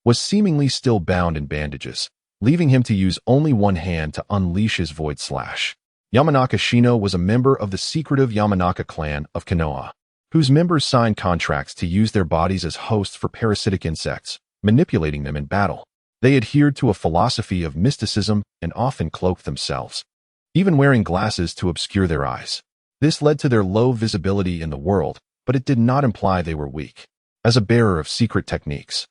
was seemingly still bound in bandages, leaving him to use only one hand to unleash his Void Slash. Yamanaka Shino was a member of the secretive Yamanaka clan of Konoha, whose members signed contracts to use their bodies as hosts for parasitic insects, manipulating them in battle. They adhered to a philosophy of mysticism and often cloaked themselves, even wearing glasses to obscure their eyes. This led to their low visibility in the world, but it did not imply they were weak. As a bearer of secret techniques,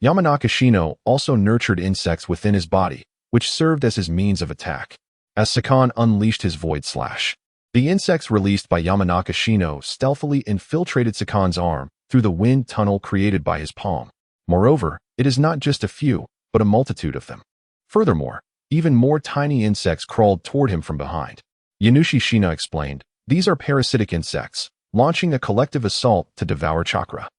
Yamanaka Shino also nurtured insects within his body, which served as his means of attack. As Sakon unleashed his Void Slash, the insects released by Yamanaka Shino stealthily infiltrated Sakon's arm through the wind tunnel created by his palm. Moreover, it is not just a few, but a multitude of them. Furthermore, even more tiny insects crawled toward him from behind. Yanushi Shina explained, "These are parasitic insects, launching a collective assault to devour chakra.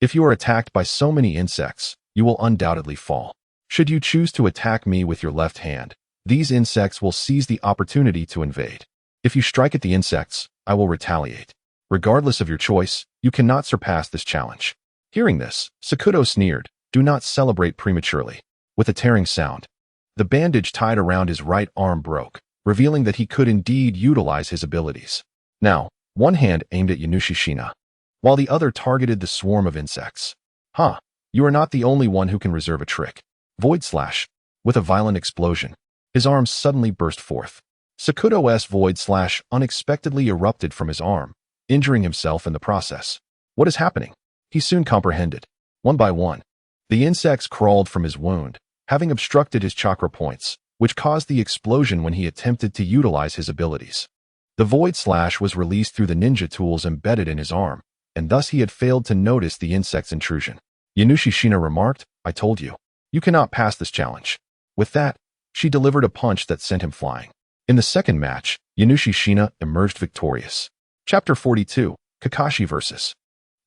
If you are attacked by so many insects, you will undoubtedly fall. Should you choose to attack me with your left hand, these insects will seize the opportunity to invade. If you strike at the insects, I will retaliate. Regardless of your choice, you cannot surpass this challenge." Hearing this, Sakuto sneered, "Do not celebrate prematurely." With a tearing sound, the bandage tied around his right arm broke, revealing that he could indeed utilize his abilities. Now, one hand aimed at Yanushi Shina, while the other targeted the swarm of insects. "Huh, you are not the only one who can reserve a trick." Void Slash. With a violent explosion, his arm suddenly burst forth. Sakuto's Void Slash unexpectedly erupted from his arm, injuring himself in the process. What is happening? He soon comprehended. One by one, the insects crawled from his wound, having obstructed his chakra points, which caused the explosion when he attempted to utilize his abilities. The Void Slash was released through the ninja tools embedded in his arm, and thus he had failed to notice the insect's intrusion. Yanushi Shina remarked, "I told you. You cannot pass this challenge." With that, she delivered a punch that sent him flying. In the second match, Yanushi Shina emerged victorious. Chapter 42, Kakashi vs.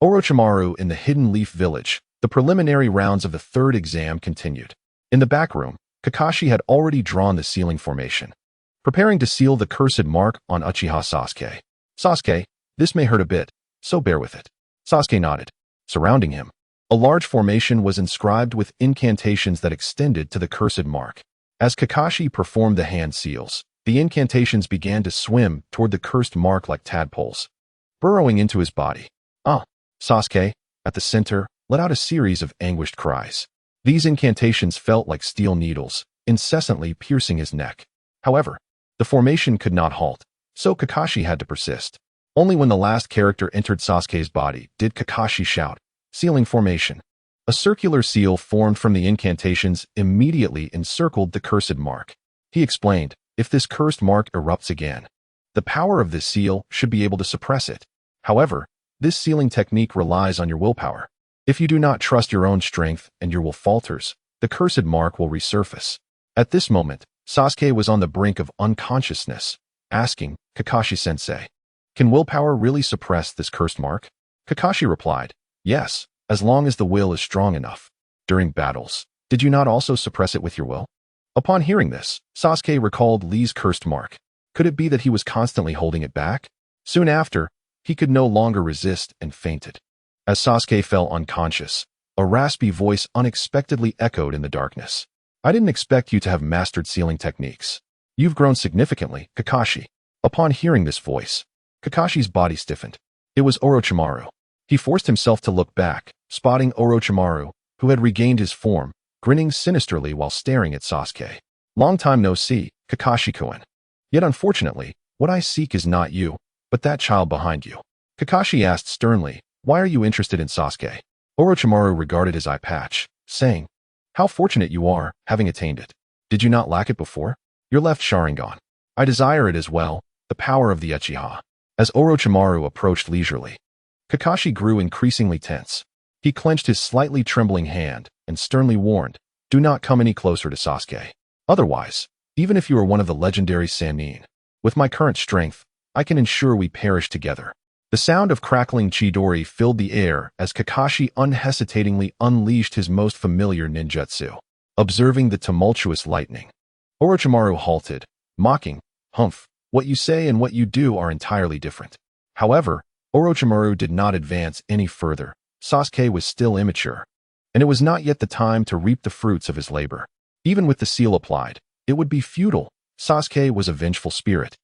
Orochimaru. In the Hidden Leaf Village, the preliminary rounds of the third exam continued. In the back room, Kakashi had already drawn the sealing formation, preparing to seal the cursed mark on Uchiha Sasuke. "Sasuke, this may hurt a bit, so bear with it." Sasuke nodded. Surrounding him, a large formation was inscribed with incantations that extended to the cursed mark. As Kakashi performed the hand seals, the incantations began to swim toward the cursed mark like tadpoles, burrowing into his body. Sasuke, at the center, let out a series of anguished cries. These incantations felt like steel needles, incessantly piercing his neck. However, the formation could not halt, so Kakashi had to persist. Only when the last character entered Sasuke's body did Kakashi shout, "Sealing formation." A circular seal formed from the incantations immediately encircled the cursed mark. He explained, "If this cursed mark erupts again, the power of this seal should be able to suppress it. However, this sealing technique relies on your willpower. If you do not trust your own strength and your will falters, the cursed mark will resurface." At this moment, Sasuke was on the brink of unconsciousness, asking, "Kakashi-sensei, can willpower really suppress this cursed mark?" Kakashi replied, "Yes, as long as the will is strong enough. During battles, did you not also suppress it with your will?" Upon hearing this, Sasuke recalled Lee's cursed mark. Could it be that he was constantly holding it back? Soon after, he could no longer resist and fainted. As Sasuke fell unconscious, a raspy voice unexpectedly echoed in the darkness. "I didn't expect you to have mastered sealing techniques. You've grown significantly, Kakashi." Upon hearing this voice, Kakashi's body stiffened. It was Orochimaru. He forced himself to look back, spotting Orochimaru, who had regained his form, grinning sinisterly while staring at Sasuke. "Long time no see, Kakashi-kun. Yet unfortunately, what I seek is not you, but that child behind you." Kakashi asked sternly, "Why are you interested in Sasuke?" Orochimaru regarded his eye patch, saying, "How fortunate you are, having attained it. Did you not lack it before? Your left Sharingan. I desire it as well, the power of the Uchiha." As Orochimaru approached leisurely, Kakashi grew increasingly tense. He clenched his slightly trembling hand and sternly warned, "Do not come any closer to Sasuke. Otherwise, even if you are one of the legendary Sannin, with my current strength, I can ensure we perish together." The sound of crackling Chidori filled the air as Kakashi unhesitatingly unleashed his most familiar ninjutsu. Observing the tumultuous lightning, Orochimaru halted, mocking, "Humph, what you say and what you do are entirely different." However, Orochimaru did not advance any further. Sasuke was still immature, and it was not yet the time to reap the fruits of his labor. Even with the seal applied, it would be futile. Sasuke was a vengeful spirit,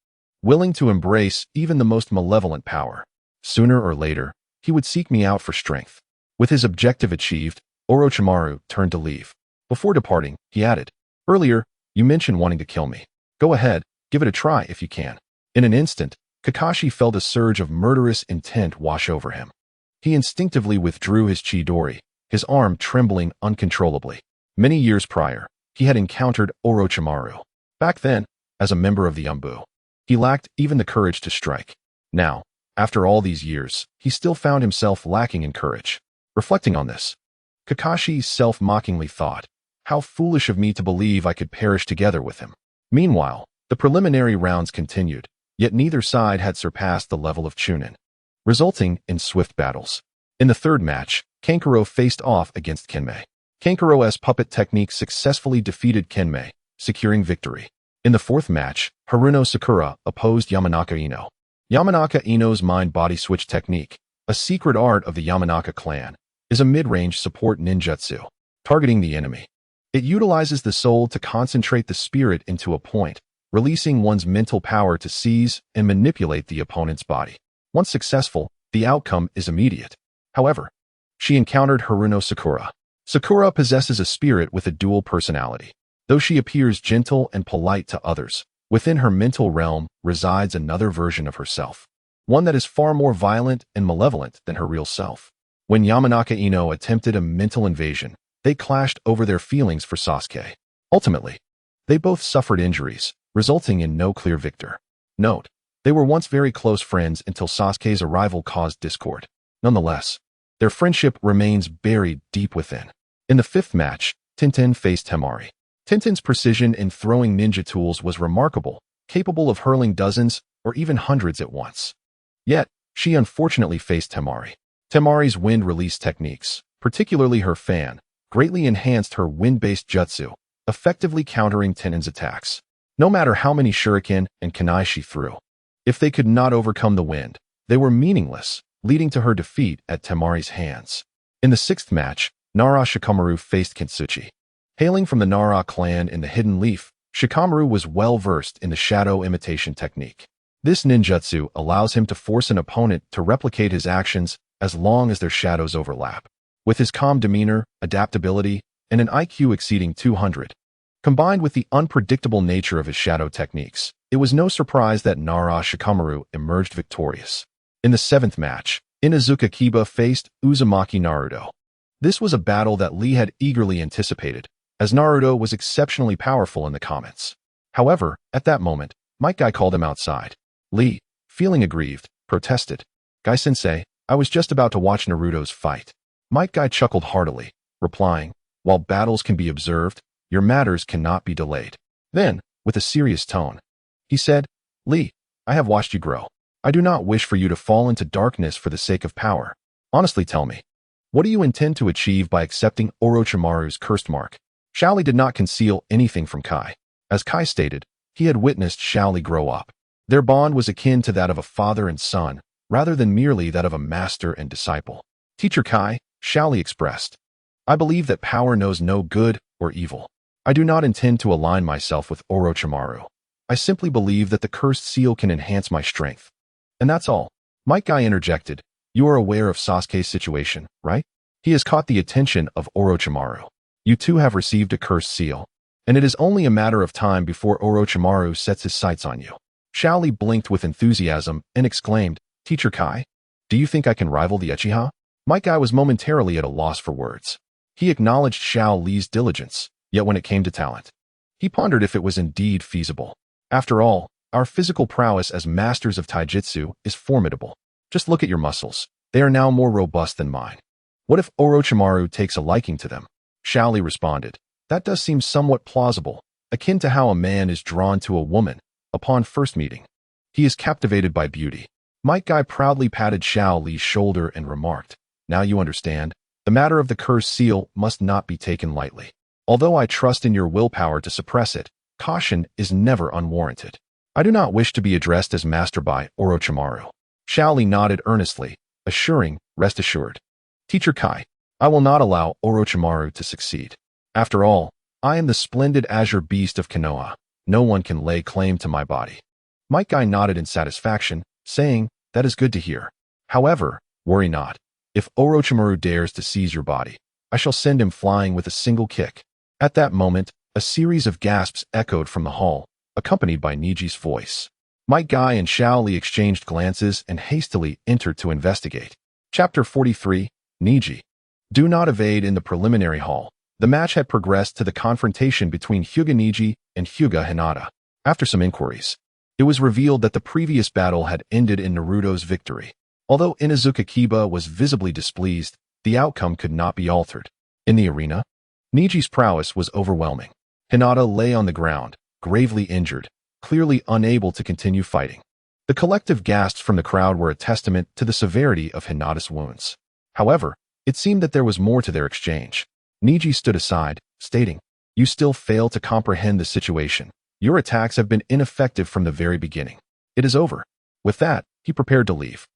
willing to embrace even the most malevolent power. Sooner or later, he would seek me out for strength. With his objective achieved, Orochimaru turned to leave. Before departing, he added, "Earlier, you mentioned wanting to kill me. Go ahead, give it a try if you can." In an instant, Kakashi felt a surge of murderous intent wash over him. He instinctively withdrew his Chidori, his arm trembling uncontrollably. Many years prior, he had encountered Orochimaru. Back then, as a member of the Umbu, he lacked even the courage to strike. Now, after all these years, he still found himself lacking in courage. Reflecting on this, Kakashi self-mockingly thought, How foolish of me to believe I could perish together with him. Meanwhile, the preliminary rounds continued, yet neither side had surpassed the level of Chunin, resulting in swift battles. In the third match, Kankuro faced off against Kenmei. Kankuro's puppet technique successfully defeated Kenmei, securing victory. In the fourth match, Haruno Sakura opposed Yamanaka Ino. Yamanaka Ino's mind-body switch technique, a secret art of the Yamanaka clan, is a mid-range support ninjutsu, targeting the enemy. It utilizes the soul to concentrate the spirit into a point, releasing one's mental power to seize and manipulate the opponent's body. Once successful, the outcome is immediate. However, she encountered Haruno Sakura. Sakura possesses a spirit with a dual personality. Though she appears gentle and polite to others, within her mental realm resides another version of herself, one that is far more violent and malevolent than her real self. When Yamanaka Ino attempted a mental invasion, they clashed over their feelings for Sasuke. Ultimately, they both suffered injuries, resulting in no clear victor. Note, they were once very close friends until Sasuke's arrival caused discord. Nonetheless, their friendship remains buried deep within. In the fifth match, Tintin faced Temari. Tintin's precision in throwing ninja tools was remarkable, capable of hurling dozens or even hundreds at once. Yet, she unfortunately faced Temari. Temari's wind release techniques, particularly her fan, greatly enhanced her wind-based jutsu, effectively countering Tintin's attacks. No matter how many shuriken and kunai she threw, if they could not overcome the wind, they were meaningless, leading to her defeat at Temari's hands. In the sixth match, Nara Shikamaru faced Kintsuchi. Hailing from the Nara clan in the Hidden Leaf, Shikamaru was well-versed in the shadow imitation technique. This ninjutsu allows him to force an opponent to replicate his actions as long as their shadows overlap. With his calm demeanor, adaptability, and an IQ exceeding 200, combined with the unpredictable nature of his shadow techniques, it was no surprise that Nara Shikamaru emerged victorious. In the seventh match, Inazuka Kiba faced Uzumaki Naruto. This was a battle that Lee had eagerly anticipated, as Naruto was exceptionally powerful in the comments. However, at that moment, Might Guy called him outside. Lee, feeling aggrieved, protested. "Guy-sensei, I was just about to watch Naruto's fight." Might Guy chuckled heartily, replying, "While battles can be observed, your matters cannot be delayed." Then, with a serious tone, he said, "Lee, I have watched you grow. I do not wish for you to fall into darkness for the sake of power. Honestly tell me, what do you intend to achieve by accepting Orochimaru's cursed mark?" Shaoli did not conceal anything from Kai. As Kai stated, he had witnessed Shaoli grow up. Their bond was akin to that of a father and son, rather than merely that of a master and disciple. "Teacher Kai," Shaoli expressed, "I believe that power knows no good or evil. I do not intend to align myself with Orochimaru. I simply believe that the cursed seal can enhance my strength. And that's all." Might Guy interjected, "You are aware of Sasuke's situation, right? He has caught the attention of Orochimaru. You too have received a cursed seal, and it is only a matter of time before Orochimaru sets his sights on you." Shaoli blinked with enthusiasm and exclaimed, "Teacher Kai, do you think I can rival the Uchiha?" Might Guy was momentarily at a loss for words. He acknowledged Shao Li's diligence, yet when it came to talent, he pondered if it was indeed feasible. After all, our physical prowess as masters of taijutsu is formidable. Just look at your muscles. They are now more robust than mine. What if Orochimaru takes a liking to them? Shaoli responded, "That does seem somewhat plausible, akin to how a man is drawn to a woman upon first meeting. He is captivated by beauty." Might Guy proudly patted Shao Li's shoulder and remarked, "Now you understand. The matter of the cursed seal must not be taken lightly. Although I trust in your willpower to suppress it, caution is never unwarranted. I do not wish to be addressed as master by Orochimaru." Shaoli nodded earnestly, assuring, "Rest assured. Teacher Kai, I will not allow Orochimaru to succeed. After all, I am the splendid azure beast of Konoha. No one can lay claim to my body." Might Guy nodded in satisfaction, saying, "That is good to hear. However, worry not. If Orochimaru dares to seize your body, I shall send him flying with a single kick." At that moment, a series of gasps echoed from the hall, accompanied by Niji's voice. Might Guy and Shaoli exchanged glances and hastily entered to investigate. Chapter 43, Niji. Do not evade. In the preliminary hall, the match had progressed to the confrontation between Hyuga Niji and Hyuga Hinata. After some inquiries, it was revealed that the previous battle had ended in Naruto's victory. Although Inazuka Kiba was visibly displeased, the outcome could not be altered. In the arena, Niji's prowess was overwhelming. Hinata lay on the ground, gravely injured, clearly unable to continue fighting. The collective gasps from the crowd were a testament to the severity of Hinata's wounds. However, it seemed that there was more to their exchange. Niji stood aside, stating, "You still fail to comprehend the situation. Your attacks have been ineffective from the very beginning. It is over." With that, he prepared to leave.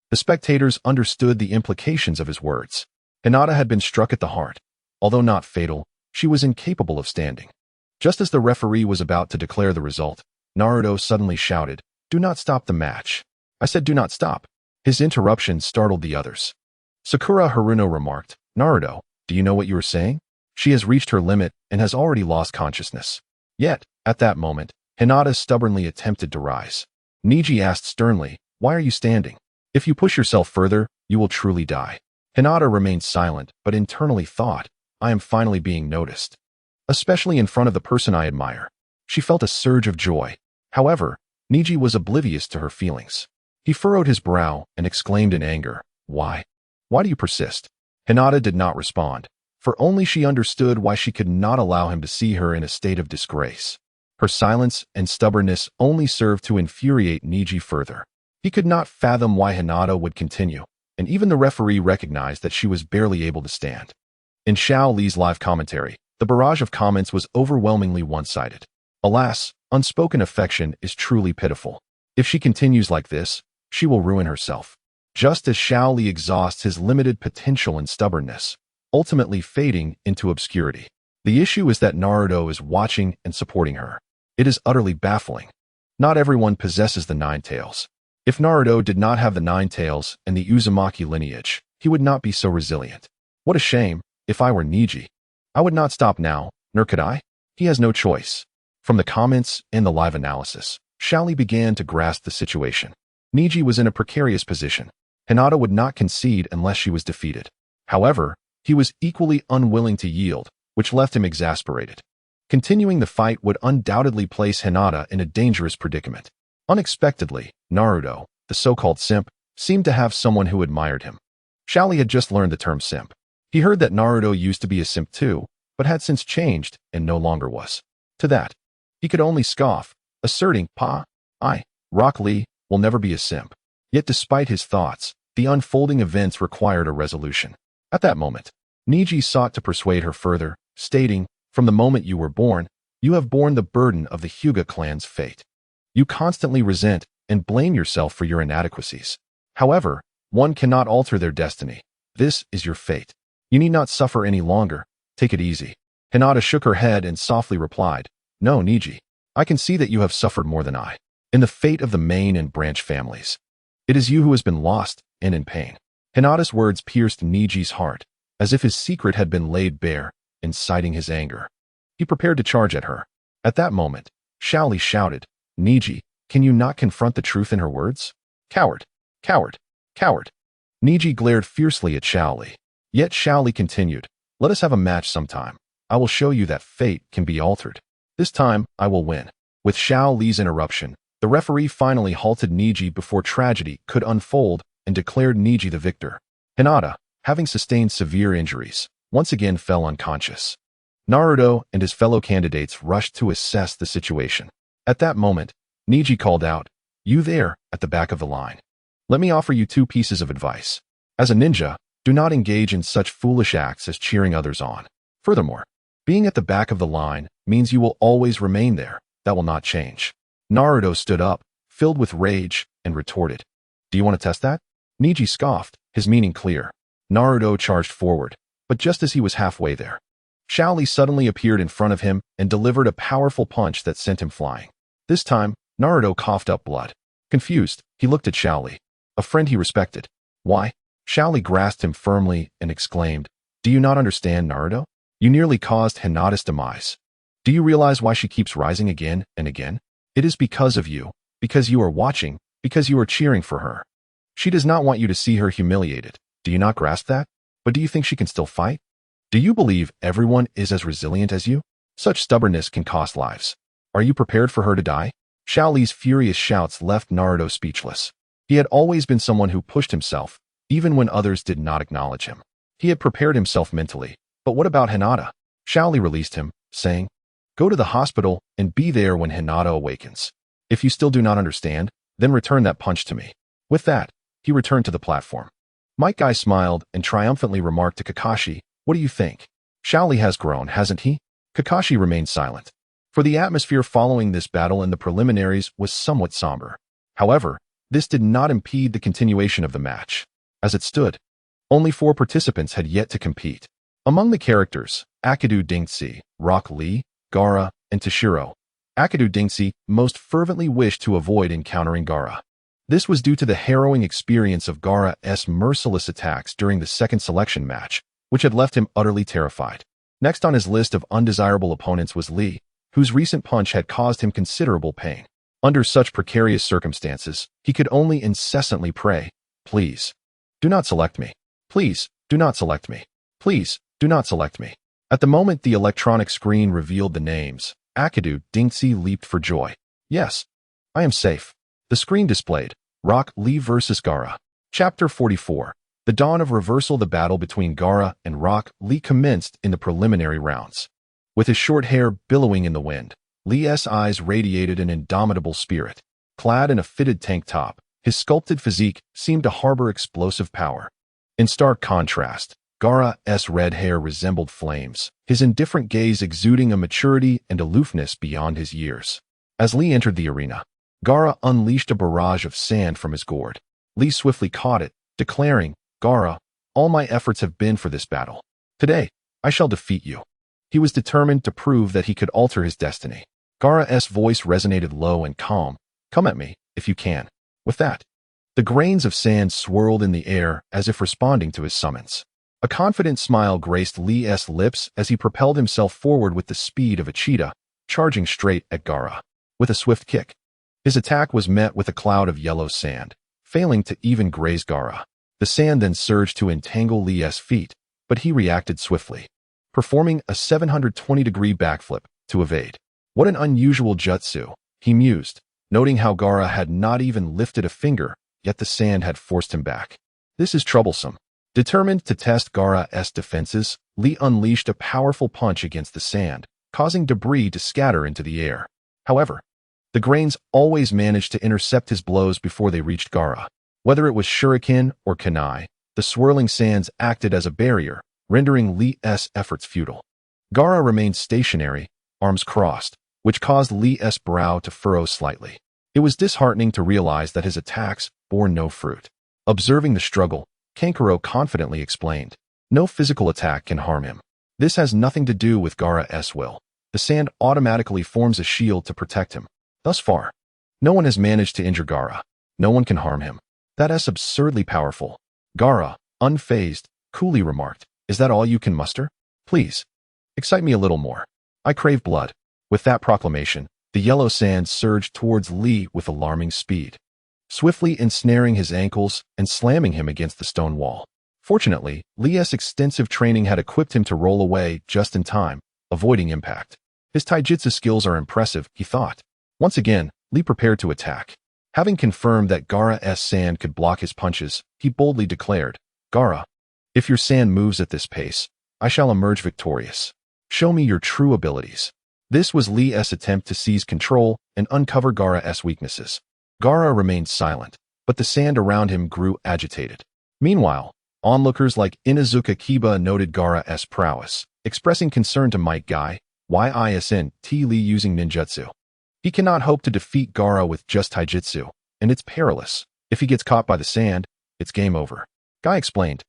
The spectators understood the implications of his words. Hinata had been struck at the heart. Although not fatal, she was incapable of standing. Just as the referee was about to declare the result, Naruto suddenly shouted, "Do not stop the match." I said, "Do not stop." His interruption startled the others. Sakura Haruno remarked, "Naruto, do you know what you are saying? She has reached her limit and has already lost consciousness." Yet, at that moment, Hinata stubbornly attempted to rise. Niji asked sternly, "Why are you standing? If you push yourself further, you will truly die." Hinata remained silent, but internally thought, "I am finally being noticed. Especially in front of the person I admire." She felt a surge of joy. However, Niji was oblivious to her feelings. He furrowed his brow and exclaimed in anger, "Why? Why do you persist?" Hinata did not respond, for only she understood why she could not allow him to see her in a state of disgrace. Her silence and stubbornness only served to infuriate Niji further. He could not fathom why Hinata would continue, and even the referee recognized that she was barely able to stand. In Xiao Li's live commentary, the barrage of comments was overwhelmingly one-sided. Alas, unspoken affection is truly pitiful. If she continues like this, she will ruin herself. Just as Xiao Li exhausts his limited potential and stubbornness, ultimately fading into obscurity. The issue is that Naruto is watching and supporting her. It is utterly baffling. Not everyone possesses the nine tails. If Naruto did not have the nine tails and the Uzumaki lineage, he would not be so resilient. What a shame. If I were Niji, I would not stop now, nor could I. He has no choice. From the comments and the live analysis, Xiao Li began to grasp the situation. Niji was in a precarious position. Hinata would not concede unless she was defeated. However, he was equally unwilling to yield, which left him exasperated. Continuing the fight would undoubtedly place Hinata in a dangerous predicament. Unexpectedly, Naruto, the so-called simp, seemed to have someone who admired him. Xiao Li had just learned the term simp. He heard that Naruto used to be a simp too, but had since changed and no longer was. To that, he could only scoff, asserting, Rock Lee will never be a simp. Yet despite his thoughts, the unfolding events required a resolution. At that moment, Niji sought to persuade her further, stating, "From the moment you were born, you have borne the burden of the Hyuga clan's fate. You constantly resent and blame yourself for your inadequacies. However, one cannot alter their destiny. This is your fate. You need not suffer any longer. Take it easy." Hinata shook her head and softly replied, "No, Niji. I can see that you have suffered more than I. In the fate of the main and branch families. It is you who has been lost and in pain." Hinata's words pierced Niji's heart, as if his secret had been laid bare, inciting his anger. He prepared to charge at her. At that moment, Xiao Li shouted, "Niji, can you not confront the truth in her words? Coward! Coward! Coward!" Niji glared fiercely at Xiao Li. Yet Xiao Li continued, "Let us have a match sometime. I will show you that fate can be altered. This time, I will win." With Xiao Li's interruption, the referee finally halted Niji before tragedy could unfold and declared Niji the victor. Hinata, having sustained severe injuries, once again fell unconscious. Naruto and his fellow candidates rushed to assess the situation. At that moment, Niji called out, "You there, at the back of the line. Let me offer you two pieces of advice. As a ninja, do not engage in such foolish acts as cheering others on. Furthermore, being at the back of the line means you will always remain there. That will not change." Naruto stood up, filled with rage, and retorted, "Do you want to test that?" Niji scoffed, his meaning clear. Naruto charged forward, but just as he was halfway there, Xiao Li suddenly appeared in front of him and delivered a powerful punch that sent him flying. This time, Naruto coughed up blood. Confused, he looked at Xiao Li, a friend he respected. "Why?" Xiao Li grasped him firmly and exclaimed, "Do you not understand, Naruto? You nearly caused Hinata's demise. Do you realize why she keeps rising again and again? It is because of you, because you are watching, because you are cheering for her. She does not want you to see her humiliated. Do you not grasp that? But do you think she can still fight? Do you believe everyone is as resilient as you? Such stubbornness can cost lives. Are you prepared for her to die?" Xiao Li's furious shouts left Naruto speechless. He had always been someone who pushed himself, even when others did not acknowledge him. He had prepared himself mentally. But what about Hinata? Shaoli released him, saying, "Go to the hospital and be there when Hinata awakens. If you still do not understand, then return that punch to me." With that, he returned to the platform. Might Guy smiled and triumphantly remarked to Kakashi, "What do you think? Shaoli has grown, hasn't he?" Kakashi remained silent, for the atmosphere following this battle in the preliminaries was somewhat somber. However, this did not impede the continuation of the match. As it stood, only 4 participants had yet to compete. Among the characters, Akadu Dingtsi, Rock Lee, Gaara, and Toshiro. Akadu Dingtsi most fervently wished to avoid encountering Gaara. This was due to the harrowing experience of Gaara's merciless attacks during the second selection match, which had left him utterly terrified. Next on his list of undesirable opponents was Lee, whose recent punch had caused him considerable pain. Under such precarious circumstances, he could only incessantly pray, "Please, do not select me. Please, do not select me. Please, do not select me." At the moment the electronic screen revealed the names, Akadu Dingtsi leaped for joy. "Yes, I am safe." The screen displayed, Rock Lee vs. Gaara. Chapter 44. The dawn of reversal. The battle between Gaara and Rock Lee commenced in the preliminary rounds. With his short hair billowing in the wind, Lee's eyes radiated an indomitable spirit. Clad in a fitted tank top, his sculpted physique seemed to harbor explosive power. In stark contrast, Gaara's red hair resembled flames, his indifferent gaze exuding a maturity and aloofness beyond his years. As Lee entered the arena, Gaara unleashed a barrage of sand from his gourd. Lee swiftly caught it, declaring, "Gaara, all my efforts have been for this battle. Today, I shall defeat you." He was determined to prove that he could alter his destiny. Gaara's voice resonated low and calm, "Come at me, if you can." With that, the grains of sand swirled in the air as if responding to his summons. A confident smile graced Lee's lips as he propelled himself forward with the speed of a cheetah, charging straight at Gaara. With a swift kick, his attack was met with a cloud of yellow sand, failing to even graze Gaara. The sand then surged to entangle Lee's feet, but he reacted swiftly, performing a 720-degree backflip to evade. What an unusual jutsu, he mused, noting how Gaara had not even lifted a finger, yet the sand had forced him back. This is troublesome. Determined to test Gaara's defenses, Lee unleashed a powerful punch against the sand, causing debris to scatter into the air. However, the grains always managed to intercept his blows before they reached Gaara. Whether it was shuriken or kunai, the swirling sands acted as a barrier, rendering Lee's efforts futile. Gaara remained stationary, arms crossed, which caused Lee's brow to furrow slightly. It was disheartening to realize that his attacks bore no fruit. Observing the struggle, Kankuro confidently explained, "No physical attack can harm him. This has nothing to do with Gaara's will. The sand automatically forms a shield to protect him. Thus far, no one has managed to injure Gaara. No one can harm him. That's absurdly powerful." Gaara, unfazed, coolly remarked, "Is that all you can muster? Please, excite me a little more. I crave blood." With that proclamation, the yellow sand surged towards Lee with alarming speed, swiftly ensnaring his ankles and slamming him against the stone wall. Fortunately, Lee's extensive training had equipped him to roll away just in time, avoiding impact. His taijutsu skills are impressive, he thought. Once again, Lee prepared to attack. Having confirmed that Gaara's sand could block his punches, he boldly declared, "Gaara, if your sand moves at this pace, I shall emerge victorious. Show me your true abilities." This was Lee's attempt to seize control and uncover Gaara's weaknesses. Gaara remained silent, but the sand around him grew agitated. Meanwhile, onlookers like Inuzuka Kiba noted Gaara's prowess, expressing concern to Might Guy, "Why isn't Lee using ninjutsu? He cannot hope to defeat Gaara with just taijutsu, and it's perilous. If he gets caught by the sand, it's game over." Guy explained,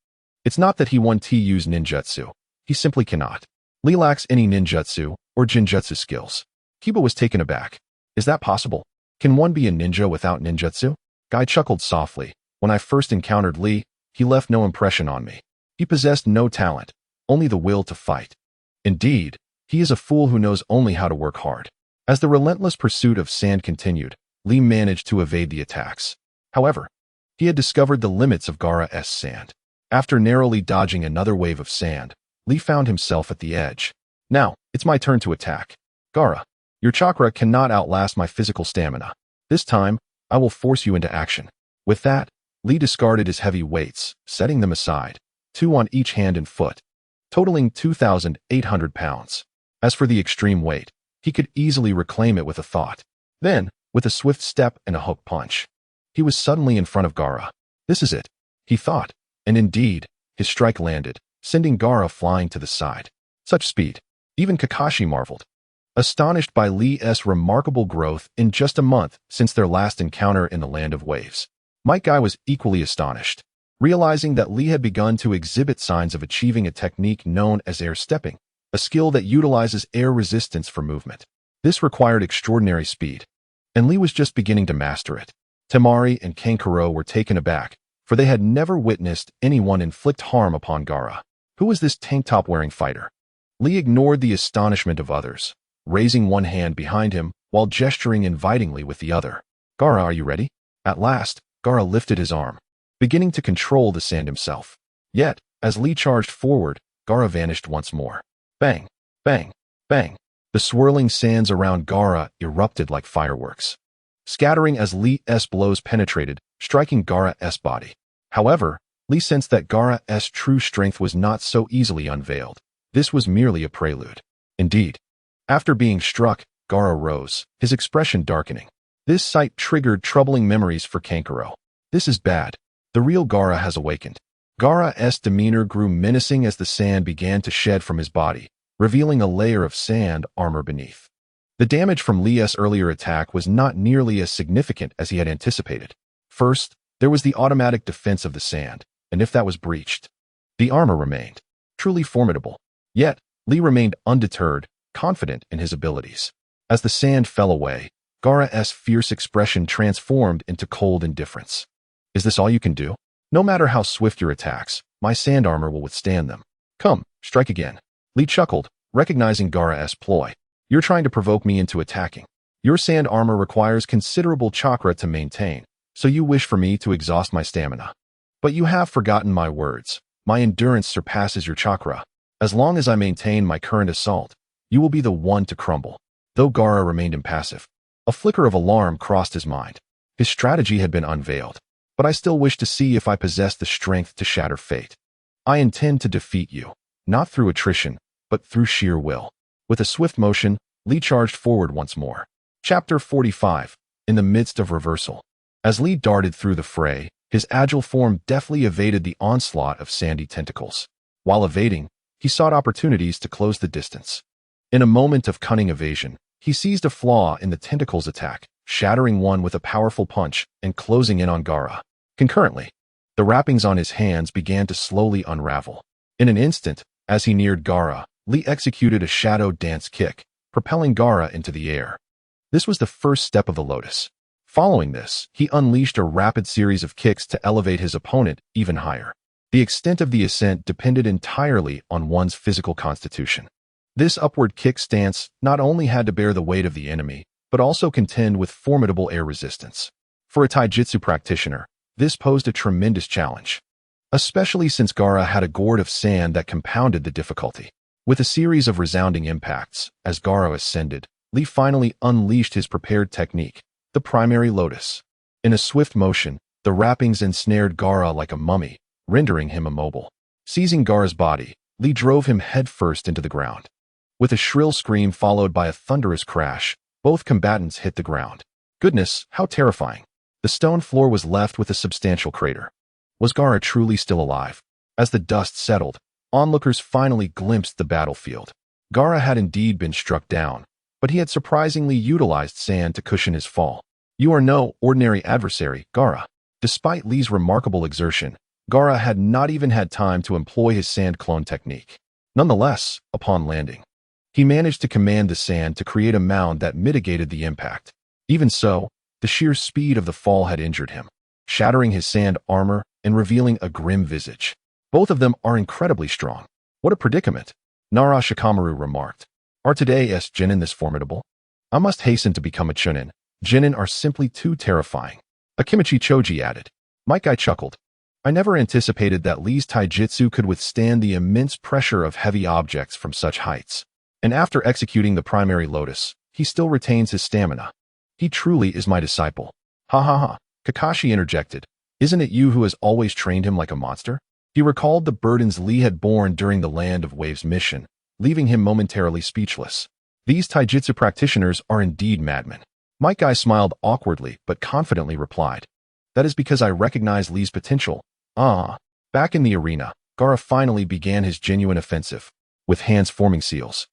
"It's not that he won't use ninjutsu. He simply cannot. Lee lacks any ninjutsu or genjutsu skills." Kiba was taken aback. "Is that possible? Can one be a ninja without ninjutsu?" Guy chuckled softly. "When I first encountered Lee, he left no impression on me. He possessed no talent, only the will to fight. Indeed, he is a fool who knows only how to work hard." As the relentless pursuit of sand continued, Lee managed to evade the attacks. However, he had discovered the limits of Gaara's sand. After narrowly dodging another wave of sand, Lee found himself at the edge. "Now, it's my turn to attack. Gaara, your chakra cannot outlast my physical stamina. This time, I will force you into action." With that, Lee discarded his heavy weights, setting them aside, 2 on each hand and foot. totaling 2,800 pounds. As for the extreme weight, he could easily reclaim it with a thought. Then, with a swift step and a hook punch, he was suddenly in front of Gaara. This is it, he thought, and indeed, his strike landed, sending Gaara flying to the side. Such speed. Even Kakashi marveled, astonished by Lee's remarkable growth in just a month since their last encounter in the Land of Waves. Might Guy was equally astonished, realizing that Lee had begun to exhibit signs of achieving a technique known as air stepping, a skill that utilizes air resistance for movement. This required extraordinary speed, and Lee was just beginning to master it. Temari and Kankuro were taken aback, for they had never witnessed anyone inflict harm upon Gaara. Who was this tank-top-wearing fighter? Lee ignored the astonishment of others, raising one hand behind him while gesturing invitingly with the other. Gaara, are you ready? At last, Gaara lifted his arm, beginning to control the sand himself. Yet, as Lee charged forward, Gaara vanished once more. Bang, bang, bang. The swirling sands around Gaara erupted like fireworks, scattering as Lee's blows penetrated, striking Gaara's body. However, Lee sensed that Gaara's true strength was not so easily unveiled. This was merely a prelude. Indeed, after being struck, Gaara rose, his expression darkening. This sight triggered troubling memories for Kankuro. This is bad. The real Gaara has awakened. Gaara's demeanor grew menacing as the sand began to shed from his body, revealing a layer of sand armor beneath. The damage from Lee's earlier attack was not nearly as significant as he had anticipated. First, there was the automatic defense of the sand, and if that was breached, the armor remained. Truly formidable. Yet, Lee remained undeterred, confident in his abilities. As the sand fell away, Gaara's fierce expression transformed into cold indifference. Is this all you can do? No matter how swift your attacks, my sand armor will withstand them. Come, strike again. Lee chuckled, recognizing Gaara's ploy. You're trying to provoke me into attacking. Your sand armor requires considerable chakra to maintain, so you wish for me to exhaust my stamina. But you have forgotten my words. My endurance surpasses your chakra. As long as I maintain my current assault, you will be the one to crumble. Though Gaara remained impassive, a flicker of alarm crossed his mind. His strategy had been unveiled, but I still wish to see if I possess the strength to shatter fate. I intend to defeat you, not through attrition, but through sheer will. With a swift motion, Lee charged forward once more. Chapter 45. In the midst of reversal. As Lee darted through the fray, his agile form deftly evaded the onslaught of sandy tentacles. While evading, he sought opportunities to close the distance. In a moment of cunning evasion, he seized a flaw in the tentacle's attack, shattering one with a powerful punch and closing in on Gaara. Concurrently, the wrappings on his hands began to slowly unravel. In an instant, as he neared Gaara, Lee executed a shadow dance kick, propelling Gaara into the air. This was the first step of the Lotus. Following this, he unleashed a rapid series of kicks to elevate his opponent even higher. The extent of the ascent depended entirely on one's physical constitution. This upward kick stance not only had to bear the weight of the enemy, but also contend with formidable air resistance. For a taijutsu practitioner, this posed a tremendous challenge, especially since Gaara had a gourd of sand that compounded the difficulty. With a series of resounding impacts, as Gaara ascended, Lee finally unleashed his prepared technique, the primary lotus. In a swift motion, the wrappings ensnared Gaara like a mummy, rendering him immobile. Seizing Gaara's body, Lee drove him headfirst into the ground. With a shrill scream followed by a thunderous crash, both combatants hit the ground. Goodness, how terrifying. The stone floor was left with a substantial crater. Was Gaara truly still alive? As the dust settled, onlookers finally glimpsed the battlefield. Gaara had indeed been struck down, but he had surprisingly utilized sand to cushion his fall. You are no ordinary adversary, Gaara. Despite Lee's remarkable exertion, Gaara had not even had time to employ his sand clone technique. Nonetheless, upon landing, he managed to command the sand to create a mound that mitigated the impact. Even so, the sheer speed of the fall had injured him, shattering his sand armor and revealing a grim visage. Both of them are incredibly strong. What a predicament, Nara Shikamaru remarked. Are today's genin this formidable? I must hasten to become a chunin. Genin are simply too terrifying. Akimichi Choji added. Might Guy chuckled. I never anticipated that Lee's taijutsu could withstand the immense pressure of heavy objects from such heights. And after executing the primary lotus, he still retains his stamina. He truly is my disciple. Ha ha ha. Kakashi interjected. Isn't it you who has always trained him like a monster? He recalled the burdens Lee had borne during the Land of Waves mission, leaving him momentarily speechless. These taijutsu practitioners are indeed madmen. Might Guy smiled awkwardly but confidently replied, "That is because I recognize Lee's potential." Back in the arena, Gaara finally began his genuine offensive, with hands forming seals.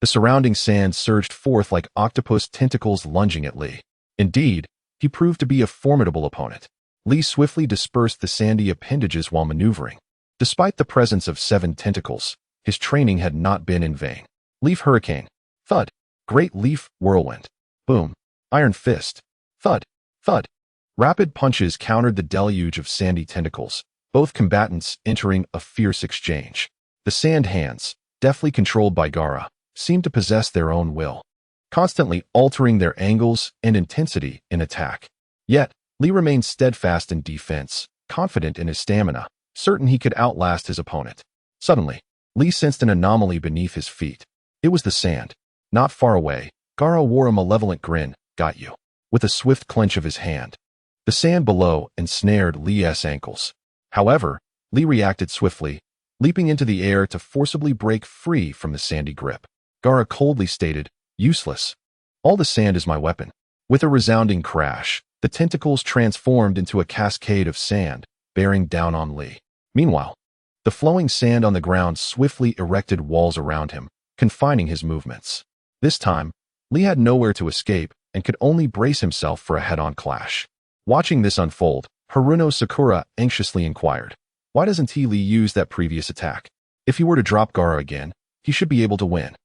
The surrounding sand surged forth like octopus tentacles lunging at Lee. Indeed, he proved to be a formidable opponent. Lee swiftly dispersed the sandy appendages while maneuvering. Despite the presence of 7 tentacles, his training had not been in vain. Leaf Hurricane. Thud. Great Leaf Whirlwind. Boom. Iron Fist. Thud. Thud. Rapid punches countered the deluge of sandy tentacles, both combatants entering a fierce exchange. The sand hands, deftly controlled by Gaara, seemed to possess their own will, constantly altering their angles and intensity in attack. Yet, Lee remained steadfast in defense, confident in his stamina, certain he could outlast his opponent. Suddenly, Lee sensed an anomaly beneath his feet. It was the sand. Not far away, Gaara wore a malevolent grin. "Got you," with a swift clench of his hand. The sand below ensnared Lee's ankles. However, Lee reacted swiftly, leaping into the air to forcibly break free from the sandy grip. Gaara coldly stated, "Useless. All the sand is my weapon." With a resounding crash, the tentacles transformed into a cascade of sand, bearing down on Lee. Meanwhile, the flowing sand on the ground swiftly erected walls around him, confining his movements. This time, Lee had nowhere to escape and could only brace himself for a head-on clash. Watching this unfold, Haruno Sakura anxiously inquired, "Why doesn't Lee use that previous attack? If he were to drop Gaara again, he should be able to win."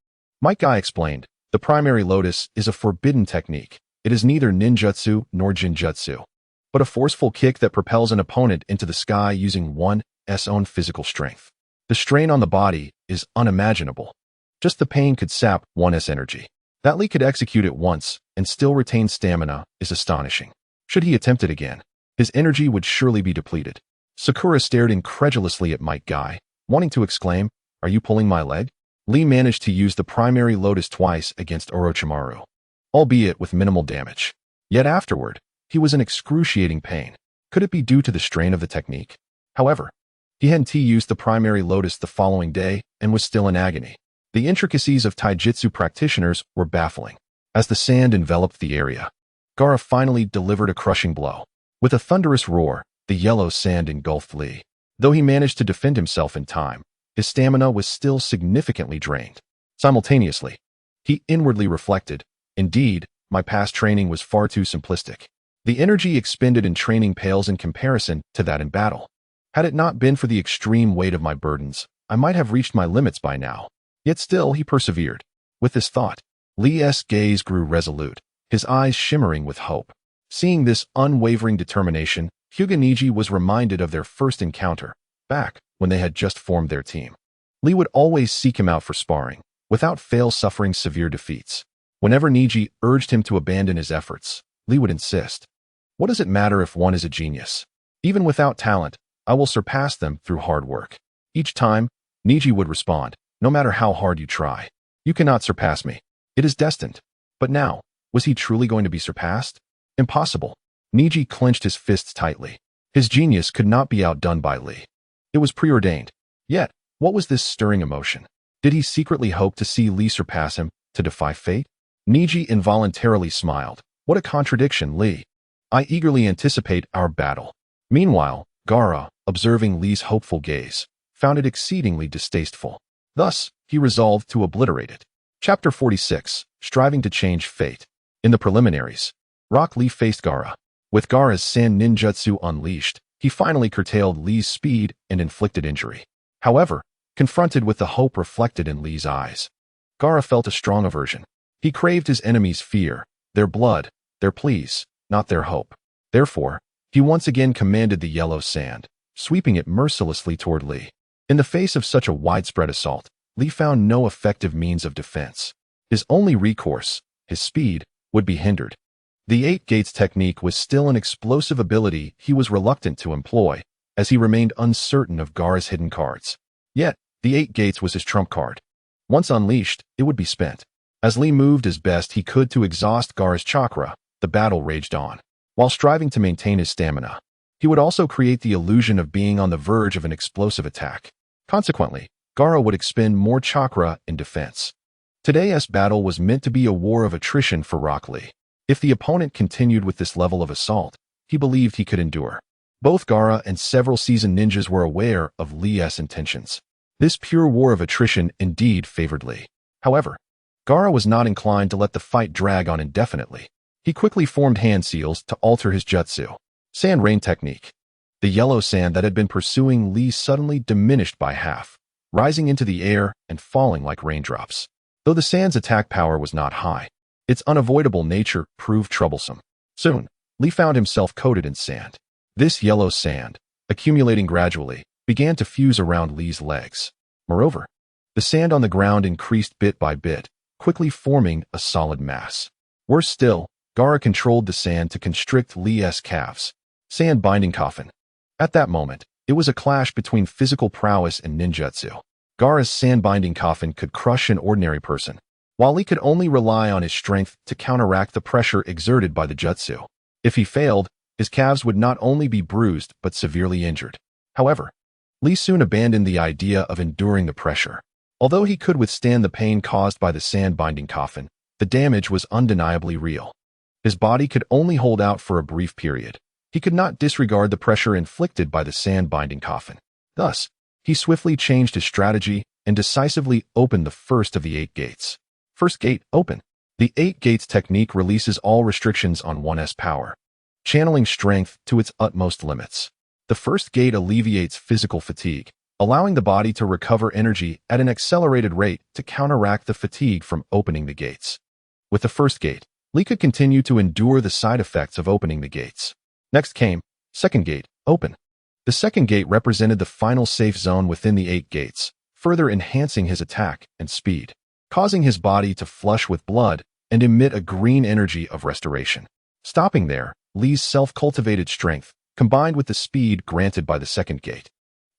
Might Guy explained, "The primary lotus is a forbidden technique. It is neither ninjutsu nor genjutsu, but a forceful kick that propels an opponent into the sky using one's own physical strength. The strain on the body is unimaginable. Just the pain could sap one's energy. That Lee could execute it once and still retain stamina is astonishing. Should he attempt it again, his energy would surely be depleted." Sakura stared incredulously at Might Guy, wanting to exclaim, "Are you pulling my leg?" Lee managed to use the primary lotus twice against Orochimaru, albeit with minimal damage. Yet afterward, he was in excruciating pain. Could it be due to the strain of the technique? However, he hadn't used the primary lotus the following day and was still in agony. The intricacies of taijutsu practitioners were baffling. As the sand enveloped the area, Gaara finally delivered a crushing blow. With a thunderous roar, the yellow sand engulfed Lee. Though he managed to defend himself in time, his stamina was still significantly drained. Simultaneously, he inwardly reflected, "Indeed, my past training was far too simplistic. The energy expended in training pales in comparison to that in battle. Had it not been for the extreme weight of my burdens, I might have reached my limits by now." Yet still he persevered. With this thought, Lee's gaze grew resolute, his eyes shimmering with hope. Seeing this unwavering determination, Hyuga Neji was reminded of their first encounter, back when they had just formed their team. Lee would always seek him out for sparring, without fail suffering severe defeats. Whenever Neji urged him to abandon his efforts, Lee would insist, "What does it matter if one is a genius? Even without talent, I will surpass them through hard work." Each time, Neji would respond, "No matter how hard you try, you cannot surpass me. It is destined." But now, was he truly going to be surpassed? Impossible. Neji clenched his fists tightly. His genius could not be outdone by Lee. It was preordained. Yet, what was this stirring emotion? Did he secretly hope to see Lee surpass him, to defy fate? Neji involuntarily smiled. What a contradiction, Lee. I eagerly anticipate our battle. Meanwhile, Gaara, observing Lee's hopeful gaze, found it exceedingly distasteful. Thus, he resolved to obliterate it. Chapter 46, Striving to Change Fate. In the preliminaries, Rock Lee faced Gaara. With Gaara's sand ninjutsu unleashed, he finally curtailed Lee's speed and inflicted injury. However, confronted with the hope reflected in Lee's eyes, Gaara felt a strong aversion. He craved his enemy's fear, their blood, their pleas, not their hope. Therefore, he once again commanded the yellow sand, sweeping it mercilessly toward Lee. In the face of such a widespread assault, Lee found no effective means of defense. His only recourse, his speed, would be hindered. The Eight Gates technique was still an explosive ability he was reluctant to employ, as he remained uncertain of Gaara's hidden cards. Yet, the Eight Gates was his trump card. Once unleashed, it would be spent. As Lee moved as best he could to exhaust Gaara's chakra, the battle raged on. While striving to maintain his stamina, He would also create the illusion of being on the verge of an explosive attack. Consequently, Gaara would expend more chakra in defense. Today's battle was meant to be a war of attrition for Rock Lee. If the opponent continued with this level of assault, he believed he could endure. Both Gaara and several seasoned ninjas were aware of Lee's intentions. This pure war of attrition indeed favored Lee. However, Gaara was not inclined to let the fight drag on indefinitely. He quickly formed hand seals to alter his jutsu. Sand rain technique. The yellow sand that had been pursuing Lee suddenly diminished by half, rising into the air and falling like raindrops. Though the sand's attack power was not high, its unavoidable nature proved troublesome. Soon, Lee found himself coated in sand. This yellow sand, accumulating gradually, began to fuse around Lee's legs. Moreover, the sand on the ground increased bit by bit, quickly forming a solid mass. Worse still, Gaara controlled the sand to constrict Lee's calves. Sand binding coffin. At that moment, it was a clash between physical prowess and ninjutsu. Gaara's sand binding coffin could crush an ordinary person, while Lee could only rely on his strength to counteract the pressure exerted by the jutsu. If he failed, his calves would not only be bruised but severely injured. However, Lee soon abandoned the idea of enduring the pressure. Although he could withstand the pain caused by the sand binding coffin, the damage was undeniably real. His body could only hold out for a brief period. He could not disregard the pressure inflicted by the sand binding coffin. Thus, he swiftly changed his strategy and decisively opened the first of the 8 gates. First gate, open. The 8 gates technique releases all restrictions on one's power, channeling strength to its utmost limits. The first gate alleviates physical fatigue, allowing the body to recover energy at an accelerated rate to counteract the fatigue from opening the gates. With the first gate, Lee could continue to endure the side effects of opening the gates. Next came, second gate, open. The second gate represented the final safe zone within the 8 gates, further enhancing his attack and speed, causing his body to flush with blood and emit a green energy of restoration. Stopping there, Lee's self-cultivated strength, combined with the speed granted by the second gate,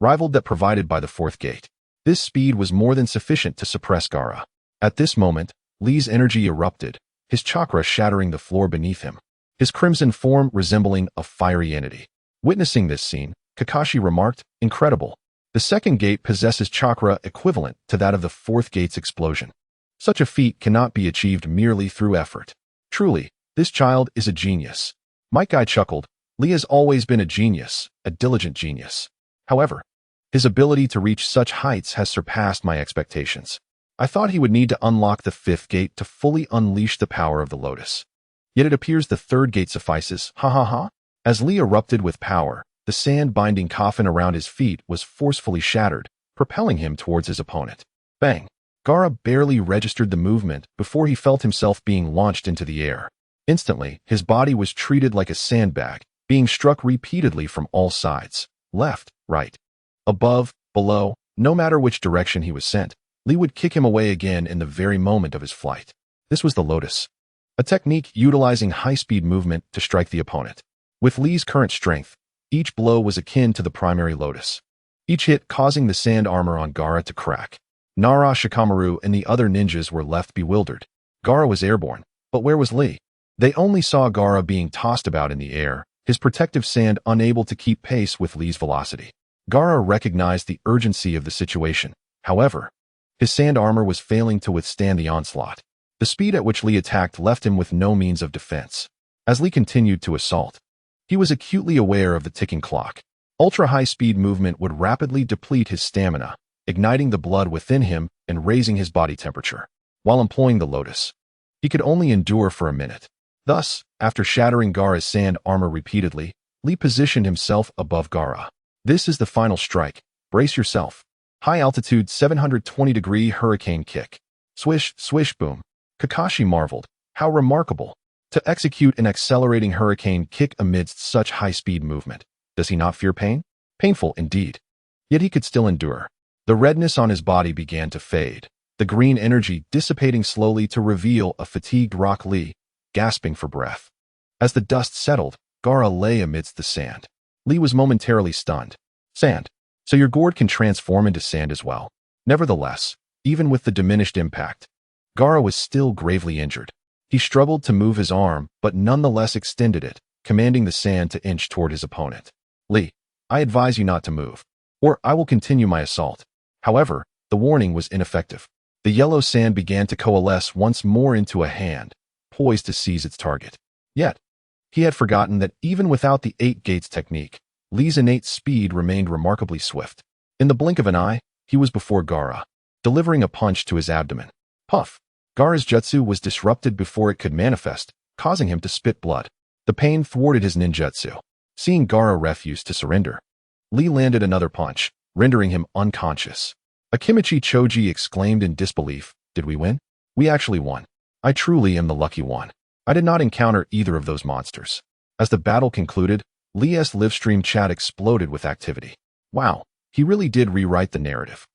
rivaled that provided by the fourth gate. This speed was more than sufficient to suppress Gaara. At this moment, Lee's energy erupted, his chakra shattering the floor beneath him, his crimson form resembling a fiery entity. Witnessing this scene, Kakashi remarked, "Incredible. The second gate possesses chakra equivalent to that of the fourth gate's explosion. Such a feat cannot be achieved merely through effort. Truly, this child is a genius." Mike Guy chuckled. Lee has always been a genius, a diligent genius. However, his ability to reach such heights has surpassed my expectations. I thought he would need to unlock the 5th gate to fully unleash the power of the lotus. Yet it appears the 3rd gate suffices, ha ha ha. As Lee erupted with power, the sand-binding coffin around his feet was forcefully shattered, propelling him towards his opponent. Bang! Gaara barely registered the movement before he felt himself being launched into the air. Instantly, his body was treated like a sandbag, being struck repeatedly from all sides, left, right, above, below. No matter which direction he was sent, Lee would kick him away again in the very moment of his flight. This was the lotus, a technique utilizing high-speed movement to strike the opponent. With Lee's current strength, each blow was akin to the primary lotus, each hit causing the sand armor on Gaara to crack. Nara, Shikamaru, and the other ninjas were left bewildered. Gaara was airborne, but where was Lee? They only saw Gaara being tossed about in the air, his protective sand unable to keep pace with Lee's velocity. Gaara recognized the urgency of the situation. However, his sand armor was failing to withstand the onslaught. The speed at which Lee attacked left him with no means of defense. As Lee continued to assault, he was acutely aware of the ticking clock. Ultra-high-speed movement would rapidly deplete his stamina, igniting the blood within him and raising his body temperature. While employing the lotus, he could only endure for a minute. Thus, after shattering Gaara's sand armor repeatedly, Lee positioned himself above Gaara. This is the final strike. Brace yourself. High-altitude 720-degree hurricane kick. Swish, swish, boom. Kakashi marveled. How remarkable. To execute an accelerating hurricane kick amidst such high-speed movement. Does he not fear pain? Painful indeed. Yet he could still endure. The redness on his body began to fade, the green energy dissipating slowly to reveal a fatigued Rock Lee, gasping for breath. As the dust settled, Gaara lay amidst the sand. Lee was momentarily stunned. Sand. So your gourd can transform into sand as well. Nevertheless, even with the diminished impact, Gaara was still gravely injured. He struggled to move his arm, but nonetheless extended it, commanding the sand to inch toward his opponent. Lee, I advise you not to move, or I will continue my assault. However, the warning was ineffective. The yellow sand began to coalesce once more into a hand, poised to seize its target. Yet, he had forgotten that even without the 8 gates technique, Lee's innate speed remained remarkably swift. In the blink of an eye, he was before Gaara, delivering a punch to his abdomen. Puff! Gaara's jutsu was disrupted before it could manifest, causing him to spit blood. The pain thwarted his ninjutsu. Seeing Gaara refuse to surrender, Lee landed another punch, rendering him unconscious. Akimichi Choji exclaimed in disbelief, "Did we win? We actually won. I truly am the lucky one. I did not encounter either of those monsters." As the battle concluded, Lee's livestream chat exploded with activity. Wow, he really did rewrite the narrative.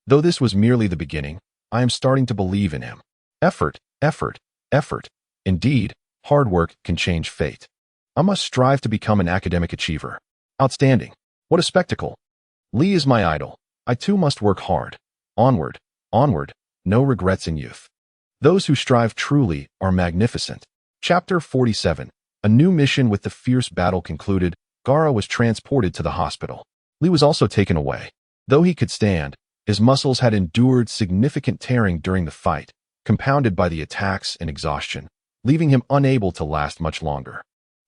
Though this was merely the beginning, I am starting to believe in him. Effort, effort, effort. Indeed, hard work can change fate. I must strive to become an academic achiever. Outstanding. What a spectacle. Lee is my idol. I too must work hard. Onward, onward, no regrets in youth. Those who strive truly are magnificent. Chapter 47. A new mission. With the fierce battle concluded, Gaara was transported to the hospital. Lee was also taken away. Though he could stand, his muscles had endured significant tearing during the fight, compounded by the attacks and exhaustion, leaving him unable to last much longer.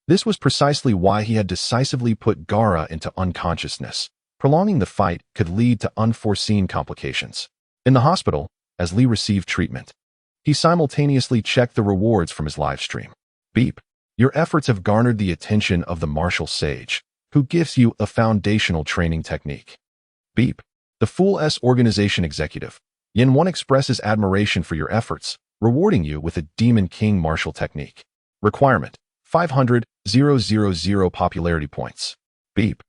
This was precisely why he had decisively put Gaara into unconsciousness. Prolonging the fight could lead to unforeseen complications. In the hospital, as Lee received treatment, he simultaneously checked the rewards from his live stream. Beep. Your efforts have garnered the attention of the martial sage, who gives you a foundational training technique. Beep. The Fool S organization executive, Yin 1 expresses admiration for your efforts, rewarding you with a Demon King martial technique. Requirement: 500,000 popularity points. Beep.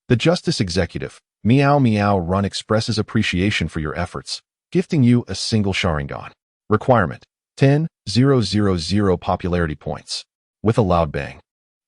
The Justice Executive, Meow Meow Run expresses appreciation for your efforts, gifting you a single Sharingan. Requirement: 10,000 popularity points. With a loud bang,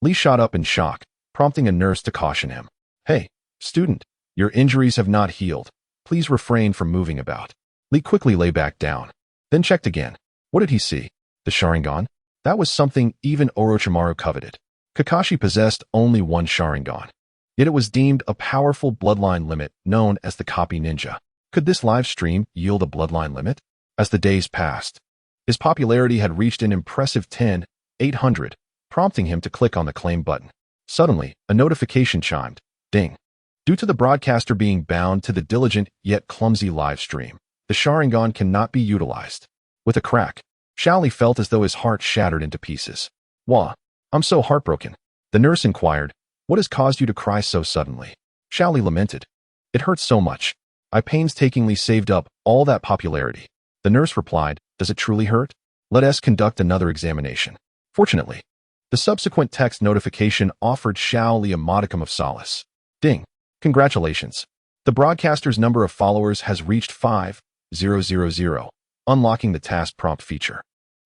Lee shot up in shock, prompting a nurse to caution him. Hey, student, your injuries have not healed. Please refrain from moving about. Lee quickly lay back down, then checked again. What did he see? The Sharingan? That was something even Orochimaru coveted. Kakashi possessed only one Sharingan. Yet it was deemed a powerful bloodline limit known as the Copy Ninja. Could this live stream yield a bloodline limit? As the days passed, his popularity had reached an impressive 10,800, prompting him to click on the claim button. Suddenly, a notification chimed. Ding. Due to the broadcaster being bound to the diligent yet clumsy live stream, the Sharingan cannot be utilized. With a crack, Shaoli felt as though his heart shattered into pieces. Wah, I'm so heartbroken. The nurse inquired, what has caused you to cry so suddenly? Shaoli lamented. It hurts so much. I painstakingly saved up all that popularity. The nurse replied, does it truly hurt? Let us conduct another examination. Fortunately, the subsequent text notification offered Shaoli a modicum of solace. Ding. Congratulations. The broadcaster's number of followers has reached 5,000, unlocking the task prompt feature.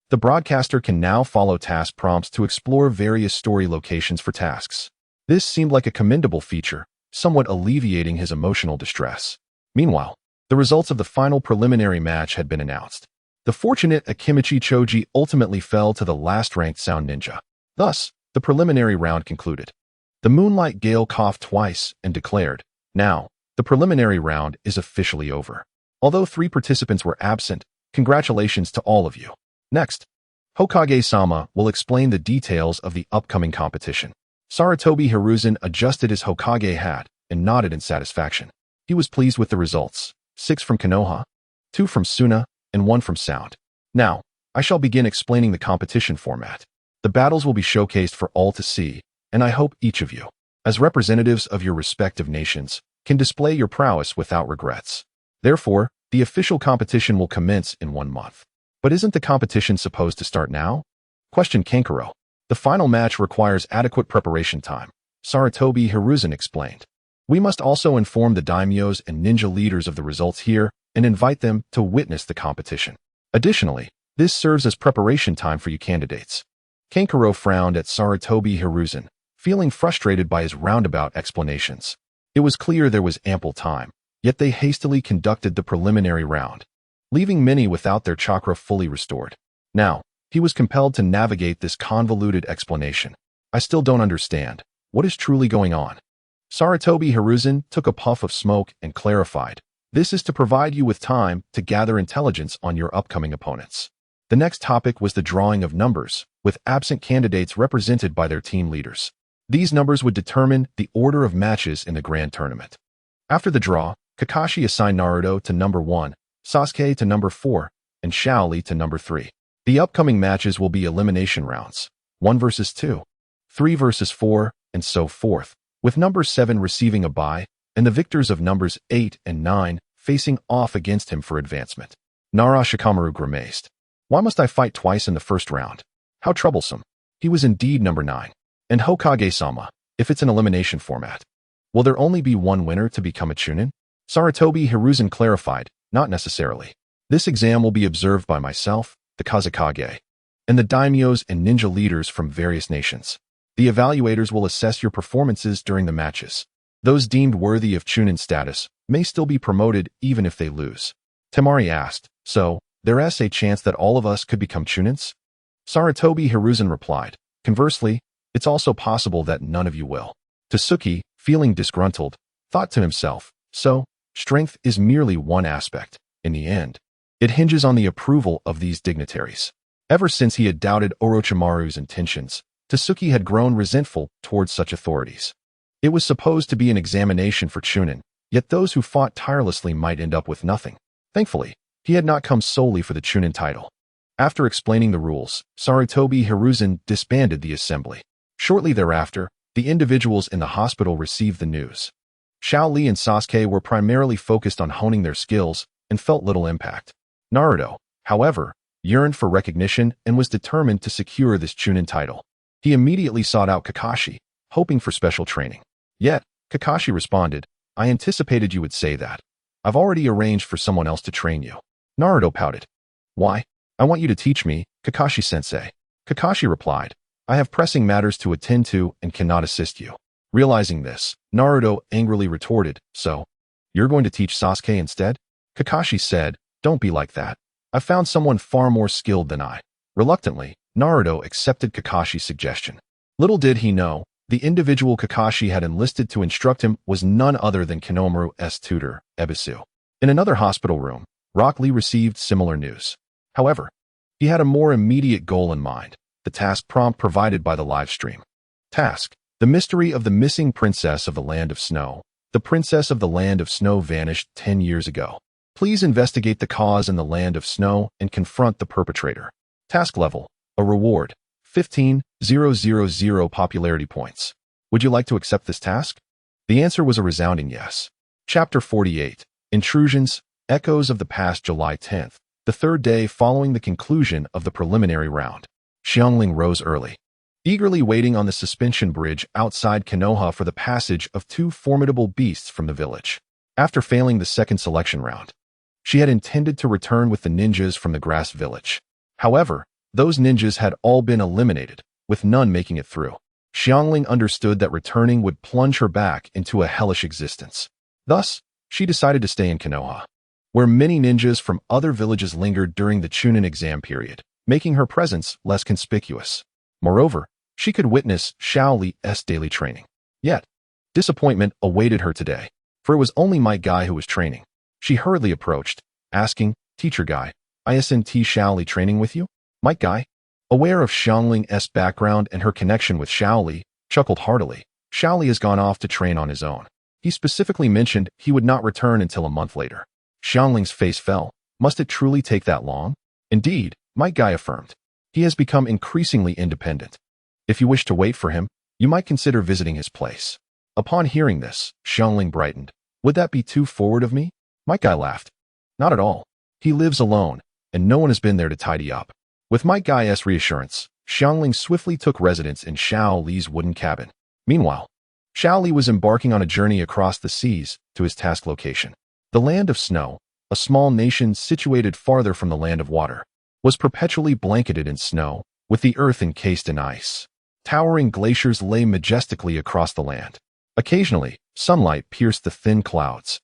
The broadcaster can now follow task prompts to explore various story locations for tasks. This seemed like a commendable feature, somewhat alleviating his emotional distress. Meanwhile, the results of the final preliminary match had been announced. The fortunate Akimichi Choji ultimately fell to the last-ranked Sound Ninja. Thus, the preliminary round concluded. The Moonlight Gale coughed twice and declared, now, the preliminary round is officially over. Although 3 participants were absent, congratulations to all of you. Next, Hokage-sama will explain the details of the upcoming competition. Sarutobi Hiruzen adjusted his Hokage hat and nodded in satisfaction. He was pleased with the results. 6 from Konoha, 2 from Suna, and 1 from Sound. Now, I shall begin explaining the competition format. The battles will be showcased for all to see, and I hope each of you, as representatives of your respective nations, can display your prowess without regrets. Therefore, the official competition will commence in 1 month. But isn't the competition supposed to start now? Questioned Kankuro. The final match requires adequate preparation time, Sarutobi Hiruzen explained. We must also inform the daimyos and ninja leaders of the results here and invite them to witness the competition. Additionally, this serves as preparation time for you candidates. Kankuro frowned at Sarutobi Hiruzen, feeling frustrated by his roundabout explanations. It was clear there was ample time, yet they hastily conducted the preliminary round, leaving many without their chakra fully restored. Now, he was compelled to navigate this convoluted explanation. I still don't understand. What is truly going on? Saratobi Hiruzen took a puff of smoke and clarified, "This is to provide you with time to gather intelligence on your upcoming opponents." The next topic was the drawing of numbers, with absent candidates represented by their team leaders. These numbers would determine the order of matches in the grand tournament. After the draw, Kakashi assigned Naruto to number 1, Sasuke to number 4, and Shaoli to number 3. The upcoming matches will be elimination rounds, 1 versus 2, 3 versus 4, and so forth, with number 7 receiving a bye, and the victors of numbers 8 and 9 facing off against him for advancement. Nara Shikamaru grimaced. "Why must I fight twice in the first round? How troublesome." He was indeed number 9. "And Hokage-sama, if it's an elimination format, will there only be one winner to become a Chunin?" Saratobi Hiruzen clarified, "Not necessarily. This exam will be observed by myself, the Kazekage, and the daimyos and ninja leaders from various nations. The evaluators will assess your performances during the matches. Those deemed worthy of Chunin status may still be promoted even if they lose." Temari asked, "So, there's a chance that all of us could become Chunins?" Saratobi Hiruzen replied, "Conversely, it's also possible that none of you will." Tasuki, feeling disgruntled, thought to himself, "So, strength is merely one aspect. In the end, it hinges on the approval of these dignitaries." Ever since he had doubted Orochimaru's intentions, Tasuki had grown resentful towards such authorities. It was supposed to be an examination for Chunin, yet those who fought tirelessly might end up with nothing. Thankfully, he had not come solely for the Chunin title. After explaining the rules, Saratobi Hiruzen disbanded the assembly. Shortly thereafter, the individuals in the hospital received the news. Shaoli and Sasuke were primarily focused on honing their skills and felt little impact. Naruto, however, yearned for recognition and was determined to secure this Chunin title. He immediately sought out Kakashi, hoping for special training. Yet, Kakashi responded, "I anticipated you would say that. I've already arranged for someone else to train you." Naruto pouted. "Why? I want you to teach me, Kakashi-sensei." Kakashi replied, "I have pressing matters to attend to and cannot assist you." Realizing this, Naruto angrily retorted, "So, you're going to teach Sasuke instead?" Kakashi said, "Don't be like that. I found someone far more skilled than I." Reluctantly, Naruto accepted Kakashi's suggestion. Little did he know, the individual Kakashi had enlisted to instruct him was none other than Kinomaru's tutor, Ebisu. In another hospital room, Rock Lee received similar news. However, he had a more immediate goal in mind, the task prompt provided by the live stream. Task: The mystery of the missing princess of the Land of Snow. The princess of the Land of Snow vanished 10 years ago. Please investigate the cause in the Land of Snow and confront the perpetrator. Task level: A reward, 15,000 popularity points. Would you like to accept this task? The answer was a resounding yes. Chapter 48, Intrusions, Echoes of the Past. July 10th, the third day following the conclusion of the preliminary round. Xiangling rose early, eagerly waiting on the suspension bridge outside Konoha for the passage of 2 formidable beasts from the village. After failing the second selection round, she had intended to return with the ninjas from the grass village. However, those ninjas had all been eliminated, with none making it through. Xiangling understood that returning would plunge her back into a hellish existence. Thus, she decided to stay in Konoha, where many ninjas from other villages lingered during the Chunin exam period, making her presence less conspicuous. Moreover, she could witness Shaoli's daily training. Yet, disappointment awaited her today, for it was only Might Guy who was training. She hurriedly approached, asking, "Teacher Guy, isn't Shaoli training with you?" Might Guy, aware of Xiangling's background and her connection with Shaoli, chuckled heartily. "Shaoli has gone off to train on his own. He specifically mentioned he would not return until a month later." Xiangling's face fell. Must it truly take that long? Indeed, Might Guy affirmed. He has become increasingly independent. If you wish to wait for him, you might consider visiting his place. Upon hearing this, Xiangling brightened. Would that be too forward of me? Might Guy laughed. Not at all. He lives alone, and no one has been there to tidy up. With Might Guy's reassurance, Xiangling swiftly took residence in Xiao Li's wooden cabin. Meanwhile, Xiao Li was embarking on a journey across the seas to his task location. The Land of Snow, a small nation situated farther from the Land of Water, was perpetually blanketed in snow, with the earth encased in ice. Towering glaciers lay majestically across the land. Occasionally, sunlight pierced the thin clouds,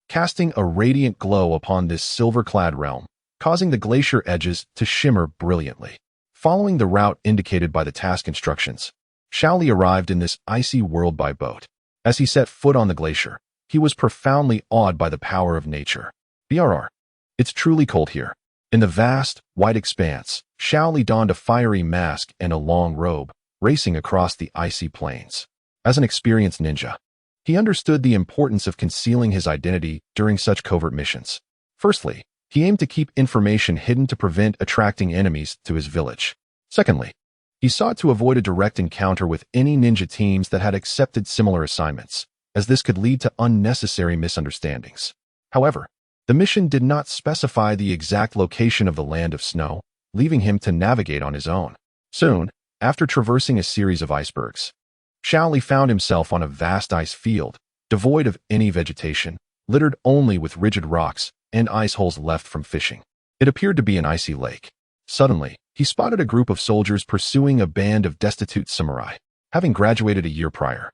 casting a radiant glow upon this silver-clad realm, causing the glacier edges to shimmer brilliantly. Following the route indicated by the task instructions, Xiao Li arrived in this icy world by boat. As he set foot on the glacier, he was profoundly awed by the power of nature. BRR. It's truly cold here. In the vast, white expanse, Shaoli donned a fiery mask and a long robe, racing across the icy plains. As an experienced ninja, he understood the importance of concealing his identity during such covert missions. Firstly, he aimed to keep information hidden to prevent attracting enemies to his village. Secondly, he sought to avoid a direct encounter with any ninja teams that had accepted similar assignments, as this could lead to unnecessary misunderstandings. However, the mission did not specify the exact location of the land of snow, leaving him to navigate on his own. Soon, after traversing a series of icebergs, Shaoli found himself on a vast ice field, devoid of any vegetation, littered only with rigid rocks and ice holes left from fishing. It appeared to be an icy lake. Suddenly, he spotted a group of soldiers pursuing a band of destitute samurai. Having graduated a year prior,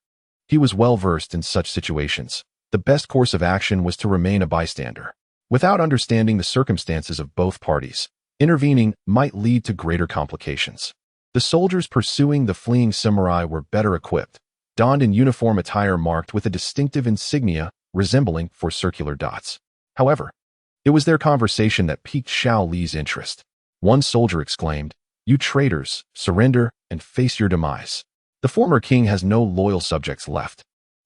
he was well versed in such situations. The best course of action was to remain a bystander. Without understanding the circumstances of both parties, intervening might lead to greater complications. The soldiers pursuing the fleeing samurai were better equipped, donned in uniform attire marked with a distinctive insignia resembling four circular dots. However, it was their conversation that piqued Shaoli's interest. One soldier exclaimed, "You traitors, surrender and face your demise. The former king has no loyal subjects left."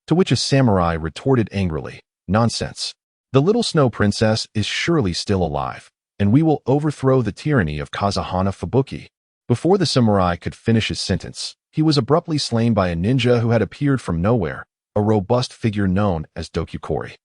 To which a samurai retorted angrily, "Nonsense. The little snow princess is surely still alive, and we will overthrow the tyranny of Kazahana Fubuki." Before the samurai could finish his sentence, he was abruptly slain by a ninja who had appeared from nowhere, a robust figure known as Dokukori,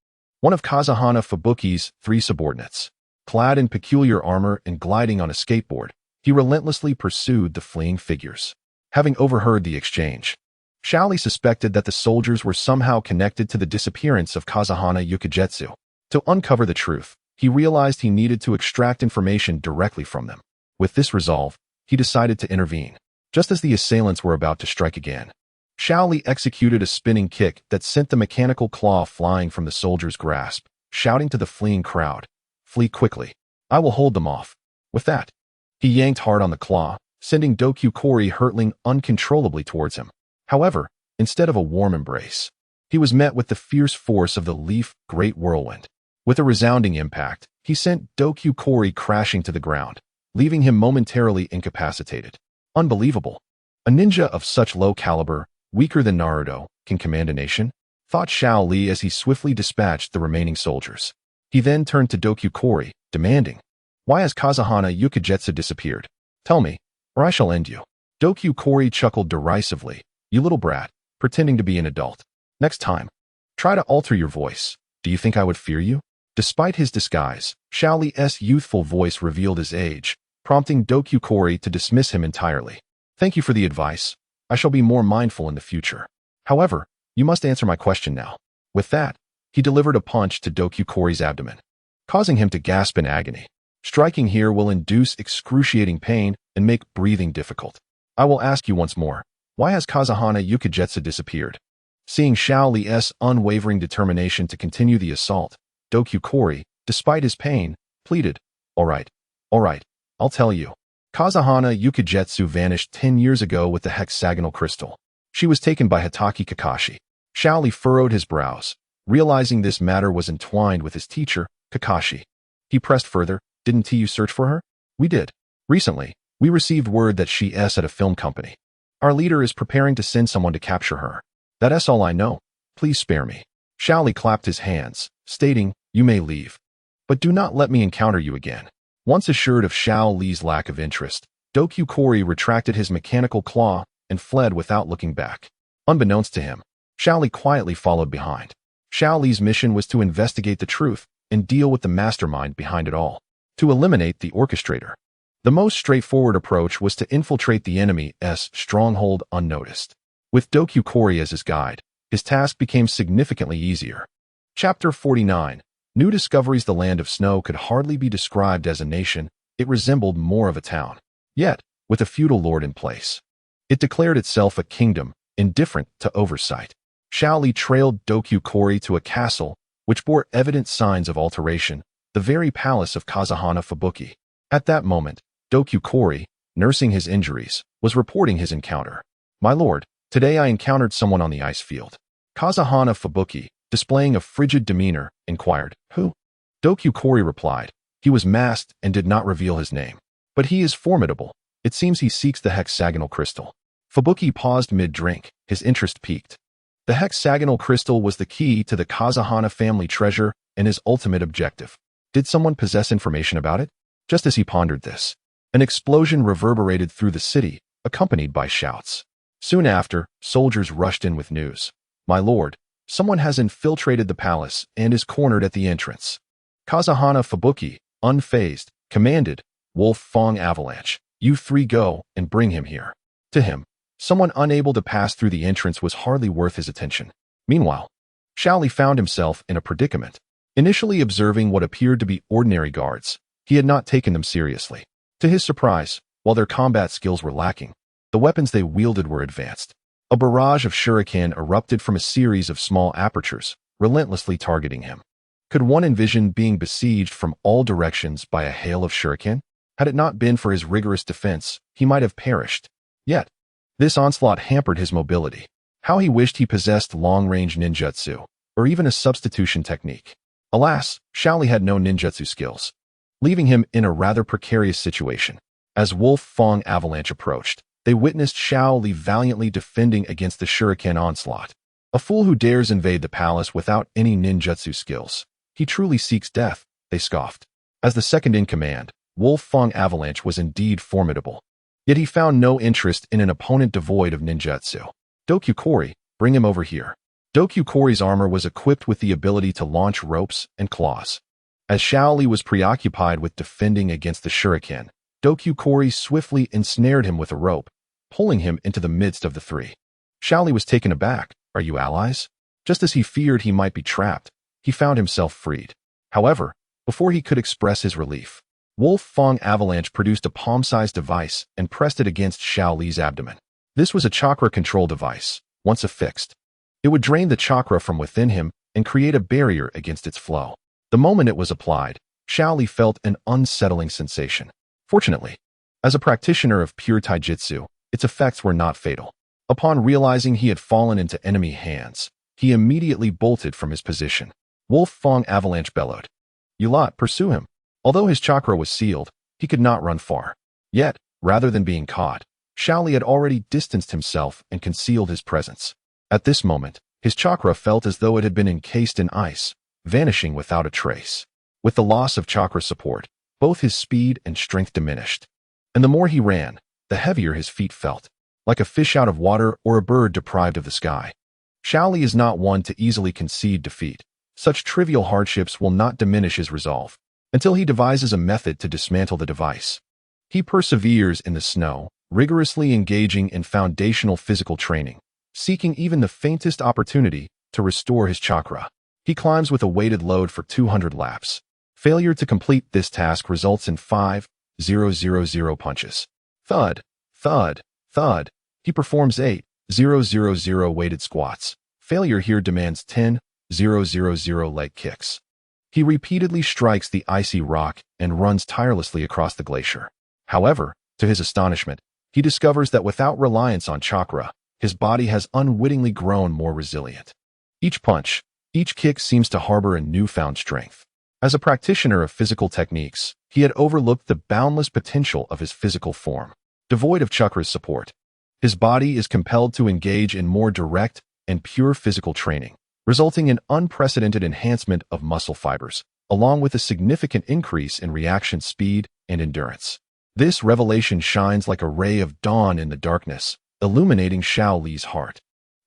one of Kazahana Fubuki's 3 subordinates. Clad in peculiar armor and gliding on a skateboard, he relentlessly pursued the fleeing figures. Having overheard the exchange, Shaoli suspected that the soldiers were somehow connected to the disappearance of Kazahana Yukijetsu. To uncover the truth, he realized he needed to extract information directly from them. With this resolve, he decided to intervene. Just as the assailants were about to strike again, Shaoli executed a spinning kick that sent the mechanical claw flying from the soldier's grasp, shouting to the fleeing crowd, "Flee quickly. I will hold them off." With that, he yanked hard on the claw, sending Dokukori hurtling uncontrollably towards him. However, instead of a warm embrace, he was met with the fierce force of the Leaf Great Whirlwind. With a resounding impact, he sent Dokukori crashing to the ground, leaving him momentarily incapacitated. Unbelievable. A ninja of such low caliber, weaker than Naruto, can command a nation? Thought Shaoli as he swiftly dispatched the remaining soldiers. He then turned to Dokukori, demanding, "Why has Kazahana Yukijetsu disappeared? Tell me, or I shall end you." Dokukori chuckled derisively, "You little brat, pretending to be an adult. Next time, try to alter your voice. Do you think I would fear you?" Despite his disguise, Shaoli's youthful voice revealed his age, prompting Dokukori to dismiss him entirely. "Thank you for the advice. I shall be more mindful in the future. However, you must answer my question now." With that, he delivered a punch to Dokukori's abdomen, causing him to gasp in agony. "Striking here will induce excruciating pain and make breathing difficult. I will ask you once more, why has Kazahana Yukijetsu disappeared?" Seeing Shaoli's unwavering determination to continue the assault, Dokukori, despite his pain, pleaded, all right, I'll tell you. Kazahana Yukijetsu vanished 10 years ago with the hexagonal crystal. She was taken by Hitaki Kakashi." Shaoli furrowed his brows, realizing this matter was entwined with his teacher, Kakashi. He pressed further, "Didn't you search for her?" "We did. Recently, we received word that she's at a film company. Our leader is preparing to send someone to capture her. That's all I know. Please spare me." Shaoli clapped his hands, stating, "You may leave. But do not let me encounter you again." Once assured of Shaoli's lack of interest, Dokukori retracted his mechanical claw and fled without looking back. Unbeknownst to him, Shaoli quietly followed behind. Shaoli's mission was to investigate the truth and deal with the mastermind behind it all. To eliminate the orchestrator, the most straightforward approach was to infiltrate the enemy's stronghold unnoticed. With Dokukori as his guide, his task became significantly easier. Chapter 49. New discoveries. The land of snow could hardly be described as a nation. It resembled more of a town. Yet, with a feudal lord in place, it declared itself a kingdom, indifferent to oversight. Shaoli trailed Dokukori to a castle, which bore evident signs of alteration, the very palace of Kazahana Fubuki. At that moment, Dokukori, nursing his injuries, was reporting his encounter. "My lord, today I encountered someone on the ice field. Kazahana Fubuki, displaying a frigid demeanor, inquired, "Who?" Dokyukori replied, "He was masked and did not reveal his name. But he is formidable. It seems he seeks the hexagonal crystal." Fubuki paused mid-drink, his interest piqued. The hexagonal crystal was the key to the Kazahana family treasure and his ultimate objective. Did someone possess information about it? Just as he pondered this, an explosion reverberated through the city, accompanied by shouts. Soon after, soldiers rushed in with news. "My lord, someone has infiltrated the palace and is cornered at the entrance." Kazahana Fubuki, unfazed, commanded, "Wolf Fong Avalanche, you three go and bring him here." To him, someone unable to pass through the entrance was hardly worth his attention. Meanwhile, Shaoli found himself in a predicament. Initially observing what appeared to be ordinary guards, he had not taken them seriously. To his surprise, while their combat skills were lacking, the weapons they wielded were advanced. A barrage of shuriken erupted from a series of small apertures, relentlessly targeting him. Could one envision being besieged from all directions by a hail of shuriken? Had it not been for his rigorous defense, he might have perished. Yet, this onslaught hampered his mobility. How he wished he possessed long-range ninjutsu, or even a substitution technique. Alas, Shaoli had no ninjutsu skills, leaving him in a rather precarious situation. As Wolf Fong Avalanche approached, they witnessed Shaoli valiantly defending against the shuriken onslaught. A fool who dares invade the palace without any ninjutsu skills. He truly seeks death, they scoffed. As the second in command, Wolf Fong Avalanche was indeed formidable. Yet he found no interest in an opponent devoid of ninjutsu. "Dokyukori, bring him over here." Dokyukori's armor was equipped with the ability to launch ropes and claws. As Shaoli was preoccupied with defending against the shuriken, Dokyukori swiftly ensnared him with a rope, pulling him into the midst of the three. Shaoli was taken aback. "Are you allies?" Just as he feared he might be trapped, he found himself freed. However, before he could express his relief, Wolf Fong Avalanche produced a palm-sized device and pressed it against Shaoli's abdomen. This was a chakra control device. Once affixed, it would drain the chakra from within him and create a barrier against its flow. The moment it was applied, Shaoli felt an unsettling sensation. Fortunately, as a practitioner of pure taijutsu, its effects were not fatal. Upon realizing he had fallen into enemy hands, he immediately bolted from his position. Wolf Fong Avalanche bellowed, "You lot, pursue him." Although his chakra was sealed, he could not run far. Yet, rather than being caught, Shaoli had already distanced himself and concealed his presence. At this moment, his chakra felt as though it had been encased in ice, vanishing without a trace. With the loss of chakra support, both his speed and strength diminished. And the more he ran, the heavier his feet felt, like a fish out of water or a bird deprived of the sky. Shaoli is not one to easily concede defeat. Such trivial hardships will not diminish his resolve until he devises a method to dismantle the device. He perseveres in the snow, rigorously engaging in foundational physical training, seeking even the faintest opportunity to restore his chakra. He climbs with a weighted load for 200 laps. Failure to complete this task results in 5,000 punches. Thud, thud, thud. He performs 8,000 weighted squats. Failure here demands 10,000 leg kicks. He repeatedly strikes the icy rock and runs tirelessly across the glacier. However, to his astonishment, he discovers that without reliance on chakra, his body has unwittingly grown more resilient. Each punch, each kick seems to harbor a newfound strength. As a practitioner of physical techniques, he had overlooked the boundless potential of his physical form. Devoid of chakra's support, his body is compelled to engage in more direct and pure physical training, resulting in unprecedented enhancement of muscle fibers, along with a significant increase in reaction speed and endurance. This revelation shines like a ray of dawn in the darkness, illuminating Shaoli's heart.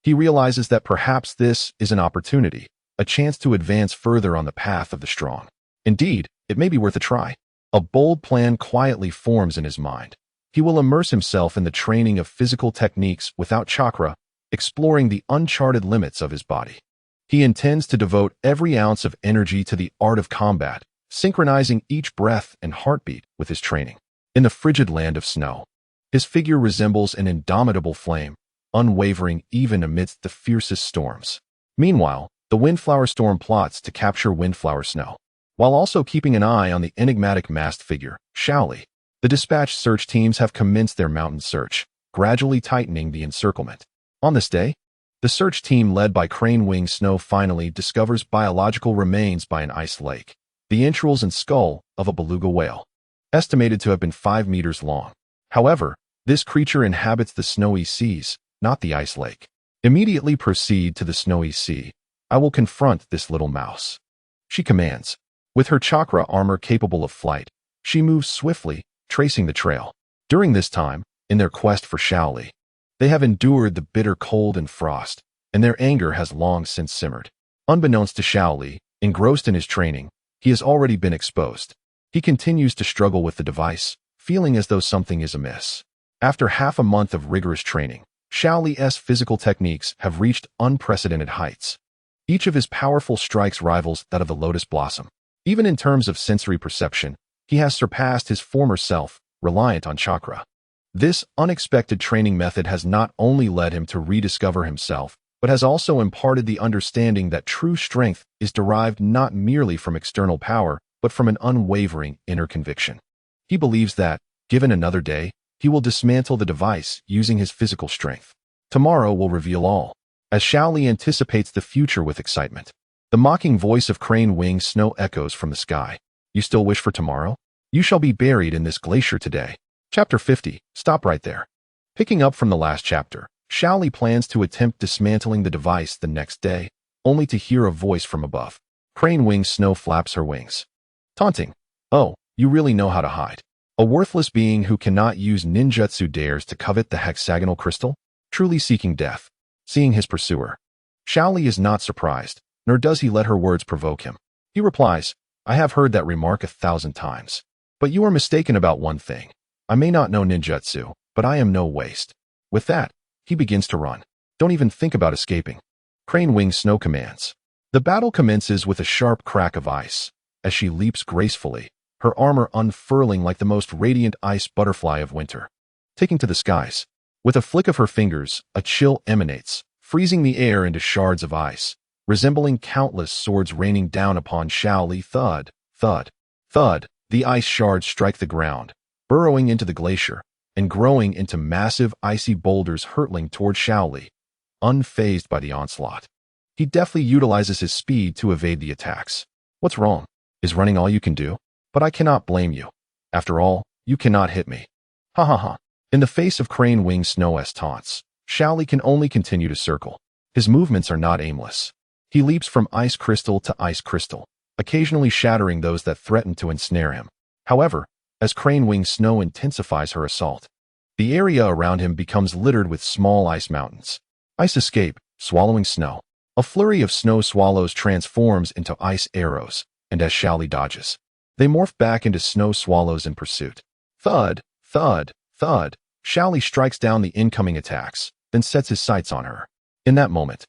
He realizes that perhaps this is an opportunity, a chance to advance further on the path of the strong. Indeed, it may be worth a try. A bold plan quietly forms in his mind. He will immerse himself in the training of physical techniques without chakra, exploring the uncharted limits of his body. He intends to devote every ounce of energy to the art of combat, synchronizing each breath and heartbeat with his training. In the frigid land of snow, his figure resembles an indomitable flame, unwavering even amidst the fiercest storms. Meanwhile, the Windflower Storm plots to capture Windflower Snow, while also keeping an eye on the enigmatic masked figure, Shaoli. The dispatched search teams have commenced their mountain search, gradually tightening the encirclement. On this day, The search team led by Crane Wing Snow finally discovers biological remains by an ice lake, the entrails and skull of a beluga whale, estimated to have been 5 meters long. However, this creature inhabits the snowy seas, not the ice lake. Immediately proceed to the snowy sea. I will confront this little mouse, she commands. With her chakra armor capable of flight, she moves swiftly, tracing the trail. During this time, in their quest for Shaoli, they have endured the bitter cold and frost, and their anger has long since simmered. Unbeknownst to Shaoli, engrossed in his training, he has already been exposed. He continues to struggle with the device, feeling as though something is amiss. After half a month of rigorous training, Shaoli's physical techniques have reached unprecedented heights. Each of his powerful strikes rivals that of the lotus blossom. Even in terms of sensory perception, he has surpassed his former self, reliant on chakra. This unexpected training method has not only led him to rediscover himself, but has also imparted the understanding that true strength is derived not merely from external power, but from an unwavering inner conviction. He believes that, given another day, he will dismantle the device using his physical strength. Tomorrow will reveal all. As Shaoli anticipates the future with excitement, the mocking voice of Crane Wing Snow echoes from the sky. You still wish for tomorrow? You shall be buried in this glacier today. Chapter 50. Stop right there. Picking up from the last chapter, Shaoli plans to attempt dismantling the device the next day, only to hear a voice from above. Crane Wing Snow flaps her wings, taunting. Oh, you really know how to hide. A worthless being who cannot use ninjutsu dares to covet the hexagonal crystal? Truly seeking death. Seeing his pursuer, Shaoli is not surprised, nor does he let her words provoke him. He replies, I have heard that remark 1,000 times. But you are mistaken about one thing. I may not know ninjutsu, but I am no waste. With that, he begins to run. Don't even think about escaping. Crane Wing Snow commands. The battle commences with a sharp crack of ice, as she leaps gracefully, her armor unfurling like the most radiant ice butterfly of winter. Taking to the skies. With a flick of her fingers, a chill emanates, freezing the air into shards of ice, resembling countless swords raining down upon Shaoli. Thud, thud, thud. The ice shards strike the ground, burrowing into the glacier, and growing into massive icy boulders hurtling toward Shaoli, unfazed by the onslaught. He deftly utilizes his speed to evade the attacks. What's wrong? Is running all you can do? But I cannot blame you. After all, you cannot hit me. Ha ha ha. In the face of Crane Wing Snow's taunts, Shaoli can only continue to circle. His movements are not aimless. He leaps from ice crystal to ice crystal, occasionally shattering those that threaten to ensnare him. However, as Crane Wing Snow intensifies her assault, the area around him becomes littered with small ice mountains. Ice escape, swallowing snow. A flurry of snow swallows transforms into ice arrows, and as Shaoli dodges, they morph back into snow swallows in pursuit. Thud, thud, thud. Shaoli strikes down the incoming attacks, then sets his sights on her. In that moment,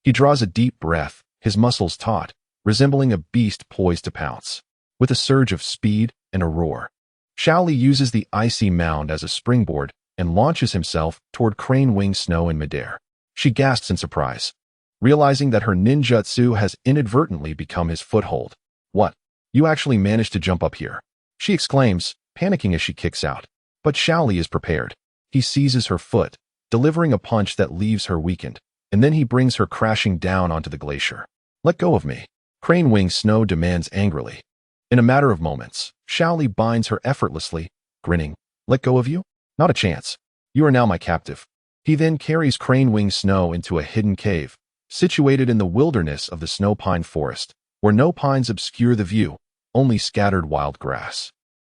he draws a deep breath, his muscles taut, resembling a beast poised to pounce. With a surge of speed and a roar, Shaoli uses the icy mound as a springboard and launches himself toward Crane Wing Snow in midair. She gasps in surprise, realizing that her ninjutsu has inadvertently become his foothold. What? You actually managed to jump up here? She exclaims, panicking as she kicks out. But Shaoli is prepared. He seizes her foot, delivering a punch that leaves her weakened, and then he brings her crashing down onto the glacier. Let go of me. Crane Wing Snow demands angrily. In a matter of moments, Shaoli binds her effortlessly, grinning. Let go of you? Not a chance. You are now my captive. He then carries Crane Wing Snow into a hidden cave, situated in the wilderness of the snow pine forest, where no pines obscure the view, only scattered wild grass.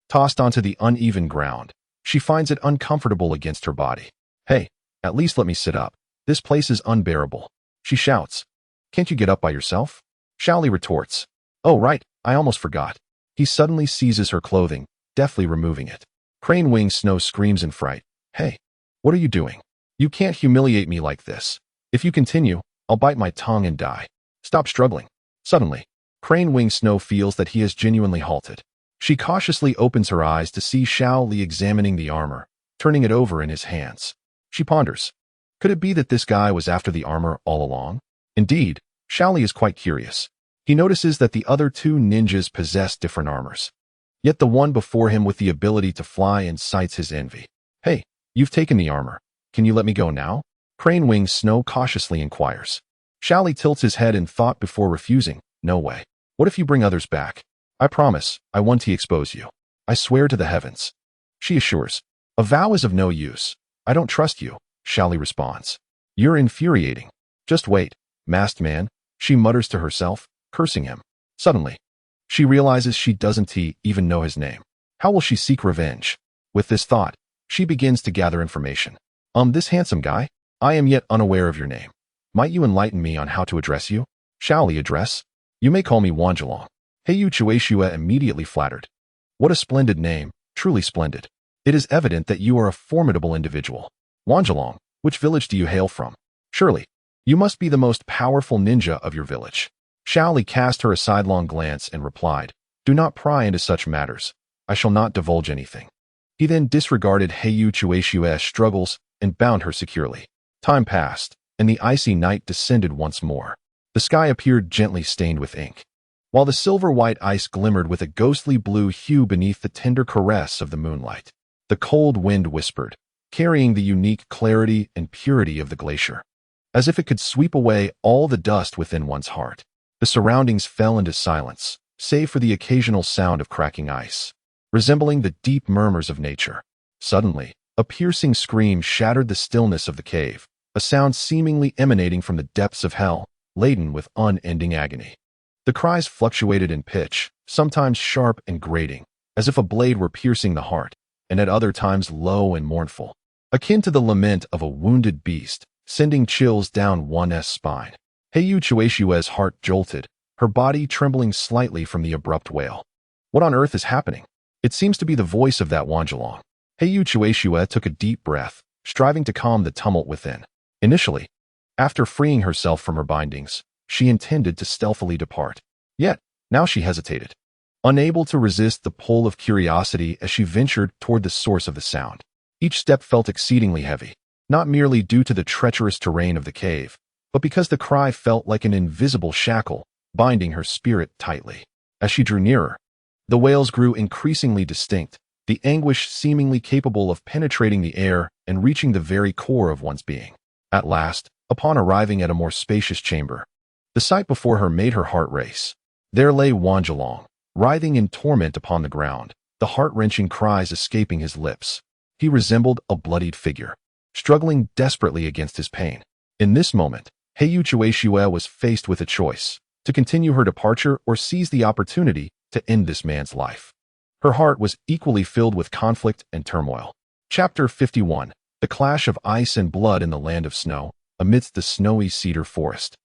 Tossed onto the uneven ground, she finds it uncomfortable against her body. Hey, at least let me sit up. This place is unbearable. She shouts. Can't you get up by yourself? Shaoli retorts. Oh right, I almost forgot. He suddenly seizes her clothing, deftly removing it. Crane Wing Snow screams in fright. Hey, what are you doing? You can't humiliate me like this. If you continue, I'll bite my tongue and die. Stop struggling. Suddenly, Crane Wing Snow feels that he has genuinely halted. She cautiously opens her eyes to see Shaoli examining the armor, turning it over in his hands. She ponders. Could it be that this guy was after the armor all along? Indeed, Shaoli is quite curious. He notices that the other two ninjas possess different armors. Yet the one before him with the ability to fly incites his envy. Hey, you've taken the armor. Can you let me go now? Crane Wing Snow cautiously inquires. Xiaoli tilts his head in thought before refusing. No way. What if you bring others back? I promise, I won't expose you. I swear to the heavens. She assures. A vow is of no use. I don't trust you, Xiaoli responds. You're infuriating. Just wait, masked man, she mutters to herself, cursing him. Suddenly, she realizes she doesn't even know his name. How will she seek revenge? With this thought, she begins to gather information. This handsome guy? I am yet unaware of your name. Might you enlighten me on how to address you? Xiaoli address? You may call me Wanzhilong. Heiyu Chueshua immediately flattered. What a splendid name, truly splendid. It is evident that you are a formidable individual. Wanzhilong, which village do you hail from? Surely, you must be the most powerful ninja of your village. Xiaoli cast her a sidelong glance and replied, Do not pry into such matters. I shall not divulge anything. He then disregarded Heiyu Chueshua's struggles and bound her securely. Time passed, and the icy night descended once more. The sky appeared gently stained with ink, while the silver-white ice glimmered with a ghostly blue hue beneath the tender caress of the moonlight. The cold wind whispered, carrying the unique clarity and purity of the glacier, as if it could sweep away all the dust within one's heart. The surroundings fell into silence, save for the occasional sound of cracking ice, resembling the deep murmurs of nature. Suddenly, a piercing scream shattered the stillness of the cave, a sound seemingly emanating from the depths of hell, laden with unending agony. The cries fluctuated in pitch, sometimes sharp and grating, as if a blade were piercing the heart, and at other times low and mournful, akin to the lament of a wounded beast, sending chills down one's spine. Heiyu Chueshua's heart jolted, her body trembling slightly from the abrupt wail. What on earth is happening? It seems to be the voice of that Wanzhilong. Heiyu Chueshua took a deep breath, striving to calm the tumult within. Initially, after freeing herself from her bindings, she intended to stealthily depart. Yet, now she hesitated, unable to resist the pull of curiosity as she ventured toward the source of the sound. Each step felt exceedingly heavy, not merely due to the treacherous terrain of the cave, but because the cry felt like an invisible shackle, binding her spirit tightly. As she drew nearer, the wails grew increasingly distinct, the anguish seemingly capable of penetrating the air and reaching the very core of one's being. At last, upon arriving at a more spacious chamber, the sight before her made her heart race. There lay Wanzhilong, writhing in torment upon the ground, the heart-wrenching cries escaping his lips. He resembled a bloodied figure, struggling desperately against his pain. In this moment, Heiyu Chueshua was faced with a choice, to continue her departure or seize the opportunity to end this man's life. Her heart was equally filled with conflict and turmoil. Chapter 51. The Clash of Ice and Blood in the Land of Snow, amidst the snowy cedar forest.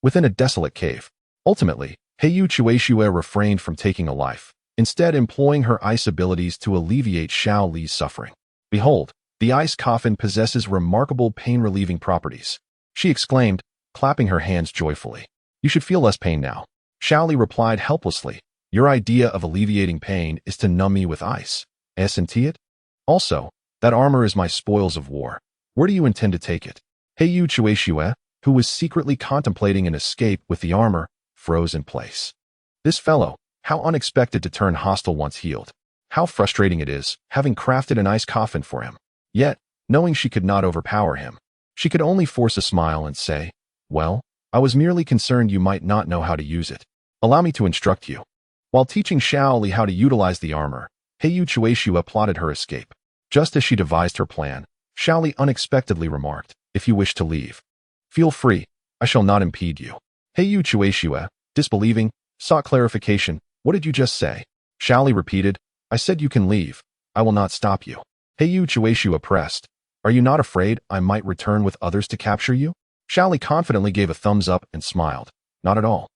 Within a desolate cave. Ultimately, Heiyu Chueshua refrained from taking a life, instead employing her ice abilities to alleviate Xiao Li's suffering. Behold, the ice coffin possesses remarkable pain-relieving properties, she exclaimed, clapping her hands joyfully. You should feel less pain now. Xiao Li replied helplessly. Your idea of alleviating pain is to numb me with ice. Isn't it? Also, that armor is my spoils of war. Where do you intend to take it? Heiyu Chueshua, who was secretly contemplating an escape with the armor, froze in place. This fellow, how unexpected to turn hostile once healed. How frustrating it is, having crafted an ice coffin for him. Yet, knowing she could not overpower him, she could only force a smile and say, Well, I was merely concerned you might not know how to use it. Allow me to instruct you. While teaching Xiao Li how to utilize the armor, Heiyu Chueshua plotted her escape. Just as she devised her plan, Xiao Li unexpectedly remarked, If you wish to leave, feel free, I shall not impede you. Heiyu Chueshua, disbelieving, sought clarification. What did you just say? Xiao Li repeated, I said you can leave. I will not stop you. Heiyu Chueshua pressed. Are you not afraid I might return with others to capture you? Xiao Li confidently gave a thumbs up and smiled. Not at all.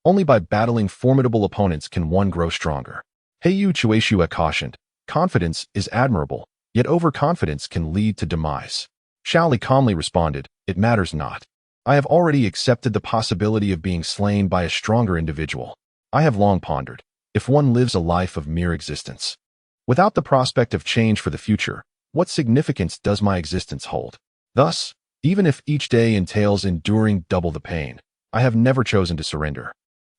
Only by battling formidable opponents can one grow stronger. Heiyu Chueshua cautioned. Confidence is admirable, yet overconfidence can lead to demise. Xiao Li calmly responded, It matters not. I have already accepted the possibility of being slain by a stronger individual. I have long pondered, if one lives a life of mere existence, without the prospect of change for the future, what significance does my existence hold? Thus, even if each day entails enduring double the pain, I have never chosen to surrender.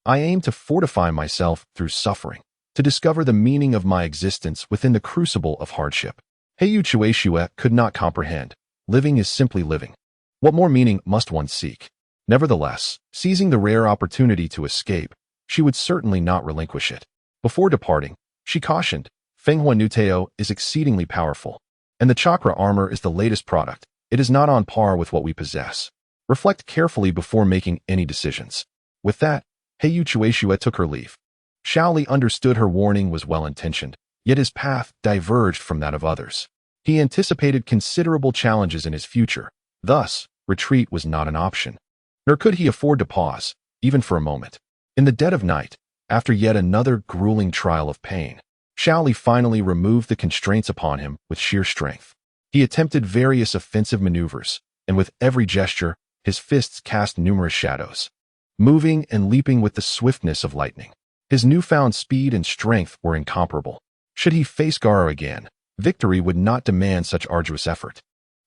I aim to fortify myself through suffering, to discover the meaning of my existence within the crucible of hardship. Heiyu Chueshua could not comprehend. Living is simply living. What more meaning must one seek? Nevertheless, seizing the rare opportunity to escape, she would certainly not relinquish it. Before departing, she cautioned, Fenghua Nuteo is exceedingly powerful, and the chakra armor is the latest product. It is not on par with what we possess. Reflect carefully before making any decisions. With that, Heiyu Chueshue took her leave. Shaoli understood her warning was well-intentioned, yet his path diverged from that of others. He anticipated considerable challenges in his future, thus, retreat was not an option. Nor could he afford to pause, even for a moment. In the dead of night, after yet another grueling trial of pain, Shaoli finally removed the constraints upon him with sheer strength. He attempted various offensive maneuvers, and with every gesture, his fists cast numerous shadows, moving and leaping with the swiftness of lightning. His newfound speed and strength were incomparable. Should he face Garo again, victory would not demand such arduous effort.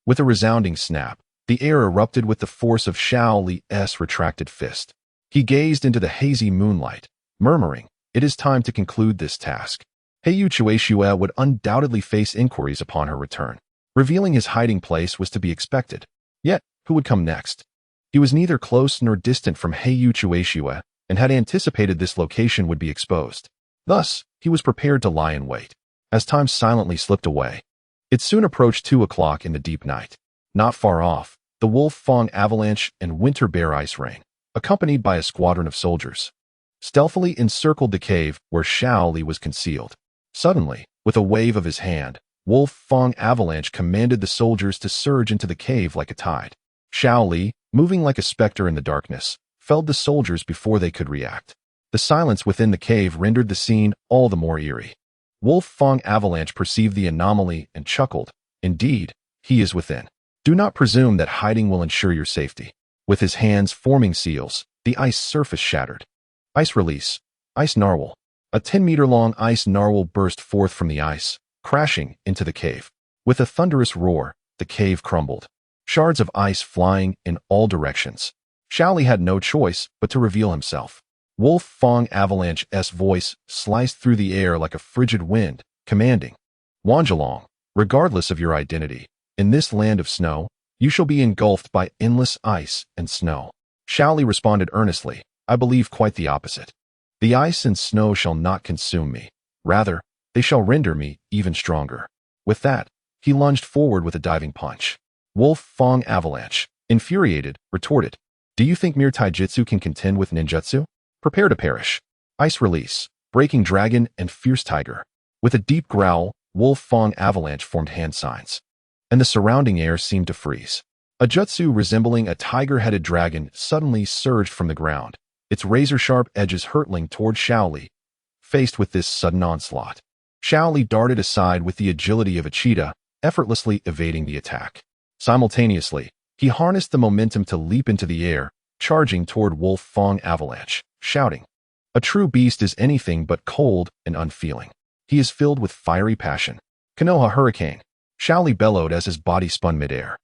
With a resounding snap, the air erupted with the force of Shaoli's retracted fist. He gazed into the hazy moonlight, murmuring, "It is time to conclude this task." Heiyu Chueshue would undoubtedly face inquiries upon her return. Revealing his hiding place was to be expected. Yet, who would come next? He was neither close nor distant from Heiyu Chueshue, and had anticipated this location would be exposed. Thus, he was prepared to lie in wait. As time silently slipped away, it soon approached 2 o'clock in the deep night. Not far off, the Wolf Fong Avalanche and Winter Bear Ice Rain, accompanied by a squadron of soldiers, stealthily encircled the cave where Shaoli was concealed. Suddenly, with a wave of his hand, Wolf Fong Avalanche commanded the soldiers to surge into the cave like a tide. Shaoli, moving like a specter in the darkness, felled the soldiers before they could react. The silence within the cave rendered the scene all the more eerie. Wolf Fong Avalanche perceived the anomaly and chuckled. Indeed, he is within. Do not presume that hiding will ensure your safety. With his hands forming seals, the ice surface shattered. Ice release. Ice narwhal. A 10-meter-long ice narwhal burst forth from the ice, crashing into the cave. With a thunderous roar, the cave crumbled. Shards of ice flying in all directions. Shaoli had no choice but to reveal himself. Wolf Fong Avalanche's voice sliced through the air like a frigid wind, commanding, "Wanjalong, regardless of your identity, in this land of snow, you shall be engulfed by endless ice and snow." Shaoli responded earnestly, "I believe quite the opposite. The ice and snow shall not consume me. Rather, they shall render me even stronger." With that, he lunged forward with a diving punch. Wolf Fong Avalanche, infuriated, retorted, "Do you think mere taijutsu can contend with ninjutsu? Prepare to perish." Ice release, breaking dragon and fierce tiger. With a deep growl, Wolf Fong Avalanche formed hand signs, and the surrounding air seemed to freeze. A jutsu resembling a tiger-headed dragon suddenly surged from the ground, its razor-sharp edges hurtling toward Shaoli. Faced with this sudden onslaught, Shaoli darted aside with the agility of a cheetah, effortlessly evading the attack. Simultaneously, he harnessed the momentum to leap into the air, charging toward Wolf Fong Avalanche, shouting, "A true beast is anything but cold and unfeeling. He is filled with fiery passion." Konoha Hurricane, Shaoli bellowed as his body spun midair,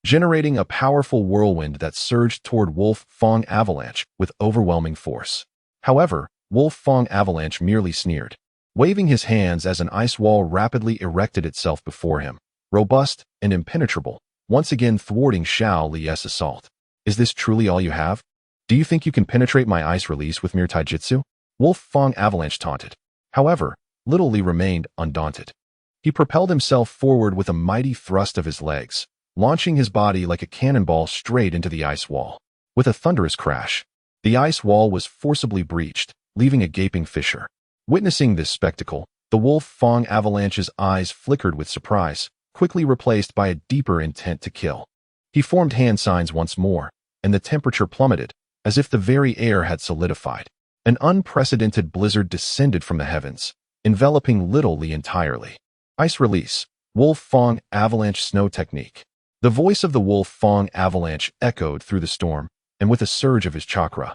generating a powerful whirlwind that surged toward Wolf Fong Avalanche with overwhelming force. However, Wolf Fong Avalanche merely sneered, waving his hands as an ice wall rapidly erected itself before him, robust and impenetrable, once again thwarting Shaoli's assault. "Is this truly all you have? Do you think you can penetrate my ice release with mere taijutsu?" Wolf Fong Avalanche taunted. However, Little Lee remained undaunted. He propelled himself forward with a mighty thrust of his legs, launching his body like a cannonball straight into the ice wall. With a thunderous crash, the ice wall was forcibly breached, leaving a gaping fissure. Witnessing this spectacle, the Wolf Fong Avalanche's eyes flickered with surprise, quickly replaced by a deeper intent to kill. He formed hand signs once more, and the temperature plummeted, as if the very air had solidified. An unprecedented blizzard descended from the heavens, enveloping Little Lee entirely. Ice release, Wolf Fong Avalanche Snow Technique. The voice of the Wolf Fong Avalanche echoed through the storm, and with a surge of his chakra,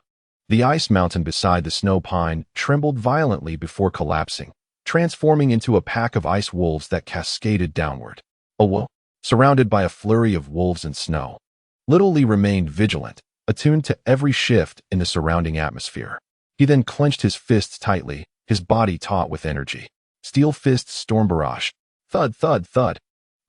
the ice mountain beside the snow pine trembled violently before collapsing, transforming into a pack of ice wolves that cascaded downward. Surrounded by a flurry of wolves and snow, Little Lee remained vigilant, attuned to every shift in the surrounding atmosphere. He then clenched his fists tightly, his body taut with energy. Steel fists storm barrage. Thud, thud, thud.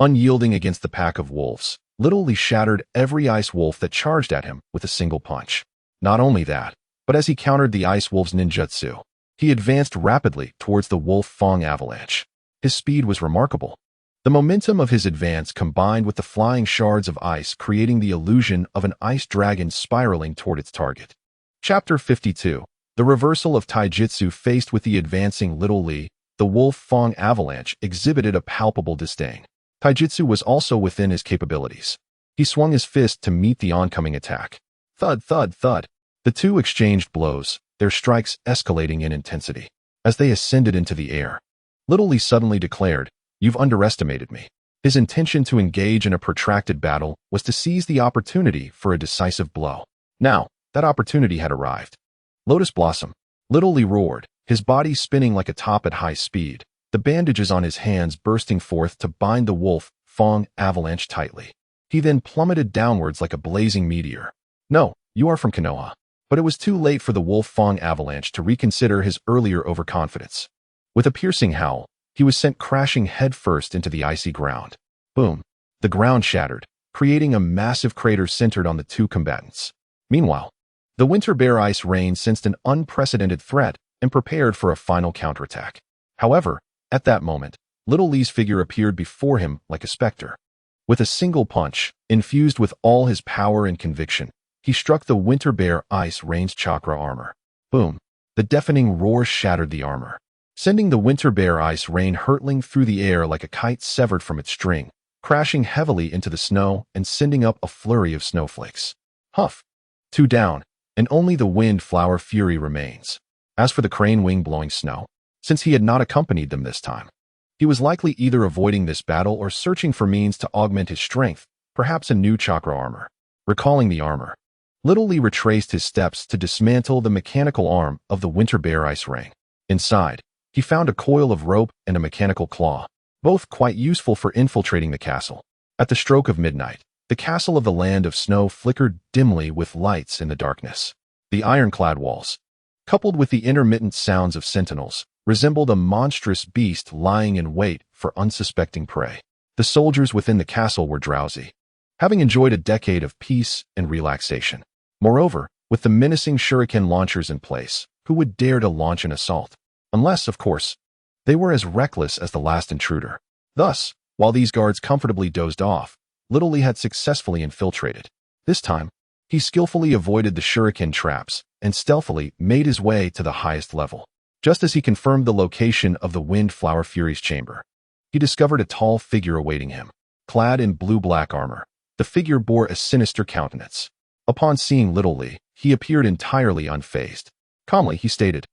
Unyielding against the pack of wolves, Little Lee shattered every ice wolf that charged at him with a single punch. Not only that, but as he countered the ice wolf's ninjutsu, he advanced rapidly towards the wolf Fong avalanche. His speed was remarkable. The momentum of his advance combined with the flying shards of ice creating the illusion of an ice dragon spiraling toward its target. Chapter 52. The reversal of taijutsu. Faced with the advancing Little Lee, the wolf Fong avalanche exhibited a palpable disdain. Taijutsu was also within his capabilities. He swung his fist to meet the oncoming attack. Thud, thud, thud. The two exchanged blows, their strikes escalating in intensity. As they ascended into the air, Little Lee suddenly declared, "You've underestimated me." His intention to engage in a protracted battle was to seize the opportunity for a decisive blow. Now, that opportunity had arrived. Lotus Blossom. Little Lee roared, his body spinning like a top at high speed, the bandages on his hands bursting forth to bind the wolf Fong avalanche tightly. He then plummeted downwards like a blazing meteor. "No, you are from Konoha." But it was too late for the wolf Fong avalanche to reconsider his earlier overconfidence. With a piercing howl, he was sent crashing headfirst into the icy ground. Boom! The ground shattered, creating a massive crater centered on the two combatants. Meanwhile, the Winter Bear Ice Rain sensed an unprecedented threat and prepared for a final counterattack. However, at that moment, Little Lee's figure appeared before him like a specter. With a single punch, infused with all his power and conviction, he struck the Winter Bear Ice Rain's chakra armor. Boom! The deafening roar shattered the armor, sending the Winter Bear Ice Rain hurtling through the air like a kite severed from its string, crashing heavily into the snow and sending up a flurry of snowflakes. Huff! 2 down, and only the Wind Flower Fury remains. As for the Crane Wing blowing snow, since he had not accompanied them this time, he was likely either avoiding this battle or searching for means to augment his strength, perhaps a new chakra armor. Recalling the armor, Little Lee retraced his steps to dismantle the mechanical arm of the Winter Bear Ice Rain. Inside, he found a coil of rope and a mechanical claw, both quite useful for infiltrating the castle. At the stroke of midnight, the castle of the Land of Snow flickered dimly with lights in the darkness. The ironclad walls, coupled with the intermittent sounds of sentinels, resembled a monstrous beast lying in wait for unsuspecting prey. The soldiers within the castle were drowsy, having enjoyed a decade of peace and relaxation. Moreover, with the menacing shuriken launchers in place, who would dare to launch an assault? Unless, of course, they were as reckless as the last intruder. Thus, while these guards comfortably dozed off, Little Lee had successfully infiltrated. This time, he skillfully avoided the shuriken traps and stealthily made his way to the highest level. Just as he confirmed the location of the Wind Flower Fury's chamber, he discovered a tall figure awaiting him. Clad in blue-black armor, the figure bore a sinister countenance. Upon seeing Little Lee, he appeared entirely unfazed. Calmly, he stated,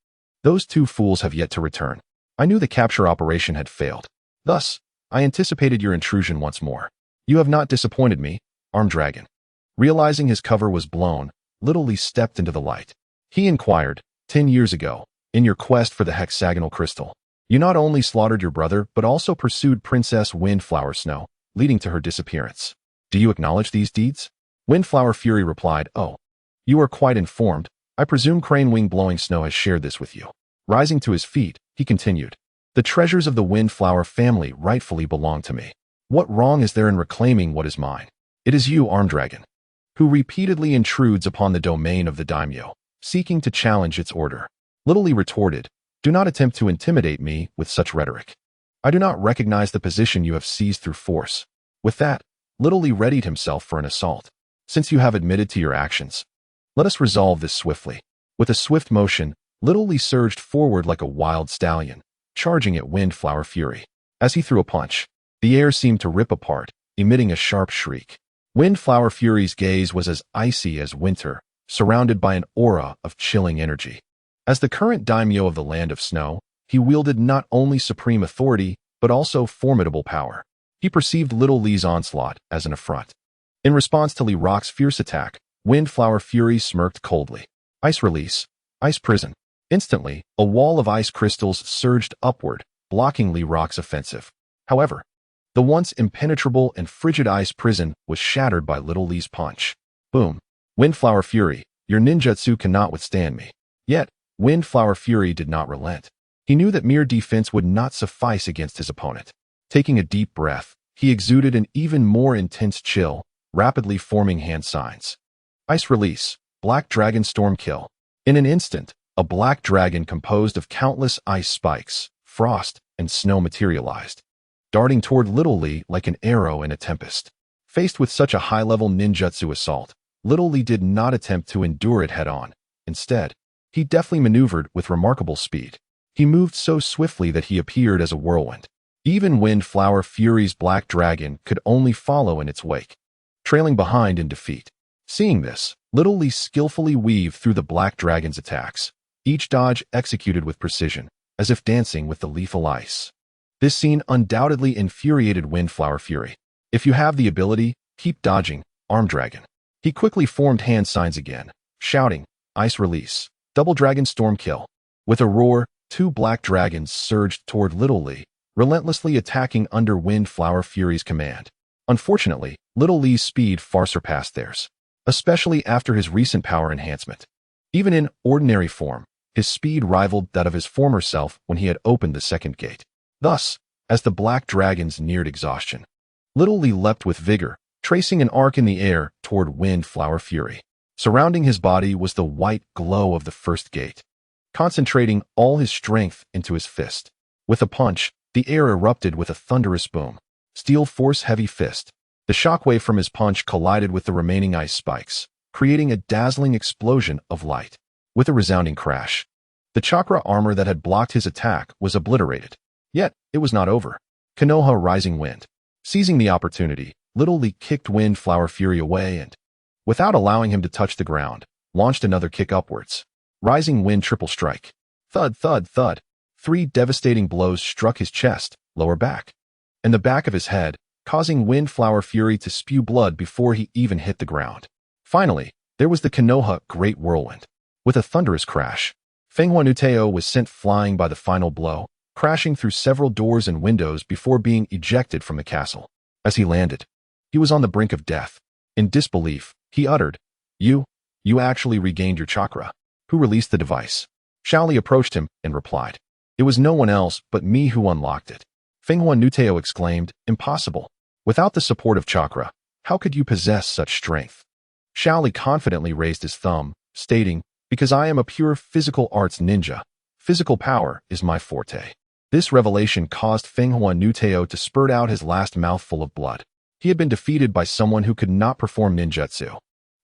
"Those two fools have yet to return. I knew the capture operation had failed. Thus, I anticipated your intrusion once more. You have not disappointed me, Armed Dragon." Realizing his cover was blown, Little Lee stepped into the light. He inquired, 10 years ago, in your quest for the hexagonal crystal, you not only slaughtered your brother but also pursued Princess Windflower Snow, leading to her disappearance. Do you acknowledge these deeds? Windflower Fury replied, "Oh, you are quite informed. I presume Crane Wing Blowing Snow has shared this with you." Rising to his feet, he continued, "The treasures of the Windflower family rightfully belong to me. What wrong is there in reclaiming what is mine? It is you, Armed Dragon, who repeatedly intrudes upon the domain of the daimyo, seeking to challenge its order." Little Lee retorted, "Do not attempt to intimidate me with such rhetoric. I do not recognize the position you have seized through force." With that, Little Lee readied himself for an assault. "Since you have admitted to your actions, let us resolve this swiftly." With a swift motion, Little Lee surged forward like a wild stallion, charging at Windflower Fury. As he threw a punch, the air seemed to rip apart, emitting a sharp shriek. Windflower Fury's gaze was as icy as winter, surrounded by an aura of chilling energy. As the current daimyo of the Land of Snow, he wielded not only supreme authority, but also formidable power. He perceived Little Lee's onslaught as an affront. In response to Lee Rock's fierce attack, Windflower Fury smirked coldly. Ice Release. Ice Prison. Instantly, a wall of ice crystals surged upward, blocking Lee Rock's offensive. However, the once impenetrable and frigid ice prison was shattered by Little Lee's punch. Boom. Windflower Fury, your ninjutsu cannot withstand me. Yet, Windflower Fury did not relent. He knew that mere defense would not suffice against his opponent. Taking a deep breath, he exuded an even more intense chill, rapidly forming hand signs. Ice release, black dragon storm kill. In an instant, a black dragon composed of countless ice spikes, frost, and snow materialized, darting toward Little Lee like an arrow in a tempest. Faced with such a high-level ninjutsu assault, Little Lee did not attempt to endure it head-on. Instead, he deftly maneuvered with remarkable speed. He moved so swiftly that he appeared as a whirlwind. Even Windflower Fury's black dragon could only follow in its wake, trailing behind in defeat. Seeing this, Little Lee skillfully weaved through the black dragon's attacks, each dodge executed with precision, as if dancing with the lethal ice. This scene undoubtedly infuriated Windflower Fury. If you have the ability, keep dodging, Arm Dragon. He quickly formed hand signs again, shouting, Ice release, double dragon storm kill. With a roar, two black dragons surged toward Little Lee, relentlessly attacking under Windflower Fury's command. Unfortunately, Little Lee's speed far surpassed theirs, especially after his recent power enhancement. Even in ordinary form, his speed rivaled that of his former self when he had opened the second gate. Thus, as the black dragons neared exhaustion, Little Lee leapt with vigor, tracing an arc in the air toward Windflower Fury. Surrounding his body was the white glow of the first gate, concentrating all his strength into his fist. With a punch, the air erupted with a thunderous boom. Steel Force Heavy Fist. The shockwave from his punch collided with the remaining ice spikes, creating a dazzling explosion of light. With a resounding crash, the chakra armor that had blocked his attack was obliterated. Yet, it was not over. Konoha Rising Wind. Seizing the opportunity, Little Lee kicked Windflower Fury away and, without allowing him to touch the ground, launched another kick upwards. Rising Wind Triple Strike. Thud, thud, thud. 3 devastating blows struck his chest, lower back, and the back of his head, causing Windflower Fury to spew blood before he even hit the ground. Finally, there was the Konoha Great Whirlwind. With a thunderous crash, Fenghua Nuteo was sent flying by the final blow, crashing through several doors and windows before being ejected from the castle. As he landed, he was on the brink of death. In disbelief, he uttered, You actually regained your chakra. Who released the device? Xiaoli approached him and replied, It was no one else but me who unlocked it. Fenghua Nuteo exclaimed, Impossible. Without the support of chakra, how could you possess such strength? Xiaoli confidently raised his thumb, stating, Because I am a pure physical arts ninja. Physical power is my forte. This revelation caused Fenghua Nuteo to spurt out his last mouthful of blood. He had been defeated by someone who could not perform ninjutsu.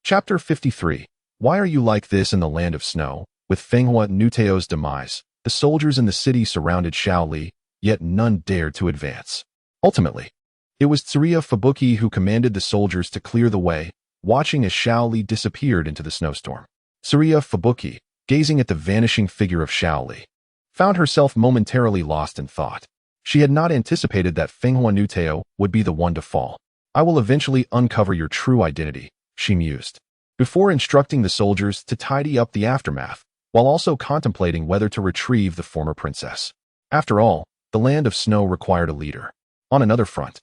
Chapter 53. Why are you like this in the land of snow? With Fenghua Nuteo's demise, the soldiers in the city surrounded Xiaoli, yet none dared to advance. Ultimately, it was Tsuruya Fubuki who commanded the soldiers to clear the way, watching as Xiaoli disappeared into the snowstorm. Tsuruya Fubuki, gazing at the vanishing figure of Xiaoli, found herself momentarily lost in thought. She had not anticipated that Fenghua Nuteo would be the one to fall. I will eventually uncover your true identity, she mused, before instructing the soldiers to tidy up the aftermath, while also contemplating whether to retrieve the former princess. After all, the land of snow required a leader. On another front,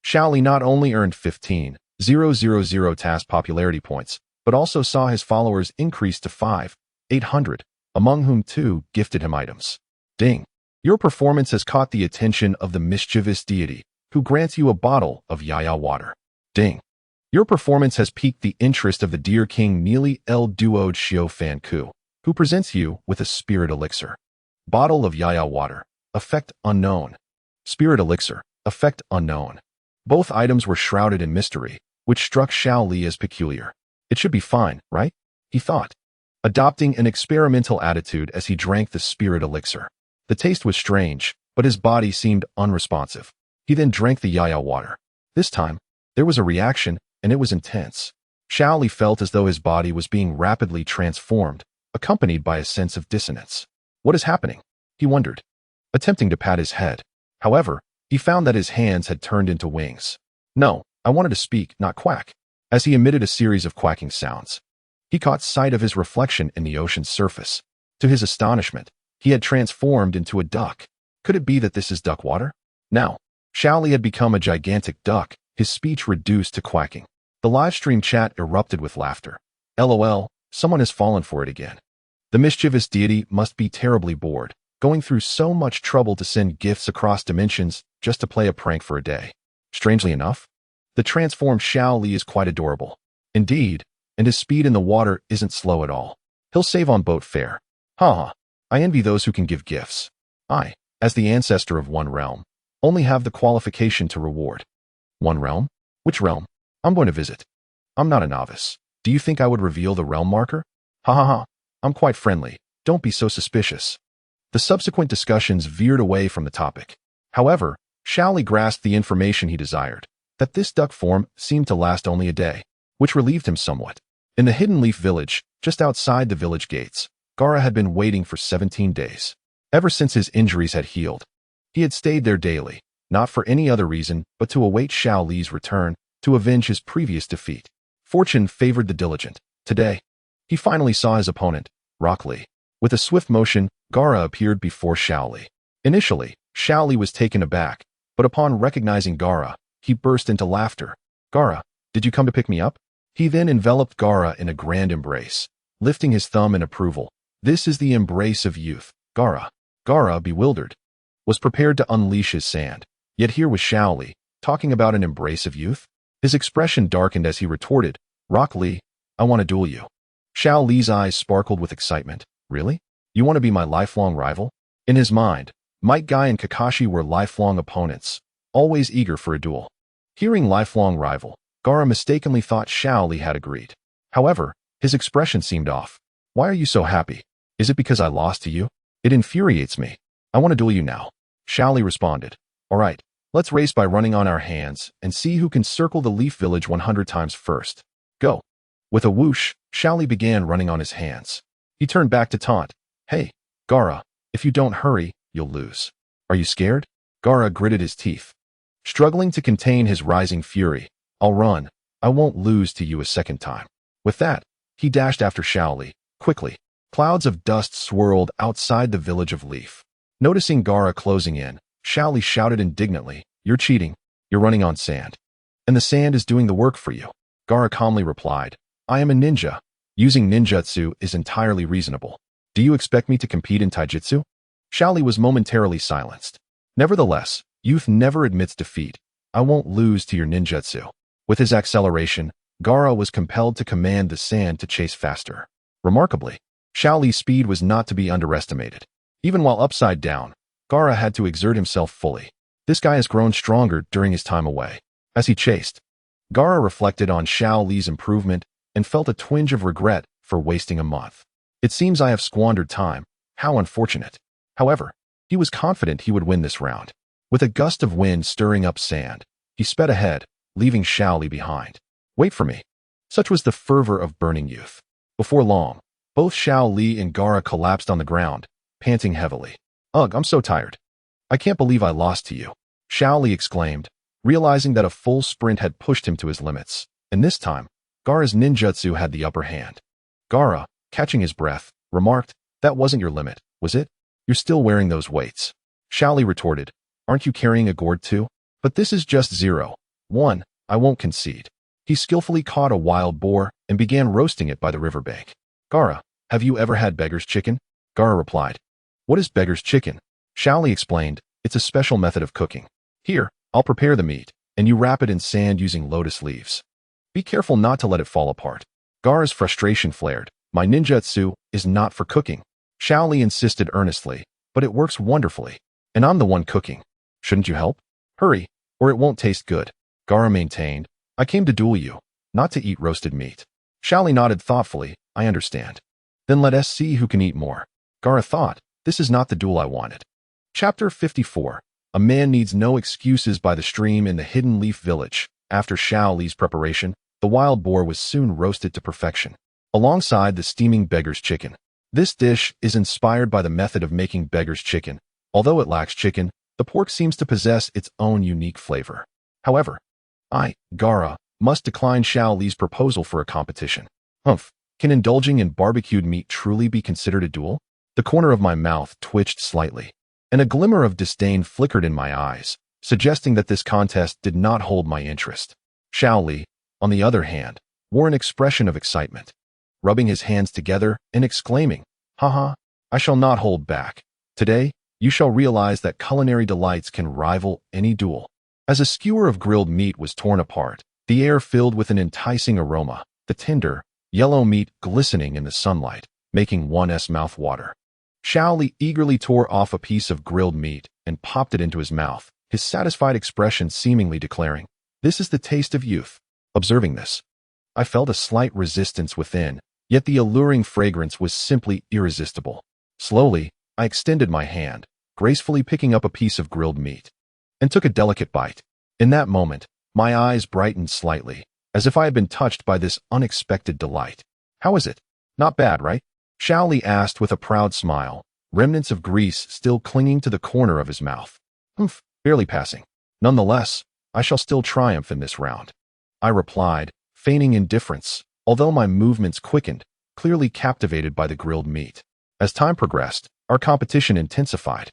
Xiaoli not only earned 15,000 task popularity points, but also saw his followers increase to 5,800, among whom 2 gifted him items. Ding! Your performance has caught the attention of the mischievous deity, who grants you a bottle of Yaya water. Ding! Your performance has piqued the interest of the Deer King Neely El Duode Shio Fan Ku, who presents you with a spirit elixir. Bottle of Yaya water. Effect unknown. Spirit elixir. Effect unknown. Both items were shrouded in mystery, which struck Xiaoli as peculiar. It should be fine, right? He thought, adopting an experimental attitude as he drank the spirit elixir. The taste was strange, but his body seemed unresponsive. He then drank the Yaya water. This time, there was a reaction, and it was intense. Xiaoli felt as though his body was being rapidly transformed, accompanied by a sense of dissonance. What is happening? He wondered, attempting to pat his head. However, he found that his hands had turned into wings. No, I wanted to speak, not quack. As he emitted a series of quacking sounds, he caught sight of his reflection in the ocean's surface. To his astonishment, he had transformed into a duck. Could it be that this is duck water? Now, Xiaoli had become a gigantic duck, his speech reduced to quacking. The livestream chat erupted with laughter. LOL, someone has fallen for it again. The mischievous deity must be terribly bored, going through so much trouble to send gifts across dimensions just to play a prank for a day. Strangely enough, The transformed Xiao Li is quite adorable. Indeed, and his speed in the water isn't slow at all. He'll save on boat fare. Haha, I envy those who can give gifts. I, as the ancestor of one realm, only have the qualification to reward. One realm? Which realm? I'm going to visit. I'm not a novice. Do you think I would reveal the realm marker? Ha ha ha, I'm quite friendly. Don't be so suspicious. The subsequent discussions veered away from the topic. However, Xiao Li grasped the information he desired, that this duck form seemed to last only a day, which relieved him somewhat. In the Hidden Leaf Village, just outside the village gates, Gaara had been waiting for 17 days. Ever since his injuries had healed, he had stayed there daily, not for any other reason but to await Xiao Li's return to avenge his previous defeat. Fortune favored the diligent. Today, he finally saw his opponent, Rock Lee. With a swift motion, Gaara appeared before Xiao Li. Initially, Xiao Li was taken aback, but upon recognizing Gaara, he burst into laughter. Gaara, did you come to pick me up? He then enveloped Gaara in a grand embrace, lifting his thumb in approval. This is the embrace of youth. Gaara, bewildered, was prepared to unleash his sand. Yet here was Xiao Li, talking about an embrace of youth? His expression darkened as he retorted, Rock Lee, I want to duel you. Xiao Li's eyes sparkled with excitement. Really? You want to be my lifelong rival? In his mind, Might Guy and Kakashi were lifelong opponents, always eager for a duel. Hearing lifelong rival, Gaara mistakenly thought Xiao Li had agreed. However, his expression seemed off. Why are you so happy? Is it because I lost to you? It infuriates me. I want to duel you now. Xiao Li responded. All right, let's race by running on our hands and see who can circle the Leaf Village 100 times first. Go. With a whoosh, Xiao Li began running on his hands. He turned back to taunt. Hey, Gaara, if you don't hurry, you'll lose. Are you scared? Gaara gritted his teeth. Struggling to contain his rising fury. I'll run. I won't lose to you a second time. With that, he dashed after Xiao Li. Quickly, clouds of dust swirled outside the village of Leaf. Noticing Gaara closing in, Xiao Li shouted indignantly, You're cheating. You're running on sand. And the sand is doing the work for you. Gaara calmly replied, I am a ninja. Using ninjutsu is entirely reasonable. Do you expect me to compete in taijutsu? Xiao Li was momentarily silenced. Nevertheless, youth never admits defeat. I won't lose to your ninjutsu. With his acceleration, Gaara was compelled to command the sand to chase faster. Remarkably, Xiao Li's speed was not to be underestimated. Even while upside down, Gaara had to exert himself fully. This guy has grown stronger during his time away. As he chased, Gaara reflected on Xiao Li's improvement and felt a twinge of regret for wasting a month. It seems I have squandered time. How unfortunate. However, he was confident he would win this round. With a gust of wind stirring up sand, he sped ahead, leaving Xiao Li behind. Wait for me. Such was the fervor of burning youth. Before long, both Xiao Li and Gaara collapsed on the ground, panting heavily. Ugh, I'm so tired. I can't believe I lost to you. Xiao Li exclaimed, realizing that a full sprint had pushed him to his limits. And this time, Gaara's ninjutsu had the upper hand. Gaara, catching his breath, remarked, That wasn't your limit, was it? You're still wearing those weights. Xiao Li retorted, Aren't you carrying a gourd too? But this is just 0-1, I won't concede. He skillfully caught a wild boar and began roasting it by the riverbank. Gaara, have you ever had beggar's chicken? Gaara replied. What is beggar's chicken? Xiao Li explained, It's a special method of cooking. Here, I'll prepare the meat, and you wrap it in sand using lotus leaves. Be careful not to let it fall apart. Gaara's frustration flared. My ninjutsu is not for cooking. Xiao Li insisted earnestly, but it works wonderfully. And I'm the one cooking. Shouldn't you help? Hurry, or it won't taste good. Gaara maintained, I came to duel you, not to eat roasted meat. Xiao Li nodded thoughtfully, I understand. Then let us see who can eat more. Gaara thought, this is not the duel I wanted. Chapter 54. A man needs no excuses by the stream in the Hidden Leaf Village. After Xiao Li's preparation, the wild boar was soon roasted to perfection, alongside the steaming beggar's chicken. This dish is inspired by the method of making beggar's chicken. Although it lacks chicken, the pork seems to possess its own unique flavor. However, I, Gaara, must decline Xiao Li's proposal for a competition. Humph, can indulging in barbecued meat truly be considered a duel? The corner of my mouth twitched slightly, and a glimmer of disdain flickered in my eyes, suggesting that this contest did not hold my interest. Xiao Li, on the other hand, wore an expression of excitement, rubbing his hands together and exclaiming, Haha, I shall not hold back. Today, you shall realize that culinary delights can rival any duel. As a skewer of grilled meat was torn apart, the air filled with an enticing aroma, the tender, yellow meat glistening in the sunlight, making one's mouth water. Shaoli eagerly tore off a piece of grilled meat and popped it into his mouth, his satisfied expression seemingly declaring, "This is the taste of youth." Observing this, I felt a slight resistance within, yet the alluring fragrance was simply irresistible. Slowly, I extended my hand, gracefully picking up a piece of grilled meat, and took a delicate bite. In that moment, my eyes brightened slightly, as if I had been touched by this unexpected delight. "How is it? Not bad, right?" Shaoli asked with a proud smile, remnants of grease still clinging to the corner of his mouth. "Humph, barely passing. Nonetheless, I shall still triumph in this round," I replied, feigning indifference, although my movements quickened, clearly captivated by the grilled meat. As time progressed, our competition intensified.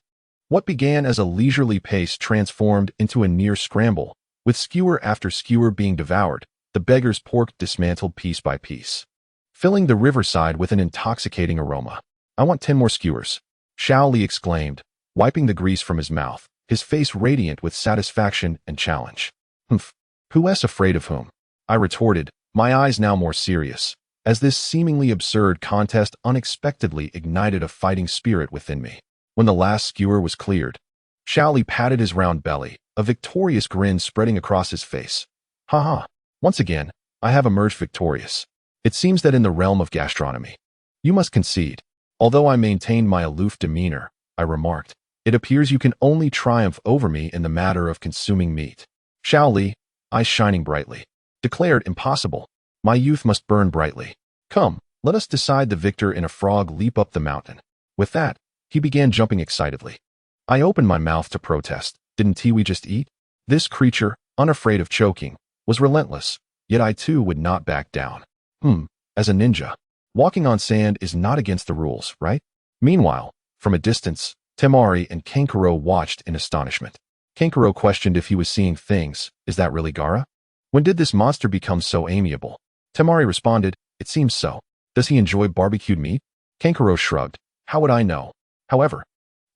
What began as a leisurely pace transformed into a near scramble, with skewer after skewer being devoured, the beggar's pork dismantled piece by piece, filling the riverside with an intoxicating aroma. "I want 10 more skewers," Shaoli exclaimed, wiping the grease from his mouth, his face radiant with satisfaction and challenge. "Humph, who's afraid of whom?" I retorted, my eyes now more serious, as this seemingly absurd contest unexpectedly ignited a fighting spirit within me. When the last skewer was cleared, Shaoli patted his round belly, a victorious grin spreading across his face. "Ha! Once again, I have emerged victorious. It seems that in the realm of gastronomy, you must concede." Although I maintained my aloof demeanor, I remarked, "It appears you can only triumph over me in the matter of consuming meat." Shaoli, eyes shining brightly, declared, "Impossible. My youth must burn brightly. Come, let us decide the victor in a frog leap up the mountain." With that, he began jumping excitedly. I opened my mouth to protest. Didn't we just eat? This creature, unafraid of choking, was relentless, yet I too would not back down. As a ninja, walking on sand is not against the rules, right? Meanwhile, from a distance, Temari and Kenkaro watched in astonishment. Kenkaro questioned if he was seeing things. "Is that really Gaara? When did this monster become so amiable?" Temari responded, "It seems so. Does he enjoy barbecued meat?" Kenkaro shrugged. "How would I know? However,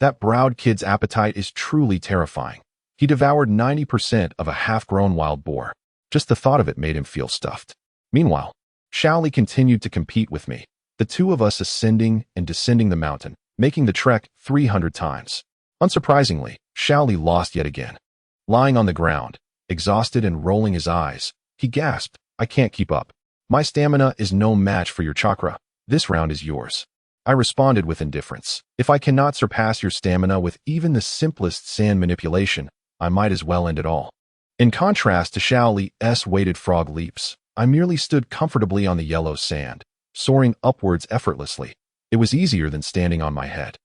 that browed kid's appetite is truly terrifying. He devoured 90% of a half-grown wild boar. Just the thought of it made him feel stuffed." Meanwhile, Shaoli continued to compete with me, the two of us ascending and descending the mountain, making the trek 300 times. Unsurprisingly, Shaoli lost yet again. Lying on the ground, exhausted and rolling his eyes, he gasped, "I can't keep up. My stamina is no match for your chakra. This round is yours." I responded with indifference. "If I cannot surpass your stamina with even the simplest sand manipulation, I might as well end it all." In contrast to Shaoli's weighted frog leaps, I merely stood comfortably on the yellow sand, soaring upwards effortlessly. It was easier than standing on my head.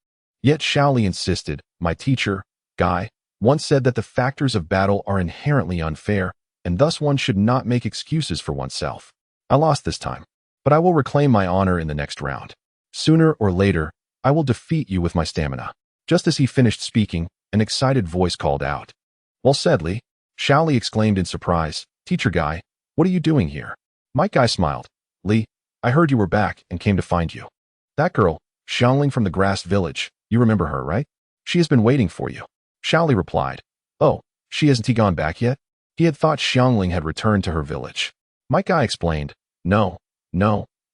Yet Shaoli insisted. "My teacher, Guy, once said that the factors of battle are inherently unfair, and thus one should not make excuses for oneself. I lost this time, but I will reclaim my honor in the next round. Sooner or later, I will defeat you with my stamina." Just as he finished speaking, an excited voice called out. "Well said, Lee." Shaoli exclaimed in surprise. "Teacher Guy, what are you doing here?" Mike Guy smiled. "Lee, I heard you were back and came to find you. That girl, Xiangling from the grass village, you remember her, right? She has been waiting for you." Shaoli replied. "Oh, she hasn't gone back yet?" He had thought Xiangling had returned to her village. Mike Guy explained. No,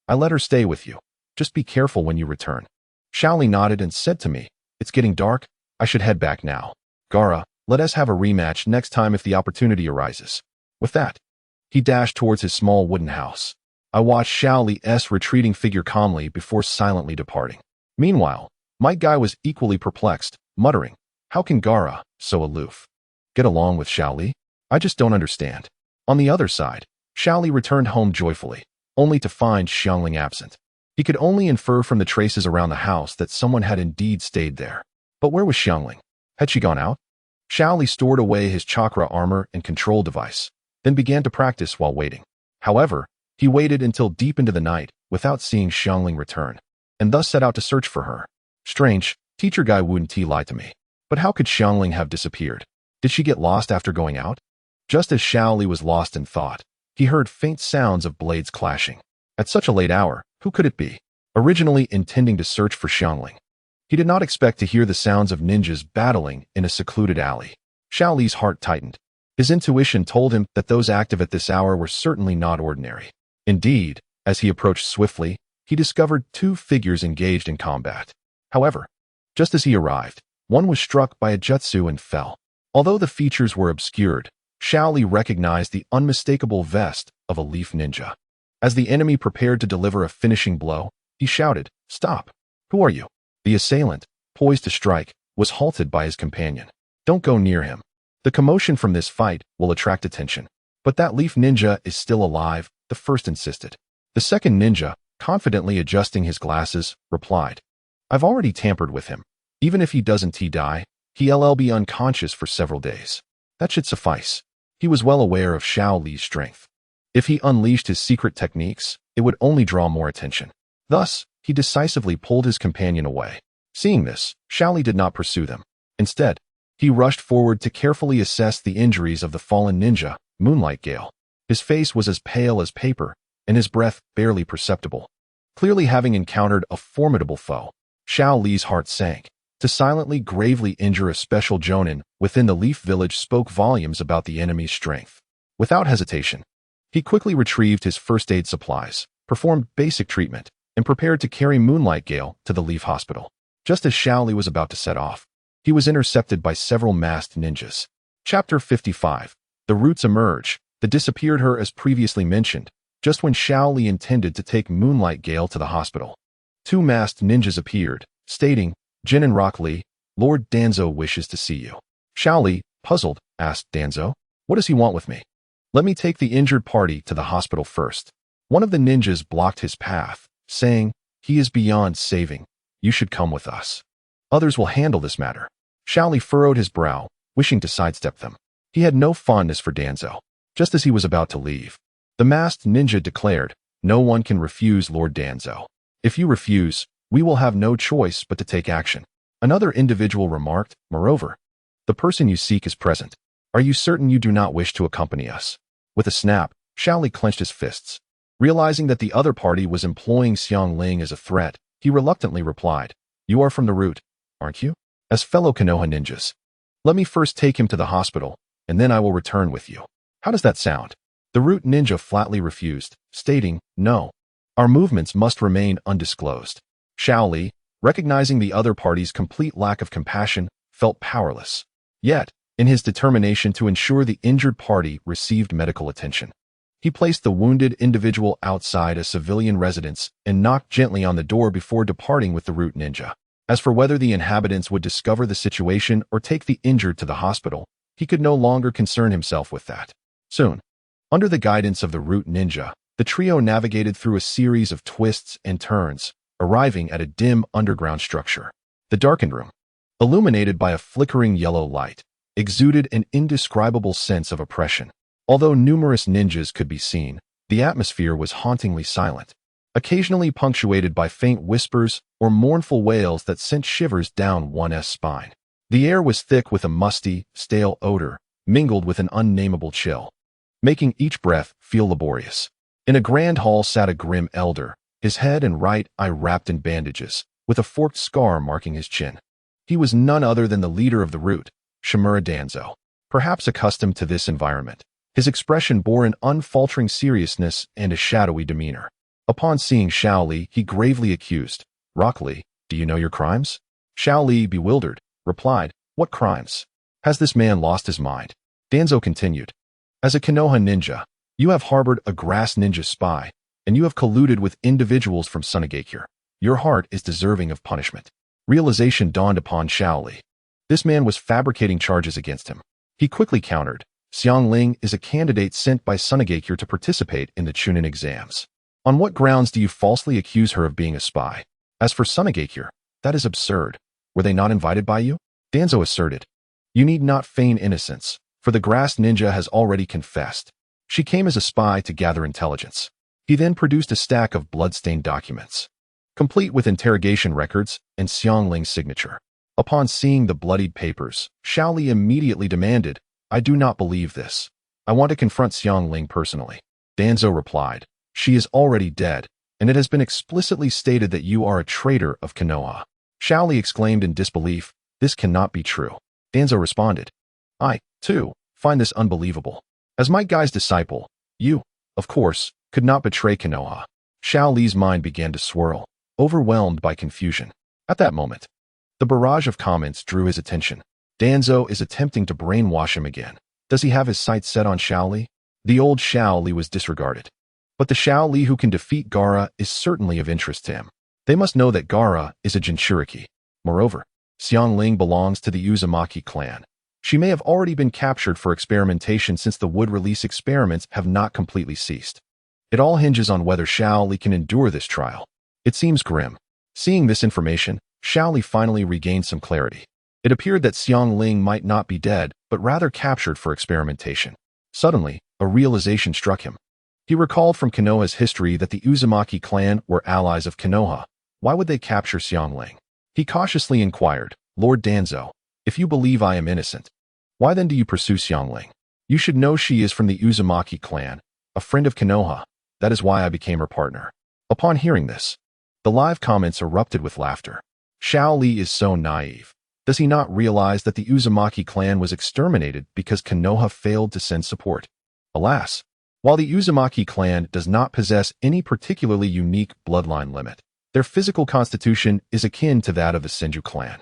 I let her stay with you. Just be careful when you return." Shaoli nodded and said to me, "It's getting dark. I should head back now. Gaara, let us have a rematch next time if the opportunity arises." With that, he dashed towards his small wooden house. I watched Shaoli's retreating figure calmly before silently departing. Meanwhile, Mike Guy was equally perplexed, muttering, "How can Gaara, so aloof, get along with Shaoli? I just don't understand." On the other side, Shaoli returned home joyfully, only to find Xiangling absent. He could only infer from the traces around the house that someone had indeed stayed there. But where was Xiangling? Had she gone out? Shaoli stored away his chakra armor and control device, then began to practice while waiting. However, he waited until deep into the night without seeing Xiangling return, and thus set out to search for her. Strange, teacher Guy wouldn't lie to me. But how could Xiangling have disappeared? Did she get lost after going out? Just as Shaoli was lost in thought, he heard faint sounds of blades clashing. At such a late hour, who could it be? Originally intending to search for Xiangling, he did not expect to hear the sounds of ninjas battling in a secluded alley. Shaoli's heart tightened. His intuition told him that those active at this hour were certainly not ordinary. Indeed, as he approached swiftly, he discovered two figures engaged in combat. However, just as he arrived, one was struck by a jutsu and fell. Although the features were obscured, Shaoli recognized the unmistakable vest of a leaf ninja. As the enemy prepared to deliver a finishing blow, he shouted, "Stop! Who are you?" The assailant, poised to strike, was halted by his companion. "Don't go near him. The commotion from this fight will attract attention." "But that leaf ninja is still alive," the first insisted. The second ninja, confidently adjusting his glasses, replied, "I've already tampered with him. Even if he doesn't die, he'll be unconscious for several days. That should suffice." He was well aware of Shaoli's strength. If he unleashed his secret techniques, it would only draw more attention. Thus, he decisively pulled his companion away. Seeing this, Shaoli did not pursue them. Instead, he rushed forward to carefully assess the injuries of the fallen ninja, Moonlight Gale. His face was as pale as paper, and his breath barely perceptible. Clearly having encountered a formidable foe, Shaoli's heart sank. To silently, gravely injure a special jonin within the Leaf Village spoke volumes about the enemy's strength. Without hesitation, he quickly retrieved his first aid supplies, performed basic treatment, and prepared to carry Moonlight Gale to the Leaf Hospital. Just as Shaoli was about to set off, he was intercepted by several masked ninjas. Chapter 55. The Roots Emerge. The disappeared her as previously mentioned, just when Shaoli intended to take Moonlight Gale to the hospital. Two masked ninjas appeared, stating, "Jin and Rock Lee, Lord Danzo wishes to see you." Shaoli, puzzled, asked Danzo, "What does he want with me?" "Let me take the injured party to the hospital first." One of the ninjas blocked his path, saying, "He is beyond saving. You should come with us. Others will handle this matter." Shaoli furrowed his brow, wishing to sidestep them. He had no fondness for Danzo. Just as he was about to leave, the masked ninja declared, "No one can refuse Lord Danzo. If you refuse, we will have no choice but to take action." Another individual remarked, "Moreover, the person you seek is present. Are you certain you do not wish to accompany us?" With a snap, Shaoli clenched his fists. Realizing that the other party was employing Xiang Ling as a threat, he reluctantly replied, "You are from the root, aren't you?" "As fellow Konoha ninjas. Let me first take him to the hospital, and then I will return with you." "How does that sound?" The root ninja flatly refused, stating, "No. Our movements must remain undisclosed." Shaoli, recognizing the other party's complete lack of compassion, felt powerless. Yet, in his determination to ensure the injured party received medical attention, he placed the wounded individual outside a civilian residence and knocked gently on the door before departing with the root ninja. As for whether the inhabitants would discover the situation or take the injured to the hospital, he could no longer concern himself with that. Soon, under the guidance of the root ninja, the trio navigated through a series of twists and turns, arriving at a dim underground structure. The darkened room, illuminated by a flickering yellow light, exuded an indescribable sense of oppression. Although numerous ninjas could be seen, the atmosphere was hauntingly silent, occasionally punctuated by faint whispers or mournful wails that sent shivers down one's spine. The air was thick with a musty, stale odor, mingled with an unnameable chill, making each breath feel laborious. In a grand hall sat a grim elder, his head and right eye wrapped in bandages, with a forked scar marking his chin. He was none other than the leader of the root, Shimura Danzo. Perhaps accustomed to this environment, his expression bore an unfaltering seriousness and a shadowy demeanor. Upon seeing Shaoli, he gravely accused, "Rock Lee, do you know your crimes?" Shaoli, bewildered, replied, "What crimes? Has this man lost his mind?" Danzo continued, "As a Konoha ninja, you have harbored a grass ninja spy, and you have colluded with individuals from Sunagakure. Your heart is deserving of punishment." Realization dawned upon Shaoli. This man was fabricating charges against him. He quickly countered, "Xiang Ling is a candidate sent by Sunagakure to participate in the Chunin exams. On what grounds do you falsely accuse her of being a spy? As for Sunagakure, that is absurd. Were they not invited by you?" Danzo asserted, "You need not feign innocence, for the grass ninja has already confessed. She came as a spy to gather intelligence." He then produced a stack of blood-stained documents, complete with interrogation records and Xiang Ling's signature. Upon seeing the bloodied papers, Shaoli immediately demanded, "I do not believe this. I want to confront Xiang Ling personally." Danzo replied, "She is already dead, and it has been explicitly stated that you are a traitor of Konoha." Shaoli exclaimed in disbelief, "This cannot be true." Danzo responded, "I, too, find this unbelievable. As Might Guy's disciple, you, of course, could not betray Konoha. Xiao Li's mind began to swirl, overwhelmed by confusion. At that moment, the barrage of comments drew his attention. Danzo is attempting to brainwash him again. Does he have his sights set on Xiao Li? The old Xiao Li was disregarded. But the Xiao Li who can defeat Gaara is certainly of interest to him. They must know that Gaara is a Jinchuriki. Moreover, Xiangling belongs to the Uzumaki clan. She may have already been captured for experimentation since the wood release experiments have not completely ceased. It all hinges on whether Xiao Li can endure this trial. It seems grim. Seeing this information, Xiao Li finally regained some clarity. It appeared that Xiangling might not be dead, but rather captured for experimentation. Suddenly, a realization struck him. He recalled from Konoha's history that the Uzumaki clan were allies of Konoha. Why would they capture Xiangling? He cautiously inquired, Lord Danzo, if you believe I am innocent, why then do you pursue Xiangling? You should know she is from the Uzumaki clan, a friend of Konoha. That is why I became her partner. Upon hearing this, the live comments erupted with laughter. Xiao Li is so naive. Does he not realize that the Uzumaki clan was exterminated because Konoha failed to send support? Alas, while the Uzumaki clan does not possess any particularly unique bloodline limit, their physical constitution is akin to that of the Senju clan.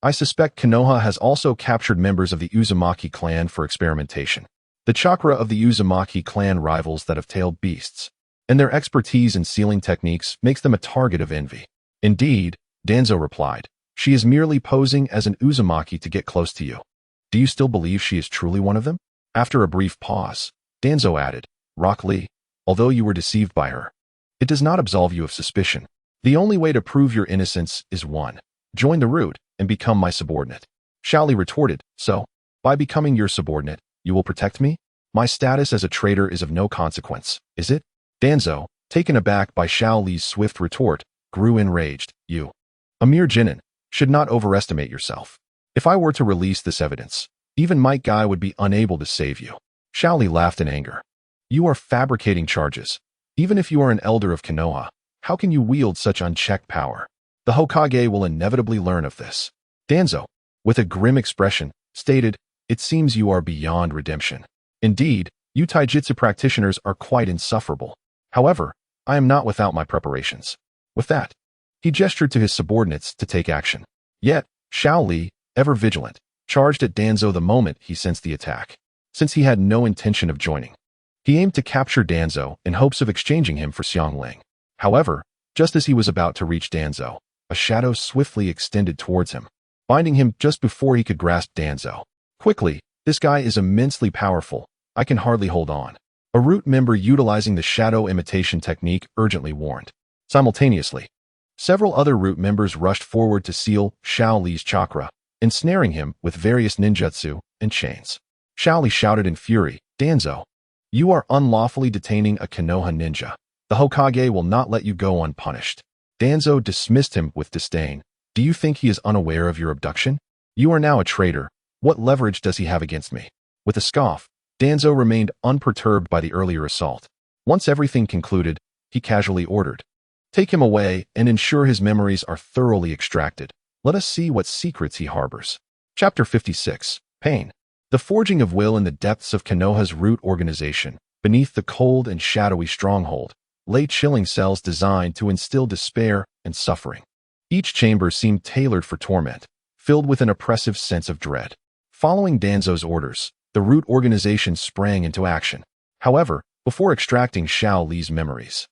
I suspect Konoha has also captured members of the Uzumaki clan for experimentation. The chakra of the Uzumaki clan rivals that of tailed beasts, and their expertise in sealing techniques makes them a target of envy. Indeed, Danzo replied, she is merely posing as an Uzumaki to get close to you. Do you still believe she is truly one of them? After a brief pause, Danzo added, Rock Lee, although you were deceived by her, it does not absolve you of suspicion. The only way to prove your innocence is 1. Join the root and become my subordinate. Xiao Li retorted, so, by becoming your subordinate, you will protect me? My status as a traitor is of no consequence, is it? Danzo, taken aback by Xiao Li's swift retort, grew enraged. You, a mere genin, should not overestimate yourself. If I were to release this evidence, even Might Guy would be unable to save you. Xiao Li laughed in anger. You are fabricating charges. Even if you are an elder of Konoha, how can you wield such unchecked power? The Hokage will inevitably learn of this. Danzo, with a grim expression, stated, it seems you are beyond redemption. Indeed, you taijutsu practitioners are quite insufferable. However, I am not without my preparations. With that, he gestured to his subordinates to take action. Yet, Xiao Li, ever vigilant, charged at Danzo the moment he sensed the attack. Since he had no intention of joining, he aimed to capture Danzo in hopes of exchanging him for Xiangling. However, just as he was about to reach Danzo, a shadow swiftly extended towards him, binding him just before he could grasp Danzo. Quickly, this guy is immensely powerful. I can hardly hold on. A root member utilizing the shadow imitation technique urgently warned. Simultaneously, several other root members rushed forward to seal Xiao Li's chakra, ensnaring him with various ninjutsu and chains. Xiao Li shouted in fury, Danzo, you are unlawfully detaining a Konoha ninja. The Hokage will not let you go unpunished. Danzo dismissed him with disdain. Do you think he is unaware of your abduction? You are now a traitor. What leverage does he have against me? With a scoff, Danzo remained unperturbed by the earlier assault. Once everything concluded, he casually ordered, take him away and ensure his memories are thoroughly extracted. Let us see what secrets he harbors. Chapter 56. Pain. The forging of will in the depths of Konoha's root organization, beneath the cold and shadowy stronghold, lay chilling cells designed to instill despair and suffering. Each chamber seemed tailored for torment, filled with an oppressive sense of dread. Following Danzo's orders, the root organization sprang into action. However, before extracting Xiao Li's memories,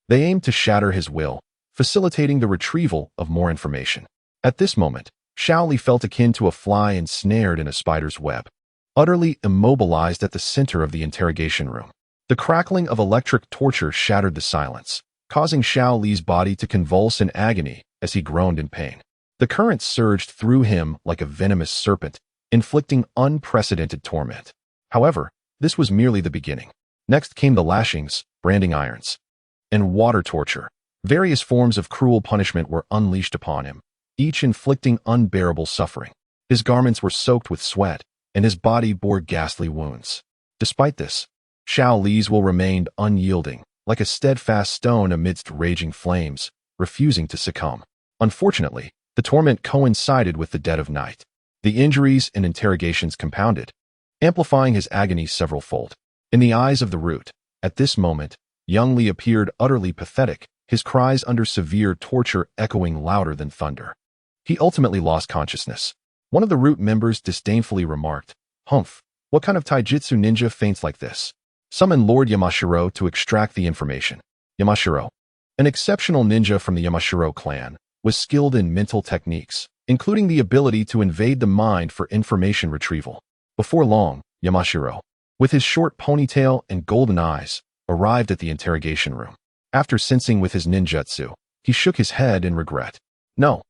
they aimed to shatter his will, facilitating the retrieval of more information. At this moment, Xiao Li felt akin to a fly ensnared in a spider's web, utterly immobilized at the center of the interrogation room. The crackling of electric torture shattered the silence, causing Xiao Li's body to convulse in agony as he groaned in pain. The current surged through him like a venomous serpent, inflicting unprecedented torment. However, this was merely the beginning. Next came the lashings, branding irons, and water torture. Various forms of cruel punishment were unleashed upon him, each inflicting unbearable suffering. His garments were soaked with sweat, and his body bore ghastly wounds. Despite this, Xiao Li's will remained unyielding, like a steadfast stone amidst raging flames, refusing to succumb. Unfortunately, the torment coincided with the dead of night. The injuries and interrogations compounded, amplifying his agony several-fold. In the eyes of the Root, at this moment, young Li appeared utterly pathetic, his cries under severe torture echoing louder than thunder. He ultimately lost consciousness. One of the Root members disdainfully remarked, "Humph, what kind of taijutsu ninja faints like this? Summon Lord Yamashiro to extract the information." Yamashiro, an exceptional ninja from the Yamashiro clan, was skilled in mental techniques, including the ability to invade the mind for information retrieval. Before long, Yamashiro, with his short ponytail and golden eyes, arrived at the interrogation room. After sensing with his ninjutsu, he shook his head in regret. No,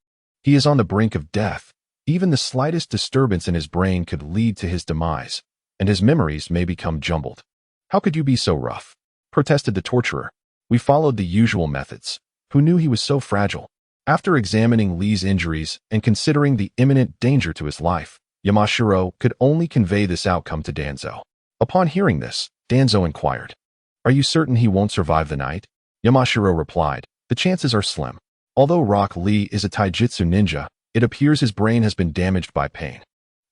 he is on the brink of death. Even the slightest disturbance in his brain could lead to his demise, and his memories may become jumbled. "How could you be so rough?" protested the torturer. "We followed the usual methods. Who knew he was so fragile?" After examining Li's injuries and considering the imminent danger to his life, Yamashiro could only convey this outcome to Danzo. Upon hearing this, Danzo inquired, "Are you certain he won't survive the night?" Yamashiro replied, "The chances are slim. Although Rock Lee is a taijutsu ninja, it appears his brain has been damaged by pain,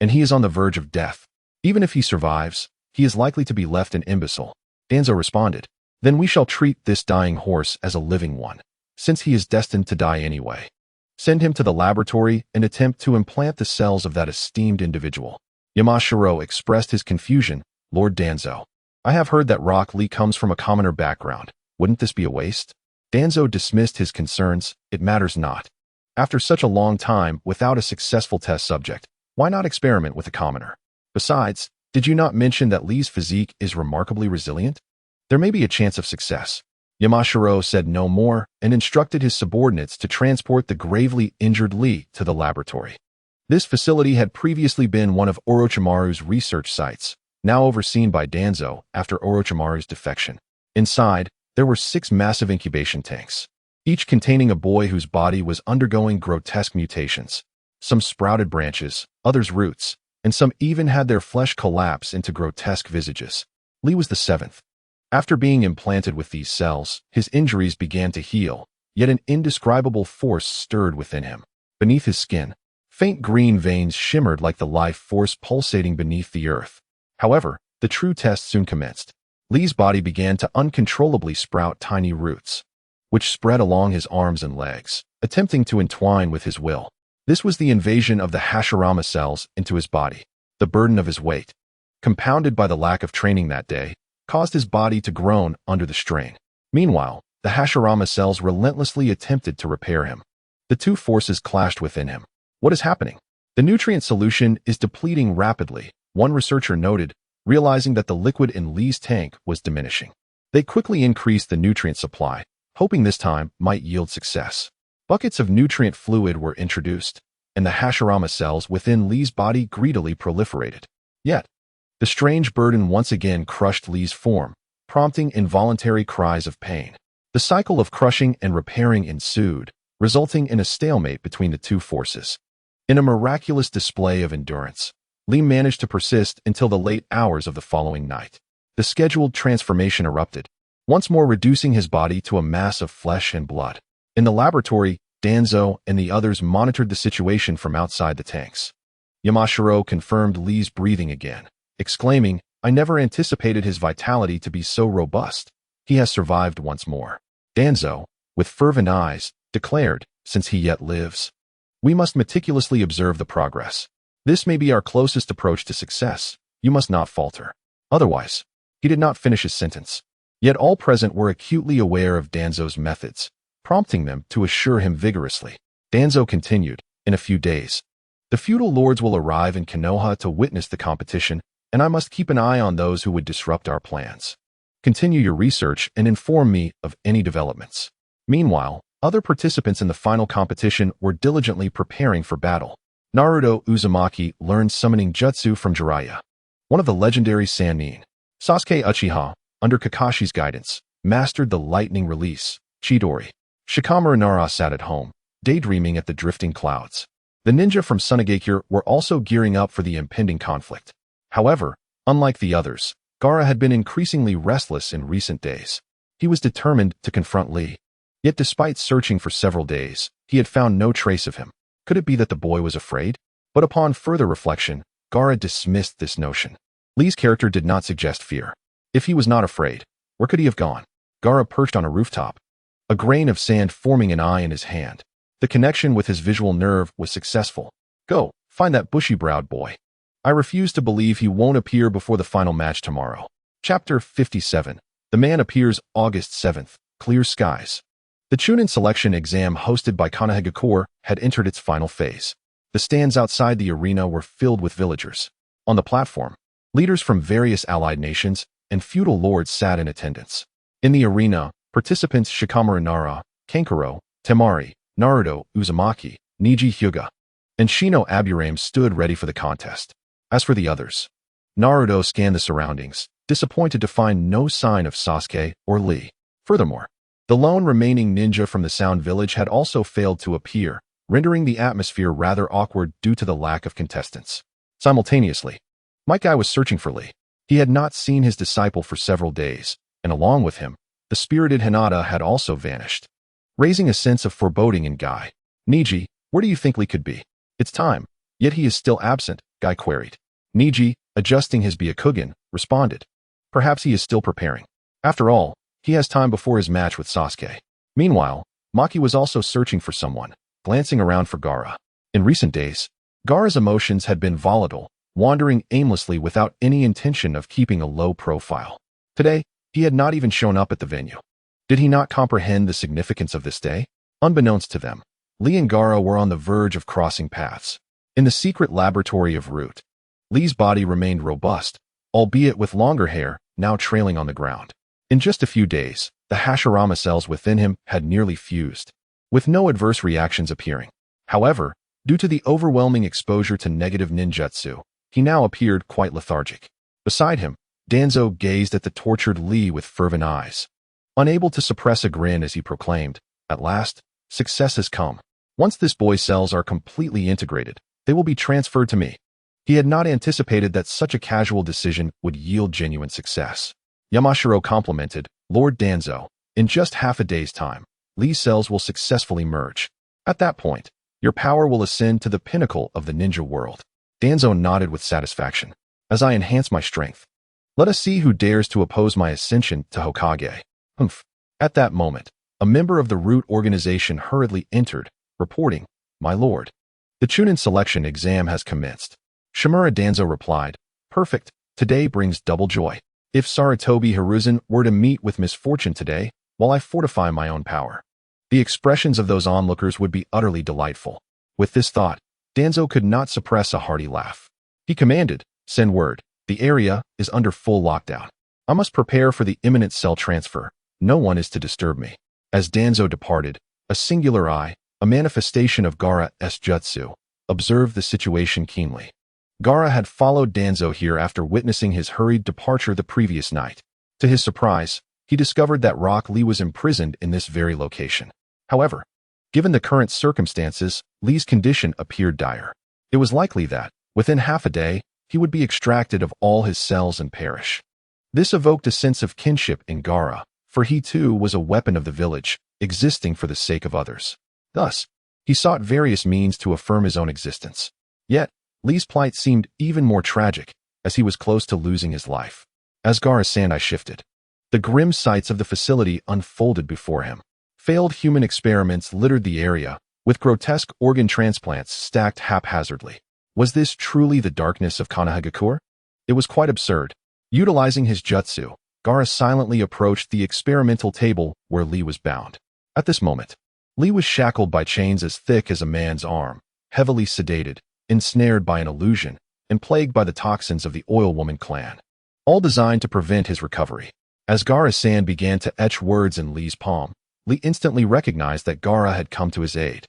and he is on the verge of death. Even if he survives, he is likely to be left an imbecile." Danzo responded, "Then we shall treat this dying horse as a living one, since he is destined to die anyway. Send him to the laboratory and attempt to implant the cells of that esteemed individual." Yamashiro expressed his confusion. "Lord Danzo, I have heard that Rock Lee comes from a commoner background. Wouldn't this be a waste?" Danzo dismissed his concerns. "It matters not. After such a long time without a successful test subject, why not experiment with a commoner? Besides, did you not mention that Li's physique is remarkably resilient? There may be a chance of success." Yamashiro said no more and instructed his subordinates to transport the gravely injured Li to the laboratory. This facility had previously been one of Orochimaru's research sites, now overseen by Danzo after Orochimaru's defection. Inside, there were 6 massive incubation tanks, each containing a boy whose body was undergoing grotesque mutations. Some sprouted branches, others roots, and some even had their flesh collapse into grotesque visages. Li was the 7th. After being implanted with these cells, his injuries began to heal, yet an indescribable force stirred within him. Beneath his skin, faint green veins shimmered like the life force pulsating beneath the earth. However, the true test soon commenced. Li's body began to uncontrollably sprout tiny roots, which spread along his arms and legs, attempting to entwine with his will. This was the invasion of the Hashirama cells into his body. The burden of his weight, compounded by the lack of training that day, caused his body to groan under the strain. Meanwhile, the Hashirama cells relentlessly attempted to repair him. The two forces clashed within him. "What is happening? The nutrient solution is depleting rapidly," one researcher noted, realizing that the liquid in Li's tank was diminishing. They quickly increased the nutrient supply, hoping this time might yield success. Buckets of nutrient fluid were introduced, and the Hashirama cells within Li's body greedily proliferated. Yet, the strange burden once again crushed Li's form, prompting involuntary cries of pain. The cycle of crushing and repairing ensued, resulting in a stalemate between the two forces. In a miraculous display of endurance, Li managed to persist until the late hours of the following night. The scheduled transformation erupted, once more reducing his body to a mass of flesh and blood. In the laboratory, Danzo and the others monitored the situation from outside the tanks. Yamashiro confirmed Li's breathing again, exclaiming, "I never anticipated his vitality to be so robust. He has survived once more." Danzo, with fervent eyes, declared, "Since he yet lives, we must meticulously observe the progress. This may be our closest approach to success. You must not falter. Otherwise," he did not finish his sentence. Yet all present were acutely aware of Danzo's methods, prompting them to assure him vigorously. Danzo continued, "In a few days, the feudal lords will arrive in Konoha to witness the competition, and I must keep an eye on those who would disrupt our plans. Continue your research and inform me of any developments." Meanwhile, other participants in the final competition were diligently preparing for battle. Naruto Uzumaki learned summoning jutsu from Jiraiya, one of the legendary Sannin. Sasuke Uchiha, under Kakashi's guidance, mastered the lightning release, Chidori. Shikamaru Nara sat at home, daydreaming at the drifting clouds. The ninja from Sunagakure were also gearing up for the impending conflict. However, unlike the others, Gaara had been increasingly restless in recent days. He was determined to confront Li. Yet despite searching for several days, he had found no trace of him. Could it be that the boy was afraid? But upon further reflection, Gaara dismissed this notion. Lee's character did not suggest fear. If he was not afraid, where could he have gone? Gaara perched on a rooftop, a grain of sand forming an eye in his hand. The connection with his visual nerve was successful. Go, find that bushy-browed boy. I refuse to believe he won't appear before the final match tomorrow. Chapter 57. The man appears August 7th. Clear skies. The Chunin selection exam hosted by Konohagakure had entered its final phase. The stands outside the arena were filled with villagers. On the platform, leaders from various allied nations and feudal lords sat in attendance. In the arena, participants Shikamaru Nara, Kankuro, Temari, Naruto, Uzumaki, Niji Hyuga, and Shino Aburame stood ready for the contest. As for the others, Naruto scanned the surroundings, disappointed to find no sign of Sasuke or Lee. Furthermore, the lone remaining ninja from the Sound Village had also failed to appear, rendering the atmosphere rather awkward due to the lack of contestants. Simultaneously, Kekkei was searching for Lee. He had not seen his disciple for several days, and along with him, the spirited Hinata had also vanished, raising a sense of foreboding in Guy. Niji, where do you think Lee could be? It's time, yet he is still absent, Guy queried. Niji, adjusting his Byakugan, responded. Perhaps he is still preparing. After all, he has time before his match with Sasuke. Meanwhile, Maki was also searching for someone, glancing around for Gaara. In recent days, Gaara's emotions had been volatile, wandering aimlessly without any intention of keeping a low profile. Today, he had not even shown up at the venue. Did he not comprehend the significance of this day? Unbeknownst to them, Lee and Gaara were on the verge of crossing paths. In the secret laboratory of Root, Lee's body remained robust, albeit with longer hair now trailing on the ground. In just a few days, the Hashirama cells within him had nearly fused, with no adverse reactions appearing. However, due to the overwhelming exposure to negative ninjutsu, he now appeared quite lethargic. Beside him, Danzo gazed at the tortured Lee with fervent eyes, unable to suppress a grin as he proclaimed, "At last, success has come. Once this boy's cells are completely integrated, they will be transferred to me." He had not anticipated that such a casual decision would yield genuine success. Yamashiro complimented, "Lord Danzo, in just half a day's time, Lee's cells will successfully merge. At that point, your power will ascend to the pinnacle of the ninja world." Danzo nodded with satisfaction. "As I enhance my strength, let us see who dares to oppose my ascension to Hokage." Humph. At that moment, a member of the Root organization hurriedly entered, reporting, "My lord, the Chunin selection exam has commenced." Shimura Danzo replied, "Perfect, today brings double joy. If Sarutobi Hiruzen were to meet with misfortune today, while I fortify my own power, the expressions of those onlookers would be utterly delightful." With this thought, Danzo could not suppress a hearty laugh. He commanded, "Send word. The area is under full lockdown. I must prepare for the imminent cell transfer. No one is to disturb me." As Danzo departed, a singular eye, a manifestation of Gaara's jutsu, observed the situation keenly. Gaara had followed Danzo here after witnessing his hurried departure the previous night. To his surprise, he discovered that Rock Lee was imprisoned in this very location. However, given the current circumstances, Lee's condition appeared dire. It was likely that, within half a day, he would be extracted of all his cells and perish. This evoked a sense of kinship in Gaara, for he too was a weapon of the village, existing for the sake of others. Thus, he sought various means to affirm his own existence. Yet, Lee's plight seemed even more tragic, as he was close to losing his life. As Gaara's sand eye shifted, the grim sights of the facility unfolded before him. Failed human experiments littered the area, with grotesque organ transplants stacked haphazardly. Was this truly the darkness of Konohagakure? It was quite absurd. Utilizing his jutsu, Gaara silently approached the experimental table where Lee was bound. At this moment, Lee was shackled by chains as thick as a man's arm, heavily sedated, ensnared by an illusion, and plagued by the toxins of the Oil Woman clan, all designed to prevent his recovery. As Gaara's sand began to etch words in Lee's palm, Lee instantly recognized that Gaara had come to his aid.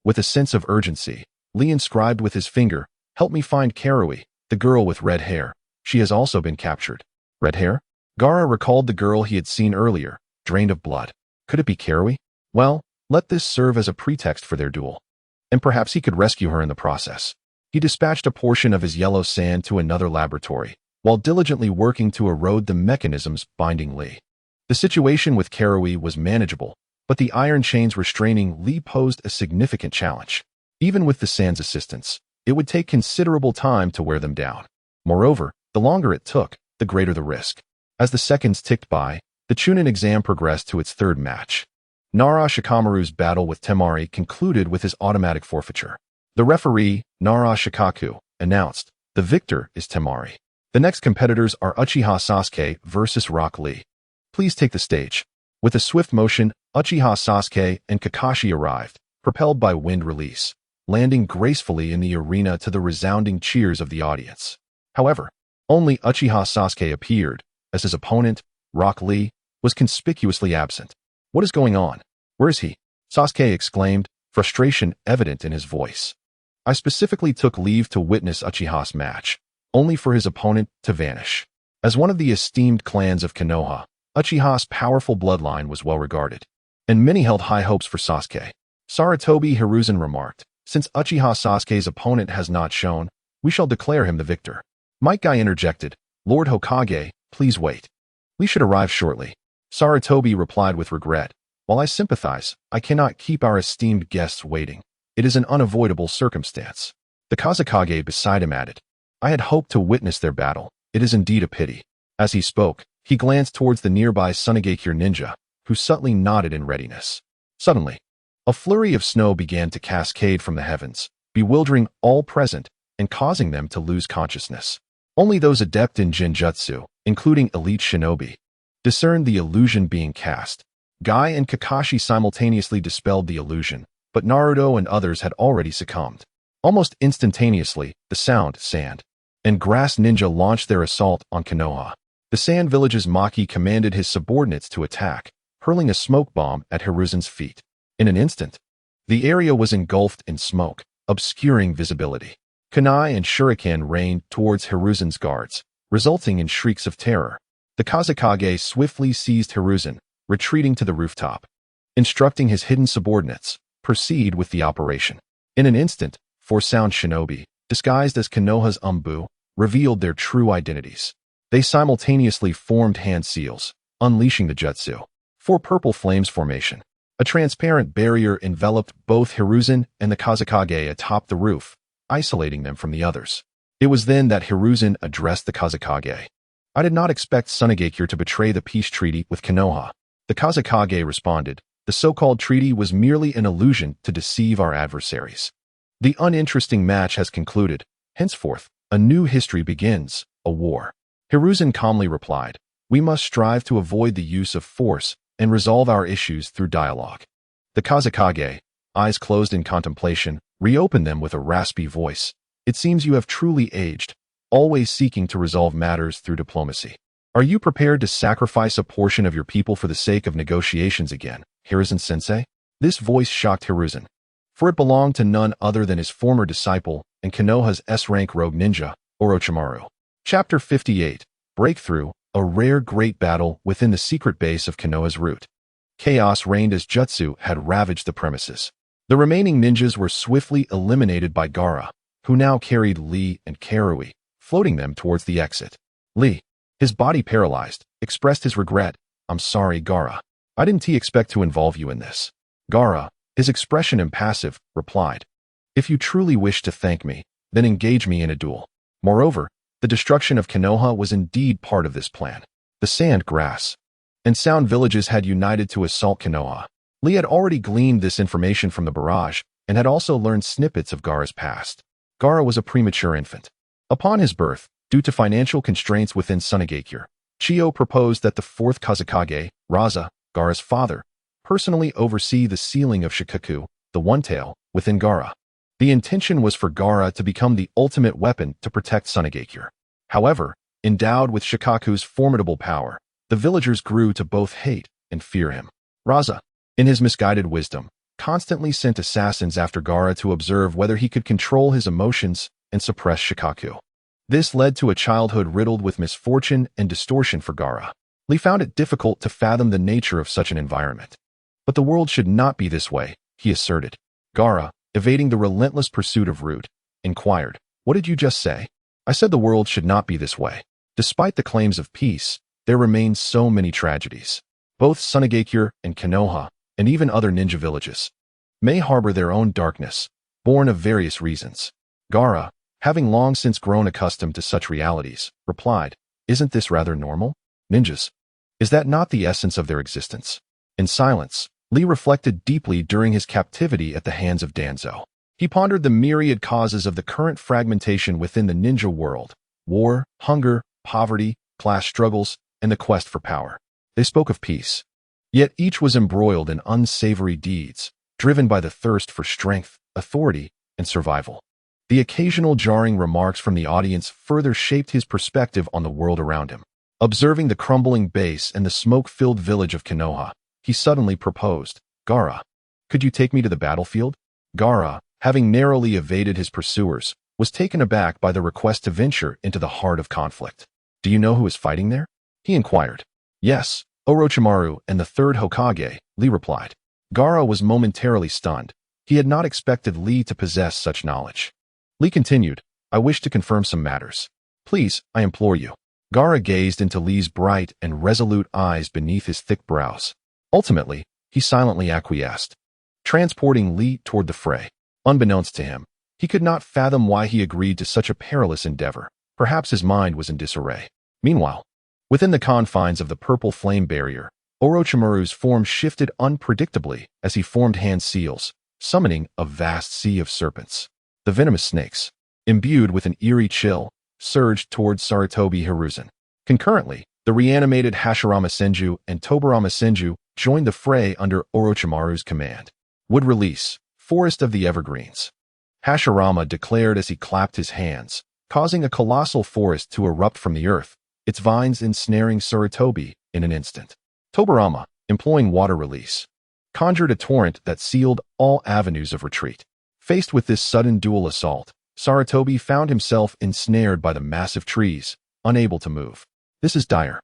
With a sense of urgency, Lee inscribed with his finger, "Help me find Karui, the girl with red hair. She has also been captured." Red hair? Gaara recalled the girl he had seen earlier, drained of blood. Could it be Karui? Well, let this serve as a pretext for their duel. And perhaps he could rescue her in the process. He dispatched a portion of his yellow sand to another laboratory, while diligently working to erode the mechanisms binding Lee. The situation with Karui was manageable, but the iron chains restraining Lee posed a significant challenge. Even with the sand's assistance, it would take considerable time to wear them down. Moreover, The longer it took, the greater the risk. As the seconds ticked by, the Chunin exam progressed to its third match. Nara Shikamaru's battle with Temari concluded with his automatic forfeiture. The referee, Nara Shikaku, announced, "The victor is Temari. The next competitors are Uchiha Sasuke versus Rock Lee. Please take the stage." With a swift motion, Uchiha Sasuke and Kakashi arrived, propelled by wind release, landing gracefully in the arena to the resounding cheers of the audience. However, only Uchiha Sasuke appeared, as his opponent, Rock Lee, was conspicuously absent. "What is going on? Where is he?" Sasuke exclaimed, frustration evident in his voice. "I specifically took leave to witness Uchiha's match, only for his opponent to vanish." As one of the esteemed clans of Konoha, Uchiha's powerful bloodline was well regarded, and many held high hopes for Sasuke. Sarutobi Hiruzen remarked, "Since Uchiha Sasuke's opponent has not shown, we shall declare him the victor." Might Guy interjected, "Lord Hokage, please wait. Lee should arrive shortly." Sarutobi replied with regret, "While I sympathize, I cannot keep our esteemed guests waiting. It is an unavoidable circumstance." The Kazekage beside him added, "I had hoped to witness their battle. It is indeed a pity." As he spoke, he glanced towards the nearby Sunigakure ninja, who subtly nodded in readiness. Suddenly, a flurry of snow began to cascade from the heavens, bewildering all present and causing them to lose consciousness. Only those adept in genjutsu, including elite shinobi, discerned the illusion being cast. Guy and Kakashi simultaneously dispelled the illusion, but Naruto and others had already succumbed. Almost instantaneously, the sand, and grass ninja launched their assault on Konoha. The Sand Village's Maki commanded his subordinates to attack, hurling a smoke bomb at Hiruzen's feet. In an instant, the area was engulfed in smoke, obscuring visibility. Kunai and shuriken rained towards Hiruzen's guards, resulting in shrieks of terror. The Kazekage swiftly seized Hiruzen, retreating to the rooftop, instructing his hidden subordinates, "Proceed with the operation." In an instant, 4 sound shinobi, disguised as Konoha's Umbu, revealed their true identities. They simultaneously formed hand seals, unleashing the jutsu. 4 purple flames formation. A transparent barrier enveloped both Hiruzen and the Kazekage atop the roof, isolating them from the others. It was then that Hiruzen addressed the Kazekage. "I did not expect Sunigakure to betray the peace treaty with Konoha." The Kazekage responded, "The so-called treaty was merely an illusion to deceive our adversaries. The uninteresting match has concluded. Henceforth, a new history begins, a war." Hiruzen calmly replied, "We must strive to avoid the use of force and resolve our issues through dialogue." The Kazekage, eyes closed in contemplation, reopened them with a raspy voice. "It seems you have truly aged, always seeking to resolve matters through diplomacy. Are you prepared to sacrifice a portion of your people for the sake of negotiations again, Hiruzen-sensei?" This voice shocked Hiruzen, for it belonged to none other than his former disciple and Konoha's S-rank rogue ninja, Orochimaru. Chapter 58, Breakthrough, a rare great battle within the secret base of Konoha's root. Chaos reigned as jutsu had ravaged the premises. The remaining ninjas were swiftly eliminated by Gaara, who now carried Lee and Karui, floating them towards the exit. Lee, his body paralyzed, expressed his regret. "I'm sorry, Gaara. I didn't expect to involve you in this." Gaara, his expression impassive, replied, "If you truly wish to thank me, then engage me in a duel." Moreover, the destruction of Konoha was indeed part of this plan. The sand, grass, and sound villages had united to assault Konoha. Lee had already gleaned this information from the barrage and had also learned snippets of Gaara's past. Gaara was a premature infant. Upon his birth, due to financial constraints within Sunigakure, Chiyo proposed that the 4th Kazekage, Raza, Gaara's father, personally oversee the sealing of Shikaku, the One-Tail, within Gaara. The intention was for Gaara to become the ultimate weapon to protect Sunigakure. However, endowed with Shikaku's formidable power, the villagers grew to both hate and fear him. Raza, in his misguided wisdom, constantly sent assassins after Gaara to observe whether he could control his emotions and suppress Shikaku. This led to a childhood riddled with misfortune and distortion for Gaara. Lee found it difficult to fathom the nature of such an environment. But the world should not be this way, he asserted. Gaara, evading the relentless pursuit of Root, inquired, "What did you just say?" "I said the world should not be this way. Despite the claims of peace, there remain so many tragedies. Both Sunigakure and Konoha, and even other ninja villages, may harbor their own darkness, born of various reasons." Gaara, having long since grown accustomed to such realities, replied, "Isn't this rather normal? Ninjas. Is that not the essence of their existence?" In silence, Li reflected deeply during his captivity at the hands of Danzo. He pondered the myriad causes of the current fragmentation within the ninja world: war, hunger, poverty, class struggles, and the quest for power. They spoke of peace. Yet each was embroiled in unsavory deeds, driven by the thirst for strength, authority, and survival. The occasional jarring remarks from the audience further shaped his perspective on the world around him. Observing the crumbling base and the smoke-filled village of Konoha, he suddenly proposed, "Gaara, could you take me to the battlefield?" Gaara, having narrowly evaded his pursuers, was taken aback by the request to venture into the heart of conflict. "Do you know who is fighting there?" he inquired. "Yes, Orochimaru and the third Hokage," Li replied. Gaara was momentarily stunned. He had not expected Li to possess such knowledge. Li continued, "I wish to confirm some matters. Please, I implore you." Gaara gazed into Li's bright and resolute eyes beneath his thick brows. Ultimately, he silently acquiesced, transporting Li toward the fray. Unbeknownst to him, he could not fathom why he agreed to such a perilous endeavor. Perhaps his mind was in disarray. Meanwhile, within the confines of the purple flame barrier, Orochimaru's form shifted unpredictably as he formed hand seals, summoning a vast sea of serpents. The venomous snakes, imbued with an eerie chill, surged towards Sarutobi Hiruzen. Concurrently, the reanimated Hashirama Senju and Tobirama Senju joined the fray under Orochimaru's command. "Would release, Forest of the Evergreens," Hashirama declared as he clapped his hands, causing a colossal forest to erupt from the earth, its vines ensnaring Sarutobi in an instant. Tobirama, employing water release, conjured a torrent that sealed all avenues of retreat. Faced with this sudden dual assault, Sarutobi found himself ensnared by the massive trees, unable to move. "This is dire,"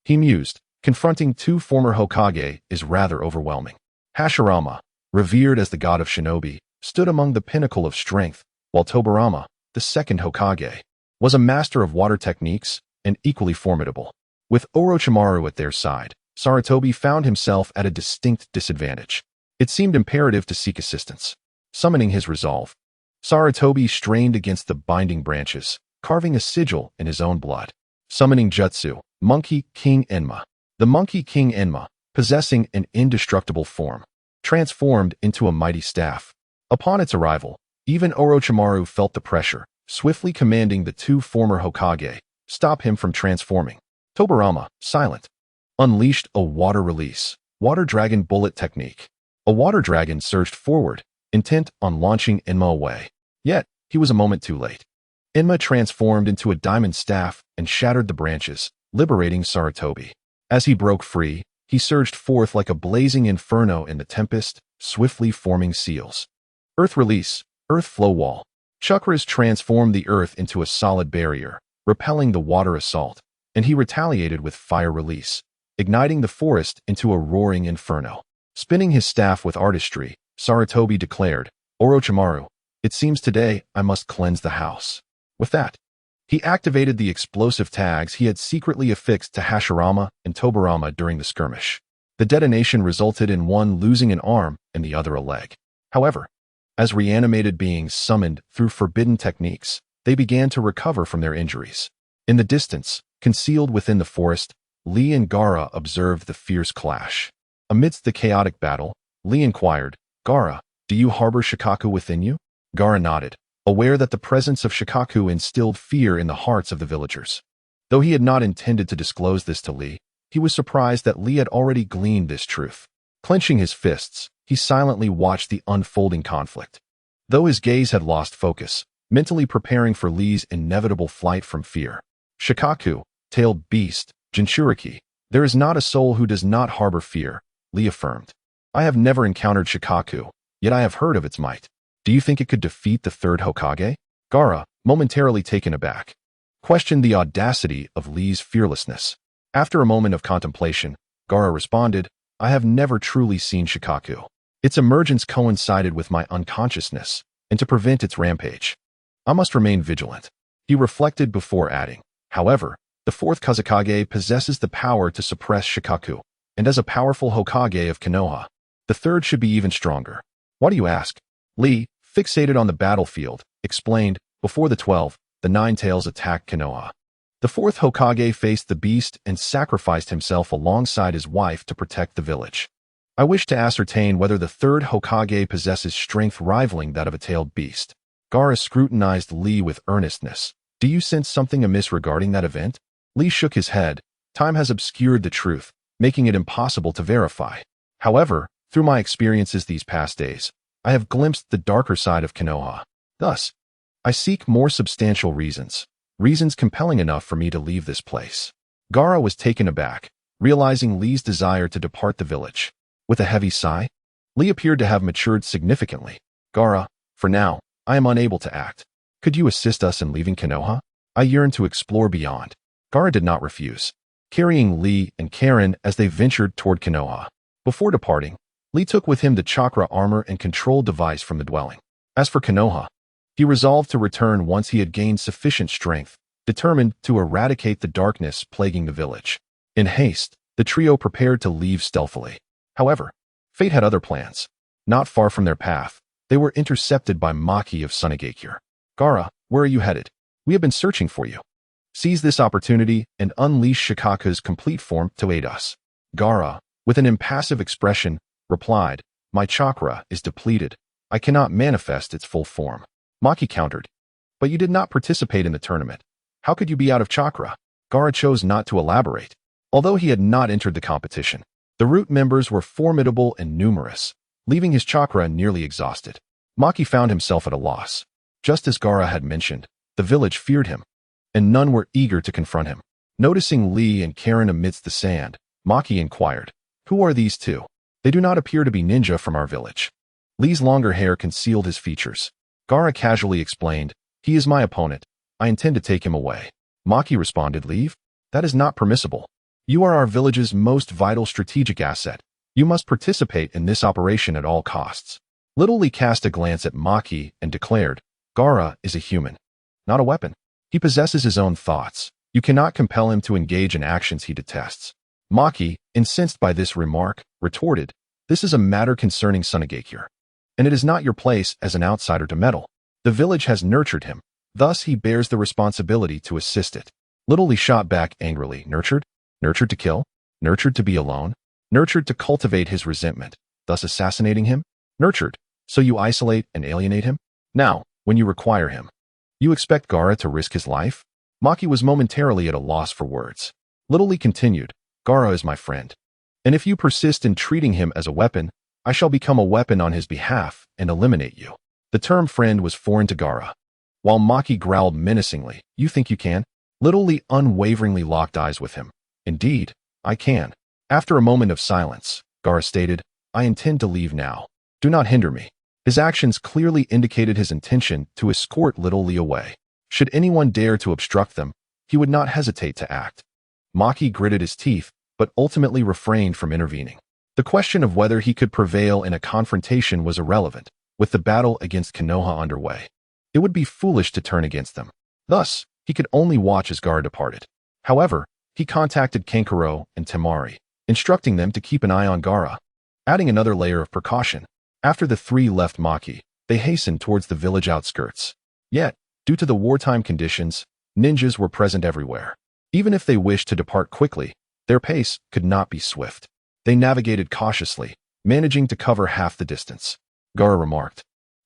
he mused. "Confronting two former Hokage is rather overwhelming." Hashirama, revered as the god of shinobi, stood among the pinnacle of strength, while Tobirama, the second Hokage, was a master of water techniques and equally formidable. With Orochimaru at their side, Sarutobi found himself at a distinct disadvantage. It seemed imperative to seek assistance. Summoning his resolve, Sarutobi strained against the binding branches, carving a sigil in his own blood. Summoning Jutsu, Monkey King Enma. The Monkey King Enma, possessing an indestructible form, transformed into a mighty staff. Upon its arrival, even Orochimaru felt the pressure, swiftly commanding the two former Hokage, stop him from transforming. Tobirama, silent, unleashed a water release, water dragon bullet technique. A water dragon surged forward, intent on launching Enma away. Yet, he was a moment too late. Enma transformed into a diamond staff and shattered the branches, liberating Sarutobi. As he broke free, he surged forth like a blazing inferno in the tempest, swiftly forming seals. Earth release, earth flow wall. Chakras transformed the earth into a solid barrier, repelling the water assault, and he retaliated with fire release, igniting the forest into a roaring inferno. Spinning his staff with artistry, Sarutobi declared, "Orochimaru, it seems today I must cleanse the house." With that, he activated the explosive tags he had secretly affixed to Hashirama and Tobirama during the skirmish. The detonation resulted in one losing an arm and the other a leg. However, as reanimated beings summoned through forbidden techniques, they began to recover from their injuries. In the distance, concealed within the forest, Li and Gaara observed the fierce clash. Amidst the chaotic battle, Li inquired, "Gaara, do you harbor Shikaku within you?" Gaara nodded, aware that the presence of Shikaku instilled fear in the hearts of the villagers. Though he had not intended to disclose this to Li, he was surprised that Li had already gleaned this truth. Clenching his fists, he silently watched the unfolding conflict. Though his gaze had lost focus, mentally preparing for Li's inevitable flight from fear. "Shikaku, tailed beast, Jinchuriki, there is not a soul who does not harbor fear," Li affirmed. "I have never encountered Shikaku, yet I have heard of its might. Do you think it could defeat the third Hokage?" Gaara, momentarily taken aback, questioned the audacity of Li's fearlessness. After a moment of contemplation, Gaara responded, "I have never truly seen Shikaku. Its emergence coincided with my unconsciousness, and to prevent its rampage, I must remain vigilant." He reflected before adding, "However, the fourth Kazekage possesses the power to suppress Shikaku, and as a powerful Hokage of Konoha, the third should be even stronger." "Why do you ask?" Li, fixated on the battlefield, explained, Before the 12, the Nine Tails attacked Konoha. The fourth Hokage faced the beast and sacrificed himself alongside his wife to protect the village. I wish to ascertain whether the third Hokage possesses strength rivaling that of a tailed beast. Gaara scrutinized Lee with earnestness. Do you sense something amiss regarding that event? Lee shook his head. Time has obscured the truth, making it impossible to verify. However, through my experiences these past days, I have glimpsed the darker side of Konoha. Thus, I seek more substantial reasons compelling enough for me to leave this place. Gaara was taken aback, realizing Lee's desire to depart the village. With a heavy sigh, Lee appeared to have matured significantly. Gaara, for now, I am unable to act. Could you assist us in leaving Konoha? I yearn to explore beyond. Gaara did not refuse, carrying Lee and Karen as they ventured toward Konoha. Before departing, Lee took with him the chakra armor and control device from the dwelling. As for Konoha, he resolved to return once he had gained sufficient strength, determined to eradicate the darkness plaguing the village. In haste, the trio prepared to leave stealthily. However, fate had other plans. Not far from their path, they were intercepted by Maki of Sunagakure. Gaara, where are you headed? We have been searching for you. Seize this opportunity and unleash Shikaku's complete form to aid us. Gaara, with an impassive expression, replied, my chakra is depleted. I cannot manifest its full form. Maki countered, but you did not participate in the tournament. How could you be out of chakra? Gaara chose not to elaborate. Although he had not entered the competition, the root members were formidable and numerous, leaving his chakra nearly exhausted. Maki found himself at a loss. Just as Gaara had mentioned, the village feared him, and none were eager to confront him. Noticing Lee and Karen amidst the sand, Maki inquired, who are these two? They do not appear to be ninja from our village. Lee's longer hair concealed his features. Gaara casually explained, he is my opponent. I intend to take him away. Maki responded, leave? That is not permissible. You are our village's most vital strategic asset. You must participate in this operation at all costs. Little Lee cast a glance at Maki and declared, Gaara is a human, not a weapon. He possesses his own thoughts. You cannot compel him to engage in actions he detests. Maki, incensed by this remark, retorted, this is a matter concerning Sunagakure, and it is not your place as an outsider to meddle. The village has nurtured him, thus he bears the responsibility to assist it. Little Lee shot back angrily, nurtured? Nurtured to kill? Nurtured to be alone? Nurtured to cultivate his resentment, thus assassinating him? Nurtured, so you isolate and alienate him? Now, when you require him, you expect Gaara to risk his life? Maki was momentarily at a loss for words. Little Lee continued, Gaara is my friend, and if you persist in treating him as a weapon, I shall become a weapon on his behalf and eliminate you. The term friend was foreign to Gaara. While Maki growled menacingly, you think you can? Little Lee unwaveringly locked eyes with him. Indeed, I can. After a moment of silence, Gaara stated, I intend to leave now. Do not hinder me. His actions clearly indicated his intention to escort Little Lee away. Should anyone dare to obstruct them, he would not hesitate to act. Maki gritted his teeth, but ultimately refrained from intervening. The question of whether he could prevail in a confrontation was irrelevant, with the battle against Konoha underway. It would be foolish to turn against them. Thus, he could only watch as Gaara departed. However, he contacted Kankuro and Temari, instructing them to keep an eye on Gaara. Adding another layer of precaution, after the three left Maki, they hastened towards the village outskirts. Yet, due to the wartime conditions, ninjas were present everywhere. Even if they wished to depart quickly, their pace could not be swift. They navigated cautiously, managing to cover half the distance. Gaara remarked,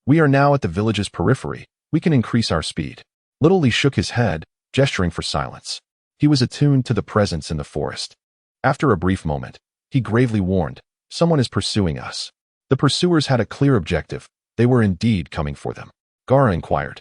we are now at the village's periphery. We can increase our speed. Little Lee shook his head, gesturing for silence. He was attuned to the presence in the forest. After a brief moment, he gravely warned, someone is pursuing us. The pursuers had a clear objective. They were indeed coming for them. Gaara inquired,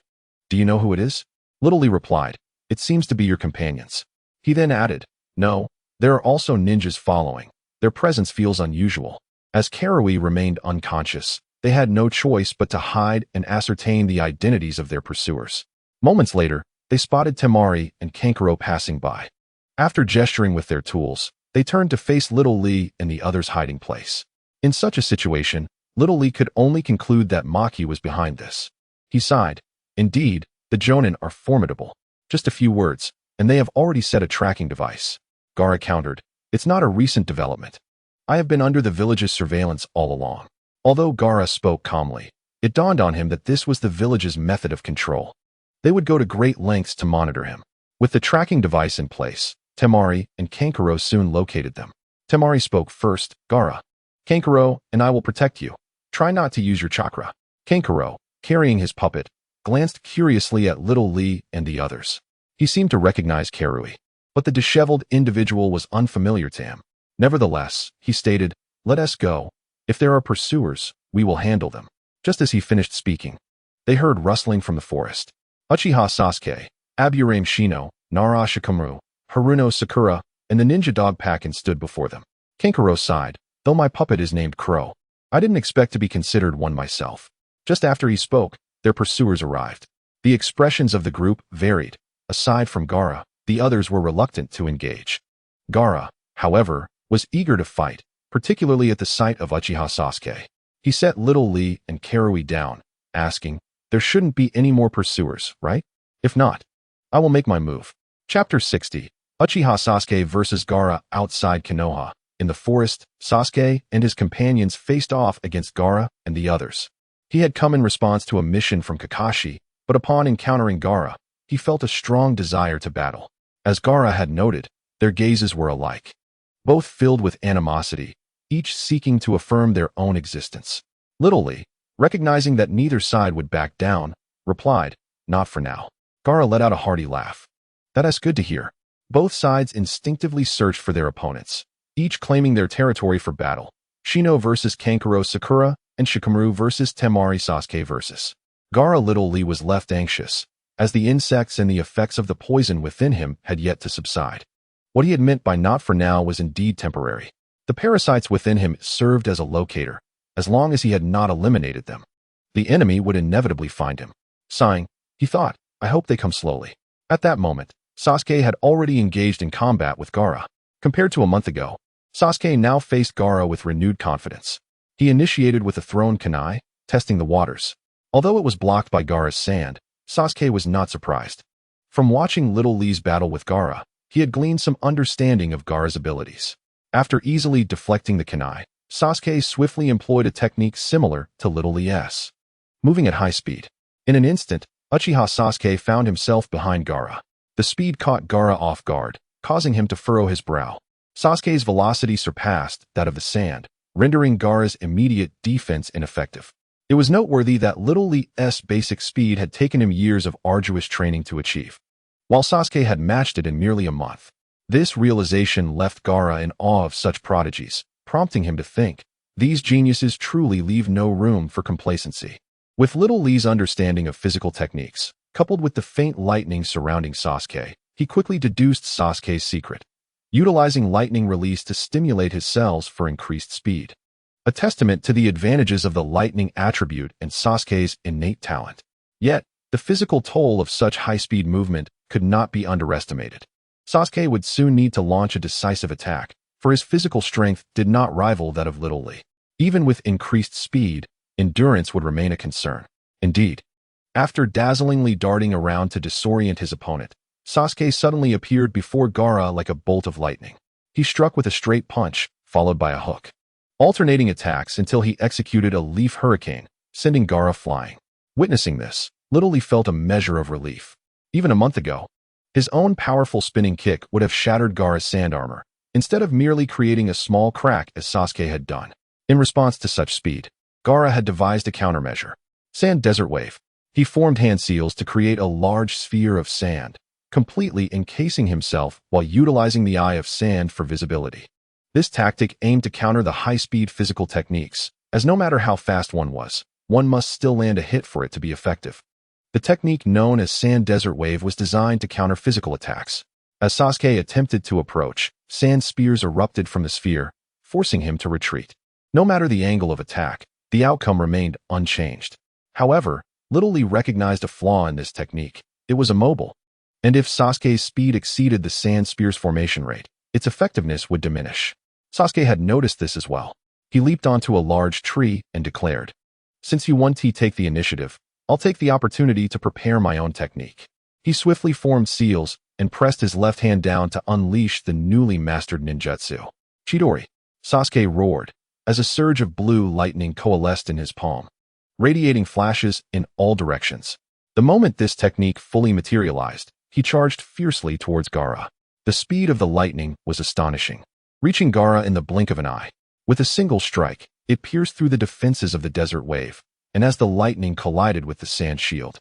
do you know who it is? Little Lee replied, it seems to be your companions. He then added, no, there are also ninjas following. Their presence feels unusual. As Karui remained unconscious, they had no choice but to hide and ascertain the identities of their pursuers. Moments later, they spotted Temari and Kankuro passing by. After gesturing with their tools, they turned to face Little Lee in the other's hiding place. In such a situation, Little Lee could only conclude that Maki was behind this. He sighed. Indeed, the Jonin are formidable. Just a few words, and they have already set a tracking device. Gaara countered, it's not a recent development. I have been under the village's surveillance all along. Although Gaara spoke calmly, it dawned on him that this was the village's method of control. They would go to great lengths to monitor him. With the tracking device in place, Temari and Kankuro soon located them. Temari spoke first, Gaara. Kankuro and I will protect you. Try not to use your chakra. Kankuro, carrying his puppet, glanced curiously at Little Lee and the others. He seemed to recognize Karui, but the disheveled individual was unfamiliar to him. Nevertheless, he stated, "Let us go. If there are pursuers, we will handle them." Just as he finished speaking, they heard rustling from the forest. Uchiha Sasuke, Aburame Shino, Nara Shikamaru, Haruno Sakura, and the ninja dog Pakin stood before them. Kankuro sighed, "Though my puppet is named Crow, I didn't expect to be considered one myself." Just after he spoke, their pursuers arrived. The expressions of the group varied. Aside from Gaara, the others were reluctant to engage. Gaara, however, was eager to fight, particularly at the sight of Uchiha Sasuke. He set Little Lee and Karui down, asking, "There shouldn't be any more pursuers, right? If not, I will make my move." Chapter 60. Uchiha Sasuke vs. Gaara outside Konoha. In the forest, Sasuke and his companions faced off against Gaara and the others. He had come in response to a mission from Kakashi, but upon encountering Gaara, he felt a strong desire to battle. As Gaara had noted, their gazes were alike, both filled with animosity, each seeking to affirm their own existence. Little Lee, recognizing that neither side would back down, replied, "Not for now." Gaara let out a hearty laugh. "That's good to hear." Both sides instinctively searched for their opponents, each claiming their territory for battle. Shino vs. Kankuro Sakura, and Shikamaru vs. Temari Sasuke vs. Gaara. Little Lee was left anxious, as the insects and the effects of the poison within him had yet to subside. What he had meant by "not for now" was indeed temporary. The parasites within him served as a locator. As long as he had not eliminated them, the enemy would inevitably find him. Sighing, he thought, "I hope they come slowly." At that moment, Sasuke had already engaged in combat with Gaara. Compared to a month ago, Sasuke now faced Gaara with renewed confidence. He initiated with a thrown kunai, testing the waters. Although it was blocked by Gaara's sand, Sasuke was not surprised. From watching Little Lee's battle with Gaara, he had gleaned some understanding of Gaara's abilities. After easily deflecting the kunai, Sasuke swiftly employed a technique similar to Little Lee's, moving at high speed. In an instant, Uchiha Sasuke found himself behind Gaara. The speed caught Gaara off guard, causing him to furrow his brow. Sasuke's velocity surpassed that of the sand, rendering Gaara's immediate defense ineffective. It was noteworthy that Little Lee's basic speed had taken him years of arduous training to achieve, while Sasuke had matched it in merely a month. This realization left Gaara in awe of such prodigies, prompting him to think, these geniuses truly leave no room for complacency. With Little Lee's understanding of physical techniques, coupled with the faint lightning surrounding Sasuke, he quickly deduced Sasuke's secret, utilizing lightning release to stimulate his cells for increased speed. A testament to the advantages of the lightning attribute and Sasuke's innate talent. Yet, the physical toll of such high-speed movement could not be underestimated. Sasuke would soon need to launch a decisive attack, for his physical strength did not rival that of Little Lee. Even with increased speed, endurance would remain a concern. Indeed, after dazzlingly darting around to disorient his opponent, Sasuke suddenly appeared before Gaara like a bolt of lightning. He struck with a straight punch, followed by a hook, alternating attacks until he executed a leaf hurricane, sending Gaara flying. Witnessing this, Little Lee felt a measure of relief. Even a month ago, his own powerful spinning kick would have shattered Gaara's sand armor, instead of merely creating a small crack as Sasuke had done. In response to such speed, Gaara had devised a countermeasure. Sand Desert Wave. He formed hand seals to create a large sphere of sand, completely encasing himself while utilizing the Eye of Sand for visibility. This tactic aimed to counter the high-speed physical techniques, as no matter how fast one was, one must still land a hit for it to be effective. The technique known as Sand Desert Wave was designed to counter physical attacks. As Sasuke attempted to approach, sand spears erupted from the sphere, forcing him to retreat. No matter the angle of attack, the outcome remained unchanged. However, Little Lee recognized a flaw in this technique. It was immobile, and if Sasuke's speed exceeded the sand spear's formation rate, its effectiveness would diminish. Sasuke had noticed this as well. He leaped onto a large tree and declared, "Since you want to take the initiative, I'll take the opportunity to prepare my own technique." He swiftly formed seals and pressed his left hand down to unleash the newly mastered ninjutsu. "Chidori!" Sasuke roared, as a surge of blue lightning coalesced in his palm, radiating flashes in all directions. The moment this technique fully materialized, he charged fiercely towards Gaara. The speed of the lightning was astonishing, reaching Gaara in the blink of an eye. With a single strike, it pierced through the defenses of the desert wave, and as the lightning collided with the sand shield,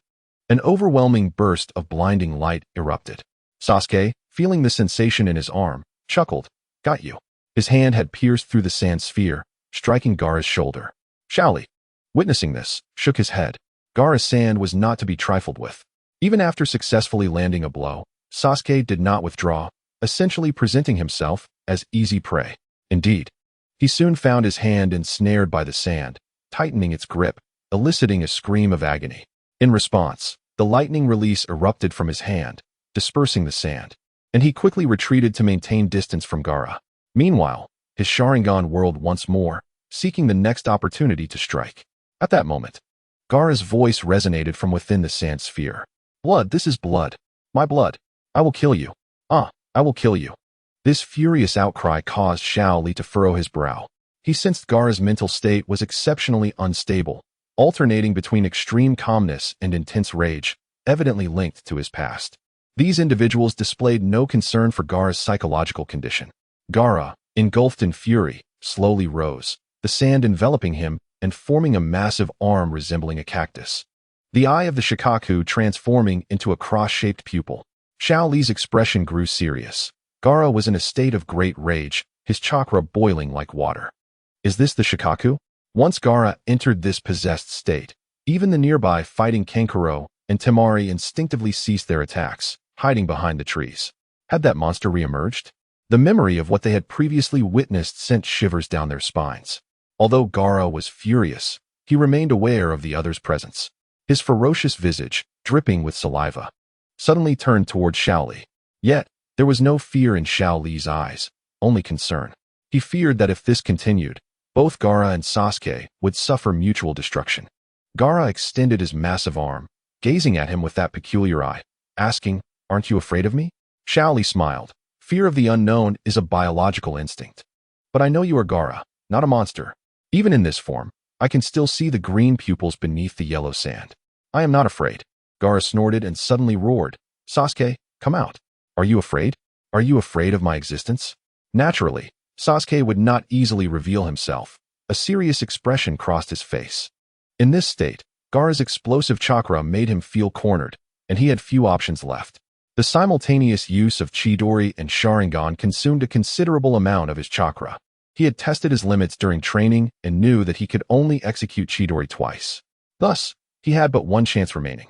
an overwhelming burst of blinding light erupted. Sasuke, feeling the sensation in his arm, chuckled. Got you. His hand had pierced through the sand sphere, striking Gaara's shoulder. Shaoli, witnessing this, shook his head. Gaara's sand was not to be trifled with. Even after successfully landing a blow, Sasuke did not withdraw, essentially presenting himself as easy prey. Indeed, he soon found his hand ensnared by the sand, tightening its grip, eliciting a scream of agony. In response, the lightning release erupted from his hand, dispersing the sand, and he quickly retreated to maintain distance from Gaara. Meanwhile, his Sharingan whirled once more, seeking the next opportunity to strike. At that moment, Gaara's voice resonated from within the sand sphere. Blood, this is blood. My blood. I will kill you. I will kill you. This furious outcry caused Shaoli to furrow his brow. He sensed Gaara's mental state was exceptionally unstable, alternating between extreme calmness and intense rage, evidently linked to his past. These individuals displayed no concern for Gaara's psychological condition. Gaara, engulfed in fury, slowly rose, the sand enveloping him and forming a massive arm resembling a cactus. The eye of the Shikaku transforming into a cross-shaped pupil. Shaoli's expression grew serious. Gaara was in a state of great rage, his chakra boiling like water. Is this the Shikaku? Once Gaara entered this possessed state, even the nearby fighting Kankuro and Temari instinctively ceased their attacks, hiding behind the trees. Had that monster reemerged? The memory of what they had previously witnessed sent shivers down their spines. Although Gaara was furious, he remained aware of the other's presence. His ferocious visage, dripping with saliva, suddenly turned toward Shaoli. Yet, there was no fear in Shaoli's eyes, only concern. He feared that if this continued, both Gaara and Sasuke would suffer mutual destruction. Gaara extended his massive arm, gazing at him with that peculiar eye, asking, "Aren't you afraid of me?" Shaoli smiled. Fear of the unknown is a biological instinct. But I know you are Gaara, not a monster. Even in this form, I can still see the green pupils beneath the yellow sand. I am not afraid. Gaara snorted and suddenly roared. Sasuke, come out. Are you afraid? Are you afraid of my existence? Naturally, Sasuke would not easily reveal himself. A serious expression crossed his face. In this state, Gaara's explosive chakra made him feel cornered, and he had few options left. The simultaneous use of Chidori and Sharingan consumed a considerable amount of his chakra. He had tested his limits during training and knew that he could only execute Chidori twice. Thus, he had but one chance remaining.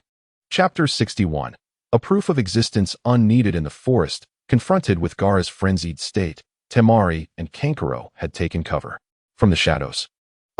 Chapter 61. A proof of existence unneeded in the forest. Confronted with Gaara's frenzied state, Temari and Kankuro had taken cover. From the shadows,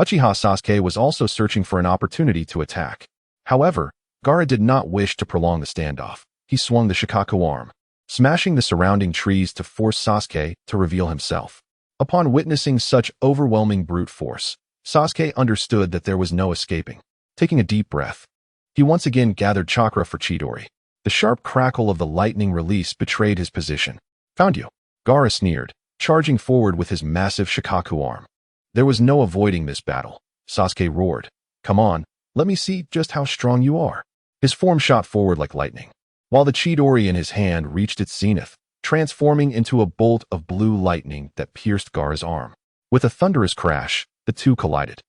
Uchiha Sasuke was also searching for an opportunity to attack. However, Gaara did not wish to prolong the standoff. He swung the Shikaku arm, smashing the surrounding trees to force Sasuke to reveal himself. Upon witnessing such overwhelming brute force, Sasuke understood that there was no escaping. Taking a deep breath, he once again gathered chakra for Chidori. The sharp crackle of the lightning release betrayed his position. Found you. Gaara sneered, charging forward with his massive Shikaku arm. There was no avoiding this battle. Sasuke roared. Come on, let me see just how strong you are. His form shot forward like lightning, while the Chidori in his hand reached its zenith, transforming into a bolt of blue lightning that pierced Gaara's arm. With a thunderous crash, the two collided,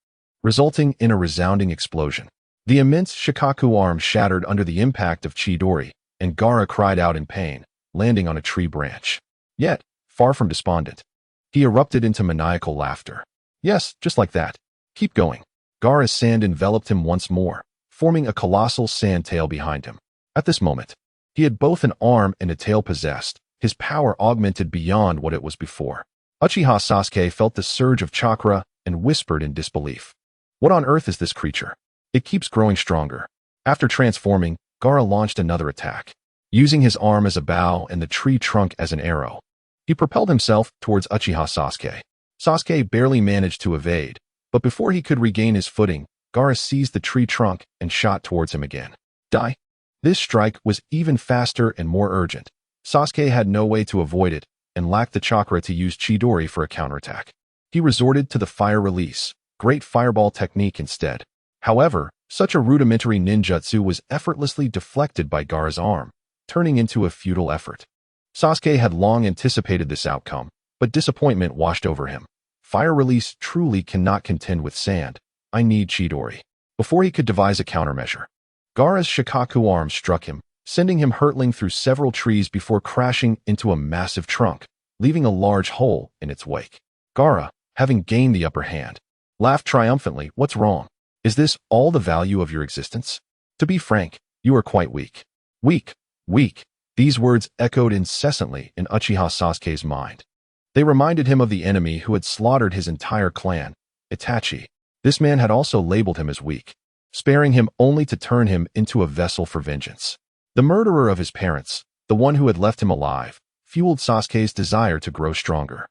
resulting in a resounding explosion. The immense Shikaku arm shattered under the impact of Chidori, and Gaara cried out in pain, landing on a tree branch. Yet, far from despondent, he erupted into maniacal laughter. Yes, just like that. Keep going. Gaara's sand enveloped him once more, forming a colossal sand tail behind him. At this moment, he had both an arm and a tail possessed, his power augmented beyond what it was before. Uchiha Sasuke felt the surge of chakra and whispered in disbelief. What on earth is this creature? It keeps growing stronger. After transforming, Gaara launched another attack. Using his arm as a bow and the tree trunk as an arrow, he propelled himself towards Uchiha Sasuke. Sasuke barely managed to evade, but before he could regain his footing, Gaara seized the tree trunk and shot towards him again. Die. This strike was even faster and more urgent. Sasuke had no way to avoid it and lacked the chakra to use Chidori for a counterattack. He resorted to the fire release, great fireball technique instead. However, Such a rudimentary ninjutsu was effortlessly deflected by Gaara's arm, turning into a futile effort. Sasuke had long anticipated this outcome, but disappointment washed over him. Fire release truly cannot contend with sand. I need Chidori. Before he could devise a countermeasure, Gaara's Shikaku arm struck him, sending him hurtling through several trees before crashing into a massive trunk, leaving a large hole in its wake. Gaara, having gained the upper hand, laughed triumphantly. What's wrong? Is this all the value of your existence? To be frank, you are quite weak. Weak, weak. These words echoed incessantly in Uchiha Sasuke's mind. They reminded him of the enemy who had slaughtered his entire clan, Itachi. This man had also labeled him as weak, sparing him only to turn him into a vessel for vengeance. The murderer of his parents, the one who had left him alive, fueled Sasuke's desire to grow stronger.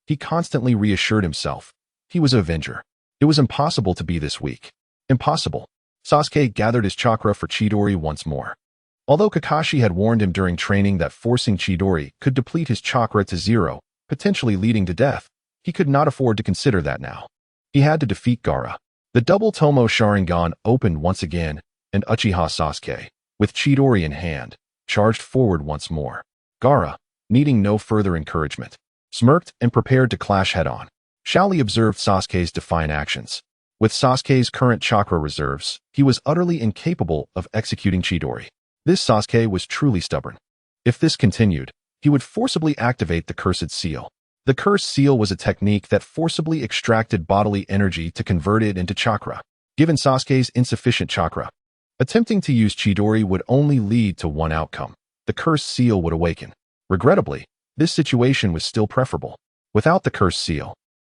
He constantly reassured himself. He was an avenger. It was impossible to be this weak. Impossible. Sasuke gathered his chakra for Chidori once more. Although Kakashi had warned him during training that forcing Chidori could deplete his chakra to zero, potentially leading to death, he could not afford to consider that now. He had to defeat Gaara. The double Tomo Sharingan opened once again, and Uchiha Sasuke, with Chidori in hand, charged forward once more. Gaara, needing no further encouragement, smirked and prepared to clash head-on. Shaoli observed Sasuke's defiant actions. With Sasuke's current chakra reserves, he was utterly incapable of executing Chidori. This Sasuke was truly stubborn. If this continued, he would forcibly activate the Cursed Seal. The Cursed Seal was a technique that forcibly extracted bodily energy to convert it into chakra. Given Sasuke's insufficient chakra, attempting to use Chidori would only lead to one outcome. The Cursed Seal would awaken. Regrettably, this situation was still preferable. Without the Cursed Seal,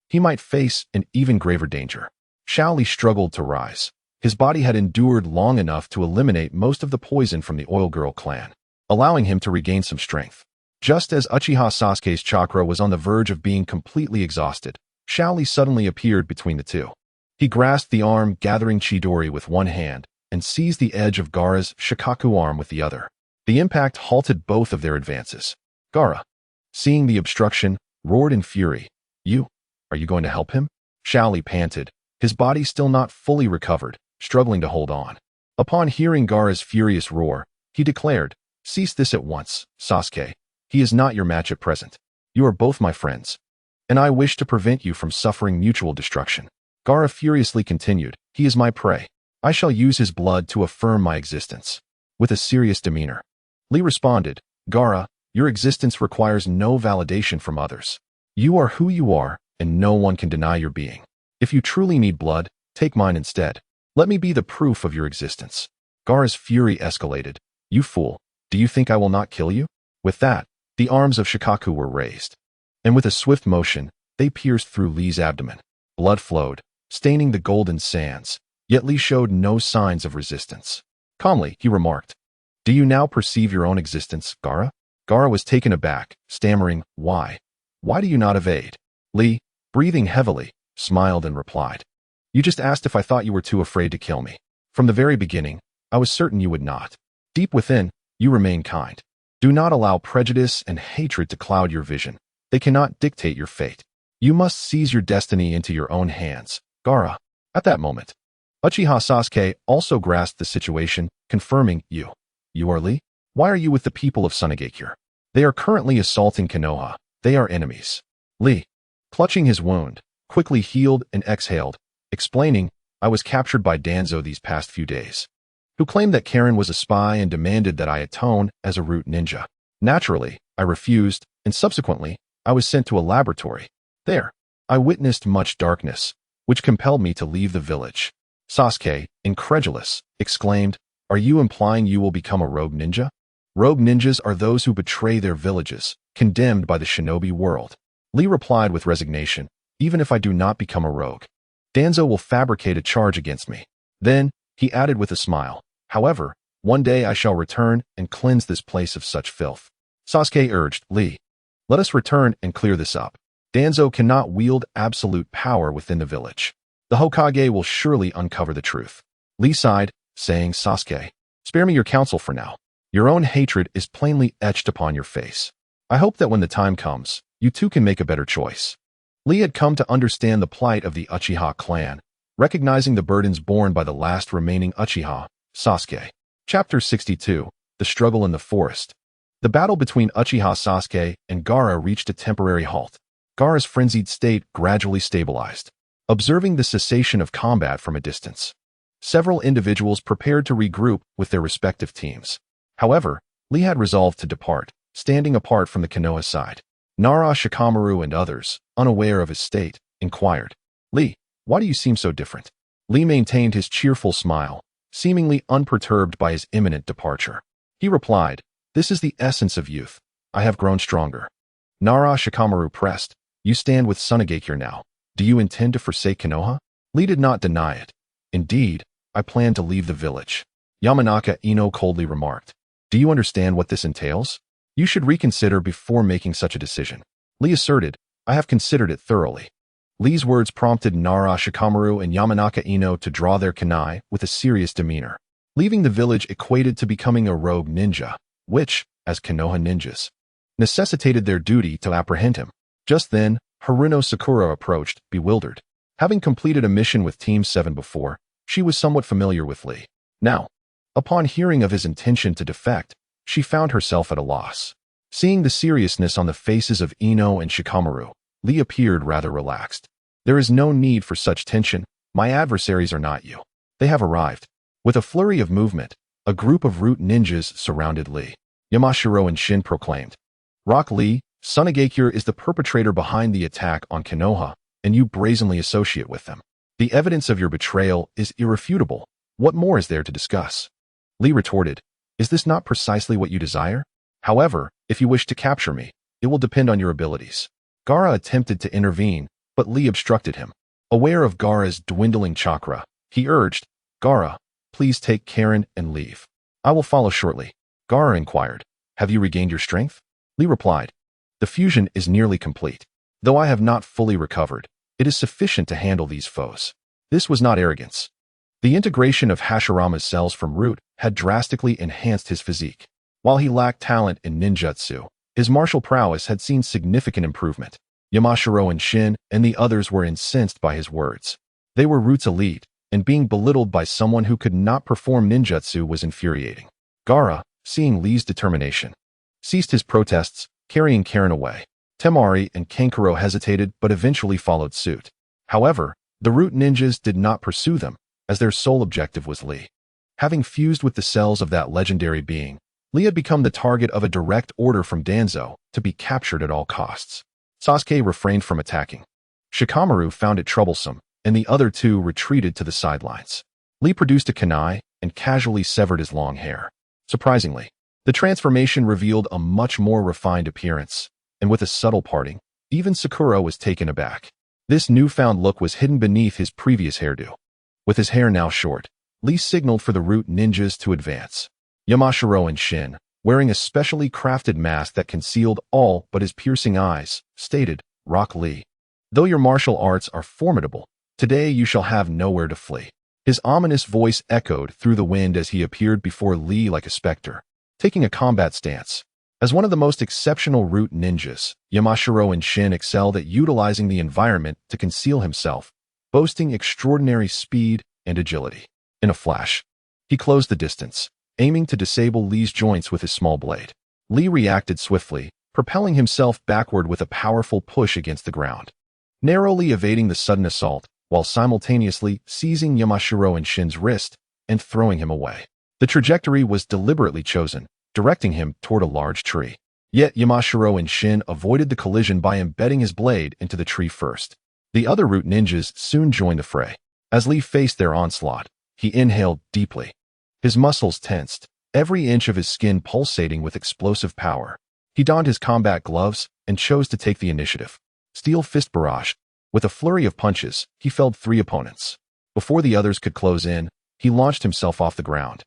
he might face an even graver danger. Shaoli struggled to rise. His body had endured long enough to eliminate most of the poison from the Oil Girl clan, allowing him to regain some strength. Just as Uchiha Sasuke's chakra was on the verge of being completely exhausted, Shaoli suddenly appeared between the two. He grasped the arm, gathering Chidori with one hand, and seized the edge of Gaara's Shikaku arm with the other. The impact halted both of their advances. Gaara, seeing the obstruction, roared in fury. Are you going to help him? Shaoli panted, his body still not fully recovered, struggling to hold on. Upon hearing Gaara's furious roar, he declared, "Cease this at once, Sasuke. He is not your match at present. You are both my friends, and I wish to prevent you from suffering mutual destruction." Gaara furiously continued, "He is my prey. I shall use his blood to affirm my existence." With a serious demeanor, Lee responded, "Gaara, your existence requires no validation from others. You are who you are, and no one can deny your being. If you truly need blood, take mine instead. Let me be the proof of your existence." Gaara's fury escalated. "You fool, do you think I will not kill you?" With that, the arms of Shikaku were raised, and with a swift motion, they pierced through Lee's abdomen. Blood flowed, staining the golden sands, yet Lee showed no signs of resistance. Calmly, he remarked, "Do you now perceive your own existence, Gaara?" Gaara was taken aback, stammering, "Why? Why do you not evade?" Lee, breathing heavily, smiled and replied, "You just asked if I thought you were too afraid to kill me. From the very beginning, I was certain you would not. Deep within, you remain kind. Do not allow prejudice and hatred to cloud your vision. They cannot dictate your fate. You must seize your destiny into your own hands, Gaara." At that moment, Uchiha Sasuke also grasped the situation, confirming, You are Lee? Why are you with the people of Sunagakure? They are currently assaulting Konoha. They are enemies." Lee, clutching his wound, quickly healed and exhaled, explaining, "I was captured by Danzo these past few days, who claimed that Karen was a spy and demanded that I atone as a root ninja. Naturally, I refused, and subsequently, I was sent to a laboratory. There, I witnessed much darkness, which compelled me to leave the village." Sasuke, incredulous, exclaimed, "Are you implying you will become a rogue ninja?" "Rogue ninjas are those who betray their villages, condemned by the shinobi world." Lee replied with resignation, "Even if I do not become a rogue, Danzo will fabricate a charge against me." Then, he added with a smile, "However, one day I shall return and cleanse this place of such filth." Sasuke urged, "Lee, let us return and clear this up. Danzo cannot wield absolute power within the village. The Hokage will surely uncover the truth." Lee sighed, saying, "Sasuke, spare me your counsel for now. Your own hatred is plainly etched upon your face. I hope that when the time comes, you too can make a better choice." Lee had come to understand the plight of the Uchiha clan, recognizing the burdens borne by the last remaining Uchiha, Sasuke. Chapter 62, The Struggle in the Forest. The battle between Uchiha Sasuke and Gaara reached a temporary halt. Gaara's frenzied state gradually stabilized. Observing the cessation of combat from a distance, several individuals prepared to regroup with their respective teams. However, Lee had resolved to depart, standing apart from the Konoha side. Nara, Shikamaru, and others, unaware of his state, inquired, "Lee, why do you seem so different?" Lee maintained his cheerful smile, seemingly unperturbed by his imminent departure. He replied, "This is the essence of youth. I have grown stronger." Nara, Shikamaru pressed, "You stand with Tsunade here now. Do you intend to forsake Konoha?" Lee did not deny it. "Indeed, I plan to leave the village." Yamanaka Ino coldly remarked, "Do you understand what this entails? You should reconsider before making such a decision." Lee asserted, "I have considered it thoroughly." Lee's words prompted Nara, Shikamaru, and Yamanaka Ino to draw their kunai with a serious demeanor. Leaving the village equated to becoming a rogue ninja, which, as Konoha ninjas, necessitated their duty to apprehend him. Just then, Haruno Sakura approached, bewildered. Having completed a mission with Team 7 before, she was somewhat familiar with Lee. Now, upon hearing of his intention to defect, she found herself at a loss. Seeing the seriousness on the faces of Ino and Shikamaru, Lee appeared rather relaxed. "There is no need for such tension. My adversaries are not you. They have arrived." With a flurry of movement, a group of root ninjas surrounded Lee. Yamashiro and Shin proclaimed, "Rock Lee, Tsunade is the perpetrator behind the attack on Konoha, and you brazenly associate with them. The evidence of your betrayal is irrefutable. What more is there to discuss?" Lee retorted, "Is this not precisely what you desire? However, if you wish to capture me, it will depend on your abilities." Gaara attempted to intervene, but Lee obstructed him. Aware of Gaara's dwindling chakra, he urged, "Gaara, please take Karen and leave. I will follow shortly." Gaara inquired, "Have you regained your strength?" Lee replied, "The fusion is nearly complete. Though I have not fully recovered, it is sufficient to handle these foes." This was not arrogance. The integration of Hashirama's cells from root had drastically enhanced his physique. While he lacked talent in ninjutsu, his martial prowess had seen significant improvement. Yamashiro and Shin and the others were incensed by his words. They were Root's elite, and being belittled by someone who could not perform ninjutsu was infuriating. Gaara, seeing Lee's determination, ceased his protests, carrying Karen away. Temari and Kankuro hesitated but eventually followed suit. However, the Root ninjas did not pursue them, as their sole objective was Lee. Having fused with the cells of that legendary being, Lee had become the target of a direct order from Danzo to be captured at all costs. Sasuke refrained from attacking. Shikamaru found it troublesome, and the other two retreated to the sidelines. Lee produced a kunai and casually severed his long hair. Surprisingly, the transformation revealed a much more refined appearance, and with a subtle parting, even Sakura was taken aback. This newfound look was hidden beneath his previous hairdo. With his hair now short, Lee signaled for the Root ninjas to advance. Yamashiro and Shin, wearing a specially crafted mask that concealed all but his piercing eyes, stated, "Rock Lee. Though your martial arts are formidable, today you shall have nowhere to flee." His ominous voice echoed through the wind as he appeared before Lee like a specter, taking a combat stance. As one of the most exceptional Root ninjas, Yamashiro and Shin excelled at utilizing the environment to conceal himself, boasting extraordinary speed and agility. In a flash, he closed the distance, aiming to disable Lee's joints with his small blade. Lee reacted swiftly, propelling himself backward with a powerful push against the ground, narrowly evading the sudden assault, while simultaneously seizing Yamashiro and Shin's wrist and throwing him away. The trajectory was deliberately chosen, directing him toward a large tree. Yet Yamashiro and Shin avoided the collision by embedding his blade into the tree first. The other Root ninjas soon joined the fray. As Lee faced their onslaught, he inhaled deeply. His muscles tensed, every inch of his skin pulsating with explosive power. He donned his combat gloves and chose to take the initiative. Steel fist barrage. With a flurry of punches, he felled 3 opponents. Before the others could close in, he launched himself off the ground,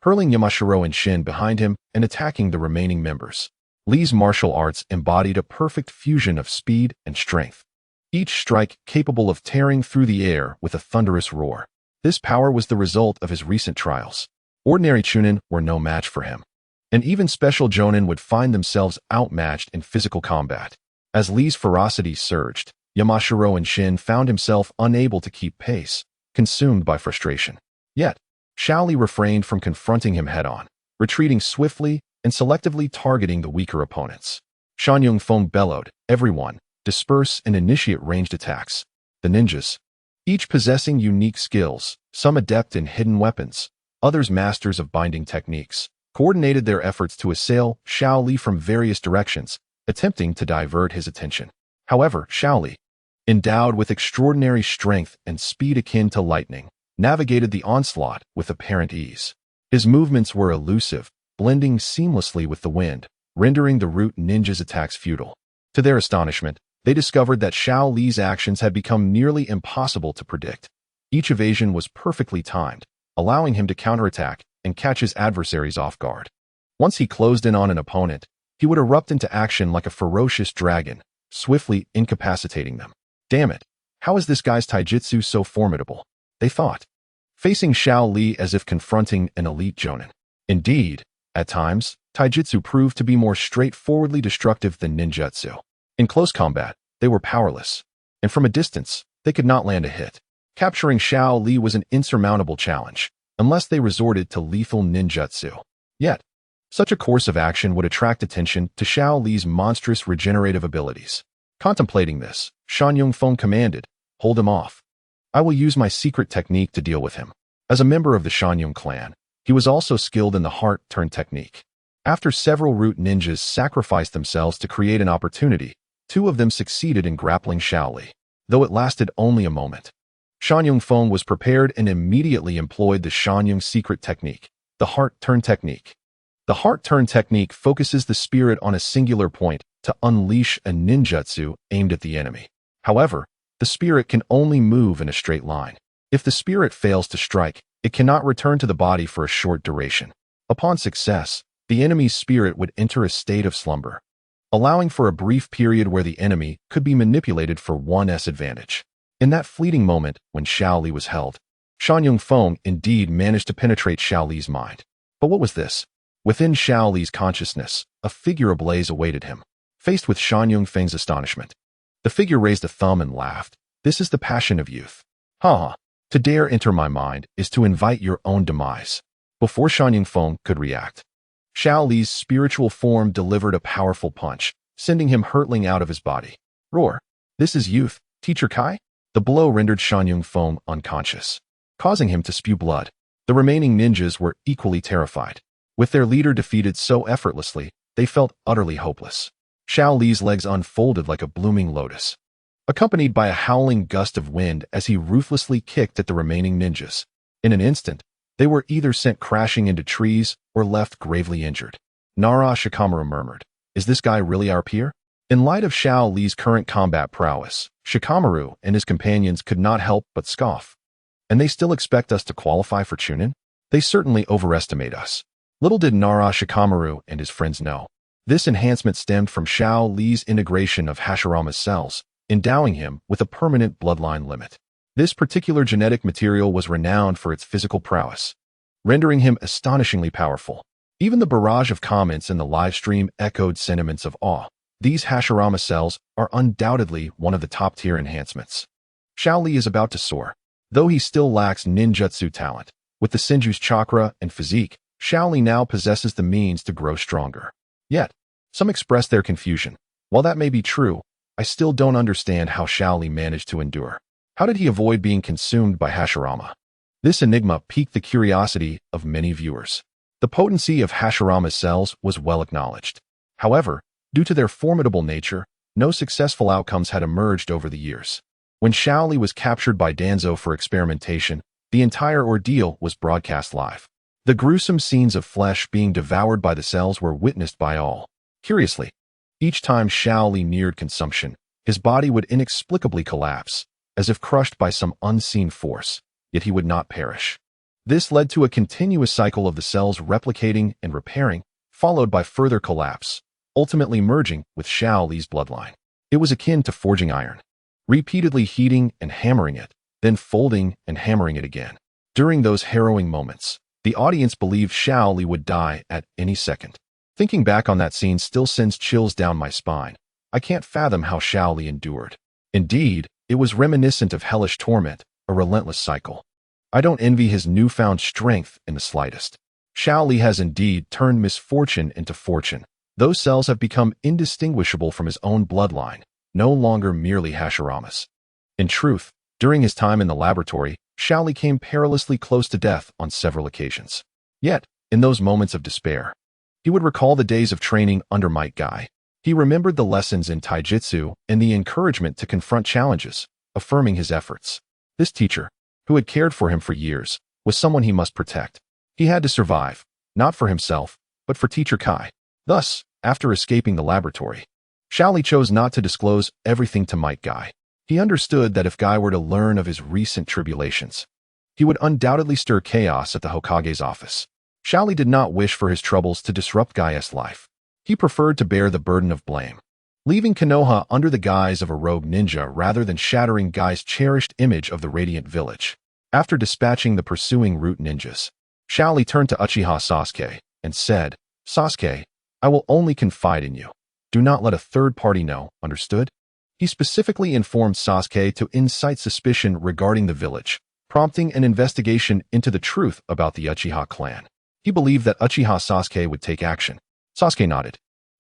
hurling Yamashiro and Shin behind him and attacking the remaining members. Lee's martial arts embodied a perfect fusion of speed and strength, each strike capable of tearing through the air with a thunderous roar. This power was the result of his recent trials. Ordinary Chunin were no match for him, and even special Jonin would find themselves outmatched in physical combat. As Lee's ferocity surged, Yamashiro and Shin found himself unable to keep pace, consumed by frustration. Yet, Shaoli refrained from confronting him head-on, retreating swiftly and selectively targeting the weaker opponents. Shan Yongfeng bellowed, "Everyone, disperse and initiate ranged attacks." The ninjas, each possessing unique skills, some adept in hidden weapons, others masters of binding techniques, coordinated their efforts to assail Shaoli from various directions, attempting to divert his attention. However, Shaoli, endowed with extraordinary strength and speed akin to lightning, navigated the onslaught with apparent ease. His movements were elusive, blending seamlessly with the wind, rendering the root ninja's attacks futile. To their astonishment, they discovered that Shaoli's actions had become nearly impossible to predict. Each evasion was perfectly timed, allowing him to counterattack and catch his adversaries off guard. Once he closed in on an opponent, he would erupt into action like a ferocious dragon, swiftly incapacitating them. Damn it, how is this guy's taijutsu so formidable? They thought, facing Shaoli as if confronting an elite jonin. Indeed, at times, taijutsu proved to be more straightforwardly destructive than ninjutsu. In close combat, they were powerless, and from a distance, they could not land a hit. Capturing Shaoli was an insurmountable challenge, unless they resorted to lethal ninjutsu. Yet, such a course of action would attract attention to Shaoli's monstrous regenerative abilities. Contemplating this, Shan Yongfeng commanded, "Hold him off. I will use my secret technique to deal with him." As a member of the Shanyong clan, he was also skilled in the heart-turn technique. After several root ninjas sacrificed themselves to create an opportunity, two of them succeeded in grappling Shaoli, though it lasted only a moment. Shan Yongfeng was prepared and immediately employed the Shanyong secret technique, the heart-turn technique. The heart-turn technique focuses the spirit on a singular point to unleash a ninjutsu aimed at the enemy. However, the spirit can only move in a straight line. If the spirit fails to strike, it cannot return to the body for a short duration. Upon success, the enemy's spirit would enter a state of slumber, allowing for a brief period where the enemy could be manipulated for one's advantage. In that fleeting moment when Shaoli was held, Shan Yongfeng indeed managed to penetrate Shaoli's mind. But what was this? Within Shaoli's consciousness, a figure ablaze awaited him. Faced with Shan Yongfeng's astonishment, the figure raised a thumb and laughed. "This is the passion of youth. Ha! To dare enter my mind is to invite your own demise." Before Shan Yongfeng could react, Shaoli's spiritual form delivered a powerful punch, sending him hurtling out of his body. Roar! "This is youth, Teacher Kai?" The blow rendered Shan Yongfeng unconscious, causing him to spew blood. The remaining ninjas were equally terrified. With their leader defeated so effortlessly, they felt utterly hopeless. Shaoli's legs unfolded like a blooming lotus, accompanied by a howling gust of wind as he ruthlessly kicked at the remaining ninjas. In an instant, they were either sent crashing into trees or left gravely injured. Nara Shikamaru murmured, "Is this guy really our peer?" In light of Shaoli's current combat prowess, Shikamaru and his companions could not help but scoff. "And they still expect us to qualify for Chunin? They certainly overestimate us." Little did Nara Shikamaru and his friends know, this enhancement stemmed from Shaoli's integration of Hashirama's cells, endowing him with a permanent bloodline limit. This particular genetic material was renowned for its physical prowess, rendering him astonishingly powerful. Even the barrage of comments in the live stream echoed sentiments of awe. These Hashirama cells are undoubtedly one of the top-tier enhancements. Shaoli is about to soar. Though he still lacks ninjutsu talent, with the Senju's chakra and physique, Shaoli now possesses the means to grow stronger. Yet, some express their confusion. While that may be true, I still don't understand how Shaoli managed to endure. How did he avoid being consumed by Hashirama? This enigma piqued the curiosity of many viewers. The potency of Hashirama's cells was well acknowledged. However, due to their formidable nature, no successful outcomes had emerged over the years. When Shaoli was captured by Danzo for experimentation, the entire ordeal was broadcast live. The gruesome scenes of flesh being devoured by the cells were witnessed by all. Curiously, each time Shaoli neared consumption, his body would inexplicably collapse, as if crushed by some unseen force, yet he would not perish. This led to a continuous cycle of the cells replicating and repairing, followed by further collapse, ultimately merging with Shaoli's bloodline. It was akin to forging iron, repeatedly heating and hammering it, then folding and hammering it again. During those harrowing moments, the audience believed Shaoli would die at any second. Thinking back on that scene still sends chills down my spine. I can't fathom how Shaoli endured. Indeed, it was reminiscent of hellish torment, a relentless cycle. I don't envy his newfound strength in the slightest. Xiao Li has indeed turned misfortune into fortune. Those cells have become indistinguishable from his own bloodline, no longer merely Hashiramas. In truth, during his time in the laboratory, Xiao Li came perilously close to death on several occasions. Yet, in those moments of despair, he would recall the days of training under Might Guy. He remembered the lessons in taijutsu and the encouragement to confront challenges, affirming his efforts. This teacher, who had cared for him for years, was someone he must protect. He had to survive, not for himself, but for Teacher Kai. Thus, after escaping the laboratory, Xiao Li chose not to disclose everything to Might Guy. He understood that if Guy were to learn of his recent tribulations, he would undoubtedly stir chaos at the Hokage's office. Xiao Li did not wish for his troubles to disrupt Guy's life. He preferred to bear the burden of blame, leaving Konoha under the guise of a rogue ninja rather than shattering Guy's cherished image of the Radiant Village. After dispatching the pursuing root ninjas, Xiao Li turned to Uchiha Sasuke and said, "Sasuke, I will only confide in you. Do not let a third party know, understood?" He specifically informed Sasuke to incite suspicion regarding the village, prompting an investigation into the truth about the Uchiha clan. He believed that Uchiha Sasuke would take action. Sasuke nodded,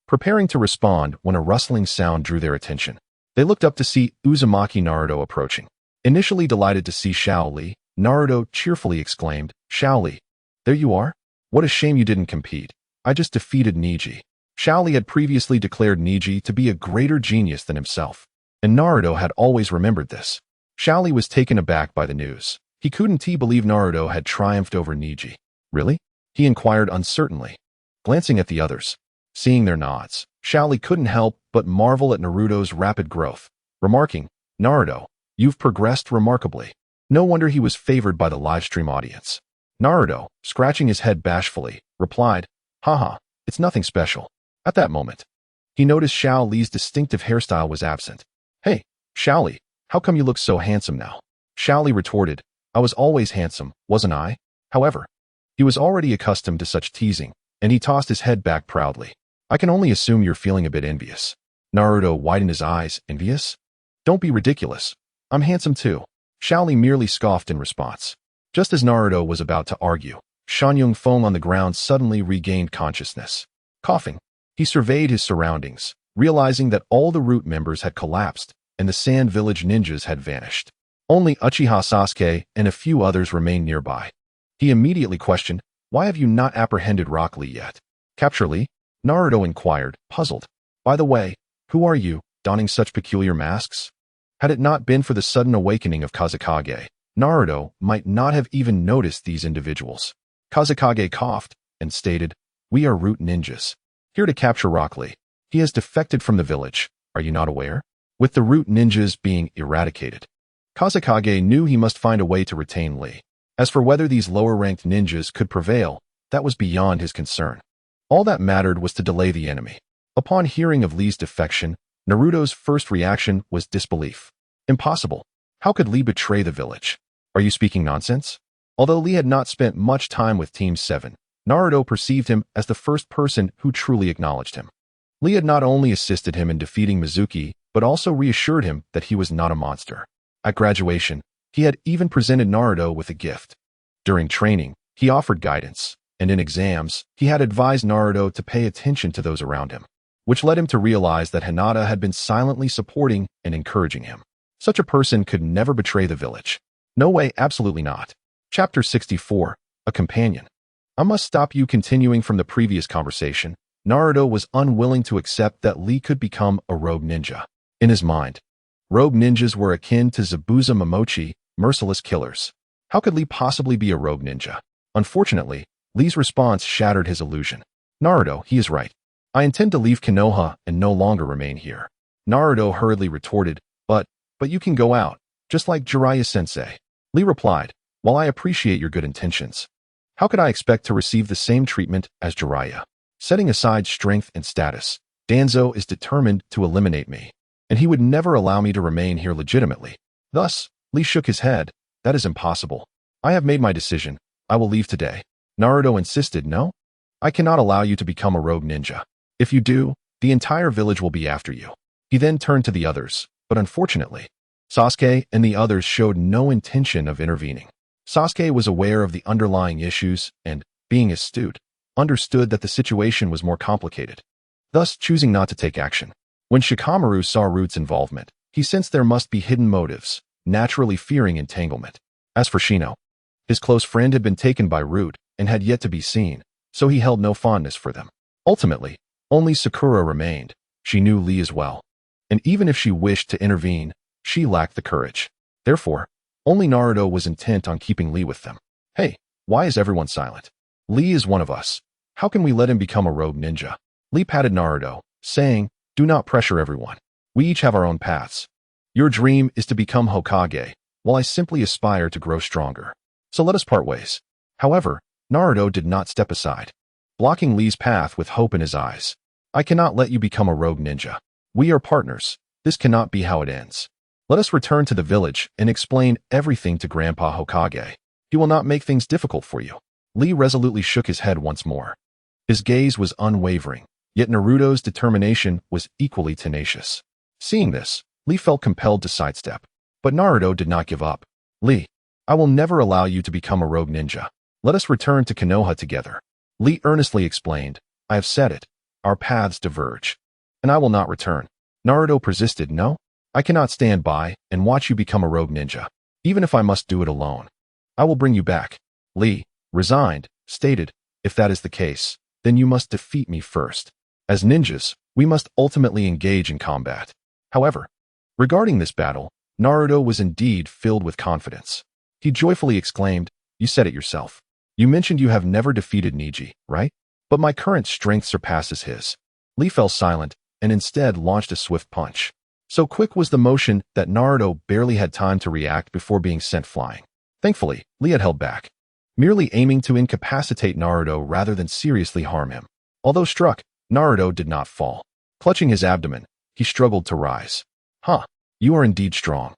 preparing to respond when a rustling sound drew their attention. They looked up to see Uzumaki Naruto approaching. Initially delighted to see Xiao Li, Naruto cheerfully exclaimed, "Xiao Li, there you are? What a shame you didn't compete. I just defeated Niji." Xiao Li had previously declared Niji to be a greater genius than himself, and Naruto had always remembered this. Xiao Li was taken aback by the news. He couldn't believe Naruto had triumphed over Niji. "Really?" he inquired uncertainly, glancing at the others. Seeing their nods, Xiao Li couldn't help but marvel at Naruto's rapid growth, remarking, "Naruto, you've progressed remarkably." No wonder he was favored by the livestream audience. Naruto, scratching his head bashfully, replied, "Haha, it's nothing special." At that moment, he noticed Xiao Li's distinctive hairstyle was absent. "Hey, Xiao Li, how come you look so handsome now?" Xiao Li retorted, "I was always handsome, wasn't I?" However, he was already accustomed to such teasing, and he tossed his head back proudly. "I can only assume you're feeling a bit envious." Naruto widened his eyes. "Envious? Don't be ridiculous. I'm handsome too." Xiao Li merely scoffed in response. Just as Naruto was about to argue, Shanyong Feng on the ground suddenly regained consciousness. Coughing, he surveyed his surroundings, realizing that all the root members had collapsed and the Sand Village ninjas had vanished. Only Uchiha Sasuke and a few others remained nearby. He immediately questioned, "Why have you not apprehended Rock Lee yet?" "Capture Lee?" Naruto inquired, puzzled. "By the way, who are you, donning such peculiar masks?" Had it not been for the sudden awakening of Kazekage, Naruto might not have even noticed these individuals. Kazekage coughed and stated, "We are root ninjas, here to capture Rock Lee. He has defected from the village. Are you not aware?" With the root ninjas being eradicated, Kazekage knew he must find a way to retain Lee. As for whether these lower-ranked ninjas could prevail, that was beyond his concern. All that mattered was to delay the enemy. Upon hearing of Lee's defection, Naruto's first reaction was disbelief. Impossible. How could Lee betray the village? Are you speaking nonsense? Although Lee had not spent much time with Team 7, Naruto perceived him as the first person who truly acknowledged him. Lee had not only assisted him in defeating Mizuki, but also reassured him that he was not a monster. At graduation, he had even presented Naruto with a gift. During training, he offered guidance, and in exams, he had advised Naruto to pay attention to those around him, which led him to realize that Hinata had been silently supporting and encouraging him. Such a person could never betray the village. No way, absolutely not. Chapter 64, A Companion. I must stop you continuing from the previous conversation. Naruto was unwilling to accept that Lee could become a rogue ninja. In his mind, rogue ninjas were akin to Zabuza Momochi, merciless killers. How could Lee possibly be a rogue ninja? Unfortunately, Lee's response shattered his illusion. "Naruto, he is right. I intend to leave Konoha and no longer remain here." Naruto hurriedly retorted, But you can go out, just like Jiraiya-sensei." Lee replied, "While I appreciate your good intentions, how could I expect to receive the same treatment as Jiraiya? Setting aside strength and status, Danzo is determined to eliminate me, and he would never allow me to remain here legitimately." Thus, Lee shook his head. "That is impossible. I have made my decision. I will leave today." Naruto insisted, "No? I cannot allow you to become a rogue ninja. If you do, the entire village will be after you." He then turned to the others, "But unfortunately, Sasuke and the others showed no intention of intervening. Sasuke was aware of the underlying issues and, being astute, understood that the situation was more complicated, thus choosing not to take action. When Shikamaru saw Root's involvement, he sensed there must be hidden motives, naturally fearing entanglement. As for Shino, his close friend had been taken by Root and had yet to be seen, so he held no fondness for them. Ultimately, only Sakura remained. She knew Lee as well, and even if she wished to intervene, she lacked the courage. Therefore, only Naruto was intent on keeping Lee with them. Hey, why is everyone silent? Lee is one of us. How can we let him become a rogue ninja? Lee patted Naruto, saying, do not pressure everyone. We each have our own paths. Your dream is to become Hokage, while I simply aspire to grow stronger. So let us part ways. However, Naruto did not step aside, blocking Lee's path with hope in his eyes. I cannot let you become a rogue ninja. We are partners. This cannot be how it ends. Let us return to the village and explain everything to Grandpa Hokage. He will not make things difficult for you. Lee resolutely shook his head once more. His gaze was unwavering, yet Naruto's determination was equally tenacious. Seeing this, Lee felt compelled to sidestep. But Naruto did not give up. Lee, I will never allow you to become a rogue ninja. Let us return to Konoha together. Lee earnestly explained, I have said it. Our paths diverge. And I will not return. Naruto persisted, no? I cannot stand by and watch you become a rogue ninja, even if I must do it alone. I will bring you back. Lee, resigned, stated, if that is the case, then you must defeat me first. As ninjas, we must ultimately engage in combat. However, regarding this battle, Naruto was indeed filled with confidence. He joyfully exclaimed, you said it yourself. You mentioned you have never defeated Neji, right? But my current strength surpasses his. Lee fell silent and instead launched a swift punch. So quick was the motion that Naruto barely had time to react before being sent flying. Thankfully, Lee had held back, merely aiming to incapacitate Naruto rather than seriously harm him. Although struck, Naruto did not fall. Clutching his abdomen, he struggled to rise. You are indeed strong.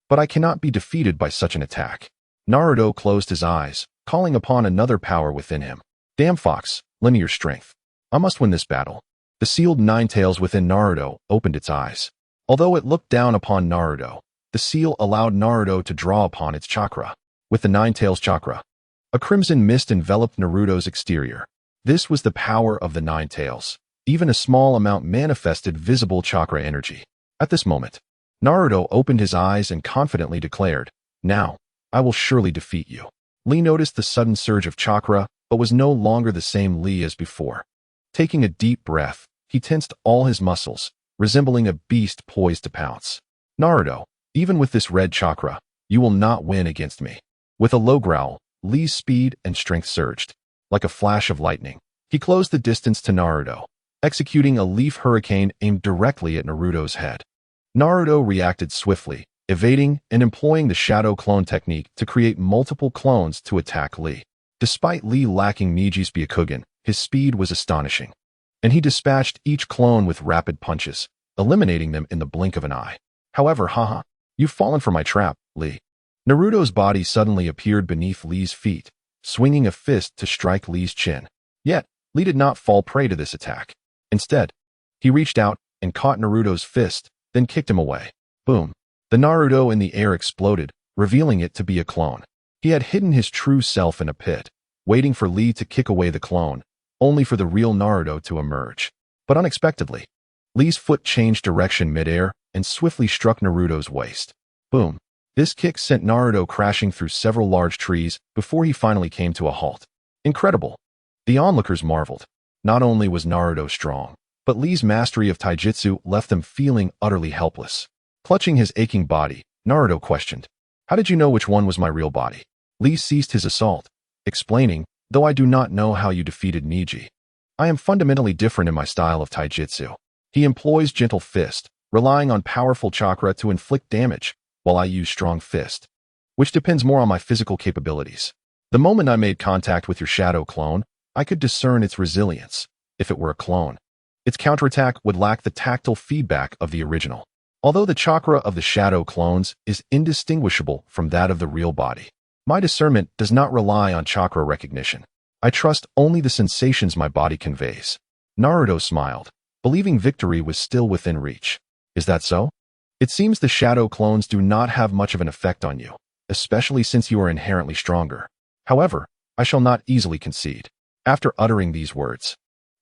But I cannot be defeated by such an attack. Naruto closed his eyes, calling upon another power within him. Damn fox, lend me your strength. I must win this battle. The sealed nine tails within Naruto opened its eyes. Although it looked down upon Naruto, the seal allowed Naruto to draw upon its chakra. With the nine tails chakra, a crimson mist enveloped Naruto's exterior. This was the power of the nine tails. Even a small amount manifested visible chakra energy. At this moment, Naruto opened his eyes and confidently declared, now, I will surely defeat you. Lee noticed the sudden surge of chakra, but was no longer the same Lee as before. Taking a deep breath, he tensed all his muscles, resembling a beast poised to pounce. Naruto, even with this red chakra, you will not win against me. With a low growl, Lee's speed and strength surged. Like a flash of lightning, he closed the distance to Naruto, executing a leaf hurricane aimed directly at Naruto's head. Naruto reacted swiftly, evading and employing the shadow clone technique to create multiple clones to attack Lee. Despite Lee lacking Neji's Byakugan, his speed was astonishing, and he dispatched each clone with rapid punches, eliminating them in the blink of an eye. However, you've fallen for my trap, Lee. Naruto's body suddenly appeared beneath Lee's feet, swinging a fist to strike Lee's chin. Yet, Lee did not fall prey to this attack. Instead, he reached out and caught Naruto's fist, then kicked him away. Boom. The Naruto in the air exploded, revealing it to be a clone. He had hidden his true self in a pit, waiting for Lee to kick away the clone, only for the real Naruto to emerge. But unexpectedly, Lee's foot changed direction midair and swiftly struck Naruto's waist. Boom. This kick sent Naruto crashing through several large trees before he finally came to a halt. Incredible. The onlookers marveled. Not only was Naruto strong, but Lee's mastery of taijutsu left them feeling utterly helpless. Clutching his aching body, Naruto questioned, how did you know which one was my real body? Lee ceased his assault, explaining, though I do not know how you defeated Neji. I am fundamentally different in my style of taijutsu. He employs gentle fist, relying on powerful chakra to inflict damage, while I use strong fist, which depends more on my physical capabilities. The moment I made contact with your shadow clone, I could discern its resilience. If it were a clone, its counterattack would lack the tactile feedback of the original. Although the chakra of the shadow clones is indistinguishable from that of the real body, my discernment does not rely on chakra recognition. I trust only the sensations my body conveys. Naruto smiled, believing victory was still within reach. Is that so? It seems the shadow clones do not have much of an effect on you, especially since you are inherently stronger. However, I shall not easily concede. After uttering these words,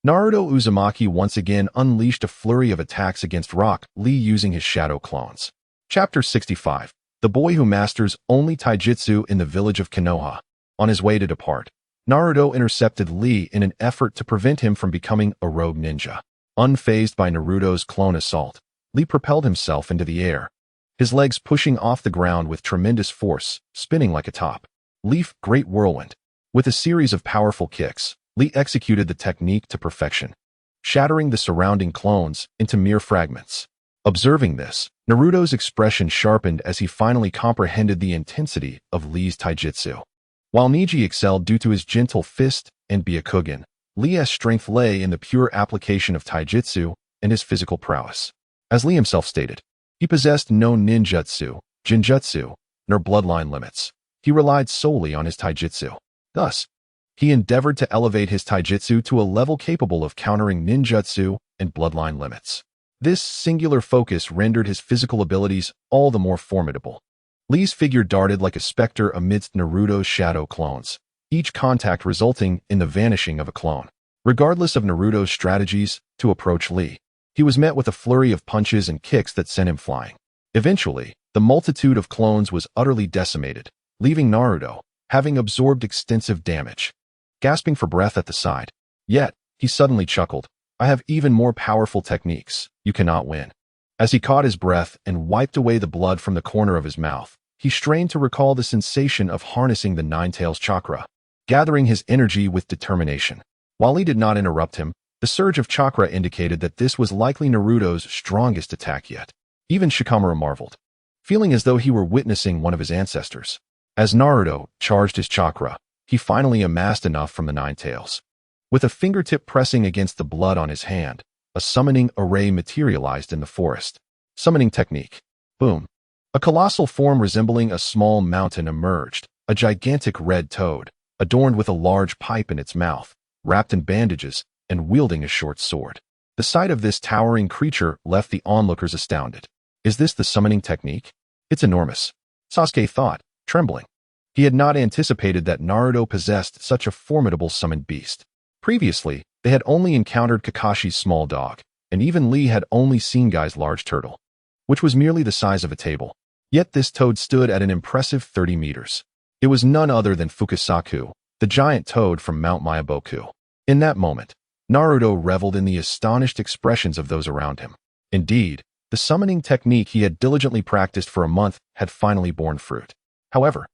Naruto Uzumaki once again unleashed a flurry of attacks against Rock Lee using his shadow clones. Chapter 65. The boy who masters only taijutsu in the village of Konoha. On his way to depart, Naruto intercepted Lee in an effort to prevent him from becoming a rogue ninja. Unfazed by Naruto's clone assault, Lee propelled himself into the air, his legs pushing off the ground with tremendous force, spinning like a top. Leaf Great Whirlwind. With a series of powerful kicks, Lee executed the technique to perfection, shattering the surrounding clones into mere fragments. Observing this, Naruto's expression sharpened as he finally comprehended the intensity of Lee's taijutsu. While Neji excelled due to his gentle fist and Byakugan, Lee's strength lay in the pure application of taijutsu and his physical prowess. As Lee himself stated, he possessed no ninjutsu, genjutsu, nor bloodline limits. He relied solely on his taijutsu. Thus, he endeavored to elevate his taijutsu to a level capable of countering ninjutsu and bloodline limits. This singular focus rendered his physical abilities all the more formidable. Lee's figure darted like a specter amidst Naruto's shadow clones, each contact resulting in the vanishing of a clone. Regardless of Naruto's strategies to approach Lee, he was met with a flurry of punches and kicks that sent him flying. Eventually, the multitude of clones was utterly decimated, leaving Naruto having absorbed extensive damage. Gasping for breath at the side. Yet, he suddenly chuckled. I have even more powerful techniques. You cannot win. As he caught his breath and wiped away the blood from the corner of his mouth, he strained to recall the sensation of harnessing the Nine-Tails chakra, gathering his energy with determination. While he did not interrupt him, the surge of chakra indicated that this was likely Naruto's strongest attack yet. Even Shikamaru marveled, feeling as though he were witnessing one of his ancestors. As Naruto charged his chakra, he finally amassed enough from the Nine-Tails. With a fingertip pressing against the blood on his hand, a summoning array materialized in the forest. Summoning technique. Boom. A colossal form resembling a small mountain emerged, a gigantic red toad, adorned with a large pipe in its mouth, wrapped in bandages, and wielding a short sword. The sight of this towering creature left the onlookers astounded. Is this the summoning technique? It's enormous, Sasuke thought, trembling. He had not anticipated that Naruto possessed such a formidable summoned beast. Previously, they had only encountered Kakashi's small dog, and even Lee had only seen Guy's large turtle, which was merely the size of a table. Yet this toad stood at an impressive 30 meters. It was none other than Fukasaku, the giant toad from Mount Myaboku. In that moment, Naruto reveled in the astonished expressions of those around him. Indeed, the summoning technique he had diligently practiced for a month had finally borne fruit. However,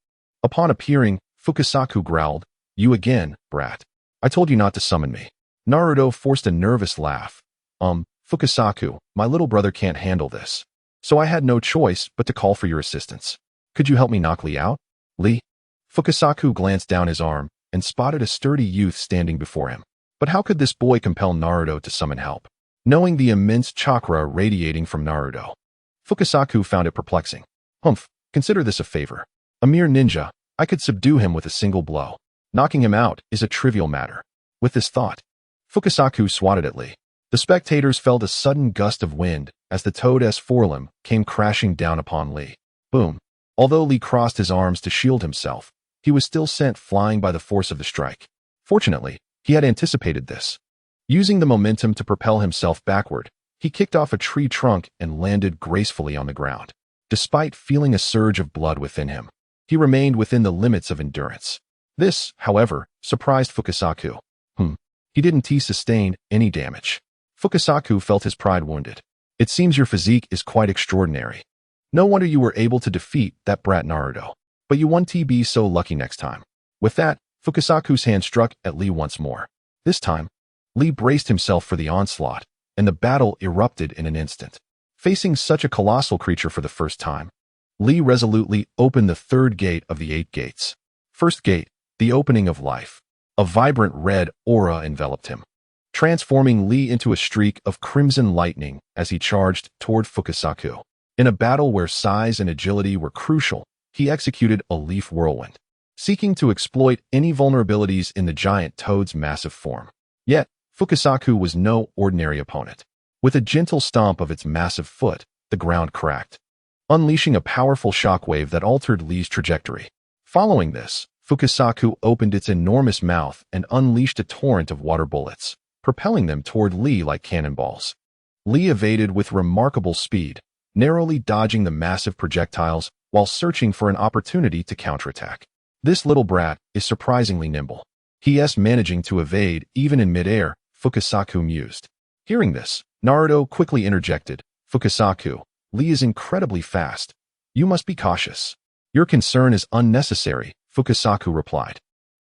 upon appearing, Fukasaku growled, "You again, brat. I told you not to summon me." Naruto forced a nervous laugh. Fukasaku, my little brother can't handle this. So I had no choice but to call for your assistance. Could you help me knock Lee out? Lee? Fukasaku glanced down his arm and spotted a sturdy youth standing before him. But how could this boy compel Naruto to summon help? Knowing the immense chakra radiating from Naruto, Fukasaku found it perplexing. Consider this a favor. A mere ninja, I could subdue him with a single blow. Knocking him out is a trivial matter. With this thought, Fukasaku swatted at Lee. The spectators felt a sudden gust of wind as the toad's forelimb came crashing down upon Lee. Boom. Although Lee crossed his arms to shield himself, he was still sent flying by the force of the strike. Fortunately, he had anticipated this. Using the momentum to propel himself backward, he kicked off a tree trunk and landed gracefully on the ground. Despite feeling a surge of blood within him, he remained within the limits of endurance. This, however, surprised Fukasaku. He didn't sustain any damage. Fukasaku felt his pride wounded. It seems your physique is quite extraordinary. No wonder you were able to defeat that brat Naruto. But you won't be so lucky next time. With that, Fukasaku's hand struck at Lee once more. This time, Lee braced himself for the onslaught, and the battle erupted in an instant. Facing such a colossal creature for the first time, Lee resolutely opened the third gate of the 8 gates. First gate, the opening of life. A vibrant red aura enveloped him, transforming Lee into a streak of crimson lightning as he charged toward Fukasaku. In a battle where size and agility were crucial, he executed a leaf whirlwind, seeking to exploit any vulnerabilities in the giant toad's massive form. Yet, Fukasaku was no ordinary opponent. With a gentle stomp of its massive foot, the ground cracked, unleashing a powerful shockwave that altered Li's trajectory. Following this, Fukasaku opened its enormous mouth and unleashed a torrent of water bullets, propelling them toward Li like cannonballs. Li evaded with remarkable speed, narrowly dodging the massive projectiles while searching for an opportunity to counterattack. This little brat is surprisingly nimble. He's managing to evade even in midair, Fukasaku mused. Hearing this, Naruto quickly interjected, Fukasaku, Li is incredibly fast. You must be cautious. Your concern is unnecessary, Fukasaku replied.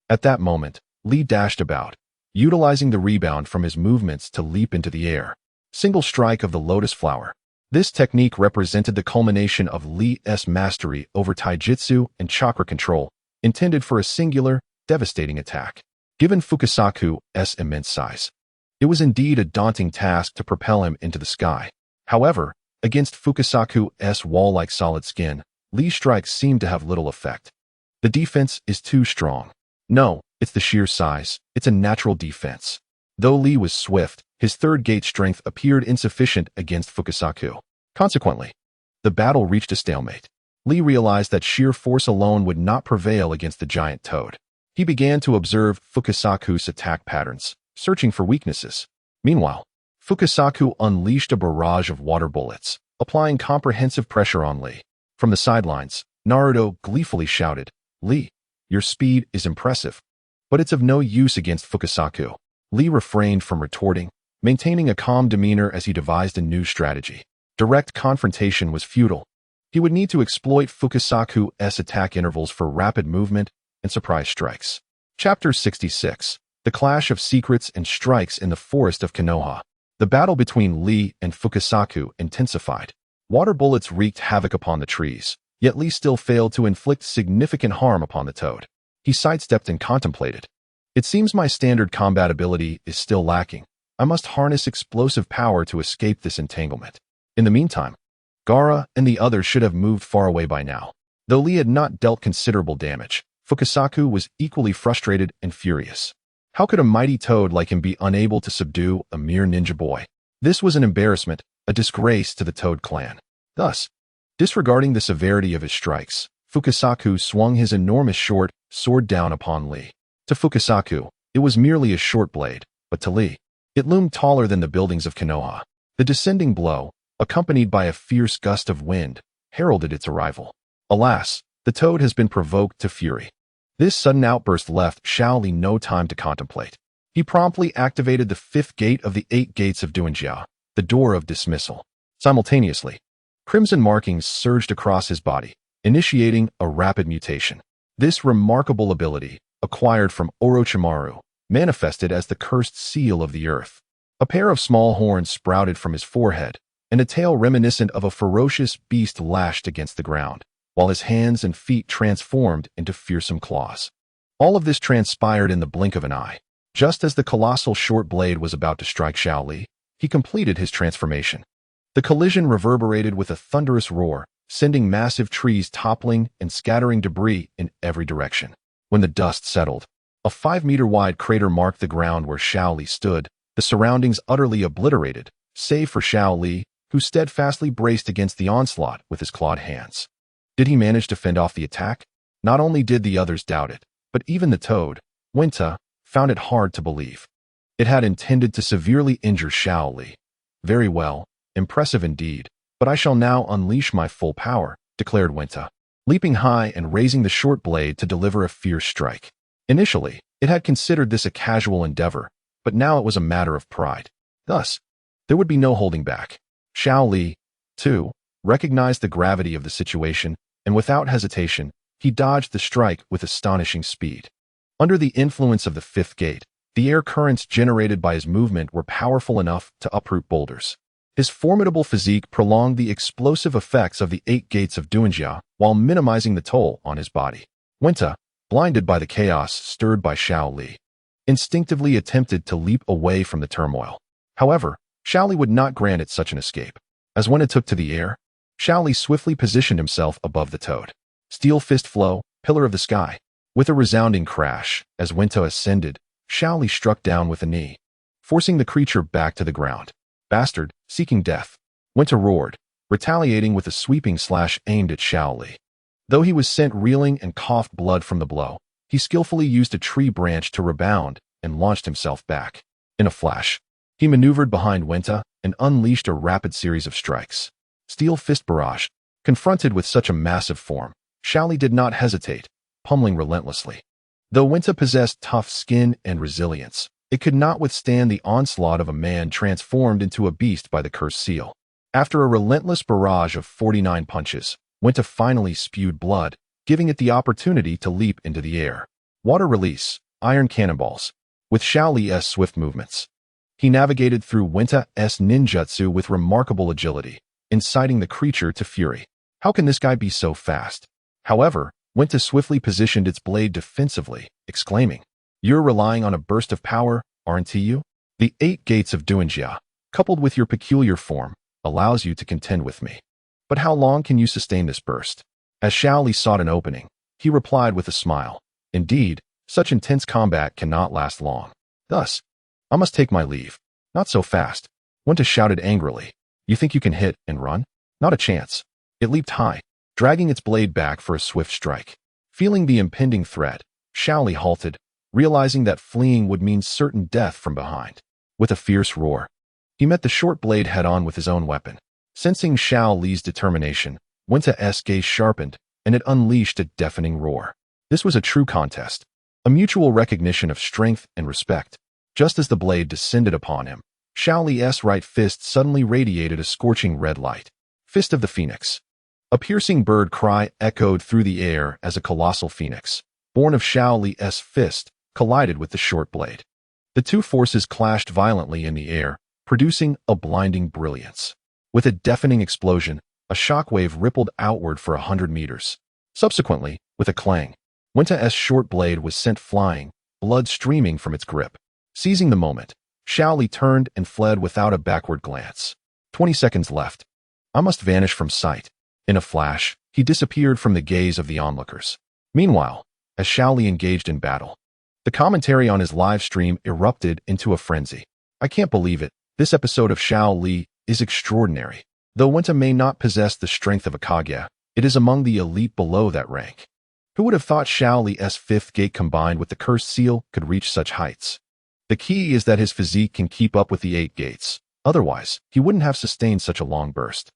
At that moment, Li dashed about, utilizing the rebound from his movements to leap into the air. Single strike of the lotus flower. This technique represented the culmination of Li's mastery over taijutsu and chakra control, intended for a singular, devastating attack. Given Fukasaku's immense size, it was indeed a daunting task to propel him into the sky. However, against Fukasaku's wall-like solid skin, Li's strikes seemed to have little effect. The defense is too strong. No, it's the sheer size. It's a natural defense. Though Li was swift, his third gate strength appeared insufficient against Fukasaku. Consequently, the battle reached a stalemate. Li realized that sheer force alone would not prevail against the giant toad. He began to observe Fukasaku's attack patterns, searching for weaknesses. Meanwhile, Fukasaku unleashed a barrage of water bullets, applying comprehensive pressure on Li. From the sidelines, Naruto gleefully shouted, Li, your speed is impressive, but it's of no use against Fukasaku. Li refrained from retorting, maintaining a calm demeanor as he devised a new strategy. Direct confrontation was futile. He would need to exploit Fukasaku's attack intervals for rapid movement and surprise strikes. Chapter 66. The Clash of Secrets and Strikes in the Forest of Konoha. The battle between Li and Fukasaku intensified. Water bullets wreaked havoc upon the trees, yet Li still failed to inflict significant harm upon the toad. He sidestepped and contemplated. It seems my standard combat ability is still lacking. I must harness explosive power to escape this entanglement. In the meantime, Gaara and the others should have moved far away by now. Though Li had not dealt considerable damage, Fukasaku was equally frustrated and furious. How could a mighty toad like him be unable to subdue a mere ninja boy? This was an embarrassment, a disgrace to the Toad clan. Thus, disregarding the severity of his strikes, Fukasaku swung his enormous short sword down upon Li. To Fukasaku, it was merely a short blade, but to Li, it loomed taller than the buildings of Konoha. The descending blow, accompanied by a fierce gust of wind, heralded its arrival. Alas, the toad has been provoked to fury. This sudden outburst left Xiao Li no time to contemplate. He promptly activated the fifth gate of the 8 gates of Duanjia, the door of dismissal. Simultaneously, crimson markings surged across his body, initiating a rapid mutation. This remarkable ability, acquired from Orochimaru, manifested as the cursed seal of the earth. A pair of small horns sprouted from his forehead, and a tail reminiscent of a ferocious beast lashed against the ground, while his hands and feet transformed into fearsome claws. All of this transpired in the blink of an eye. Just as the colossal short blade was about to strike Xiao Li, he completed his transformation. The collision reverberated with a thunderous roar, sending massive trees toppling and scattering debris in every direction. When the dust settled, a 5-meter-wide crater marked the ground where Xiao Li stood, the surroundings utterly obliterated, save for Xiao Li, who steadfastly braced against the onslaught with his clawed hands. Did he manage to fend off the attack? Not only did the others doubt it, but even the toad, Winta, found it hard to believe. It had intended to severely injure Xiao Li. Very well, impressive indeed, but I shall now unleash my full power, declared Winta, leaping high and raising the short blade to deliver a fierce strike. Initially, it had considered this a casual endeavor, but now it was a matter of pride. Thus, there would be no holding back. Xiao Li, too, recognized the gravity of the situation, and without hesitation, he dodged the strike with astonishing speed. Under the influence of the fifth gate, the air currents generated by his movement were powerful enough to uproot boulders. His formidable physique prolonged the explosive effects of the 8 gates of Duanjia while minimizing the toll on his body. Winta, blinded by the chaos stirred by Xiao Li, instinctively attempted to leap away from the turmoil. However, Xiao Li would not grant it such an escape. As Winta took to the air, Xiao Li swiftly positioned himself above the toad. Steel fist flow, pillar of the sky. With a resounding crash, as Winta ascended, Xiao Li struck down with a knee, forcing the creature back to the ground. Bastard, seeking death. Winta roared, retaliating with a sweeping slash aimed at Xiao Li. Though he was sent reeling and coughed blood from the blow, he skillfully used a tree branch to rebound and launched himself back. In a flash, he maneuvered behind Wenta and unleashed a rapid series of strikes. Steel fist barrage. Confronted with such a massive form, Xiao Li did not hesitate, pummeling relentlessly. Though Wenta possessed tough skin and resilience, it could not withstand the onslaught of a man transformed into a beast by the cursed seal. After a relentless barrage of 49 punches, Wenta finally spewed blood, giving it the opportunity to leap into the air. Water release, iron cannonballs. With Xiao Li's swift movements, he navigated through Wenta's ninjutsu with remarkable agility, inciting the creature to fury. How can this guy be so fast? However, Wenta swiftly positioned its blade defensively, exclaiming, "You're relying on a burst of power, aren't you? The 8 gates of Duanjia, coupled with your peculiar form, allows you to contend with me. But how long can you sustain this burst?" As Xiao Li sought an opening, he replied with a smile, "Indeed, such intense combat cannot last long. Thus, I must take my leave." "Not so fast," Wenta shouted angrily. "You think you can hit and run? Not a chance." It leaped high, dragging its blade back for a swift strike. Feeling the impending threat, Xiao Li halted, realizing that fleeing would mean certain death from behind. With a fierce roar, he met the short blade head-on with his own weapon. Sensing Xiao Li's determination, Wenta's gaze sharpened, and it unleashed a deafening roar. This was a true contest, a mutual recognition of strength and respect. Just as the blade descended upon him, Xiao Li's right fist suddenly radiated a scorching red light. Fist of the Phoenix. A piercing bird cry echoed through the air as a colossal phoenix, born of Xiao Li's fist, collided with the short blade. The two forces clashed violently in the air, producing a blinding brilliance. With a deafening explosion, a shockwave rippled outward for 100 meters. Subsequently, with a clang, Wenta's short blade was sent flying, blood streaming from its grip. Seizing the moment, Xiao Li turned and fled without a backward glance. 20 seconds left. I must vanish from sight. In a flash, he disappeared from the gaze of the onlookers. Meanwhile, as Xiao Li engaged in battle, the commentary on his live stream erupted into a frenzy. "I can't believe it. This episode of Xiao Li is extraordinary. Though Wenta may not possess the strength of a Kage, it is among the elite below that rank. Who would have thought Xiao Li's 5th gate combined with the cursed seal could reach such heights? The key is that his physique can keep up with the 8 gates. Otherwise, he wouldn't have sustained such a long burst.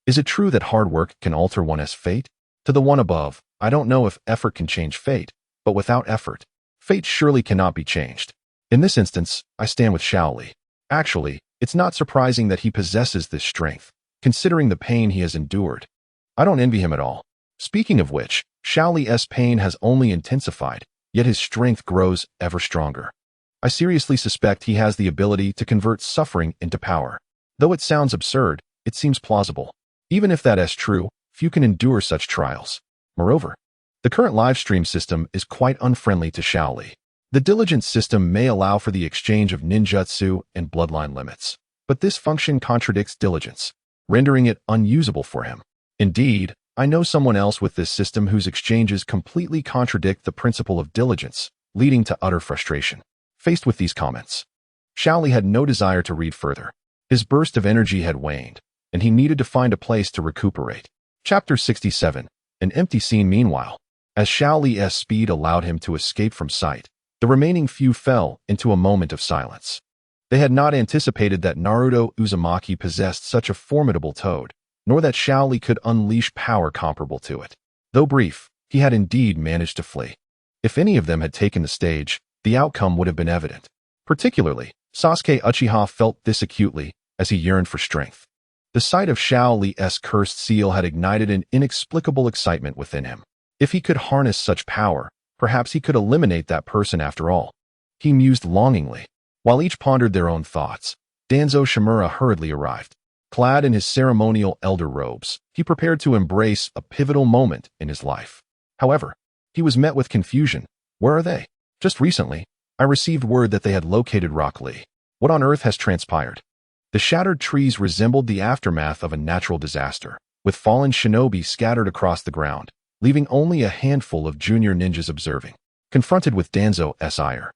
Is it true that hard work can alter one's fate? To the one above, I don't know if effort can change fate, but without effort, fate surely cannot be changed. In this instance, I stand with Xiao Li. Actually, it's not surprising that he possesses this strength, considering the pain he has endured. I don't envy him at all. Speaking of which, Xiao Li's pain has only intensified, yet his strength grows ever stronger. I seriously suspect he has the ability to convert suffering into power. Though it sounds absurd, it seems plausible. Even if that is true, few can endure such trials. Moreover, the current live stream system is quite unfriendly to Xiao Li. The diligence system may allow for the exchange of ninjutsu and bloodline limits, but this function contradicts diligence, rendering it unusable for him. Indeed, I know someone else with this system whose exchanges completely contradict the principle of diligence, leading to utter frustration. Faced with these comments, Xiao Li had no desire to read further. His burst of energy had waned, and he needed to find a place to recuperate. Chapter 67. An empty scene. Meanwhile, as Xiao Li's speed allowed him to escape from sight, the remaining few fell into a moment of silence. They had not anticipated that Naruto Uzumaki possessed such a formidable toad, nor that Xiao Li could unleash power comparable to it. Though brief, he had indeed managed to flee. If any of them had taken the stage, the outcome would have been evident. Particularly, Sasuke Uchiha felt this acutely, as he yearned for strength. The sight of Xiao Li's cursed seal had ignited an inexplicable excitement within him. If he could harness such power, perhaps he could eliminate that person after all. He mused longingly. While each pondered their own thoughts, Danzo Shimura hurriedly arrived. Clad in his ceremonial elder robes, he prepared to embrace a pivotal moment in his life. However, he was met with confusion. Where are they? Just recently, I received word that they had located Rock Lee. What on earth has transpired? The shattered trees resembled the aftermath of a natural disaster, with fallen shinobi scattered across the ground, leaving only a handful of junior ninjas observing. Confronted with Danzo's ire,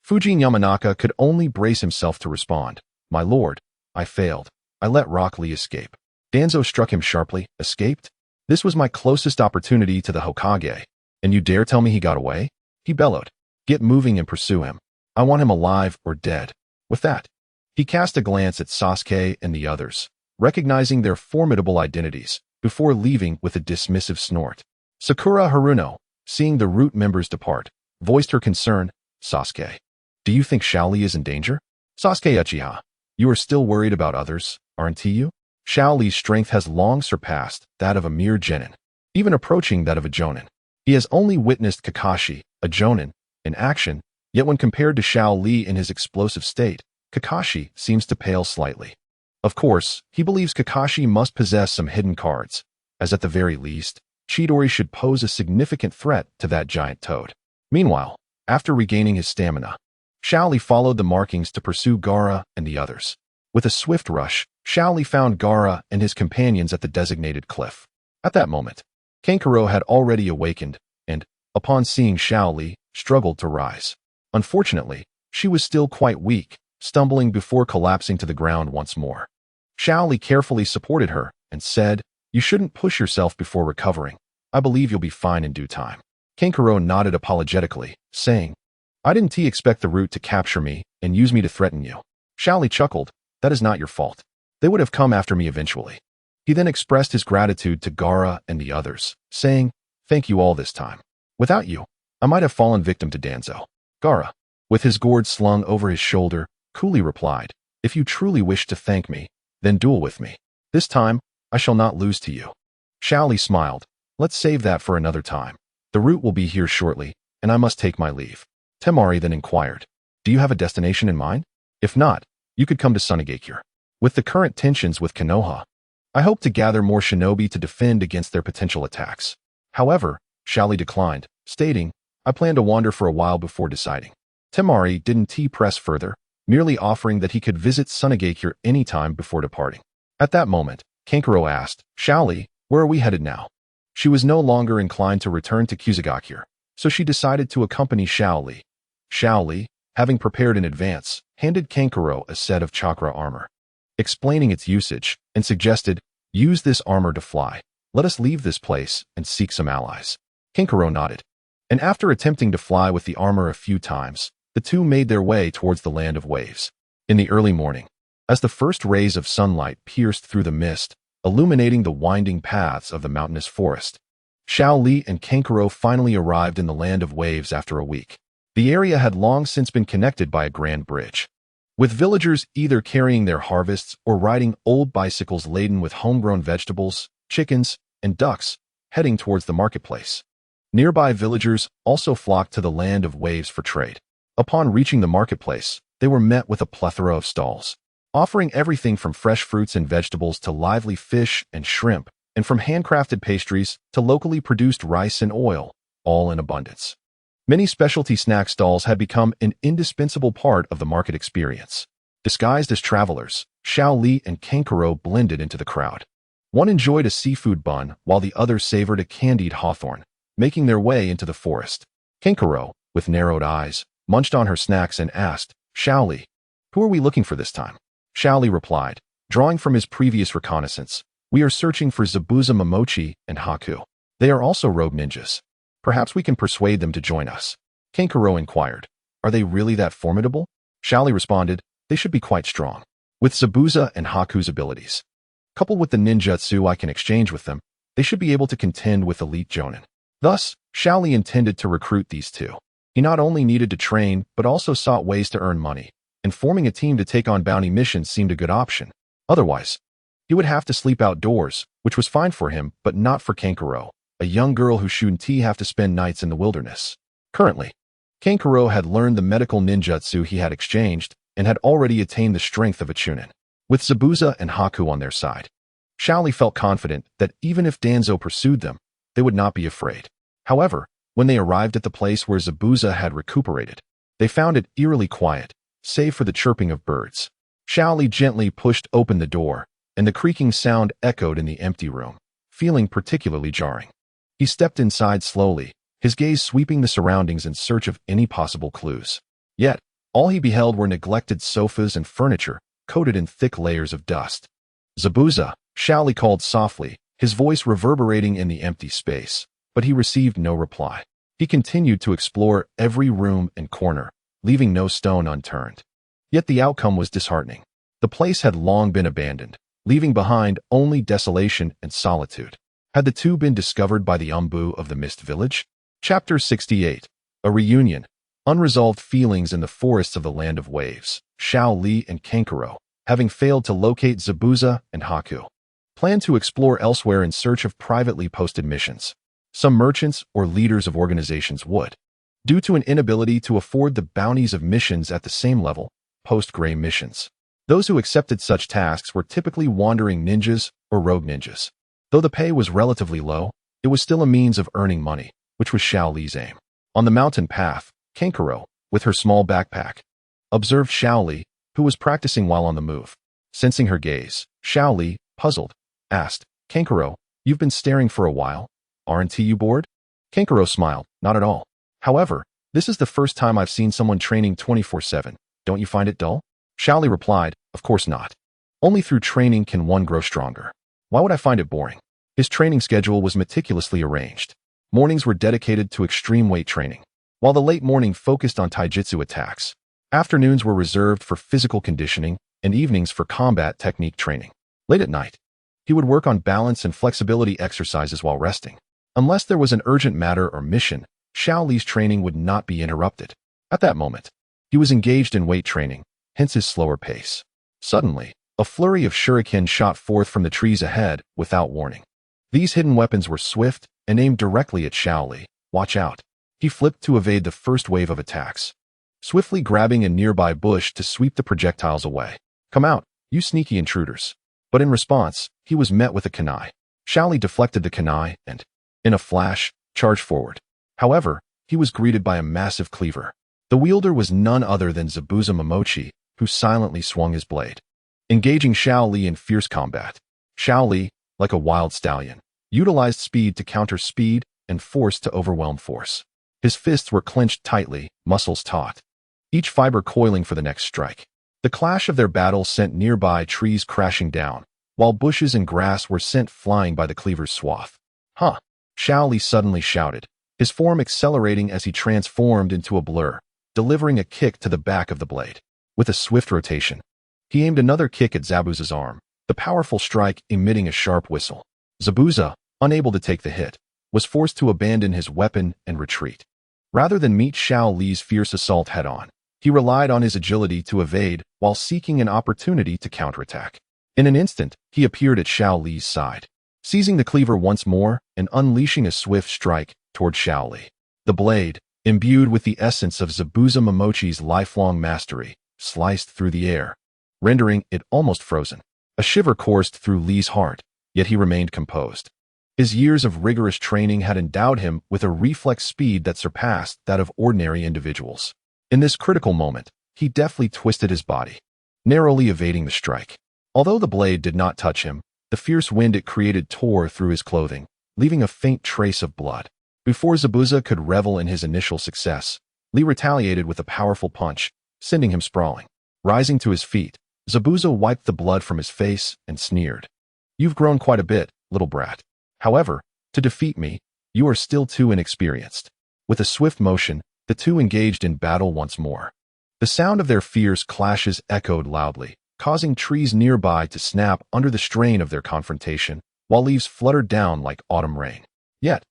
Fujin Yamanaka could only brace himself to respond. "My lord, I failed. I let Rock Lee escape. Danzo struck him sharply. Escaped? This was my closest opportunity to the Hokage. And you dare tell me he got away? He bellowed. Get moving and pursue him. I want him alive or dead. With that, he cast a glance at Sasuke and the others, recognizing their formidable identities, before leaving with a dismissive snort. Sakura Haruno, seeing the root members depart, voiced her concern. Sasuke, do you think Shao Li is in danger? Sasuke Uchiha, you are still worried about others, aren't you? Shao Li's strength has long surpassed that of a mere genin, even approaching that of a jonin. He has only witnessed Kakashi, a jonin, in action, yet when compared to Shao Li in his explosive state, Kakashi seems to pale slightly. Of course, he believes Kakashi must possess some hidden cards, as at the very least, Chidori should pose a significant threat to that giant toad. Meanwhile, after regaining his stamina, Shao Li followed the markings to pursue Gaara and the others. With a swift rush, Shao Li found Gaara and his companions at the designated cliff. At that moment, Kankuro had already awakened and, upon seeing Shao Li, struggled to rise. Unfortunately, she was still quite weak, stumbling before collapsing to the ground once more. Shao Li carefully supported her and said, "You shouldn't push yourself before recovering. I believe you'll be fine in due time." Kankuro nodded apologetically, saying, "I didn't expect the root to capture me and use me to threaten you." Shao Li chuckled, "That is not your fault. They would have come after me eventually." He then expressed his gratitude to Gaara and the others, saying, "Thank you all this time. Without you, I might have fallen victim to Danzo." Gaara, with his gourd slung over his shoulder, coolly replied, "If you truly wish to thank me, then duel with me. This time, I shall not lose to you." Shao Li smiled, "Let's save that for another time. The root will be here shortly, and I must take my leave." Temari then inquired, "Do you have a destination in mind? If not, you could come to Sunagakure. With the current tensions with Konoha, I hope to gather more shinobi to defend against their potential attacks." However, Shao Li declined, stating, "I plan to wander for a while before deciding." Temari didn't press further, merely offering that he could visit Sunagakure any time before departing. At that moment, Kankuro asked, "Shao Li, where are we headed now?" She was no longer inclined to return to Kusagakure, so she decided to accompany Shao Li. Shao Li, having prepared in advance, handed Kankuro a set of chakra armor, explaining its usage, and suggested, "Use this armor to fly. Let us leave this place and seek some allies." Kankuro nodded, and after attempting to fly with the armor a few times, the two made their way towards the land of waves. In the early morning, as the first rays of sunlight pierced through the mist, illuminating the winding paths of the mountainous forest, Shao Li and Kankuro finally arrived in the land of waves after a week. The area had long since been connected by a grand bridge, with villagers either carrying their harvests or riding old bicycles laden with homegrown vegetables, chickens, and ducks, heading towards the marketplace. Nearby villagers also flocked to the land of waves for trade. Upon reaching the marketplace, they were met with a plethora of stalls, offering everything from fresh fruits and vegetables to lively fish and shrimp, and from handcrafted pastries to locally produced rice and oil, all in abundance. Many specialty snack stalls had become an indispensable part of the market experience. Disguised as travelers, Shao Li and Kankuro blended into the crowd. One enjoyed a seafood bun while the other savored a candied hawthorn, making their way into the forest. Kankuro, with narrowed eyes, munched on her snacks and asked, "Shao Li, who are we looking for this time?" Shao Li replied, drawing from his previous reconnaissance, "We are searching for Zabuza Momochi and Haku. They are also rogue ninjas. Perhaps we can persuade them to join us." Kankuro inquired, "Are they really that formidable?" Shao Li responded, "They should be quite strong. With Zabuza and Haku's abilities, coupled with the ninjutsu I can exchange with them, they should be able to contend with elite jonin." Thus, Shao Li intended to recruit these two. He not only needed to train, but also sought ways to earn money, and forming a team to take on bounty missions seemed a good option. Otherwise, he would have to sleep outdoors, which was fine for him, but not for Kankuro, a young girl who shouldn't have to spend nights in the wilderness. Currently, Kankuro had learned the medical ninjutsu he had exchanged, and had already attained the strength of a chunin. With Zabuza and Haku on their side, Shao Li felt confident that even if Danzo pursued them, they would not be afraid. However, when they arrived at the place where Zabuza had recuperated, they found it eerily quiet, save for the chirping of birds. Shao Li gently pushed open the door, and the creaking sound echoed in the empty room, feeling particularly jarring. He stepped inside slowly, his gaze sweeping the surroundings in search of any possible clues. Yet, all he beheld were neglected sofas and furniture, coated in thick layers of dust. "Zabuza," Shaoli called softly, his voice reverberating in the empty space, but he received no reply. He continued to explore every room and corner, leaving no stone unturned. Yet the outcome was disheartening. The place had long been abandoned, leaving behind only desolation and solitude. Had the two been discovered by the Umbu of the Mist Village? Chapter 68. A Reunion. Unresolved feelings in the forests of the Land of Waves. Shaoli and Kankuro, having failed to locate Zabuza and Haku, planned to explore elsewhere in search of privately posted missions. Some merchants or leaders of organizations would, due to an inability to afford the bounties of missions at the same level, post-gray missions. Those who accepted such tasks were typically wandering ninjas or rogue ninjas. Though the pay was relatively low, it was still a means of earning money, which was Shaoli's aim. On the mountain path, Kankuro, with her small backpack, observed Shaoli, who was practicing while on the move. Sensing her gaze, Shaoli, puzzled, asked, "Kankuro, you've been staring for a while. Aren't you bored?" Kankuro smiled, "Not at all. However, this is the first time I've seen someone training 24/7. Don't you find it dull?" Shaoli replied, "Of course not. Only through training can one grow stronger. Why would I find it boring?" His training schedule was meticulously arranged. Mornings were dedicated to extreme weight training, while the late morning focused on taijutsu attacks. Afternoons were reserved for physical conditioning, and evenings for combat technique training. Late at night, he would work on balance and flexibility exercises while resting. Unless there was an urgent matter or mission, Shaoli's training would not be interrupted. At that moment, he was engaged in weight training, hence his slower pace. Suddenly, a flurry of shuriken shot forth from the trees ahead without warning. These hidden weapons were swift and aimed directly at Shaoli. "Watch out." He flipped to evade the first wave of attacks, swiftly grabbing a nearby bush to sweep the projectiles away. "Come out, you sneaky intruders." But in response, he was met with a kunai. Shaoli deflected the kunai and, in a flash, charged forward. However, he was greeted by a massive cleaver. The wielder was none other than Zabuza Momochi, who silently swung his blade, engaging Shaoli in fierce combat. Shaoli, like a wild stallion, utilized speed to counter speed and force to overwhelm force. His fists were clenched tightly, muscles taut, each fiber coiling for the next strike. The clash of their battle sent nearby trees crashing down, while bushes and grass were sent flying by the cleaver's swath. "Huh!" Shaoli suddenly shouted, his form accelerating as he transformed into a blur, delivering a kick to the back of the blade. With a swift rotation, he aimed another kick at Zabuza's arm, the powerful strike emitting a sharp whistle. Zabuza, unable to take the hit, was forced to abandon his weapon and retreat. Rather than meet Shaoli's fierce assault head-on, he relied on his agility to evade while seeking an opportunity to counterattack. In an instant, he appeared at Shaoli's side, seizing the cleaver once more and unleashing a swift strike toward Shaoli. The blade, imbued with the essence of Zabuza Momochi's lifelong mastery, sliced through the air, rendering it almost frozen. A shiver coursed through Lee's heart, yet he remained composed. His years of rigorous training had endowed him with a reflex speed that surpassed that of ordinary individuals. In this critical moment, he deftly twisted his body, narrowly evading the strike. Although the blade did not touch him, the fierce wind it created tore through his clothing, leaving a faint trace of blood. Before Zabuza could revel in his initial success, Lee retaliated with a powerful punch, sending him sprawling. Rising to his feet, Zabuza wiped the blood from his face and sneered. "You've grown quite a bit, little brat. However, to defeat me, you are still too inexperienced." With a swift motion, the two engaged in battle once more. The sound of their fierce clashes echoed loudly, causing trees nearby to snap under the strain of their confrontation, while leaves fluttered down like autumn rain. Yet,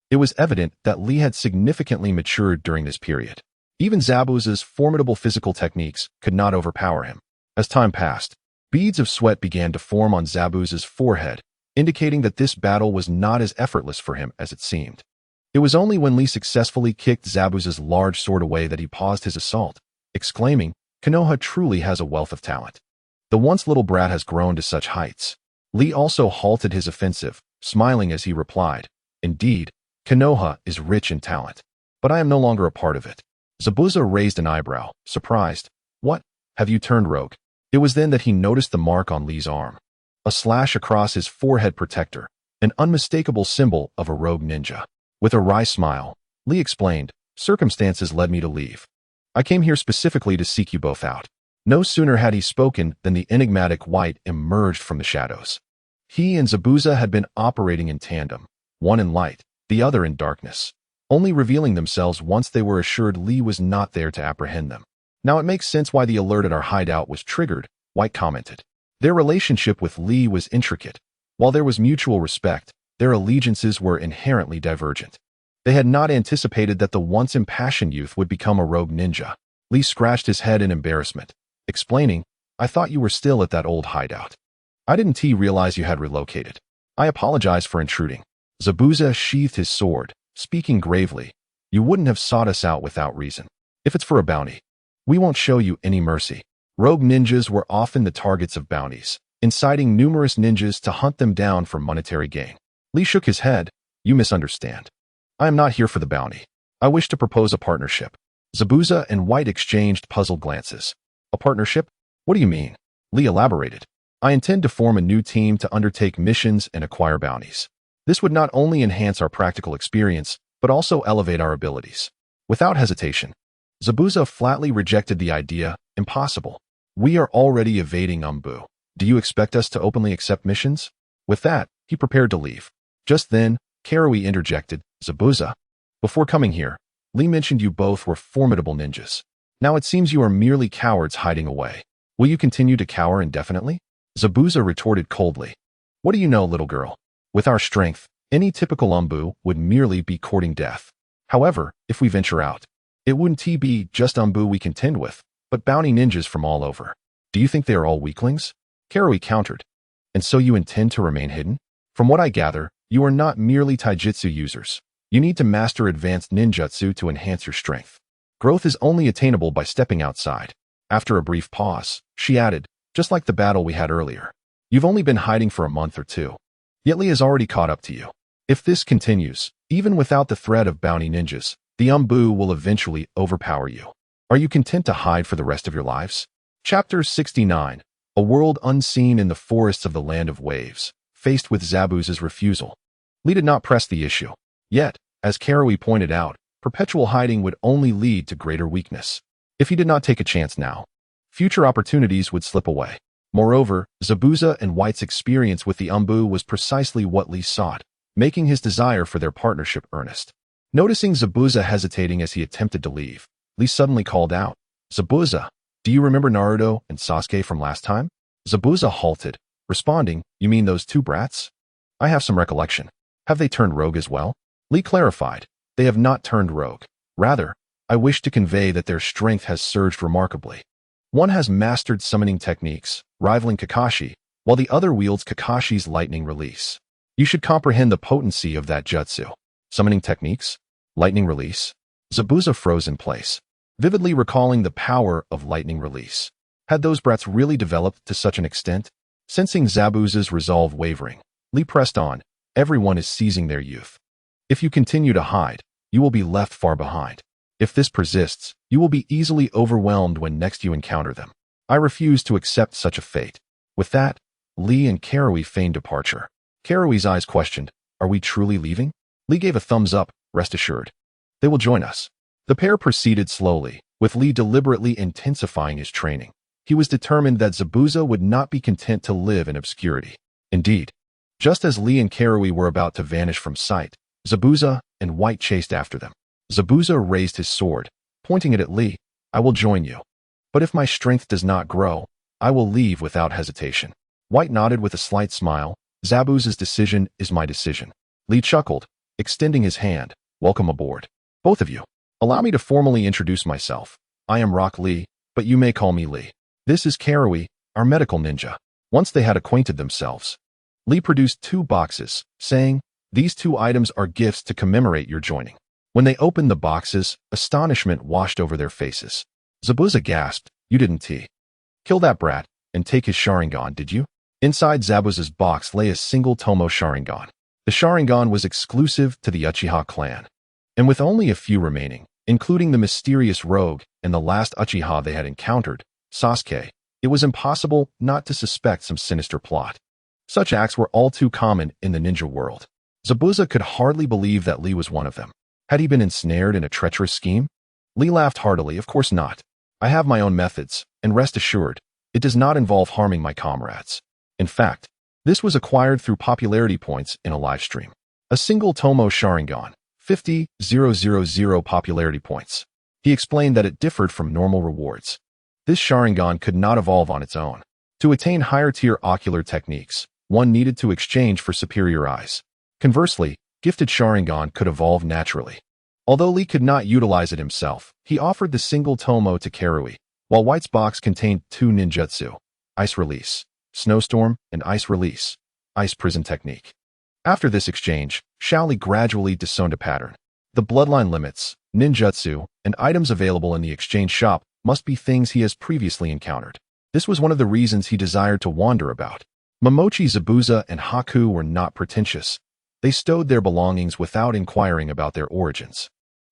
it was evident that Lee had significantly matured during this period. Even Zabuza's formidable physical techniques could not overpower him. As time passed, beads of sweat began to form on Zabuza's forehead, indicating that this battle was not as effortless for him as it seemed. It was only when Lee successfully kicked Zabuza's large sword away that he paused his assault, exclaiming, "Konoha truly has a wealth of talent. The once little brat has grown to such heights." Lee also halted his offensive, smiling as he replied, "Indeed, Konoha is rich in talent, but I am no longer a part of it." Zabuza raised an eyebrow, surprised. "What? Have you turned rogue?" It was then that he noticed the mark on Lee's arm. A slash across his forehead protector, an unmistakable symbol of a rogue ninja. With a wry smile, Lee explained, "Circumstances led me to leave. I came here specifically to seek you both out." No sooner had he spoken than the enigmatic white emerged from the shadows. He and Zabuza had been operating in tandem, one in light, the other in darkness, only revealing themselves once they were assured Lee was not there to apprehend them. Now it makes sense why the alert at our hideout was triggered, White commented. Their relationship with Lee was intricate. While there was mutual respect, their allegiances were inherently divergent. They had not anticipated that the once impassioned youth would become a rogue ninja. Lee scratched his head in embarrassment, explaining, I thought you were still at that old hideout. I didn't realize you had relocated. I apologize for intruding. Zabuza sheathed his sword, speaking gravely. You wouldn't have sought us out without reason. If it's for a bounty, we won't show you any mercy. Rogue ninjas were often the targets of bounties, inciting numerous ninjas to hunt them down for monetary gain. Lee shook his head. You misunderstand. I am not here for the bounty. I wish to propose a partnership. Zabuza and White exchanged puzzled glances. A partnership? What do you mean? Lee elaborated. I intend to form a new team to undertake missions and acquire bounties. This would not only enhance our practical experience, but also elevate our abilities. Without hesitation, Zabuza flatly rejected the idea. Impossible. We are already evading Umbu. Do you expect us to openly accept missions? With that, he prepared to leave. Just then, Karui interjected, Zabuza. Before coming here, Lee mentioned you both were formidable ninjas. Now it seems you are merely cowards hiding away. Will you continue to cower indefinitely? Zabuza retorted coldly. What do you know, little girl? With our strength, any typical Umbu would merely be courting death. However, if we venture out, it wouldn't be just Umbu we contend with, but bounty ninjas from all over. Do you think they are all weaklings? Karui countered. And so you intend to remain hidden? From what I gather, you are not merely taijutsu users. You need to master advanced ninjutsu to enhance your strength. Growth is only attainable by stepping outside. After a brief pause, she added, just like the battle we had earlier. You've only been hiding for a month or two. Yet Lee has already caught up to you. If this continues, even without the threat of bounty ninjas, the Umbu will eventually overpower you. Are you content to hide for the rest of your lives? Chapter 69. A world unseen in the forests of the land of waves, faced with Zabuza's refusal. Lee did not press the issue. Yet, as Karui pointed out, perpetual hiding would only lead to greater weakness. If he did not take a chance now, future opportunities would slip away. Moreover, Zabuza and White's experience with the Umbu was precisely what Lee sought, making his desire for their partnership earnest. Noticing Zabuza hesitating as he attempted to leave, Lee suddenly called out, Zabuza, do you remember Naruto and Sasuke from last time? Zabuza halted, responding, you mean those two brats? I have some recollection. Have they turned rogue as well? Lee clarified, they have not turned rogue. Rather, I wish to convey that their strength has surged remarkably. One has mastered summoning techniques, rivaling Kakashi, while the other wields Kakashi's lightning release. You should comprehend the potency of that jutsu. Summoning techniques? Lightning release? Zabuza froze in place, vividly recalling the power of lightning release. Had those brats really developed to such an extent? Sensing Zabuza's resolve wavering, Lee pressed on, everyone is seizing their youth. If you continue to hide, you will be left far behind. If this persists, you will be easily overwhelmed when next you encounter them. I refuse to accept such a fate. With that, Lee and Karui feigned departure. Karui's eyes questioned, are we truly leaving? Lee gave a thumbs up, rest assured. They will join us. The pair proceeded slowly, with Lee deliberately intensifying his training. He was determined that Zabuza would not be content to live in obscurity. Indeed, just as Lee and Karui were about to vanish from sight, Zabuza and White chased after them. Zabuza raised his sword, pointing it at Lee. I will join you. But if my strength does not grow, I will leave without hesitation. White nodded with a slight smile. Zabuza's decision is my decision. Lee chuckled, extending his hand. Welcome aboard. Both of you. Allow me to formally introduce myself. I am Rock Lee, but you may call me Lee. This is Karui, our medical ninja. Once they had acquainted themselves, Lee produced 2 boxes, saying, these 2 items are gifts to commemorate your joining. When they opened the boxes, astonishment washed over their faces. Zabuza gasped, you didn't kill that brat and take his Sharingan, did you? Inside Zabuza's box lay a single Tomo Sharingan. The Sharingan was exclusive to the Uchiha clan. And with only a few remaining, including the mysterious rogue and the last Uchiha they had encountered, Sasuke, it was impossible not to suspect some sinister plot. Such acts were all too common in the ninja world. Zabuza could hardly believe that Lee was one of them. Had he been ensnared in a treacherous scheme? Lee laughed heartily, of course not. I have my own methods, and rest assured, it does not involve harming my comrades. In fact, This was acquired through popularity points in a live stream. A single Tomo Sharingan, 50,000 popularity points. He explained that it differed from normal rewards. This Sharingan could not evolve on its own. To attain higher-tier ocular techniques, one needed to exchange for superior eyes. Conversely, gifted Sharingan could evolve naturally. Although Lee could not utilize it himself, he offered the single Tomo to Karui, while White's box contained 2 ninjutsu, Ice Release, Snowstorm, and Ice Release, Ice Prison Technique. After this exchange, Shaoli gradually disowned a pattern. The bloodline limits, ninjutsu, and items available in the exchange shop must be things he has previously encountered. This was one of the reasons he desired to wander about. Momochi, Zabuza, and Haku were not pretentious. They stowed their belongings without inquiring about their origins.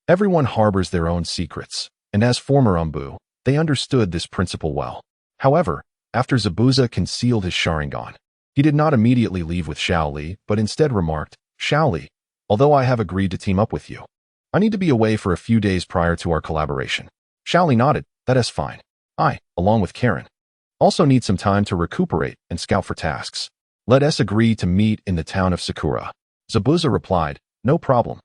Everyone harbors their own secrets, and as former Umbu, they understood this principle well. However, after Zabuza concealed his Sharingan, he did not immediately leave with Shaoli, but instead remarked, "Shaoli, although I have agreed to team up with you, I need to be away for a few days prior to our collaboration." Shaoli nodded, "That is fine. I, along with Karen, also need some time to recuperate and scout for tasks. Let us agree to meet in the town of Sakura." Zabuza replied, "No problem."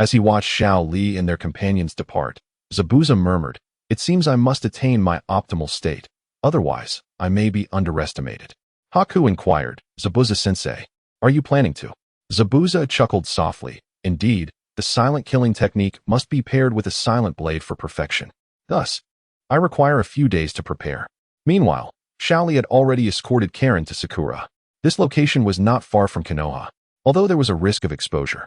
As he watched Xiao Li and their companions depart, Zabuza murmured, "It seems I must attain my optimal state. Otherwise, I may be underestimated." Haku inquired, "Zabuza-sensei, are you planning to?" Zabuza chuckled softly. "Indeed, the silent killing technique must be paired with a silent blade for perfection. Thus, I require a few days to prepare." Meanwhile, Shaoli had already escorted Karen to Sakura. This location was not far from Konoha, although there was a risk of exposure.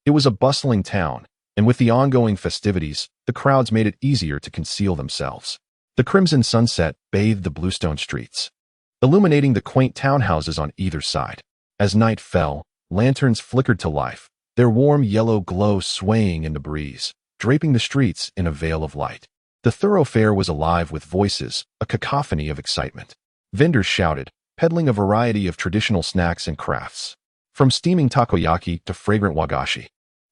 It was a bustling town, and with the ongoing festivities, the crowds made it easier to conceal themselves. The crimson sunset bathed the bluestone streets, illuminating the quaint townhouses on either side. As night fell, lanterns flickered to life, their warm yellow glow swaying in the breeze, draping the streets in a veil of light. The thoroughfare was alive with voices, a cacophony of excitement. Vendors shouted, peddling a variety of traditional snacks and crafts. From steaming takoyaki to fragrant wagashi,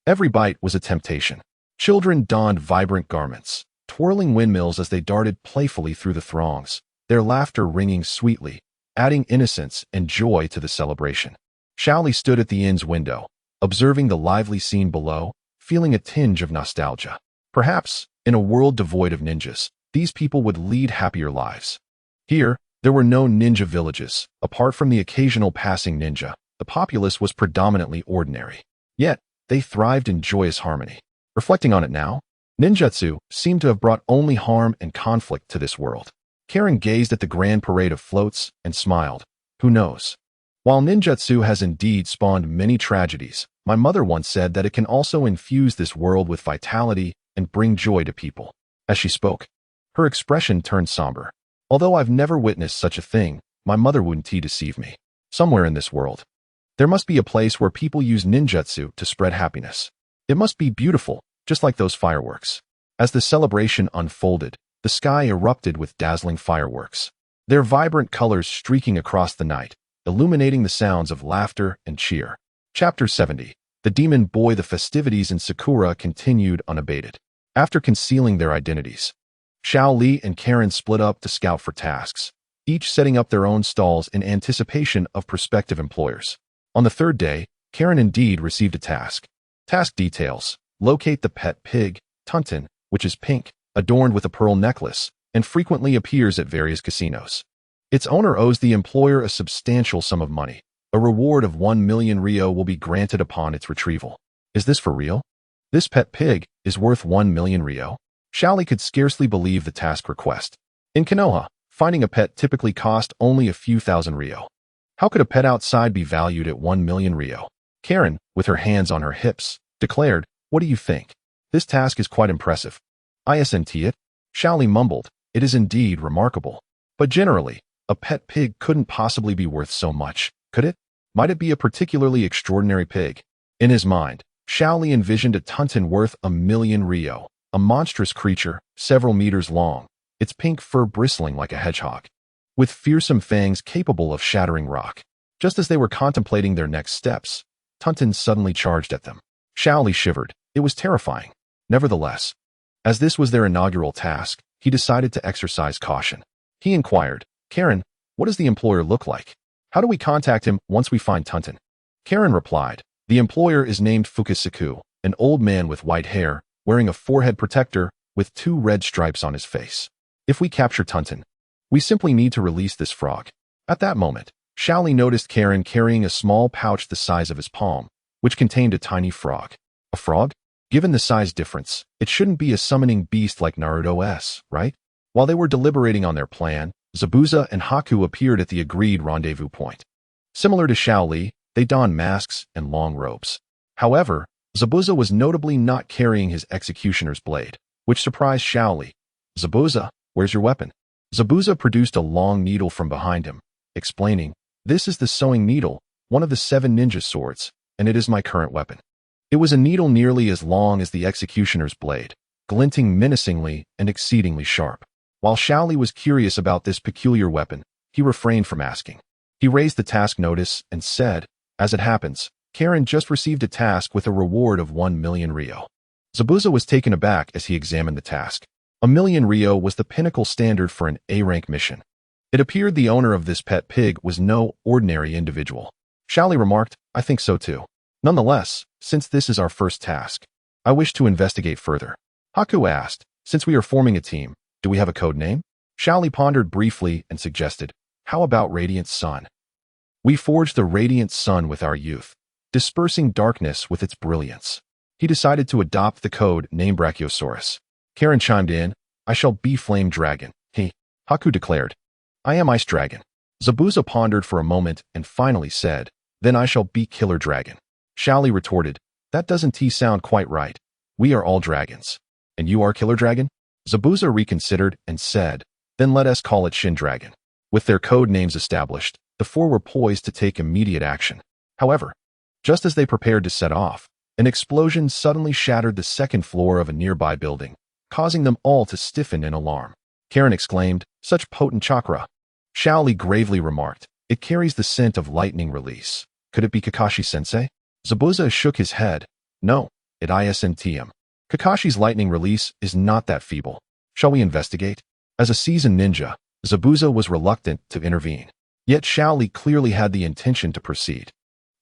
every bite was a temptation. Children donned vibrant garments, twirling windmills as they darted playfully through the throngs, their laughter ringing sweetly, adding innocence and joy to the celebration. Shaoli stood at the inn's window, observing the lively scene below, feeling a tinge of nostalgia. Perhaps, in a world devoid of ninjas, these people would lead happier lives. Here, there were no ninja villages. Apart from the occasional passing ninja, the populace was predominantly ordinary. Yet, they thrived in joyous harmony. Reflecting on it now, ninjutsu seemed to have brought only harm and conflict to this world. Karen gazed at the grand parade of floats and smiled. Who knows? While ninjutsu has indeed spawned many tragedies, my mother once said that it can also infuse this world with vitality and bring joy to people. As she spoke, her expression turned somber. Although I've never witnessed such a thing, my mother wouldn't deceive me. Somewhere in this world, there must be a place where people use ninjutsu to spread happiness. It must be beautiful, just like those fireworks. As the celebration unfolded, the sky erupted with dazzling fireworks, their vibrant colors streaking across the night, illuminating the sounds of laughter and cheer. Chapter 70. The Demon Boy. The festivities in Sakura continued unabated. After concealing their identities, Xiao Li and Karen split up to scout for tasks, each setting up their own stalls in anticipation of prospective employers. On the third day, Karen indeed received a task. Task details: locate the pet pig, Tuntin, which is pink, adorned with a pearl necklace, and frequently appears at various casinos. Its owner owes the employer a substantial sum of money. A reward of 1 million ryo will be granted upon its retrieval. Is this for real? This pet pig is worth 1 million ryo? Shaoli could scarcely believe the task request. In Konoha, finding a pet typically cost only a few thousand ryo. How could a pet outside be valued at 1 million ryo? Karen, with her hands on her hips, declared, "What do you think? This task is quite impressive." "Isn't it?" Shaoli mumbled. "It is indeed remarkable. But generally, a pet pig couldn't possibly be worth so much, could it? Might it be a particularly extraordinary pig?" In his mind, Shaoli envisioned a Tuntin worth 1 million ryo, a monstrous creature, several meters long, its pink fur bristling like a hedgehog, with fearsome fangs capable of shattering rock. Just as they were contemplating their next steps, Tuntin suddenly charged at them. Shaoli shivered. It was terrifying. Nevertheless, as this was their inaugural task, he decided to exercise caution. He inquired, "Karen, what does the employer look like? How do we contact him once we find Tunton? Karen replied, the employer is named Fukusaku, an old man with white hair, wearing a forehead protector with 2 red stripes on his face. If we capture Tunton, we simply need to release this frog. At that moment, Shaoli noticed Karen carrying a small pouch the size of his palm, which contained a tiny frog. A frog? Given the size difference, it shouldn't be a summoning beast like Naruto's, right? While they were deliberating on their plan, Zabuza and Haku appeared at the agreed rendezvous point. Similar to Shaoli, they donned masks and long robes. However, Zabuza was notably not carrying his executioner's blade, which surprised Shaoli. Zabuza, where's your weapon? Zabuza produced a long needle from behind him, explaining, this is the sewing needle, one of the 7 ninja swords, and it is my current weapon. It was a needle nearly as long as the executioner's blade, glinting menacingly and exceedingly sharp. While Shaoli was curious about this peculiar weapon, he refrained from asking. He raised the task notice and said, as it happens, Karen just received a task with a reward of 1 million Ryo. Zabuza was taken aback as he examined the task. 1 million Ryo was the pinnacle standard for an A-rank mission. It appeared the owner of this pet pig was no ordinary individual. Shaoli remarked, I think so too. Nonetheless, since this is our first task, I wish to investigate further. Haku asked, since we are forming a team, do we have a code name? Shaoli pondered briefly and suggested, how about Radiant Sun? We forged the Radiant Sun with our youth, dispersing darkness with its brilliance. He decided to adopt the code name Brachiosaurus. Karen chimed in, I shall be Flame Dragon. Haku declared, I am Ice Dragon. Zabuza pondered for a moment and finally said, then I shall be Killer Dragon. Shaoli retorted, that doesn't sound quite right. We are all dragons. And you are Killer Dragon? Zabuza reconsidered and said, then let us call it Shin Dragon. With their code names established, the 4 were poised to take immediate action. However, just as they prepared to set off, an explosion suddenly shattered the 2nd floor of a nearby building, causing them all to stiffen in alarm. Karen exclaimed, such potent chakra. Shaoli gravely remarked, it carries the scent of lightning release. Could it be Kakashi-sensei? Zabuza shook his head. No, it isn't him. Kakashi's lightning release is not that feeble. Shall we investigate? As a seasoned ninja, Zabuza was reluctant to intervene. Yet Shaoli clearly had the intention to proceed,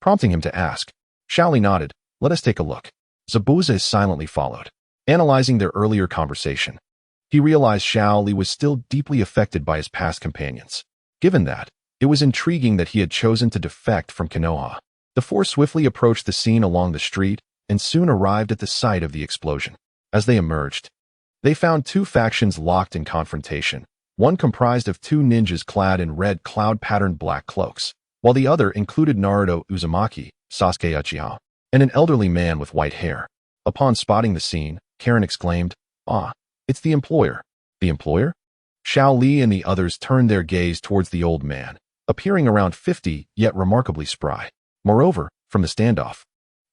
prompting him to ask. Shaoli nodded, let us take a look. Zabuza silently followed. Analyzing their earlier conversation, he realized Shaoli was still deeply affected by his past companions. Given that, it was intriguing that he had chosen to defect from Konoha. The 4 swiftly approached the scene along the street and soon arrived at the site of the explosion. As they emerged, they found 2 factions locked in confrontation. One comprised of 2 ninjas clad in red cloud-patterned black cloaks, while the other included Naruto Uzumaki, Sasuke Uchiha, and an elderly man with white hair. Upon spotting the scene, Karen exclaimed, it's the employer. The employer? Shaoli and the others turned their gaze towards the old man, appearing around 50 yet remarkably spry. Moreover, from the standoff,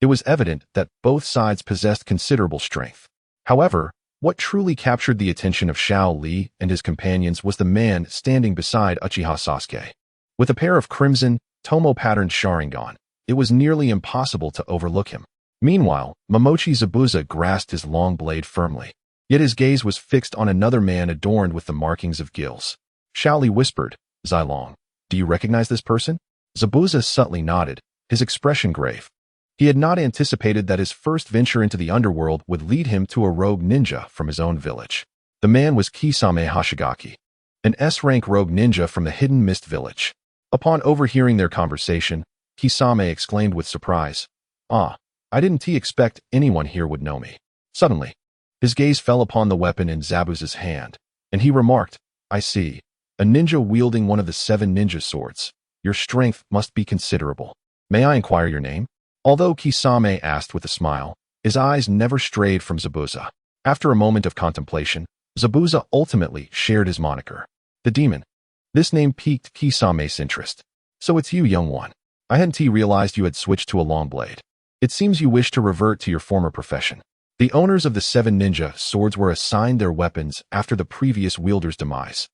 it was evident that both sides possessed considerable strength. However, what truly captured the attention of Shaoli and his companions was the man standing beside Uchiha Sasuke. With a pair of crimson, Tomo-patterned Sharingan, it was nearly impossible to overlook him. Meanwhile, Momochi Zabuza grasped his long blade firmly. Yet his gaze was fixed on another man adorned with the markings of gills. Shaoli whispered, Zilong, do you recognize this person? Zabuza subtly nodded, his expression grave. He had not anticipated that his first venture into the underworld would lead him to a rogue ninja from his own village. The man was Kisame Hashigaki, an S-rank rogue ninja from the Hidden Mist village. Upon overhearing their conversation, Kisame exclaimed with surprise, I didn't expect anyone here would know me. Suddenly, his gaze fell upon the weapon in Zabuza's hand, and he remarked, I see, a ninja wielding one of the 7 ninja swords. Your strength must be considerable. May I inquire your name? Although Kisame asked with a smile, his eyes never strayed from Zabuza. After a moment of contemplation, Zabuza ultimately shared his moniker, the Demon. This name piqued Kisame's interest. So it's you, young one. I hadn't realized you had switched to a long blade. It seems you wish to revert to your former profession. The owners of the 7 ninja swords were assigned their weapons after the previous wielder's demise,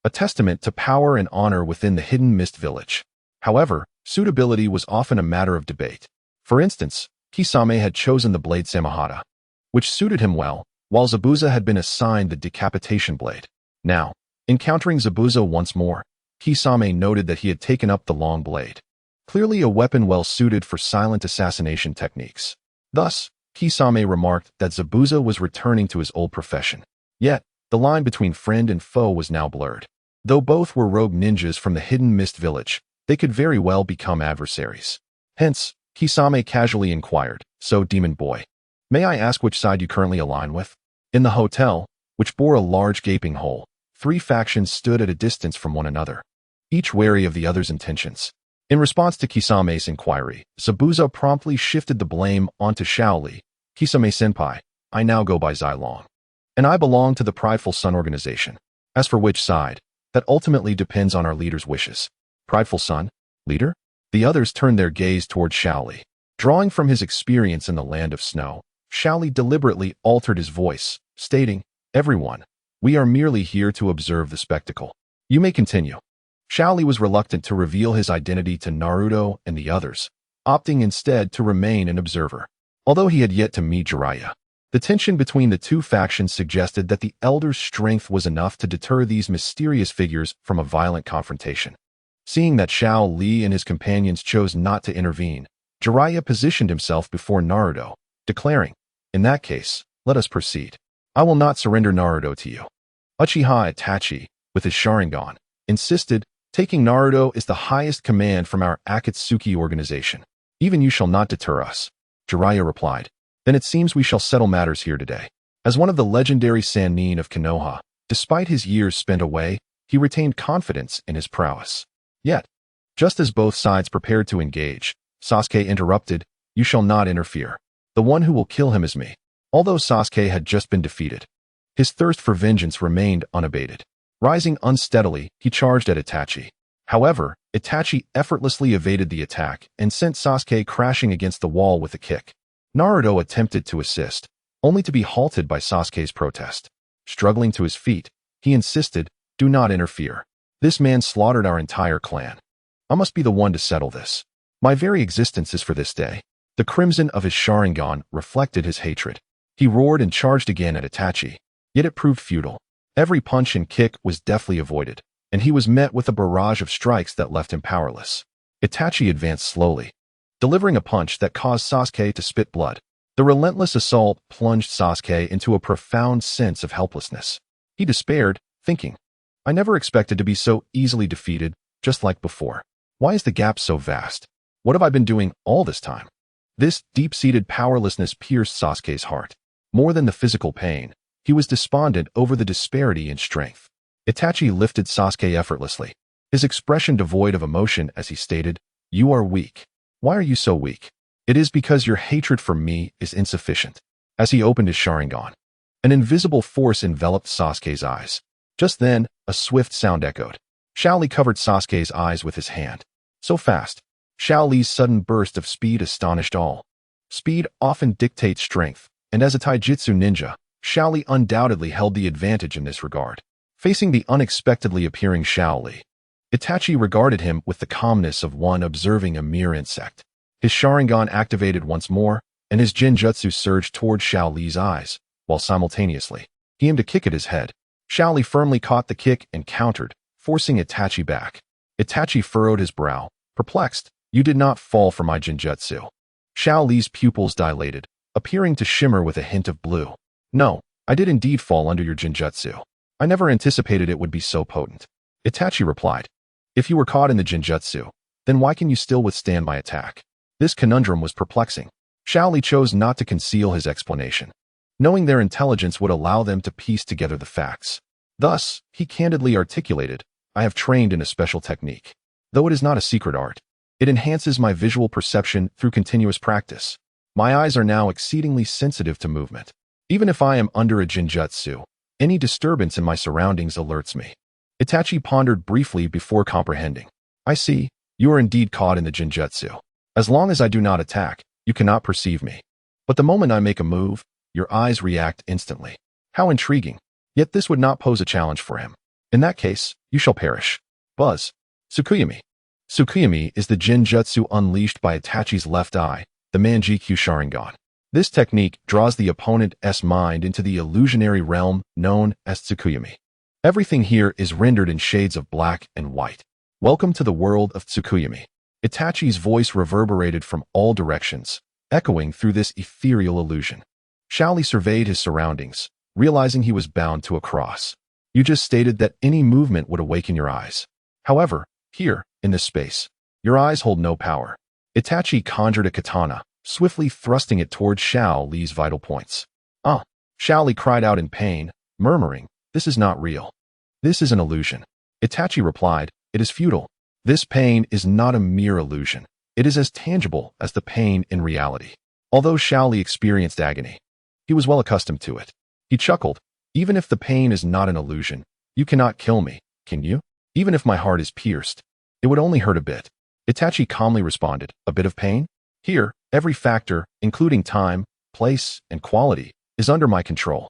a testament to power and honor within the Hidden Mist village. However, suitability was often a matter of debate. For instance, Kisame had chosen the blade Samahata, which suited him well, while Zabuza had been assigned the decapitation blade. Now, encountering Zabuza once more, Kisame noted that he had taken up the long blade. Clearly a weapon well suited for silent assassination techniques. Thus, Kisame remarked that Zabuza was returning to his old profession. Yet, the line between friend and foe was now blurred. Though both were rogue ninjas from the hidden mist village, they could very well become adversaries. Hence, Kisame casually inquired, "So, demon boy, may I ask which side you currently align with?" In the hotel, which bore a large gaping hole, 3 factions stood at a distance from one another, each wary of the other's intentions. In response to Kisame's inquiry, Zabuza promptly shifted the blame onto Shaoli. "Kisame-senpai, I now go by Zilong, and I belong to the Prideful Sun organization. As for which side, that ultimately depends on our leader's wishes." "Prideful Sun? Leader?" The others turned their gaze toward Shaoli. Drawing from his experience in the Land of Snow, Shaoli deliberately altered his voice, stating, "Everyone, we are merely here to observe the spectacle. You may continue." Shaoli was reluctant to reveal his identity to Naruto and the others, opting instead to remain an observer. Although he had yet to meet Jiraiya, the tension between the 2 factions suggested that the elder's strength was enough to deter these mysterious figures from a violent confrontation. Seeing that Shao Li and his companions chose not to intervene, Jiraiya positioned himself before Naruto, declaring, "In that case, let us proceed. I will not surrender Naruto to you." Uchiha Itachi, with his Sharingan, insisted, "Taking Naruto is the highest command from our Akatsuki organization. Even you shall not deter us." Jiraiya replied, "Then it seems we shall settle matters here today." As one of the legendary Sannin of Konoha, despite his years spent away, he retained confidence in his prowess. Yet, just as both sides prepared to engage, Sasuke interrupted, "You shall not interfere. The one who will kill him is me." Although Sasuke had just been defeated, his thirst for vengeance remained unabated. Rising unsteadily, he charged at Itachi. However, Itachi effortlessly evaded the attack and sent Sasuke crashing against the wall with a kick. Naruto attempted to assist, only to be halted by Sasuke's protest. Struggling to his feet, he insisted, "Do not interfere. This man slaughtered our entire clan. I must be the one to settle this. My very existence is for this day." The crimson of his Sharingan reflected his hatred. He roared and charged again at Itachi, yet it proved futile. Every punch and kick was deftly avoided, and he was met with a barrage of strikes that left him powerless. Itachi advanced slowly, delivering a punch that caused Sasuke to spit blood. The relentless assault plunged Sasuke into a profound sense of helplessness. He despaired, thinking, "I never expected to be so easily defeated, just like before. Why is the gap so vast? What have I been doing all this time?" This deep-seated powerlessness pierced Sasuke's heart. More than the physical pain, he was despondent over the disparity in strength. Itachi lifted Sasuke effortlessly, his expression devoid of emotion as he stated, "You are weak. Why are you so weak?" "It is because your hatred for me is insufficient." As he opened his Sharingan, an invisible force enveloped Sasuke's eyes. Just then, a swift sound echoed. Shaoli covered Sasuke's eyes with his hand. So fast. Shaoli's sudden burst of speed astonished all. Speed often dictates strength, and as a taijutsu ninja, Shaoli undoubtedly held the advantage in this regard. Facing the unexpectedly appearing Shaoli, Itachi regarded him with the calmness of one observing a mere insect. His Sharingan activated once more, and his genjutsu surged toward Shaoli's eyes, while simultaneously, he aimed a kick at his head. Shaoli firmly caught the kick and countered, forcing Itachi back. Itachi furrowed his brow, perplexed. "You did not fall for my genjutsu." Shaoli's pupils dilated, appearing to shimmer with a hint of blue. "No, I did indeed fall under your genjutsu. I never anticipated it would be so potent." Itachi replied, "If you were caught in the genjutsu, then why can you still withstand my attack?" This conundrum was perplexing. Shaoli chose not to conceal his explanation, knowing their intelligence would allow them to piece together the facts. Thus, he candidly articulated, "I have trained in a special technique. Though it is not a secret art, it enhances my visual perception through continuous practice. My eyes are now exceedingly sensitive to movement. Even if I am under a genjutsu, any disturbance in my surroundings alerts me." Itachi pondered briefly before comprehending. "I see, you are indeed caught in the genjutsu. As long as I do not attack, you cannot perceive me. But the moment I make a move, your eyes react instantly." How intriguing. Yet this would not pose a challenge for him. "In that case, you shall perish." Buzz. Tsukuyami. Tsukuyami is the genjutsu unleashed by Itachi's left eye, the Manjikyu Sharingan. This technique draws the opponent's mind into the illusionary realm known as Tsukuyami. Everything here is rendered in shades of black and white. Welcome to the world of Tsukuyami. Itachi's voice reverberated from all directions, echoing through this ethereal illusion. Shaoli surveyed his surroundings, realizing he was bound to a cross. You just stated that any movement would awaken your eyes. However, here, in this space, your eyes hold no power. Itachi conjured a katana, swiftly thrusting it towards Shao Li's vital points. Shao Li cried out in pain, murmuring, "This is not real. This is an illusion." Itachi replied, "It is futile. This pain is not a mere illusion. It is as tangible as the pain in reality." Although Shao Li experienced agony, he was well accustomed to it. He chuckled, "Even if the pain is not an illusion, you cannot kill me, can you? Even if my heart is pierced, it would only hurt a bit." Itachi calmly responded, "A bit of pain? Here, every factor, including time, place, and quality, is under my control.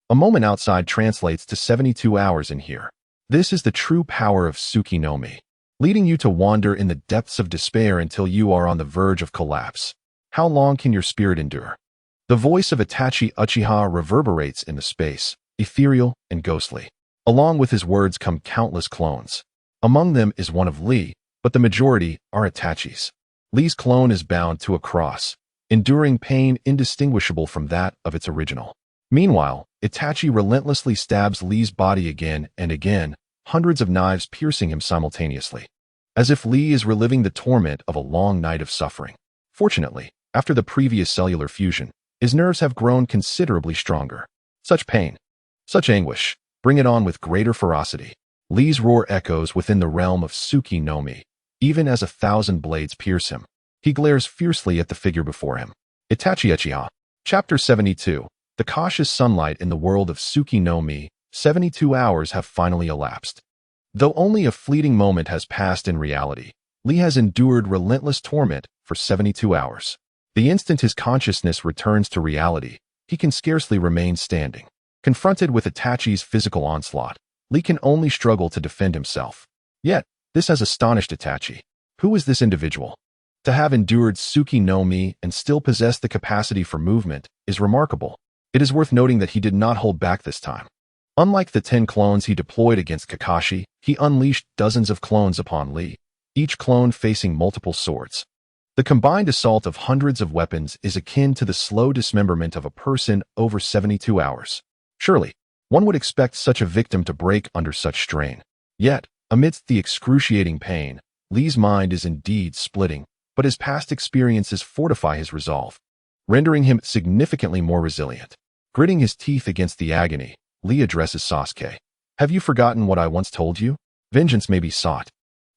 A moment outside translates to 72 hours in here. This is the true power of Tsuki no Mi, leading you to wander in the depths of despair until you are on the verge of collapse. How long can your spirit endure?" The voice of Itachi Uchiha reverberates in the space, ethereal and ghostly. Along with his words come countless clones. Among them is one of Li, but the majority are Itachi's. Li's clone is bound to a cross, enduring pain indistinguishable from that of its original. Meanwhile, Itachi relentlessly stabs Li's body again and again, hundreds of knives piercing him simultaneously, as if Li is reliving the torment of a long night of suffering. Fortunately, after the previous cellular fusion, his nerves have grown considerably stronger. Such pain, such anguish, bring it on with greater ferocity. Li's roar echoes within the realm of Tsuki no Mi, even as 1,000 blades pierce him. He glares fiercely at the figure before him. Itachi Uchiha. Chapter 72. The cautious sunlight in the world of Tsuki no Mi. 72 hours have finally elapsed. Though only a fleeting moment has passed in reality, Li has endured relentless torment for 72 hours. The instant his consciousness returns to reality, he can scarcely remain standing. Confronted with Itachi's physical onslaught, Li can only struggle to defend himself. Yet, this has astonished Itachi. Who is this individual? To have endured Tsuki no Mi and still possess the capacity for movement is remarkable. It is worth noting that he did not hold back this time. Unlike the 10 clones he deployed against Kakashi, he unleashed dozens of clones upon Li, each clone facing multiple swords. The combined assault of hundreds of weapons is akin to the slow dismemberment of a person over 72 hours. Surely, one would expect such a victim to break under such strain. Yet, amidst the excruciating pain, Li's mind is indeed splitting, but his past experiences fortify his resolve, rendering him significantly more resilient. Gritting his teeth against the agony, Li addresses Sasuke. "Have you forgotten what I once told you? Vengeance may be sought,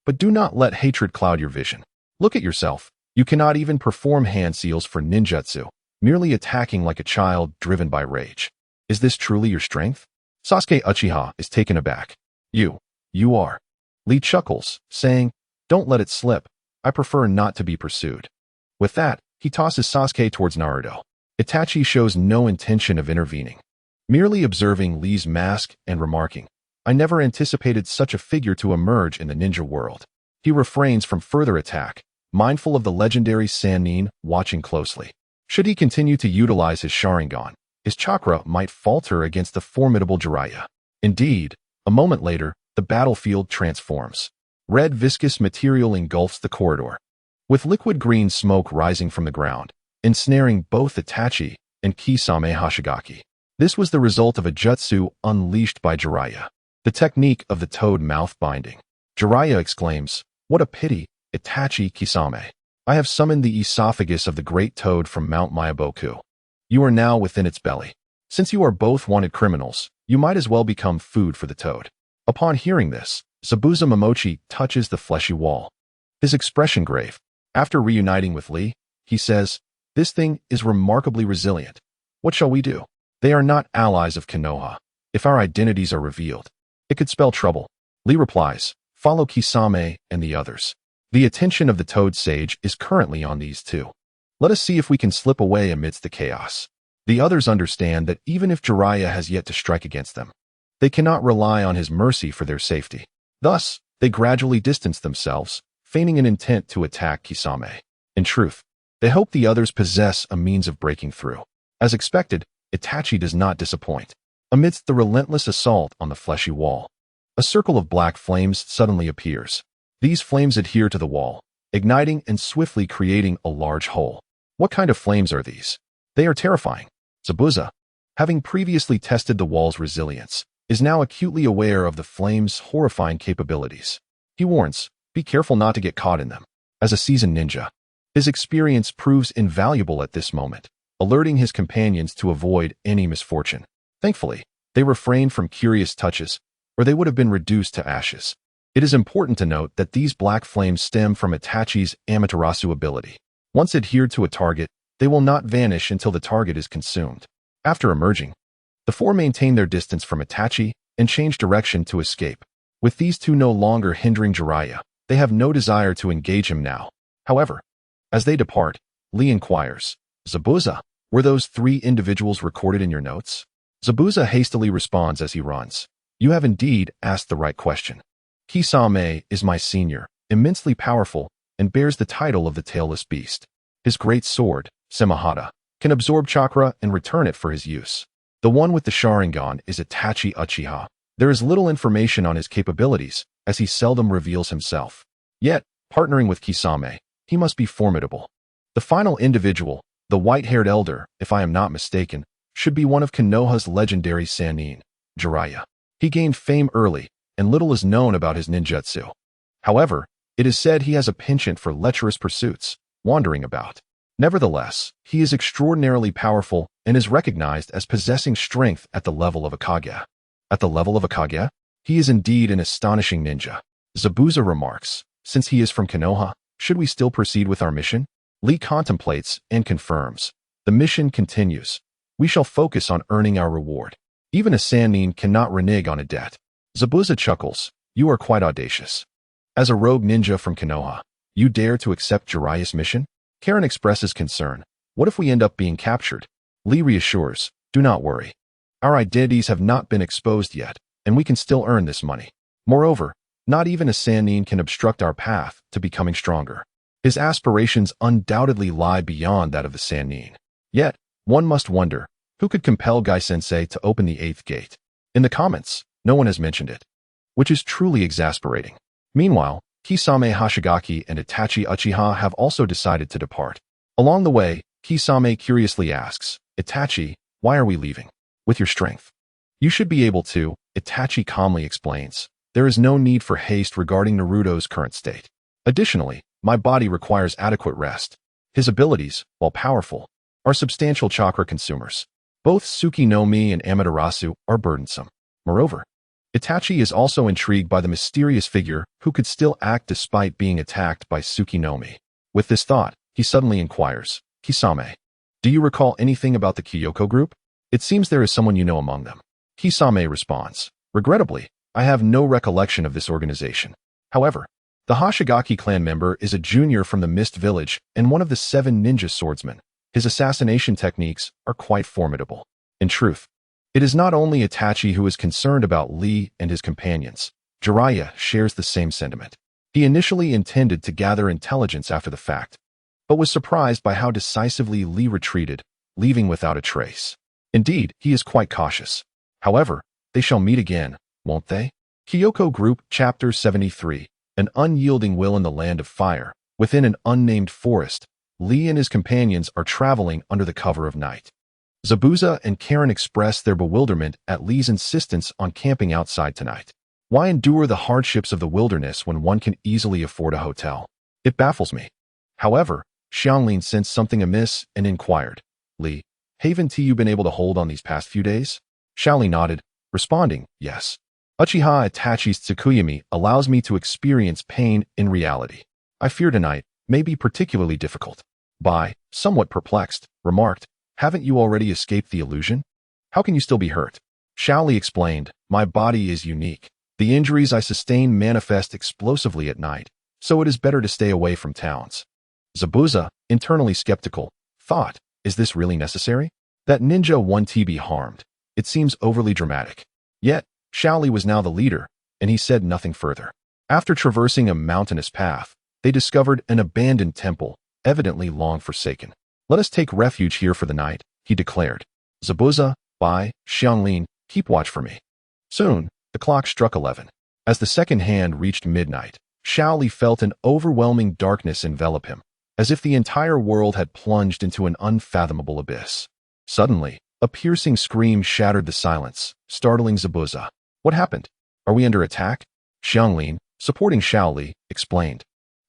but do not let hatred cloud your vision. Look at yourself. You cannot even perform hand seals for ninjutsu, merely attacking like a child driven by rage. Is this truly your strength?" Sasuke Uchiha is taken aback. You are." Li chuckles, saying, "Don't let it slip. I prefer not to be pursued." With that, he tosses Sasuke towards Naruto. Itachi shows no intention of intervening, merely observing Li's mask and remarking, "I never anticipated such a figure to emerge in the ninja world." He refrains from further attack, mindful of the legendary Sannin watching closely. Should he continue to utilize his Sharingan, his chakra might falter against the formidable Jiraiya. Indeed, a moment later, the battlefield transforms. Red viscous material engulfs the corridor, with liquid green smoke rising from the ground, ensnaring both Itachi and Kisame Hashigaki. This was the result of a jutsu unleashed by Jiraiya, the technique of the toad mouth binding. Jiraiya exclaims, "What a pity, Itachi Kisame. I have summoned the esophagus of the great toad from Mount Myaboku. You are now within its belly. Since you are both wanted criminals, you might as well become food for the toad." Upon hearing this, Zabuza Momochi touches the fleshy wall, his expression grave. After reuniting with Li, he says, "This thing is remarkably resilient. What shall we do? They are not allies of Konoha. If our identities are revealed, it could spell trouble." Li replies, "Follow Kisame and the others. The attention of the Toad Sage is currently on these two. Let us see if we can slip away amidst the chaos." The others understand that even if Jiraiya has yet to strike against them, they cannot rely on his mercy for their safety. Thus, they gradually distance themselves, feigning an intent to attack Kisame. In truth, they hope the others possess a means of breaking through. As expected, Itachi does not disappoint. Amidst the relentless assault on the fleshy wall, a circle of black flames suddenly appears. These flames adhere to the wall, igniting and swiftly creating a large hole. What kind of flames are these? They are terrifying. Zabuza, having previously tested the wall's resilience, is now acutely aware of the flame's horrifying capabilities. He warns, be careful not to get caught in them. As a seasoned ninja, his experience proves invaluable at this moment, alerting his companions to avoid any misfortune. Thankfully, they refrain from curious touches, or they would have been reduced to ashes. It is important to note that these black flames stem from Itachi's Amaterasu ability. Once adhered to a target, they will not vanish until the target is consumed. After emerging, the four maintain their distance from Itachi and change direction to escape. With these two no longer hindering Jiraiya, they have no desire to engage him now. However, as they depart, Lee inquires, Zabuza, were those three individuals recorded in your notes? Zabuza hastily responds as he runs. You have indeed asked the right question. Kisame is my senior, immensely powerful, and bears the title of the Tailless Beast. His great sword, Semihata, can absorb chakra and return it for his use. The one with the Sharingan is Itachi Uchiha. There is little information on his capabilities, as he seldom reveals himself. Yet, partnering with Kisame, he must be formidable. The final individual, the white-haired elder, if I am not mistaken, should be one of Konoha's legendary Sannin, Jiraiya. He gained fame early, and little is known about his ninjutsu. However, it is said he has a penchant for lecherous pursuits, wandering about. Nevertheless, he is extraordinarily powerful and is recognized as possessing strength at the level of a Kage. At the level of a Kage, he is indeed an astonishing ninja. Zabuza remarks, since he is from Konoha, should we still proceed with our mission? Lee contemplates and confirms. The mission continues. We shall focus on earning our reward. Even a Sannin cannot renege on a debt. Zabuza chuckles. You are quite audacious. As a rogue ninja from Konoha, you dare to accept Jiraiya's mission? Karen expresses concern. What if we end up being captured? Lee reassures. Do not worry. Our identities have not been exposed yet, and we can still earn this money. Moreover, not even a Sannin can obstruct our path to becoming stronger. His aspirations undoubtedly lie beyond that of the Sannin. Yet, one must wonder, who could compel Gai-sensei to open the 8th gate? In the comments, no one has mentioned it, which is truly exasperating. Meanwhile, Kisame Hashigaki and Itachi Uchiha have also decided to depart. Along the way, Kisame curiously asks, Itachi, why are we leaving? With your strength. You should be able to, Itachi calmly explains. There is no need for haste regarding Naruto's current state. Additionally, my body requires adequate rest. His abilities, while powerful, are substantial chakra consumers. Both Tsuki no Mi and Amaterasu are burdensome. Moreover, Itachi is also intrigued by the mysterious figure who could still act despite being attacked by Tsuki no Mi. With this thought, he suddenly inquires, Kisame, do you recall anything about the Kyoko group? It seems there is someone you know among them. Kisame responds, regrettably, I have no recollection of this organization. However, the Hashigaki clan member is a junior from the Mist Village and one of the 7 ninja swordsmen. His assassination techniques are quite formidable. In truth, it is not only Itachi who is concerned about Lee and his companions. Jiraiya shares the same sentiment. He initially intended to gather intelligence after the fact, but was surprised by how decisively Lee retreated, leaving without a trace. Indeed, he is quite cautious. However, they shall meet again, won't they? Kyoko Group, Chapter 73, An Unyielding Will in the Land of Fire. Within an unnamed forest, Lee and his companions are traveling under the cover of night. Zabuza and Karen express their bewilderment at Lee's insistence on camping outside tonight. Why endure the hardships of the wilderness when one can easily afford a hotel? It baffles me. However, Xianglin sensed something amiss and inquired, Lee, haven't you been able to hold on these past few days? Xiaoli nodded, responding, yes. Uchiha Itachi's Tsukuyami allows me to experience pain in reality. I fear tonight may be particularly difficult. Bai, somewhat perplexed, remarked, haven't you already escaped the illusion? How can you still be hurt? Xiaoli explained, my body is unique. The injuries I sustain manifest explosively at night, so it is better to stay away from towns. Zabuza, internally skeptical, thought, is this really necessary? That ninja won to be harmed. It seems overly dramatic. Yet, Xiaoli was now the leader, and he said nothing further. After traversing a mountainous path, they discovered an abandoned temple, evidently long forsaken. Let us take refuge here for the night, he declared. Zabuza, Bai, Xianglin, keep watch for me. Soon, the clock struck 11. As the second hand reached midnight, Shaoli felt an overwhelming darkness envelop him, as if the entire world had plunged into an unfathomable abyss. Suddenly, a piercing scream shattered the silence, startling Zabuza. What happened? Are we under attack? Xianglin, supporting Shaoli, explained.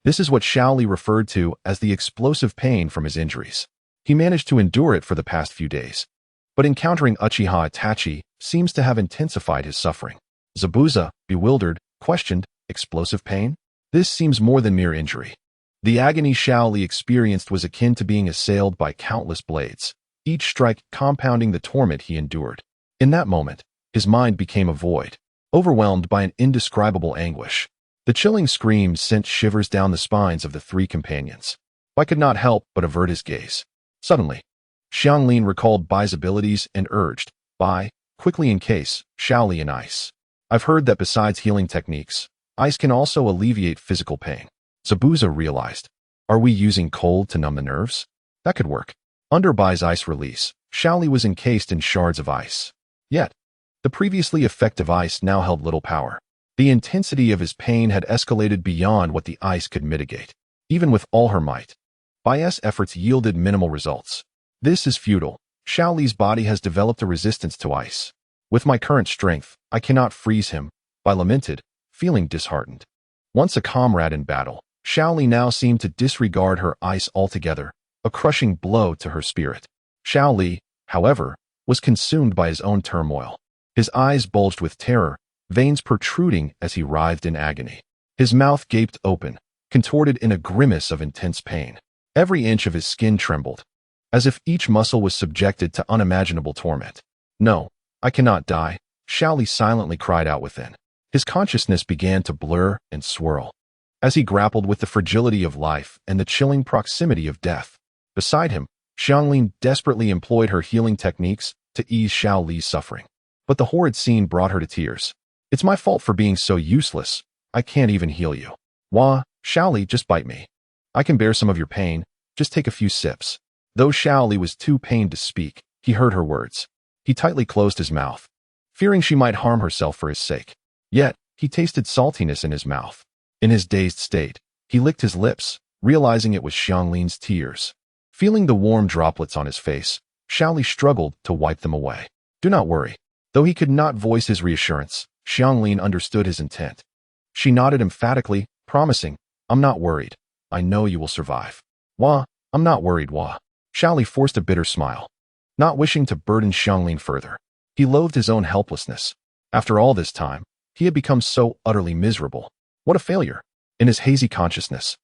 This is what Shaoli referred to as the explosive pain from his injuries. He managed to endure it for the past few days. But encountering Uchiha Itachi seems to have intensified his suffering. Zabuza, bewildered, questioned, explosive pain? This seems more than mere injury. The agony Shaoli experienced was akin to being assailed by countless blades, each strike compounding the torment he endured. In that moment, his mind became a void, overwhelmed by an indescribable anguish. The chilling scream sent shivers down the spines of the three companions. I could not help but avert his gaze. Suddenly, Xianglin recalled Bai's abilities and urged, Bai, quickly encase Shaoli in ice. I've heard that besides healing techniques, ice can also alleviate physical pain. Zabuza realized. Are we using cold to numb the nerves? That could work. Under Bai's ice release, Shaoli was encased in shards of ice. Yet, the previously effective ice now held little power. The intensity of his pain had escalated beyond what the ice could mitigate. Even with all her might, Bai's efforts yielded minimal results. This is futile. Shaoli's body has developed a resistance to ice. With my current strength, I cannot freeze him, Bai lamented, feeling disheartened. Once a comrade in battle, Shaoli now seemed to disregard her ice altogether, a crushing blow to her spirit. Shaoli, however, was consumed by his own turmoil. His eyes bulged with terror, veins protruding as he writhed in agony. His mouth gaped open, contorted in a grimace of intense pain. Every inch of his skin trembled, as if each muscle was subjected to unimaginable torment. No, I cannot die, Shaoli silently cried out within. His consciousness began to blur and swirl, as he grappled with the fragility of life and the chilling proximity of death. Beside him, Xianglin desperately employed her healing techniques to ease Shaoli's suffering. But the horrid scene brought her to tears. It's my fault for being so useless. I can't even heal you. Wah, Shaoli, just bite me. I can bear some of your pain. Just take a few sips. Though Shaoli was too pained to speak, he heard her words. He tightly closed his mouth, fearing she might harm herself for his sake. Yet, he tasted saltiness in his mouth. In his dazed state, he licked his lips, realizing it was Xianglin's tears. Feeling the warm droplets on his face, Shaoli struggled to wipe them away. Do not worry. Though he could not voice his reassurance, Xianglin understood his intent. She nodded emphatically, promising, I'm not worried. I know you will survive. Wah, I'm not worried, Wah. Shaoli forced a bitter smile. Not wishing to burden Xianglin further, he loathed his own helplessness. After all this time, he had become so utterly miserable. What a failure. In his hazy consciousness,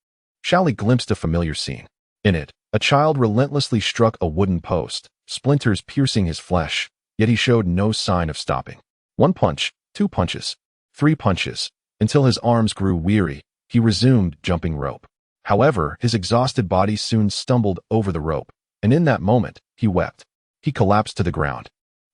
Shaoli glimpsed a familiar scene. In it, a child relentlessly struck a wooden post, splinters piercing his flesh, yet he showed no sign of stopping. 1 punch, 2 punches, 3 punches, until his arms grew weary, he resumed jumping rope. However, his exhausted body soon stumbled over the rope, and in that moment, he wept. He collapsed to the ground,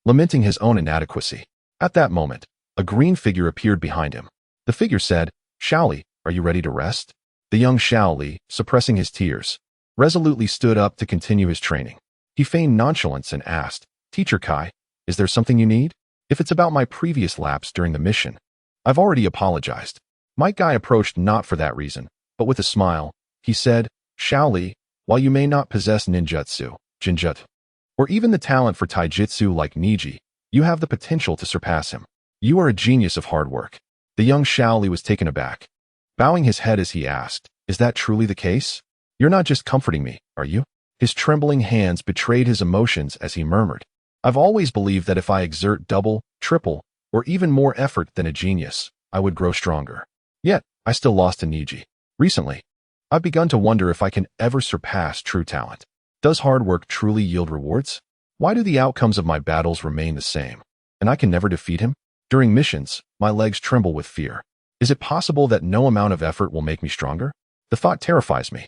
lamenting his own inadequacy. At that moment, a green figure appeared behind him. The figure said, Shaoli, are you ready to rest? The young Shaoli, suppressing his tears, resolutely stood up to continue his training. He feigned nonchalance and asked, Teacher Kai, is there something you need? If it's about my previous lapse during the mission, I've already apologized. Might Guy approached not for that reason, but with a smile, he said, Shaoli, while you may not possess ninjutsu, genjutsu, or even the talent for taijutsu like Niji, you have the potential to surpass him. You are a genius of hard work. The young Shaoli was taken aback, bowing his head as he asked, Is that truly the case? You're not just comforting me, are you? His trembling hands betrayed his emotions as he murmured, I've always believed that if I exert double, triple, or even more effort than a genius, I would grow stronger. Yet, I still lost to Niji. Recently, I've begun to wonder if I can ever surpass true talent. Does hard work truly yield rewards? Why do the outcomes of my battles remain the same, and I can never defeat him? During missions, my legs tremble with fear. Is it possible that no amount of effort will make me stronger? The thought terrifies me.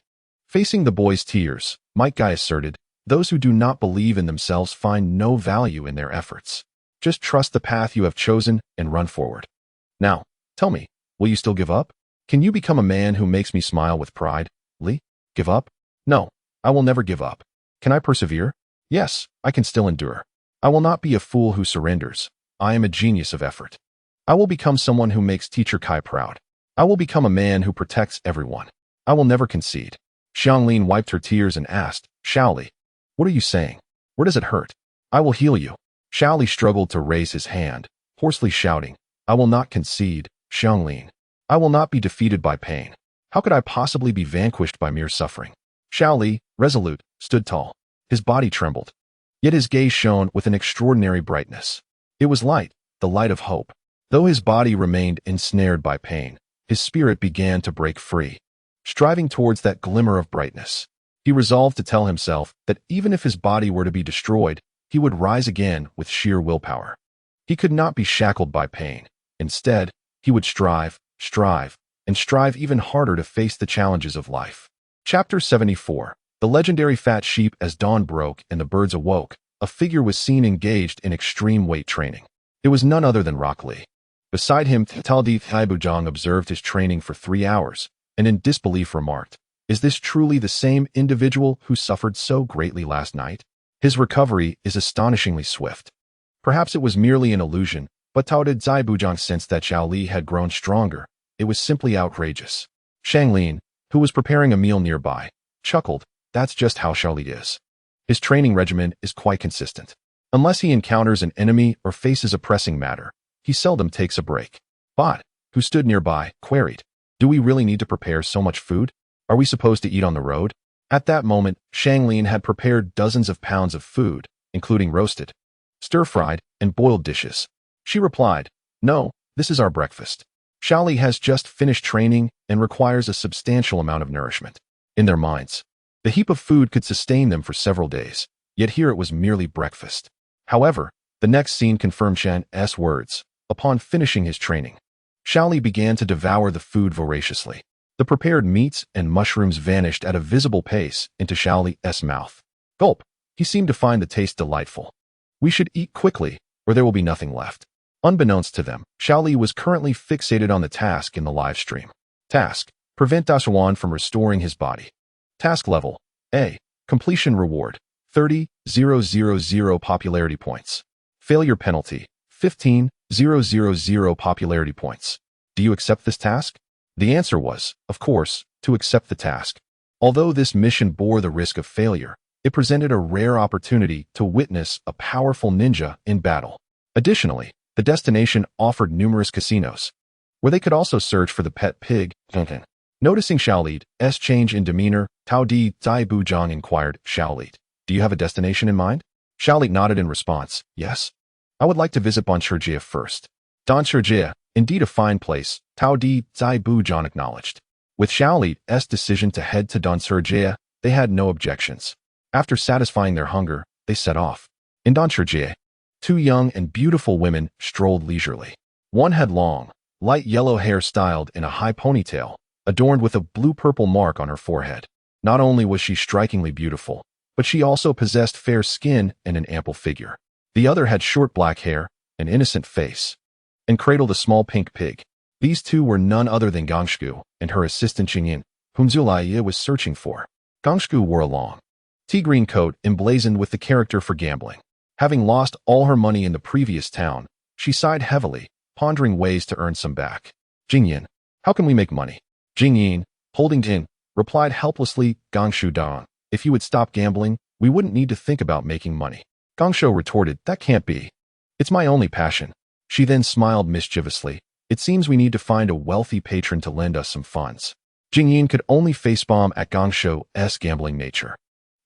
Facing the boy's tears, Might Guy asserted, those who do not believe in themselves find no value in their efforts. Just trust the path you have chosen and run forward. Now, tell me, will you still give up? Can you become a man who makes me smile with pride? Lee? Give up? No, I will never give up. Can I persevere? Yes, I can still endure. I will not be a fool who surrenders. I am a genius of effort. I will become someone who makes Teacher Kai proud. I will become a man who protects everyone. I will never concede. Xianglin wiped her tears and asked, Shaoli, what are you saying? Where does it hurt? I will heal you. Shaoli struggled to raise his hand, hoarsely shouting, I will not concede, Xianglin. I will not be defeated by pain. How could I possibly be vanquished by mere suffering? Shaoli, resolute, stood tall. His body trembled. Yet his gaze shone with an extraordinary brightness. It was light, the light of hope. Though his body remained ensnared by pain, his spirit began to break free. Striving towards that glimmer of brightness, he resolved to tell himself that even if his body were to be destroyed, he would rise again with sheer willpower. He could not be shackled by pain. Instead, he would strive even harder to face the challenges of life. Chapter 74. The legendary fat sheep. As dawn broke and the birds awoke, a figure was seen engaged in extreme weight training. It was none other than Rock Lee. Beside him, Taldi Haibujang observed his training for 3 hours, and in disbelief remarked, Is this truly the same individual who suffered so greatly last night? His recovery is astonishingly swift. Perhaps it was merely an illusion, but Tao Did Zaibujang sensed that Xiao Li had grown stronger. It was simply outrageous. Shanglin, who was preparing a meal nearby, chuckled, That's just how Xiao Li is. His training regimen is quite consistent. Unless he encounters an enemy or faces a pressing matter, he seldom takes a break. Bot, who stood nearby, queried, Do we really need to prepare so much food? Are we supposed to eat on the road? At that moment, Shanglin had prepared dozens of pounds of food, including roasted, stir-fried, and boiled dishes. She replied, No, this is our breakfast. Shaoli has just finished training and requires a substantial amount of nourishment. In their minds, the heap of food could sustain them for several days, yet here it was merely breakfast. However, the next scene confirmed Shan's words. Upon finishing his training, Shaoli began to devour the food voraciously. The prepared meats and mushrooms vanished at a visible pace into Shaoli's mouth. Gulp, he seemed to find the taste delightful. We should eat quickly, or there will be nothing left. Unbeknownst to them, Shaoli was currently fixated on the task in the live stream. Task: prevent Dashawan from restoring his body. Task level: A. Completion reward: 30,000 popularity points. Failure penalty: 15,000 popularity points. Do you accept this task? The answer was, of course, to accept the task. Although this mission bore the risk of failure, it presented a rare opportunity to witness a powerful ninja in battle. Additionally, the destination offered numerous casinos, where they could also search for the pet pig. Noticing Shaoli's change in demeanor, Tao Di Zaibujang inquired, Shaoli, do you have a destination in mind? Shaoli nodded in response, Yes. I would like to visit Donshijie first. Donshijie, indeed a fine place, Tao Di Zaibujang acknowledged. With Shaoli's decision to head to Donshijie, they had no objections. After satisfying their hunger, they set off. In Donshijie, 2 young and beautiful women strolled leisurely. One had long, light yellow hair styled in a high ponytail, adorned with a blue-purple mark on her forehead. Not only was she strikingly beautiful, but she also possessed fair skin and an ample figure. The other had short black hair, an innocent face, and cradled a small pink pig. These 2 were none other than Gangshu and her assistant Qingyin, whom Zulaiya was searching for. Gangshu wore a long, tea-green coat emblazoned with the character for gambling. Having lost all her money in the previous town, she sighed heavily, pondering ways to earn some back. Jingyin, how can we make money? Jingyin, holding Din, replied helplessly, Gangshu Dan, if you would stop gambling, we wouldn't need to think about making money. Gangshu retorted, That can't be. It's my only passion. She then smiled mischievously. It seems we need to find a wealthy patron to lend us some funds. Jingyin could only facepalm at Gangshu's gambling nature.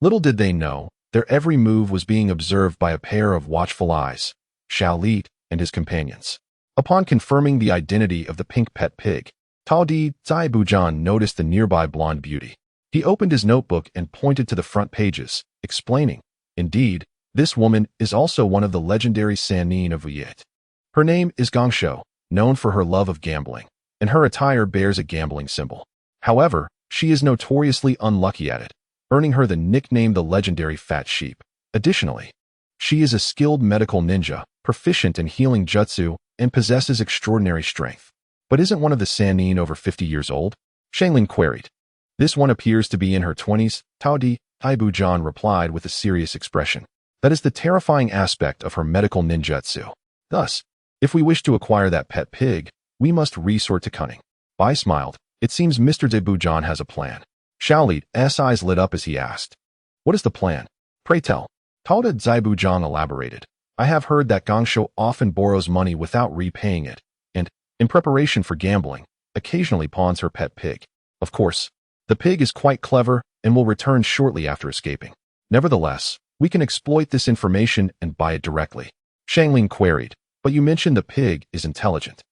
Little did they know, their every move was being observed by a pair of watchful eyes, Shaoli and his companions. Upon confirming the identity of the pink pet pig, Tao Di Zaibujang noticed the nearby blonde beauty. He opened his notebook and pointed to the front pages, explaining, Indeed, this woman is also one of the legendary Sannin of Wiyet. Her name is Gangshu, known for her love of gambling, and her attire bears a gambling symbol. However, she is notoriously unlucky at it, earning her the nickname the legendary Fat Sheep. Additionally, she is a skilled medical ninja, proficient in healing jutsu, and possesses extraordinary strength. But isn't one of the Sannin over 50 years old? Shanglin queried. This one appears to be in her 20s, Tao Di Haibujang replied with a serious expression. That is the terrifying aspect of her medical ninjutsu. Thus, if we wish to acquire that pet pig, we must resort to cunning. Bai smiled. It seems Mr. de Bujan has a plan. Xiaoli's eyes lit up as he asked, "What is the plan? Pray tell." Tao de Zibujang elaborated. "I have heard that Gangshu often borrows money without repaying it, and, in preparation for gambling, occasionally pawns her pet pig. Of course, the pig is quite clever and will return shortly after escaping. Nevertheless, we can exploit this information and buy it directly." Shanglin queried, "But you mentioned the pig is intelligent.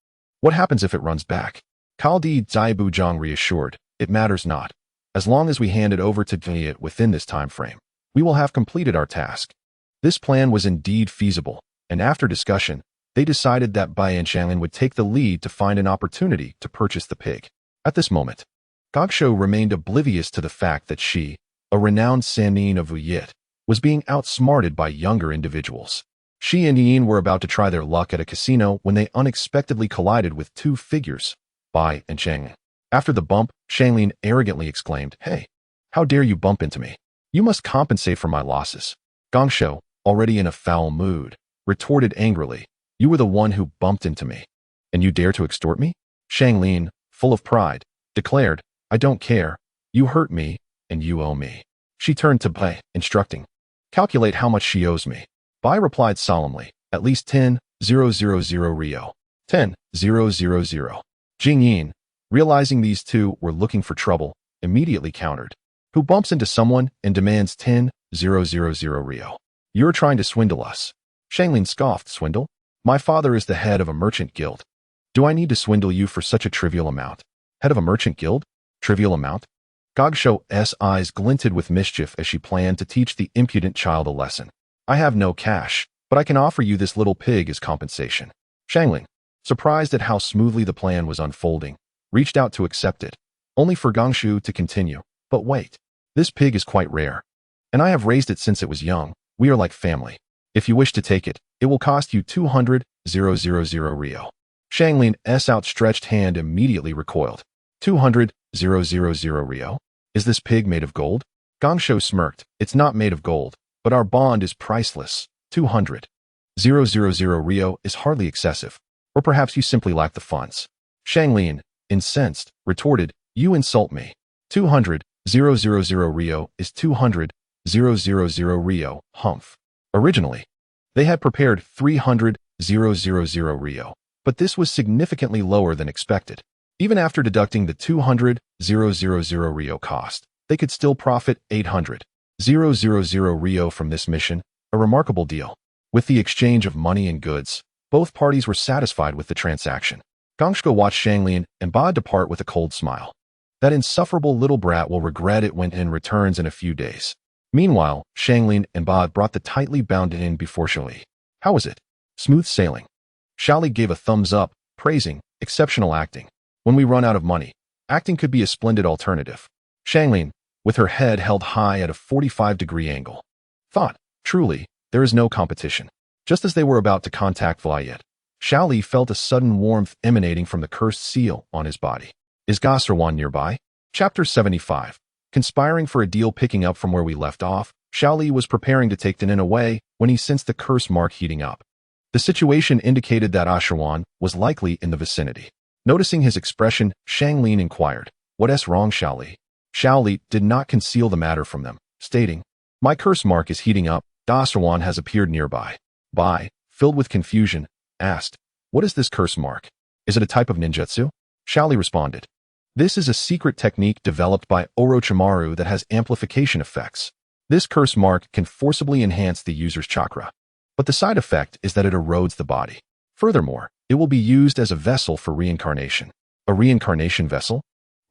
What happens if it runs back?" Kaldi Zaibujang reassured, "It matters not. As long as we hand it over to it within this time frame, we will have completed our task." This plan was indeed feasible, and after discussion, they decided that Bai and Shanglin would take the lead to find an opportunity to purchase the pig. At this moment, Gangshu remained oblivious to the fact that she, a renowned Sannin of Uyit, was being outsmarted by younger individuals. She and Yin were about to try their luck at a casino when they unexpectedly collided with two figures, Bai and Shanglin. After the bump, Shanglin arrogantly exclaimed, "Hey, how dare you bump into me? You must compensate for my losses." Gangshu, already in a foul mood, retorted angrily, "You were the one who bumped into me, and you dare to extort me?" Shanglin, full of pride, declared, "I don't care. You hurt me, and you owe me." She turned to Bai, instructing, "Calculate how much she owes me." Bai replied solemnly, "At least 10,000 Rio. 10,000. Jing Yin, realizing these two were looking for trouble, immediately countered, "Who bumps into someone and demands 10,000 Rio? You're trying to swindle us." Shanglin scoffed, "Swindle? My father is the head of a merchant guild. Do I need to swindle you for such a trivial amount?" "Head of a merchant guild? Trivial amount?" Gangshu's eyes glinted with mischief as she planned to teach the impudent child a lesson. "I have no cash, but I can offer you this little pig as compensation." Shanglin, surprised at how smoothly the plan was unfolding, reached out to accept it, only for Gangshu to continue, "But wait, this pig is quite rare, and I have raised it since it was young. We are like family. If you wish to take it, it will cost you 200,000 Rio." Shanglin's outstretched hand immediately recoiled. 200,000 Rio? Is this pig made of gold? Gangshu smirked, "It's not made of gold, but our bond is priceless. 200,000 Rio is hardly excessive. Or perhaps you simply lack the funds." Shanglin, incensed, retorted, "You insult me. 200,000 Rio is 200,000 Rio, humph." Originally, they had prepared 300,000 Rio, but this was significantly lower than expected. Even after deducting the 200,000 Rio cost, they could still profit 800,000 Rio from this mission, a remarkable deal. With the exchange of money and goods, both parties were satisfied with the transaction. Gangshu watched Shanglin and Ba depart with a cold smile. That insufferable little brat will regret it when it returns in a few days. Meanwhile, Shanglin and Ba brought the tightly bound in before Xiaoli. "How was it?" "Smooth sailing." Xiaoli gave a thumbs up, praising, "Exceptional acting. When we run out of money, acting could be a splendid alternative." Shanglin, with her head held high at a 45-degree angle, thought, "Truly, there is no competition." Just as they were about to contact Vliet, Xiaoli felt a sudden warmth emanating from the cursed seal on his body. Is Gasserwan nearby? Chapter 75. Conspiring for a deal. Picking up from where we left off, Xiaoli was preparing to take Danin away when he sensed the curse mark heating up. The situation indicated that Asherwan was likely in the vicinity. Noticing his expression, Shanglin inquired, "What's wrong, Xiaoli?" Xiaoli did not conceal the matter from them, stating, "My curse mark is heating up. Asherwan has appeared nearby." Bai, filled with confusion, asked, "What is this curse mark? Is it a type of ninjutsu?" Xiaoli responded, "This is a secret technique developed by Orochimaru that has amplification effects. This curse mark can forcibly enhance the user's chakra, but the side effect is that it erodes the body. Furthermore, it will be used as a vessel for reincarnation." "A reincarnation vessel?"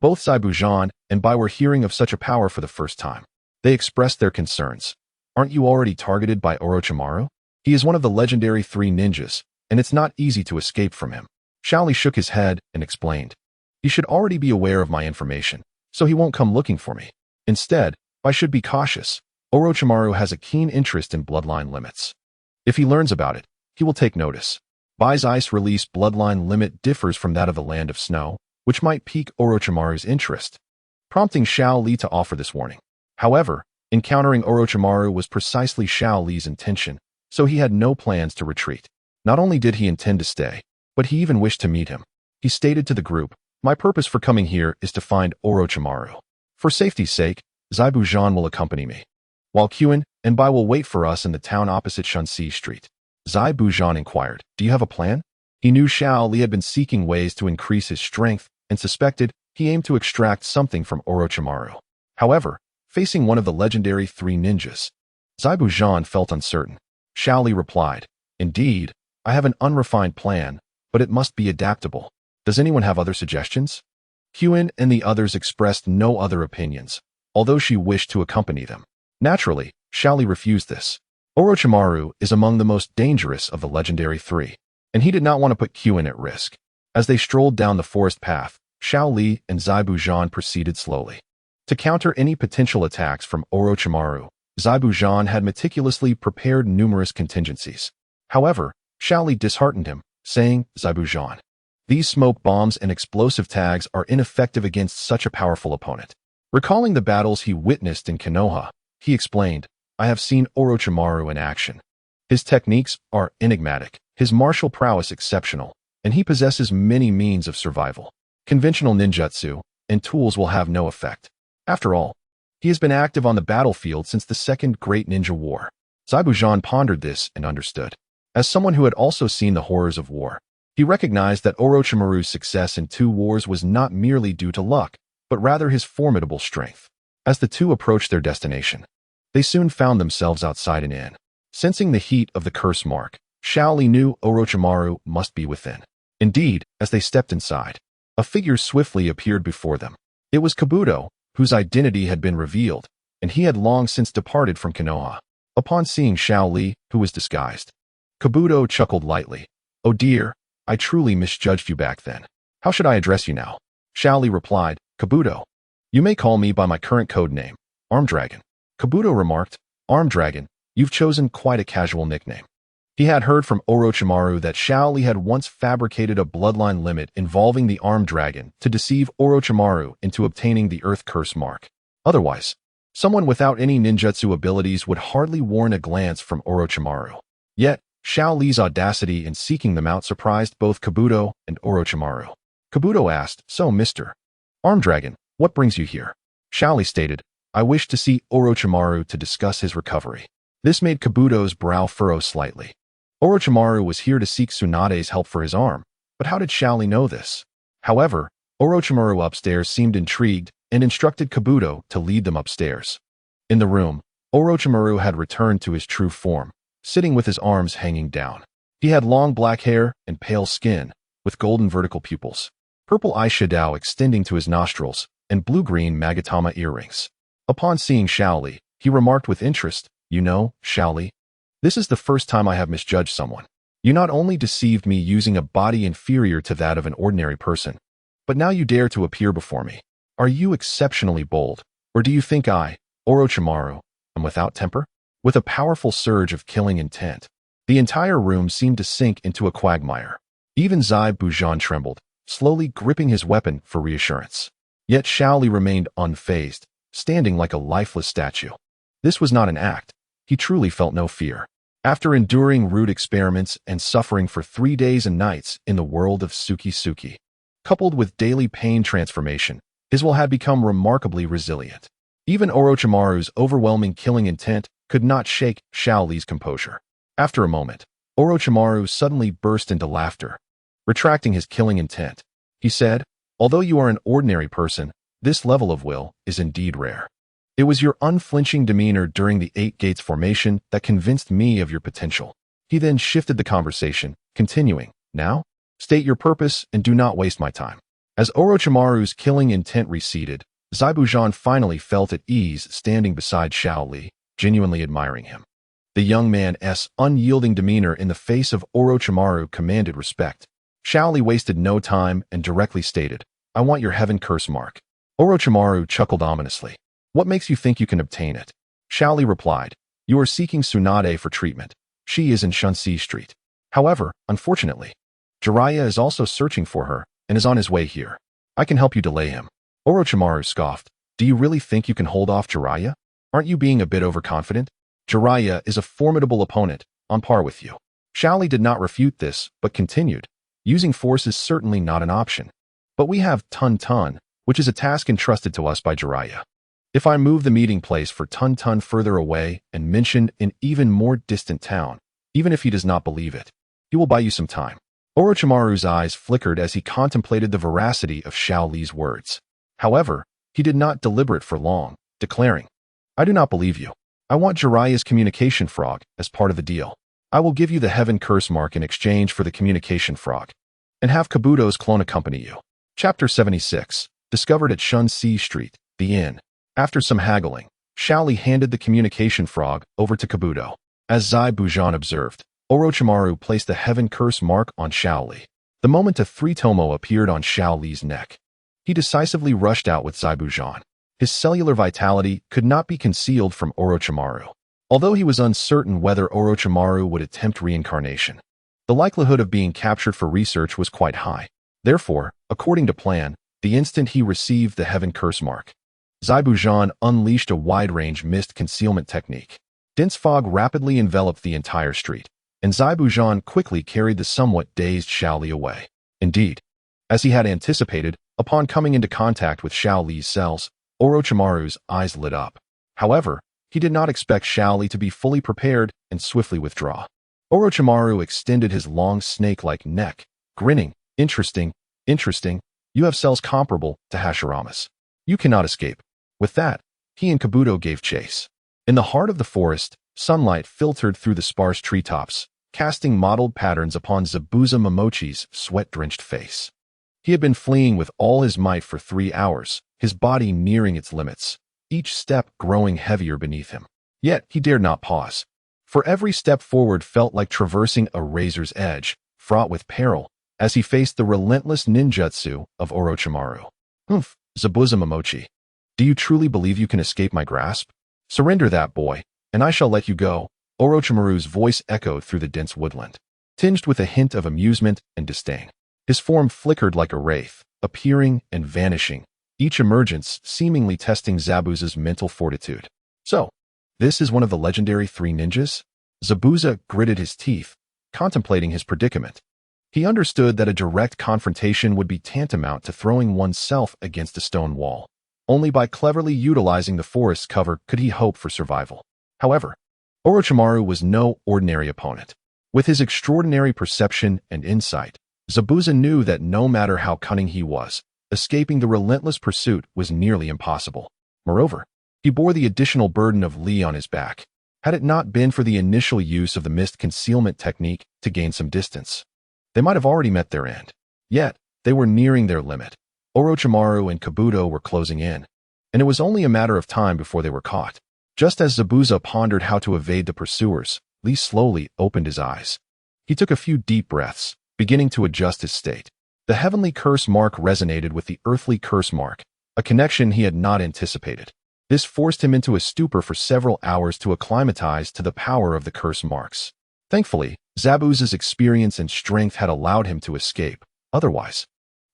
Both Zaibujan and Bai were hearing of such a power for the first time. They expressed their concerns. "Aren't you already targeted by Orochimaru? He is one of the legendary 3 ninjas, and it's not easy to escape from him." Xiaoli shook his head and explained, "He should already be aware of my information, so he won't come looking for me. Instead, I should be cautious. Orochimaru has a keen interest in bloodline limits. If he learns about it, he will take notice. Bai's ice release bloodline limit differs from that of the Land of Snow, which might pique Orochimaru's interest," prompting Xiao Li to offer this warning. However, encountering Orochimaru was precisely Xiao Li's intention, so he had no plans to retreat. Not only did he intend to stay, but he even wished to meet him. He stated to the group, My purpose for coming here is to find Orochimaru. For safety's sake, Zaibu-Zhan will accompany me, while Qin and Bai will wait for us in the town opposite Shanxi Street. Zaibu-Zhan inquired, do you have a plan? He knew Xiao Li had been seeking ways to increase his strength and suspected he aimed to extract something from Orochimaru. However, facing one of the legendary three ninjas, Zaibu-Zhan felt uncertain. Xiao Li replied, indeed, I have an unrefined plan, but it must be adaptable. Does anyone have other suggestions? Qin and the others expressed no other opinions, although she wished to accompany them. Naturally, Xiao Li refused this. Orochimaru is among the most dangerous of the legendary three, and he did not want to put Qin at risk. As they strolled down the forest path, Xiao Li and Zaibu-Zhan proceeded slowly. To counter any potential attacks from Orochimaru, Zaibu-Zhan had meticulously prepared numerous contingencies. However, Xiao Li disheartened him, saying, Zaibu-Zhan, these smoke bombs and explosive tags are ineffective against such a powerful opponent. Recalling the battles he witnessed in Konoha, he explained, I have seen Orochimaru in action. His techniques are enigmatic, his martial prowess exceptional, and he possesses many means of survival. Conventional ninjutsu and tools will have no effect. After all, he has been active on the battlefield since the Second Great Ninja War. Zaibu-Zhan pondered this and understood. As someone who had also seen the horrors of war, he recognized that Orochimaru's success in 2 wars was not merely due to luck, but rather his formidable strength. As the two approached their destination, they soon found themselves outside an inn. Sensing the heat of the curse mark, Xiao Li knew Orochimaru must be within. Indeed, as they stepped inside, a figure swiftly appeared before them. It was Kabuto, whose identity had been revealed, and he had long since departed from Konoha. Upon seeing Xiao Li, who was disguised, Kabuto chuckled lightly. Oh dear, I truly misjudged you back then. How should I address you now? Xiao Li replied, Kabuto. You may call me by my current code name, Arm Dragon. Kabuto remarked, Arm Dragon, you've chosen quite a casual nickname. He had heard from Orochimaru that Xiao Li had once fabricated a bloodline limit involving the Arm Dragon to deceive Orochimaru into obtaining the Earth Curse mark. Otherwise, someone without any ninjutsu abilities would hardly warrant a glance from Orochimaru. Yet, Xiao Li's audacity in seeking them out surprised both Kabuto and Orochimaru. Kabuto asked, So, Mr. Arm Dragon, what brings you here? Xiao Li stated, I wish to see Orochimaru to discuss his recovery. This made Kabuto's brow furrow slightly. Orochimaru was here to seek Tsunade's help for his arm, but how did Xiao Li know this? However, Orochimaru upstairs seemed intrigued and instructed Kabuto to lead them upstairs. In the room, Orochimaru had returned to his true form, sitting with his arms hanging down. He had long black hair and pale skin, with golden vertical pupils, purple eyeshadow extending to his nostrils, and blue-green Magatama earrings. Upon seeing Xiao Li, he remarked with interest, You know, Xiao Li, this is the first time I have misjudged someone. You not only deceived me using a body inferior to that of an ordinary person, but now you dare to appear before me. Are you exceptionally bold, or do you think I, Orochimaru, am without temper? With a powerful surge of killing intent, the entire room seemed to sink into a quagmire. Even Zaibu-Zhan trembled, slowly gripping his weapon for reassurance. Yet Xiao Li remained unfazed, standing like a lifeless statue. This was not an act. He truly felt no fear. After enduring rude experiments and suffering for 3 days and nights in the world of Suki-Suki, coupled with daily pain transformation, his will had become remarkably resilient. Even Orochimaru's overwhelming killing intent could not shake Xiao Li's composure. After a moment, Orochimaru suddenly burst into laughter. Retracting his killing intent, he said, Although you are an ordinary person, this level of will is indeed rare. It was your unflinching demeanor during the 8 Gates formation that convinced me of your potential. He then shifted the conversation, continuing, Now, state your purpose and do not waste my time. As Orochimaru's killing intent receded, Zaibu-Zhan finally felt at ease standing beside Xiao Li, genuinely admiring him. The young man's unyielding demeanor in the face of Orochimaru commanded respect. Xiao Li wasted no time and directly stated, I want your heaven curse mark. Orochimaru chuckled ominously. What makes you think you can obtain it? Xiao Li replied, You are seeking Tsunade for treatment. She is in Shanxi Street. However, unfortunately, Jiraiya is also searching for her and is on his way here. I can help you delay him. Orochimaru scoffed. Do you really think you can hold off Jiraiya? Aren't you being a bit overconfident? Jiraiya is a formidable opponent, on par with you. Xiao Li did not refute this, but continued. Using force is certainly not an option. But we have Tun Tun, which is a task entrusted to us by Jiraiya. If I move the meeting place for Tun Tun further away and mention an even more distant town, even if he does not believe it, he will buy you some time. Orochimaru's eyes flickered as he contemplated the veracity of Xiao Li's words. However, he did not deliberate for long, declaring, I do not believe you. I want Jiraiya's communication frog as part of the deal. I will give you the Heaven Curse mark in exchange for the communication frog, and have Kabuto's clone accompany you. Chapter 76, discovered at Shun-Si Street, the inn. After some haggling, Xiao Li handed the communication frog over to Kabuto. As Zai Bujan observed, Orochimaru placed the Heaven Curse mark on Xiao Li. The moment a three-tomo appeared on Xiao Li's neck, he decisively rushed out with Zai Bujan. His cellular vitality could not be concealed from Orochimaru. Although he was uncertain whether Orochimaru would attempt reincarnation, the likelihood of being captured for research was quite high. Therefore, according to plan, the instant he received the Heaven Curse mark, Zai Bujan unleashed a wide-range mist concealment technique. Dense fog rapidly enveloped the entire street, and Zai Bujan quickly carried the somewhat dazed Xiao Li away. Indeed, as he had anticipated, upon coming into contact with Xiao Li's cells, Orochimaru's eyes lit up. However, he did not expect Xiao Li to be fully prepared and swiftly withdraw. Orochimaru extended his long snake-like neck, grinning, Interesting. You have cells comparable to Hashirama's. You cannot escape. With that, he and Kabuto gave chase. In the heart of the forest, sunlight filtered through the sparse treetops, casting mottled patterns upon Zabuza Momochi's sweat-drenched face. He had been fleeing with all his might for 3 hours, his body nearing its limits, each step growing heavier beneath him. Yet he dared not pause. For every step forward felt like traversing a razor's edge, fraught with peril, as he faced the relentless ninjutsu of Orochimaru. Zabuza Momochi. Do you truly believe you can escape my grasp? Surrender that boy, and I shall let you go. Orochimaru's voice echoed through the dense woodland, tinged with a hint of amusement and disdain. His form flickered like a wraith, appearing and vanishing, each emergence seemingly testing Zabuza's mental fortitude. So, this is one of the legendary 3 ninjas? Zabuza gritted his teeth, contemplating his predicament. He understood that a direct confrontation would be tantamount to throwing oneself against a stone wall. Only by cleverly utilizing the forest's cover could he hope for survival. However, Orochimaru was no ordinary opponent. With his extraordinary perception and insight, Zabuza knew that no matter how cunning he was, escaping the relentless pursuit was nearly impossible. Moreover, he bore the additional burden of Li on his back. Had it not been for the initial use of the mist concealment technique to gain some distance, they might have already met their end. Yet, they were nearing their limit. Orochimaru and Kabuto were closing in, and it was only a matter of time before they were caught. Just as Zabuza pondered how to evade the pursuers, Li slowly opened his eyes. He took a few deep breaths, beginning to adjust his state. The heavenly curse mark resonated with the earthly curse mark, a connection he had not anticipated. This forced him into a stupor for several hours to acclimatize to the power of the curse marks. Thankfully, Zabuza's experience and strength had allowed him to escape. Otherwise,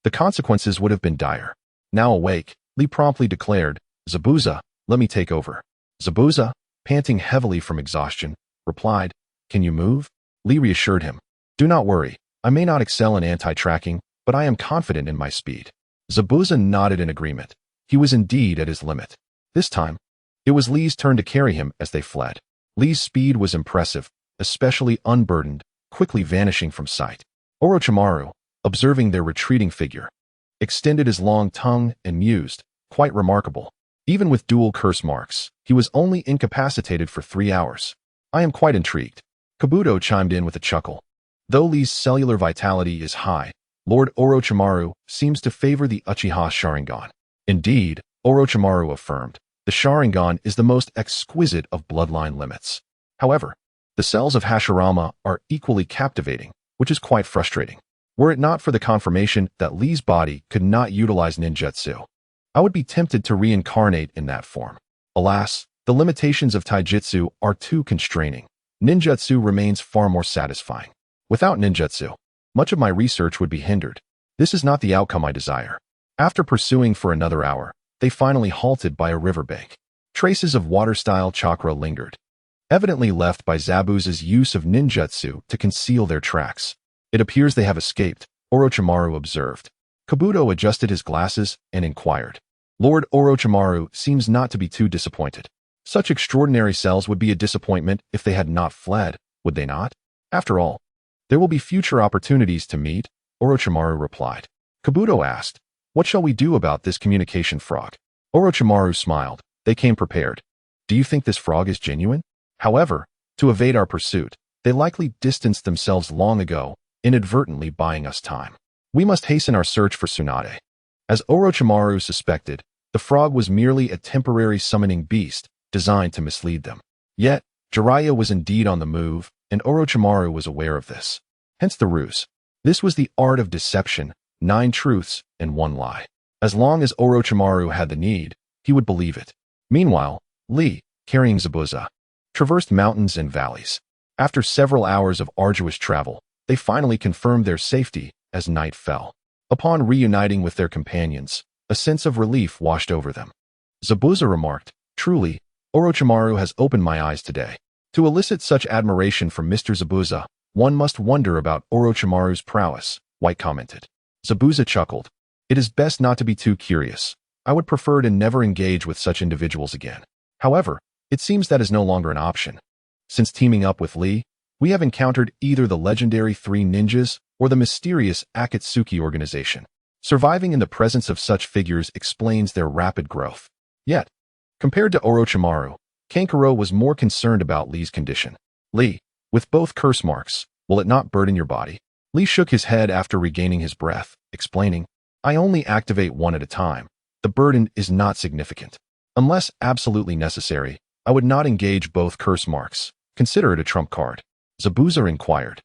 the consequences would have been dire. Now awake, Li promptly declared, Zabuza, let me take over. Zabuza, panting heavily from exhaustion, replied, Can you move? Li reassured him. Do not worry, I may not excel in anti-tracking, but I am confident in my speed. Zabuza nodded in agreement. He was indeed at his limit. This time, it was Li's turn to carry him as they fled. Li's speed was impressive, especially unburdened, quickly vanishing from sight. Orochimaru, observing their retreating figure, extended his long tongue and mused, quite remarkable. Even with dual curse marks, he was only incapacitated for 3 hours. I am quite intrigued. Kabuto chimed in with a chuckle. Though Li's cellular vitality is high, Lord Orochimaru seems to favor the Uchiha Sharingan. Indeed, Orochimaru affirmed, the Sharingan is the most exquisite of bloodline limits. However, the cells of Hashirama are equally captivating, which is quite frustrating. Were it not for the confirmation that Li's body could not utilize ninjutsu, I would be tempted to reincarnate in that form. Alas, the limitations of taijutsu are too constraining. Ninjutsu remains far more satisfying. Without ninjutsu, much of my research would be hindered. This is not the outcome I desire. After pursuing for another hour, they finally halted by a riverbank. Traces of water-style chakra lingered, evidently left by Zabuza's use of ninjutsu to conceal their tracks. It appears they have escaped, Orochimaru observed. Kabuto adjusted his glasses and inquired. Lord Orochimaru seems not to be too disappointed. Such extraordinary cells would be a disappointment if they had not fled, would they not? After all, there will be future opportunities to meet, Orochimaru replied. Kabuto asked, what shall we do about this communication frog? Orochimaru smiled. They came prepared. Do you think this frog is genuine? However, to evade our pursuit, they likely distanced themselves long ago, inadvertently buying us time. We must hasten our search for Tsunade. As Orochimaru suspected, the frog was merely a temporary summoning beast designed to mislead them. Yet, Jiraiya was indeed on the move, and Orochimaru was aware of this. Hence the ruse. This was the art of deception, 9 truths and 1 lie. As long as Orochimaru had the need, he would believe it. Meanwhile, Lee, carrying Zabuza, traversed mountains and valleys. After several hours of arduous travel, they finally confirmed their safety as night fell. Upon reuniting with their companions, a sense of relief washed over them. Zabuza remarked, truly, Orochimaru has opened my eyes today. To elicit such admiration from Mr. Zabuza, one must wonder about Orochimaru's prowess, White commented. Zabuza chuckled. It is best not to be too curious. I would prefer to never engage with such individuals again. However, it seems that is no longer an option. Since teaming up with Lee, we have encountered either the legendary 3 ninjas or the mysterious Akatsuki organization. Surviving in the presence of such figures explains their rapid growth. Yet, compared to Orochimaru, Kankuro was more concerned about Lee's condition. Lee, with both curse marks, will it not burden your body? Lee shook his head after regaining his breath, explaining, I only activate 1 at a time. The burden is not significant. Unless absolutely necessary, I would not engage both curse marks. Consider it a trump card. Zabuza inquired.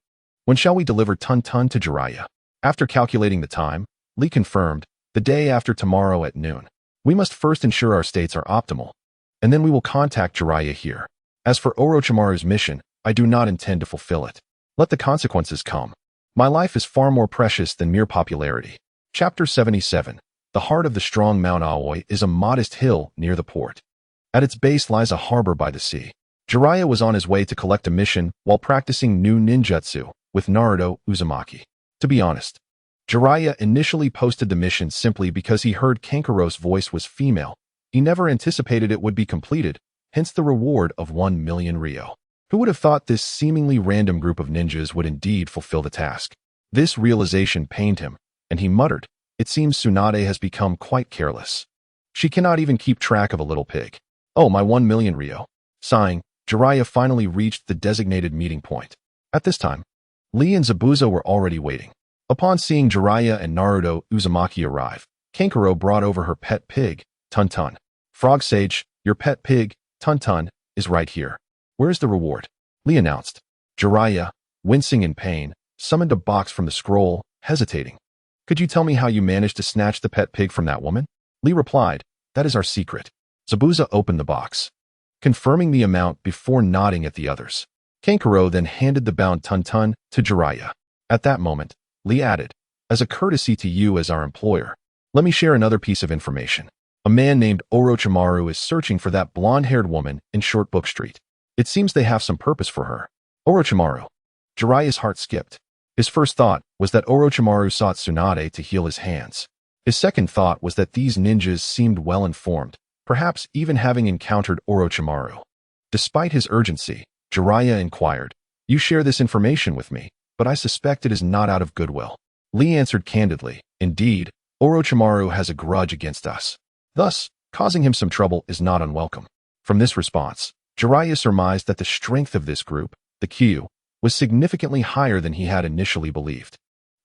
When shall we deliver Tun Tun to Jiraiya? After calculating the time, Lee confirmed, the day after tomorrow at noon. We must first ensure our states are optimal, and then we will contact Jiraiya here. As for Orochimaru's mission, I do not intend to fulfill it. Let the consequences come. My life is far more precious than mere popularity. Chapter 77. The heart of the strong Mount Aoi is a modest hill near the port. At its base lies a harbor by the sea. Jiraiya was on his way to collect a mission while practicing new ninjutsu with Naruto Uzumaki. To be honest, Jiraiya initially posted the mission simply because he heard Kankuro's voice was female. He never anticipated it would be completed, hence the reward of 1 million Ryo. Who would have thought this seemingly random group of ninjas would indeed fulfill the task? This realization pained him, and he muttered, it seems Tsunade has become quite careless. She cannot even keep track of a little pig. Oh, my 1 million Ryo. Sighing, Jiraiya finally reached the designated meeting point. At this time, Lee and Zabuza were already waiting. Upon seeing Jiraiya and Naruto Uzumaki arrive, Kankuro brought over her pet pig, Tun Tun. Frog Sage, your pet pig, Tun Tun, is right here. Where's the reward? Lee announced. Jiraiya, wincing in pain, summoned a box from the scroll, hesitating. Could you tell me how you managed to snatch the pet pig from that woman? Lee replied, that is our secret. Zabuza opened the box, confirming the amount before nodding at the others. Kankuro then handed the bound Tun Tun to Jiraiya. At that moment, Lee added, as a courtesy to you as our employer, let me share another piece of information. A man named Orochimaru is searching for that blonde-haired woman in Short Book Street. It seems they have some purpose for her. Orochimaru. Jiraiya's heart skipped. His first thought was that Orochimaru sought Tsunade to heal his hands. His second thought was that these ninjas seemed well-informed, perhaps even having encountered Orochimaru. Despite his urgency, Jiraiya inquired, you share this information with me, but I suspect it is not out of goodwill. Lee answered candidly, indeed, Orochimaru has a grudge against us. Thus, causing him some trouble is not unwelcome. From this response, Jiraiya surmised that the strength of this group, the Kyu, was significantly higher than he had initially believed.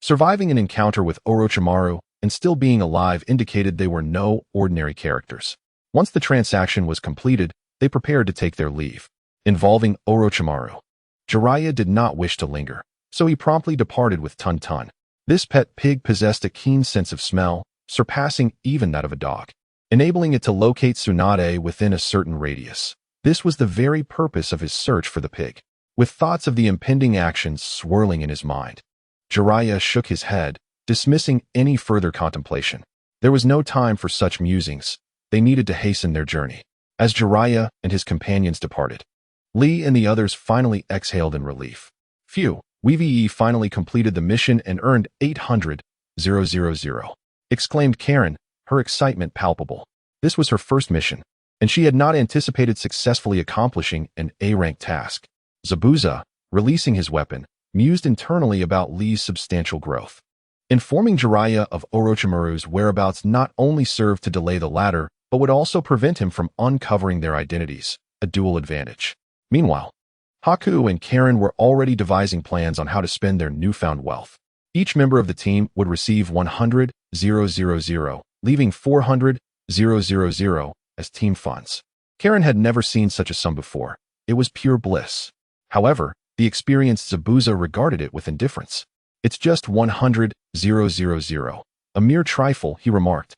Surviving an encounter with Orochimaru and still being alive indicated they were no ordinary characters. Once the transaction was completed, they prepared to take their leave. Involving Orochimaru, Jiraiya did not wish to linger, so he promptly departed with Tun Tun. This pet pig possessed a keen sense of smell, surpassing even that of a dog, enabling it to locate Tsunade within a certain radius. This was the very purpose of his search for the pig. With thoughts of the impending actions swirling in his mind, Jiraiya shook his head, dismissing any further contemplation. There was no time for such musings. They needed to hasten their journey. As Jiraiya and his companions departed, Lee and the others finally exhaled in relief. Phew, we finally completed the mission and earned 800,000. exclaimed Karen, her excitement palpable. This was her first mission, and she had not anticipated successfully accomplishing an A-rank task. Zabuza, releasing his weapon, mused internally about Lee's substantial growth. Informing Jiraiya of Orochimaru's whereabouts not only served to delay the latter, but would also prevent him from uncovering their identities, a dual advantage. Meanwhile, Haku and Karen were already devising plans on how to spend their newfound wealth. Each member of the team would receive 100,000, leaving 400,000 as team funds. Karen had never seen such a sum before. It was pure bliss. However, the experienced Zabuza regarded it with indifference. It's just 100,000, a mere trifle, he remarked.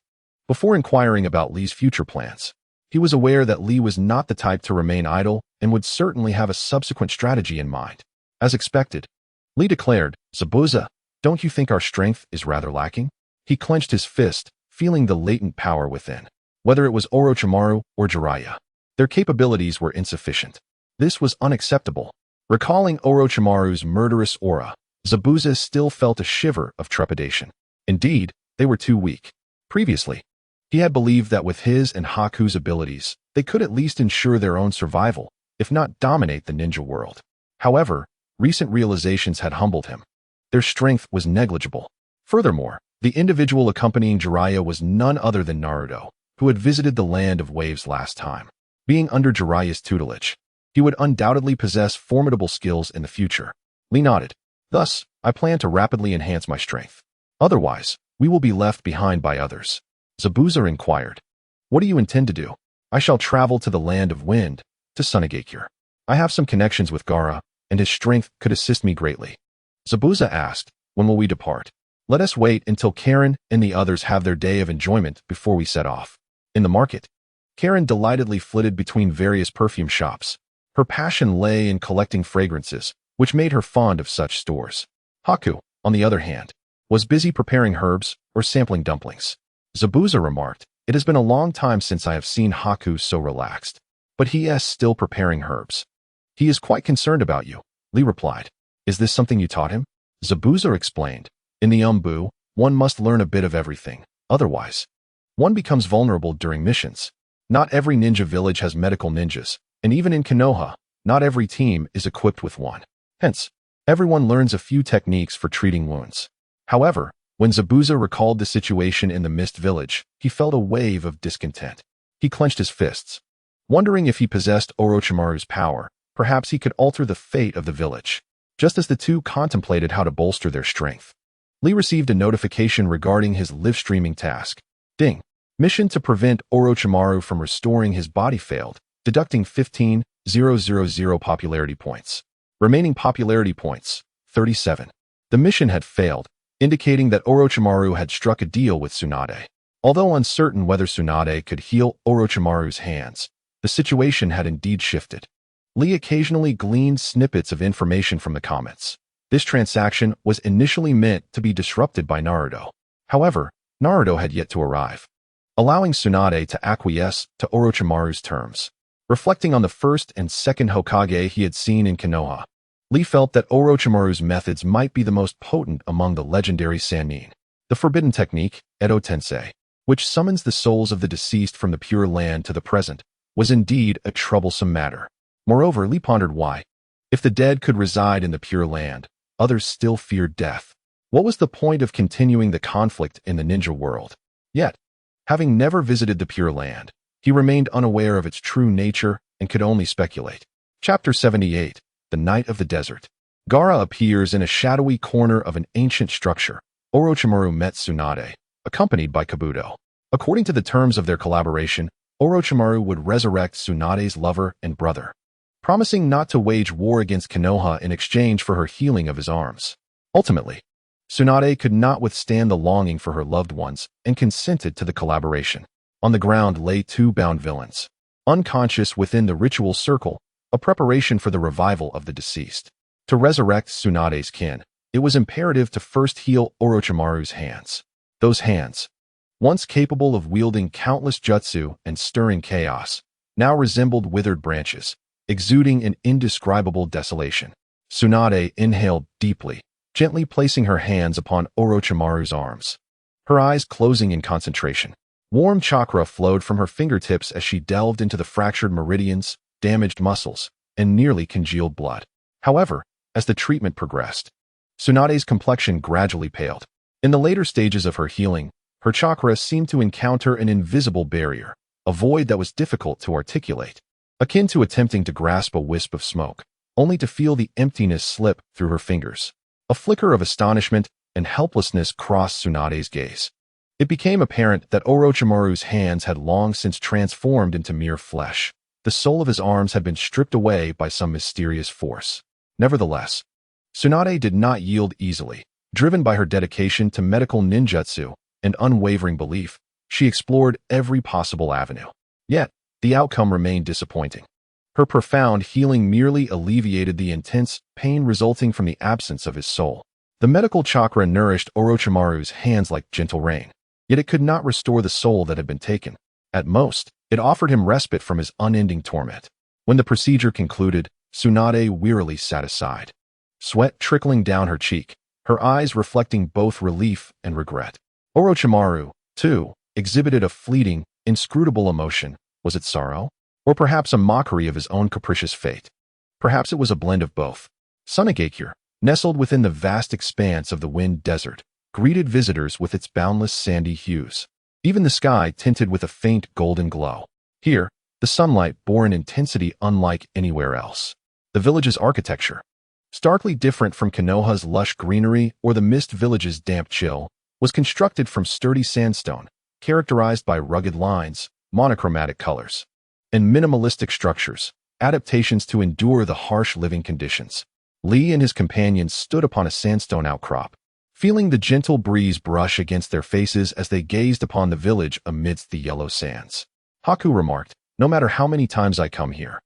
Before inquiring about Lee's future plans, he was aware that Lee was not the type to remain idle and would certainly have a subsequent strategy in mind. As expected, Lee declared, "Zabuza, don't you think our strength is rather lacking?" He clenched his fist, feeling the latent power within. Whether it was Orochimaru or Jiraiya, their capabilities were insufficient. This was unacceptable. Recalling Orochimaru's murderous aura, Zabuza still felt a shiver of trepidation. Indeed, they were too weak. Previously, he had believed that with his and Haku's abilities, they could at least ensure their own survival, if not dominate the ninja world. However, recent realizations had humbled him. Their strength was negligible. Furthermore, the individual accompanying Jiraiya was none other than Naruto, who had visited the Land of Waves last time. Being under Jiraiya's tutelage, he would undoubtedly possess formidable skills in the future. Lee nodded. Thus, I plan to rapidly enhance my strength. Otherwise, we will be left behind by others. Zabuza inquired. What do you intend to do? I shall travel to the Land of Wind, to Sunagakure. I have some connections with Gaara, and his strength could assist me greatly. Zabuza asked, when will we depart? Let us wait until Karen and the others have their day of enjoyment before we set off. In the market, Karen delightedly flitted between various perfume shops. Her passion lay in collecting fragrances, which made her fond of such stores. Haku, on the other hand, was busy preparing herbs or sampling dumplings. Zabuza remarked, "It has been a long time since I have seen Haku so relaxed. But he is still preparing herbs." "He is quite concerned about you," Lee replied. "Is this something you taught him?" Zabuza explained. "In the Umbu, one must learn a bit of everything. Otherwise, one becomes vulnerable during missions. Not every ninja village has medical ninjas, and even in Konoha, not every team is equipped with one. Hence, everyone learns a few techniques for treating wounds." However, when Zabuza recalled the situation in the Mist Village, he felt a wave of discontent. He clenched his fists. Wondering if he possessed Orochimaru's power, perhaps he could alter the fate of the village. Just as the two contemplated how to bolster their strength, Lee received a notification regarding his live-streaming task. Ding. Mission to prevent Orochimaru from restoring his body failed, deducting 15,000 popularity points. Remaining popularity points, 37. The mission had failed, indicating that Orochimaru had struck a deal with Tsunade. Although uncertain whether Tsunade could heal Orochimaru's hands, the situation had indeed shifted. Lee occasionally gleaned snippets of information from the comments. This transaction was initially meant to be disrupted by Naruto. However, Naruto had yet to arrive, allowing Tsunade to acquiesce to Orochimaru's terms. Reflecting on the first and second Hokage he had seen in Konoha, Lee felt that Orochimaru's methods might be the most potent among the legendary Sannin. The forbidden technique, Edo Tensei, which summons the souls of the deceased from the Pure Land to the present, was indeed a troublesome matter. Moreover, Lee pondered why, if the dead could reside in the Pure Land, others still feared death. What was the point of continuing the conflict in the ninja world? Yet, having never visited the Pure Land, he remained unaware of its true nature and could only speculate. Chapter 78. The Night of the Desert. Gaara appears in a shadowy corner of an ancient structure. Orochimaru met Tsunade, accompanied by Kabuto. According to the terms of their collaboration, Orochimaru would resurrect Tsunade's lover and brother, promising not to wage war against Konoha in exchange for her healing of his arms. Ultimately, Tsunade could not withstand the longing for her loved ones and consented to the collaboration. On the ground lay two bound villains, unconscious within the ritual circle, a preparation for the revival of the deceased. To resurrect Tsunade's kin, it was imperative to first heal Orochimaru's hands. Those hands, once capable of wielding countless jutsu and stirring chaos, now resembled withered branches, exuding an indescribable desolation. Tsunade inhaled deeply, gently placing her hands upon Orochimaru's arms. her eyes closing in concentration. Warm chakra flowed from her fingertips as she delved into the fractured meridians, damaged muscles, and nearly congealed blood. However, as the treatment progressed, Tsunade's complexion gradually paled. In the later stages of her healing, her chakra seemed to encounter an invisible barrier, a void that was difficult to articulate, akin to attempting to grasp a wisp of smoke, only to feel the emptiness slip through her fingers. A flicker of astonishment and helplessness crossed Tsunade's gaze. It became apparent that Orochimaru's hands had long since transformed into mere flesh. The sole of his arms had been stripped away by some mysterious force. Nevertheless, Tsunade did not yield easily. Driven by her dedication to medical ninjutsu and unwavering belief, she explored every possible avenue. Yet, the outcome remained disappointing. Her profound healing merely alleviated the intense pain resulting from the absence of his soul. The medical chakra nourished Orochimaru's hands like gentle rain, yet it could not restore the soul that had been taken. At most, it offered him respite from his unending torment. When the procedure concluded, Tsunade wearily sat aside, sweat trickling down her cheek, her eyes reflecting both relief and regret. Orochimaru, too, exhibited a fleeting, inscrutable emotion. Was it sorrow? Or perhaps a mockery of his own capricious fate? Perhaps it was a blend of both. Sunagakure, nestled within the vast expanse of the Wind Desert, greeted visitors with its boundless sandy hues. Even the sky tinted with a faint golden glow. Here, the sunlight bore an intensity unlike anywhere else. The village's architecture, starkly different from Konoha's lush greenery or the Mist Village's damp chill, was constructed from sturdy sandstone, characterized by rugged lines, monochromatic colors, and minimalistic structures, adaptations to endure the harsh living conditions. Lee and his companions stood upon a sandstone outcrop, feeling the gentle breeze brush against their faces as they gazed upon the village amidst the yellow sands. Haku remarked, "No matter how many times I come here,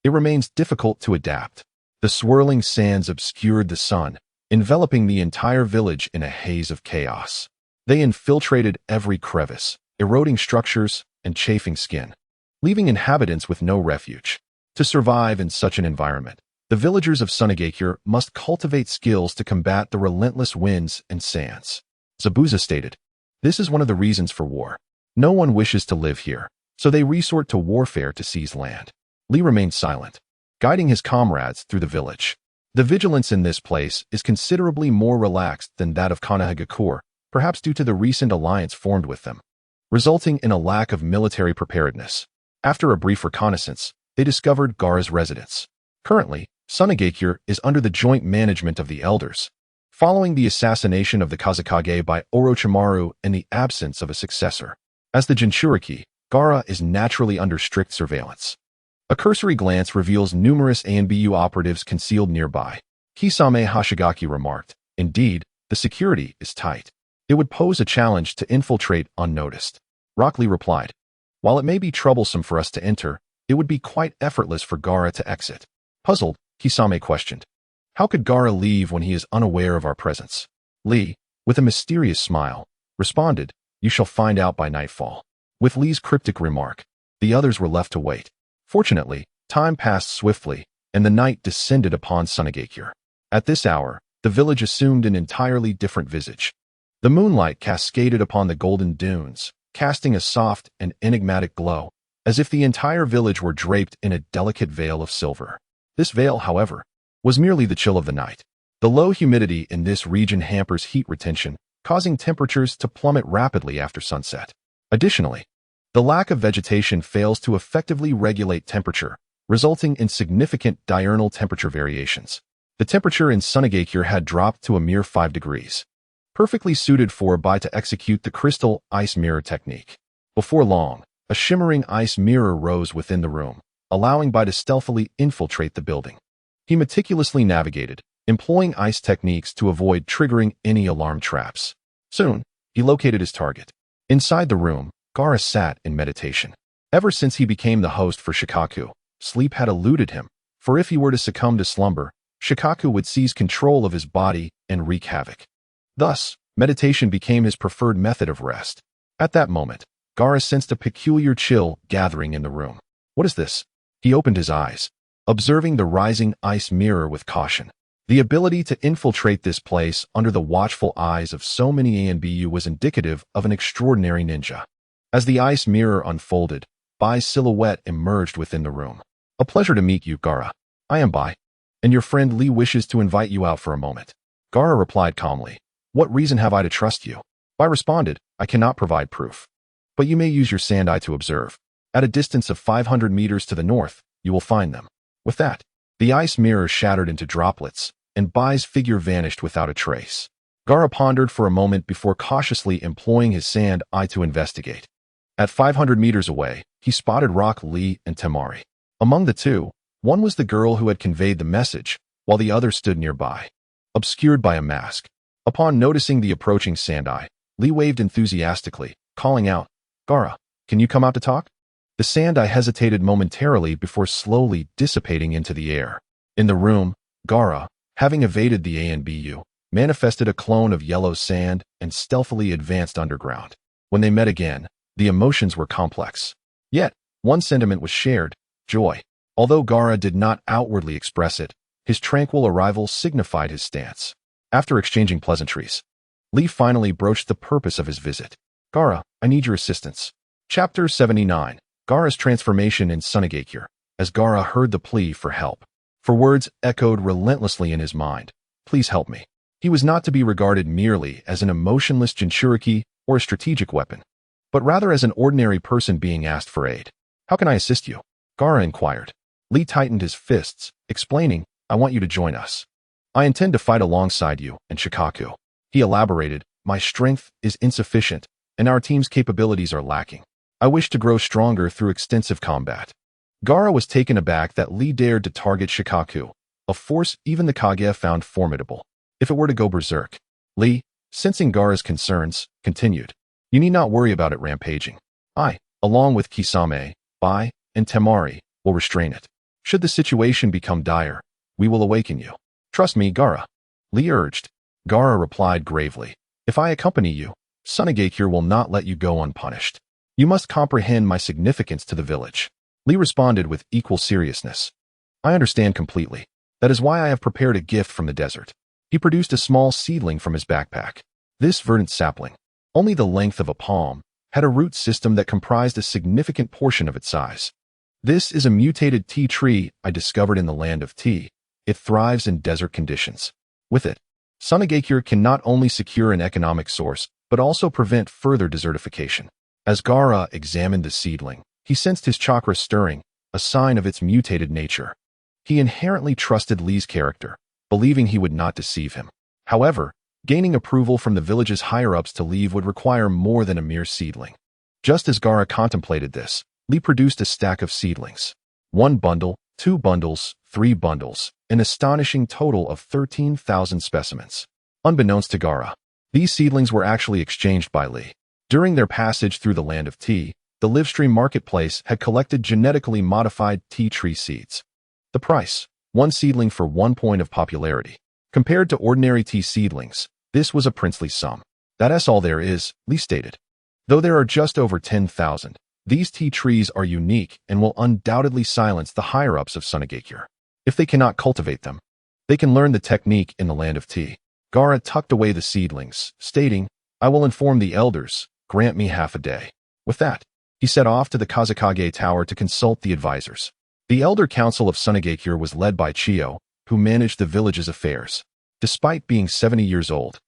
it remains difficult to adapt." The swirling sands obscured the sun, enveloping the entire village in a haze of chaos. They infiltrated every crevice, eroding structures and chafing skin, leaving inhabitants with no refuge. To survive in such an environment, the villagers of Sunagakure must cultivate skills to combat the relentless winds and sands. Zabuza stated, "This is one of the reasons for war. No one wishes to live here, so they resort to warfare to seize land." Lee remained silent, guiding his comrades through the village. The vigilance in this place is considerably more relaxed than that of Konohagakure, perhaps due to the recent alliance formed with them, resulting in a lack of military preparedness. After a brief reconnaissance, they discovered Gaara's residence. Currently, Sunagakure is under the joint management of the elders, following the assassination of the Kazekage by Orochimaru and the absence of a successor. As the Jinchuriki, Gaara is naturally under strict surveillance. A cursory glance reveals numerous ANBU operatives concealed nearby. Kisame Hashigaki remarked, "Indeed, the security is tight. It would pose a challenge to infiltrate unnoticed." Rock Lee replied, "While it may be troublesome for us to enter, it would be quite effortless for Gaara to exit." Puzzled, Kisame questioned, "How could Gaara leave when he is unaware of our presence?" Lee, with a mysterious smile, responded, "You shall find out by nightfall." With Lee's cryptic remark, the others were left to wait. Fortunately, time passed swiftly, and the night descended upon Sunagakure. At this hour, the village assumed an entirely different visage. The moonlight cascaded upon the golden dunes, casting a soft and enigmatic glow, as if the entire village were draped in a delicate veil of silver. This veil, however, was merely the chill of the night. The low humidity in this region hampers heat retention, causing temperatures to plummet rapidly after sunset. Additionally, the lack of vegetation fails to effectively regulate temperature, resulting in significant diurnal temperature variations. The temperature in Sunagakure had dropped to a mere 5 degrees, perfectly suited for Bai to execute the crystal ice mirror technique. Before long, a shimmering ice mirror rose within the room, allowing Bai to stealthily infiltrate the building. He meticulously navigated, employing ice techniques to avoid triggering any alarm traps. Soon, he located his target. Inside the room, Gaara sat in meditation. Ever since he became the host for Shikaku, sleep had eluded him, for if he were to succumb to slumber, Shikaku would seize control of his body and wreak havoc. Thus, meditation became his preferred method of rest. At that moment, Gaara sensed a peculiar chill gathering in the room. "What is this?" He opened his eyes, observing the rising ice mirror with caution. The ability to infiltrate this place under the watchful eyes of so many ANBU was indicative of an extraordinary ninja. As the ice mirror unfolded, Bai's silhouette emerged within the room. "A pleasure to meet you, Gaara. I am Bai, and your friend Lee wishes to invite you out for a moment." Gaara replied calmly, "What reason have I to trust you?" Bai responded, "I cannot provide proof, but you may use your sand eye to observe. At a distance of 500 meters to the north, you will find them." With that, the ice mirror shattered into droplets, and Bai's figure vanished without a trace. Gaara pondered for a moment before cautiously employing his sand eye to investigate. At 500 meters away, he spotted Rock Lee and Temari. Among the two, one was the girl who had conveyed the message, while the other stood nearby, obscured by a mask. Upon noticing the approaching sand eye, Lee waved enthusiastically, calling out, "Gaara, can you come out to talk?" The sand eye hesitated momentarily before slowly dissipating into the air. In the room, Gaara, having evaded the ANBU, manifested a clone of yellow sand and stealthily advanced underground. When they met again, the emotions were complex. Yet, one sentiment was shared: joy. Although Gaara did not outwardly express it, his tranquil arrival signified his stance. After exchanging pleasantries, Lee finally broached the purpose of his visit. "Gaara, I need your assistance." Chapter 79. Gaara's transformation in Sunigakure. As Gaara heard the plea for help, for words echoed relentlessly in his mind. "Please help me." He was not to be regarded merely as an emotionless jinchuriki or a strategic weapon, but rather as an ordinary person being asked for aid. "How can I assist you?" Gaara inquired. Lee tightened his fists, explaining, "I want you to join us. I intend to fight alongside you and Shikaku." He elaborated, "My strength is insufficient, and our team's capabilities are lacking. I wish to grow stronger through extensive combat." Gaara was taken aback that Lee dared to target Shikaku, a force even the Kage found formidable. If it were to go berserk, Lee, sensing Gaara's concerns, continued, "You need not worry about it rampaging. I, along with Kisame, Bai, and Temari, will restrain it. Should the situation become dire, we will awaken you. Trust me, Gaara," Lee urged. Gaara replied gravely, "If I accompany you, Sunigakure will not let you go unpunished. You must comprehend my significance to the village." Lee responded with equal seriousness, "I understand completely. That is why I have prepared a gift from the desert." He produced a small seedling from his backpack. This verdant sapling, only the length of a palm, had a root system that comprised a significant portion of its size. "This is a mutated tea tree I discovered in the land of tea. It thrives in desert conditions. With it, Sunigakure can not only secure an economic source, but also prevent further desertification." As Gaara examined the seedling, he sensed his chakra stirring, a sign of its mutated nature. He inherently trusted Lee's character, believing he would not deceive him. However, gaining approval from the village's higher-ups to leave would require more than a mere seedling. Just as Gaara contemplated this, Lee produced a stack of seedlings. 1 bundle, 2 bundles, 3 bundles, an astonishing total of 13,000 specimens. Unbeknownst to Gaara, these seedlings were actually exchanged by Lee. During their passage through the land of tea, the Livestream marketplace had collected genetically modified tea tree seeds. The price: 1 seedling for 1 point of popularity. Compared to ordinary tea seedlings, this was a princely sum. "That's all there is," Lee stated. "Though there are just over 10,000, these tea trees are unique and will undoubtedly silence the higher-ups of Sunigakure. If they cannot cultivate them, they can learn the technique in the land of tea." Gaara tucked away the seedlings, stating, "I will inform the elders. Grant me half a day." With that, he set off to the Kazekage Tower to consult the advisors. The Elder Council of Sunigakure was led by Chiyo, who managed the village's affairs. Despite being 70 years old,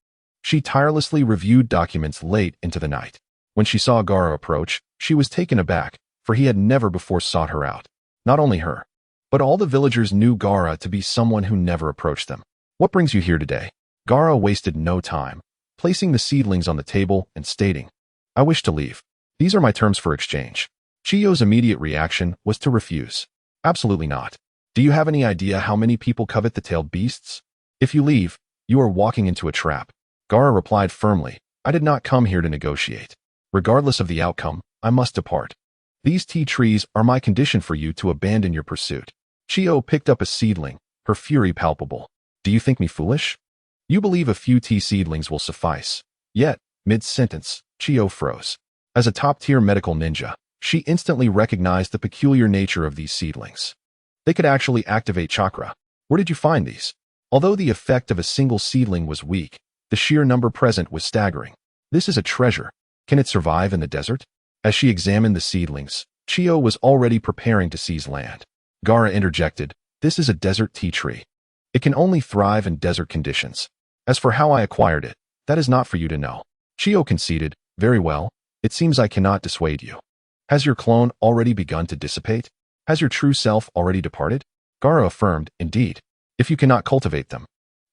she tirelessly reviewed documents late into the night. When she saw Gaara approach, she was taken aback, for he had never before sought her out. Not only her, but all the villagers knew Gaara to be someone who never approached them. "What brings you here today?" Gaara wasted no time, placing the seedlings on the table and stating, "I wish to leave. These are my terms for exchange." Chiyo's immediate reaction was to refuse. "Absolutely not. Do you have any idea how many people covet the tailed beasts? If you leave, you are walking into a trap." Gaara replied firmly, "I did not come here to negotiate. Regardless of the outcome, I must depart. These tea trees are my condition for you to abandon your pursuit." Chiyo picked up a seedling, her fury palpable. "Do you think me foolish? You believe a few tea seedlings will suffice." Yet, mid-sentence, Chiyo froze. As a top-tier medical ninja, she instantly recognized the peculiar nature of these seedlings. They could actually activate chakra. "Where did you find these?" Although the effect of a single seedling was weak, the sheer number present was staggering. This is a treasure. Can it survive in the desert? As she examined the seedlings, Chio was already preparing to seize land. Gaara interjected, "This is a desert tea tree. It can only thrive in desert conditions. As for how I acquired it, that is not for you to know." Chio conceded, "Very well, it seems I cannot dissuade you. Has your clone already begun to dissipate? Has your true self already departed?" Gaara affirmed, "Indeed. If you cannot cultivate them,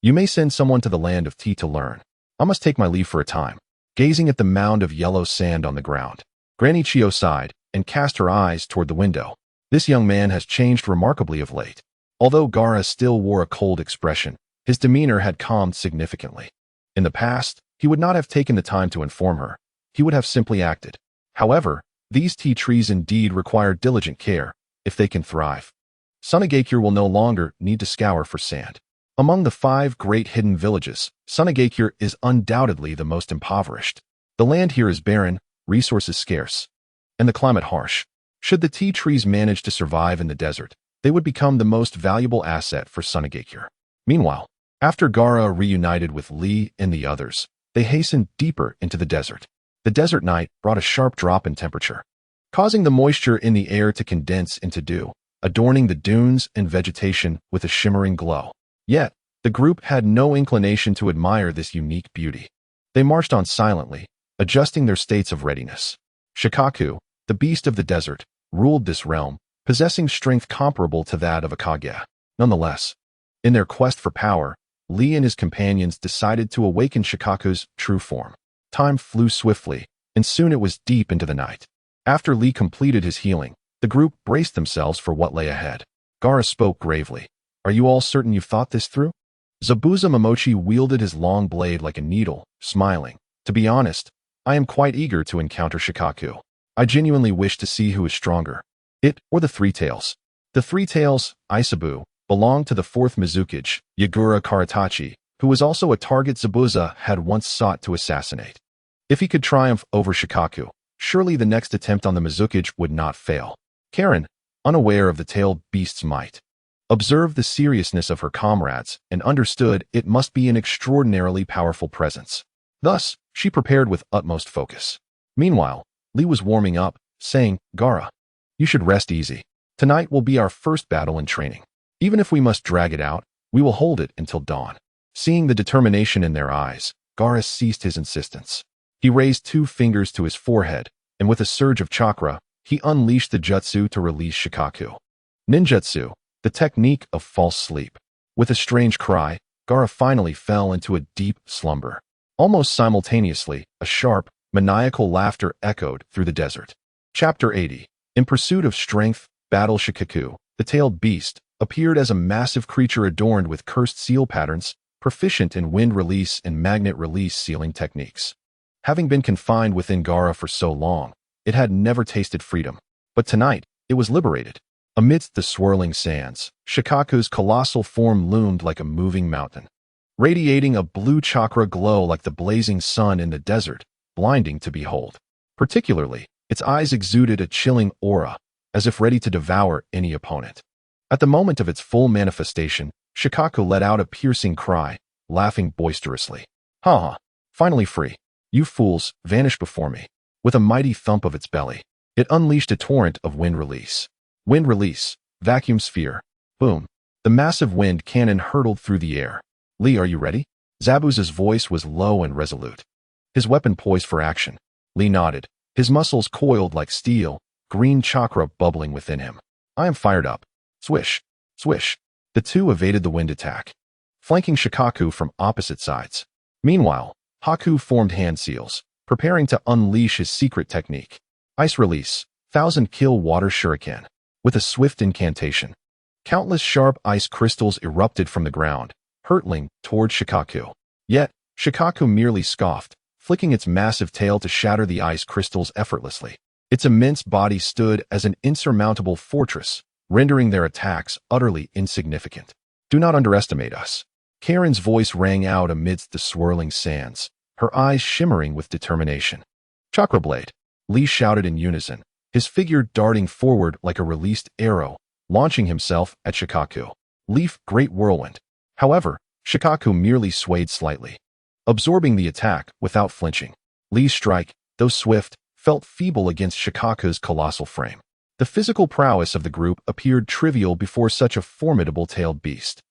you may send someone to the land of tea to learn. I must take my leave for a time." Gazing at the mound of yellow sand on the ground, Granny Chio sighed and cast her eyes toward the window. This young man has changed remarkably of late. Although Gaara still wore a cold expression, his demeanor had calmed significantly. In the past, he would not have taken the time to inform her. He would have simply acted. However, these tea trees indeed require diligent care if they can thrive. Sunagakure will no longer need to scour for sand. Among the 5 great hidden villages, Sunagakure is undoubtedly the most impoverished. The land here is barren, resources scarce, and the climate harsh. Should the tea trees manage to survive in the desert, they would become the most valuable asset for Sunagakure. Meanwhile, after Gaara reunited with Lee and the others, they hastened deeper into the desert. The desert night brought a sharp drop in temperature, causing the moisture in the air to condense into dew, adorning the dunes and vegetation with a shimmering glow. Yet, the group had no inclination to admire this unique beauty. They marched on silently, adjusting their states of readiness. Shikaku, the beast of the desert, ruled this realm, possessing strength comparable to that of a Kage. Nonetheless, in their quest for power, Lee and his companions decided to awaken Shikaku's true form. Time flew swiftly, and soon it was deep into the night. After Lee completed his healing, the group braced themselves for what lay ahead. Gaara spoke gravely. "Are you all certain you've thought this through?" Zabuza Momochi wielded his long blade like a needle, smiling. "To be honest, I am quite eager to encounter Shikaku. I genuinely wish to see who is stronger, it or the Three Tails." The Three Tails, Isabu, belonged to the 4th Mizukage, Yagura Karatachi, who was also a target Zabuza had once sought to assassinate. If he could triumph over Shikaku, surely the next attempt on the Mizukage would not fail. Karen, unaware of the tailed beast's might, observed the seriousness of her comrades and understood it must be an extraordinarily powerful presence. Thus, she prepared with utmost focus. Meanwhile, Lee was warming up, saying, "Gaara, you should rest easy. Tonight will be our first battle in training. Even if we must drag it out, we will hold it until dawn." Seeing the determination in their eyes, Gaara ceased his insistence. He raised 2 fingers to his forehead, and with a surge of chakra, he unleashed the jutsu to release Shikaku. Ninjutsu, the technique of false sleep. With a strange cry, Gaara finally fell into a deep slumber. Almost simultaneously, a sharp, maniacal laughter echoed through the desert. Chapter 80. In pursuit of strength, battle Shikaku, the tailed beast, appeared as a massive creature adorned with cursed seal patterns, proficient in wind release and magnet release sealing techniques. Having been confined within Gaara for so long, it had never tasted freedom. But tonight, it was liberated. Amidst the swirling sands, Shikaku's colossal form loomed like a moving mountain, radiating a blue chakra glow like the blazing sun in the desert, blinding to behold. Particularly, its eyes exuded a chilling aura, as if ready to devour any opponent. At the moment of its full manifestation, Shikaku let out a piercing cry, laughing boisterously. "Ha ha! Finally free. You fools, vanish before me." With a mighty thump of its belly, it unleashed a torrent of wind release. Wind release, vacuum sphere. Boom. The massive wind cannon hurtled through the air. "Lee, are you ready?" Zabuza's voice was low and resolute, his weapon poised for action. Lee nodded, his muscles coiled like steel, green chakra bubbling within him. "I am fired up." Swish, swish. The two evaded the wind attack, flanking Shikaku from opposite sides. Meanwhile, Haku formed hand seals, preparing to unleash his secret technique. Ice release, 1,000 kill water shuriken. With a swift incantation, countless sharp ice crystals erupted from the ground, hurtling toward Shikaku. Yet, Shikaku merely scoffed, flicking its massive tail to shatter the ice crystals effortlessly. Its immense body stood as an insurmountable fortress, rendering their attacks utterly insignificant. "Do not underestimate us." Karen's voice rang out amidst the swirling sands, her eyes shimmering with determination. "Chakra Blade!" Lee shouted in unison, his figure darting forward like a released arrow, launching himself at Shikaku. Leaf Great Whirlwind. However, Shikaku merely swayed slightly, absorbing the attack without flinching. Lee's strike, though swift, felt feeble against Shikaku's colossal frame. The physical prowess of the group appeared trivial before such a formidable-tailed beast.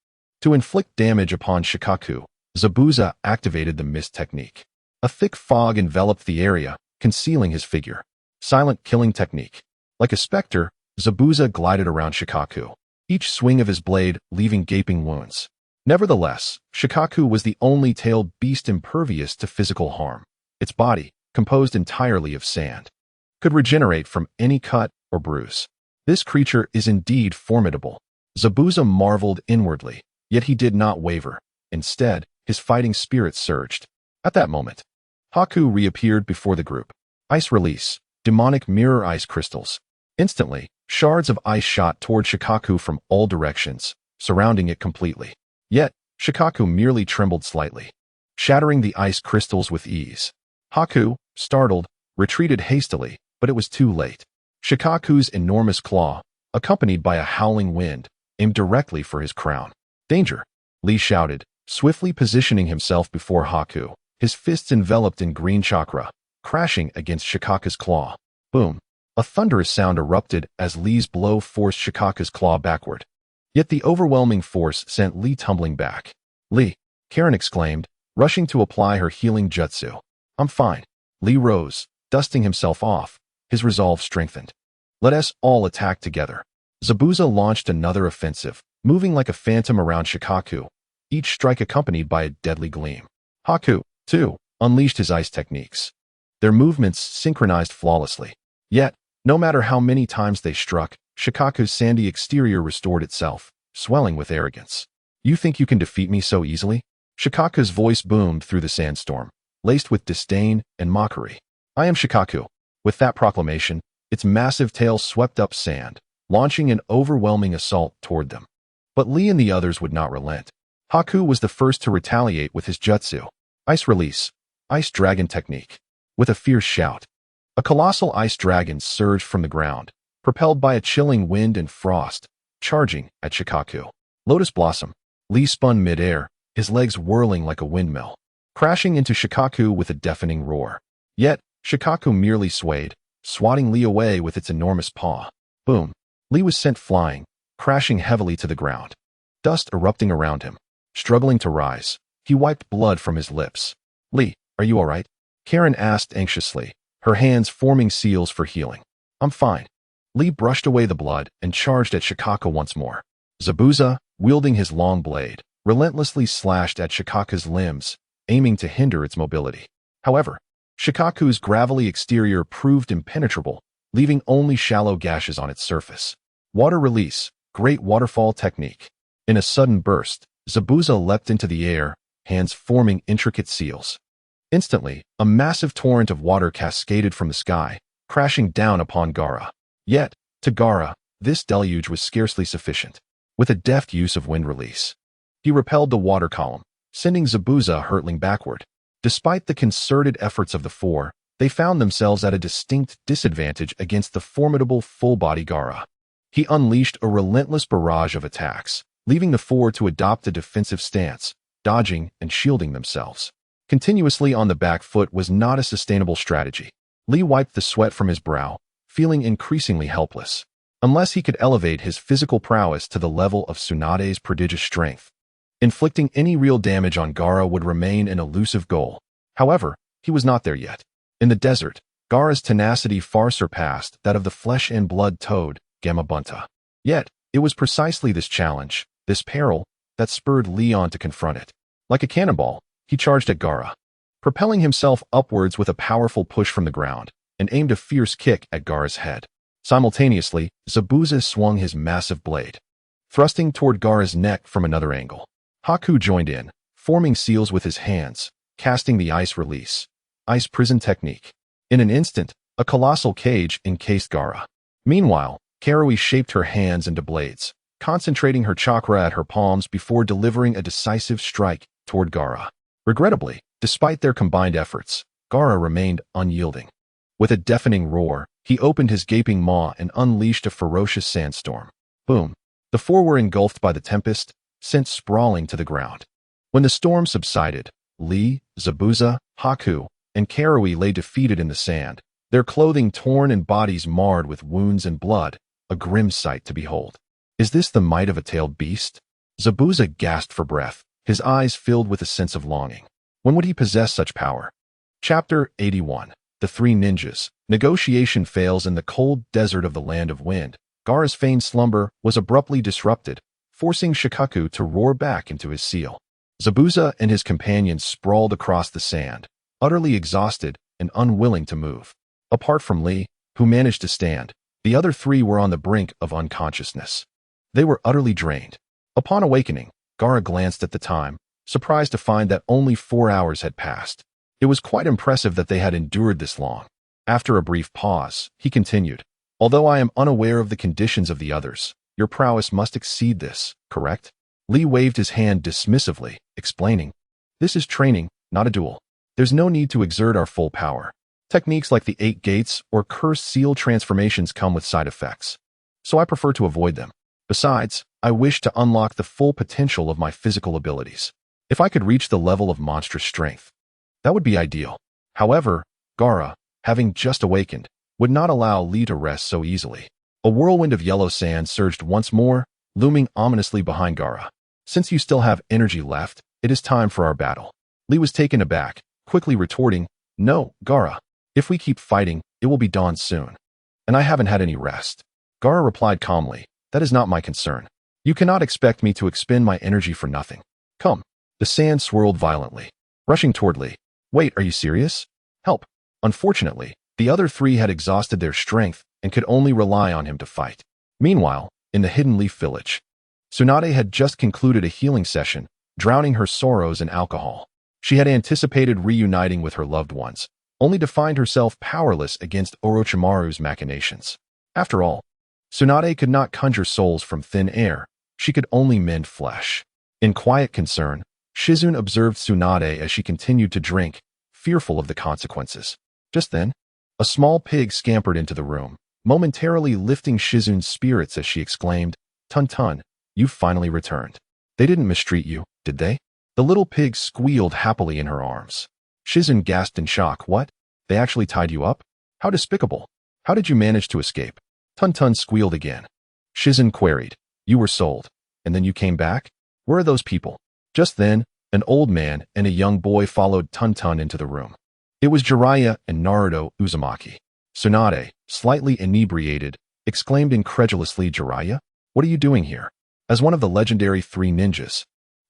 To inflict damage upon Shikaku, Zabuza activated the mist technique. A thick fog enveloped the area, concealing his figure. Silent killing technique. Like a specter, Zabuza glided around Shikaku, each swing of his blade leaving gaping wounds. Nevertheless, Shikaku was the only tailed beast impervious to physical harm. Its body, composed entirely of sand, could regenerate from any cut or bruise. This creature is indeed formidable. Zabuza marveled inwardly, yet he did not waver. Instead, his fighting spirit surged. At that moment, Haku reappeared before the group. Ice release, demonic mirror ice crystals. Instantly, shards of ice shot toward Shikaku from all directions, surrounding it completely. Yet, Shikaku merely trembled slightly, shattering the ice crystals with ease. Haku, startled, retreated hastily, but it was too late. Shikaku's enormous claw, accompanied by a howling wind, aimed directly for his crown. Danger! Lee shouted, swiftly positioning himself before Haku, his fists enveloped in green chakra, crashing against Shikaku's claw. Boom! A thunderous sound erupted as Lee's blow forced Shikaku's claw backward. Yet the overwhelming force sent Lee tumbling back. Lee, Karen exclaimed, rushing to apply her healing jutsu. I'm fine. Lee rose, dusting himself off, his resolve strengthened. Let us all attack together. Zabuza launched another offensive, moving like a phantom around Shikaku, each strike accompanied by a deadly gleam. Haku, too, unleashed his ice techniques. Their movements synchronized flawlessly. Yet, no matter how many times they struck, Shikaku's sandy exterior restored itself, swelling with arrogance. You think you can defeat me so easily? Shikaku's voice boomed through the sandstorm, laced with disdain and mockery. I am Shikaku. With that proclamation, its massive tail swept up sand, launching an overwhelming assault toward them. But Lee and the others would not relent. Haku was the first to retaliate with his jutsu. Ice release, ice dragon technique. With a fierce shout, a colossal ice dragon surged from the ground, propelled by a chilling wind and frost, charging at Shikaku. Lotus blossom. Lee spun midair, his legs whirling like a windmill, crashing into Shikaku with a deafening roar. Yet, Shikaku merely swayed, swatting Lee away with its enormous paw. Boom! Lee was sent flying, crashing heavily to the ground. Dust erupting around him. Struggling to rise, he wiped blood from his lips. Lee, are you all right? Karen asked anxiously, her hands forming seals for healing. I'm fine. Lee brushed away the blood and charged at Shikaku once more. Zabuza, wielding his long blade, relentlessly slashed at Shikaku's limbs, aiming to hinder its mobility. However, Shikaku's gravelly exterior proved impenetrable, leaving only shallow gashes on its surface. Water release, great waterfall technique. In a sudden burst, Zabuza leapt into the air, hands forming intricate seals. Instantly, a massive torrent of water cascaded from the sky, crashing down upon Gaara. Yet, to Gaara, this deluge was scarcely sufficient. With a deft use of wind release, he repelled the water column, sending Zabuza hurtling backward. Despite the concerted efforts of the four, they found themselves at a distinct disadvantage against the formidable full-body Gaara. He unleashed a relentless barrage of attacks, leaving the four to adopt a defensive stance, dodging and shielding themselves. Continuously on the back foot was not a sustainable strategy. Lee wiped the sweat from his brow, feeling increasingly helpless. Unless he could elevate his physical prowess to the level of Tsunade's prodigious strength, inflicting any real damage on Gaara would remain an elusive goal. However, he was not there yet. In the desert, Gaara's tenacity far surpassed that of the flesh and blood toad, Gamabunta. Yet, it was precisely this challenge, this peril, that spurred Lee on to confront it. Like a cannonball, he charged at Gaara, propelling himself upwards with a powerful push from the ground, and aimed a fierce kick at Gaara's head. Simultaneously, Zabuza swung his massive blade, thrusting toward Gaara's neck from another angle. Haku joined in, forming seals with his hands, casting the ice release, ice prison technique. In an instant, a colossal cage encased Gaara. Meanwhile, Karui shaped her hands into blades, concentrating her chakra at her palms before delivering a decisive strike toward Gaara. Regrettably, despite their combined efforts, Gaara remained unyielding. With a deafening roar, he opened his gaping maw and unleashed a ferocious sandstorm. Boom! The four were engulfed by the tempest, sent sprawling to the ground. When the storm subsided, Lee, Zabuza, Haku, and Karui lay defeated in the sand, their clothing torn and bodies marred with wounds and blood, a grim sight to behold. Is this the might of a tailed beast? Zabuza gasped for breath, his eyes filled with a sense of longing. When would he possess such power? Chapter 81. The Three Ninjas. Negotiation fails in the cold desert of the Land of Wind. Gaara's feigned slumber was abruptly disrupted, forcing Shikaku to roar back into his seal. Zabuza and his companions sprawled across the sand, utterly exhausted and unwilling to move. Apart from Lee, who managed to stand, the other three were on the brink of unconsciousness. They were utterly drained. Upon awakening, Gaara glanced at the time, surprised to find that only 4 hours had passed. It was quite impressive that they had endured this long. After a brief pause, he continued, "Although I am unaware of the conditions of the others, your prowess must exceed this, correct?" Lee waved his hand dismissively, explaining, "This is training, not a duel. There's no need to exert our full power. Techniques like the 8 gates or cursed seal transformations come with side effects, so I prefer to avoid them. Besides, I wish to unlock the full potential of my physical abilities. If I could reach the level of monstrous strength, that would be ideal." However, Gaara, having just awakened, would not allow Lee to rest so easily. A whirlwind of yellow sand surged once more, looming ominously behind Gaara. "Since you still have energy left, it is time for our battle." Lee was taken aback, quickly retorting, "No, Gaara. If we keep fighting, it will be dawn soon. And I haven't had any rest." Gaara replied calmly, "That is not my concern. You cannot expect me to expend my energy for nothing. Come." The sand swirled violently, rushing toward Lee. "Wait, are you serious? Help." Unfortunately, the other three had exhausted their strength and could only rely on him to fight. Meanwhile, in the Hidden Leaf Village, Tsunade had just concluded a healing session, drowning her sorrows in alcohol. She had anticipated reuniting with her loved ones, only to find herself powerless against Orochimaru's machinations. After all, Tsunade could not conjure souls from thin air, she could only mend flesh. In quiet concern, Shizune observed Tsunade as she continued to drink, fearful of the consequences. Just then, a small pig scampered into the room, momentarily lifting Shizune's spirits as she exclaimed, "Tun-Tun, you've finally returned. They didn't mistreat you, did they?" The little pig squealed happily in her arms. Shizune gasped in shock. "What? They actually tied you up? How despicable. How did you manage to escape?" Tun-Tun squealed again. Shizune queried, "You were sold, and then you came back? Where are those people?" Just then, an old man and a young boy followed Tun-Tun into the room. It was Jiraiya and Naruto Uzumaki. Tsunade, slightly inebriated, exclaimed incredulously, "Jiraiya, what are you doing here?" As one of the legendary three ninjas,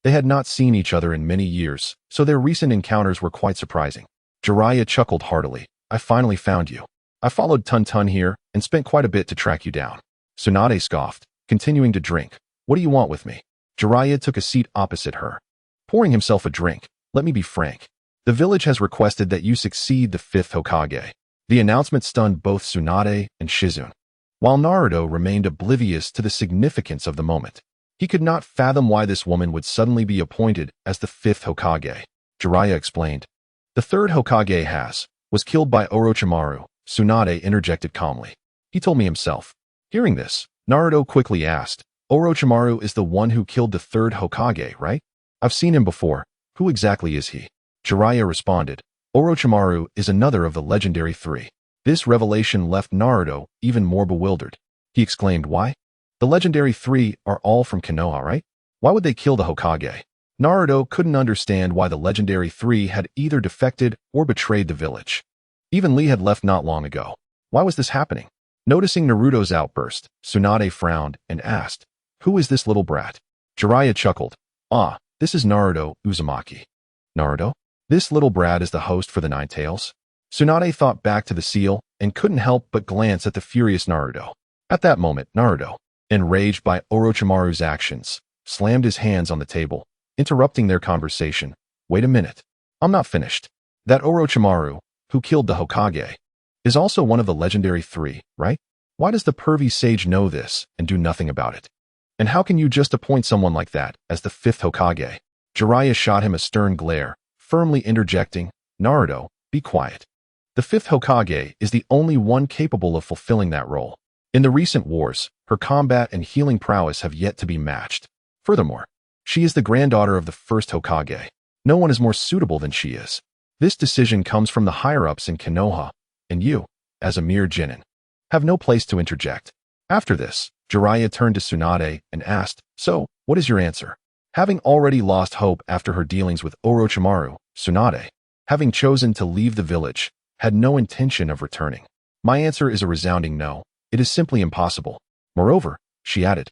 they had not seen each other in many years, so their recent encounters were quite surprising. Jiraiya chuckled heartily, "I finally found you. I followed Tun-Tun here and spent quite a bit to track you down." Tsunade scoffed, continuing to drink. "What do you want with me?" Jiraiya took a seat opposite her, pouring himself a drink. "Let me be frank. The village has requested that you succeed the 5th Hokage." The announcement stunned both Tsunade and Shizune, while Naruto remained oblivious to the significance of the moment. He could not fathom why this woman would suddenly be appointed as the 5th Hokage. Jiraiya explained, "The 3rd Hokage was killed by Orochimaru," Tsunade interjected calmly. "He told me himself." Hearing this, Naruto quickly asked, "Orochimaru is the one who killed the 3rd Hokage, right? I've seen him before. Who exactly is he?" Jiraiya responded, "Orochimaru is another of the legendary three." This revelation left Naruto even more bewildered. He exclaimed, "Why? The legendary three are all from Konoha, right? Why would they kill the Hokage?" Naruto couldn't understand why the legendary three had either defected or betrayed the village. Even Lee had left not long ago. Why was this happening? Noticing Naruto's outburst, Tsunade frowned and asked, "Who is this little brat?" Jiraiya chuckled, "Ah, this is Naruto Uzumaki." "Naruto? This little brat is the host for the Nine Tails?" Tsunade thought back to the seal and couldn't help but glance at the furious Naruto. At that moment, Naruto, enraged by Orochimaru's actions, slammed his hands on the table, interrupting their conversation. "Wait a minute. I'm not finished. That Orochimaru, who killed the Hokage, is also one of the legendary three, right? Why does the pervy sage know this and do nothing about it? And how can you just appoint someone like that as the 5th Hokage?" Jiraiya shot him a stern glare, firmly interjecting, "Naruto, be quiet. The 5th Hokage is the only one capable of fulfilling that role. In the recent wars, her combat and healing prowess have yet to be matched. Furthermore, She is the granddaughter of the first Hokage. No one is more suitable than she is. This decision comes from the higher-ups in Konoha, and you, as a mere genin, have no place to interject. After this, Jiraiya turned to Tsunade and asked, "So, what is your answer?" Having already lost hope after her dealings with Orochimaru, Tsunade, having chosen to leave the village, had no intention of returning. My answer is a resounding no. It is simply impossible. Moreover, she added,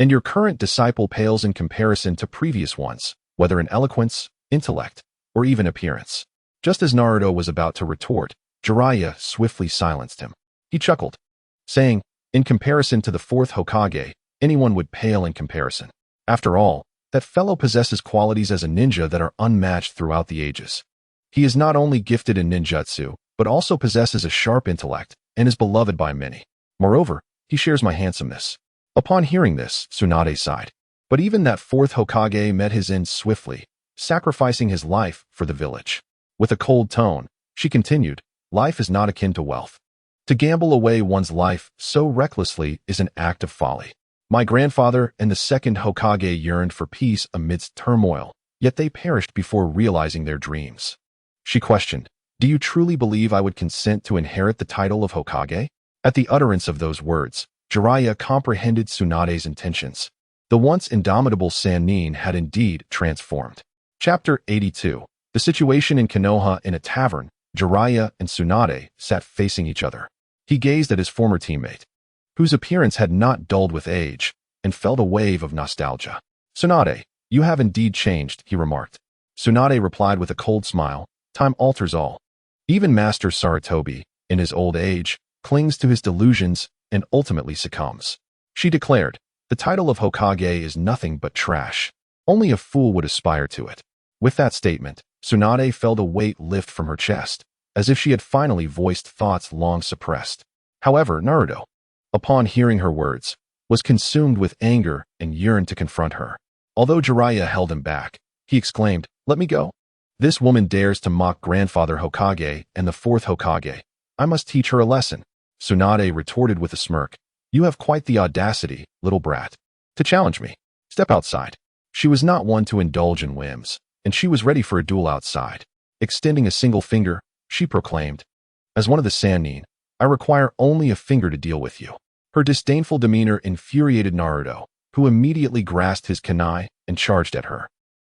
and your current disciple pales in comparison to previous ones, whether in eloquence, intellect, or even appearance. Just as Naruto was about to retort, Jiraiya swiftly silenced him. He chuckled, saying, in comparison to the fourth Hokage, anyone would pale in comparison. After all, that fellow possesses qualities as a ninja that are unmatched throughout the ages. He is not only gifted in ninjutsu, but also possesses a sharp intellect and is beloved by many. Moreover, he shares my handsomeness. Upon hearing this, Tsunade sighed. But even that fourth Hokage met his end swiftly, sacrificing his life for the village. With a cold tone, she continued, life is not akin to wealth. To gamble away one's life so recklessly is an act of folly. My grandfather and the second Hokage yearned for peace amidst turmoil, yet they perished before realizing their dreams. She questioned, do you truly believe I would consent to inherit the title of Hokage? At the utterance of those words, Jiraiya comprehended Tsunade's intentions. The once indomitable Sannin had indeed transformed. Chapter 82. The situation in Konoha. In a tavern, Jiraiya and Tsunade sat facing each other. He gazed at his former teammate, whose appearance had not dulled with age, and felt a wave of nostalgia. Tsunade, you have indeed changed, he remarked. Tsunade replied with a cold smile, time alters all. Even Master Sarutobi, in his old age, clings to his delusions and ultimately succumbs. She declared, the title of Hokage is nothing but trash. Only a fool would aspire to it. With that statement, Tsunade felt a weight lift from her chest, as if she had finally voiced thoughts long suppressed. However, Naruto, upon hearing her words, was consumed with anger and yearned to confront her. Although Jiraiya held him back, he exclaimed, let me go. This woman dares to mock grandfather Hokage and the fourth Hokage. I must teach her a lesson. Tsunade retorted with a smirk. You have quite the audacity, little brat, to challenge me. Step outside. She was not one to indulge in whims, and she was ready for a duel outside. Extending a single finger, she proclaimed, as one of the Sannin, I require only a finger to deal with you. Her disdainful demeanor infuriated Naruto, who immediately grasped his kunai and charged at her.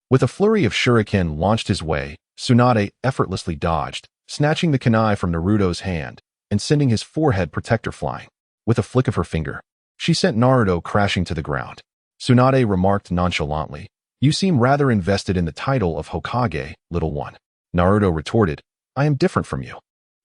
With a flurry of shuriken launched his way, Tsunade effortlessly dodged, snatching the kunai from Naruto's hand and sending his forehead protector flying. With a flick of her finger, she sent Naruto crashing to the ground. Tsunade remarked nonchalantly, you seem rather invested in the title of Hokage, little one. Naruto retorted, I am different from you.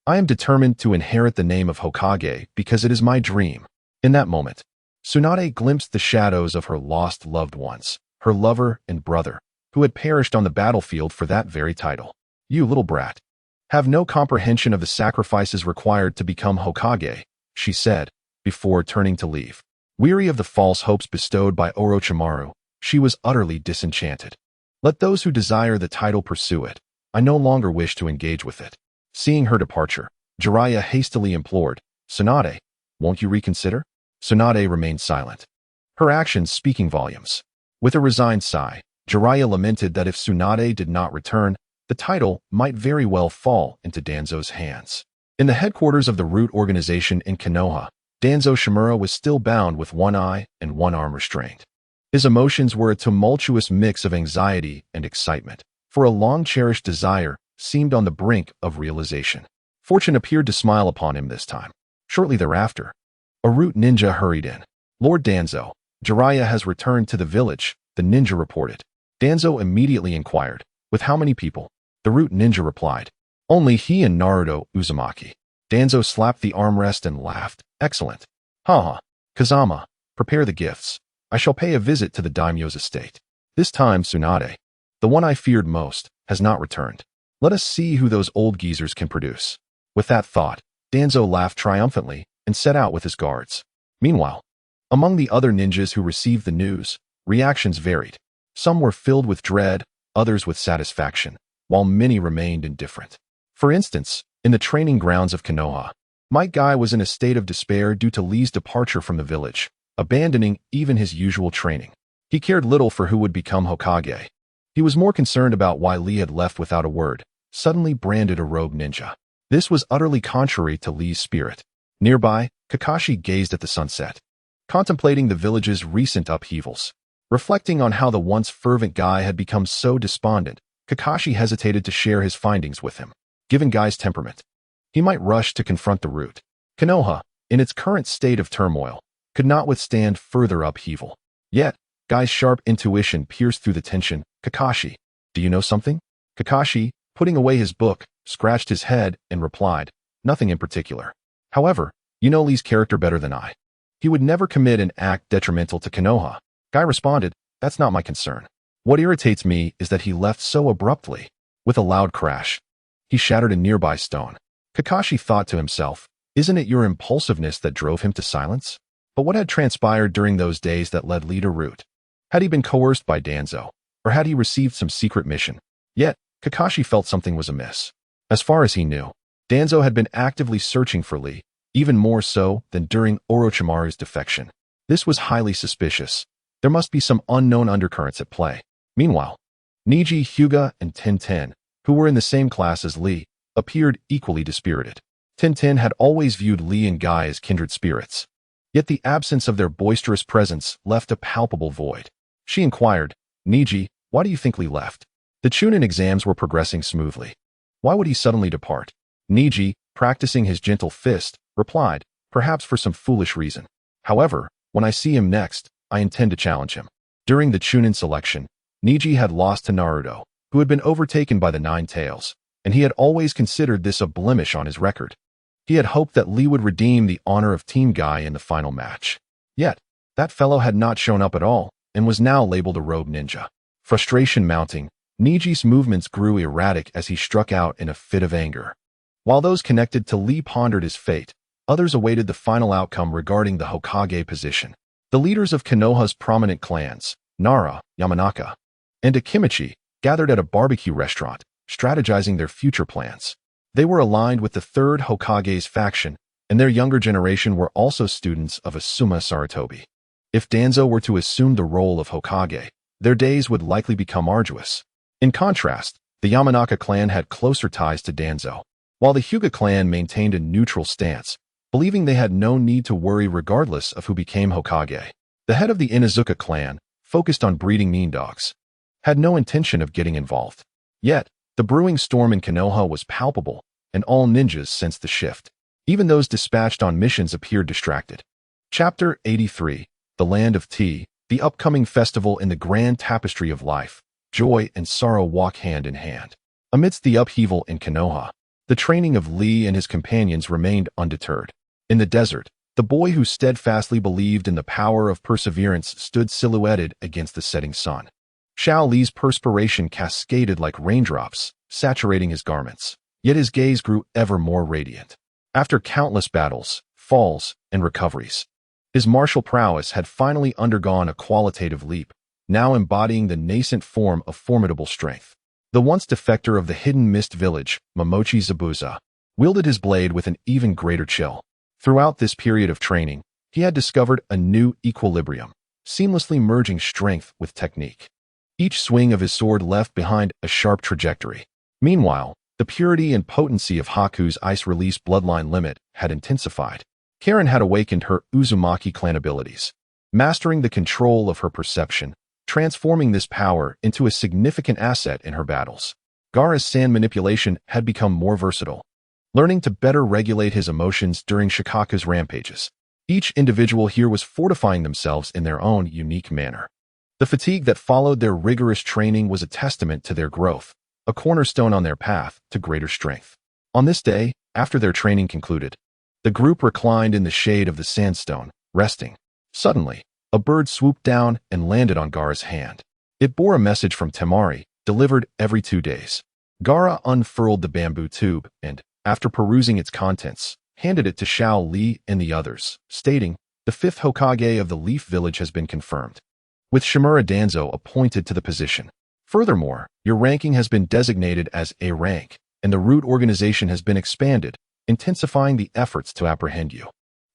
I am determined to inherit the name of Hokage because it is my dream. In that moment, Tsunade glimpsed the shadows of her lost loved ones, her lover and brother, who had perished on the battlefield for that very title. You little brat, have no comprehension of the sacrifices required to become Hokage, she said, before turning to leave. Weary of the false hopes bestowed by Orochimaru, she was utterly disenchanted. Let those who desire the title pursue it. I no longer wish to engage with it. Seeing her departure, Jiraiya hastily implored, Tsunade, won't you reconsider? Tsunade remained silent, her actions speaking volumes. With a resigned sigh, Jiraiya lamented that if Tsunade did not return, the title might very well fall into Danzo's hands. In the headquarters of the Root organization in Konoha, Danzo Shimura was still bound with one eye and one arm restrained. His emotions were a tumultuous mix of anxiety and excitement, for a long-cherished desire seemed on the brink of realization. Fortune appeared to smile upon him this time. Shortly thereafter, a Root ninja hurried in. Lord Danzo, Jiraiya has returned to the village, the ninja reported. Danzo immediately inquired, with how many people? The Root ninja replied, only he and Naruto Uzumaki. Danzo slapped the armrest and laughed. Excellent. Haha. Kazama, prepare the gifts. I shall pay a visit to the daimyo's estate. This time Tsunade, the one I feared most, has not returned. Let us see who those old geezers can produce. With that thought, Danzo laughed triumphantly and set out with his guards. Meanwhile, among the other ninjas who received the news, reactions varied. Some were filled with dread, others with satisfaction, while many remained indifferent. For instance, in the training grounds of Konoha, Might Guy was in a state of despair due to Lee's departure from the village, abandoning even his usual training. He cared little for who would become Hokage. He was more concerned about why Lee had left without a word, suddenly branded a rogue ninja. This was utterly contrary to Lee's spirit. Nearby, Kakashi gazed at the sunset, contemplating the village's recent upheavals. Reflecting on how the once fervent Guy had become so despondent, Kakashi hesitated to share his findings with him. Given Guy's temperament, he might rush to confront the root. Konoha, in its current state of turmoil, could not withstand further upheaval. Yet, Guy's sharp intuition pierced through the tension. Kakashi, do you know something? Kakashi, putting away his book, scratched his head and replied, nothing in particular. However, you know Lee's character better than I. He would never commit an act detrimental to Konoha. Guy responded, that's not my concern. What irritates me is that he left so abruptly. With a loud crash, he shattered a nearby stone. Kakashi thought to himself, isn't it your impulsiveness that drove him to silence? But what had transpired during those days that led Lee to root? Had he been coerced by Danzo, or had he received some secret mission? Yet, Kakashi felt something was amiss. As far as he knew, Danzo had been actively searching for Lee, even more so than during Orochimaru's defection. This was highly suspicious. There must be some unknown undercurrents at play. Meanwhile, Neji, Hyuga, and Tintin, who were in the same class as Lee, appeared equally dispirited. Tintin had always viewed Lee and Guy as kindred spirits. Yet the absence of their boisterous presence left a palpable void. She inquired, Neji, why do you think Lee left? The Chunin exams were progressing smoothly. Why would he suddenly depart? Neji, practicing his gentle fist, replied, perhaps for some foolish reason. However, when I see him next, I intend to challenge him. During the Chunin selection, Neji had lost to Naruto, who had been overtaken by the Nine Tails, and he had always considered this a blemish on his record. He had hoped that Lee would redeem the honor of Team Guy in the final match. Yet, that fellow had not shown up at all, and was now labeled a rogue ninja. Frustration mounting, Neji's movements grew erratic as he struck out in a fit of anger. While those connected to Lee pondered his fate, others awaited the final outcome regarding the Hokage position. The leaders of Konoha's prominent clans, Nara, Yamanaka, and Akimichi, gathered at a barbecue restaurant, strategizing their future plans. They were aligned with the third Hokage's faction, and their younger generation were also students of Asuma Sarutobi. If Danzo were to assume the role of Hokage, their days would likely become arduous. In contrast, the Yamanaka clan had closer ties to Danzo, while the Hyuga clan maintained a neutral stance, believing they had no need to worry regardless of who became Hokage. The head of the Inuzuka clan, focused on breeding mean dogs, had no intention of getting involved. Yet, the brewing storm in Konoha was palpable, and all ninjas sensed the shift. Even those dispatched on missions appeared distracted. Chapter 83, The Land of Tea, the upcoming festival in the grand tapestry of life. Joy and sorrow walk hand in hand. Amidst the upheaval in Konoha, the training of Lee and his companions remained undeterred. In the desert, the boy who steadfastly believed in the power of perseverance stood silhouetted against the setting sun. Xiao Li's perspiration cascaded like raindrops, saturating his garments, yet his gaze grew ever more radiant. After countless battles, falls, and recoveries, his martial prowess had finally undergone a qualitative leap, now embodying the nascent form of formidable strength. The once defector of the hidden mist village, Momochi Zabuza, wielded his blade with an even greater chill. Throughout this period of training, he had discovered a new equilibrium, seamlessly merging strength with technique. Each swing of his sword left behind a sharp trajectory. Meanwhile, the purity and potency of Haku's ice-release bloodline limit had intensified. Karen had awakened her Uzumaki clan abilities, mastering the control of her perception, transforming this power into a significant asset in her battles. Gaara's sand manipulation had become more versatile, learning to better regulate his emotions during Shikaku's rampages. Each individual here was fortifying themselves in their own unique manner. The fatigue that followed their rigorous training was a testament to their growth, a cornerstone on their path to greater strength. On this day, after their training concluded, the group reclined in the shade of the sandstone, resting. Suddenly, a bird swooped down and landed on Gaara's hand. It bore a message from Temari, delivered every 2 days. Gaara unfurled the bamboo tube and, after perusing its contents, handed it to Xiao Li and the others, stating, "The 5th Hokage of the Leaf Village has been confirmed, with Shimura Danzo appointed to the position. Furthermore, your ranking has been designated as A rank, and the root organization has been expanded, intensifying the efforts to apprehend you."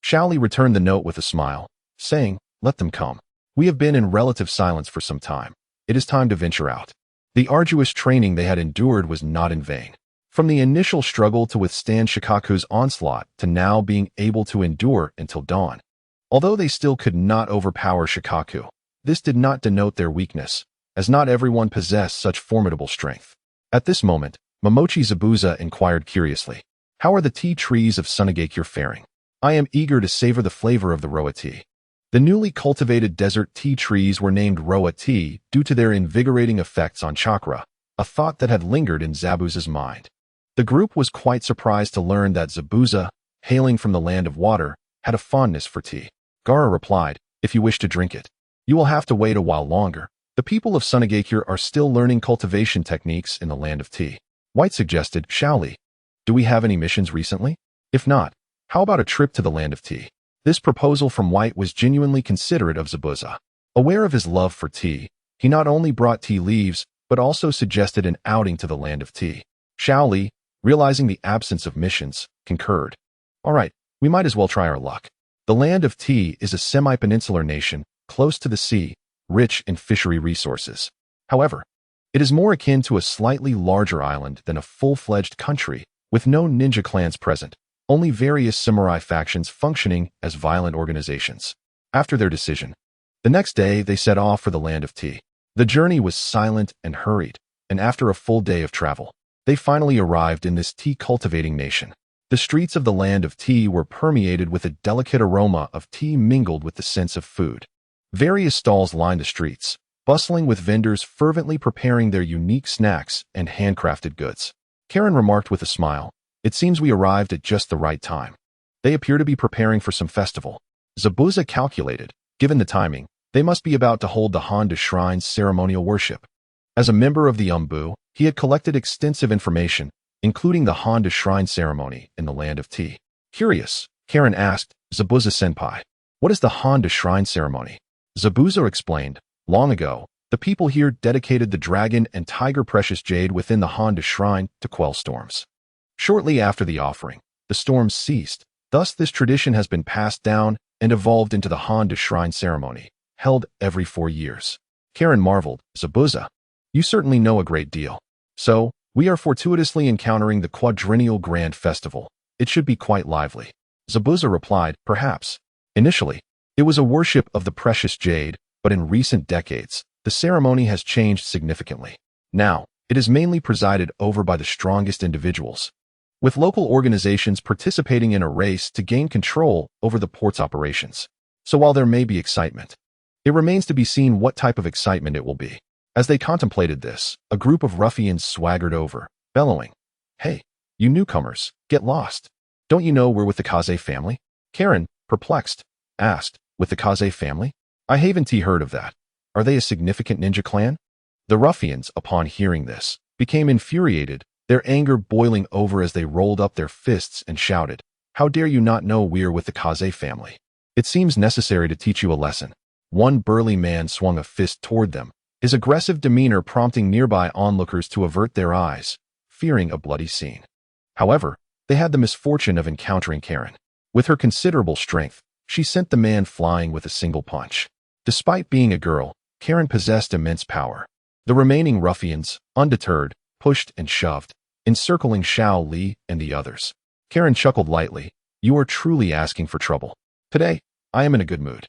Xiao Li returned the note with a smile, saying, "Let them come. We have been in relative silence for some time. It is time to venture out. The arduous training they had endured was not in vain. From the initial struggle to withstand Shikaku's onslaught to now being able to endure until dawn. Although they still could not overpower Shikaku, this did not denote their weakness, as not everyone possessed such formidable strength. At this moment, Momochi Zabuza inquired curiously, "How are the tea trees of Sunagakure faring? I am eager to savor the flavor of the Roa tea." The newly cultivated desert tea trees were named Roa tea due to their invigorating effects on chakra, a thought that had lingered in Zabuza's mind. The group was quite surprised to learn that Zabuza, hailing from the land of water, had a fondness for tea. Gaara replied, "If you wish to drink it, you will have to wait a while longer. The people of Sunagakure are still learning cultivation techniques in the land of tea." White suggested, "Shaoli, do we have any missions recently? If not, how about a trip to the land of tea?" This proposal from White was genuinely considerate of Zabuza. Aware of his love for tea, he not only brought tea leaves, but also suggested an outing to the land of tea. Shaoli, realizing the absence of missions, concurred. "All right, we might as well try our luck." The land of tea is a semi-peninsular nation, close to the sea, rich in fishery resources. However, it is more akin to a slightly larger island than a full-fledged country, with no ninja clans present, only various samurai factions functioning as violent organizations. After their decision, the next day they set off for the land of tea. The journey was silent and hurried, and after a full day of travel, they finally arrived in this tea-cultivating nation. The streets of the land of tea were permeated with a delicate aroma of tea mingled with the sense of food. Various stalls lined the streets, bustling with vendors fervently preparing their unique snacks and handcrafted goods. Karen remarked with a smile, "It seems we arrived at just the right time. They appear to be preparing for some festival." Zabuza calculated, given the timing, they must be about to hold the Honda Shrine's ceremonial worship. As a member of the Umbu, he had collected extensive information, including the Honda Shrine ceremony in the land of tea. Curious, Karen asked, "Zabuza-senpai, what is the Honda Shrine ceremony?" Zabuza explained, "Long ago, the people here dedicated the dragon and tiger precious jade within the Honda Shrine to quell storms. Shortly after the offering, the storms ceased. Thus this tradition has been passed down and evolved into the Honda Shrine ceremony, held every 4 years." Karen marveled, "Zabuza, you certainly know a great deal. So, we are fortuitously encountering the quadrennial grand festival. It should be quite lively." Zabuza replied, "Perhaps. Initially, it was a worship of the precious jade, but in recent decades, the ceremony has changed significantly. Now, it is mainly presided over by the strongest individuals, with local organizations participating in a race to gain control over the port's operations. So while there may be excitement, it remains to be seen what type of excitement it will be." As they contemplated this, a group of ruffians swaggered over, bellowing, "Hey, you newcomers, get lost. Don't you know we're with the Kaze family?" Karen, perplexed, asked, "With the Kaze family? I haven't heard of that. Are they a significant ninja clan?" The ruffians, upon hearing this, became infuriated, their anger boiling over as they rolled up their fists and shouted, "How dare you not know we're with the Kaze family? It seems necessary to teach you a lesson." One burly man swung a fist toward them, his aggressive demeanor prompting nearby onlookers to avert their eyes, fearing a bloody scene. However, they had the misfortune of encountering Karen. With her considerable strength, she sent the man flying with a single punch. Despite being a girl, Karen possessed immense power. The remaining ruffians, undeterred, pushed and shoved, encircling Xiao Li and the others. Karen chuckled lightly, "You are truly asking for trouble. Today, I am in a good mood.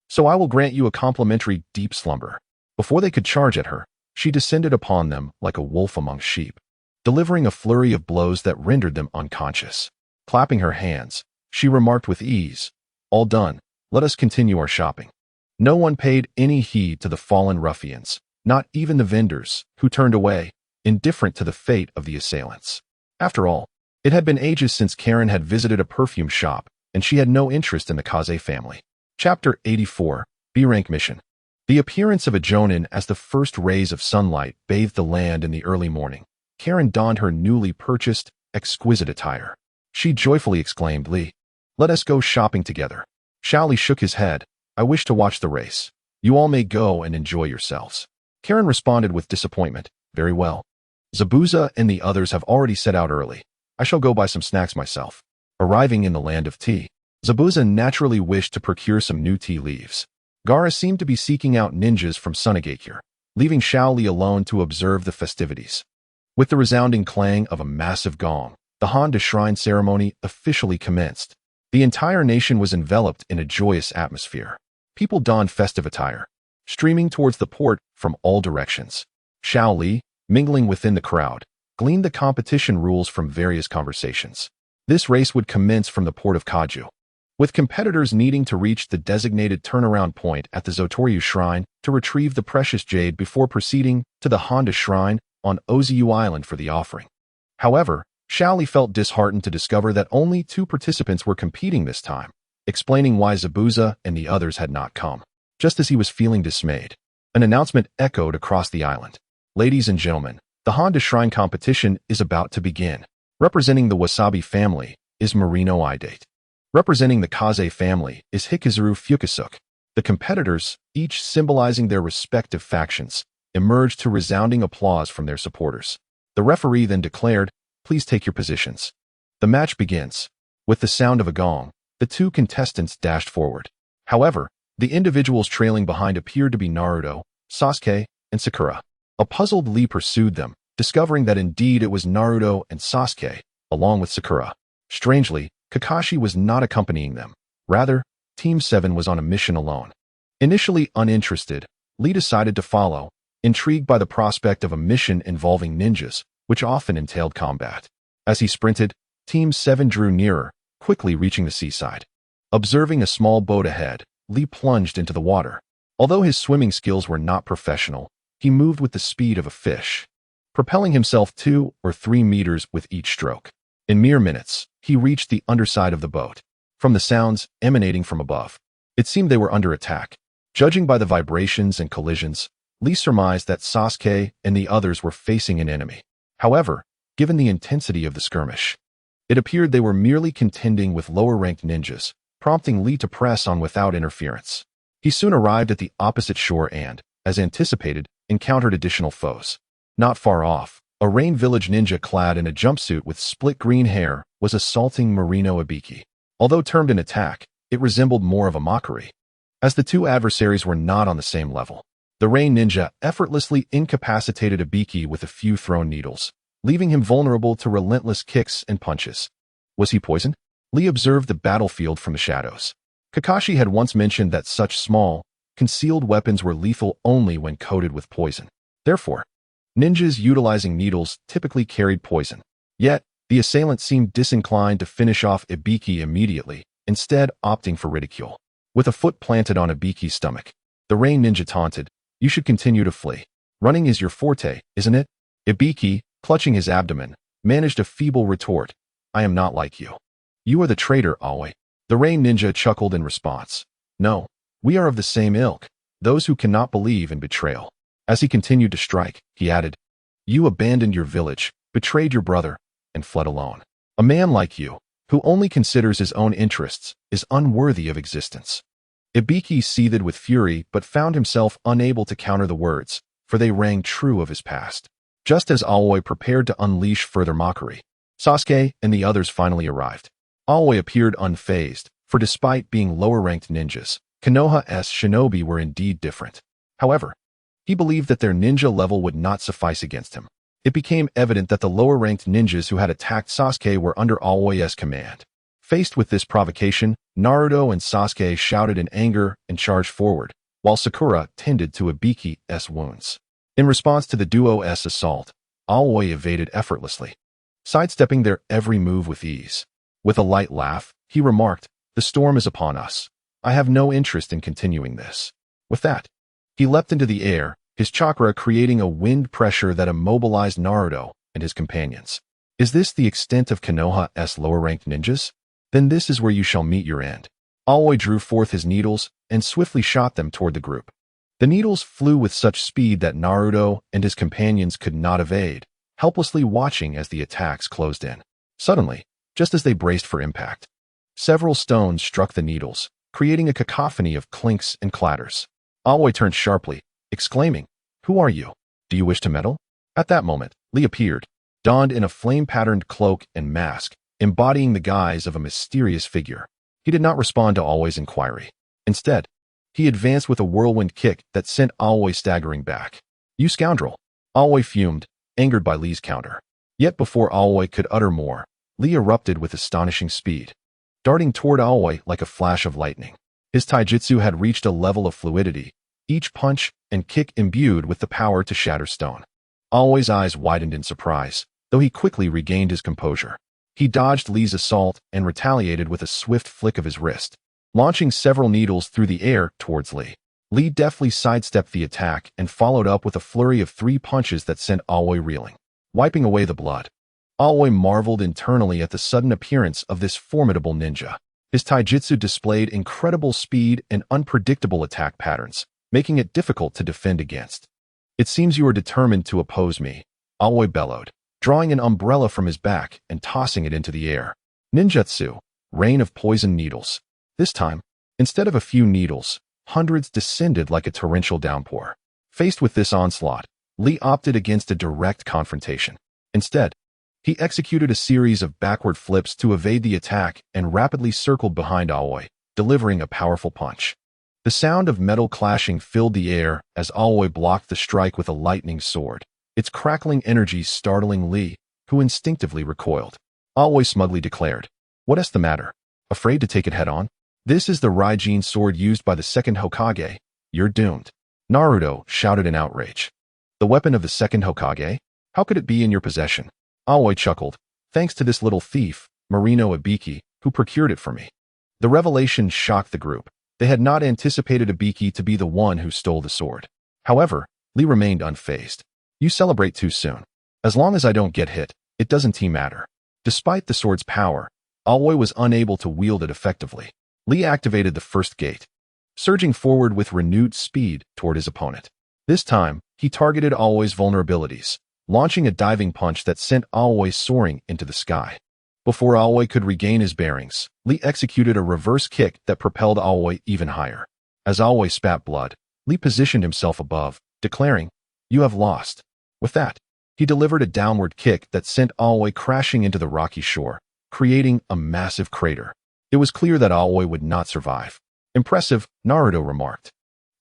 So I will grant you a complimentary deep slumber." Before they could charge at her, she descended upon them like a wolf among sheep, delivering a flurry of blows that rendered them unconscious. Clapping her hands, she remarked with ease, "All done, let us continue our shopping." No one paid any heed to the fallen ruffians, not even the vendors, who turned away, indifferent to the fate of the assailants. After all, it had been ages since Karen had visited a perfume shop, and she had no interest in the Kaze family. Chapter 84, B-Rank Mission. The appearance of a Jonin as the first rays of sunlight bathed the land in the early morning. Karen donned her newly purchased, exquisite attire. She joyfully exclaimed, "Li, let us go shopping together." Xiaoli shook his head, "I wish to watch the race. You all may go and enjoy yourselves." Karen responded with disappointment, "Very well. Zabuza and the others have already set out early. I shall go buy some snacks myself." Arriving in the land of tea, Zabuza naturally wished to procure some new tea leaves. Gaara seemed to be seeking out ninjas from Sunagakure, leaving Xiao Li alone to observe the festivities. With the resounding clang of a massive gong, the Han de Shrine ceremony officially commenced. The entire nation was enveloped in a joyous atmosphere. People donned festive attire, streaming towards the port from all directions. Xiao Li, mingling within the crowd, gleaned the competition rules from various conversations. This race would commence from the port of Kaju, with competitors needing to reach the designated turnaround point at the Zotoryu Shrine to retrieve the precious jade before proceeding to the Honda Shrine on Ozu Island for the offering. However, Xiao Li felt disheartened to discover that only 2 participants were competing this time, explaining why Zabuza and the others had not come. Just as he was feeling dismayed, an announcement echoed across the island. Ladies and gentlemen, the Honda Shrine competition is about to begin. Representing the Wasabi family is Marino Idate. Representing the Kaze family is Hikizuru Fukusuk. The competitors, each symbolizing their respective factions, emerged to resounding applause from their supporters. The referee then declared, "Please take your positions." The match begins. With the sound of a gong, the 2 contestants dashed forward. However, the individuals trailing behind appeared to be Naruto, Sasuke, and Sakura. A puzzled Lee pursued them, discovering that indeed it was Naruto and Sasuke, along with Sakura. Strangely, Kakashi was not accompanying them. Rather, Team 7 was on a mission alone. Initially uninterested, Lee decided to follow, intrigued by the prospect of a mission involving ninjas, which often entailed combat. As he sprinted, Team 7 drew nearer, quickly reaching the seaside. Observing a small boat ahead, Lee plunged into the water. Although his swimming skills were not professional, he moved with the speed of a fish, propelling himself 2 or 3 meters with each stroke. In mere minutes, he reached the underside of the boat. From the sounds emanating from above, it seemed they were under attack. Judging by the vibrations and collisions, Lee surmised that Sasuke and the others were facing an enemy. However, given the intensity of the skirmish, it appeared they were merely contending with lower-ranked ninjas, prompting Lee to press on without interference. He soon arrived at the opposite shore and, as anticipated, encountered additional foes. Not far off, a Rain Village ninja clad in a jumpsuit with split green hair was assaulting Marino Ibiki. Although termed an attack, it resembled more of a mockery. As the 2 adversaries were not on the same level, the Rain ninja effortlessly incapacitated Ibiki with a few thrown needles, leaving him vulnerable to relentless kicks and punches. Was he poisoned? Lee observed the battlefield from the shadows. Kakashi had once mentioned that such small, concealed weapons were lethal only when coated with poison. Therefore, ninjas utilizing needles typically carried poison. Yet, the assailant seemed disinclined to finish off Ibiki immediately, instead opting for ridicule. With a foot planted on Ibiki's stomach, the Rain ninja taunted, "You should continue to flee. Running is your forte, isn't it?" Ibiki, clutching his abdomen, managed a feeble retort, "I am not like you. You are the traitor, Aoi." The Rain ninja chuckled in response. "No, we are of the same ilk, those who cannot believe in betrayal." As he continued to strike, he added, "You abandoned your village, betrayed your brother, and fled alone. A man like you, who only considers his own interests, is unworthy of existence." Ibiki seethed with fury but found himself unable to counter the words, for they rang true of his past. Just as Aoi prepared to unleash further mockery, Sasuke and the others finally arrived. Aoi appeared unfazed, for despite being lower-ranked ninjas, Konoha's shinobi were indeed different. However, he believed that their ninja level would not suffice against him. It became evident that the lower-ranked ninjas who had attacked Sasuke were under Aoi's command. Faced with this provocation, Naruto and Sasuke shouted in anger and charged forward, while Sakura tended to Ibiki's wounds. In response to the duo's assault, Aoi evaded effortlessly, sidestepping their every move with ease. With a light laugh, he remarked, "The storm is upon us. I have no interest in continuing this." With that, he leapt into the air, his chakra creating a wind pressure that immobilized Naruto and his companions. Is this the extent of Konoha's lower-ranked ninjas? Then this is where you shall meet your end. Aoi drew forth his needles and swiftly shot them toward the group. The needles flew with such speed that Naruto and his companions could not evade, helplessly watching as the attacks closed in. Suddenly, just as they braced for impact, several stones struck the needles, creating a cacophony of clinks and clatters. Aoi turned sharply, exclaiming, "Who are you? Do you wish to meddle?" At that moment, Lee appeared, donned in a flame-patterned cloak and mask, embodying the guise of a mysterious figure. He did not respond to Aoi's inquiry. Instead, He advanced with a whirlwind kick that sent Aoi staggering back. "You scoundrel!" Aoi fumed, angered by Lee's counter. Yet before Aoi could utter more, Lee erupted with astonishing speed, darting toward Aoi like a flash of lightning. His taijutsu had reached a level of fluidity, each punch and kick imbued with the power to shatter stone. Aoi's eyes widened in surprise, though he quickly regained his composure. He dodged Lee's assault and retaliated with a swift flick of his wrist, launching several needles through the air towards Lee. Lee deftly sidestepped the attack and followed up with a flurry of 3 punches that sent Aoi reeling, wiping away the blood. Aoi marveled internally at the sudden appearance of this formidable ninja. His taijutsu displayed incredible speed and unpredictable attack patterns, making it difficult to defend against. "It seems you are determined to oppose me," Aoi bellowed, drawing an umbrella from his back and tossing it into the air. Ninjutsu, rain of poison needles. This time, instead of a few needles, hundreds descended like a torrential downpour. Faced with this onslaught, Lee opted against a direct confrontation. Instead, he executed a series of backward flips to evade the attack and rapidly circled behind Aoi, delivering a powerful punch. The sound of metal clashing filled the air as Aoi blocked the strike with a lightning sword, its crackling energy startling Lee, who instinctively recoiled. Aoi smugly declared, "What's the matter? Afraid to take it head-on? This is the Raijin sword used by the second Hokage. You're doomed." Naruto shouted in outrage. "The weapon of the second Hokage? How could it be in your possession?" Aoi chuckled, "Thanks to this little thief, Marino Ibiki, who procured it for me." The revelation shocked the group. They had not anticipated Ibiki to be the one who stole the sword. However, Lee remained unfazed. "You celebrate too soon. As long as I don't get hit, it doesn't matter." Despite the sword's power, Aoi was unable to wield it effectively. Lee activated the first gate, surging forward with renewed speed toward his opponent. This time, he targeted Aoi's vulnerabilities, launching a diving punch that sent Aoi soaring into the sky. Before Aoi could regain his bearings, Lee executed a reverse kick that propelled Aoi even higher. As Aoi spat blood, Lee positioned himself above, declaring, "You have lost." With that, he delivered a downward kick that sent Aoi crashing into the rocky shore, creating a massive crater. It was clear that Aoi would not survive. "Impressive," Naruto remarked,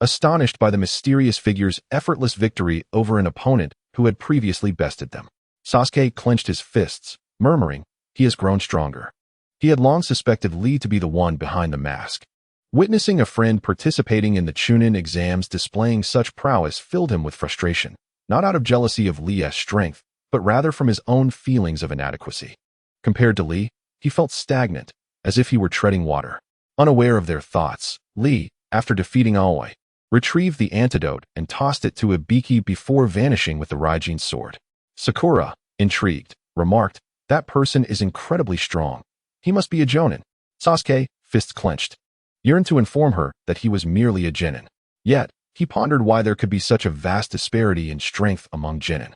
astonished by the mysterious figure's effortless victory over an opponent who had previously bested them. Sasuke clenched his fists, murmuring, "He has grown stronger." He had long suspected Lee to be the one behind the mask. Witnessing a friend participating in the Chunin exams displaying such prowess filled him with frustration, not out of jealousy of Lee's strength, but rather from his own feelings of inadequacy. Compared to Lee, he felt stagnant, as if he were treading water. Unaware of their thoughts, Lee, after defeating Aoi, retrieved the antidote and tossed it to Ibiki before vanishing with the Raijin sword. Sakura, intrigued, remarked, "That person is incredibly strong. He must be a Jonin." Sasuke, fists clenched, yearned to inform her that he was merely a genin. Yet, he pondered why there could be such a vast disparity in strength among genin.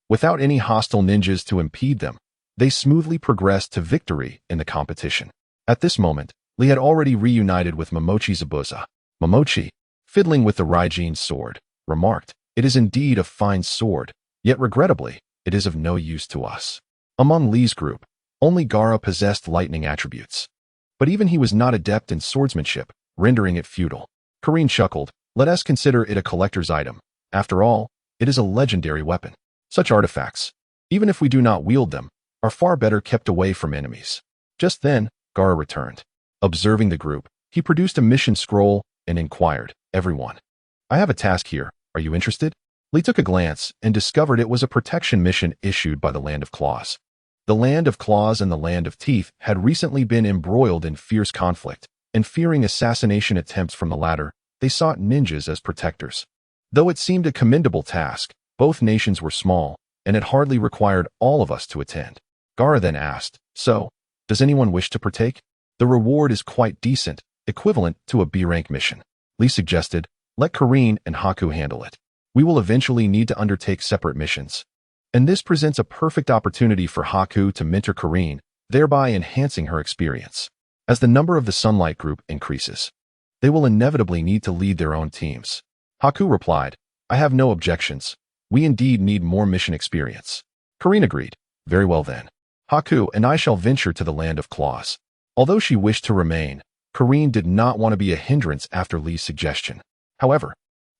Without any hostile ninjas to impede them, they smoothly progressed to victory in the competition. At this moment, Lee had already reunited with Momochi Zabuza. Momochi, fiddling with the Raijin sword, remarked, "It is indeed a fine sword, yet regrettably, it is of no use to us." Among Lee's group, only Gaara possessed lightning attributes. But even he was not adept in swordsmanship, rendering it futile. Karin chuckled, "Let us consider it a collector's item. After all, it is a legendary weapon. Such artifacts, even if we do not wield them, are far better kept away from enemies." Just then, Gaara returned. Observing the group, he produced a mission scroll and inquired, "Everyone, I have a task here. Are you interested?" Lee took a glance and discovered it was a protection mission issued by the Land of Claws. The Land of Claws and the Land of Teeth had recently been embroiled in fierce conflict, and fearing assassination attempts from the latter, they sought ninjas as protectors. Though it seemed a commendable task, both nations were small, and it hardly required all of us to attend. Gaara then asked, "So, does anyone wish to partake? The reward is quite decent, equivalent to a B-rank mission." Lee suggested, "Let Karin and Haku handle it. We will eventually need to undertake separate missions. And this presents a perfect opportunity for Haku to mentor Karin, thereby enhancing her experience. As the number of the Sunlight Group increases, they will inevitably need to lead their own teams." Haku replied, "I have no objections. We indeed need more mission experience." Karin agreed, "Very well then. Haku and I shall venture to the Land of Claws." Although she wished to remain, Karine did not want to be a hindrance after Lee's suggestion. However,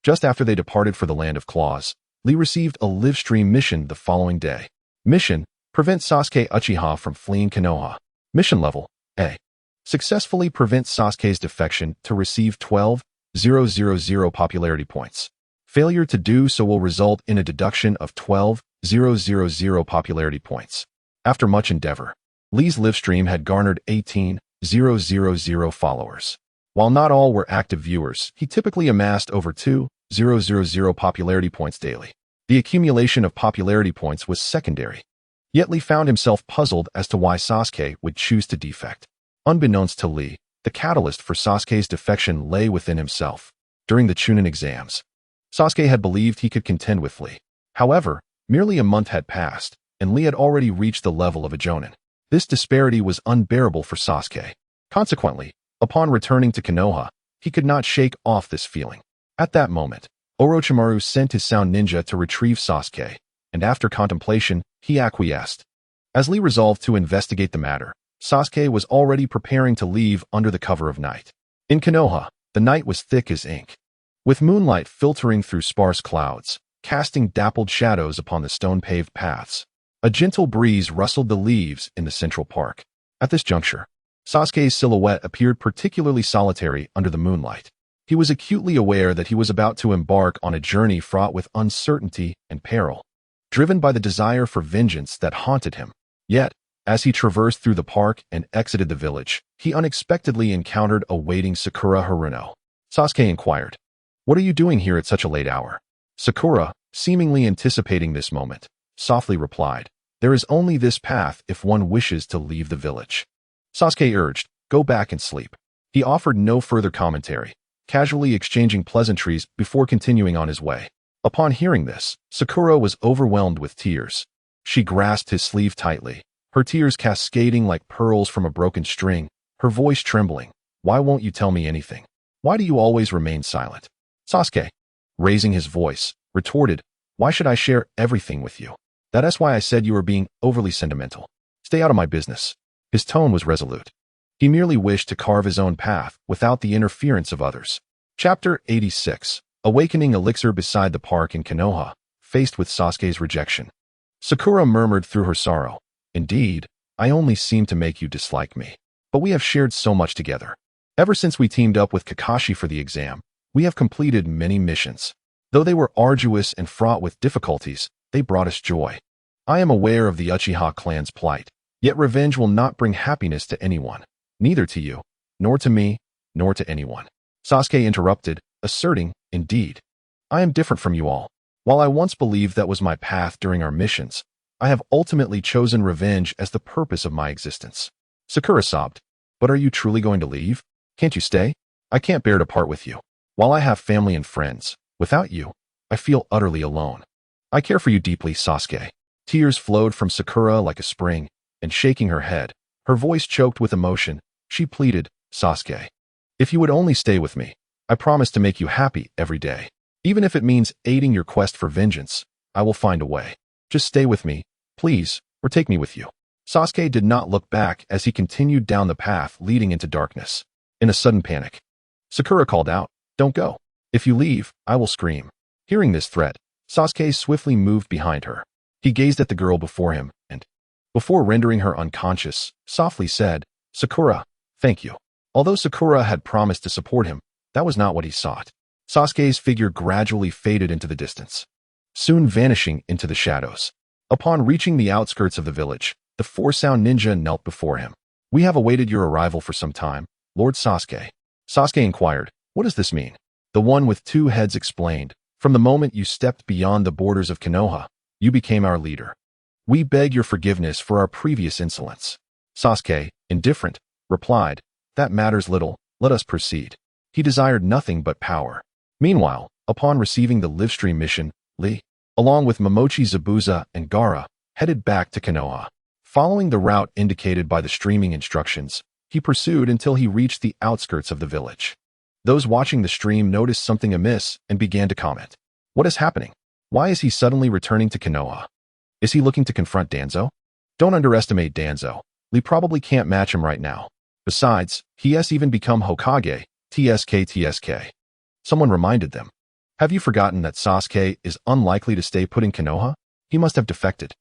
just after they departed for the Land of Claws, Lee received a live-stream mission the following day. Mission: prevent Sasuke Uchiha from fleeing Konoha. Mission level A. Successfully prevent Sasuke's defection to receive 12,000 popularity points. Failure to do so will result in a deduction of 12,000 popularity points. After much endeavor, Lee's livestream had garnered 18,000 followers. While not all were active viewers, he typically amassed over 2,000 popularity points daily. The accumulation of popularity points was secondary. Yet Lee found himself puzzled as to why Sasuke would choose to defect. Unbeknownst to Lee, the catalyst for Sasuke's defection lay within himself. During the Chunin exams, Sasuke had believed he could contend with Lee. However, merely a month had passed, and Lee had already reached the level of a Jonin. This disparity was unbearable for Sasuke. Consequently, upon returning to Konoha, he could not shake off this feeling. At that moment, Orochimaru sent his sound ninja to retrieve Sasuke, and after contemplation, he acquiesced. As Lee resolved to investigate the matter, Sasuke was already preparing to leave under the cover of night. In Konoha, the night was thick as ink, with moonlight filtering through sparse clouds, casting dappled shadows upon the stone-paved paths. A gentle breeze rustled the leaves in the central park. At this juncture, Sasuke's silhouette appeared particularly solitary under the moonlight. He was acutely aware that he was about to embark on a journey fraught with uncertainty and peril, driven by the desire for vengeance that haunted him. Yet, as he traversed through the park and exited the village, he unexpectedly encountered a waiting Sakura Haruno. Sasuke inquired, "What are you doing here at such a late hour?" Sakura, seemingly anticipating this moment, softly replied, "There is only this path if one wishes to leave the village." Sasuke urged, "Go back and sleep." He offered no further commentary, casually exchanging pleasantries before continuing on his way. Upon hearing this, Sakura was overwhelmed with tears. She grasped his sleeve tightly, her tears cascading like pearls from a broken string, her voice trembling. "Why won't you tell me anything? Why do you always remain silent?" Sasuke, raising his voice, retorted, "Why should I share everything with you? That's why I said you were being overly sentimental. Stay out of my business." His tone was resolute. He merely wished to carve his own path without the interference of others. Chapter 86. Awakening Elixir. Beside the park in Konoha, faced with Sasuke's rejection, Sakura murmured through her sorrow, "Indeed, I only seem to make you dislike me. But we have shared so much together. Ever since we teamed up with Kakashi for the exam, we have completed many missions. Though they were arduous and fraught with difficulties, they brought us joy. I am aware of the Uchiha clan's plight, yet revenge will not bring happiness to anyone, neither to you, nor to me, nor to anyone." Sasuke interrupted, asserting, "Indeed, I am different from you all. While I once believed that was my path during our missions, I have ultimately chosen revenge as the purpose of my existence." Sakura sobbed, "But are you truly going to leave? Can't you stay? I can't bear to part with you. While I have family and friends, without you, I feel utterly alone. I care for you deeply, Sasuke." Tears flowed from Sakura like a spring, and shaking her head, her voice choked with emotion, she pleaded, "Sasuke, if you would only stay with me, I promise to make you happy every day. Even if it means aiding your quest for vengeance, I will find a way. Just stay with me, please, or take me with you." Sasuke did not look back as he continued down the path leading into darkness. In a sudden panic, Sakura called out, "Don't go. If you leave, I will scream." Hearing this threat, Sasuke swiftly moved behind her. He gazed at the girl before him and, before rendering her unconscious, softly said, "Sakura, thank you." Although Sakura had promised to support him, that was not what he sought. Sasuke's figure gradually faded into the distance, soon vanishing into the shadows. Upon reaching the outskirts of the village, the four-sound ninja knelt before him. "We have awaited your arrival for some time, Lord Sasuke." Sasuke inquired, "What does this mean?" The one with two heads explained, "From the moment you stepped beyond the borders of Konoha, you became our leader. We beg your forgiveness for our previous insolence." Sasuke, indifferent, replied, "That matters little, let us proceed." He desired nothing but power. Meanwhile, upon receiving the livestream mission, Lee, along with Momochi Zabuza and Gaara, headed back to Konoha. Following the route indicated by the streaming instructions, he pursued until he reached the outskirts of the village. Those watching the stream noticed something amiss and began to comment. "What is happening? Why is he suddenly returning to Konoha? Is he looking to confront Danzo? Don't underestimate Danzo. Lee probably can't match him right now." Besides, he has even become Hokage, TSK. Someone reminded them. Have you forgotten that Sasuke is unlikely to stay put in Konoha? He must have defected.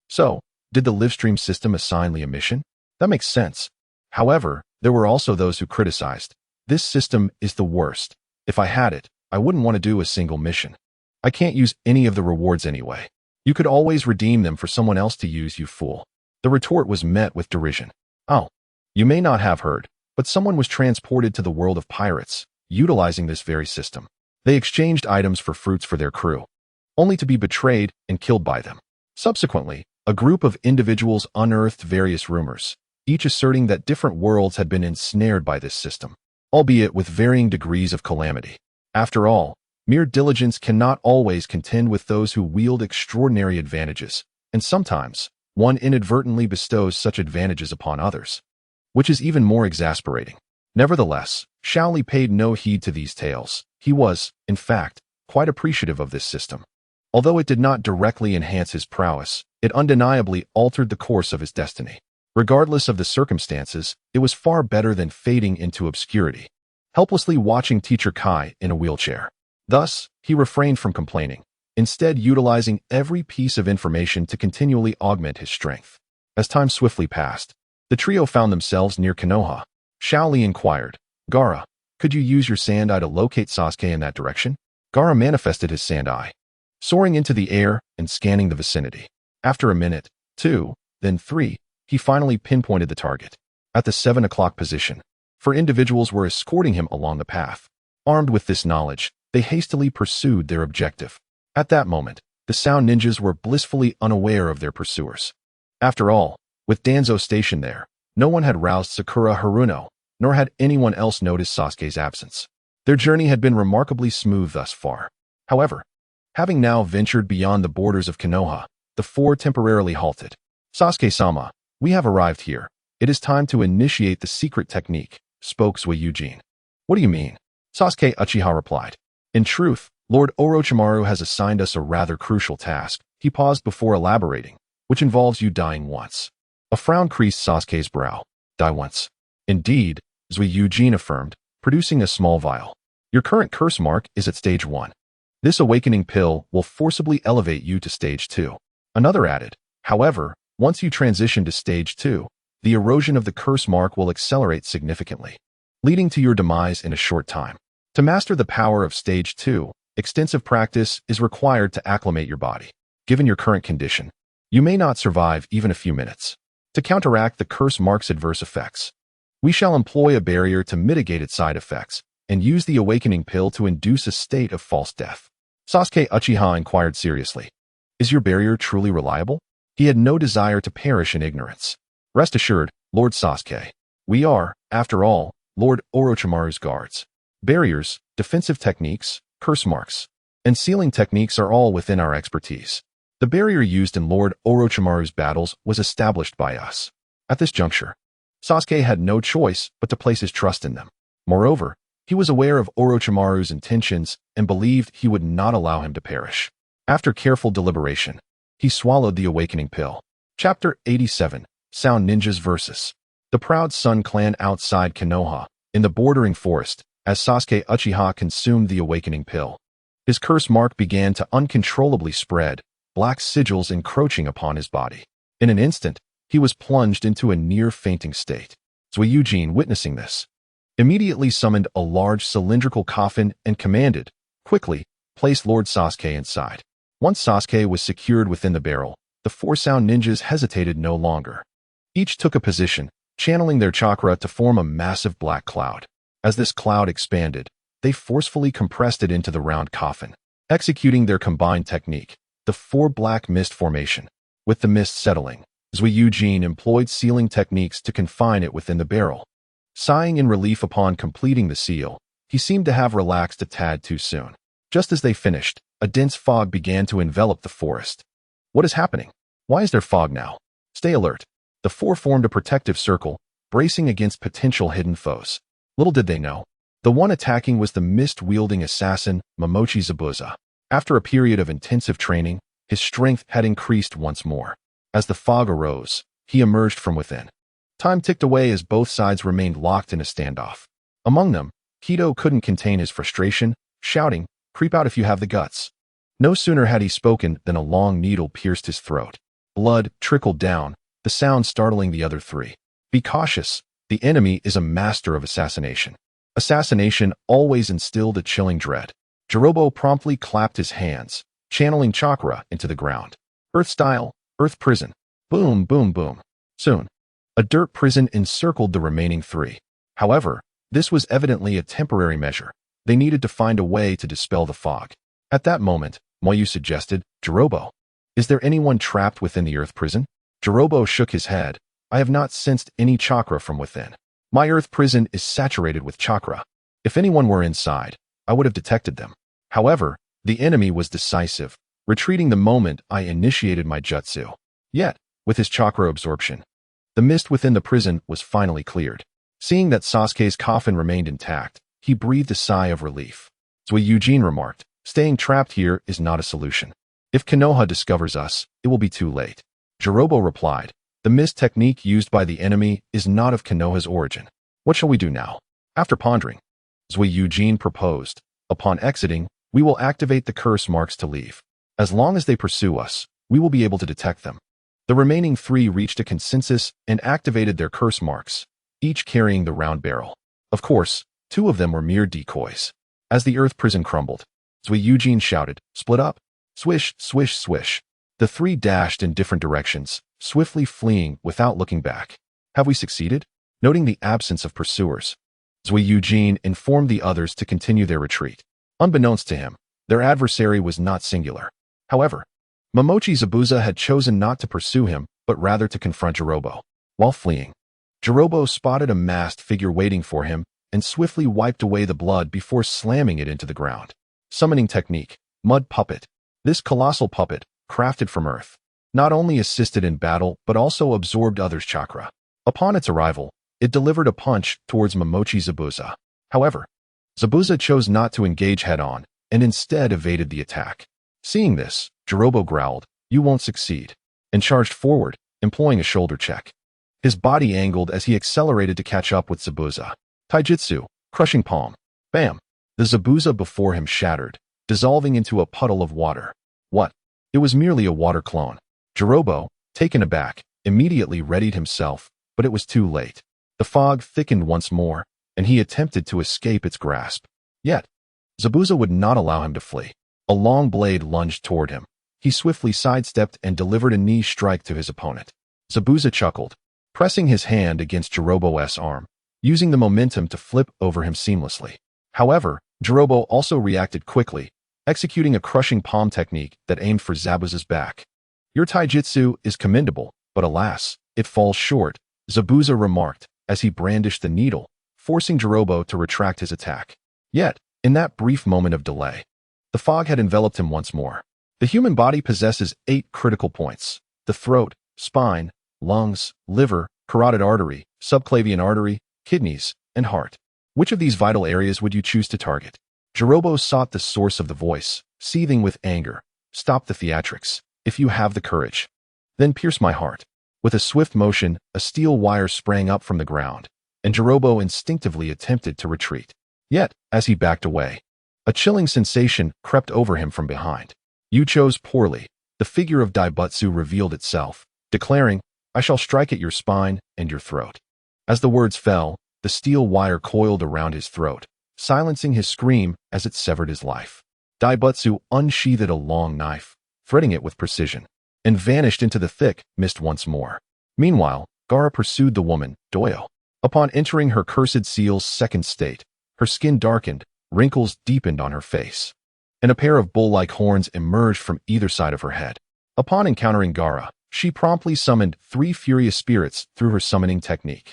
So, did the livestream system assign Lee a mission? That makes sense. However, there were also those who criticized. This system is the worst. If I had it, I wouldn't want to do a single mission. I can't use any of the rewards anyway. You could always redeem them for someone else to use, you fool. The retort was met with derision. Oh, you may not have heard, but someone was transported to the world of pirates, utilizing this very system. They exchanged items for fruits for their crew, only to be betrayed and killed by them. Subsequently, a group of individuals unearthed various rumors, each asserting that different worlds had been ensnared by this system, albeit with varying degrees of calamity. After all, mere diligence cannot always contend with those who wield extraordinary advantages, and sometimes one inadvertently bestows such advantages upon others, which is even more exasperating. Nevertheless, Shaoli paid no heed to these tales. He was, in fact, quite appreciative of this system. Although it did not directly enhance his prowess, it undeniably altered the course of his destiny. Regardless of the circumstances, it was far better than fading into obscurity, helplessly watching Teacher Kai in a wheelchair. Thus, he refrained from complaining, instead utilizing every piece of information to continually augment his strength. As time swiftly passed, the trio found themselves near Konoha. Shaoli inquired, Gaara, could you use your sand eye to locate Sasuke in that direction? Gaara manifested his sand eye, soaring into the air and scanning the vicinity. After a minute, 2, then 3, he finally pinpointed the target, at the 7 o'clock position. 4 individuals were escorting him along the path. Armed with this knowledge, they hastily pursued their objective. At that moment, the Sound Ninjas were blissfully unaware of their pursuers. After all, with Danzo stationed there, no one had roused Sakura Haruno, nor had anyone else noticed Sasuke's absence. Their journey had been remarkably smooth thus far. However, having now ventured beyond the borders of Konoha, the 4 temporarily halted. Sasuke-sama, we have arrived here. It is time to initiate the secret technique, spoke Suiyujin. What do you mean? Sasuke Uchiha replied. In truth, Lord Orochimaru has assigned us a rather crucial task. He paused before elaborating, which involves you dying once. A frown creased Sasuke's brow. Die once. Indeed, Suiyujin affirmed, producing a small vial. Your current curse mark is at stage 1. This awakening pill will forcibly elevate you to stage 2. Another added, however, once you transition to stage 2, the erosion of the curse mark will accelerate significantly, leading to your demise in a short time. To master the power of stage 2, extensive practice is required to acclimate your body. Given your current condition, you may not survive even a few minutes. To counteract the curse mark's adverse effects, we shall employ a barrier to mitigate its side effects and use the awakening pill to induce a state of false death. Sasuke Uchiha inquired seriously. Is your barrier truly reliable? He had no desire to perish in ignorance. Rest assured, Lord Sasuke. We are, after all, Lord Orochimaru's guards. Barriers, defensive techniques, curse marks, and sealing techniques are all within our expertise. The barrier used in Lord Orochimaru's battles was established by us. At this juncture, Sasuke had no choice but to place his trust in them. Moreover, he was aware of Orochimaru's intentions and believed he would not allow him to perish. After careful deliberation, he swallowed the awakening pill. Chapter 87, Sound Ninjas vs. The Proud Sun Clan outside Konoha, in the bordering forest, as Sasuke Uchiha consumed the awakening pill. His curse mark began to uncontrollably spread, black sigils encroaching upon his body. In an instant, he was plunged into a near-fainting state. Suiyujin, witnessing this, immediately summoned a large cylindrical coffin and commanded, quickly, place Lord Sasuke inside. Once Sasuke was secured within the barrel, the 4 Sound Ninjas hesitated no longer. Each took a position, channeling their chakra to form a massive black cloud. As this cloud expanded, they forcefully compressed it into the round coffin, executing their combined technique, the 4 black mist formation. With the mist settling, Suiyujin employed sealing techniques to confine it within the barrel. Sighing in relief upon completing the seal, he seemed to have relaxed a tad too soon. Just as they finished, a dense fog began to envelop the forest. What is happening? Why is there fog now? Stay alert. The 4 formed a protective circle, bracing against potential hidden foes. Little did they know, the one attacking was the mist-wielding assassin, Momochi Zabuza. After a period of intensive training, his strength had increased once more. As the fog arose, he emerged from within. Time ticked away as both sides remained locked in a standoff. Among them, Kido couldn't contain his frustration, shouting, "Creep out if you have the guts." No sooner had he spoken than a long needle pierced his throat. Blood trickled down, the sound startling the other three. Be cautious, the enemy is a master of assassination. Assassination always instilled a chilling dread. Jirobo promptly clapped his hands, channeling chakra into the ground. Earth style, earth prison. Boom, boom, boom. Soon, a dirt prison encircled the remaining three. However, this was evidently a temporary measure. They needed to find a way to dispel the fog. At that moment, Moyu suggested, "Jirobo, is there anyone trapped within the earth prison?" Jirobo shook his head. "I have not sensed any chakra from within. My earth prison is saturated with chakra. If anyone were inside, I would have detected them. However, the enemy was decisive, retreating the moment I initiated my jutsu." Yet, with his chakra absorption, the mist within the prison was finally cleared. Seeing that Sasuke's coffin remained intact, he breathed a sigh of relief. Zui Eugene remarked, "Staying trapped here is not a solution. If Konoha discovers us, it will be too late." Jirobo replied, "The mist technique used by the enemy is not of Konoha's origin. What shall we do now?" After pondering, Zui Eugene proposed, "Upon exiting, we will activate the curse marks to leave. As long as they pursue us, we will be able to detect them." The remaining three reached a consensus and activated their curse marks, each carrying the round barrel. Of course, two of them were mere decoys. As the earth prison crumbled, Zui Eugene shouted, "Split up!" Swish, swish, swish. The three dashed in different directions, swiftly fleeing without looking back. "Have we succeeded?" Noting the absence of pursuers, Zui Eugene informed the others to continue their retreat. Unbeknownst to him, their adversary was not singular. However, Momochi Zabuza had chosen not to pursue him, but rather to confront Jirobo. While fleeing, Jirobo spotted a masked figure waiting for him and swiftly wiped away the blood before slamming it into the ground. Summoning technique, Mud Puppet. This colossal puppet, crafted from earth, not only assisted in battle but also absorbed others' chakra. Upon its arrival, it delivered a punch towards Momochi Zabuza. However, Zabuza chose not to engage head-on and instead evaded the attack. Seeing this, Jirobo growled, "You won't succeed," and charged forward, employing a shoulder check. His body angled as he accelerated to catch up with Zabuza. Taijutsu, crushing palm. Bam! The Zabuza before him shattered, dissolving into a puddle of water. What? It was merely a water clone. Jirobo, taken aback, immediately readied himself, but it was too late. The fog thickened once more, and he attempted to escape its grasp. Yet, Zabuza would not allow him to flee. A long blade lunged toward him. He swiftly sidestepped and delivered a knee strike to his opponent. Zabuza chuckled, pressing his hand against Jirobo's arm, using the momentum to flip over him seamlessly. However, Jirobo also reacted quickly, executing a crushing palm technique that aimed for Zabuza's back. "Your taijutsu is commendable, but alas, it falls short," Zabuza remarked as he brandished the needle, forcing Jirobo to retract his attack. Yet, in that brief moment of delay, the fog had enveloped him once more. The human body possesses 8 critical points: the throat, spine, lungs, liver, carotid artery, subclavian artery, kidneys, and heart. Which of these vital areas would you choose to target? Jirobo sought the source of the voice, seething with anger. "Stop the theatrics, if you have the courage. Then pierce my heart." With a swift motion, a steel wire sprang up from the ground, and Jirobo instinctively attempted to retreat. Yet, as he backed away, a chilling sensation crept over him from behind. "You chose poorly." The figure of Daibutsu revealed itself, declaring, "I shall strike at your spine and your throat." As the words fell, the steel wire coiled around his throat, silencing his scream as it severed his life. Daibutsu unsheathed a long knife, threading it with precision, and vanished into the thick mist once more. Meanwhile, Gaara pursued the woman, Doyo. Upon entering her cursed seal's second state, her skin darkened, wrinkles deepened on her face, and a pair of bull-like horns emerged from either side of her head. Upon encountering Gaara, she promptly summoned 3 furious spirits through her summoning technique.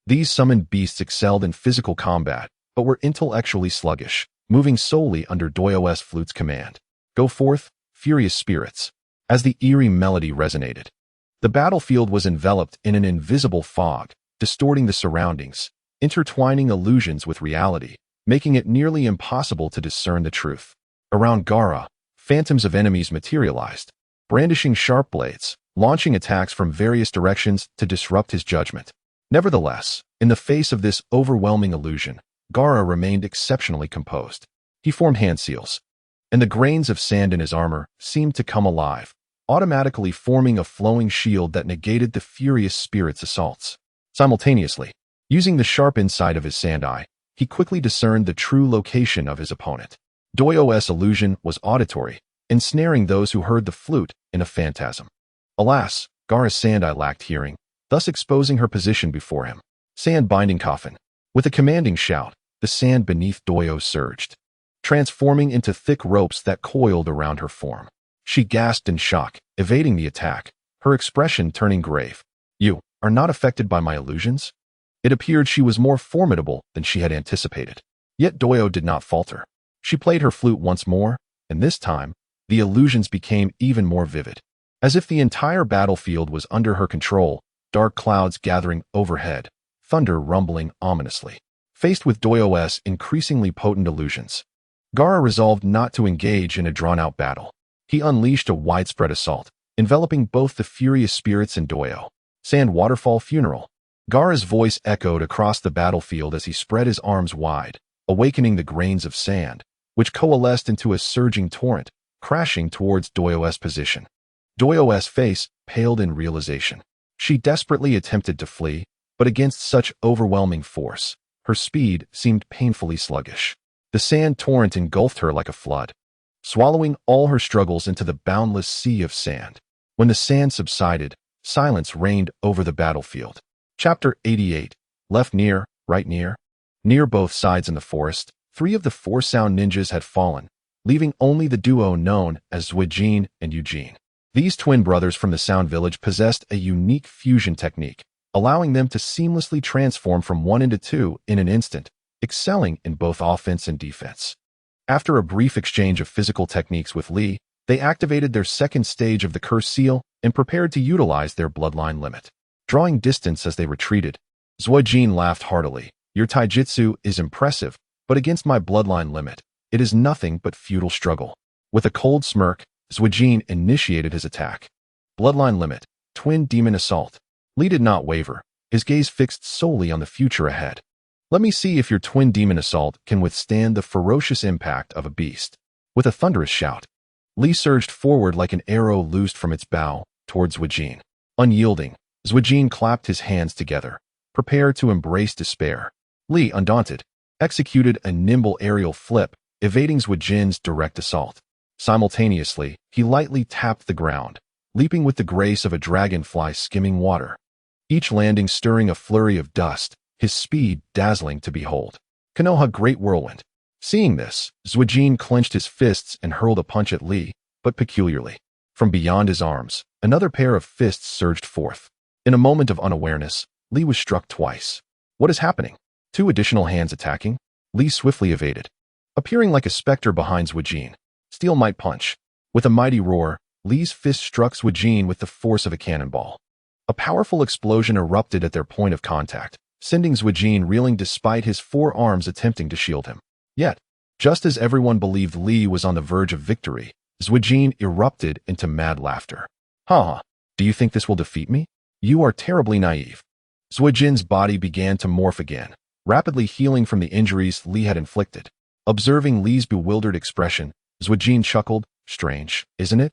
These summoned beasts excelled in physical combat, but were intellectually sluggish, moving solely under Doyo's flute's command. "Go forth, furious spirits." As the eerie melody resonated, the battlefield was enveloped in an invisible fog, distorting the surroundings, intertwining illusions with reality, making it nearly impossible to discern the truth. Around Gaara, phantoms of enemies materialized, brandishing sharp blades, launching attacks from various directions to disrupt his judgment. Nevertheless, in the face of this overwhelming illusion, Gaara remained exceptionally composed. He formed hand seals, and the grains of sand in his armor seemed to come alive, automatically forming a flowing shield that negated the furious spirit's assaults. Simultaneously, using the sharp inside of his sand eye, he quickly discerned the true location of his opponent. Doyo's illusion was auditory, ensnaring those who heard the flute in a phantasm. Alas, Gaara's sand eye lacked hearing, thus exposing her position before him. Sand binding coffin. With a commanding shout, the sand beneath Doyo surged, transforming into thick ropes that coiled around her form. She gasped in shock, evading the attack, her expression turning grave. "You are not affected by my illusions?" It appeared she was more formidable than she had anticipated. Yet Doyo did not falter. She played her flute once more, and this time, the illusions became even more vivid. As if the entire battlefield was under her control, dark clouds gathering overhead, thunder rumbling ominously. Faced with Doyo's increasingly potent illusions, Gaara resolved not to engage in a drawn-out battle. He unleashed a widespread assault, enveloping both the furious spirits and Doyo. Sand waterfall funeral. Gaara's voice echoed across the battlefield as he spread his arms wide, awakening the grains of sand, which coalesced into a surging torrent, crashing towards Doyo's position. Doyo's face paled in realization. She desperately attempted to flee, but against such overwhelming force, her speed seemed painfully sluggish. The sand torrent engulfed her like a flood, swallowing all her struggles into the boundless sea of sand. When the sand subsided, silence reigned over the battlefield. Chapter 88. Left near, right near. Near both sides in the forest, 3 of the 4 sound ninjas had fallen, leaving only the duo known as Zuijin and Eugene. These twin brothers from the Sound Village possessed a unique fusion technique, allowing them to seamlessly transform from 1 into 2 in an instant, excelling in both offense and defense. After a brief exchange of physical techniques with Lee, they activated their second stage of the Curse Seal and prepared to utilize their bloodline limit. Drawing distance as they retreated, Zuijin laughed heartily. "Your taijutsu is impressive, but against my bloodline limit, it is nothing but futile struggle." With a cold smirk, Zuijin initiated his attack. Bloodline limit, twin demon assault. Lee did not waver, his gaze fixed solely on the future ahead. "Let me see if your twin demon assault can withstand the ferocious impact of a beast." With a thunderous shout, Lee surged forward like an arrow loosed from its bow towards Zuijin. Unyielding, Zuijin clapped his hands together, prepared to embrace despair. Lee, undaunted, executed a nimble aerial flip, evading Zuijin's direct assault. Simultaneously, he lightly tapped the ground, leaping with the grace of a dragonfly skimming water. Each landing stirring a flurry of dust, his speed dazzling to behold. Konoha Great Whirlwind. Seeing this, Zuijin clenched his fists and hurled a punch at Lee, but peculiarly. From beyond his arms, another pair of fists surged forth. In a moment of unawareness, Lee was struck twice. What is happening? 2 additional hands attacking? Lee swiftly evaded, appearing like a specter behind Zuijin. Steel might punch. With a mighty roar, Lee's fist struck Zuijin with the force of a cannonball. A powerful explosion erupted at their point of contact, sending Zuijin reeling despite his 4 arms attempting to shield him. Yet, just as everyone believed Lee was on the verge of victory, Zuijin erupted into mad laughter. "Ha! Do you think this will defeat me? You are terribly naive." Zuijin's body began to morph again, rapidly healing from the injuries Lee had inflicted. Observing Lee's bewildered expression, Zuijin chuckled. "Strange, isn't it?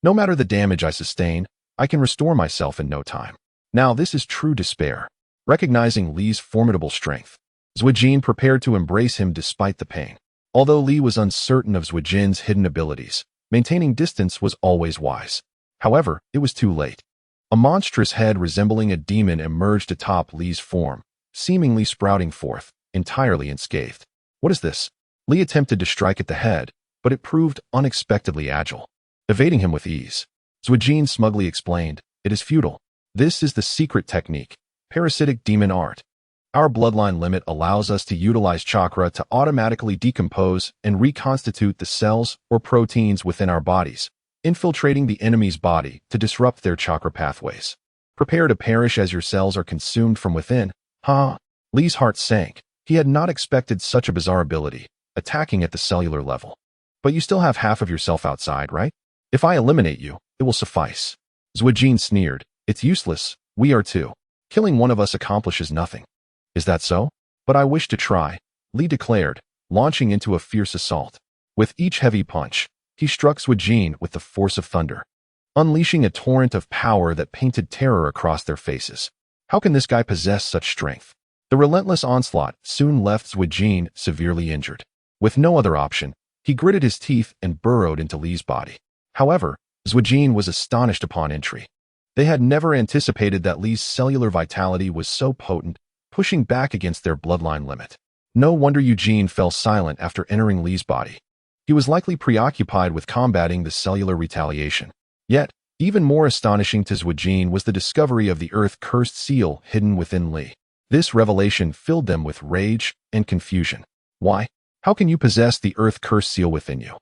No matter the damage I sustain, I can restore myself in no time." Now this is true despair. Recognizing Lee's formidable strength, Zuijin prepared to embrace him despite the pain. Although Lee was uncertain of Zuijin's hidden abilities, maintaining distance was always wise. However, it was too late. A monstrous head resembling a demon emerged atop Lee's form, seemingly sprouting forth, entirely unscathed. "What is this?" Lee attempted to strike at the head, but it proved unexpectedly agile. Evading him with ease, Zuijin smugly explained, "It is futile. This is the secret technique, parasitic demon art. Our bloodline limit allows us to utilize chakra to automatically decompose and reconstitute the cells or proteins within our bodies, infiltrating the enemy's body to disrupt their chakra pathways. Prepare to perish as your cells are consumed from within." "Huh?" Lee's heart sank. He had not expected such a bizarre ability, attacking at the cellular level. "But you still have half of yourself outside, right? If I eliminate you, it will suffice." Zuijin sneered. "It's useless. We are 2. Killing one of us accomplishes nothing. Is that so? But I wish to try, Li declared, launching into a fierce assault. With each heavy punch, he struck Zwajin with the force of thunder, unleashing a torrent of power that painted terror across their faces. How can this guy possess such strength? The relentless onslaught soon left Zwajin severely injured. With no other option, he gritted his teeth and burrowed into Li's body. However, Zwajin was astonished upon entry. They had never anticipated that Li's cellular vitality was so potent, pushing back against their bloodline limit. No wonder Eugene fell silent after entering Li's body. He was likely preoccupied with combating the cellular retaliation. Yet, even more astonishing to Zwajin was the discovery of the Earth-cursed seal hidden within Li. This revelation filled them with rage and confusion. Why? How can you possess the Earth-cursed seal within you?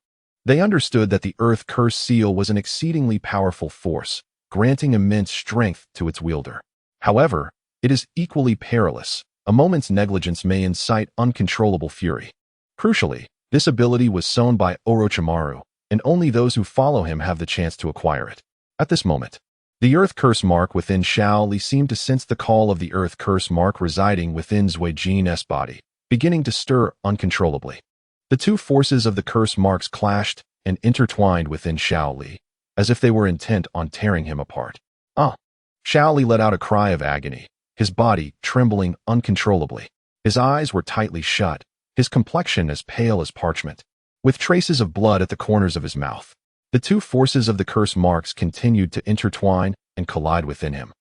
They understood that the Earth-cursed seal was an exceedingly powerful force, granting immense strength to its wielder. However, it is equally perilous. A moment's negligence may incite uncontrollable fury. Crucially, this ability was sown by Orochimaru, and only those who follow him have the chance to acquire it. At this moment, the Earth Curse mark within Xiao Li seemed to sense the call of the Earth Curse mark residing within Zwajin's body, beginning to stir uncontrollably. The two forces of the curse marks clashed and intertwined within Xiao Li, as if they were intent on tearing him apart. Xiao Li let out a cry of agony, his body trembling uncontrollably. His eyes were tightly shut, his complexion as pale as parchment, with traces of blood at the corners of his mouth. The two forces of the curse marks continued to intertwine and collide within him,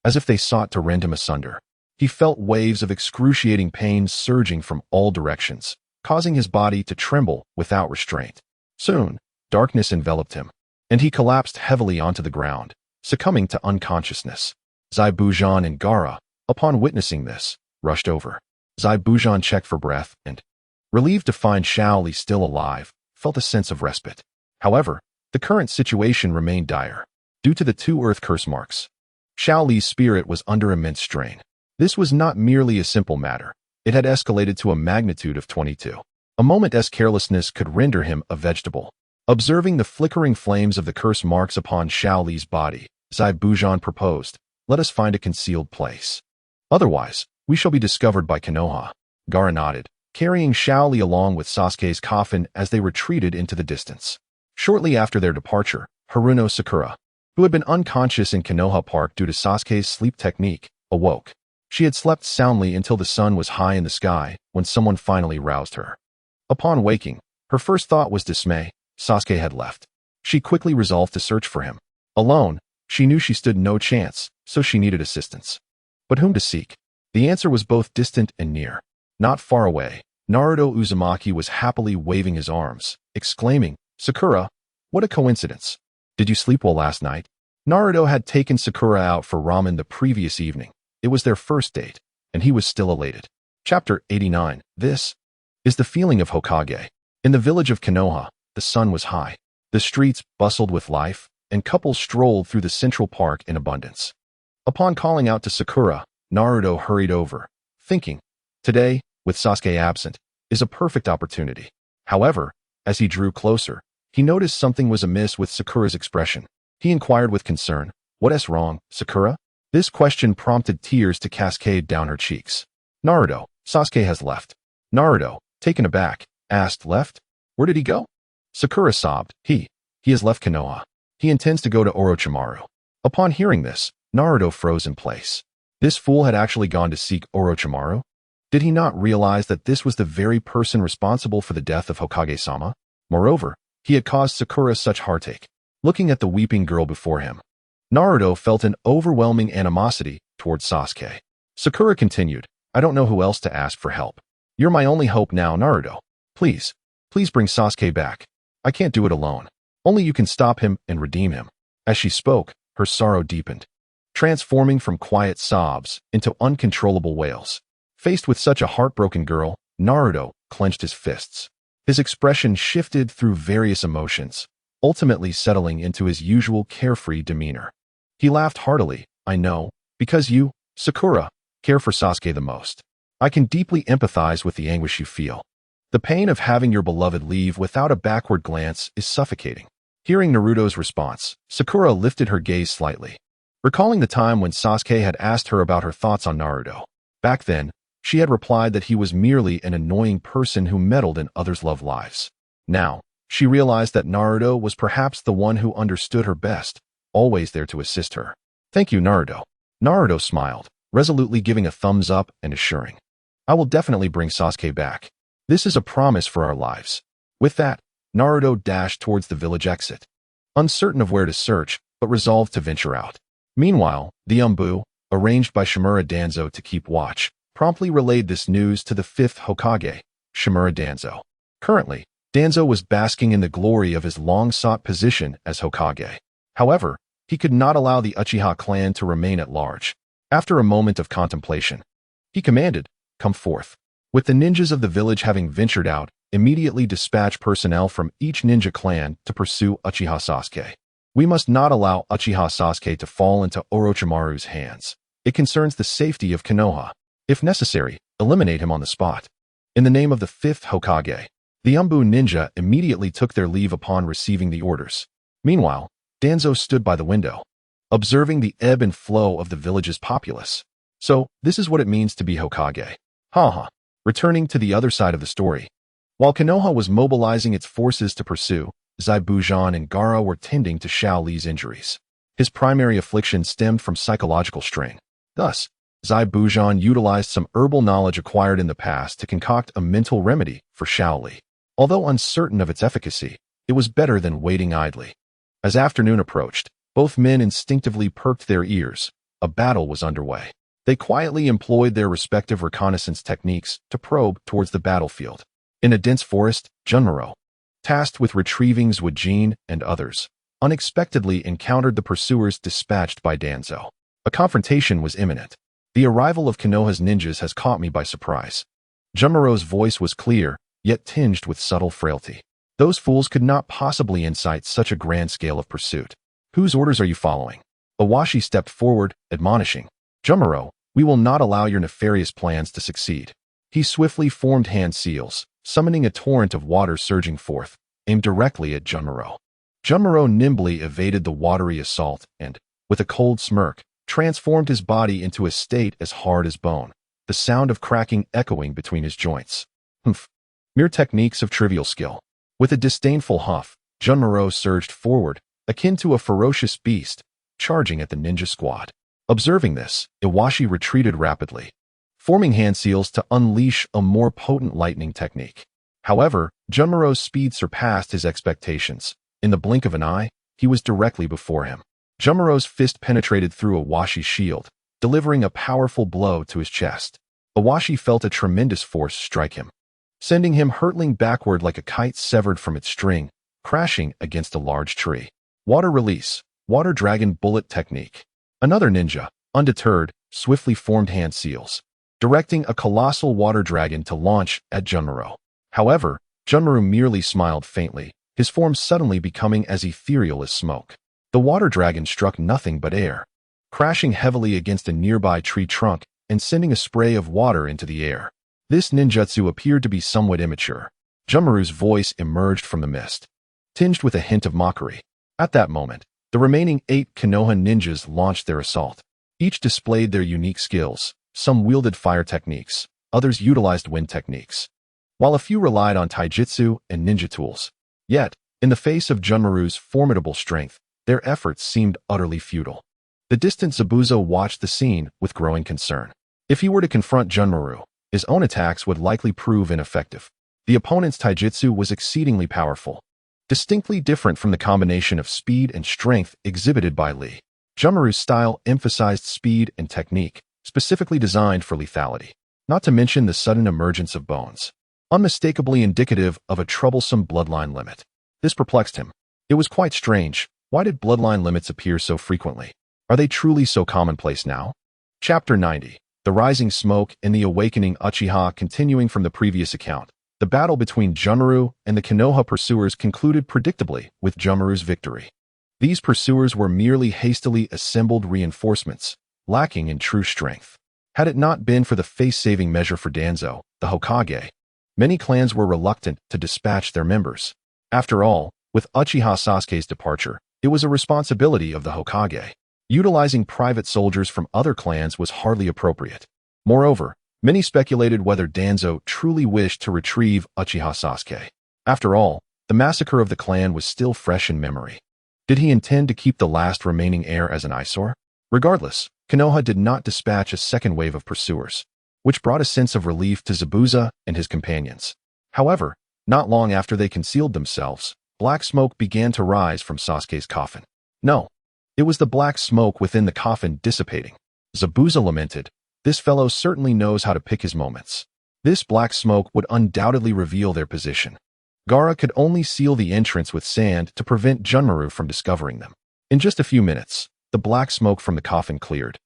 as if they sought to rend him asunder. He felt waves of excruciating pain surging from all directions, causing his body to tremble without restraint. Soon, darkness enveloped him, and he collapsed heavily onto the ground, succumbing to unconsciousness. Zai Bujan and Gaara, upon witnessing this, rushed over. Zai Bujan checked for breath and, relieved to find Xiao Li still alive, felt a sense of respite. However, the current situation remained dire. Due to the two Earth Curse marks, Xiao Li's spirit was under immense strain. This was not merely a simple matter. It had escalated to a magnitude of 22. A moment's carelessness could render him a vegetable. Observing the flickering flames of the curse marks upon Xiao Li's body, Zai Bujan proposed, "Let us find a concealed place. Otherwise, we shall be discovered by Konoha." Gaara nodded, carrying Xiao Li along with Sasuke's coffin as they retreated into the distance. Shortly after their departure, Haruno Sakura, who had been unconscious in Konoha Park due to Sasuke's sleep technique, awoke. She had slept soundly until the sun was high in the sky when someone finally roused her. Upon waking, her first thought was dismay. Sasuke had left. She quickly resolved to search for him. Alone, she knew she stood no chance, so she needed assistance. But whom to seek? The answer was both distant and near. Not far away, Naruto Uzumaki was happily waving his arms, exclaiming, "Sakura, what a coincidence. Did you sleep well last night?" Naruto had taken Sakura out for ramen the previous evening. It was their first date, and he was still elated. Chapter 89. This is the feeling of Hokage. In the village of Konoha, the sun was high. The streets bustled with life, and couples strolled through the central park in abundance. Upon calling out to Sakura, Naruto hurried over, thinking, today, with Sasuke absent, is a perfect opportunity. However, as he drew closer, he noticed something was amiss with Sakura's expression. He inquired with concern, "What's wrong, Sakura?" This question prompted tears to cascade down her cheeks. "Naruto, Sasuke has left." Naruto, taken aback, asked, "Left? Where did he go?" Sakura sobbed, He has left Konoha. He intends to go to Orochimaru." Upon hearing this, Naruto froze in place. This fool had actually gone to seek Orochimaru? Did he not realize that this was the very person responsible for the death of Hokage-sama? Moreover, he had caused Sakura such heartache. Looking at the weeping girl before him, Naruto felt an overwhelming animosity towards Sasuke. Sakura continued, "I don't know who else to ask for help. You're my only hope now, Naruto. Please bring Sasuke back. I can't do it alone. Only you can stop him and redeem him." As she spoke, her sorrow deepened, transforming from quiet sobs into uncontrollable wails. Faced with such a heartbroken girl, Naruto clenched his fists. His expression shifted through various emotions, ultimately settling into his usual carefree demeanor. He laughed heartily, "I know, because you, Sakura, care for Sasuke the most. I can deeply empathize with the anguish you feel. The pain of having your beloved leave without a backward glance is suffocating." Hearing Naruto's response, Sakura lifted her gaze slightly. recalling the time when Sasuke had asked her about her thoughts on Naruto. Back then, she had replied that he was merely an annoying person who meddled in others' love lives. Now, she realized that Naruto was perhaps the one who understood her best, always there to assist her. "Thank you, Naruto." Naruto smiled, resolutely giving a thumbs up and assuring, "I will definitely bring Sasuke back. This is a promise for our lives." With that, Naruto dashed towards the village exit, uncertain of where to search, but resolved to venture out. Meanwhile, the Umbu, arranged by Shimura Danzo to keep watch, promptly relayed this news to the 5th Hokage, Shimura Danzo. Currently, Danzo was basking in the glory of his long-sought position as Hokage. However, he could not allow the Uchiha clan to remain at large. After a moment of contemplation, he commanded, "Come forth." With the ninjas of the village having ventured out, immediately dispatch personnel from each ninja clan to pursue Uchiha Sasuke. "We must not allow Uchiha Sasuke to fall into Orochimaru's hands. It concerns the safety of Konoha. If necessary, eliminate him on the spot." In the name of the 5th Hokage, the Umbu ninja immediately took their leave upon receiving the orders. Meanwhile, Danzo stood by the window, observing the ebb and flow of the village's populace. So, this is what it means to be Hokage. Haha. Returning to the other side of the story. While Konoha was mobilizing its forces to pursue, Zaibujan and Gaara were tending to Xiao Li's injuries. His primary affliction stemmed from psychological strain. Thus, Zaibujan utilized some herbal knowledge acquired in the past to concoct a mental remedy for Xiao Li. Although uncertain of its efficacy, it was better than waiting idly. As afternoon approached, both men instinctively perked their ears. A battle was underway. They quietly employed their respective reconnaissance techniques to probe towards the battlefield. In a dense forest, Junmaro, tasked with retrieving Zwajin and others, unexpectedly encountered the pursuers dispatched by Danzo. A confrontation was imminent. "The arrival of Konoha's ninjas has caught me by surprise." Junmaro's voice was clear, yet tinged with subtle frailty. "Those fools could not possibly incite such a grand scale of pursuit. Whose orders are you following?" Awashi stepped forward, admonishing, "Junmaro, we will not allow your nefarious plans to succeed." He swiftly formed hand seals, summoning a torrent of water surging forth, aimed directly at Junmaro. Junmaro nimbly evaded the watery assault and, with a cold smirk, transformed his body into a state as hard as bone, the sound of cracking echoing between his joints. "Humph. Mere techniques of trivial skill." With a disdainful huff, Junmaro surged forward, akin to a ferocious beast, charging at the ninja squad. Observing this, Iwashi retreated rapidly, forming hand seals to unleash a more potent lightning technique. However, Junmaro's speed surpassed his expectations. In the blink of an eye, he was directly before him. Junmaro's fist penetrated through Iwashi's shield, delivering a powerful blow to his chest. Iwashi felt a tremendous force strike him, sending him hurtling backward like a kite severed from its string, crashing against a large tree. Water release, water dragon bullet technique. Another ninja, undeterred, swiftly formed hand seals, directing a colossal water dragon to launch at Junmaro. However, Junmaro merely smiled faintly, his form suddenly becoming as ethereal as smoke. The water dragon struck nothing but air, crashing heavily against a nearby tree trunk and sending a spray of water into the air. This ninjutsu appeared to be somewhat immature. Junmaro's voice emerged from the mist, tinged with a hint of mockery. At that moment, the remaining 8 Konoha ninjas launched their assault. Each displayed their unique skills. Some wielded fire techniques, others utilized wind techniques, while a few relied on taijutsu and ninja tools. Yet, in the face of Junmaro's formidable strength, their efforts seemed utterly futile. The distant Zabuza watched the scene with growing concern. If he were to confront Junmaro, his own attacks would likely prove ineffective. The opponent's taijutsu was exceedingly powerful, distinctly different from the combination of speed and strength exhibited by Lee. Junmaro's style emphasized speed and technique, specifically designed for lethality, not to mention the sudden emergence of bones, unmistakably indicative of a troublesome bloodline limit. This perplexed him. It was quite strange. Why did bloodline limits appear so frequently? Are they truly so commonplace now? Chapter 90. The Rising Smoke and the Awakening Uchiha. Continuing from the previous account, the battle between Junmaro and the Konoha pursuers concluded predictably with Junmaro's victory. These pursuers were merely hastily assembled reinforcements, lacking in true strength. Had it not been for the face-saving measure for Danzo, the Hokage, many clans were reluctant to dispatch their members. After all, with Uchiha Sasuke's departure, it was a responsibility of the Hokage. Utilizing private soldiers from other clans was hardly appropriate. Moreover, many speculated whether Danzo truly wished to retrieve Uchiha Sasuke. After all, the massacre of the clan was still fresh in memory. Did he intend to keep the last remaining heir as an eyesore? Regardless, Konoha did not dispatch a second wave of pursuers, which brought a sense of relief to Zabuza and his companions. However, not long after they concealed themselves, black smoke began to rise from Sasuke's coffin. No, it was the black smoke within the coffin dissipating. Zabuza lamented, "This fellow certainly knows how to pick his moments." This black smoke would undoubtedly reveal their position. Gaara could only seal the entrance with sand to prevent Junmaru from discovering them. In just a few minutes, the black smoke from the coffin cleared,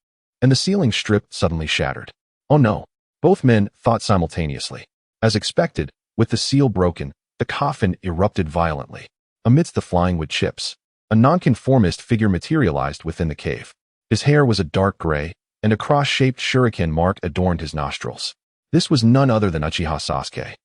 and the ceiling strip suddenly shattered. Oh no! Both men thought simultaneously. As expected, with the seal broken, the coffin erupted violently. Amidst the flying wood chips, a nonconformist figure materialized within the cave. His hair was a dark gray, and a cross-shaped shuriken mark adorned his nostrils. This was none other than Uchiha Sasuke.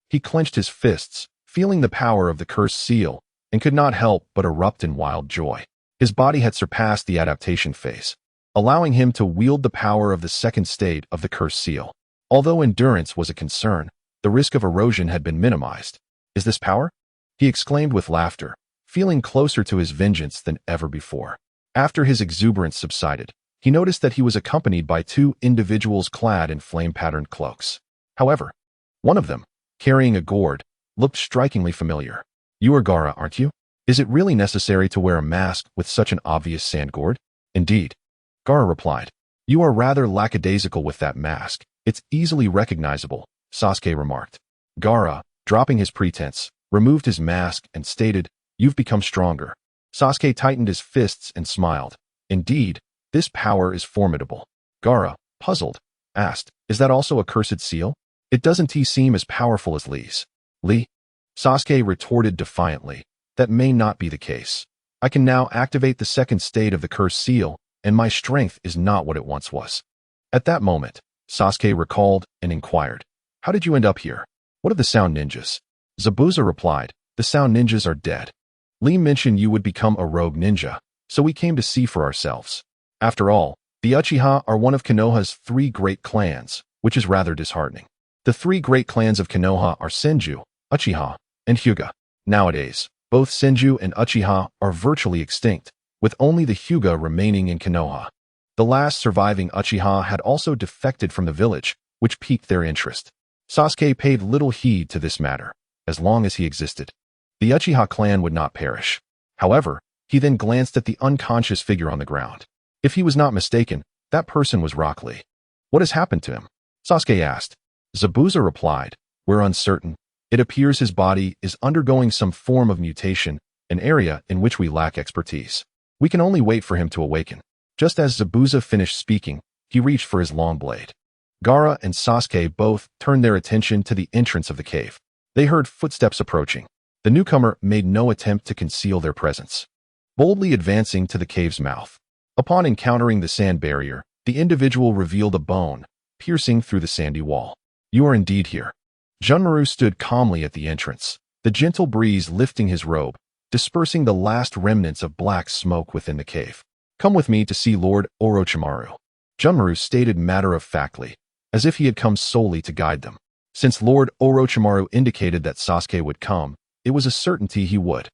He clenched his fists, feeling the power of the cursed seal, and could not help but erupt in wild joy. His body had surpassed the adaptation phase, allowing him to wield the power of the second state of the cursed seal. Although endurance was a concern, the risk of erosion had been minimized. "Is this power?" he exclaimed with laughter, feeling closer to his vengeance than ever before. After his exuberance subsided, he noticed that he was accompanied by two individuals clad in flame-patterned cloaks. However, one of them, carrying a gourd, looked strikingly familiar. "You are Gaara, aren't you? Is it really necessary to wear a mask with such an obvious sand gourd?" "Indeed," Gaara replied. "You are rather lackadaisical with that mask. It's easily recognizable," Sasuke remarked. Gaara, dropping his pretense, removed his mask and stated, "You've become stronger." Sasuke tightened his fists and smiled. "Indeed, this power is formidable." Gaara, puzzled, asked, "Is that also a cursed seal? It doesn't seem as powerful as Lee's." "Lee?" Sasuke retorted defiantly, "That may not be the case. I can now activate the second state of the cursed seal, and my strength is not what it once was." At that moment, Sasuke recalled and inquired, "How did you end up here? What of the Sound Ninjas?" Zabuza replied, "The Sound Ninjas are dead. Lee mentioned you would become a rogue ninja, so we came to see for ourselves. After all, the Uchiha are one of Konoha's three great clans, which is rather disheartening. The three great clans of Konoha are Senju, Uchiha, and Hyuga. Nowadays, both Senju and Uchiha are virtually extinct, with only the Hyuga remaining in Konoha. The last surviving Uchiha had also defected from the village, which piqued their interest. Sasuke paid little heed to this matter. As long as he existed, the Uchiha clan would not perish. However, he then glanced at the unconscious figure on the ground. If he was not mistaken, that person was Rock Lee. "What has happened to him?" Sasuke asked. Zabuza replied, "We're uncertain. It appears his body is undergoing some form of mutation, an area in which we lack expertise. We can only wait for him to awaken." Just as Zabuza finished speaking, he reached for his long blade. Gaara and Sasuke both turned their attention to the entrance of the cave. They heard footsteps approaching. The newcomer made no attempt to conceal their presence, boldly advancing to the cave's mouth. Upon encountering the sand barrier, the individual revealed a bone, piercing through the sandy wall. "You are indeed here." Junmaru stood calmly at the entrance, the gentle breeze lifting his robe, dispersing the last remnants of black smoke within the cave. "Come with me to see Lord Orochimaru," Junmaru stated matter-of-factly, as if he had come solely to guide them. Since Lord Orochimaru indicated that Sasuke would come, it was a certainty he would.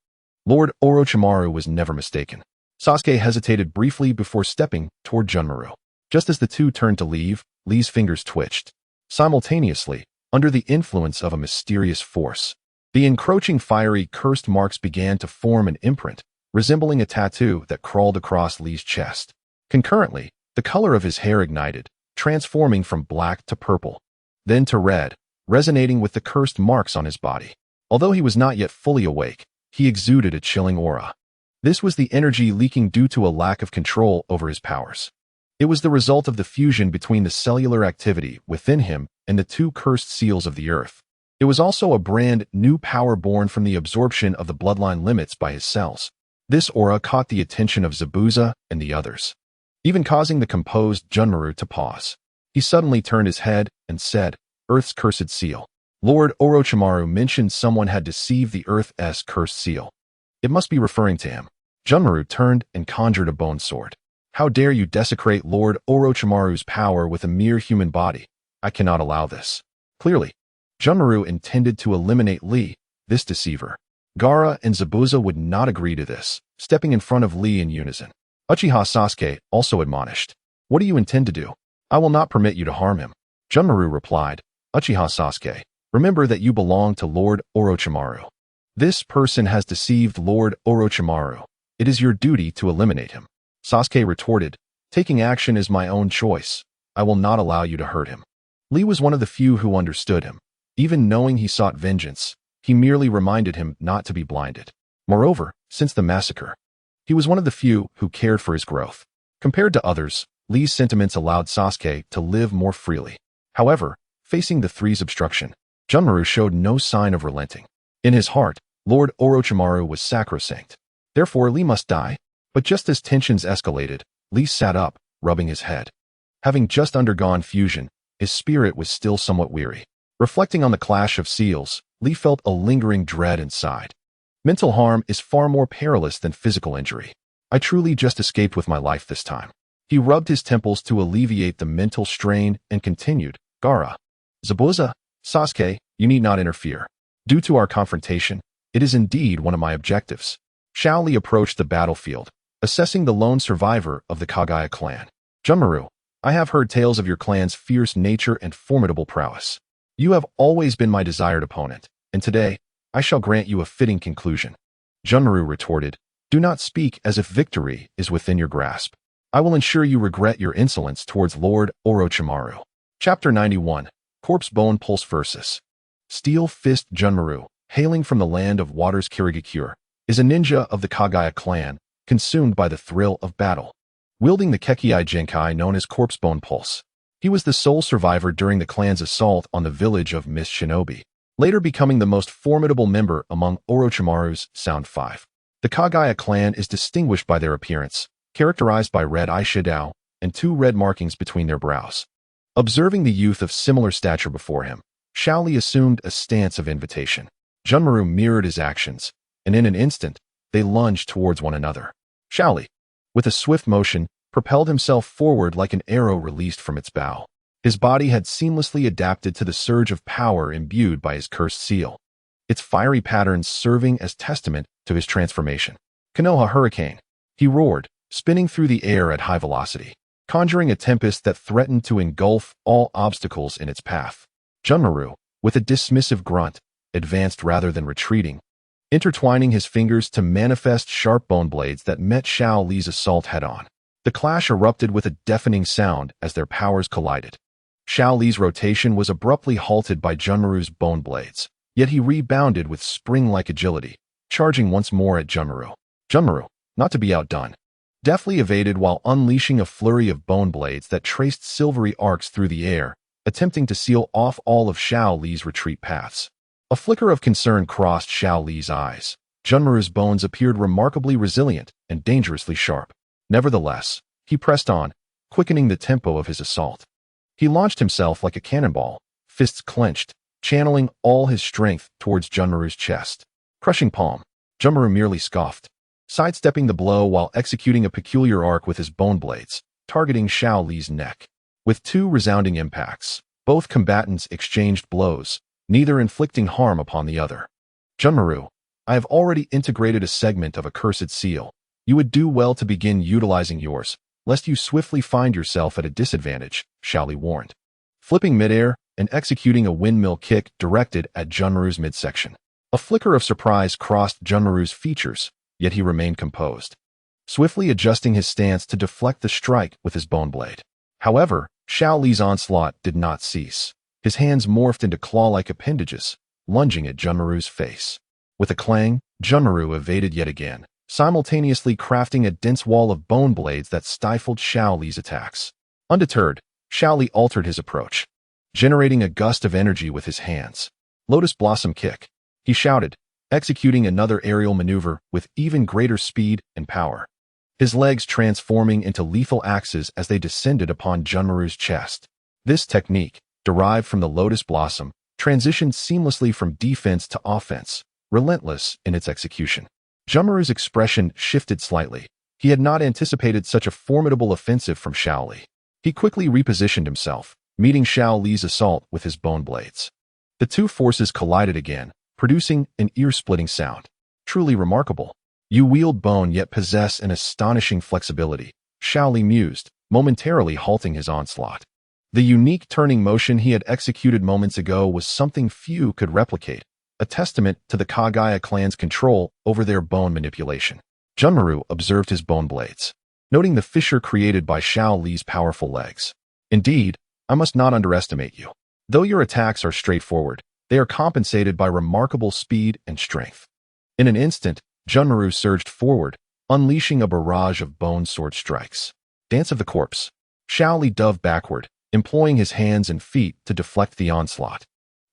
Lord Orochimaru was never mistaken. Sasuke hesitated briefly before stepping toward Junmaru. Just as the two turned to leave, Lee's fingers twitched. Simultaneously, under the influence of a mysterious force, the encroaching fiery cursed marks began to form an imprint, resembling a tattoo that crawled across Lee's chest. Concurrently, the color of his hair ignited, transforming from black to purple, then to red, resonating with the cursed marks on his body. Although he was not yet fully awake, he exuded a chilling aura. This was the energy leaking due to a lack of control over his powers. It was the result of the fusion between the cellular activity within him and the two cursed seals of the earth. It was also a brand new power born from the absorption of the bloodline limits by his cells. This aura caught the attention of Zabuza and the others, even causing the composed Junmaru to pause. He suddenly turned his head and said, "Earth's cursed seal." Lord Orochimaru mentioned someone had deceived the Earth's cursed seal. It must be referring to him. Junmaru turned and conjured a bone sword. How dare you desecrate Lord Orochimaru's power with a mere human body? I cannot allow this. Clearly, Junmaru intended to eliminate Lee, this deceiver. Gaara and Zabuza would not agree to this, stepping in front of Lee in unison. Uchiha Sasuke also admonished. What do you intend to do? I will not permit you to harm him. Junmaru replied, Uchiha Sasuke, remember that you belong to Lord Orochimaru. This person has deceived Lord Orochimaru. It is your duty to eliminate him. Sasuke retorted, taking action is my own choice. I will not allow you to hurt him. Lee was one of the few who understood him. Even knowing he sought vengeance, he merely reminded him not to be blinded. Moreover, since the massacre, he was one of the few who cared for his growth. Compared to others, Lee's sentiments allowed Sasuke to live more freely. However, facing the Three's obstruction, Junmaru showed no sign of relenting. In his heart, Lord Orochimaru was sacrosanct. Therefore, Lee must die. But just as tensions escalated, Lee sat up, rubbing his head. Having just undergone fusion, his spirit was still somewhat weary. Reflecting on the clash of seals, Lee felt a lingering dread inside. Mental harm is far more perilous than physical injury. I truly just escaped with my life this time. He rubbed his temples to alleviate the mental strain and continued, Gaara, Zabuza, Sasuke, you need not interfere. Due to our confrontation, it is indeed one of my objectives. Shao Li approached the battlefield, assessing the lone survivor of the Kaguya clan. Junmaru, I have heard tales of your clan's fierce nature and formidable prowess. You have always been my desired opponent, and today, I shall grant you a fitting conclusion. Junmaru retorted, do not speak as if victory is within your grasp. I will ensure you regret your insolence towards Lord Orochimaru. Chapter 91, Corpse Bone Pulse Versus. Steel Fist Junmaru, hailing from the land of Water's Kirigakure, is a ninja of the Kaguya clan, consumed by the thrill of battle. Wielding the Kekkei Genkai known as Corpse Bone Pulse, he was the sole survivor during the clan's assault on the village of Mist Shinobi, later becoming the most formidable member among Orochimaru's Sound Five. The Kaguya clan is distinguished by their appearance, characterized by red eyeshadow and two red markings between their brows. Observing the youth of similar stature before him, Shao Li assumed a stance of invitation. Junmaru mirrored his actions, and in an instant, they lunged towards one another. Shao Li, with a swift motion, propelled himself forward like an arrow released from its bow. His body had seamlessly adapted to the surge of power imbued by his cursed seal, its fiery patterns serving as testament to his transformation. Konoha Hurricane, he roared, spinning through the air at high velocity, conjuring a tempest that threatened to engulf all obstacles in its path. Junmaru, with a dismissive grunt, advanced rather than retreating, intertwining his fingers to manifest sharp bone blades that met Shao Li's assault head-on. The clash erupted with a deafening sound as their powers collided. Shao Li's rotation was abruptly halted by Junmaru's bone blades, yet he rebounded with spring-like agility, charging once more at Junmaru. Junmaru, not to be outdone, deftly evaded while unleashing a flurry of bone blades that traced silvery arcs through the air, attempting to seal off all of Shao Li's retreat paths. A flicker of concern crossed Shao Li's eyes. Junmaru's bones appeared remarkably resilient and dangerously sharp. Nevertheless, he pressed on, quickening the tempo of his assault. He launched himself like a cannonball, fists clenched, channeling all his strength towards Junmaru's chest. Crushing palm, Junmaru merely scoffed, sidestepping the blow while executing a peculiar arc with his bone blades, targeting Shao Li's neck. With two resounding impacts, both combatants exchanged blows, neither inflicting harm upon the other. Junmaru, I have already integrated a segment of a cursed seal. You would do well to begin utilizing yours, lest you swiftly find yourself at a disadvantage, Shao Li warned. Flipping midair and executing a windmill kick directed at Junmaru's midsection. A flicker of surprise crossed Junmaru's features, yet he remained composed, swiftly adjusting his stance to deflect the strike with his bone blade. However, Shao Li's onslaught did not cease. His hands morphed into claw-like appendages, lunging at Junmaru's face. With a clang, Junmaru evaded yet again, simultaneously crafting a dense wall of bone blades that stifled Shao Li's attacks. Undeterred, Shao Li altered his approach, generating a gust of energy with his hands. Lotus Blossom Kick, he shouted, executing another aerial maneuver with even greater speed and power. His legs transforming into lethal axes as they descended upon Junmaru's chest. This technique, derived from the Lotus Blossom, transitioned seamlessly from defense to offense, relentless in its execution. Junmaru's expression shifted slightly. He had not anticipated such a formidable offensive from Xiao Li. He quickly repositioned himself, meeting Xiao Li's assault with his bone blades. The two forces collided again, producing an ear-splitting sound. Truly remarkable. You wield bone yet possess an astonishing flexibility, Xiao Li mused, momentarily halting his onslaught. The unique turning motion he had executed moments ago was something few could replicate, a testament to the Kagaya clan's control over their bone manipulation. Junmaru observed his bone blades, noting the fissure created by Xiao Li's powerful legs. Indeed, I must not underestimate you. Though your attacks are straightforward, they are compensated by remarkable speed and strength. In an instant, Junmaru surged forward, unleashing a barrage of bone sword strikes. Dance of the corpse. Xiao Li dove backward, employing his hands and feet to deflect the onslaught.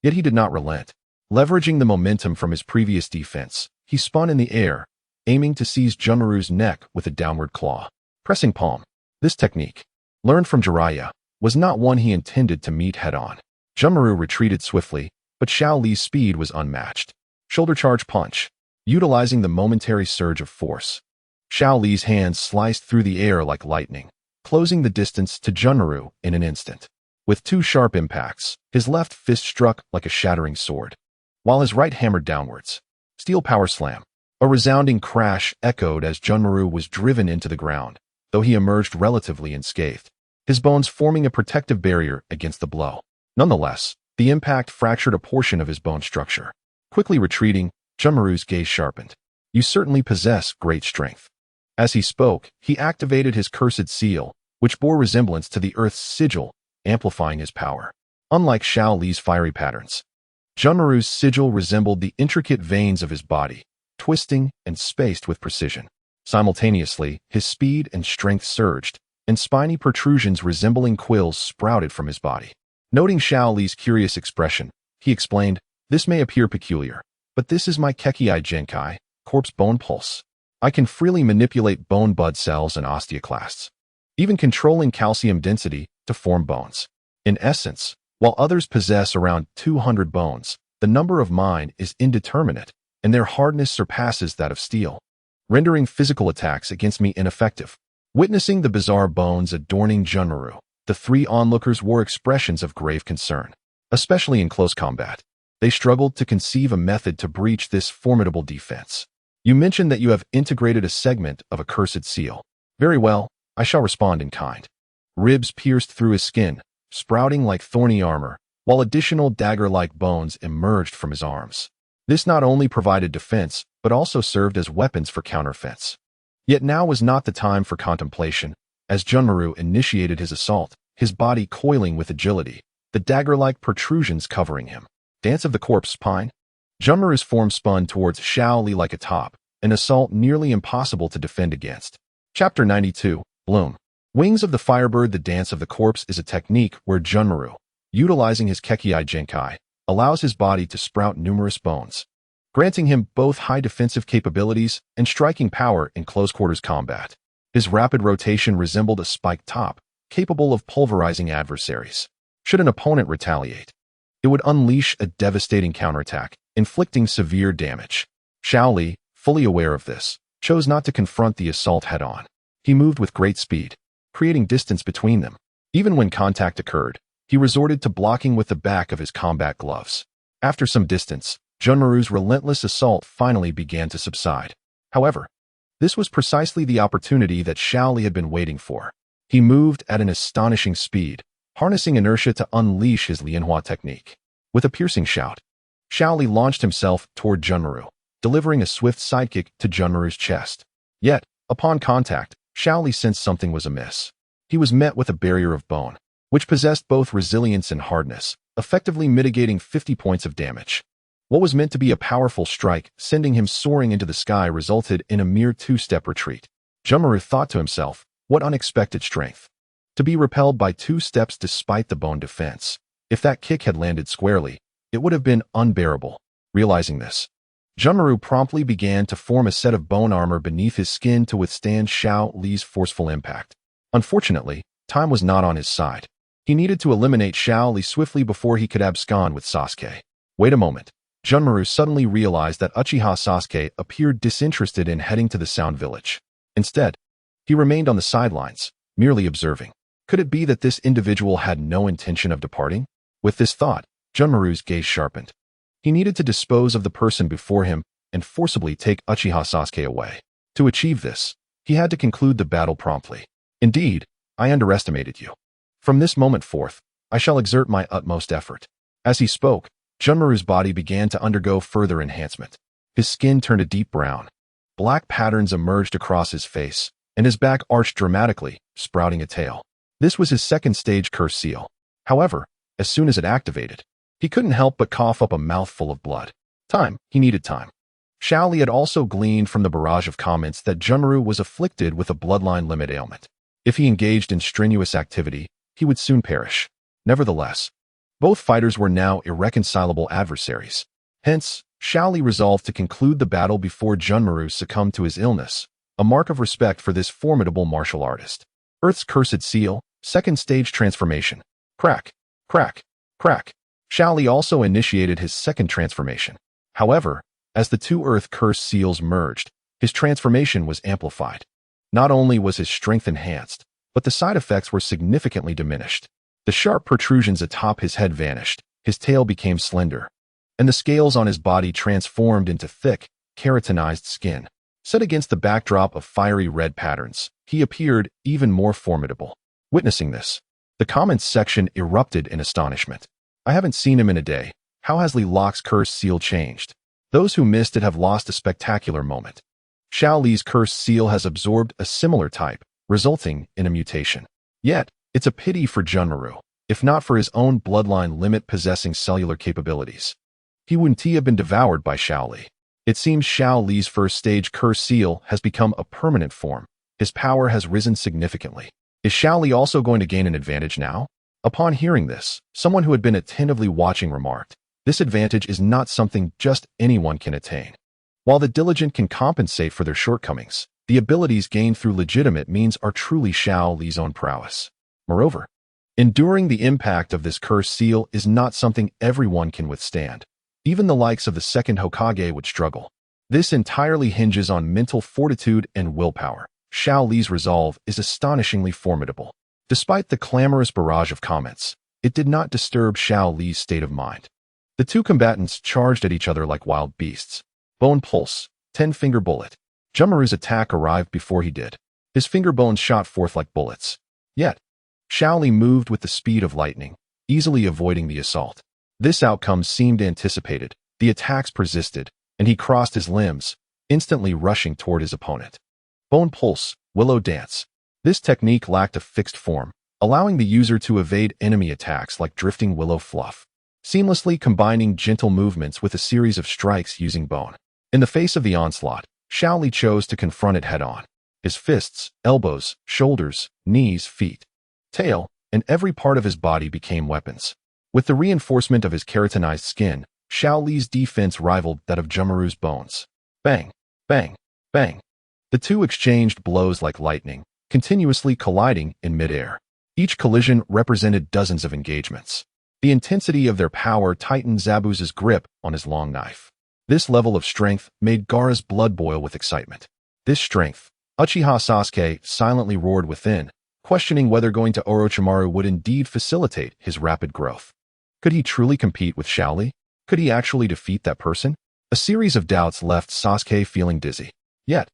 Yet he did not relent. Leveraging the momentum from his previous defense, he spun in the air, aiming to seize Junmaru's neck with a downward claw. Pressing palm. This technique, learned from Jiraiya, was not one he intended to meet head-on. Junmaru retreated swiftly, but Xiao Li's speed was unmatched. Shoulder charge punch. Utilizing the momentary surge of force, Xiao Li's hands sliced through the air like lightning, closing the distance to Junmaru in an instant. With two sharp impacts, his left fist struck like a shattering sword, while his right hammered downwards. Steel power slam. A resounding crash echoed as Junmaru was driven into the ground, though he emerged relatively unscathed, his bones forming a protective barrier against the blow. Nonetheless, the impact fractured a portion of his bone structure. Quickly retreating, Junmaru's gaze sharpened. You certainly possess great strength. As he spoke, he activated his cursed seal, which bore resemblance to the Earth's sigil, amplifying his power. Unlike Xiao Li's fiery patterns, Junmaru's sigil resembled the intricate veins of his body, twisting and spaced with precision. Simultaneously, his speed and strength surged, and spiny protrusions resembling quills sprouted from his body. Noting Xiao Li's curious expression, he explained, "This may appear peculiar, but this is my Kekkei Genkai, corpse bone pulse. I can freely manipulate bone bud cells and osteoclasts, even controlling calcium density to form bones. In essence, while others possess around 200 bones, the number of mine is indeterminate, and their hardness surpasses that of steel, rendering physical attacks against me ineffective." Witnessing the bizarre bones adorning Junmaru, the three onlookers wore expressions of grave concern, especially in close combat. They struggled to conceive a method to breach this formidable defense. You mentioned that you have integrated a segment of a cursed seal. Very well, I shall respond in kind. Ribs pierced through his skin, sprouting like thorny armor, while additional dagger-like bones emerged from his arms. This not only provided defense, but also served as weapons for counteroffense. Yet now was not the time for contemplation. As Junmaru initiated his assault, his body coiling with agility, the dagger-like protrusions covering him. Dance of the corpse spine. Junmaru's form spun towards Xiao Li like a top, an assault nearly impossible to defend against. Chapter 92, Bloom. Wings of the Firebird. The dance of the corpse is a technique where Junmaru, utilizing his Kekkei Genkai, allows his body to sprout numerous bones, granting him both high defensive capabilities and striking power in close-quarters combat. His rapid rotation resembled a spiked top, capable of pulverizing adversaries. Should an opponent retaliate, it would unleash a devastating counterattack, inflicting severe damage. Xiao Li, fully aware of this, chose not to confront the assault head-on. He moved with great speed, creating distance between them. Even when contact occurred, he resorted to blocking with the back of his combat gloves. After some distance, Junmaru's relentless assault finally began to subside. However, this was precisely the opportunity that Xiao Li had been waiting for. He moved at an astonishing speed, harnessing inertia to unleash his Lianhua technique. With a piercing shout, Xiao Li launched himself toward Junmaru, delivering a swift sidekick to Junmaru's chest. Yet, upon contact, Xiao Li sensed something was amiss. He was met with a barrier of bone, which possessed both resilience and hardness, effectively mitigating 50 points of damage. What was meant to be a powerful strike, sending him soaring into the sky, resulted in a mere two-step retreat. Junmaru thought to himself, what unexpected strength. To be repelled by 2 steps despite the bone defense. If that kick had landed squarely, it would have been unbearable. Realizing this, Junmaru promptly began to form a set of bone armor beneath his skin to withstand Xiao Li's forceful impact. Unfortunately, time was not on his side. He needed to eliminate Xiao Li swiftly before he could abscond with Sasuke. Wait a moment. Junmaru suddenly realized that Uchiha Sasuke appeared disinterested in heading to the Sound Village. Instead, He remained on the sidelines, merely observing. Could it be that this individual had no intention of departing? With this thought, Junmaru's gaze sharpened. He needed to dispose of the person before him and forcibly take Uchiha Sasuke away. To achieve this, he had to conclude the battle promptly. Indeed, I underestimated you. From this moment forth, I shall exert my utmost effort. As he spoke, Junmaru's body began to undergo further enhancement. His skin turned a deep brown. Black patterns emerged across his face, and his back arched dramatically, sprouting a tail. This was his second stage curse seal. However, as soon as it activated, he couldn't help but cough up a mouthful of blood. Time. He needed time. Xiao Li had also gleaned from the barrage of comments that Junmaru was afflicted with a bloodline limit ailment. If he engaged in strenuous activity, he would soon perish. Nevertheless, both fighters were now irreconcilable adversaries. Hence, Xiao Li resolved to conclude the battle before Junmaru succumbed to his illness, a mark of respect for this formidable martial artist. Earth's Cursed Seal, second stage transformation. Crack, crack, crack. Xiao Li also initiated his second transformation. However, as the two Earth Curse Seals merged, his transformation was amplified. Not only was his strength enhanced, but the side effects were significantly diminished. The sharp protrusions atop his head vanished, his tail became slender, and the scales on his body transformed into thick, keratinized skin. Set against the backdrop of fiery red patterns, he appeared even more formidable. Witnessing this, the comments section erupted in astonishment. I haven't seen him in a day. How has Li Locke's curse seal changed? Those who missed it have lost a spectacular moment. Xiao Li's curse seal has absorbed a similar type, resulting in a mutation. Yet, it's a pity for Junmaru, if not for his own bloodline limit possessing cellular capabilities. He wouldn't have been devoured by Xiao Li. It seems Xiao Li's first stage curse seal has become a permanent form. His power has risen significantly. Is Xiao Li also going to gain an advantage now? Upon hearing this, someone who had been attentively watching remarked, "This advantage is not something just anyone can attain. While the diligent can compensate for their shortcomings, the abilities gained through legitimate means are truly Xiao Li's own prowess. Moreover, enduring the impact of this curse seal is not something everyone can withstand. Even the likes of the second Hokage would struggle. This entirely hinges on mental fortitude and willpower. Xiao Li's resolve is astonishingly formidable." Despite the clamorous barrage of comments, it did not disturb Xiao Li's state of mind. The two combatants charged at each other like wild beasts. Bone pulse, 10-finger bullet. Junmaru's attack arrived before he did. His finger bones shot forth like bullets. Yet, Xiao Li moved with the speed of lightning, easily avoiding the assault. This outcome seemed anticipated. The attacks persisted, and he crossed his limbs, instantly rushing toward his opponent. Bone pulse, willow dance. This technique lacked a fixed form, allowing the user to evade enemy attacks like drifting willow fluff, seamlessly combining gentle movements with a series of strikes using bone. In the face of the onslaught, Xiao Li chose to confront it head-on. His fists, elbows, shoulders, knees, feet, tail, and every part of his body became weapons. With the reinforcement of his keratinized skin, Xiao Li's defense rivaled that of Junmaru's bones. Bang, bang, bang. The two exchanged blows like lightning, continuously colliding in midair. Each collision represented dozens of engagements. The intensity of their power tightened Zabuza's grip on his long knife. This level of strength made Gaara's blood boil with excitement. This strength, Uchiha Sasuke silently roared within, questioning whether going to Orochimaru would indeed facilitate his rapid growth. Could he truly compete with Xiao Li? Could he actually defeat that person? A series of doubts left Sasuke feeling dizzy. Yet,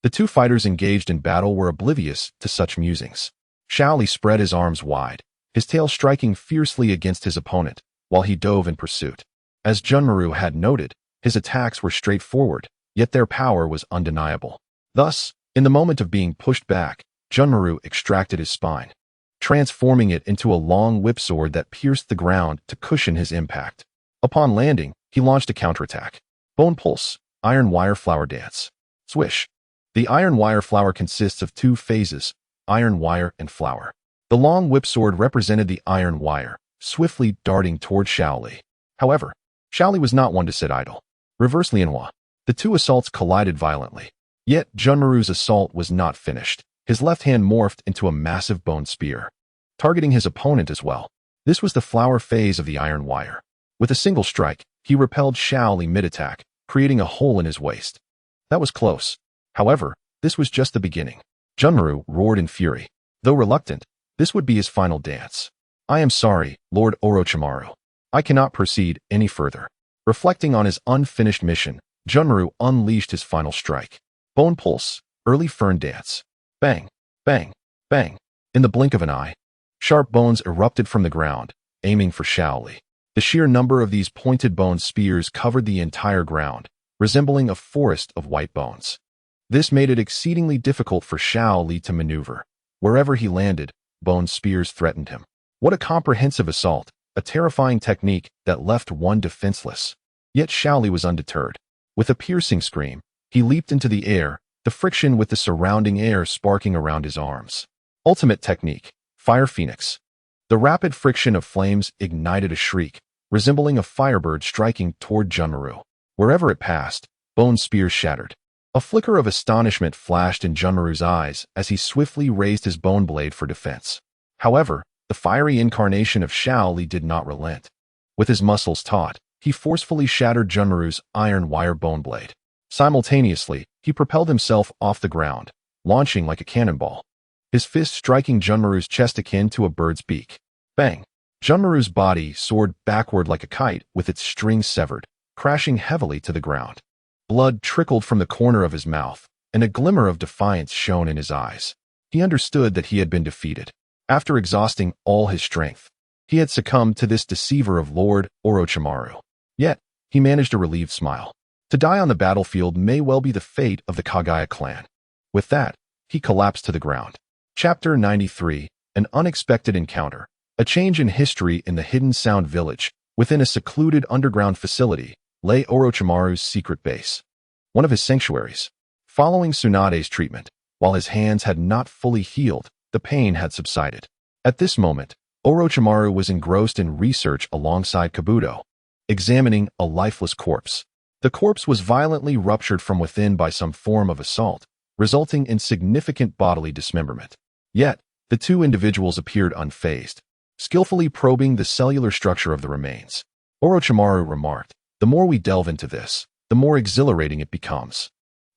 the two fighters engaged in battle were oblivious to such musings. Xiao Li spread his arms wide, his tail striking fiercely against his opponent, while he dove in pursuit. As Junmaru had noted, his attacks were straightforward, yet their power was undeniable. Thus, in the moment of being pushed back, Junmaru extracted his spine, transforming it into a long whipsword that pierced the ground to cushion his impact. Upon landing, he launched a counterattack. Bone pulse, iron wire flower dance. Swish. The iron wire flower consists of two phases, iron wire and flower. The long whipsword represented the iron wire, swiftly darting toward Xiao Li. However, Xiao Li was not one to sit idle. Reverse Lianhua. The two assaults collided violently. Yet Junmaru's assault was not finished. His left hand morphed into a massive bone spear, targeting his opponent as well. This was the flower phase of the iron wire. With a single strike, he repelled Xiao Li mid-attack, creating a hole in his waist. That was close. However, this was just the beginning. Junmaru roared in fury. Though reluctant, this would be his final dance. I am sorry, Lord Orochimaru. I cannot proceed any further. Reflecting on his unfinished mission, Junmaru unleashed his final strike. Bone Pulse, Early Fern Dance. Bang, bang, bang. In the blink of an eye, sharp bones erupted from the ground, aiming for Shaoli. The sheer number of these pointed bone spears covered the entire ground, resembling a forest of white bones. This made it exceedingly difficult for Shaoli to maneuver. Wherever he landed, bone spears threatened him. What a comprehensive assault, a terrifying technique that left one defenseless. Yet Shaoli was undeterred. With a piercing scream, he leaped into the air, the friction with the surrounding air sparking around his arms. Ultimate technique, Fire Phoenix. The rapid friction of flames ignited a shriek, resembling a firebird striking toward Junmaru. Wherever it passed, bone spears shattered. A flicker of astonishment flashed in Junmaru's eyes as he swiftly raised his bone blade for defense. However, the fiery incarnation of Shaoli did not relent. With his muscles taut, he forcefully shattered Junmaru's iron wire bone blade. Simultaneously, he propelled himself off the ground, launching like a cannonball, his fist striking Junmaru's chest akin to a bird's beak. Bang! Junmaru's body soared backward like a kite with its strings severed, crashing heavily to the ground. Blood trickled from the corner of his mouth, and a glimmer of defiance shone in his eyes. He understood that he had been defeated. After exhausting all his strength, he had succumbed to this deceiver of Lord Orochimaru. Yet, he managed a relieved smile. To die on the battlefield may well be the fate of the Kaguya clan. With that, he collapsed to the ground. Chapter 93, An Unexpected Encounter. A change in history in the Hidden Sound Village, within a secluded underground facility, lay Orochimaru's secret base. One of his sanctuaries. Following Tsunade's treatment, while his hands had not fully healed, the pain had subsided. At this moment, Orochimaru was engrossed in research alongside Kabuto, examining a lifeless corpse. The corpse was violently ruptured from within by some form of assault, resulting in significant bodily dismemberment. Yet, the two individuals appeared unfazed, skillfully probing the cellular structure of the remains. Orochimaru remarked, "The more we delve into this, the more exhilarating it becomes."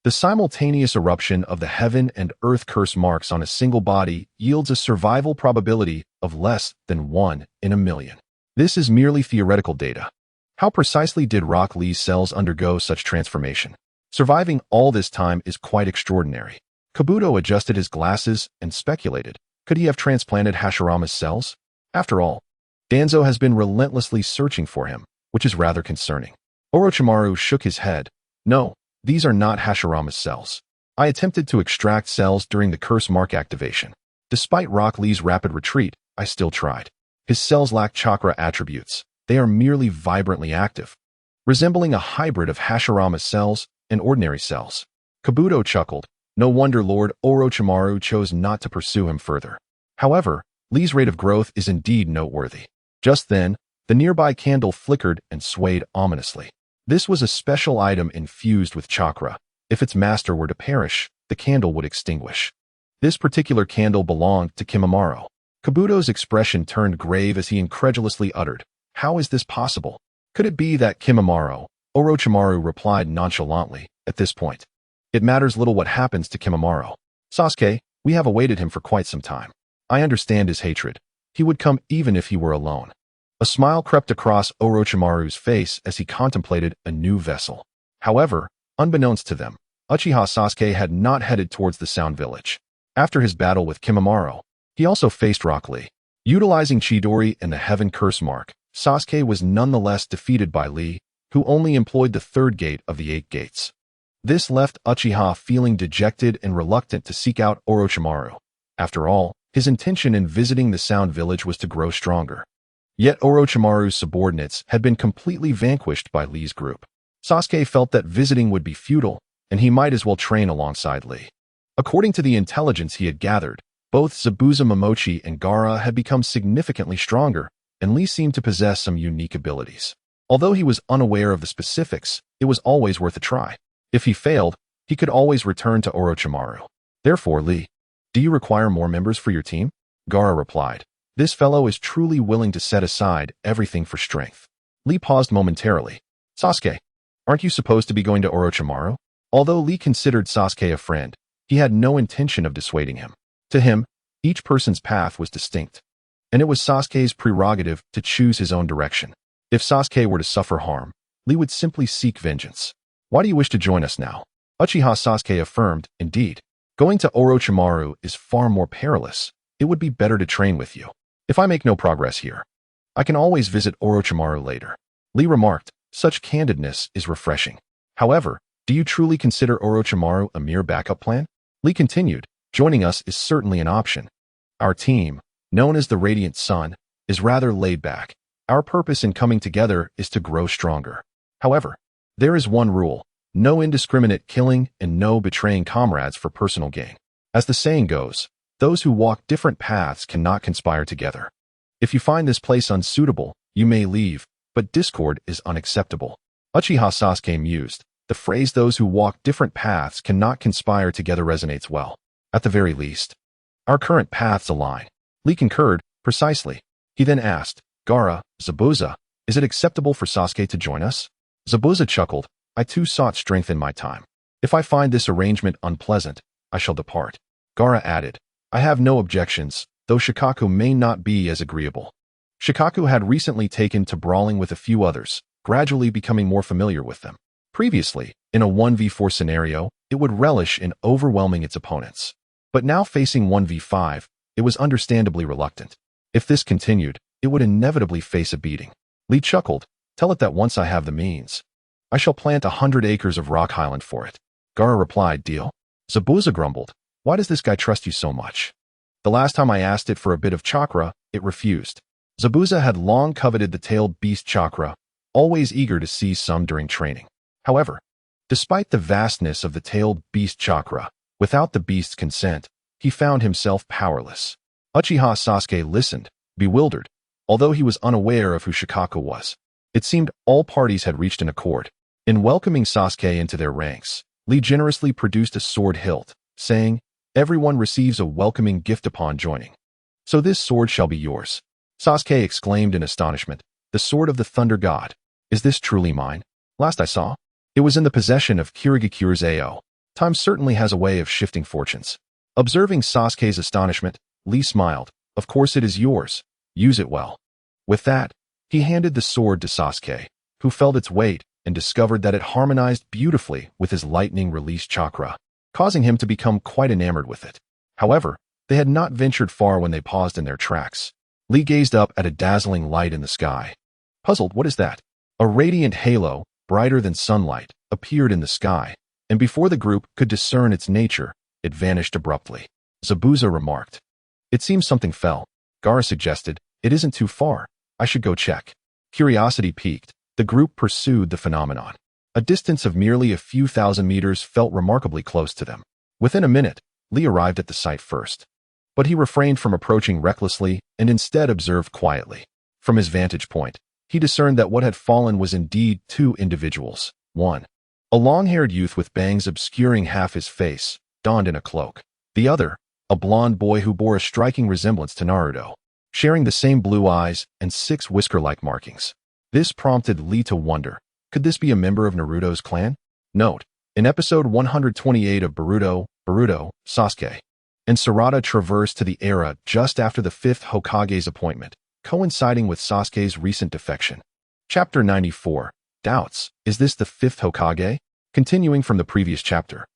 The simultaneous eruption of the heaven and earth curse marks on a single body yields a survival probability of less than 1 in a million. This is merely theoretical data. How precisely did Rock Lee's cells undergo such transformation? Surviving all this time is quite extraordinary. Kabuto adjusted his glasses and speculated, could he have transplanted Hashirama's cells? After all, Danzo has been relentlessly searching for him, which is rather concerning. Orochimaru shook his head. No, these are not Hashirama's cells. I attempted to extract cells during the curse mark activation. Despite Rock Lee's rapid retreat, I still tried. His cells lack chakra attributes. They are merely vibrantly active, resembling a hybrid of Hashirama's cells and ordinary cells. Kabuto chuckled. No wonder Lord Orochimaru chose not to pursue him further. However, Lee's rate of growth is indeed noteworthy. Just then, the nearby candle flickered and swayed ominously. This was a special item infused with chakra. If its master were to perish, the candle would extinguish. This particular candle belonged to Kimimaro. Kabuto's expression turned grave as he incredulously uttered, "How is this possible? Could it be that Kimimaro?" Orochimaru replied nonchalantly, "At this point, it matters little what happens to Kimimaro. Sasuke, we have awaited him for quite some time. I understand his hatred. He would come even if he were alone." A smile crept across Orochimaru's face as he contemplated a new vessel. However, unbeknownst to them, Uchiha Sasuke had not headed towards the Sound Village. After his battle with Kimimaro, he also faced Rock Lee. Utilizing Chidori and the Heaven Curse Mark, Sasuke was nonetheless defeated by Lee, who only employed the third gate of the 8 gates. This left Uchiha feeling dejected and reluctant to seek out Orochimaru. After all, his intention in visiting the Sound Village was to grow stronger. Yet Orochimaru's subordinates had been completely vanquished by Lee's group. Sasuke felt that visiting would be futile, and he might as well train alongside Lee. According to the intelligence he had gathered, both Zabuza Momochi and Gaara had become significantly stronger, and Lee seemed to possess some unique abilities. Although he was unaware of the specifics, it was always worth a try. If he failed, he could always return to Orochimaru. Therefore, Lee, do you require more members for your team? Gaara replied. This fellow is truly willing to set aside everything for strength. Lee paused momentarily. Sasuke, aren't you supposed to be going to Orochimaru? Although Lee considered Sasuke a friend, he had no intention of dissuading him. To him, each person's path was distinct, and it was Sasuke's prerogative to choose his own direction. If Sasuke were to suffer harm, Lee would simply seek vengeance. Why do you wish to join us now? Uchiha Sasuke affirmed, indeed. Going to Orochimaru is far more perilous. It would be better to train with you. If I make no progress here, I can always visit Orochimaru later. Lee remarked, such candidness is refreshing. However, do you truly consider Orochimaru a mere backup plan? Lee continued, joining us is certainly an option. Our team, known as the Radiant Sun, is rather laid back. Our purpose in coming together is to grow stronger. However, there is one rule: no indiscriminate killing and no betraying comrades for personal gain. As the saying goes, those who walk different paths cannot conspire together. If you find this place unsuitable, you may leave, but discord is unacceptable. Uchiha Sasuke mused. The phrase those who walk different paths cannot conspire together resonates well. At the very least, our current paths align. Lee concurred, precisely. He then asked, Gaara, Zabuza, is it acceptable for Sasuke to join us? Zabuza chuckled, I too sought strength in my time. If I find this arrangement unpleasant, I shall depart. Gaara added, I have no objections, though Shikaku may not be as agreeable. Shikaku had recently taken to brawling with a few others, gradually becoming more familiar with them. Previously, in a 1v4 scenario, it would relish in overwhelming its opponents. But now facing 1v5, it was understandably reluctant. If this continued, it would inevitably face a beating. Lee chuckled, tell it that once I have the means, I shall plant 100 acres of rock highland for it. Gaara replied, deal. Zabuza grumbled, why does this guy trust you so much? The last time I asked it for a bit of chakra, it refused. Zabuza had long coveted the tailed beast chakra, always eager to seize some during training. However, despite the vastness of the tailed beast chakra, without the beast's consent, he found himself powerless. Uchiha Sasuke listened, bewildered, although he was unaware of who Shikaku was. It seemed all parties had reached an accord. In welcoming Sasuke into their ranks, Lee generously produced a sword hilt, saying, everyone receives a welcoming gift upon joining. So this sword shall be yours. Sasuke exclaimed in astonishment, the sword of the Thunder God. Is this truly mine? Last I saw, it was in the possession of Kirigakure's AO. Time certainly has a way of shifting fortunes. Observing Sasuke's astonishment, Lee smiled. Of course it is yours. Use it well. With that, he handed the sword to Sasuke, who felt its weight and discovered that it harmonized beautifully with his lightning release chakra, causing him to become quite enamored with it. However, they had not ventured far when they paused in their tracks. Lee gazed up at a dazzling light in the sky. Puzzled, what is that? A radiant halo, brighter than sunlight, appeared in the sky, and before the group could discern its nature, it vanished abruptly. Zabuza remarked, it seems something fell. Gaara suggested, it isn't too far. I should go check. Curiosity piqued, the group pursued the phenomenon. A distance of merely a few thousand meters felt remarkably close to them. Within a minute, Lee arrived at the site first. But he refrained from approaching recklessly and instead observed quietly. From his vantage point, he discerned that what had fallen was indeed two individuals. One, a long-haired youth with bangs obscuring half his face, donned in a cloak. The other, a blonde boy who bore a striking resemblance to Naruto, sharing the same blue eyes and 6 whisker-like markings. This prompted Lee to wonder, could this be a member of Naruto's clan? Note, in episode 128 of Boruto, Sasuke and Sarada traversed to the era just after the 5th Hokage's appointment, coinciding with Sasuke's recent defection. Chapter 94, Doubts, is this the 5th Hokage? Continuing from the previous chapter.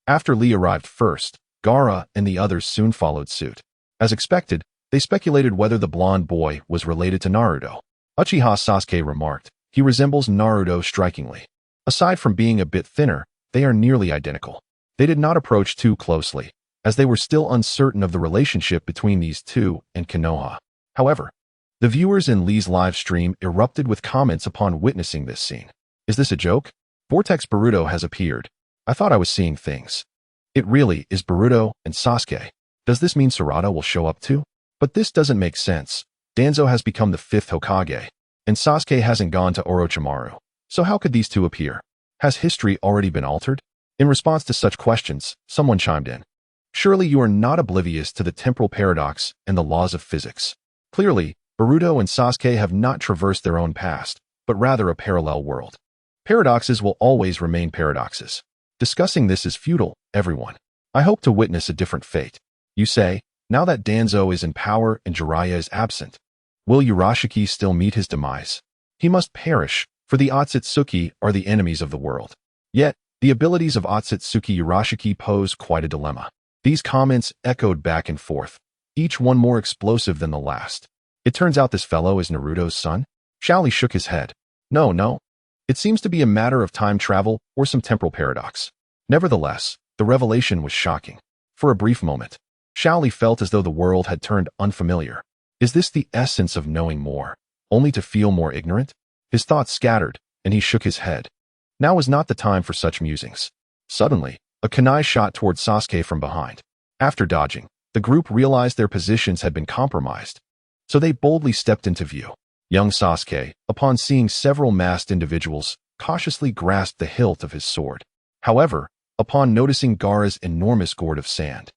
After Lee arrived first, Gaara and the others soon followed suit. As expected, they speculated whether the blonde boy was related to Naruto. Uchiha Sasuke remarked, he resembles Naruto strikingly. Aside from being a bit thinner, they are nearly identical. They did not approach too closely, as they were still uncertain of the relationship between these two and Konoha. However, the viewers in Lee's live stream erupted with comments upon witnessing this scene. Is this a joke? Vortex Boruto has appeared. I thought I was seeing things. It really is Boruto and Sasuke. Does this mean Sarada will show up too? But this doesn't make sense. Danzo has become the 5th Hokage, and Sasuke hasn't gone to Orochimaru. So how could these two appear? Has history already been altered? In response to such questions, someone chimed in. Surely you are not oblivious to the temporal paradox and the laws of physics. Clearly, Boruto and Sasuke have not traversed their own past, but rather a parallel world. Paradoxes will always remain paradoxes. Discussing this is futile, everyone. I hope to witness a different fate. You say, now that Danzo is in power and Jiraiya is absent, will Urashiki still meet his demise? He must perish, for the Otsutsuki are the enemies of the world. Yet, the abilities of Otsutsuki Urashiki pose quite a dilemma. These comments echoed back and forth, each one more explosive than the last. It turns out this fellow is Naruto's son? Shaoli shook his head. No. It seems to be a matter of time travel or some temporal paradox. Nevertheless, the revelation was shocking. For a brief moment, Shaoli felt as though the world had turned unfamiliar. Is this the essence of knowing more, only to feel more ignorant? His thoughts scattered, and he shook his head. Now was not the time for such musings. Suddenly, a kunai shot toward Sasuke from behind. After dodging, the group realized their positions had been compromised. So they boldly stepped into view. Young Sasuke, upon seeing several masked individuals, cautiously grasped the hilt of his sword. However, upon noticing Gaara's enormous gourd of sand,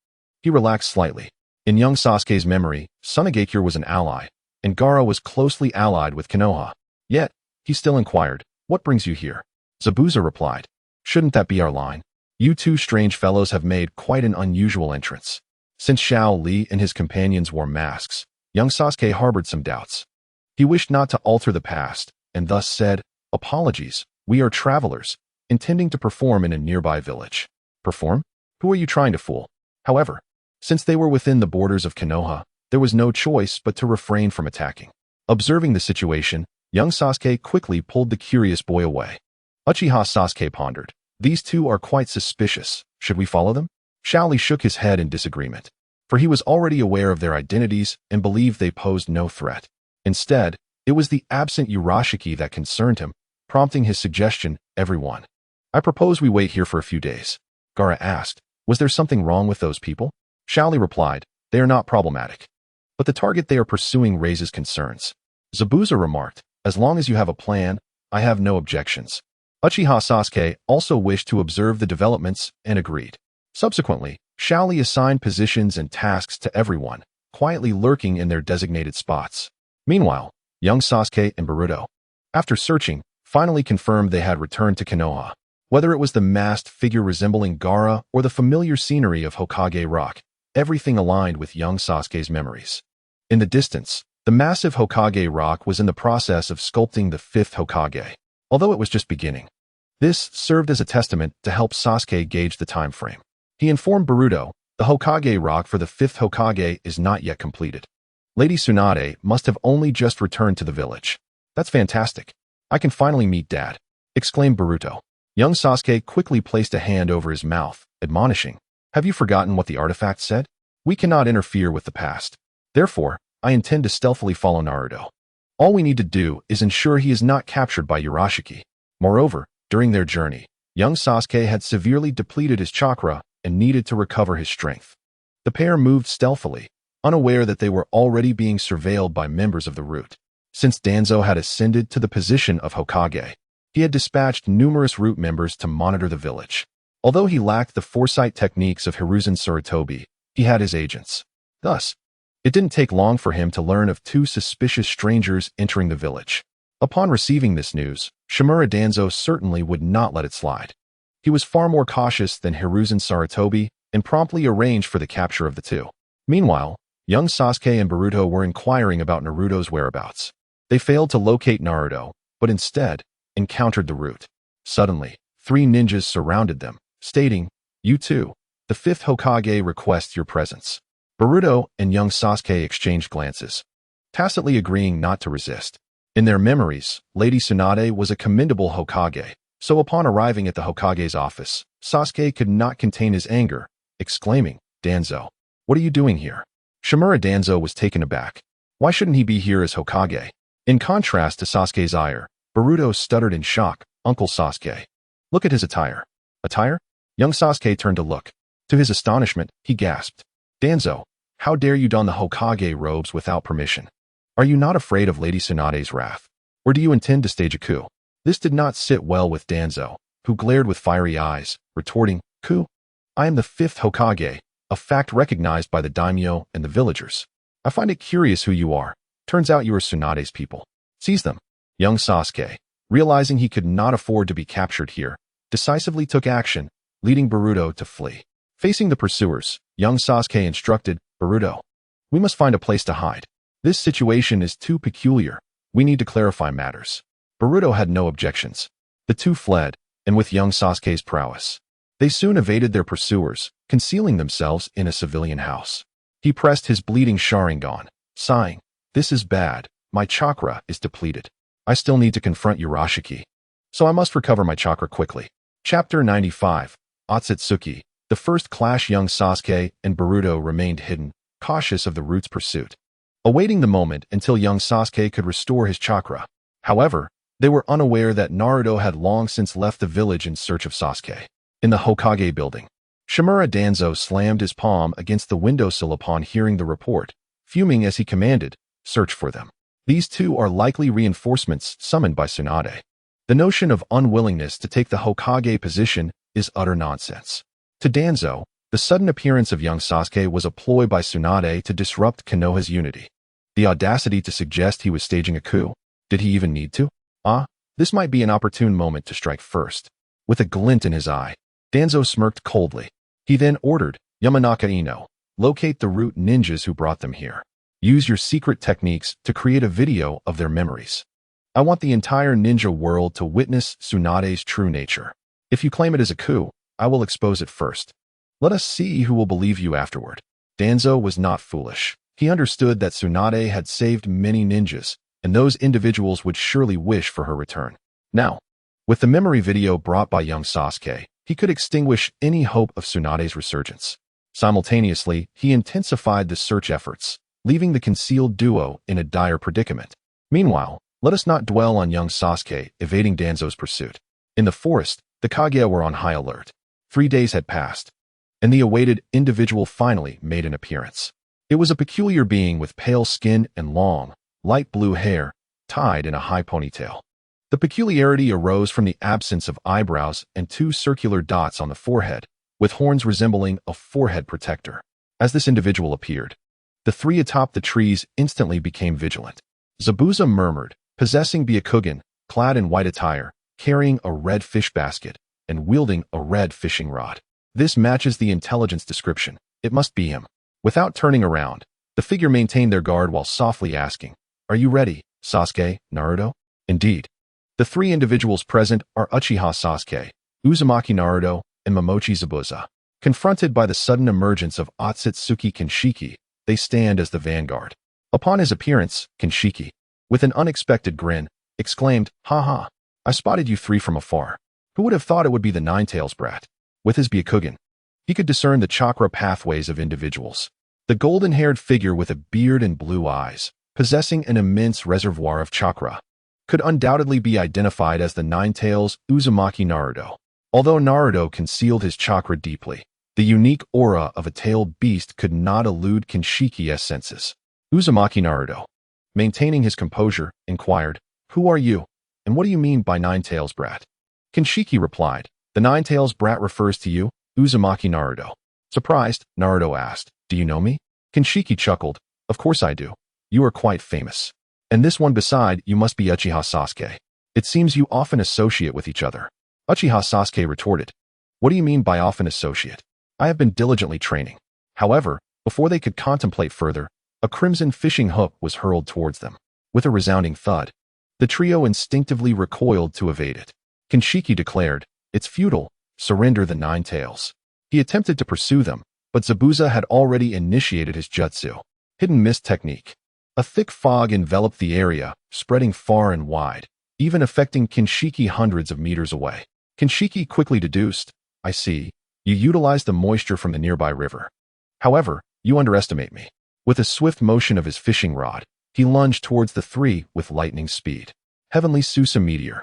he relaxed slightly. In young Sasuke's memory, Tsunagakure was an ally, and Gaara was closely allied with Konoha. Yet, he still inquired, "What brings you here?" Zabuza replied, "Shouldn't that be our line? You two strange fellows have made quite an unusual entrance." Since Xiao Li and his companions wore masks, young Sasuke harbored some doubts. He wished not to alter the past, and thus said, "Apologies, we are travelers, intending to perform in a nearby village." Perform? Who are you trying to fool? However, since they were within the borders of Konoha, there was no choice but to refrain from attacking. Observing the situation, young Sasuke quickly pulled the curious boy away. Uchiha Sasuke pondered, "These two are quite suspicious. Should we follow them?" Shaoli shook his head in disagreement, for he was already aware of their identities and believed they posed no threat. Instead, it was the absent Urashiki that concerned him, prompting his suggestion, "Everyone, I propose we wait here for a few days." Gaara asked, "Was there something wrong with those people?" Shaoli replied, "They are not problematic, but the target they are pursuing raises concerns." Zabuza remarked, "As long as you have a plan, I have no objections." Uchiha Sasuke also wished to observe the developments and agreed. Subsequently, Shaoli assigned positions and tasks to everyone, quietly lurking in their designated spots. Meanwhile, young Sasuke and Boruto, after searching, finally confirmed they had returned to Konoha. Whether it was the masked figure resembling Gaara or the familiar scenery of Hokage Rock, everything aligned with young Sasuke's memories. In the distance, the massive Hokage Rock was in the process of sculpting the fifth Hokage, although it was just beginning. This served as a testament to help Sasuke gauge the time frame. He informed Boruto, "The Hokage Rock for the fifth Hokage is not yet completed. Lady Tsunade must have only just returned to the village." "That's fantastic. I can finally meet Dad," exclaimed Boruto. Young Sasuke quickly placed a hand over his mouth, admonishing, "Have you forgotten what the artifact said? We cannot interfere with the past. Therefore, I intend to stealthily follow Naruto. All we need to do is ensure he is not captured by Urashiki." Moreover, during their journey, young Sasuke had severely depleted his chakra and needed to recover his strength. The pair moved stealthily, unaware that they were already being surveilled by members of the Root. Since Danzo had ascended to the position of Hokage, he had dispatched numerous Root members to monitor the village. Although he lacked the foresight techniques of Hiruzen Sarutobi, he had his agents. Thus, it didn't take long for him to learn of two suspicious strangers entering the village. Upon receiving this news, Shimura Danzo certainly would not let it slide. He was far more cautious than Hiruzen Sarutobi and promptly arranged for the capture of the two. Meanwhile, young Sasuke and Boruto were inquiring about Naruto's whereabouts. They failed to locate Naruto, but instead encountered the Root. Suddenly, three ninjas surrounded them, stating, "You two, the fifth Hokage requests your presence." Boruto and young Sasuke exchanged glances, tacitly agreeing not to resist. In their memories, Lady Tsunade was a commendable Hokage, so upon arriving at the Hokage's office, Sasuke could not contain his anger, exclaiming, "Danzo, what are you doing here?" Shimura Danzo was taken aback. Why shouldn't he be here as Hokage? In contrast to Sasuke's ire, Boruto stuttered in shock, "Uncle Sasuke, look at his attire." "Attire?" Young Sasuke turned to look. To his astonishment, he gasped, "Danzo, how dare you don the Hokage robes without permission? Are you not afraid of Lady Tsunade's wrath? Or do you intend to stage a coup?" This did not sit well with Danzo, who glared with fiery eyes, retorting, "Coup? I am the fifth Hokage, a fact recognized by the daimyo and the villagers. I find it curious who you are. Turns out you are Tsunade's people. Seize them." Young Sasuke, realizing he could not afford to be captured here, decisively took action, leading Boruto to flee. Facing the pursuers, young Sasuke instructed, Boruto, we must find a place to hide. This situation is too peculiar. We need to clarify matters. Boruto had no objections. The two fled, and with young Sasuke's prowess, they soon evaded their pursuers, concealing themselves in a civilian house. He pressed his bleeding Sharingan, sighing, this is bad. My chakra is depleted. I still need to confront Urashiki, so I must recover my chakra quickly. Chapter 95, Otsutsuki. The first clash. Young Sasuke and Boruto remained hidden, cautious of the root's pursuit, awaiting the moment until young Sasuke could restore his chakra. However, they were unaware that Naruto had long since left the village in search of Sasuke. In the Hokage building, Shimura Danzo slammed his palm against the windowsill upon hearing the report, fuming as he commanded, search for them. These two are likely reinforcements summoned by Tsunade. The notion of unwillingness to take the Hokage position is utter nonsense. To Danzo, the sudden appearance of young Sasuke was a ploy by Tsunade to disrupt Konoha's unity. The audacity to suggest he was staging a coup. Did he even need to? This might be an opportune moment to strike first. With a glint in his eye, Danzo smirked coldly. He then ordered, Yamanaka Ino, locate the root ninjas who brought them here. Use your secret techniques to create a video of their memories. I want the entire ninja world to witness Tsunade's true nature. If you claim it as a coup, I will expose it first. Let us see who will believe you afterward. Danzo was not foolish. He understood that Tsunade had saved many ninjas, and those individuals would surely wish for her return. Now, with the memory video brought by young Sasuke, he could extinguish any hope of Tsunade's resurgence. Simultaneously, he intensified the search efforts, leaving the concealed duo in a dire predicament. Meanwhile, let us not dwell on young Sasuke evading Danzo's pursuit. In the forest, the Kage were on high alert. 3 days had passed, and the awaited individual finally made an appearance. It was a peculiar being with pale skin and long, light blue hair, tied in a high ponytail. The peculiarity arose from the absence of eyebrows and 2 circular dots on the forehead, with horns resembling a forehead protector. As this individual appeared, the 3 atop the trees instantly became vigilant. Zabuza murmured, possessing Byakugan, clad in white attire, carrying a red fish basket, and wielding a red fishing rod. This matches the intelligence description. It must be him. Without turning around, the figure maintained their guard while softly asking, are you ready, Sasuke, Naruto? Indeed. The 3 individuals present are Uchiha Sasuke, Uzumaki Naruto, and Momochi Zabuza. Confronted by the sudden emergence of Otsutsuki Kinshiki, they stand as the vanguard. Upon his appearance, Kinshiki, with an unexpected grin, exclaimed, ha, I spotted you 3 from afar. Who would have thought it would be the Ninetales brat? With his Byakugan, he could discern the chakra pathways of individuals. The golden-haired figure with a beard and blue eyes, possessing an immense reservoir of chakra, could undoubtedly be identified as the Ninetales Uzumaki Naruto. Although Naruto concealed his chakra deeply, the unique aura of a tailed beast could not elude Kinshiki's senses. Uzumaki Naruto, maintaining his composure, inquired, who are you, and what do you mean by Ninetales brat? Kinshiki replied, the Ninetales brat refers to you, Uzumaki Naruto. Surprised, Naruto asked, do you know me? Kinshiki chuckled, of course I do. You are quite famous. And this one beside you must be Uchiha Sasuke. It seems you often associate with each other. Uchiha Sasuke retorted, what do you mean by often associate? I have been diligently training. However, before they could contemplate further, a crimson fishing hook was hurled towards them. With a resounding thud, the trio instinctively recoiled to evade it. Kinshiki declared, it's futile, surrender the Ninetales. He attempted to pursue them, but Zabuza had already initiated his jutsu, hidden mist technique. A thick fog enveloped the area, spreading far and wide, even affecting Kinshiki hundreds of meters away. Kinshiki quickly deduced, I see, you utilized the moisture from the nearby river. However, you underestimate me. With a swift motion of his fishing rod, he lunged towards the 3 with lightning speed. Heavenly Susa Meteor.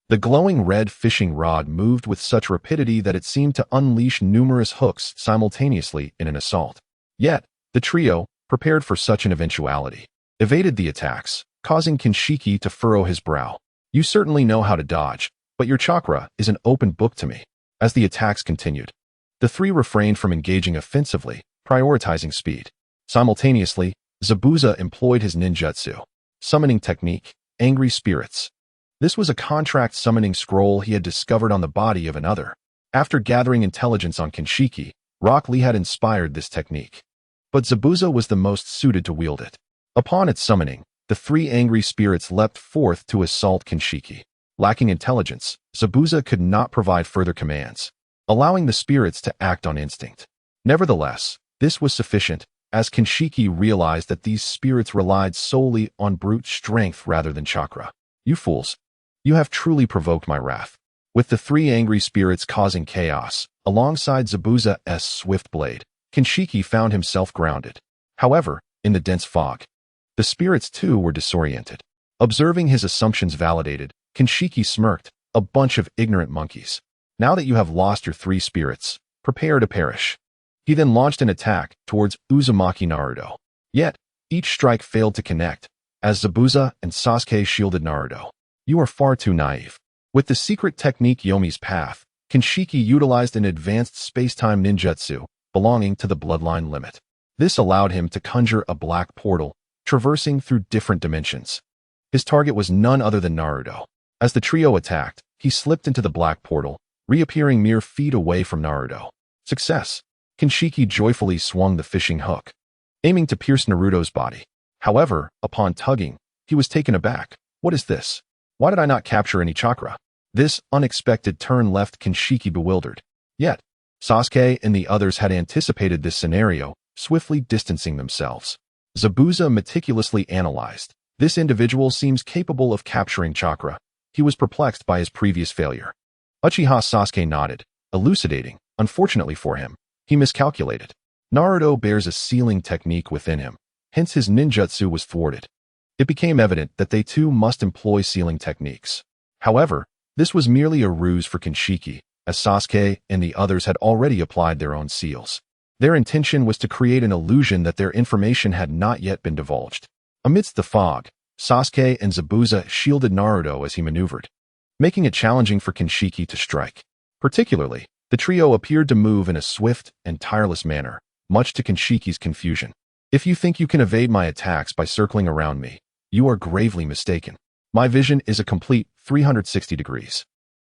The glowing red fishing rod moved with such rapidity that it seemed to unleash numerous hooks simultaneously in an assault. Yet, the trio, prepared for such an eventuality, evaded the attacks, causing Kinshiki to furrow his brow. You certainly know how to dodge, but your chakra is an open book to me. As the attacks continued, the 3 refrained from engaging offensively, prioritizing speed. Simultaneously, Zabuza employed his ninjutsu, summoning technique, Angry Spirits. This was a contract summoning scroll he had discovered on the body of another. After gathering intelligence on Kinshiki, Rock Lee had inspired this technique, but Zabuza was the most suited to wield it. Upon its summoning, the three angry spirits leapt forth to assault Kinshiki. Lacking intelligence, Zabuza could not provide further commands, allowing the spirits to act on instinct. Nevertheless, this was sufficient, as Kinshiki realized that these spirits relied solely on brute strength rather than chakra. You fools! You have truly provoked my wrath. With the three angry spirits causing chaos, alongside Zabuza's swift blade, Kinshiki found himself grounded. However, in the dense fog, the spirits too were disoriented. Observing his assumptions validated, Kinshiki smirked, a bunch of ignorant monkeys. Now that you have lost your three spirits, prepare to perish. He then launched an attack towards Uzumaki Naruto. Yet, each strike failed to connect, as Zabuza and Sasuke shielded Naruto. You are far too naive. With the secret technique Yomi's Path, Kinshiki utilized an advanced space-time ninjutsu belonging to the Bloodline limit. This allowed him to conjure a black portal, traversing through different dimensions. His target was none other than Naruto. As the trio attacked, he slipped into the black portal, reappearing mere feet away from Naruto. Success! Kinshiki joyfully swung the fishing hook, aiming to pierce Naruto's body. However, upon tugging, he was taken aback. What is this? Why did I not capture any chakra? This unexpected turn left Kinshiki bewildered. Yet, Sasuke and the others had anticipated this scenario, swiftly distancing themselves. Zabuza meticulously analyzed. This individual seems capable of capturing chakra. He was perplexed by his previous failure. Uchiha Sasuke nodded, elucidating. Unfortunately for him, he miscalculated. Naruto bears a sealing technique within him, hence his ninjutsu was thwarted. It became evident that they too must employ sealing techniques. However, this was merely a ruse for Kinshiki, as Sasuke and the others had already applied their own seals. Their intention was to create an illusion that their information had not yet been divulged. Amidst the fog, Sasuke and Zabuza shielded Naruto as he maneuvered, making it challenging for Kinshiki to strike. Particularly, the trio appeared to move in a swift and tireless manner, much to Kinshiki's confusion. If you think you can evade my attacks by circling around me, you are gravely mistaken. My vision is a complete 360 degrees.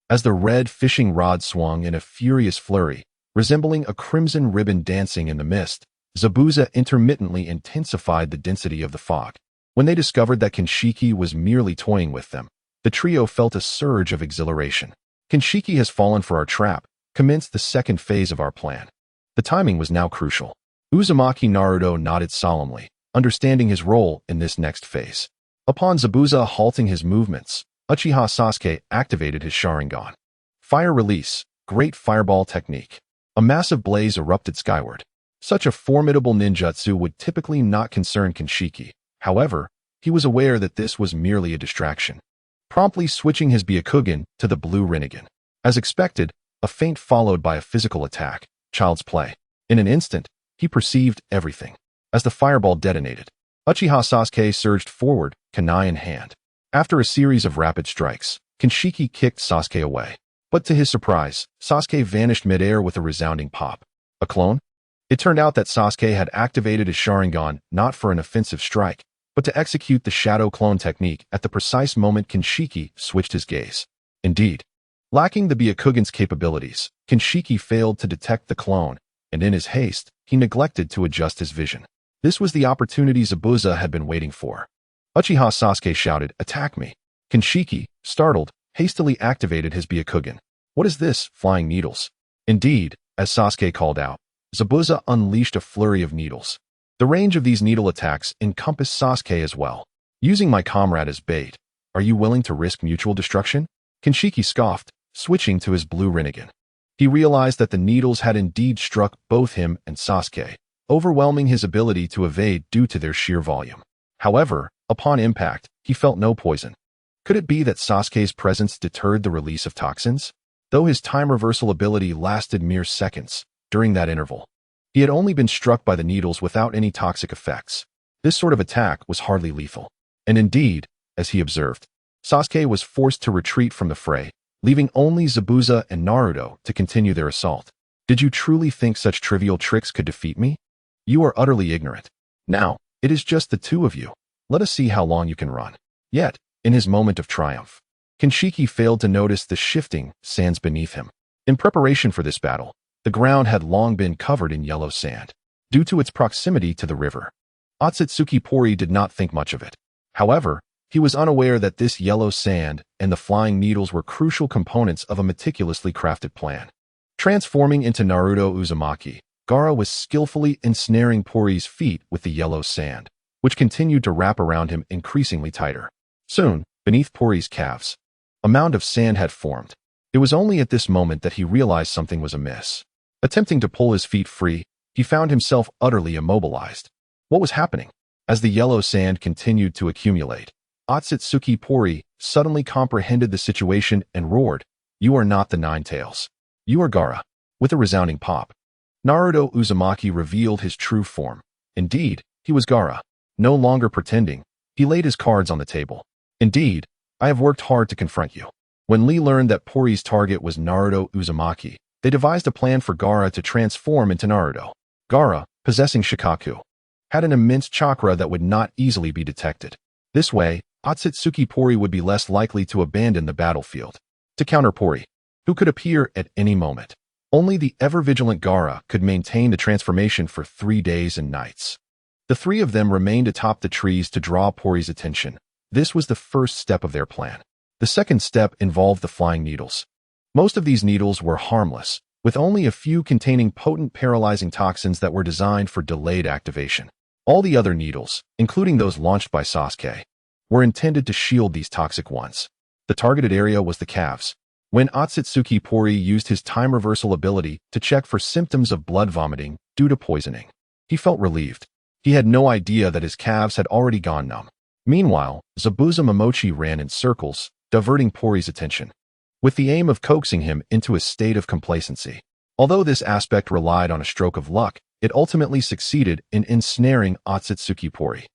As the red fishing rod swung in a furious flurry, resembling a crimson ribbon dancing in the mist, Zabuza intermittently intensified the density of the fog. When they discovered that Kinshiki was merely toying with them, the trio felt a surge of exhilaration. Kinshiki has fallen for our trap. Commenced the second phase of our plan. The timing was now crucial. Uzumaki Naruto nodded solemnly, understanding his role in this next phase. Upon Zabuza halting his movements, Uchiha Sasuke activated his Sharingan. Fire release, great fireball technique. A massive blaze erupted skyward. Such a formidable ninjutsu would typically not concern Kinshiki. However, he was aware that this was merely a distraction. Promptly switching his Byakugan to the blue Rinnegan. As expected, a feint followed by a physical attack, child's play. In an instant, he perceived everything. As the fireball detonated, Uchiha Sasuke surged forward, kunai in hand. After a series of rapid strikes, Kinshiki kicked Sasuke away. But to his surprise, Sasuke vanished midair with a resounding pop. A clone? It turned out that Sasuke had activated his Sharingan not for an offensive strike, but to execute the shadow clone technique at the precise moment Kinshiki switched his gaze. Indeed, lacking the Byakugan's capabilities, Kinshiki failed to detect the clone, and in his haste, he neglected to adjust his vision. This was the opportunity Zabuza had been waiting for. Uchiha Sasuke shouted, "Attack me!" Kinshiki, startled, hastily activated his Byakugan. What is this, flying needles? Indeed, as Sasuke called out, Zabuza unleashed a flurry of needles. The range of these needle attacks encompassed Sasuke as well. Using my comrade as bait, are you willing to risk mutual destruction? Kinshiki scoffed, switching to his blue Rinnegan. He realized that the needles had indeed struck both him and Sasuke, overwhelming his ability to evade due to their sheer volume. However, upon impact, he felt no poison. Could it be that Sasuke's presence deterred the release of toxins? Though his time reversal ability lasted mere seconds, during that interval, he had only been struck by the needles without any toxic effects. This sort of attack was hardly lethal. And indeed, as he observed, Sasuke was forced to retreat from the fray, leaving only Zabuza and Naruto to continue their assault. Did you truly think such trivial tricks could defeat me? You are utterly ignorant. Now, it is just the two of you. Let us see how long you can run. Yet, in his moment of triumph, Kinshiki failed to notice the shifting sands beneath him. In preparation for this battle, The ground had long been covered in yellow sand, due to its proximity to the river. Otsutsuki Pori did not think much of it. However, he was unaware that this yellow sand and the flying needles were crucial components of a meticulously crafted plan. Transforming into Naruto Uzumaki, Gaara was skillfully ensnaring Pori's feet with the yellow sand, which continued to wrap around him increasingly tighter. Soon, beneath Pori's calves, a mound of sand had formed. It was only at this moment that he realized something was amiss. Attempting to pull his feet free, he found himself utterly immobilized. What was happening? As the yellow sand continued to accumulate, Otsutsuki Pori suddenly comprehended the situation and roared, "You are not the Nine Tails. You are Gaara." With a resounding pop, Naruto Uzumaki revealed his true form. Indeed, he was Gaara. No longer pretending, he laid his cards on the table. "Indeed, I have worked hard to confront you." When Lee learned that Pori's target was Naruto Uzumaki, they devised a plan for Gaara to transform into Naruto. Gaara, possessing Shikaku, had an immense chakra that would not easily be detected. This way, Otsutsuki Pori would be less likely to abandon the battlefield. To counter Pori, who could appear at any moment, only the ever-vigilant Gaara could maintain the transformation for 3 days and nights. The three of them remained atop the trees to draw Pori's attention. This was the first step of their plan. The second step involved the flying needles. Most of these needles were harmless, with only a few containing potent paralyzing toxins that were designed for delayed activation. All the other needles, including those launched by Sasuke, were intended to shield these toxic ones. The targeted area was the calves. When Otsutsuki Pori used his time reversal ability to check for symptoms of blood vomiting due to poisoning, he felt relieved. He had no idea that his calves had already gone numb. Meanwhile, Zabuza Momochi ran in circles, diverting Pori's attention, with the aim of coaxing him into a state of complacency. Although this aspect relied on a stroke of luck, it ultimately succeeded in ensnaring Otsutsuki Pori.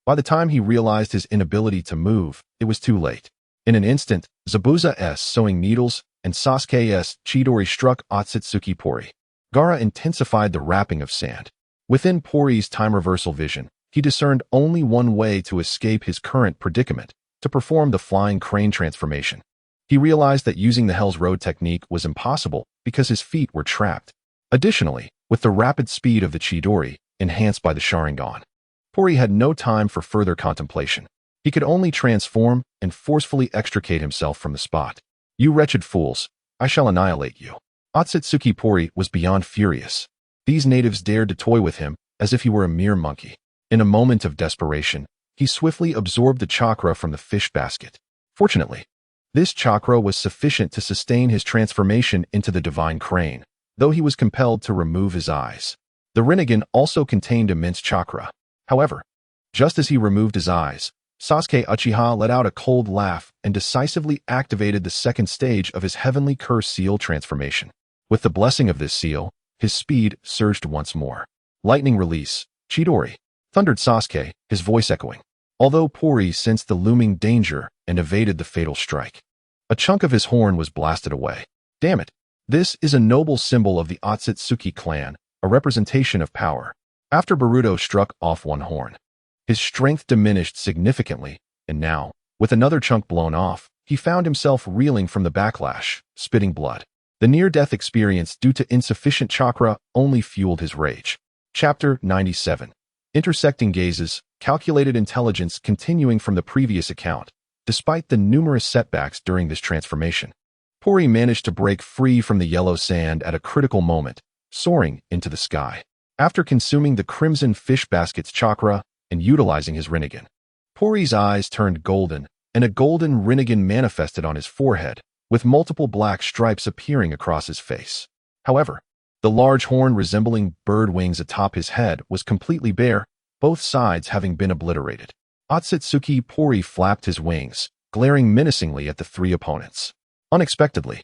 By the time he realized his inability to move, it was too late. In an instant, Zabuza's sewing needles and Sasuke's Chidori struck Otsutsuki Pori. Gaara intensified the wrapping of sand. Within Pori's time reversal vision, he discerned only one way to escape his current predicament, to perform the flying crane transformation. He realized that using the Hell's Road technique was impossible because his feet were trapped. Additionally, with the rapid speed of the Chidori, enhanced by the Sharingan, Pori had no time for further contemplation. He could only transform and forcefully extricate himself from the spot. "You wretched fools, I shall annihilate you." Otsutsuki Pori was beyond furious. These natives dared to toy with him as if he were a mere monkey. In a moment of desperation, he swiftly absorbed the chakra from the fish basket. Fortunately, this chakra was sufficient to sustain his transformation into the divine crane, though he was compelled to remove his eyes. The Rinnegan also contained immense chakra. However, just as he removed his eyes, Sasuke Uchiha let out a cold laugh and decisively activated the second stage of his heavenly curse seal transformation. With the blessing of this seal, his speed surged once more. "Lightning release, Chidori," thundered Sasuke, his voice echoing. Although Pori sensed the looming danger and evaded the fatal strike, a chunk of his horn was blasted away. "Damn it! This is a noble symbol of the Otsutsuki clan, a representation of power." After Boruto struck off one horn, his strength diminished significantly, and now, with another chunk blown off, he found himself reeling from the backlash, spitting blood. The near-death experience due to insufficient chakra only fueled his rage. Chapter 97. Intersecting Gazes, Calculated Intelligence. Continuing from the previous account, despite the numerous setbacks during this transformation, Pori managed to break free from the yellow sand at a critical moment, soaring into the sky. After consuming the Crimson Fish Basket's chakra and utilizing his Rinnegan, Pori's eyes turned golden, and a golden Rinnegan manifested on his forehead, with multiple black stripes appearing across his face. However, the large horn resembling bird wings atop his head was completely bare, both sides having been obliterated. Otsutsuki Pori flapped his wings, glaring menacingly at the three opponents. Unexpectedly,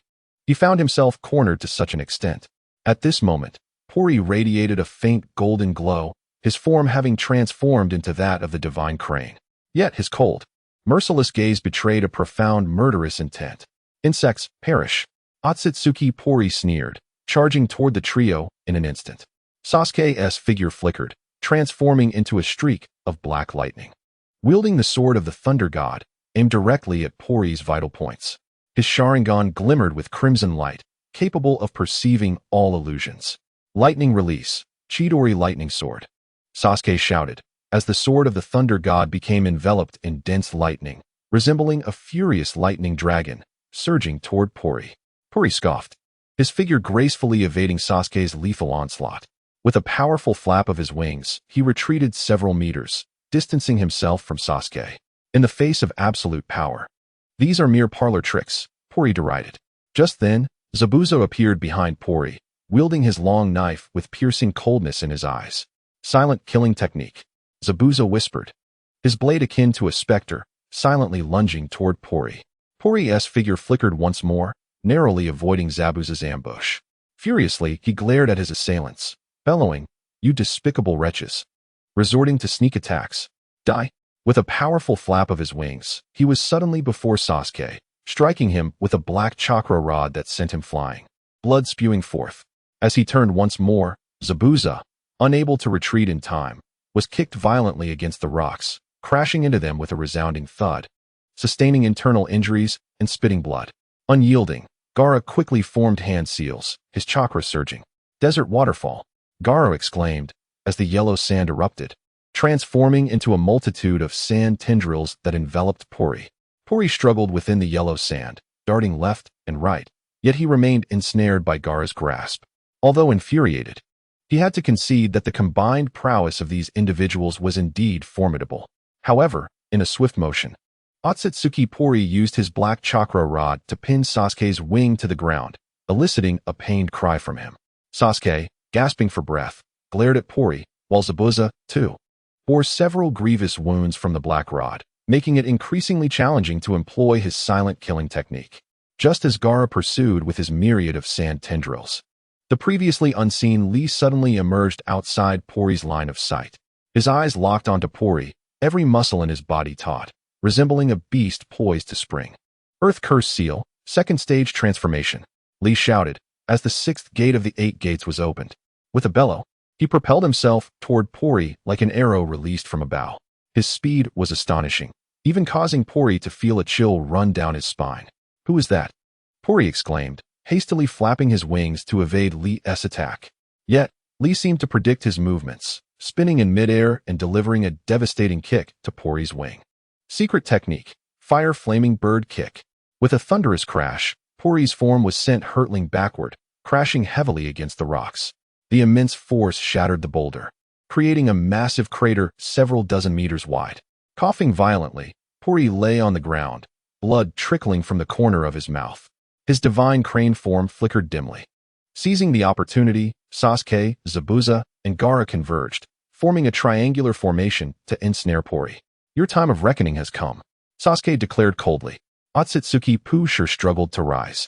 he found himself cornered to such an extent. At this moment, Pori radiated a faint golden glow, his form having transformed into that of the divine crane. Yet his cold, merciless gaze betrayed a profound murderous intent. "Insects, perish!" Otsutsuki Pori sneered, charging toward the trio in an instant. Sasuke's figure flickered, transforming into a streak of black lightning. Wielding the sword of the Thunder God, aimed directly at Pori's vital points. His Sharingan glimmered with crimson light, capable of perceiving all illusions. Lightning release, Chidori lightning sword. Sasuke shouted, as the sword of the thunder god became enveloped in dense lightning, resembling a furious lightning dragon, surging toward Pori. Pori scoffed, his figure gracefully evading Sasuke's lethal onslaught. With a powerful flap of his wings, he retreated several meters, distancing himself from Sasuke. In the face of absolute power. These are mere parlor tricks, Pori derided. Just then, Zabuza appeared behind Pori, wielding his long knife with piercing coldness in his eyes. Silent killing technique, Zabuza whispered, his blade akin to a specter, silently lunging toward Pori. Pori's figure flickered once more, narrowly avoiding Zabuza's ambush. Furiously, he glared at his assailants, bellowing, "You despicable wretches!" Resorting to sneak attacks. Die! With a powerful flap of his wings, he was suddenly before Sasuke, striking him with a black chakra rod that sent him flying, blood spewing forth. As he turned once more, Zabuza, unable to retreat in time, was kicked violently against the rocks, crashing into them with a resounding thud, sustaining internal injuries and spitting blood. Unyielding, Gaara quickly formed hand seals, his chakra surging. "Desert waterfall," Gaara exclaimed, as the yellow sand erupted, transforming into a multitude of sand tendrils that enveloped Pori. Pori struggled within the yellow sand, darting left and right, yet he remained ensnared by Gaara's grasp. Although infuriated, he had to concede that the combined prowess of these individuals was indeed formidable. However, in a swift motion, Otsutsuki Pori used his black chakra rod to pin Sasuke's wing to the ground, eliciting a pained cry from him. Sasuke, gasping for breath, glared at Pori, while Zabuza, too, bore several grievous wounds from the black rod, making it increasingly challenging to employ his silent killing technique. Just as Gaara pursued with his myriad of sand tendrils, the previously unseen Lee suddenly emerged outside Pori's line of sight. His eyes locked onto Pori, every muscle in his body taut, resembling a beast poised to spring. "Earth Curse Seal, second stage transformation," Lee shouted, as the sixth gate of the 8 gates was opened. With a bellow, he propelled himself toward Pori like an arrow released from a bow. His speed was astonishing, even causing Pori to feel a chill run down his spine. "Who is that?" Pori exclaimed, hastily flapping his wings to evade Lee's attack. Yet, Lee seemed to predict his movements, spinning in midair and delivering a devastating kick to Pori's wing. Secret technique, Fire Flaming Bird Kick. With a thunderous crash, Pori's form was sent hurtling backward, crashing heavily against the rocks. The immense force shattered the boulder, creating a massive crater several dozen meters wide. Coughing violently, Pori lay on the ground, blood trickling from the corner of his mouth. His divine crane form flickered dimly. Seizing the opportunity, Sasuke, Zabuza, and Gaara converged, forming a triangular formation to ensnare Pori. "Your time of reckoning has come," Sasuke declared coldly. Otsutsuki Pusher struggled to rise,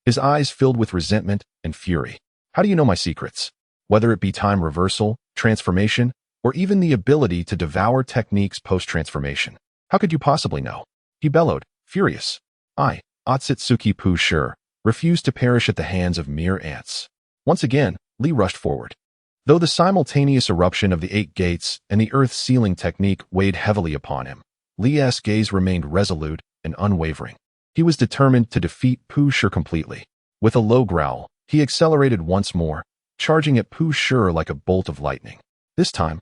his eyes filled with resentment and fury. "How do you know my secrets? Whether it be time reversal, transformation, or even the ability to devour techniques post-transformation. How could you possibly know?" He bellowed, furious. "I, Otsutsuki Pusher, refuse to perish at the hands of mere ants." Once again, Lee rushed forward. Though the simultaneous eruption of the 8 gates and the earth sealing technique weighed heavily upon him, Lee's gaze remained resolute and unwavering. He was determined to defeat Pusher completely. With a low growl, he accelerated once more, charging at Pusher like a bolt of lightning. This time,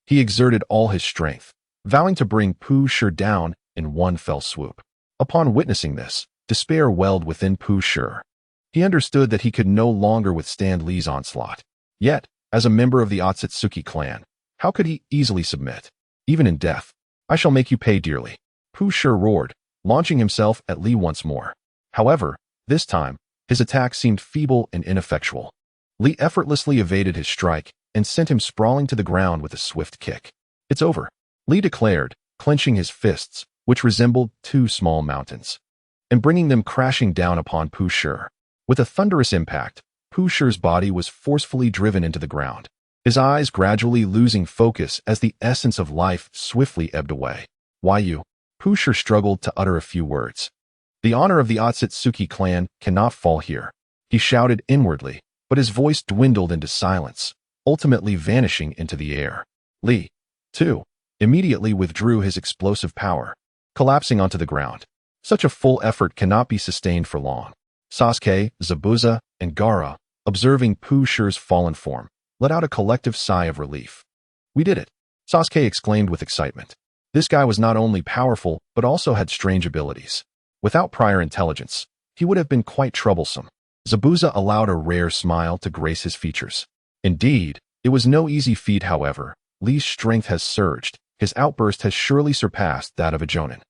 he exerted all his strength, vowing to bring Pusher down in one fell swoop. Upon witnessing this, despair welled within Pusher. He understood that he could no longer withstand Lee's onslaught. Yet, as a member of the Otsutsuki clan, how could he easily submit? "Even in death, I shall make you pay dearly," Pusher roared, launching himself at Lee once more. However, this time, his attack seemed feeble and ineffectual. Lee effortlessly evaded his strike and sent him sprawling to the ground with a swift kick. "It's over," Lee declared, clenching his fists, which resembled 2 small mountains, and bringing them crashing down upon Pusher. With a thunderous impact, Pusher's body was forcefully driven into the ground, his eyes gradually losing focus as the essence of life swiftly ebbed away. "Why you?" Pusher struggled to utter a few words. "The honor of the Otsutsuki clan cannot fall here," he shouted inwardly, but his voice dwindled into silence, ultimately vanishing into the air. Lee, too, immediately withdrew his explosive power, collapsing onto the ground. Such a full effort cannot be sustained for long. Sasuke, Zabuza, and Gaara, observing Pu Shi's fallen form, let out a collective sigh of relief. "We did it," Sasuke exclaimed with excitement. This guy was not only powerful, but also had strange abilities. Without prior intelligence, he would have been quite troublesome. Zabuza allowed a rare smile to grace his features. Indeed, it was no easy feat, however. Lee's strength has surged. His outburst has surely surpassed that of a Jonin.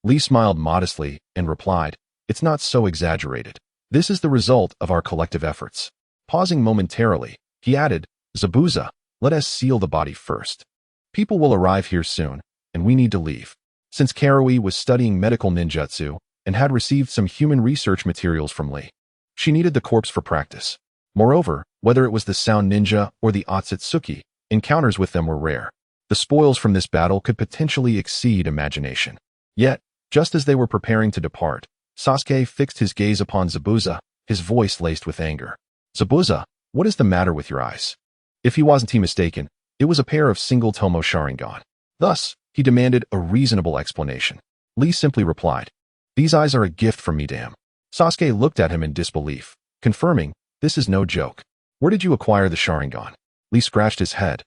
Lee smiled modestly and replied, "It's not so exaggerated. This is the result of our collective efforts." Pausing momentarily, he added, "Zabuza, let us seal the body first. People will arrive here soon, and we need to leave." Since Karui was studying medical ninjutsu and had received some human research materials from Lee, she needed the corpse for practice. Moreover, whether it was the Sound Ninja or the Otsutsuki, encounters with them were rare. The spoils from this battle could potentially exceed imagination. Yet, just as they were preparing to depart, Sasuke fixed his gaze upon Zabuza, his voice laced with anger. "Zabuza, what is the matter with your eyes?" If he wasn't mistaken, it was a pair of single Tomo Sharingan. Thus, he demanded a reasonable explanation. Lee simply replied, "These eyes are a gift from me to him." Sasuke looked at him in disbelief, confirming, "This is no joke. Where did you acquire the Sharingan?" Lee scratched his head,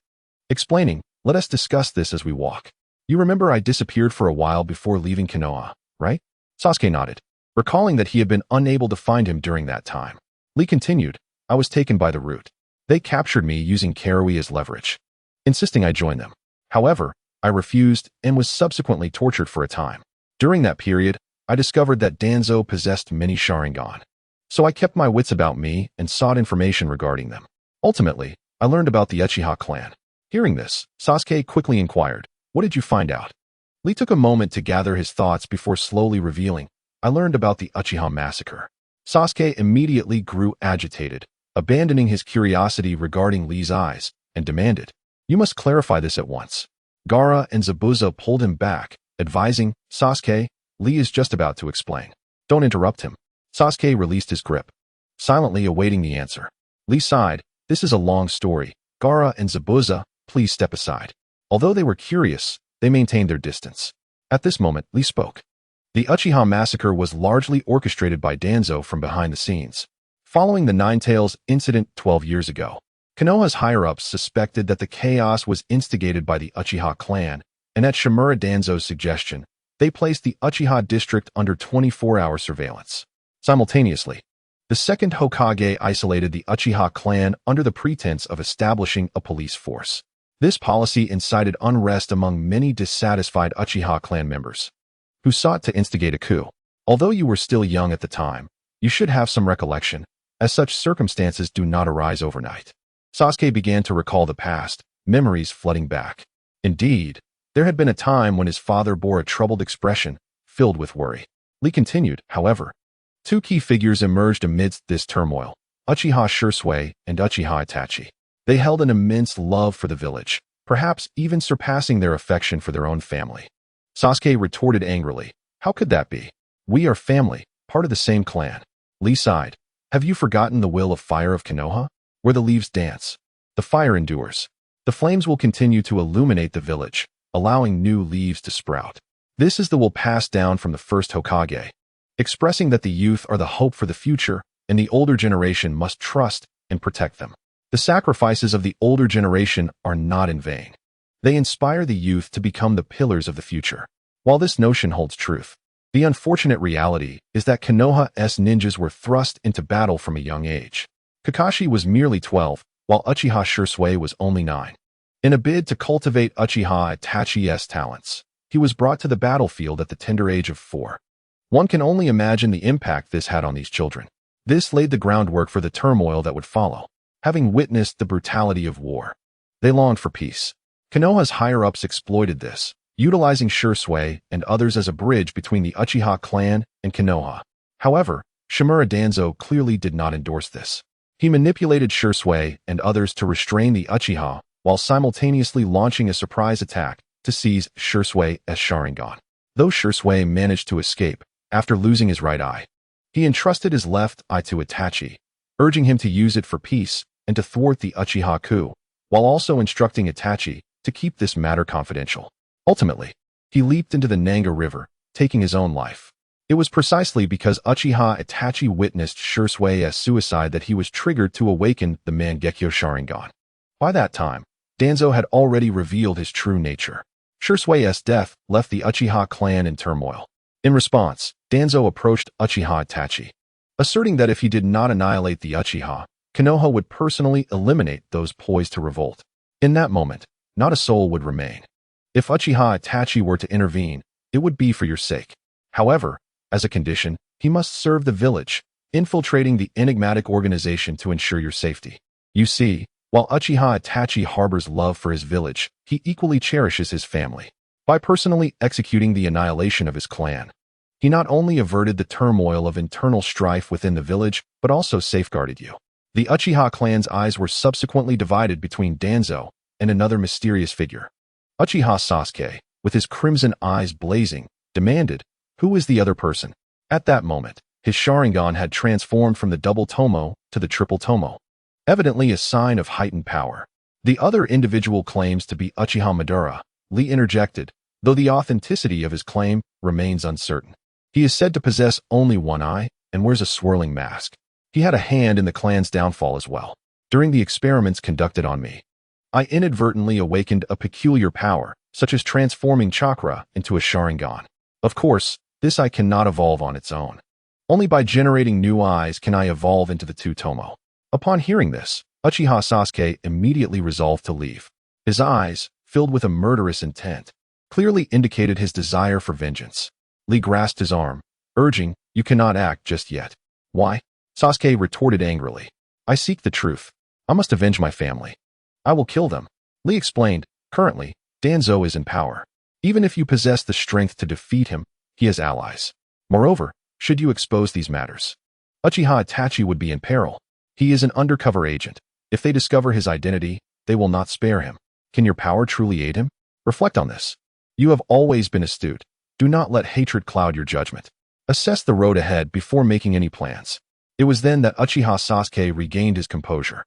explaining, "Let us discuss this as we walk. You remember I disappeared for a while before leaving Konoha, right?" Sasuke nodded, recalling that he had been unable to find him during that time. Lee continued, "I was taken by the root. They captured me using Karui as leverage, insisting I join them. However, I refused and was subsequently tortured for a time. During that period, I discovered that Danzo possessed many Sharingan. So I kept my wits about me and sought information regarding them. Ultimately, I learned about the Uchiha clan." Hearing this, Sasuke quickly inquired, "What did you find out?" Lee took a moment to gather his thoughts before slowly revealing, "I learned about the Uchiha massacre." Sasuke immediately grew agitated, abandoning his curiosity regarding Lee's eyes, and demanded, "You must clarify this at once." Gaara and Zabuza pulled him back, advising, "Sasuke, Lee is just about to explain. Don't interrupt him." Sasuke released his grip, silently awaiting the answer. Lee sighed, "This is a long story. Gaara and Zabuza, please step aside." Although they were curious, they maintained their distance. At this moment, Lee spoke. The Uchiha massacre was largely orchestrated by Danzo from behind the scenes. Following the Nine Tails incident 12 years ago, Konoha's higher-ups suspected that the chaos was instigated by the Uchiha clan, and at Shimura Danzo's suggestion, they placed the Uchiha district under 24-hour surveillance. Simultaneously, the second Hokage isolated the Uchiha clan under the pretense of establishing a police force. This policy incited unrest among many dissatisfied Uchiha clan members, who sought to instigate a coup. Although you were still young at the time, you should have some recollection, as such circumstances do not arise overnight. Sasuke began to recall the past, memories flooding back. Indeed, there had been a time when his father bore a troubled expression, filled with worry. Lee continued, however. Two key figures emerged amidst this turmoil, Uchiha Shisui and Uchiha Itachi. They held an immense love for the village, perhaps even surpassing their affection for their own family. Sasuke retorted angrily, "How could that be? We are family, part of the same clan." Lee sighed, "Have you forgotten the will of fire of Konoha? Where the leaves dance, the fire endures. The flames will continue to illuminate the village, allowing new leaves to sprout. This is the will passed down from the first Hokage, expressing that the youth are the hope for the future, and the older generation must trust and protect them. The sacrifices of the older generation are not in vain. They inspire the youth to become the pillars of the future." While this notion holds truth, the unfortunate reality is that Konoha's ninjas were thrust into battle from a young age. Kakashi was merely 12, while Uchiha Shisui was only 9. In a bid to cultivate Uchiha Itachi's talents, he was brought to the battlefield at the tender age of 4. One can only imagine the impact this had on these children. This laid the groundwork for the turmoil that would follow. Having witnessed the brutality of war, they longed for peace. Konoha's higher-ups exploited this, utilizing Shisui and others as a bridge between the Uchiha clan and Konoha. However, Shimura Danzo clearly did not endorse this. He manipulated Shisui and others to restrain the Uchiha while simultaneously launching a surprise attack to seize Shisui's Sharingan. Though Shisui managed to escape after losing his right eye, he entrusted his left eye to Itachi, urging him to use it for peace and to thwart the Uchiha coup, while also instructing Itachi to keep this matter confidential. Ultimately, he leaped into the Nanga River, taking his own life. It was precisely because Uchiha Itachi witnessed Shusui's suicide that he was triggered to awaken the Mangekyo Sharingan. By that time, Danzo had already revealed his true nature. Shusui's death left the Uchiha clan in turmoil. In response, Danzo approached Uchiha Itachi, asserting that if he did not annihilate the Uchiha, Konoha would personally eliminate those poised to revolt. In that moment, not a soul would remain. If Uchiha Itachi were to intervene, it would be for your sake. However, as a condition, he must serve the village, infiltrating the enigmatic organization to ensure your safety. You see, while Uchiha Itachi harbors love for his village, he equally cherishes his family. By personally executing the annihilation of his clan, he not only averted the turmoil of internal strife within the village, but also safeguarded you. The Uchiha clan's eyes were subsequently divided between Danzo and another mysterious figure. Uchiha Sasuke, with his crimson eyes blazing, demanded, "Who is the other person?" At that moment, his Sharingan had transformed from the double tomo to the triple tomo, evidently a sign of heightened power. The other individual claims to be Uchiha Madara. Lee interjected, though the authenticity of his claim remains uncertain. He is said to possess only one eye and wears a swirling mask. He had a hand in the clan's downfall as well. During the experiments conducted on me, I inadvertently awakened a peculiar power, such as transforming chakra into a Sharingan. Of course, this eye cannot evolve on its own. Only by generating new eyes can I evolve into the two tomo. Upon hearing this, Uchiha Sasuke immediately resolved to leave. His eyes, filled with a murderous intent, clearly indicated his desire for vengeance. Lee grasped his arm, urging, "You cannot act just yet." "Why?" Sasuke retorted angrily. "I seek the truth. I must avenge my family. I will kill them." Lee explained, "Currently, Danzo is in power. Even if you possess the strength to defeat him, he has allies. Moreover, should you expose these matters, Uchiha Itachi would be in peril. He is an undercover agent. If they discover his identity, they will not spare him. Can your power truly aid him? Reflect on this. You have always been astute. Do not let hatred cloud your judgment. Assess the road ahead before making any plans." It was then that Uchiha Sasuke regained his composure.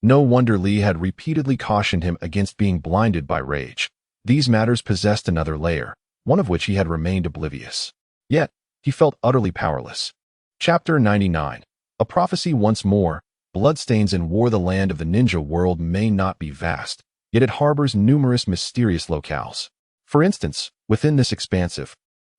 No wonder Lee had repeatedly cautioned him against being blinded by rage. These matters possessed another layer, one of which he had remained oblivious. Yet, he felt utterly powerless. Chapter 99. A prophecy once more. Bloodstains in war. The land of the ninja world may not be vast, yet it harbors numerous mysterious locales. For instance, within this expansive,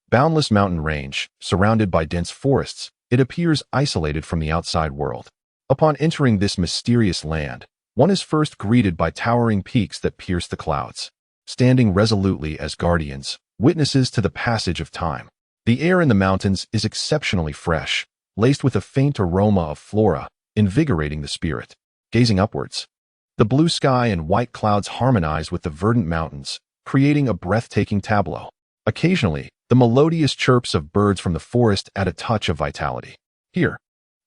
boundless mountain range, surrounded by dense forests, it appears isolated from the outside world. Upon entering this mysterious land, one is first greeted by towering peaks that pierce the clouds, standing resolutely as guardians, witnesses to the passage of time. The air in the mountains is exceptionally fresh, laced with a faint aroma of flora, invigorating the spirit. Gazing upwards, the blue sky and white clouds harmonize with the verdant mountains, creating a breathtaking tableau. Occasionally, the melodious chirps of birds from the forest add a touch of vitality. Here,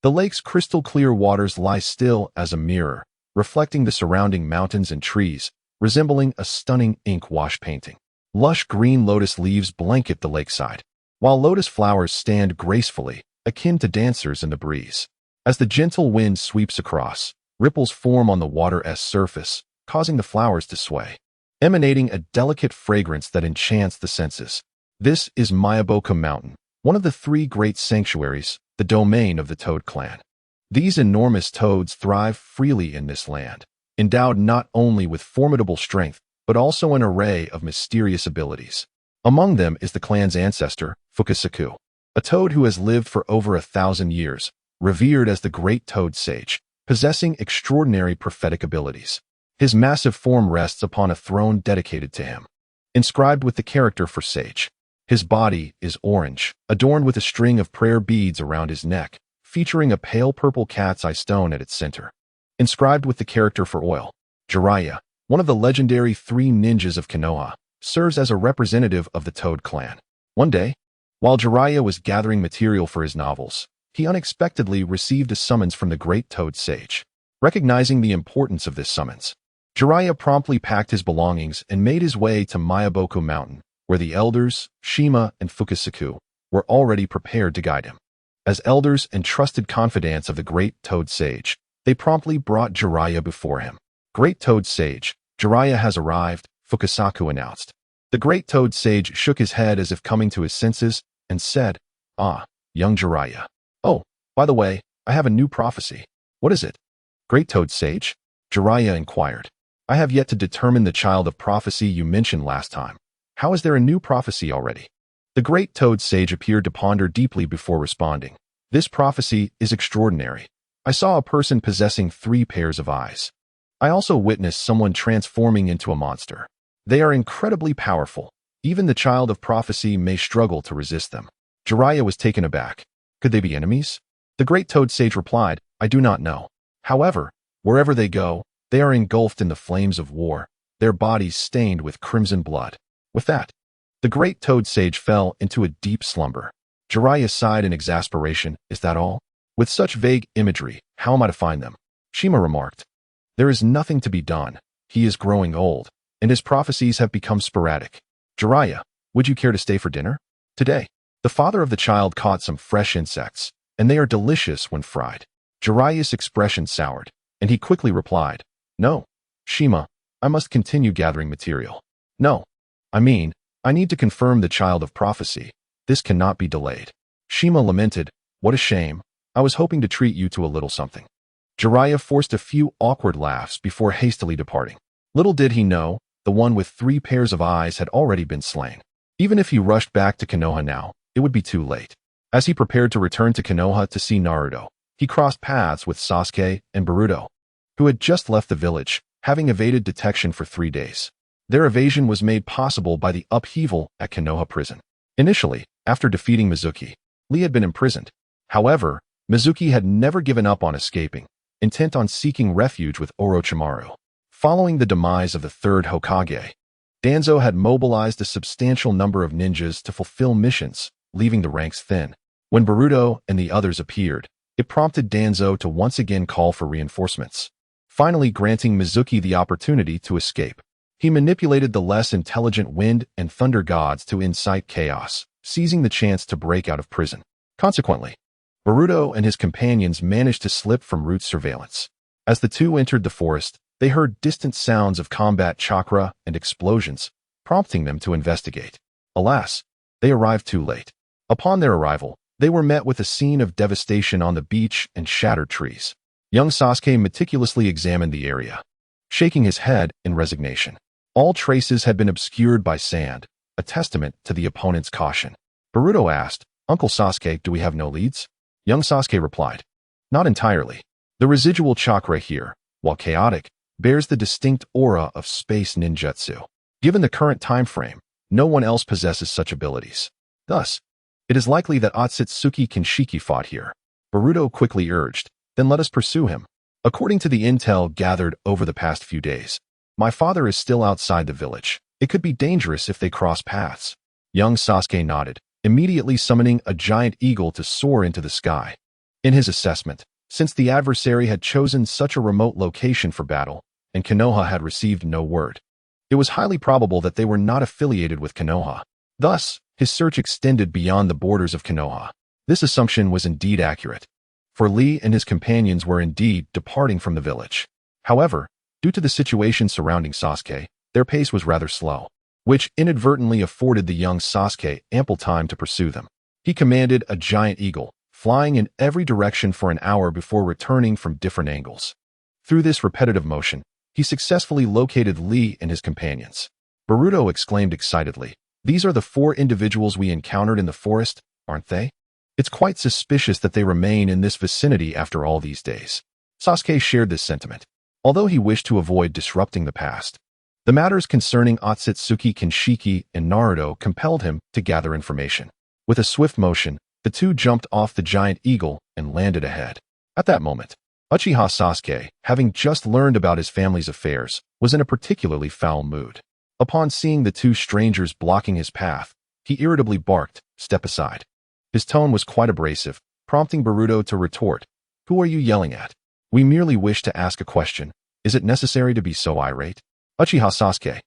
the lake's crystal-clear waters lie still as a mirror, reflecting the surrounding mountains and trees, resembling a stunning ink-wash painting. Lush green lotus leaves blanket the lakeside, while lotus flowers stand gracefully, akin to dancers in the breeze. As the gentle wind sweeps across, ripples form on the water's surface, causing the flowers to sway, emanating a delicate fragrance that enchants the senses. This is Miyaboka Mountain, one of the three great sanctuaries, the domain of the Toad clan. These enormous toads thrive freely in this land, endowed not only with formidable strength, but also an array of mysterious abilities. Among them is the clan's ancestor, Fukasaku, a toad who has lived for over 1,000 years, revered as the great toad sage, possessing extraordinary prophetic abilities. His massive form rests upon a throne dedicated to him, inscribed with the character for sage. His body is orange, adorned with a string of prayer beads around his neck, featuring a pale purple cat's eye stone at its center. Inscribed with the character for oil, Jiraiya, one of the legendary 3 ninjas of Konoha, serves as a representative of the Toad clan. One day, while Jiraiya was gathering material for his novels, he unexpectedly received a summons from the great Toad sage. Recognizing the importance of this summons, Jiraiya promptly packed his belongings and made his way to Miyaboku Mountain, where the elders, Shima and Fukasaku, were already prepared to guide him. As elders and trusted confidants of the great Toad sage, they promptly brought Jiraiya before him. "Great Toad sage, Jiraiya has arrived," Fukasaku announced. The great Toad sage shook his head as if coming to his senses and said, Ah, young Jiraiya. Oh, by the way, I have a new prophecy. What is it? Great Toad Sage? Jiraiya inquired. I have yet to determine the child of prophecy you mentioned last time. How is there a new prophecy already? The Great Toad Sage appeared to ponder deeply before responding. This prophecy is extraordinary. I saw a person possessing 3 pairs of eyes. I also witnessed someone transforming into a monster. They are incredibly powerful. Even the child of prophecy may struggle to resist them. Jiraiya was taken aback. Could they be enemies? The Great Toad Sage replied, I do not know. However, wherever they go, they are engulfed in the flames of war, their bodies stained with crimson blood. With that, the Great Toad Sage fell into a deep slumber. Jiraiya sighed in exasperation. Is that all? With such vague imagery, how am I to find them? Shima remarked. There is nothing to be done. He is growing old, and his prophecies have become sporadic. Jiraiya, would you care to stay for dinner? Today, the father of the child caught some fresh insects, and they are delicious when fried. Jiraiya's expression soured, and he quickly replied, No, Shima, I must continue gathering material. No, I mean, I need to confirm the child of prophecy. This cannot be delayed. Shima lamented, What a shame. I was hoping to treat you to a little something. Jiraiya forced a few awkward laughs before hastily departing. Little did he know, the one with 3 pairs of eyes had already been slain. Even if he rushed back to Konoha now, it would be too late. As he prepared to return to Konoha to see Naruto, he crossed paths with Sasuke and Boruto, who had just left the village, having evaded detection for 3 days. Their evasion was made possible by the upheaval at Konoha prison. Initially, after defeating Mizuki, Lee had been imprisoned. However, Mizuki had never given up on escaping, intent on seeking refuge with Orochimaru. Following the demise of the 3rd Hokage, Danzo had mobilized a substantial number of ninjas to fulfill missions, leaving the ranks thin. When Boruto and the others appeared, it prompted Danzo to once again call for reinforcements, finally granting Mizuki the opportunity to escape. He manipulated the less intelligent wind and thunder gods to incite chaos, seizing the chance to break out of prison. Consequently, Boruto and his companions managed to slip from Root's surveillance. As the two entered the forest, they heard distant sounds of combat chakra and explosions, prompting them to investigate. Alas, they arrived too late. Upon their arrival, they were met with a scene of devastation on the beach and shattered trees. Young Sasuke meticulously examined the area, shaking his head in resignation. All traces had been obscured by sand, a testament to the opponent's caution. Boruto asked, Uncle Sasuke, do we have no leads? Young Sasuke replied, Not entirely. The residual chakra here, while chaotic, bears the distinct aura of space ninjutsu. Given the current time frame, no one else possesses such abilities. Thus, it is likely that Otsutsuki Kinshiki fought here. Boruto quickly urged, Then let us pursue him. According to the intel gathered over the past few days, my father is still outside the village. It could be dangerous if they cross paths. Young Sasuke nodded, immediately summoning a giant eagle to soar into the sky. In his assessment, since the adversary had chosen such a remote location for battle, and Konoha had received no word, it was highly probable that they were not affiliated with Konoha. Thus, his search extended beyond the borders of Konoha. This assumption was indeed accurate, for Lee and his companions were indeed departing from the village. However, due to the situation surrounding Sasuke, their pace was rather slow, which inadvertently afforded the young Sasuke ample time to pursue them. He commanded a giant eagle, flying in every direction for an hour before returning from different angles. Through this repetitive motion, he successfully located Lee and his companions. Boruto exclaimed excitedly, These are the 4 individuals we encountered in the forest, aren't they? It's quite suspicious that they remain in this vicinity after all these days. Sasuke shared this sentiment, although he wished to avoid disrupting the past. The matters concerning Otsutsuki Kinshiki and Naruto compelled him to gather information. With a swift motion, the two jumped off the giant eagle and landed ahead. At that moment, Uchiha Sasuke, having just learned about his family's affairs, was in a particularly foul mood. Upon seeing the 2 strangers blocking his path, he irritably barked, Step aside. His tone was quite abrasive, prompting Boruto to retort, Who are you yelling at? We merely wish to ask a question. Is it necessary to be so irate? Uchiha Sasuke,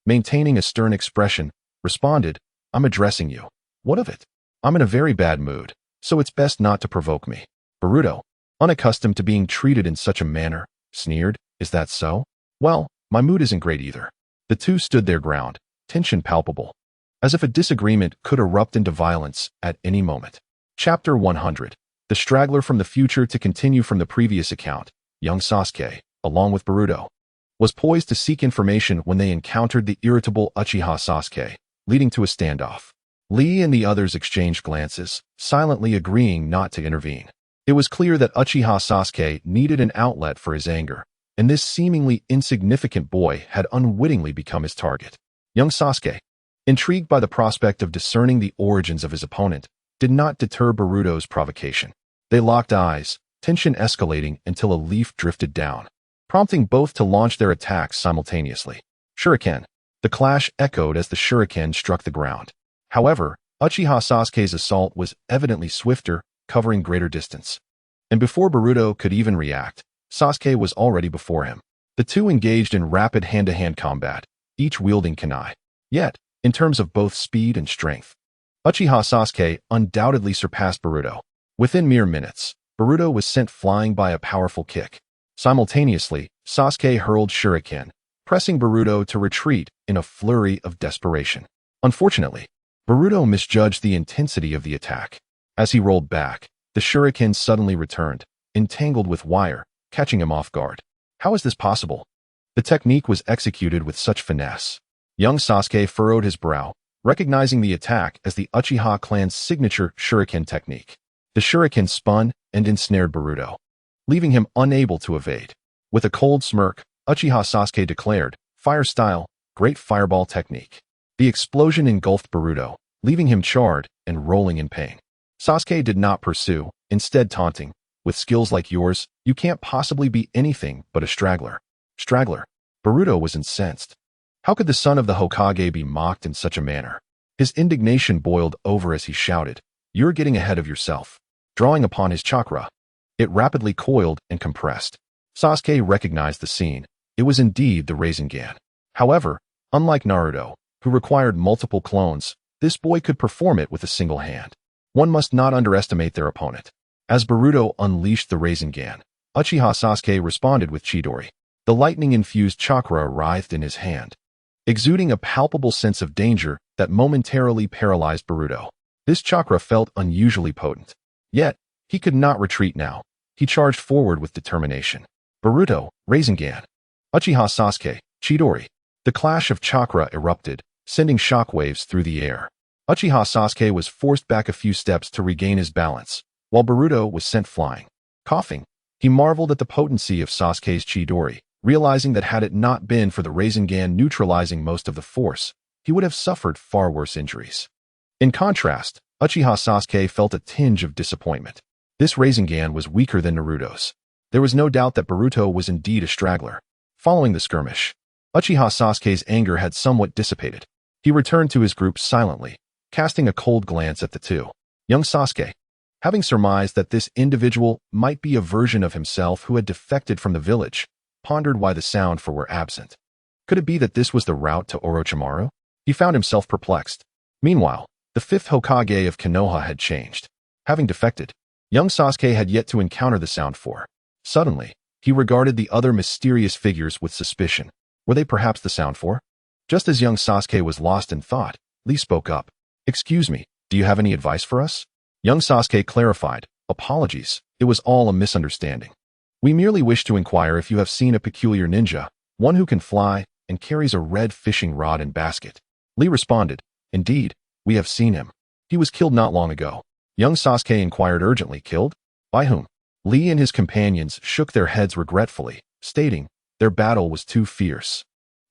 maintaining a stern expression, responded, I'm addressing you. What of it? I'm in a very bad mood, so it's best not to provoke me. Boruto, unaccustomed to being treated in such a manner, sneered, Is that so? Well, my mood isn't great either. The two stood their ground, tension palpable, as if a disagreement could erupt into violence at any moment. Chapter 100. The straggler from the future. To continue from the previous account, young Sasuke, along with Boruto, was poised to seek information when they encountered the irritable Uchiha Sasuke, leading to a standoff. Lee and the others exchanged glances, silently agreeing not to intervene. It was clear that Uchiha Sasuke needed an outlet for his anger, and this seemingly insignificant boy had unwittingly become his target. Young Sasuke, intrigued by the prospect of discerning the origins of his opponent, did not deter Boruto's provocation. They locked eyes, tension escalating until a leaf drifted down, prompting both to launch their attacks simultaneously. Shuriken. The clash echoed as the shuriken struck the ground. However, Uchiha Sasuke's assault was evidently swifter, covering greater distance. And before Boruto could even react, Sasuke was already before him. The two engaged in rapid hand-to-hand combat, each wielding kunai. Yet, in terms of both speed and strength, Uchiha Sasuke undoubtedly surpassed Boruto. Within mere minutes, Boruto was sent flying by a powerful kick. Simultaneously, Sasuke hurled shuriken, pressing Boruto to retreat in a flurry of desperation. Unfortunately, Boruto misjudged the intensity of the attack. As he rolled back, the shuriken suddenly returned, entangled with wire, catching him off guard. How is this possible? The technique was executed with such finesse. Young Sasuke furrowed his brow, recognizing the attack as the Uchiha clan's signature shuriken technique. The shuriken spun and ensnared Boruto, leaving him unable to evade. With a cold smirk, Uchiha Sasuke declared, "Fire style, great fireball technique." The explosion engulfed Boruto, leaving him charred and rolling in pain. Sasuke did not pursue, instead taunting, "With skills like yours, you can't possibly be anything but a straggler." Straggler. Boruto was incensed. How could the son of the Hokage be mocked in such a manner? His indignation boiled over as he shouted, "You're getting ahead of yourself." Drawing upon his chakra, it rapidly coiled and compressed. Sasuke recognized the scene. It was indeed the Rasengan. However, unlike Naruto, who required multiple clones, this boy could perform it with a single hand. One must not underestimate their opponent. As Boruto unleashed the Rasengan, Uchiha Sasuke responded with Chidori. The lightning-infused chakra writhed in his hand, exuding a palpable sense of danger that momentarily paralyzed Boruto. This chakra felt unusually potent. Yet, he could not retreat now. He charged forward with determination. Boruto, Rasengan. Uchiha Sasuke, Chidori. The clash of chakra erupted, sending shockwaves through the air. Uchiha Sasuke was forced back a few steps to regain his balance, while Boruto was sent flying. Coughing, he marveled at the potency of Sasuke's Chidori, realizing that had it not been for the Rasengan neutralizing most of the force, he would have suffered far worse injuries. In contrast, Uchiha Sasuke felt a tinge of disappointment. This Rasengan was weaker than Naruto's. There was no doubt that Boruto was indeed a straggler. Following the skirmish, Uchiha Sasuke's anger had somewhat dissipated. He returned to his group silently, casting a cold glance at the two. Young Sasuke, having surmised that this individual might be a version of himself who had defected from the village, pondered why the sound for were absent. Could it be that this was the route to Orochimaru? He found himself perplexed. Meanwhile, the fifth Hokage of Konoha had changed. Having defected, young Sasuke had yet to encounter the sound for. Suddenly, he regarded the other mysterious figures with suspicion. Were they perhaps the sound for? Just as young Sasuke was lost in thought, Lee spoke up. "Excuse me, do you have any advice for us?" Young Sasuke clarified, "Apologies, it was all a misunderstanding. We merely wish to inquire if you have seen a peculiar ninja, one who can fly and carries a red fishing rod and basket." Lee responded, "Indeed, we have seen him. He was killed not long ago." Young Sasuke inquired urgently, "Killed? By whom?" Lee and his companions shook their heads regretfully, stating, "Their battle was too fierce.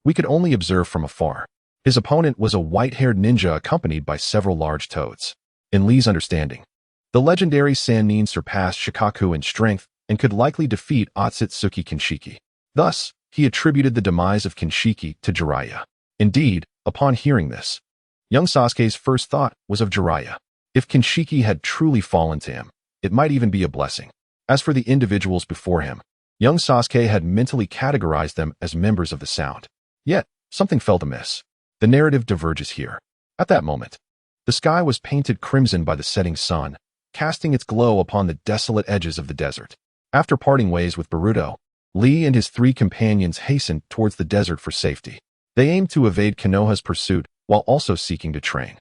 We could only observe from afar." His opponent was a white-haired ninja accompanied by several large toads. In Lee's understanding, the legendary Sannin surpassed Shikaku in strength and could likely defeat Otsutsuki Kinshiki. Thus, he attributed the demise of Kinshiki to Jiraiya. Indeed, upon hearing this, young Sasuke's first thought was of Jiraiya. If Kinshiki had truly fallen to him, it might even be a blessing. As for the individuals before him, young Sasuke had mentally categorized them as members of the Sound. Yet, something felt amiss. The narrative diverges here. At that moment, the sky was painted crimson by the setting sun, casting its glow upon the desolate edges of the desert. After parting ways with Boruto, Lee and his three companions hastened towards the desert for safety. They aimed to evade Konoha's pursuit while also seeking to train.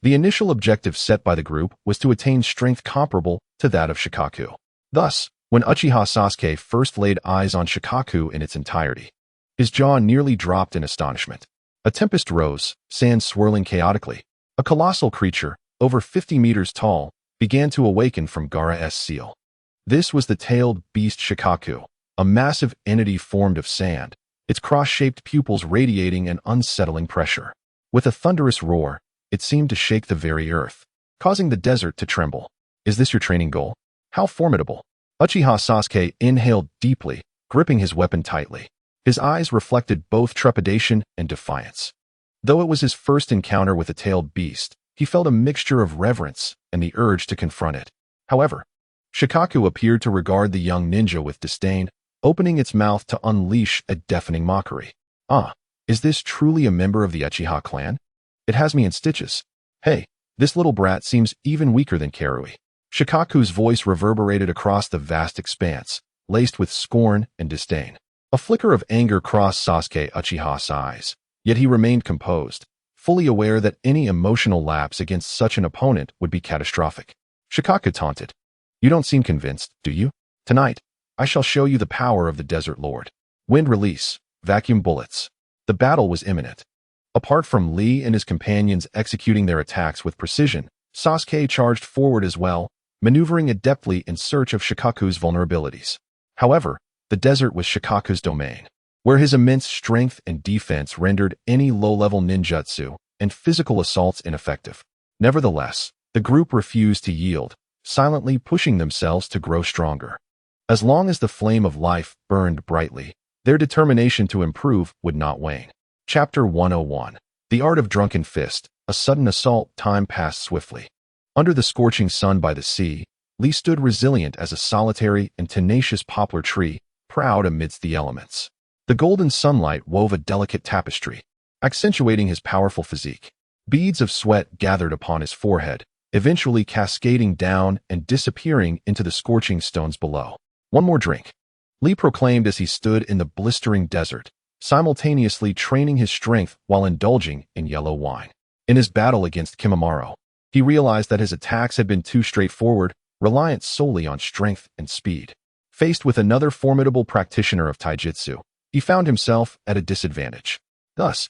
The initial objective set by the group was to attain strength comparable to that of Shikaku. Thus, when Uchiha Sasuke first laid eyes on Shikaku in its entirety, his jaw nearly dropped in astonishment. A tempest rose, sand swirling chaotically. A colossal creature, over 50 meters tall, began to awaken from Gaara's seal. This was the tailed beast Shikaku, a massive entity formed of sand, its cross-shaped pupils radiating an unsettling pressure. With a thunderous roar, it seemed to shake the very earth, causing the desert to tremble. Is this your training goal? How formidable! Uchiha Sasuke inhaled deeply, gripping his weapon tightly. His eyes reflected both trepidation and defiance. Though it was his first encounter with a tailed beast, he felt a mixture of reverence and the urge to confront it. However, Shikaku appeared to regard the young ninja with disdain, opening its mouth to unleash a deafening mockery. Ah, is this truly a member of the Uchiha clan? It has me in stitches. Hey, this little brat seems even weaker than Karui. Shikaku's voice reverberated across the vast expanse, laced with scorn and disdain. A flicker of anger crossed Sasuke Uchiha's eyes, yet he remained composed, fully aware that any emotional lapse against such an opponent would be catastrophic. Shikaku taunted. You don't seem convinced, do you? Tonight, I shall show you the power of the Desert Lord. Wind release, vacuum bullets. The battle was imminent. Apart from Lee and his companions executing their attacks with precision, Sasuke charged forward as well, maneuvering adeptly in search of Shikaku's vulnerabilities. However, the desert was Shikaku's domain, where his immense strength and defense rendered any low-level ninjutsu and physical assaults ineffective. Nevertheless, the group refused to yield, silently pushing themselves to grow stronger. As long as the flame of life burned brightly, their determination to improve would not wane. Chapter 101. The Art of Drunken Fist. A sudden assault. Time passed swiftly. Under the scorching sun by the sea, Lee stood resilient as a solitary and tenacious poplar tree, proud amidst the elements. The golden sunlight wove a delicate tapestry, accentuating his powerful physique. Beads of sweat gathered upon his forehead, eventually cascading down and disappearing into the scorching stones below. One more drink, Lee proclaimed as he stood in the blistering desert, simultaneously training his strength while indulging in yellow wine. In his battle against Kimimaro, he realized that his attacks had been too straightforward, reliant solely on strength and speed. Faced with another formidable practitioner of taijutsu, he found himself at a disadvantage. Thus,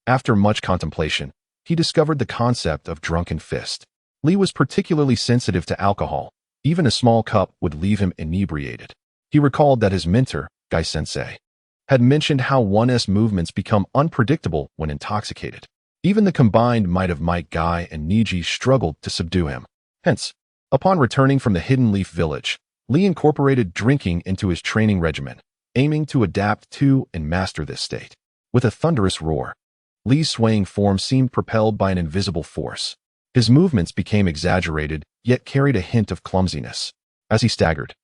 after much contemplation, he discovered the concept of drunken fist. Lee was particularly sensitive to alcohol. Even a small cup would leave him inebriated. He recalled that his mentor, Gai-sensei, had mentioned how one's movements become unpredictable when intoxicated. Even the combined might of Might Guy and Niji struggled to subdue him. Hence, upon returning from the Hidden Leaf Village, Lee incorporated drinking into his training regimen, aiming to adapt to and master this state. With a thunderous roar, Lee's swaying form seemed propelled by an invisible force. His movements became exaggerated, yet carried a hint of clumsiness. As he staggered,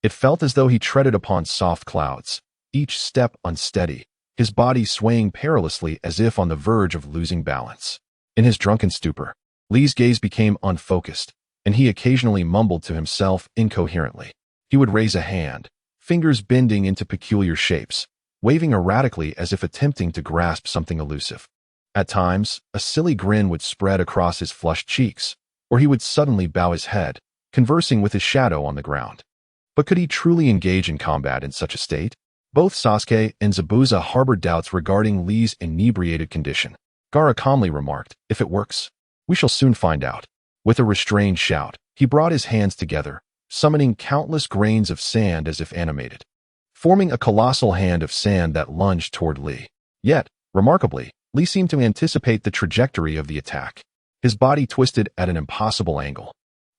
it felt as though he treaded upon soft clouds, each step unsteady, his body swaying perilously as if on the verge of losing balance. In his drunken stupor, Lee's gaze became unfocused, and he occasionally mumbled to himself incoherently. He would raise a hand, fingers bending into peculiar shapes, waving erratically as if attempting to grasp something elusive. At times, a silly grin would spread across his flushed cheeks, or he would suddenly bow his head, conversing with his shadow on the ground. But could he truly engage in combat in such a state? Both Sasuke and Zabuza harbored doubts regarding Lee's inebriated condition. Gaara calmly remarked, "If it works, we shall soon find out." With a restrained shout, he brought his hands together, summoning countless grains of sand as if animated, forming a colossal hand of sand that lunged toward Lee. Yet, remarkably, Lee seemed to anticipate the trajectory of the attack. His body twisted at an impossible angle,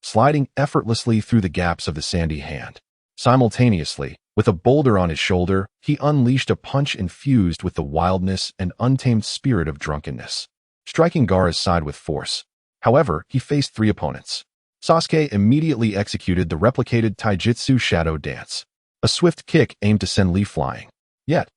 sliding effortlessly through the gaps of the sandy hand. Simultaneously, with a boulder on his shoulder, he unleashed a punch infused with the wildness and untamed spirit of drunkenness, striking Gaara's side with force. However, he faced three opponents. Sasuke immediately executed the replicated taijutsu shadow dance, a swift kick aimed to send Lee flying. Yet,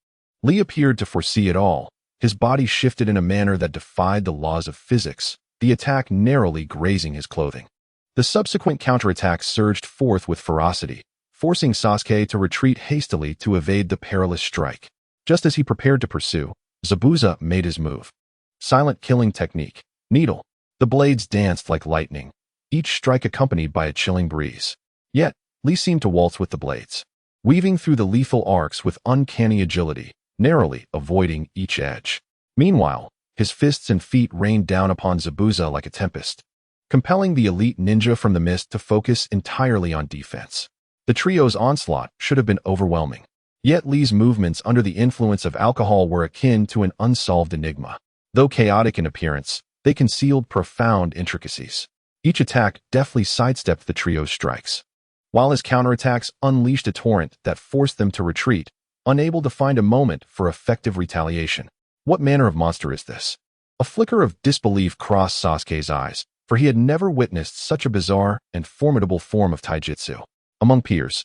Lee appeared to foresee it all. His body shifted in a manner that defied the laws of physics, the attack narrowly grazing his clothing. The subsequent counterattack surged forth with ferocity, forcing Sasuke to retreat hastily to evade the perilous strike. Just as he prepared to pursue, Zabuza made his move. Silent killing technique. Needle. The blades danced like lightning, each strike accompanied by a chilling breeze. Yet, Li seemed to waltz with the blades, weaving through the lethal arcs with uncanny agility, narrowly avoiding each edge. Meanwhile, his fists and feet rained down upon Zabuza like a tempest, compelling the elite ninja from the mist to focus entirely on defense. The trio's onslaught should have been overwhelming. Yet Li's movements under the influence of alcohol were akin to an unsolved enigma. Though chaotic in appearance, they concealed profound intricacies. Each attack deftly sidestepped the trio's strikes, while his counterattacks unleashed a torrent that forced them to retreat, unable to find a moment for effective retaliation. What manner of monster is this? A flicker of disbelief crossed Sasuke's eyes, for he had never witnessed such a bizarre and formidable form of taijutsu. Among peers,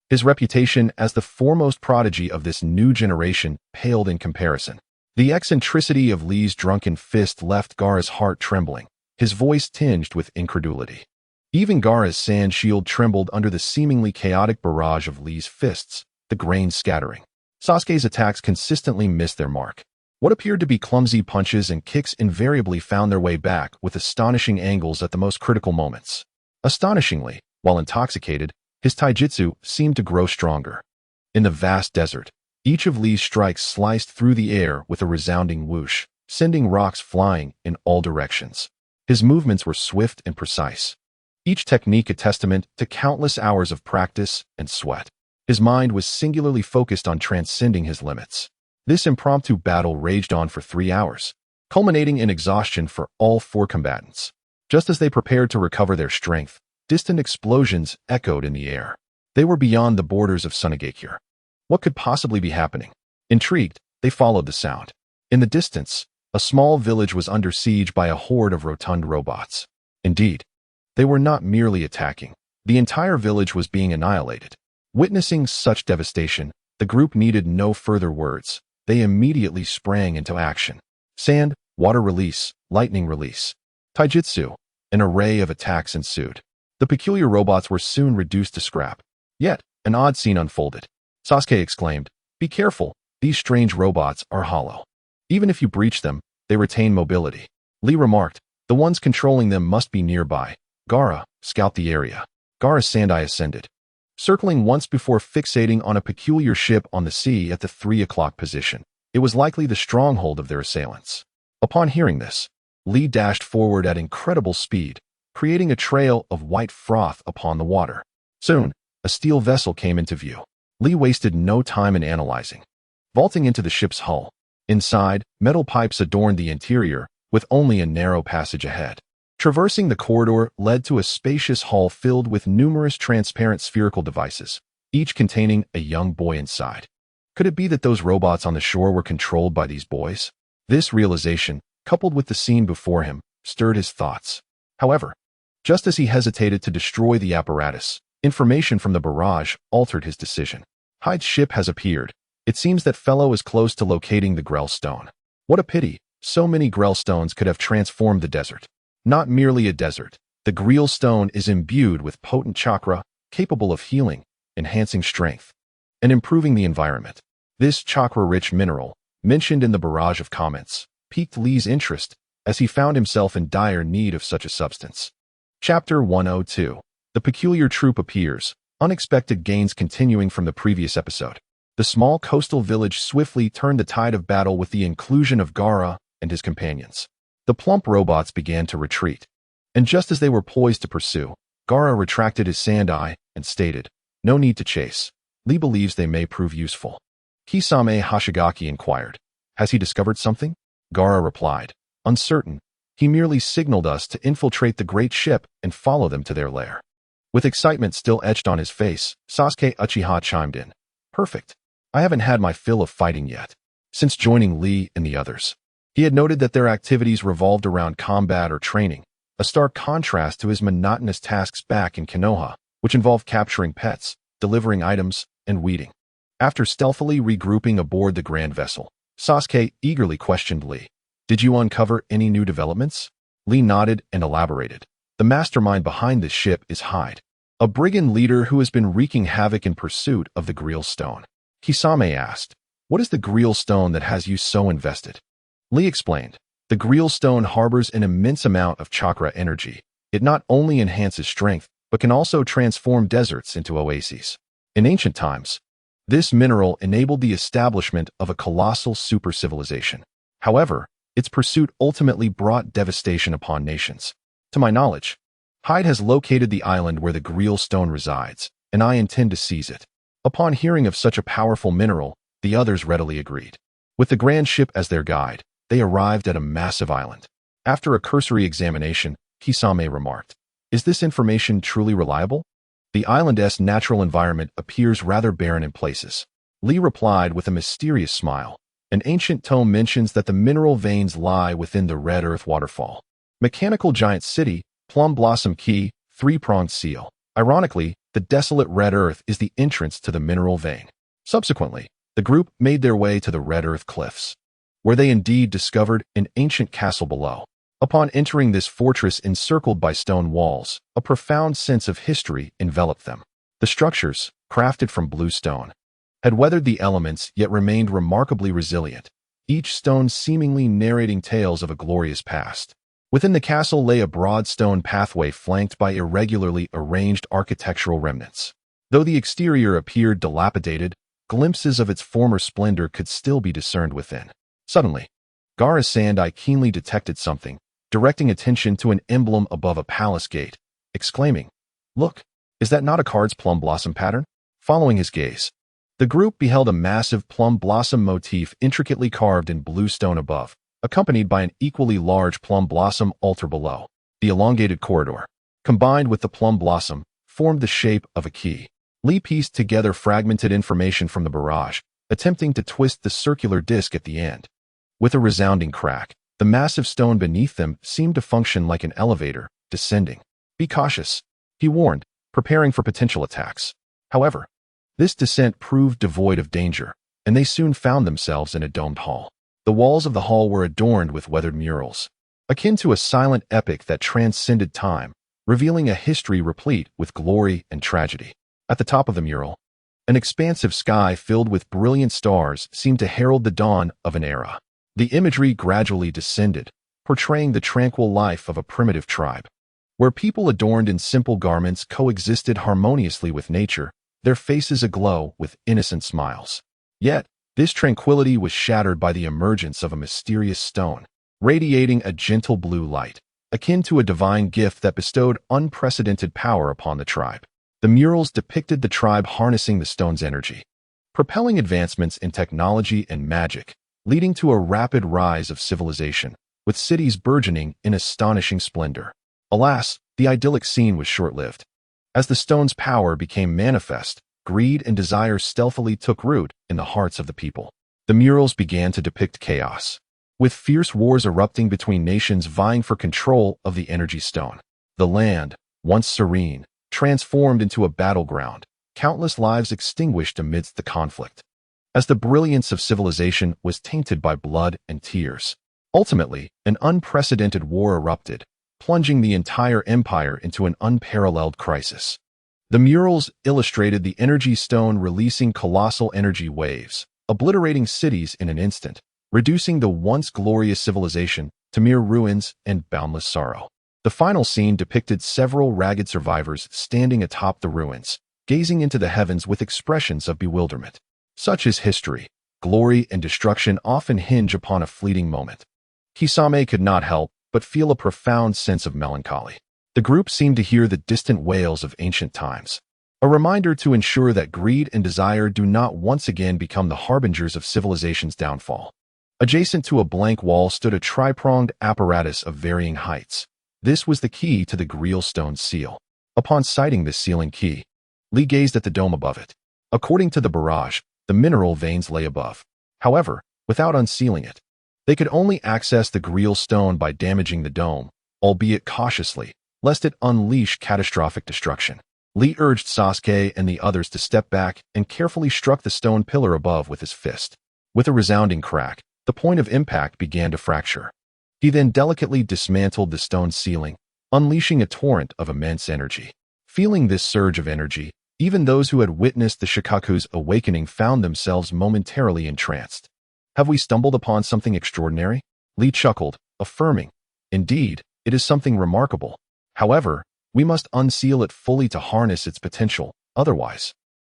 his reputation as the foremost prodigy of this new generation paled in comparison. The eccentricity of Li's drunken fist left Gaara's heart trembling, his voice tinged with incredulity. Even Gaara's sand shield trembled under the seemingly chaotic barrage of Li's fists, the grains scattering. Sasuke's attacks consistently missed their mark. What appeared to be clumsy punches and kicks invariably found their way back with astonishing angles at the most critical moments. Astonishingly, while intoxicated, his taijutsu seemed to grow stronger. In the vast desert, each of Li's strikes sliced through the air with a resounding whoosh, sending rocks flying in all directions. His movements were swift and precise, each technique a testament to countless hours of practice and sweat. His mind was singularly focused on transcending his limits. This impromptu battle raged on for 3 hours, culminating in exhaustion for all 4 combatants. Just as they prepared to recover their strength, distant explosions echoed in the air. They were beyond the borders of Sunagakure. What could possibly be happening? Intrigued, they followed the sound. In the distance, a small village was under siege by a horde of rotund robots. Indeed, they were not merely attacking. The entire village was being annihilated. Witnessing such devastation, the group needed no further words. They immediately sprang into action. Sand, water release, lightning release, taijutsu, an array of attacks ensued. The peculiar robots were soon reduced to scrap. Yet, an odd scene unfolded. Sasuke exclaimed, "Be careful, these strange robots are hollow. Even if you breach them, they retain mobility." Li remarked, "The ones controlling them must be nearby. Gaara, scout the area." Gaara's sand-eye ascended, circling once before fixating on a peculiar ship on the sea at the 3 o'clock position. It was likely the stronghold of their assailants. Upon hearing this, Li dashed forward at incredible speed, creating a trail of white froth upon the water. Soon, a steel vessel came into view. Li wasted no time in analyzing, vaulting into the ship's hull. Inside, metal pipes adorned the interior, with only a narrow passage ahead. Traversing the corridor led to a spacious hall filled with numerous transparent spherical devices, each containing a young boy inside. Could it be that those robots on the shore were controlled by these boys? This realization, coupled with the scene before him, stirred his thoughts. However, just as he hesitated to destroy the apparatus, information from the barrage altered his decision. Hyde's ship has appeared. It seems that fellow is close to locating the Grell Stone. What a pity, so many Grell Stones could have transformed the desert. Not merely a desert, the Grell Stone is imbued with potent chakra, capable of healing, enhancing strength, and improving the environment. This chakra-rich mineral, mentioned in the barrage of comments, piqued Li's interest as he found himself in dire need of such a substance. Chapter 102. The peculiar troop appears, unexpected gains continuing from the previous episode. The small coastal village swiftly turned the tide of battle with the inclusion of Gaara and his companions. The plump robots began to retreat, and just as they were poised to pursue, Gaara retracted his sand-eye and stated, "No need to chase. Li believes they may prove useful." Kisame Hashigaki inquired, "Has he discovered something?" Gaara replied, "Uncertain. He merely signaled us to infiltrate the great ship and follow them to their lair." With excitement still etched on his face, Sasuke Uchiha chimed in, "Perfect. I haven't had my fill of fighting yet since joining Li and the others." He had noted that their activities revolved around combat or training, a stark contrast to his monotonous tasks back in Konoha, which involved capturing pets, delivering items, and weeding. After stealthily regrouping aboard the grand vessel, Sasuke eagerly questioned Li, "Did you uncover any new developments?" Li nodded and elaborated. "The mastermind behind this ship is Hyde, a brigand leader who has been wreaking havoc in pursuit of the Grell Stone." Kisame asked, "What is the Grell Stone that has you so invested?" Li explained, The Grial stone harbors an immense amount of chakra energy. It not only enhances strength, but can also transform deserts into oases. In ancient times, this mineral enabled the establishment of a colossal super-civilization. However, its pursuit ultimately brought devastation upon nations. To my knowledge, Hyde has located the island where the Grial stone resides, and I intend to seize it. Upon hearing of such a powerful mineral, the others readily agreed. With the grand ship as their guide, they arrived at a massive island. After a cursory examination, Kisame remarked, "Is this information truly reliable? The island's natural environment appears rather barren in places." Lee replied with a mysterious smile. An ancient tome mentions that the mineral veins lie within the Red Earth waterfall. Mechanical giant city, Plum Blossom Key, three-pronged seal. Ironically, the desolate Red Earth is the entrance to the mineral vein. Subsequently, the group made their way to the Red Earth cliffs, where they indeed discovered an ancient castle below. Upon entering this fortress encircled by stone walls, a profound sense of history enveloped them. The structures, crafted from blue stone, had weathered the elements yet remained remarkably resilient, each stone seemingly narrating tales of a glorious past. Within the castle lay a broad stone pathway flanked by irregularly arranged architectural remnants. Though the exterior appeared dilapidated, glimpses of its former splendor could still be discerned within. Suddenly, Gaara's Sandai keenly detected something, directing attention to an emblem above a palace gate, exclaiming, "Look, is that not a card's plum blossom pattern?" Following his gaze, the group beheld a massive plum blossom motif intricately carved in blue stone above, accompanied by an equally large plum blossom altar below. The elongated corridor, combined with the plum blossom, formed the shape of a key. Lee pieced together fragmented information from the barrage, attempting to twist the circular disc at the end. With a resounding crack, the massive stone beneath them seemed to function like an elevator, descending. "Be cautious," he warned, preparing for potential attacks. However, this descent proved devoid of danger, and they soon found themselves in a domed hall. The walls of the hall were adorned with weathered murals, akin to a silent epic that transcended time, revealing a history replete with glory and tragedy. At the top of the mural, an expansive sky filled with brilliant stars seemed to herald the dawn of an era. The imagery gradually descended, portraying the tranquil life of a primitive tribe, where people adorned in simple garments coexisted harmoniously with nature, their faces aglow with innocent smiles. Yet, this tranquility was shattered by the emergence of a mysterious stone, radiating a gentle blue light, akin to a divine gift that bestowed unprecedented power upon the tribe. The murals depicted the tribe harnessing the stone's energy, propelling advancements in technology and magic, leading to a rapid rise of civilization, with cities burgeoning in astonishing splendor. Alas, the idyllic scene was short-lived. As the stone's power became manifest, greed and desire stealthily took root in the hearts of the people. The murals began to depict chaos, with fierce wars erupting between nations vying for control of the energy stone. The land, once serene, transformed into a battleground, countless lives extinguished amidst the conflict, as the brilliance of civilization was tainted by blood and tears. Ultimately, an unprecedented war erupted, plunging the entire empire into an unparalleled crisis. The murals illustrated the energy stone releasing colossal energy waves, obliterating cities in an instant, reducing the once glorious civilization to mere ruins and boundless sorrow. The final scene depicted several ragged survivors standing atop the ruins, gazing into the heavens with expressions of bewilderment. Such is history. Glory and destruction often hinge upon a fleeting moment. Kisame could not help but feel a profound sense of melancholy. The group seemed to hear the distant wails of ancient times, a reminder to ensure that greed and desire do not once again become the harbingers of civilization's downfall. Adjacent to a blank wall stood a tri-pronged apparatus of varying heights. This was the key to the Grial stone seal. Upon sighting this sealing key, Lee gazed at the dome above it. According to the barrage, the mineral veins lay above. However, without unsealing it, they could only access the Grial stone by damaging the dome, albeit cautiously, lest it unleash catastrophic destruction. Lee urged Sasuke and the others to step back and carefully struck the stone pillar above with his fist. With a resounding crack, the point of impact began to fracture. He then delicately dismantled the stone ceiling, unleashing a torrent of immense energy. Feeling this surge of energy, even those who had witnessed the Shikaku's awakening found themselves momentarily entranced. "Have we stumbled upon something extraordinary?" Lee chuckled, affirming, "Indeed, it is something remarkable. However, we must unseal it fully to harness its potential, otherwise,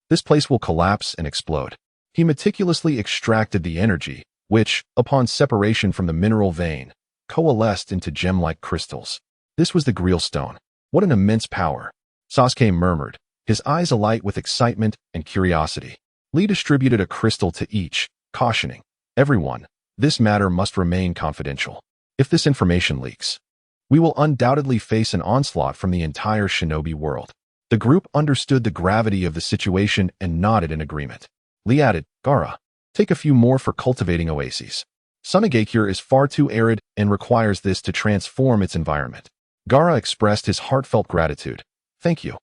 this place will collapse and explode." He meticulously extracted the energy, which, upon separation from the mineral vein, coalesced into gem-like crystals. This was the Grial Stone. What an immense power! Sasuke murmured, his eyes alight with excitement and curiosity. Lee distributed a crystal to each, cautioning, "Everyone, this matter must remain confidential. If this information leaks, we will undoubtedly face an onslaught from the entire shinobi world." The group understood the gravity of the situation and nodded in agreement. Lee added, "Gaara, take a few more for cultivating oases. Sunagakure is far too arid and requires this to transform its environment." Gaara expressed his heartfelt gratitude. "Thank you."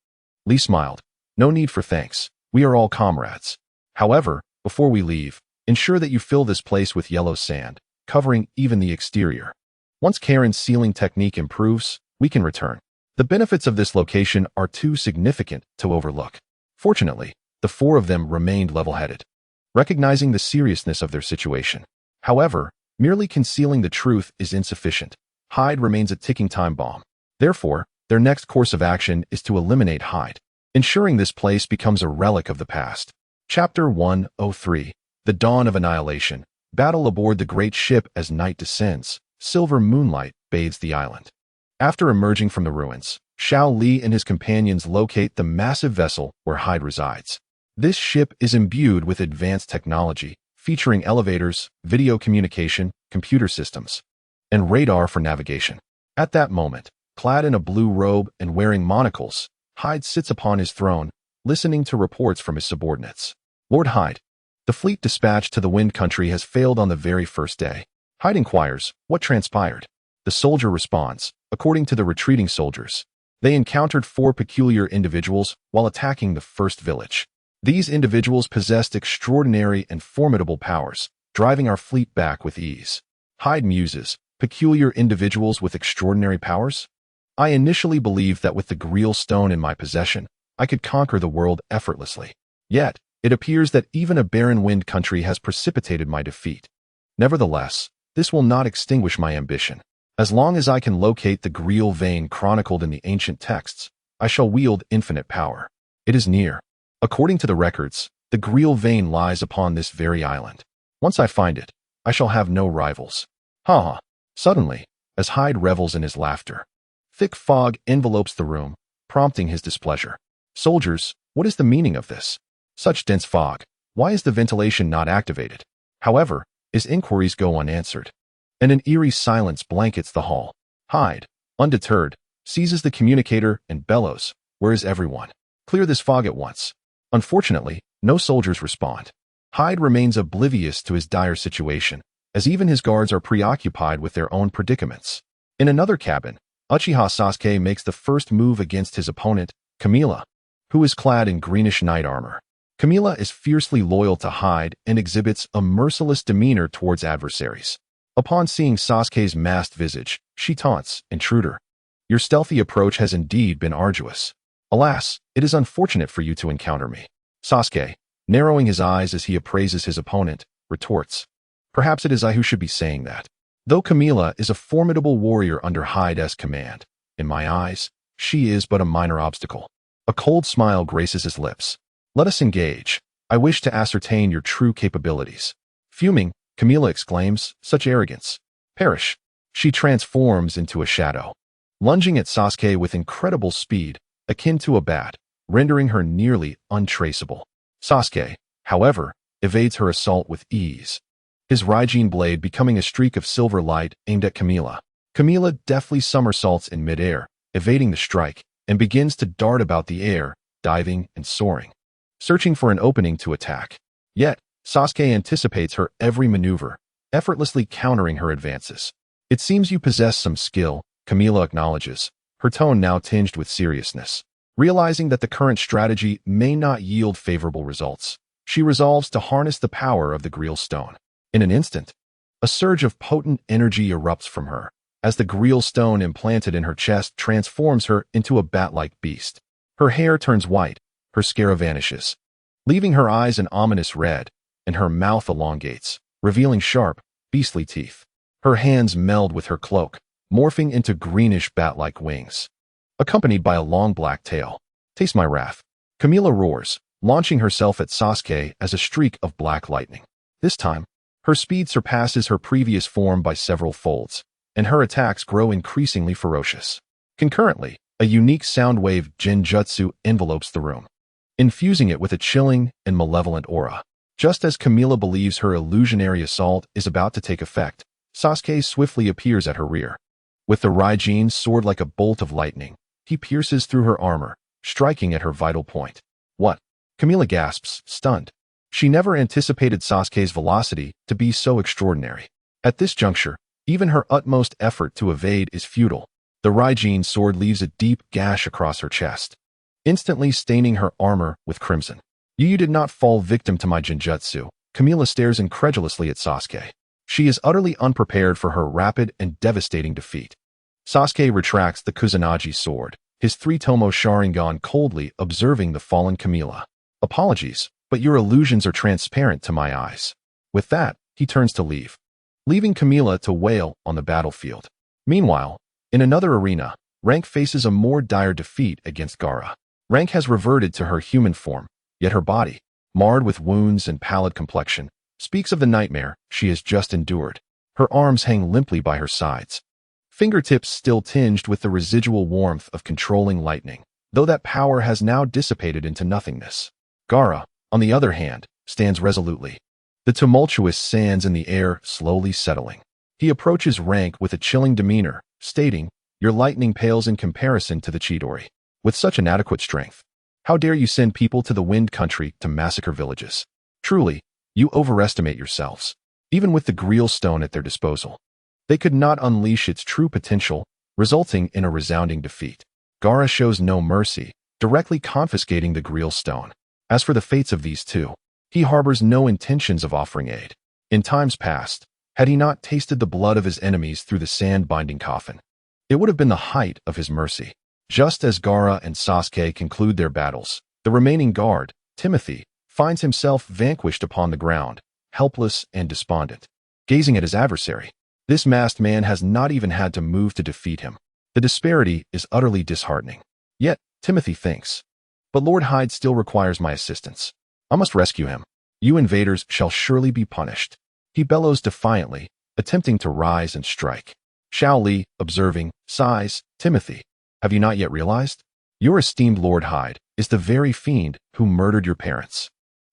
Lee smiled. "No need for thanks. We are all comrades. However, before we leave, ensure that you fill this place with yellow sand, covering even the exterior. Once Karen's sealing technique improves, we can return. The benefits of this location are too significant to overlook." Fortunately, the four of them remained level-headed, recognizing the seriousness of their situation. However, merely concealing the truth is insufficient. Hyde remains a ticking time bomb. Therefore, their next course of action is to eliminate Hyde, ensuring this place becomes a relic of the past. Chapter 103. The Dawn of Annihilation. Battle aboard the great ship as night descends. Silver moonlight bathes the island. After emerging from the ruins, Xiao Li and his companions locate the massive vessel where Hyde resides. This ship is imbued with advanced technology, featuring elevators, video communication, computer systems, and radar for navigation. At that moment, clad in a blue robe and wearing monocles, Hyde sits upon his throne, listening to reports from his subordinates. "Lord Hyde, the fleet dispatched to the Wind Country has failed on the very first day." Hyde inquires, "What transpired?" The soldier responds, "According to the retreating soldiers, they encountered 4 peculiar individuals while attacking the first village. These individuals possessed extraordinary and formidable powers, driving our fleet back with ease." Hyde muses, "Peculiar individuals with extraordinary powers? I initially believed that with the Grial Stone in my possession, I could conquer the world effortlessly. Yet, it appears that even a barren Wind Country has precipitated my defeat. Nevertheless, this will not extinguish my ambition. As long as I can locate the Grial vein chronicled in the ancient texts, I shall wield infinite power. It is near. According to the records, the Grial vein lies upon this very island. Once I find it, I shall have no rivals." Ha ha. Suddenly, as Hyde revels in his laughter, thick fog envelopes the room, prompting his displeasure. "Soldiers, what is the meaning of this? Such dense fog. Why is the ventilation not activated?" However, his inquiries go unanswered, and an eerie silence blankets the hall. Hyde, undeterred, seizes the communicator and bellows, "Where is everyone? Clear this fog at once." Unfortunately, no soldiers respond. Hyde remains oblivious to his dire situation, as even his guards are preoccupied with their own predicaments. In another cabin, Uchiha Sasuke makes the first move against his opponent, Camila, who is clad in greenish knight armor. Camila is fiercely loyal to Hyde and exhibits a merciless demeanor towards adversaries. Upon seeing Sasuke's masked visage, she taunts, "Intruder, your stealthy approach has indeed been arduous. Alas, it is unfortunate for you to encounter me." Sasuke, narrowing his eyes as he appraises his opponent, retorts, "Perhaps it is I who should be saying that. Though Camila is a formidable warrior under Hyde's command, in my eyes, she is but a minor obstacle." A cold smile graces his lips. "Let us engage. I wish to ascertain your true capabilities." Fuming, Camila exclaims, "Such arrogance. Perish." She transforms into a shadow, lunging at Sasuke with incredible speed, akin to a bat, rendering her nearly untraceable. Sasuke, however, evades her assault with ease, his Raijin blade becoming a streak of silver light aimed at Camila. Camila deftly somersaults in midair, evading the strike, and begins to dart about the air, diving and soaring, searching for an opening to attack. Yet, Sasuke anticipates her every maneuver, effortlessly countering her advances. "It seems you possess some skill," Camila acknowledges, her tone now tinged with seriousness. Realizing that the current strategy may not yield favorable results, she resolves to harness the power of the Grial Stone. In an instant, a surge of potent energy erupts from her, as the Grial Stone implanted in her chest transforms her into a bat-like beast. Her hair turns white, her scare vanishes, leaving her eyes an ominous red, and her mouth elongates, revealing sharp, beastly teeth. Her hands meld with her cloak, morphing into greenish bat-like wings, accompanied by a long black tail. Taste my wrath. Camila roars, launching herself at Sasuke as a streak of black lightning. This time, her speed surpasses her previous form by several folds, and her attacks grow increasingly ferocious. Concurrently, a unique sound wave genjutsu envelopes the room, infusing it with a chilling and malevolent aura. Just as Camila believes her illusionary assault is about to take effect, Sasuke swiftly appears at her rear. With the Raijin's sword like a bolt of lightning, he pierces through her armor, striking at her vital point. What? Camila gasps, stunned. She never anticipated Sasuke's velocity to be so extraordinary. At this juncture, even her utmost effort to evade is futile. The Raijin's sword leaves a deep gash across her chest, instantly staining her armor with crimson. You did not fall victim to my genjutsu. Camila stares incredulously at Sasuke. She is utterly unprepared for her rapid and devastating defeat. Sasuke retracts the Kusanagi sword, his three-tomo Sharingan coldly observing the fallen Camila. Apologies, but your illusions are transparent to my eyes. With that, he turns to leave, leaving Camila to wail on the battlefield. Meanwhile, in another arena, Rank faces a more dire defeat against Gaara. Rank has reverted to her human form, yet her body, marred with wounds and pallid complexion, speaks of the nightmare she has just endured. Her arms hang limply by her sides, fingertips still tinged with the residual warmth of controlling lightning, though that power has now dissipated into nothingness. Gaara, on the other hand, stands resolutely, the tumultuous sands in the air slowly settling. He approaches Rank with a chilling demeanor, stating, "Your lightning pales in comparison to the Chidori. With such inadequate strength, how dare you send people to the Wind Country to massacre villages? Truly, you overestimate yourselves." Even with the Greel Stone at their disposal, they could not unleash its true potential, resulting in a resounding defeat. Gaara shows no mercy, directly confiscating the Greel Stone. As for the fates of these two, he harbors no intentions of offering aid. In times past, had he not tasted the blood of his enemies through the sand-binding coffin, it would have been the height of his mercy. Just as Gaara and Sasuke conclude their battles, the remaining guard, Timothy, finds himself vanquished upon the ground, helpless and despondent, gazing at his adversary. This masked man has not even had to move to defeat him. The disparity is utterly disheartening. Yet, Timothy thinks, but Lord Hyde still requires my assistance. I must rescue him. You invaders shall surely be punished. He bellows defiantly, attempting to rise and strike. Xiao Li, observing, sighs, Timothy, have you not yet realized? Your esteemed Lord Hyde is the very fiend who murdered your parents.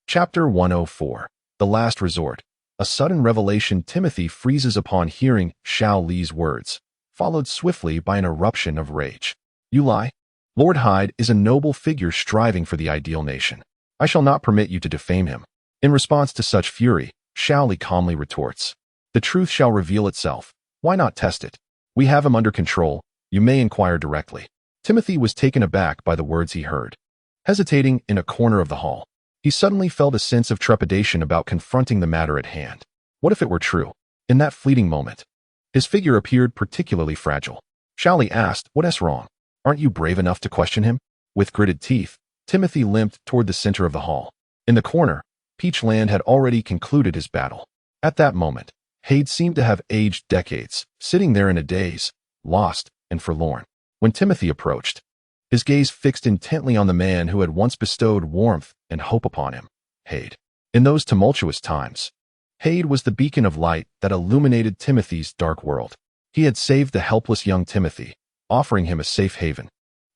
Chapter 104. The Last Resort. A sudden revelation. Timothy freezes upon hearing Xiao Li's words, followed swiftly by an eruption of rage. You lie. Lord Hyde is a noble figure striving for the ideal nation. I shall not permit you to defame him. In response to such fury, Xiao Li calmly retorts, the truth shall reveal itself. Why not test it? We have him under control. You may inquire directly. Timothy was taken aback by the words he heard. Hesitating in a corner of the hall, he suddenly felt a sense of trepidation about confronting the matter at hand. What if it were true? In that fleeting moment, his figure appeared particularly fragile. Xiao Li asked, what's wrong? Aren't you brave enough to question him? With gritted teeth, Timothy limped toward the center of the hall. In the corner, Peachland had already concluded his battle. At that moment, Hyde seemed to have aged decades, sitting there in a daze, lost and forlorn. When Timothy approached, his gaze fixed intently on the man who had once bestowed warmth and hope upon him, Hyde. In those tumultuous times, Hyde was the beacon of light that illuminated Timothy's dark world. He had saved the helpless young Timothy, offering him a safe haven,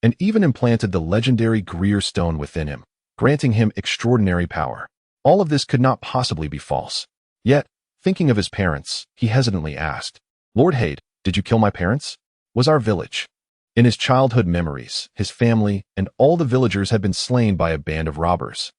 and even implanted the legendary Greer Stone within him, granting him extraordinary power. All of this could not possibly be false. Yet, thinking of his parents, he hesitantly asked, Lord Hyde, did you kill my parents? Was our village? In his childhood memories, his family and all the villagers had been slain by a band of robbers.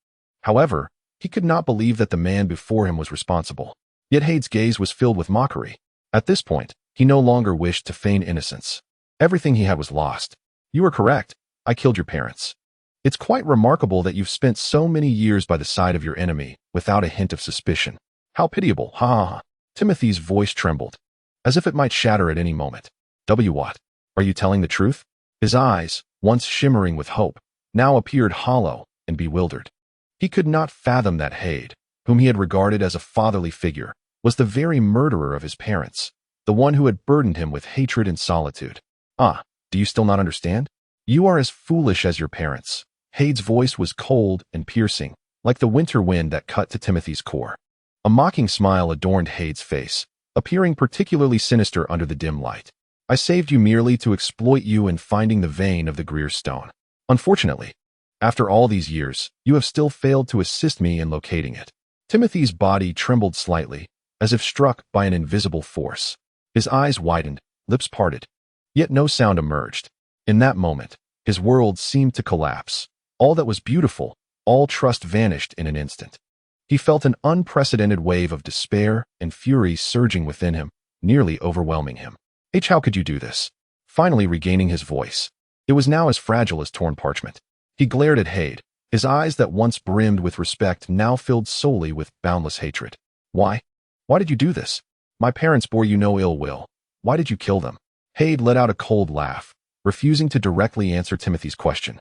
However, he could not believe that the man before him was responsible. Yet Hyde's gaze was filled with mockery. At this point, he no longer wished to feign innocence. Everything he had was lost. You are correct. I killed your parents. It's quite remarkable that you've spent so many years by the side of your enemy without a hint of suspicion. How pitiable, ha ha ha. Timothy's voice trembled, as if it might shatter at any moment. What? Are you telling the truth? His eyes, once shimmering with hope, now appeared hollow and bewildered. He could not fathom that Hyde, whom he had regarded as a fatherly figure, was the very murderer of his parents. the one who had burdened him with hatred and solitude. Ah, do you still not understand? You are as foolish as your parents. Hade's voice was cold and piercing, like the winter wind that cut to Timothy's core. A mocking smile adorned Hade's face, appearing particularly sinister under the dim light. I saved you merely to exploit you in finding the vein of the Greer stone. Unfortunately, after all these years, you have still failed to assist me in locating it. Timothy's body trembled slightly, as if struck by an invisible force. His eyes widened, lips parted. Yet no sound emerged. In that moment, his world seemed to collapse. All that was beautiful, all trust vanished in an instant. He felt an unprecedented wave of despair and fury surging within him, nearly overwhelming him. How could you do this? Finally regaining his voice. It was now as fragile as torn parchment. He glared at Hade, his eyes that once brimmed with respect now filled solely with boundless hatred. Why? Why did you do this? My parents bore you no ill will. Why did you kill them? Hade let out a cold laugh, refusing to directly answer Timothy's question.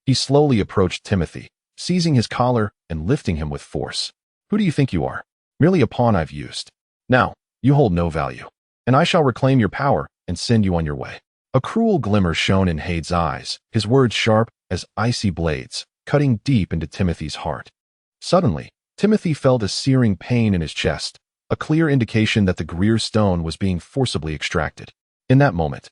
He slowly approached Timothy, seizing his collar and lifting him with force. Who do you think you are? Merely a pawn I've used. Now, you hold no value, and I shall reclaim your power and send you on your way. A cruel glimmer shone in Hade's eyes, his words sharp as icy blades, cutting deep into Timothy's heart. Suddenly, Timothy felt a searing pain in his chest, a clear indication that the Greer stone was being forcibly extracted. In that moment,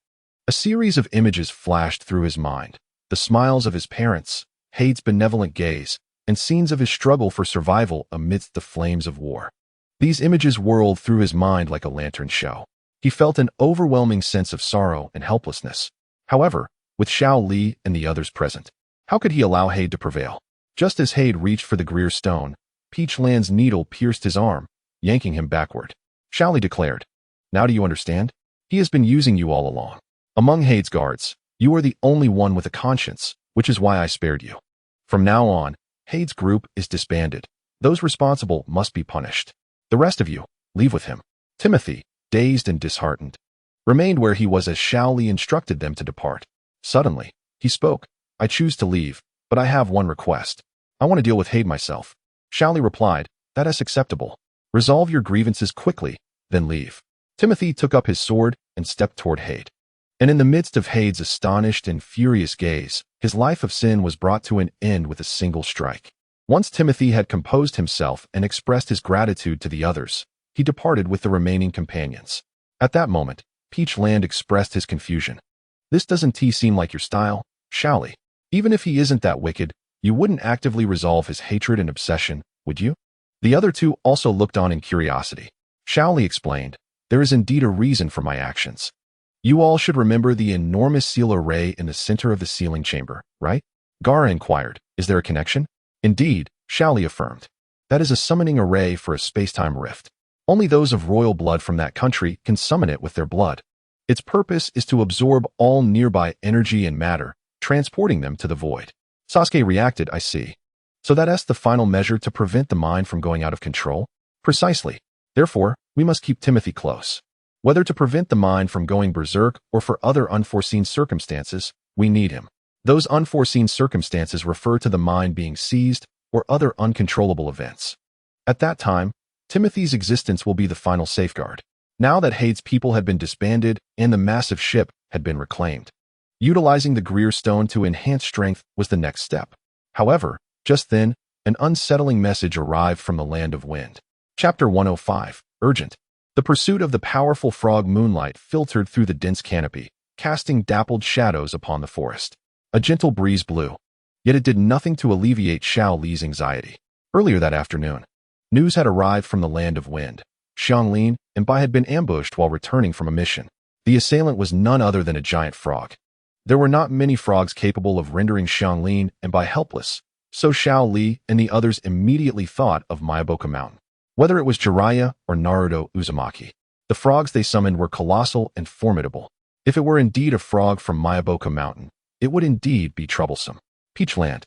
a series of images flashed through his mind, the smiles of his parents, Hade's benevolent gaze, and scenes of his struggle for survival amidst the flames of war. These images whirled through his mind like a lantern show. He felt an overwhelming sense of sorrow and helplessness. However, with Xiao Li and the others present, how could he allow Hade to prevail? Just as Hade reached for the Greer stone, Peach Land's needle pierced his arm, yanking him backward. Xiao Li declared, "Now do you understand? He has been using you all along. Among Hade's guards, you are the only one with a conscience, which is why I spared you. From now on, Hade's group is disbanded. Those responsible must be punished. The rest of you, leave with him." Timothy, dazed and disheartened, remained where he was as Xiao Li instructed them to depart. Suddenly, he spoke. "I choose to leave, but I have one request. I want to deal with Hade myself." Xiao Li replied, "That is acceptable. Resolve your grievances quickly, then leave." Timothy took up his sword and stepped toward Hade. And in the midst of Hade's astonished and furious gaze, his life of sin was brought to an end with a single strike. Once Timothy had composed himself and expressed his gratitude to the others, he departed with the remaining companions. At that moment, Peach Land expressed his confusion. "This doesn't seem like your style, Xiao Li. Even if he isn't that wicked, you wouldn't actively resolve his hatred and obsession, would you?" The other two also looked on in curiosity. Xiao Li explained, "There is indeed a reason for my actions. You all should remember the enormous seal array in the center of the sealing chamber, right?" Gara inquired, "Is there a connection?" "Indeed," Xiao Li affirmed. "That is a summoning array for a space-time rift. Only those of royal blood from that country can summon it with their blood. Its purpose is to absorb all nearby energy and matter, transporting them to the void." Sasuke reacted, "I see. So that's the final measure to prevent the mind from going out of control?" "Precisely. Therefore, we must keep Timothy close. Whether to prevent the mind from going berserk or for other unforeseen circumstances, we need him. Those unforeseen circumstances refer to the mind being seized or other uncontrollable events. At that time, Timothy's existence will be the final safeguard. Now that Hade's people had been disbanded and the massive ship had been reclaimed, utilizing the Greer stone to enhance strength was the next step. However, just then, an unsettling message arrived from the Land of Wind. Chapter 105, Urgent. The pursuit of the powerful frog moonlight filtered through the dense canopy, casting dappled shadows upon the forest. A gentle breeze blew, yet it did nothing to alleviate Xiao Li's anxiety. Earlier that afternoon, news had arrived from the Land of Wind. Xianglin and Bai had been ambushed while returning from a mission. The assailant was none other than a giant frog. There were not many frogs capable of rendering Xianglin and Bai helpless, so Xiao Li and the others immediately thought of Mayaboka Mountain. Whether it was Jiraiya or Naruto Uzumaki, the frogs they summoned were colossal and formidable. If it were indeed a frog from Mayaboka Mountain, it would indeed be troublesome. Peach Land,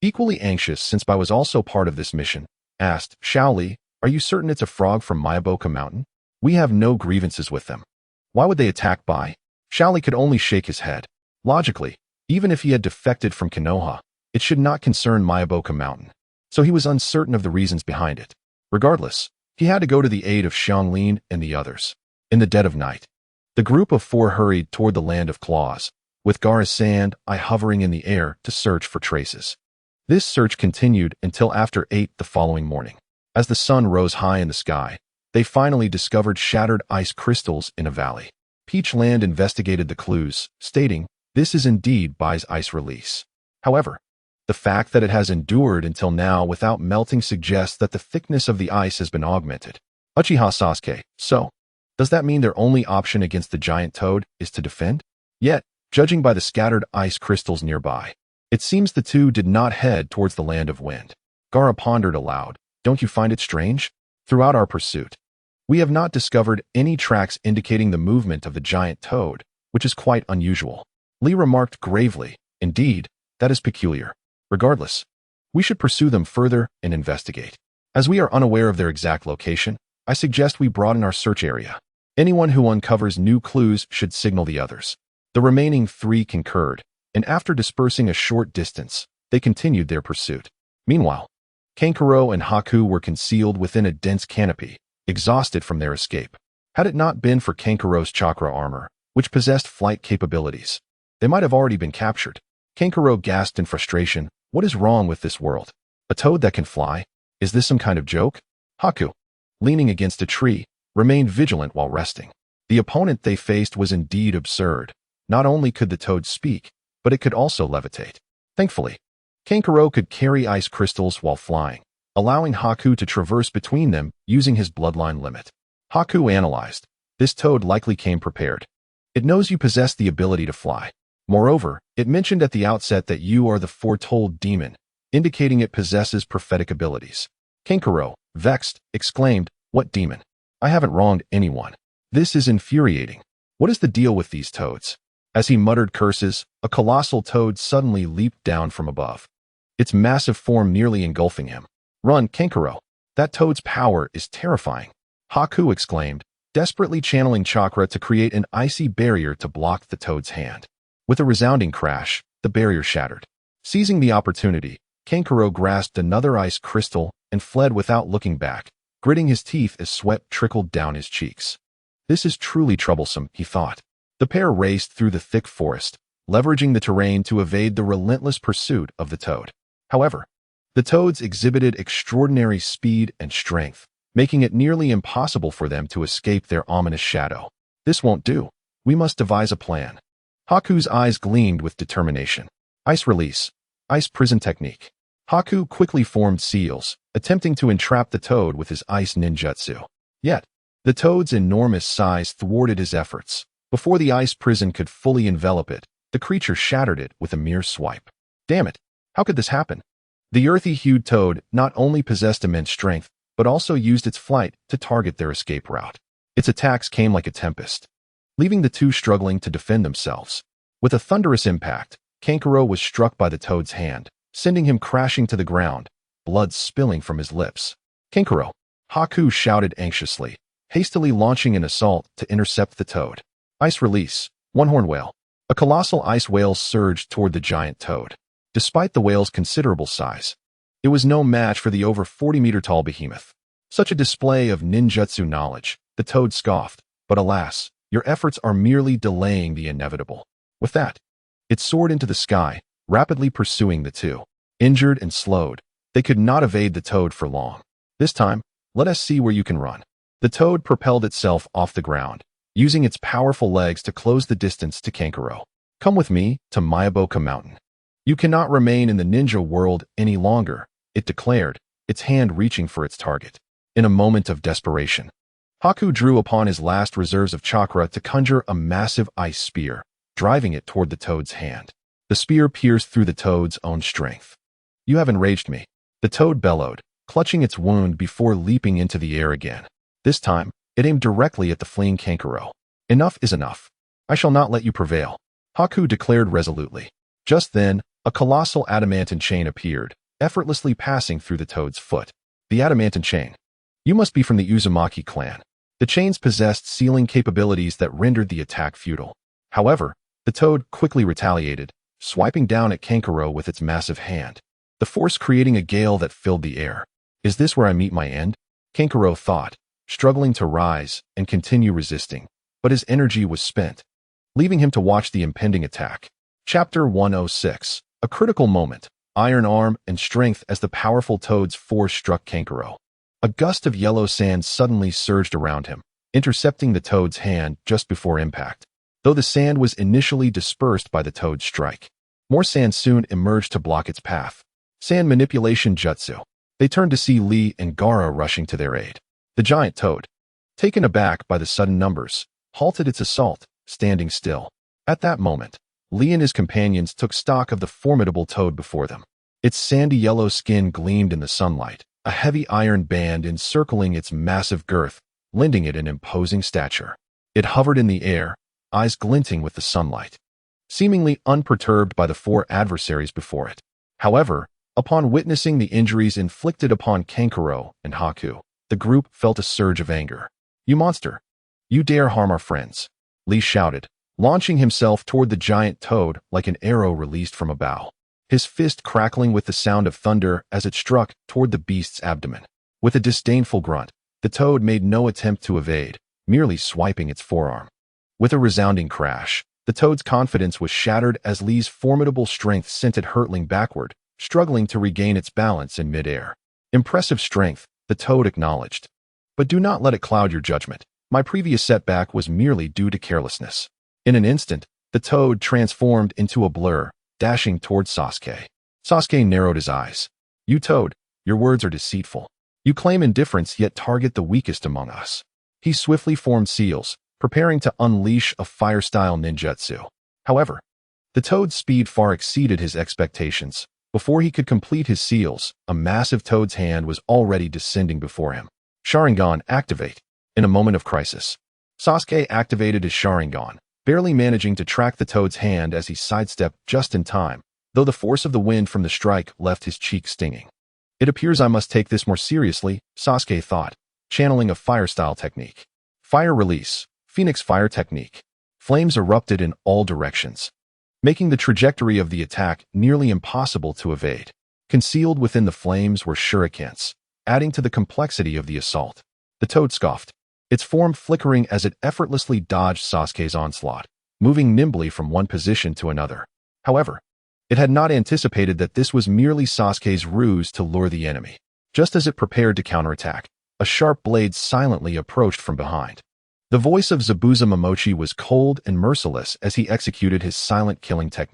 equally anxious since Bai was also part of this mission, asked, "Xiao Li, are you certain it's a frog from Mayaboka Mountain? We have no grievances with them. Why would they attack Bai?" Xiao Li could only shake his head. Logically, even if he had defected from Konoha, it should not concern Mayaboka Mountain, so he was uncertain of the reasons behind it. Regardless, he had to go to the aid of Xianglin and the others. In the dead of night, the group of four hurried toward the land of claws, with Gaara's sand eye hovering in the air to search for traces. This search continued until after 8 the following morning. As the sun rose high in the sky, they finally discovered shattered ice crystals in a valley. Peach Land investigated the clues, stating, "This is indeed Bai's ice release." However, the fact that it has endured until now without melting suggests that the thickness of the ice has been augmented. Uchiha Sasuke, so, does that mean their only option against the giant toad is to defend? Yet, judging by the scattered ice crystals nearby, it seems the two did not head towards the land of wind. Gaara pondered aloud, "Don't you find it strange? Throughout our pursuit, we have not discovered any tracks indicating the movement of the giant toad, which is quite unusual." Lee remarked gravely, "Indeed, that is peculiar. Regardless, we should pursue them further and investigate. As we are unaware of their exact location, I suggest we broaden our search area. Anyone who uncovers new clues should signal the others." The remaining 3 concurred, and after dispersing a short distance, they continued their pursuit. Meanwhile, Kankuro and Haku were concealed within a dense canopy, exhausted from their escape. Had it not been for Kankuro's chakra armor, which possessed flight capabilities, they might have already been captured. Kankuro gasped in frustration, "What is wrong with this world? A toad that can fly? Is this some kind of joke?" Haku, leaning against a tree, remained vigilant while resting. The opponent they faced was indeed absurd. Not only could the toad speak, but it could also levitate. Thankfully, Kankuro could carry ice crystals while flying, allowing Haku to traverse between them using his bloodline limit. Haku analyzed, "This toad likely came prepared. It knows you possess the ability to fly. Moreover, it mentioned at the outset that you are the foretold demon, indicating it possesses prophetic abilities." Kankuro, vexed, exclaimed, "What demon? I haven't wronged anyone. This is infuriating. What is the deal with these toads?" As he muttered curses, a colossal toad suddenly leaped down from above, its massive form nearly engulfing him. "Run, Kankuro. That toad's power is terrifying," Haku exclaimed, desperately channeling chakra to create an icy barrier to block the toad's hand. With a resounding crash, the barrier shattered. Seizing the opportunity, Kankuro grasped another ice crystal and fled without looking back, gritting his teeth as sweat trickled down his cheeks. "This is truly troublesome," he thought. The pair raced through the thick forest, leveraging the terrain to evade the relentless pursuit of the toad. However, the toads exhibited extraordinary speed and strength, making it nearly impossible for them to escape their ominous shadow. "This won't do. We must devise a plan." Haku's eyes gleamed with determination. Ice release, ice prison technique. Haku quickly formed seals, attempting to entrap the toad with his ice ninjutsu. Yet, the toad's enormous size thwarted his efforts. Before the ice prison could fully envelop it, the creature shattered it with a mere swipe. Damn it! How could this happen? The earthy-hued toad not only possessed immense strength, but also used its flight to target their escape route. Its attacks came like a tempest, leaving the two struggling to defend themselves. With a thunderous impact, Kankuro was struck by the toad's hand, sending him crashing to the ground, blood spilling from his lips. "Kankuro!" Haku shouted anxiously, hastily launching an assault to intercept the toad. Ice release, one-horn whale. A colossal ice whale surged toward the giant toad. Despite the whale's considerable size, it was no match for the over 40-meter-tall behemoth. Such a display of ninjutsu knowledge, the toad scoffed, "But alas, your efforts are merely delaying the inevitable." With that, it soared into the sky, rapidly pursuing the two. Injured and slowed, they could not evade the toad for long. "This time, let us see where you can run." The toad propelled itself off the ground, using its powerful legs to close the distance to Kankuro. "Come with me to Miyaboka Mountain. You cannot remain in the ninja world any longer," it declared, its hand reaching for its target. In a moment of desperation, Haku drew upon his last reserves of chakra to conjure a massive ice spear, driving it toward the toad's hand. The spear pierced through the toad's own strength. "You have enraged me," the toad bellowed, clutching its wound before leaping into the air again. This time, it aimed directly at the fleeing Kankuro. "Enough is enough. I shall not let you prevail," Haku declared resolutely. Just then, a colossal adamantine chain appeared, effortlessly passing through the toad's foot. The adamantine chain. "You must be from the Uzumaki clan." The chains possessed sealing capabilities that rendered the attack futile. However, the toad quickly retaliated, swiping down at Kankuro with its massive hand, the force creating a gale that filled the air. "Is this where I meet my end?" Kankuro thought, struggling to rise and continue resisting, but his energy was spent, leaving him to watch the impending attack. Chapter 106. A critical moment. Iron arm and strength as the powerful toad's force struck Kenkaro. A gust of yellow sand suddenly surged around him, intercepting the toad's hand just before impact. Though the sand was initially dispersed by the toad's strike, more sand soon emerged to block its path. Sand manipulation jutsu. They turned to see Lee and Gaara rushing to their aid. The giant toad, taken aback by the sudden numbers, halted its assault, standing still. At that moment, Lee and his companions took stock of the formidable toad before them. Its sandy yellow skin gleamed in the sunlight, a heavy iron band encircling its massive girth, lending it an imposing stature. It hovered in the air, eyes glinting with the sunlight, seemingly unperturbed by the four adversaries before it. However, upon witnessing the injuries inflicted upon Kenkaro and Haku, the group felt a surge of anger. "You monster! You dare harm our friends!" Lee shouted, launching himself toward the giant toad like an arrow released from a bow, his fist crackling with the sound of thunder as it struck toward the beast's abdomen. With a disdainful grunt, the toad made no attempt to evade, merely swiping its forearm. With a resounding crash, the toad's confidence was shattered as Lee's formidable strength sent it hurtling backward, struggling to regain its balance in midair. "Impressive strength," the toad acknowledged. "But do not let it cloud your judgment. My previous setback was merely due to carelessness." In an instant, the toad transformed into a blur, dashing towards Sasuke. Sasuke narrowed his eyes. "You toad, your words are deceitful. You claim indifference yet target the weakest among us." He swiftly formed seals, preparing to unleash a fire-style ninjutsu. However, the toad's speed far exceeded his expectations. Before he could complete his seals, a massive toad's hand was already descending before him. Sharingan, activate. In a moment of crisis, Sasuke activated his Sharingan, barely managing to track the toad's hand as he sidestepped just in time, though the force of the wind from the strike left his cheek stinging. "It appears I must take this more seriously," Sasuke thought, channeling a fire-style technique. Fire release, Phoenix Fire technique. Flames erupted in all directions, making the trajectory of the attack nearly impossible to evade. Concealed within the flames were shurikens, adding to the complexity of the assault. The toad scoffed, its form flickering as it effortlessly dodged Sasuke's onslaught, moving nimbly from one position to another. However, it had not anticipated that this was merely Sasuke's ruse to lure the enemy. Just as it prepared to counterattack, a sharp blade silently approached from behind. The voice of Zabuza Momochi was cold and merciless as he executed his silent killing technique.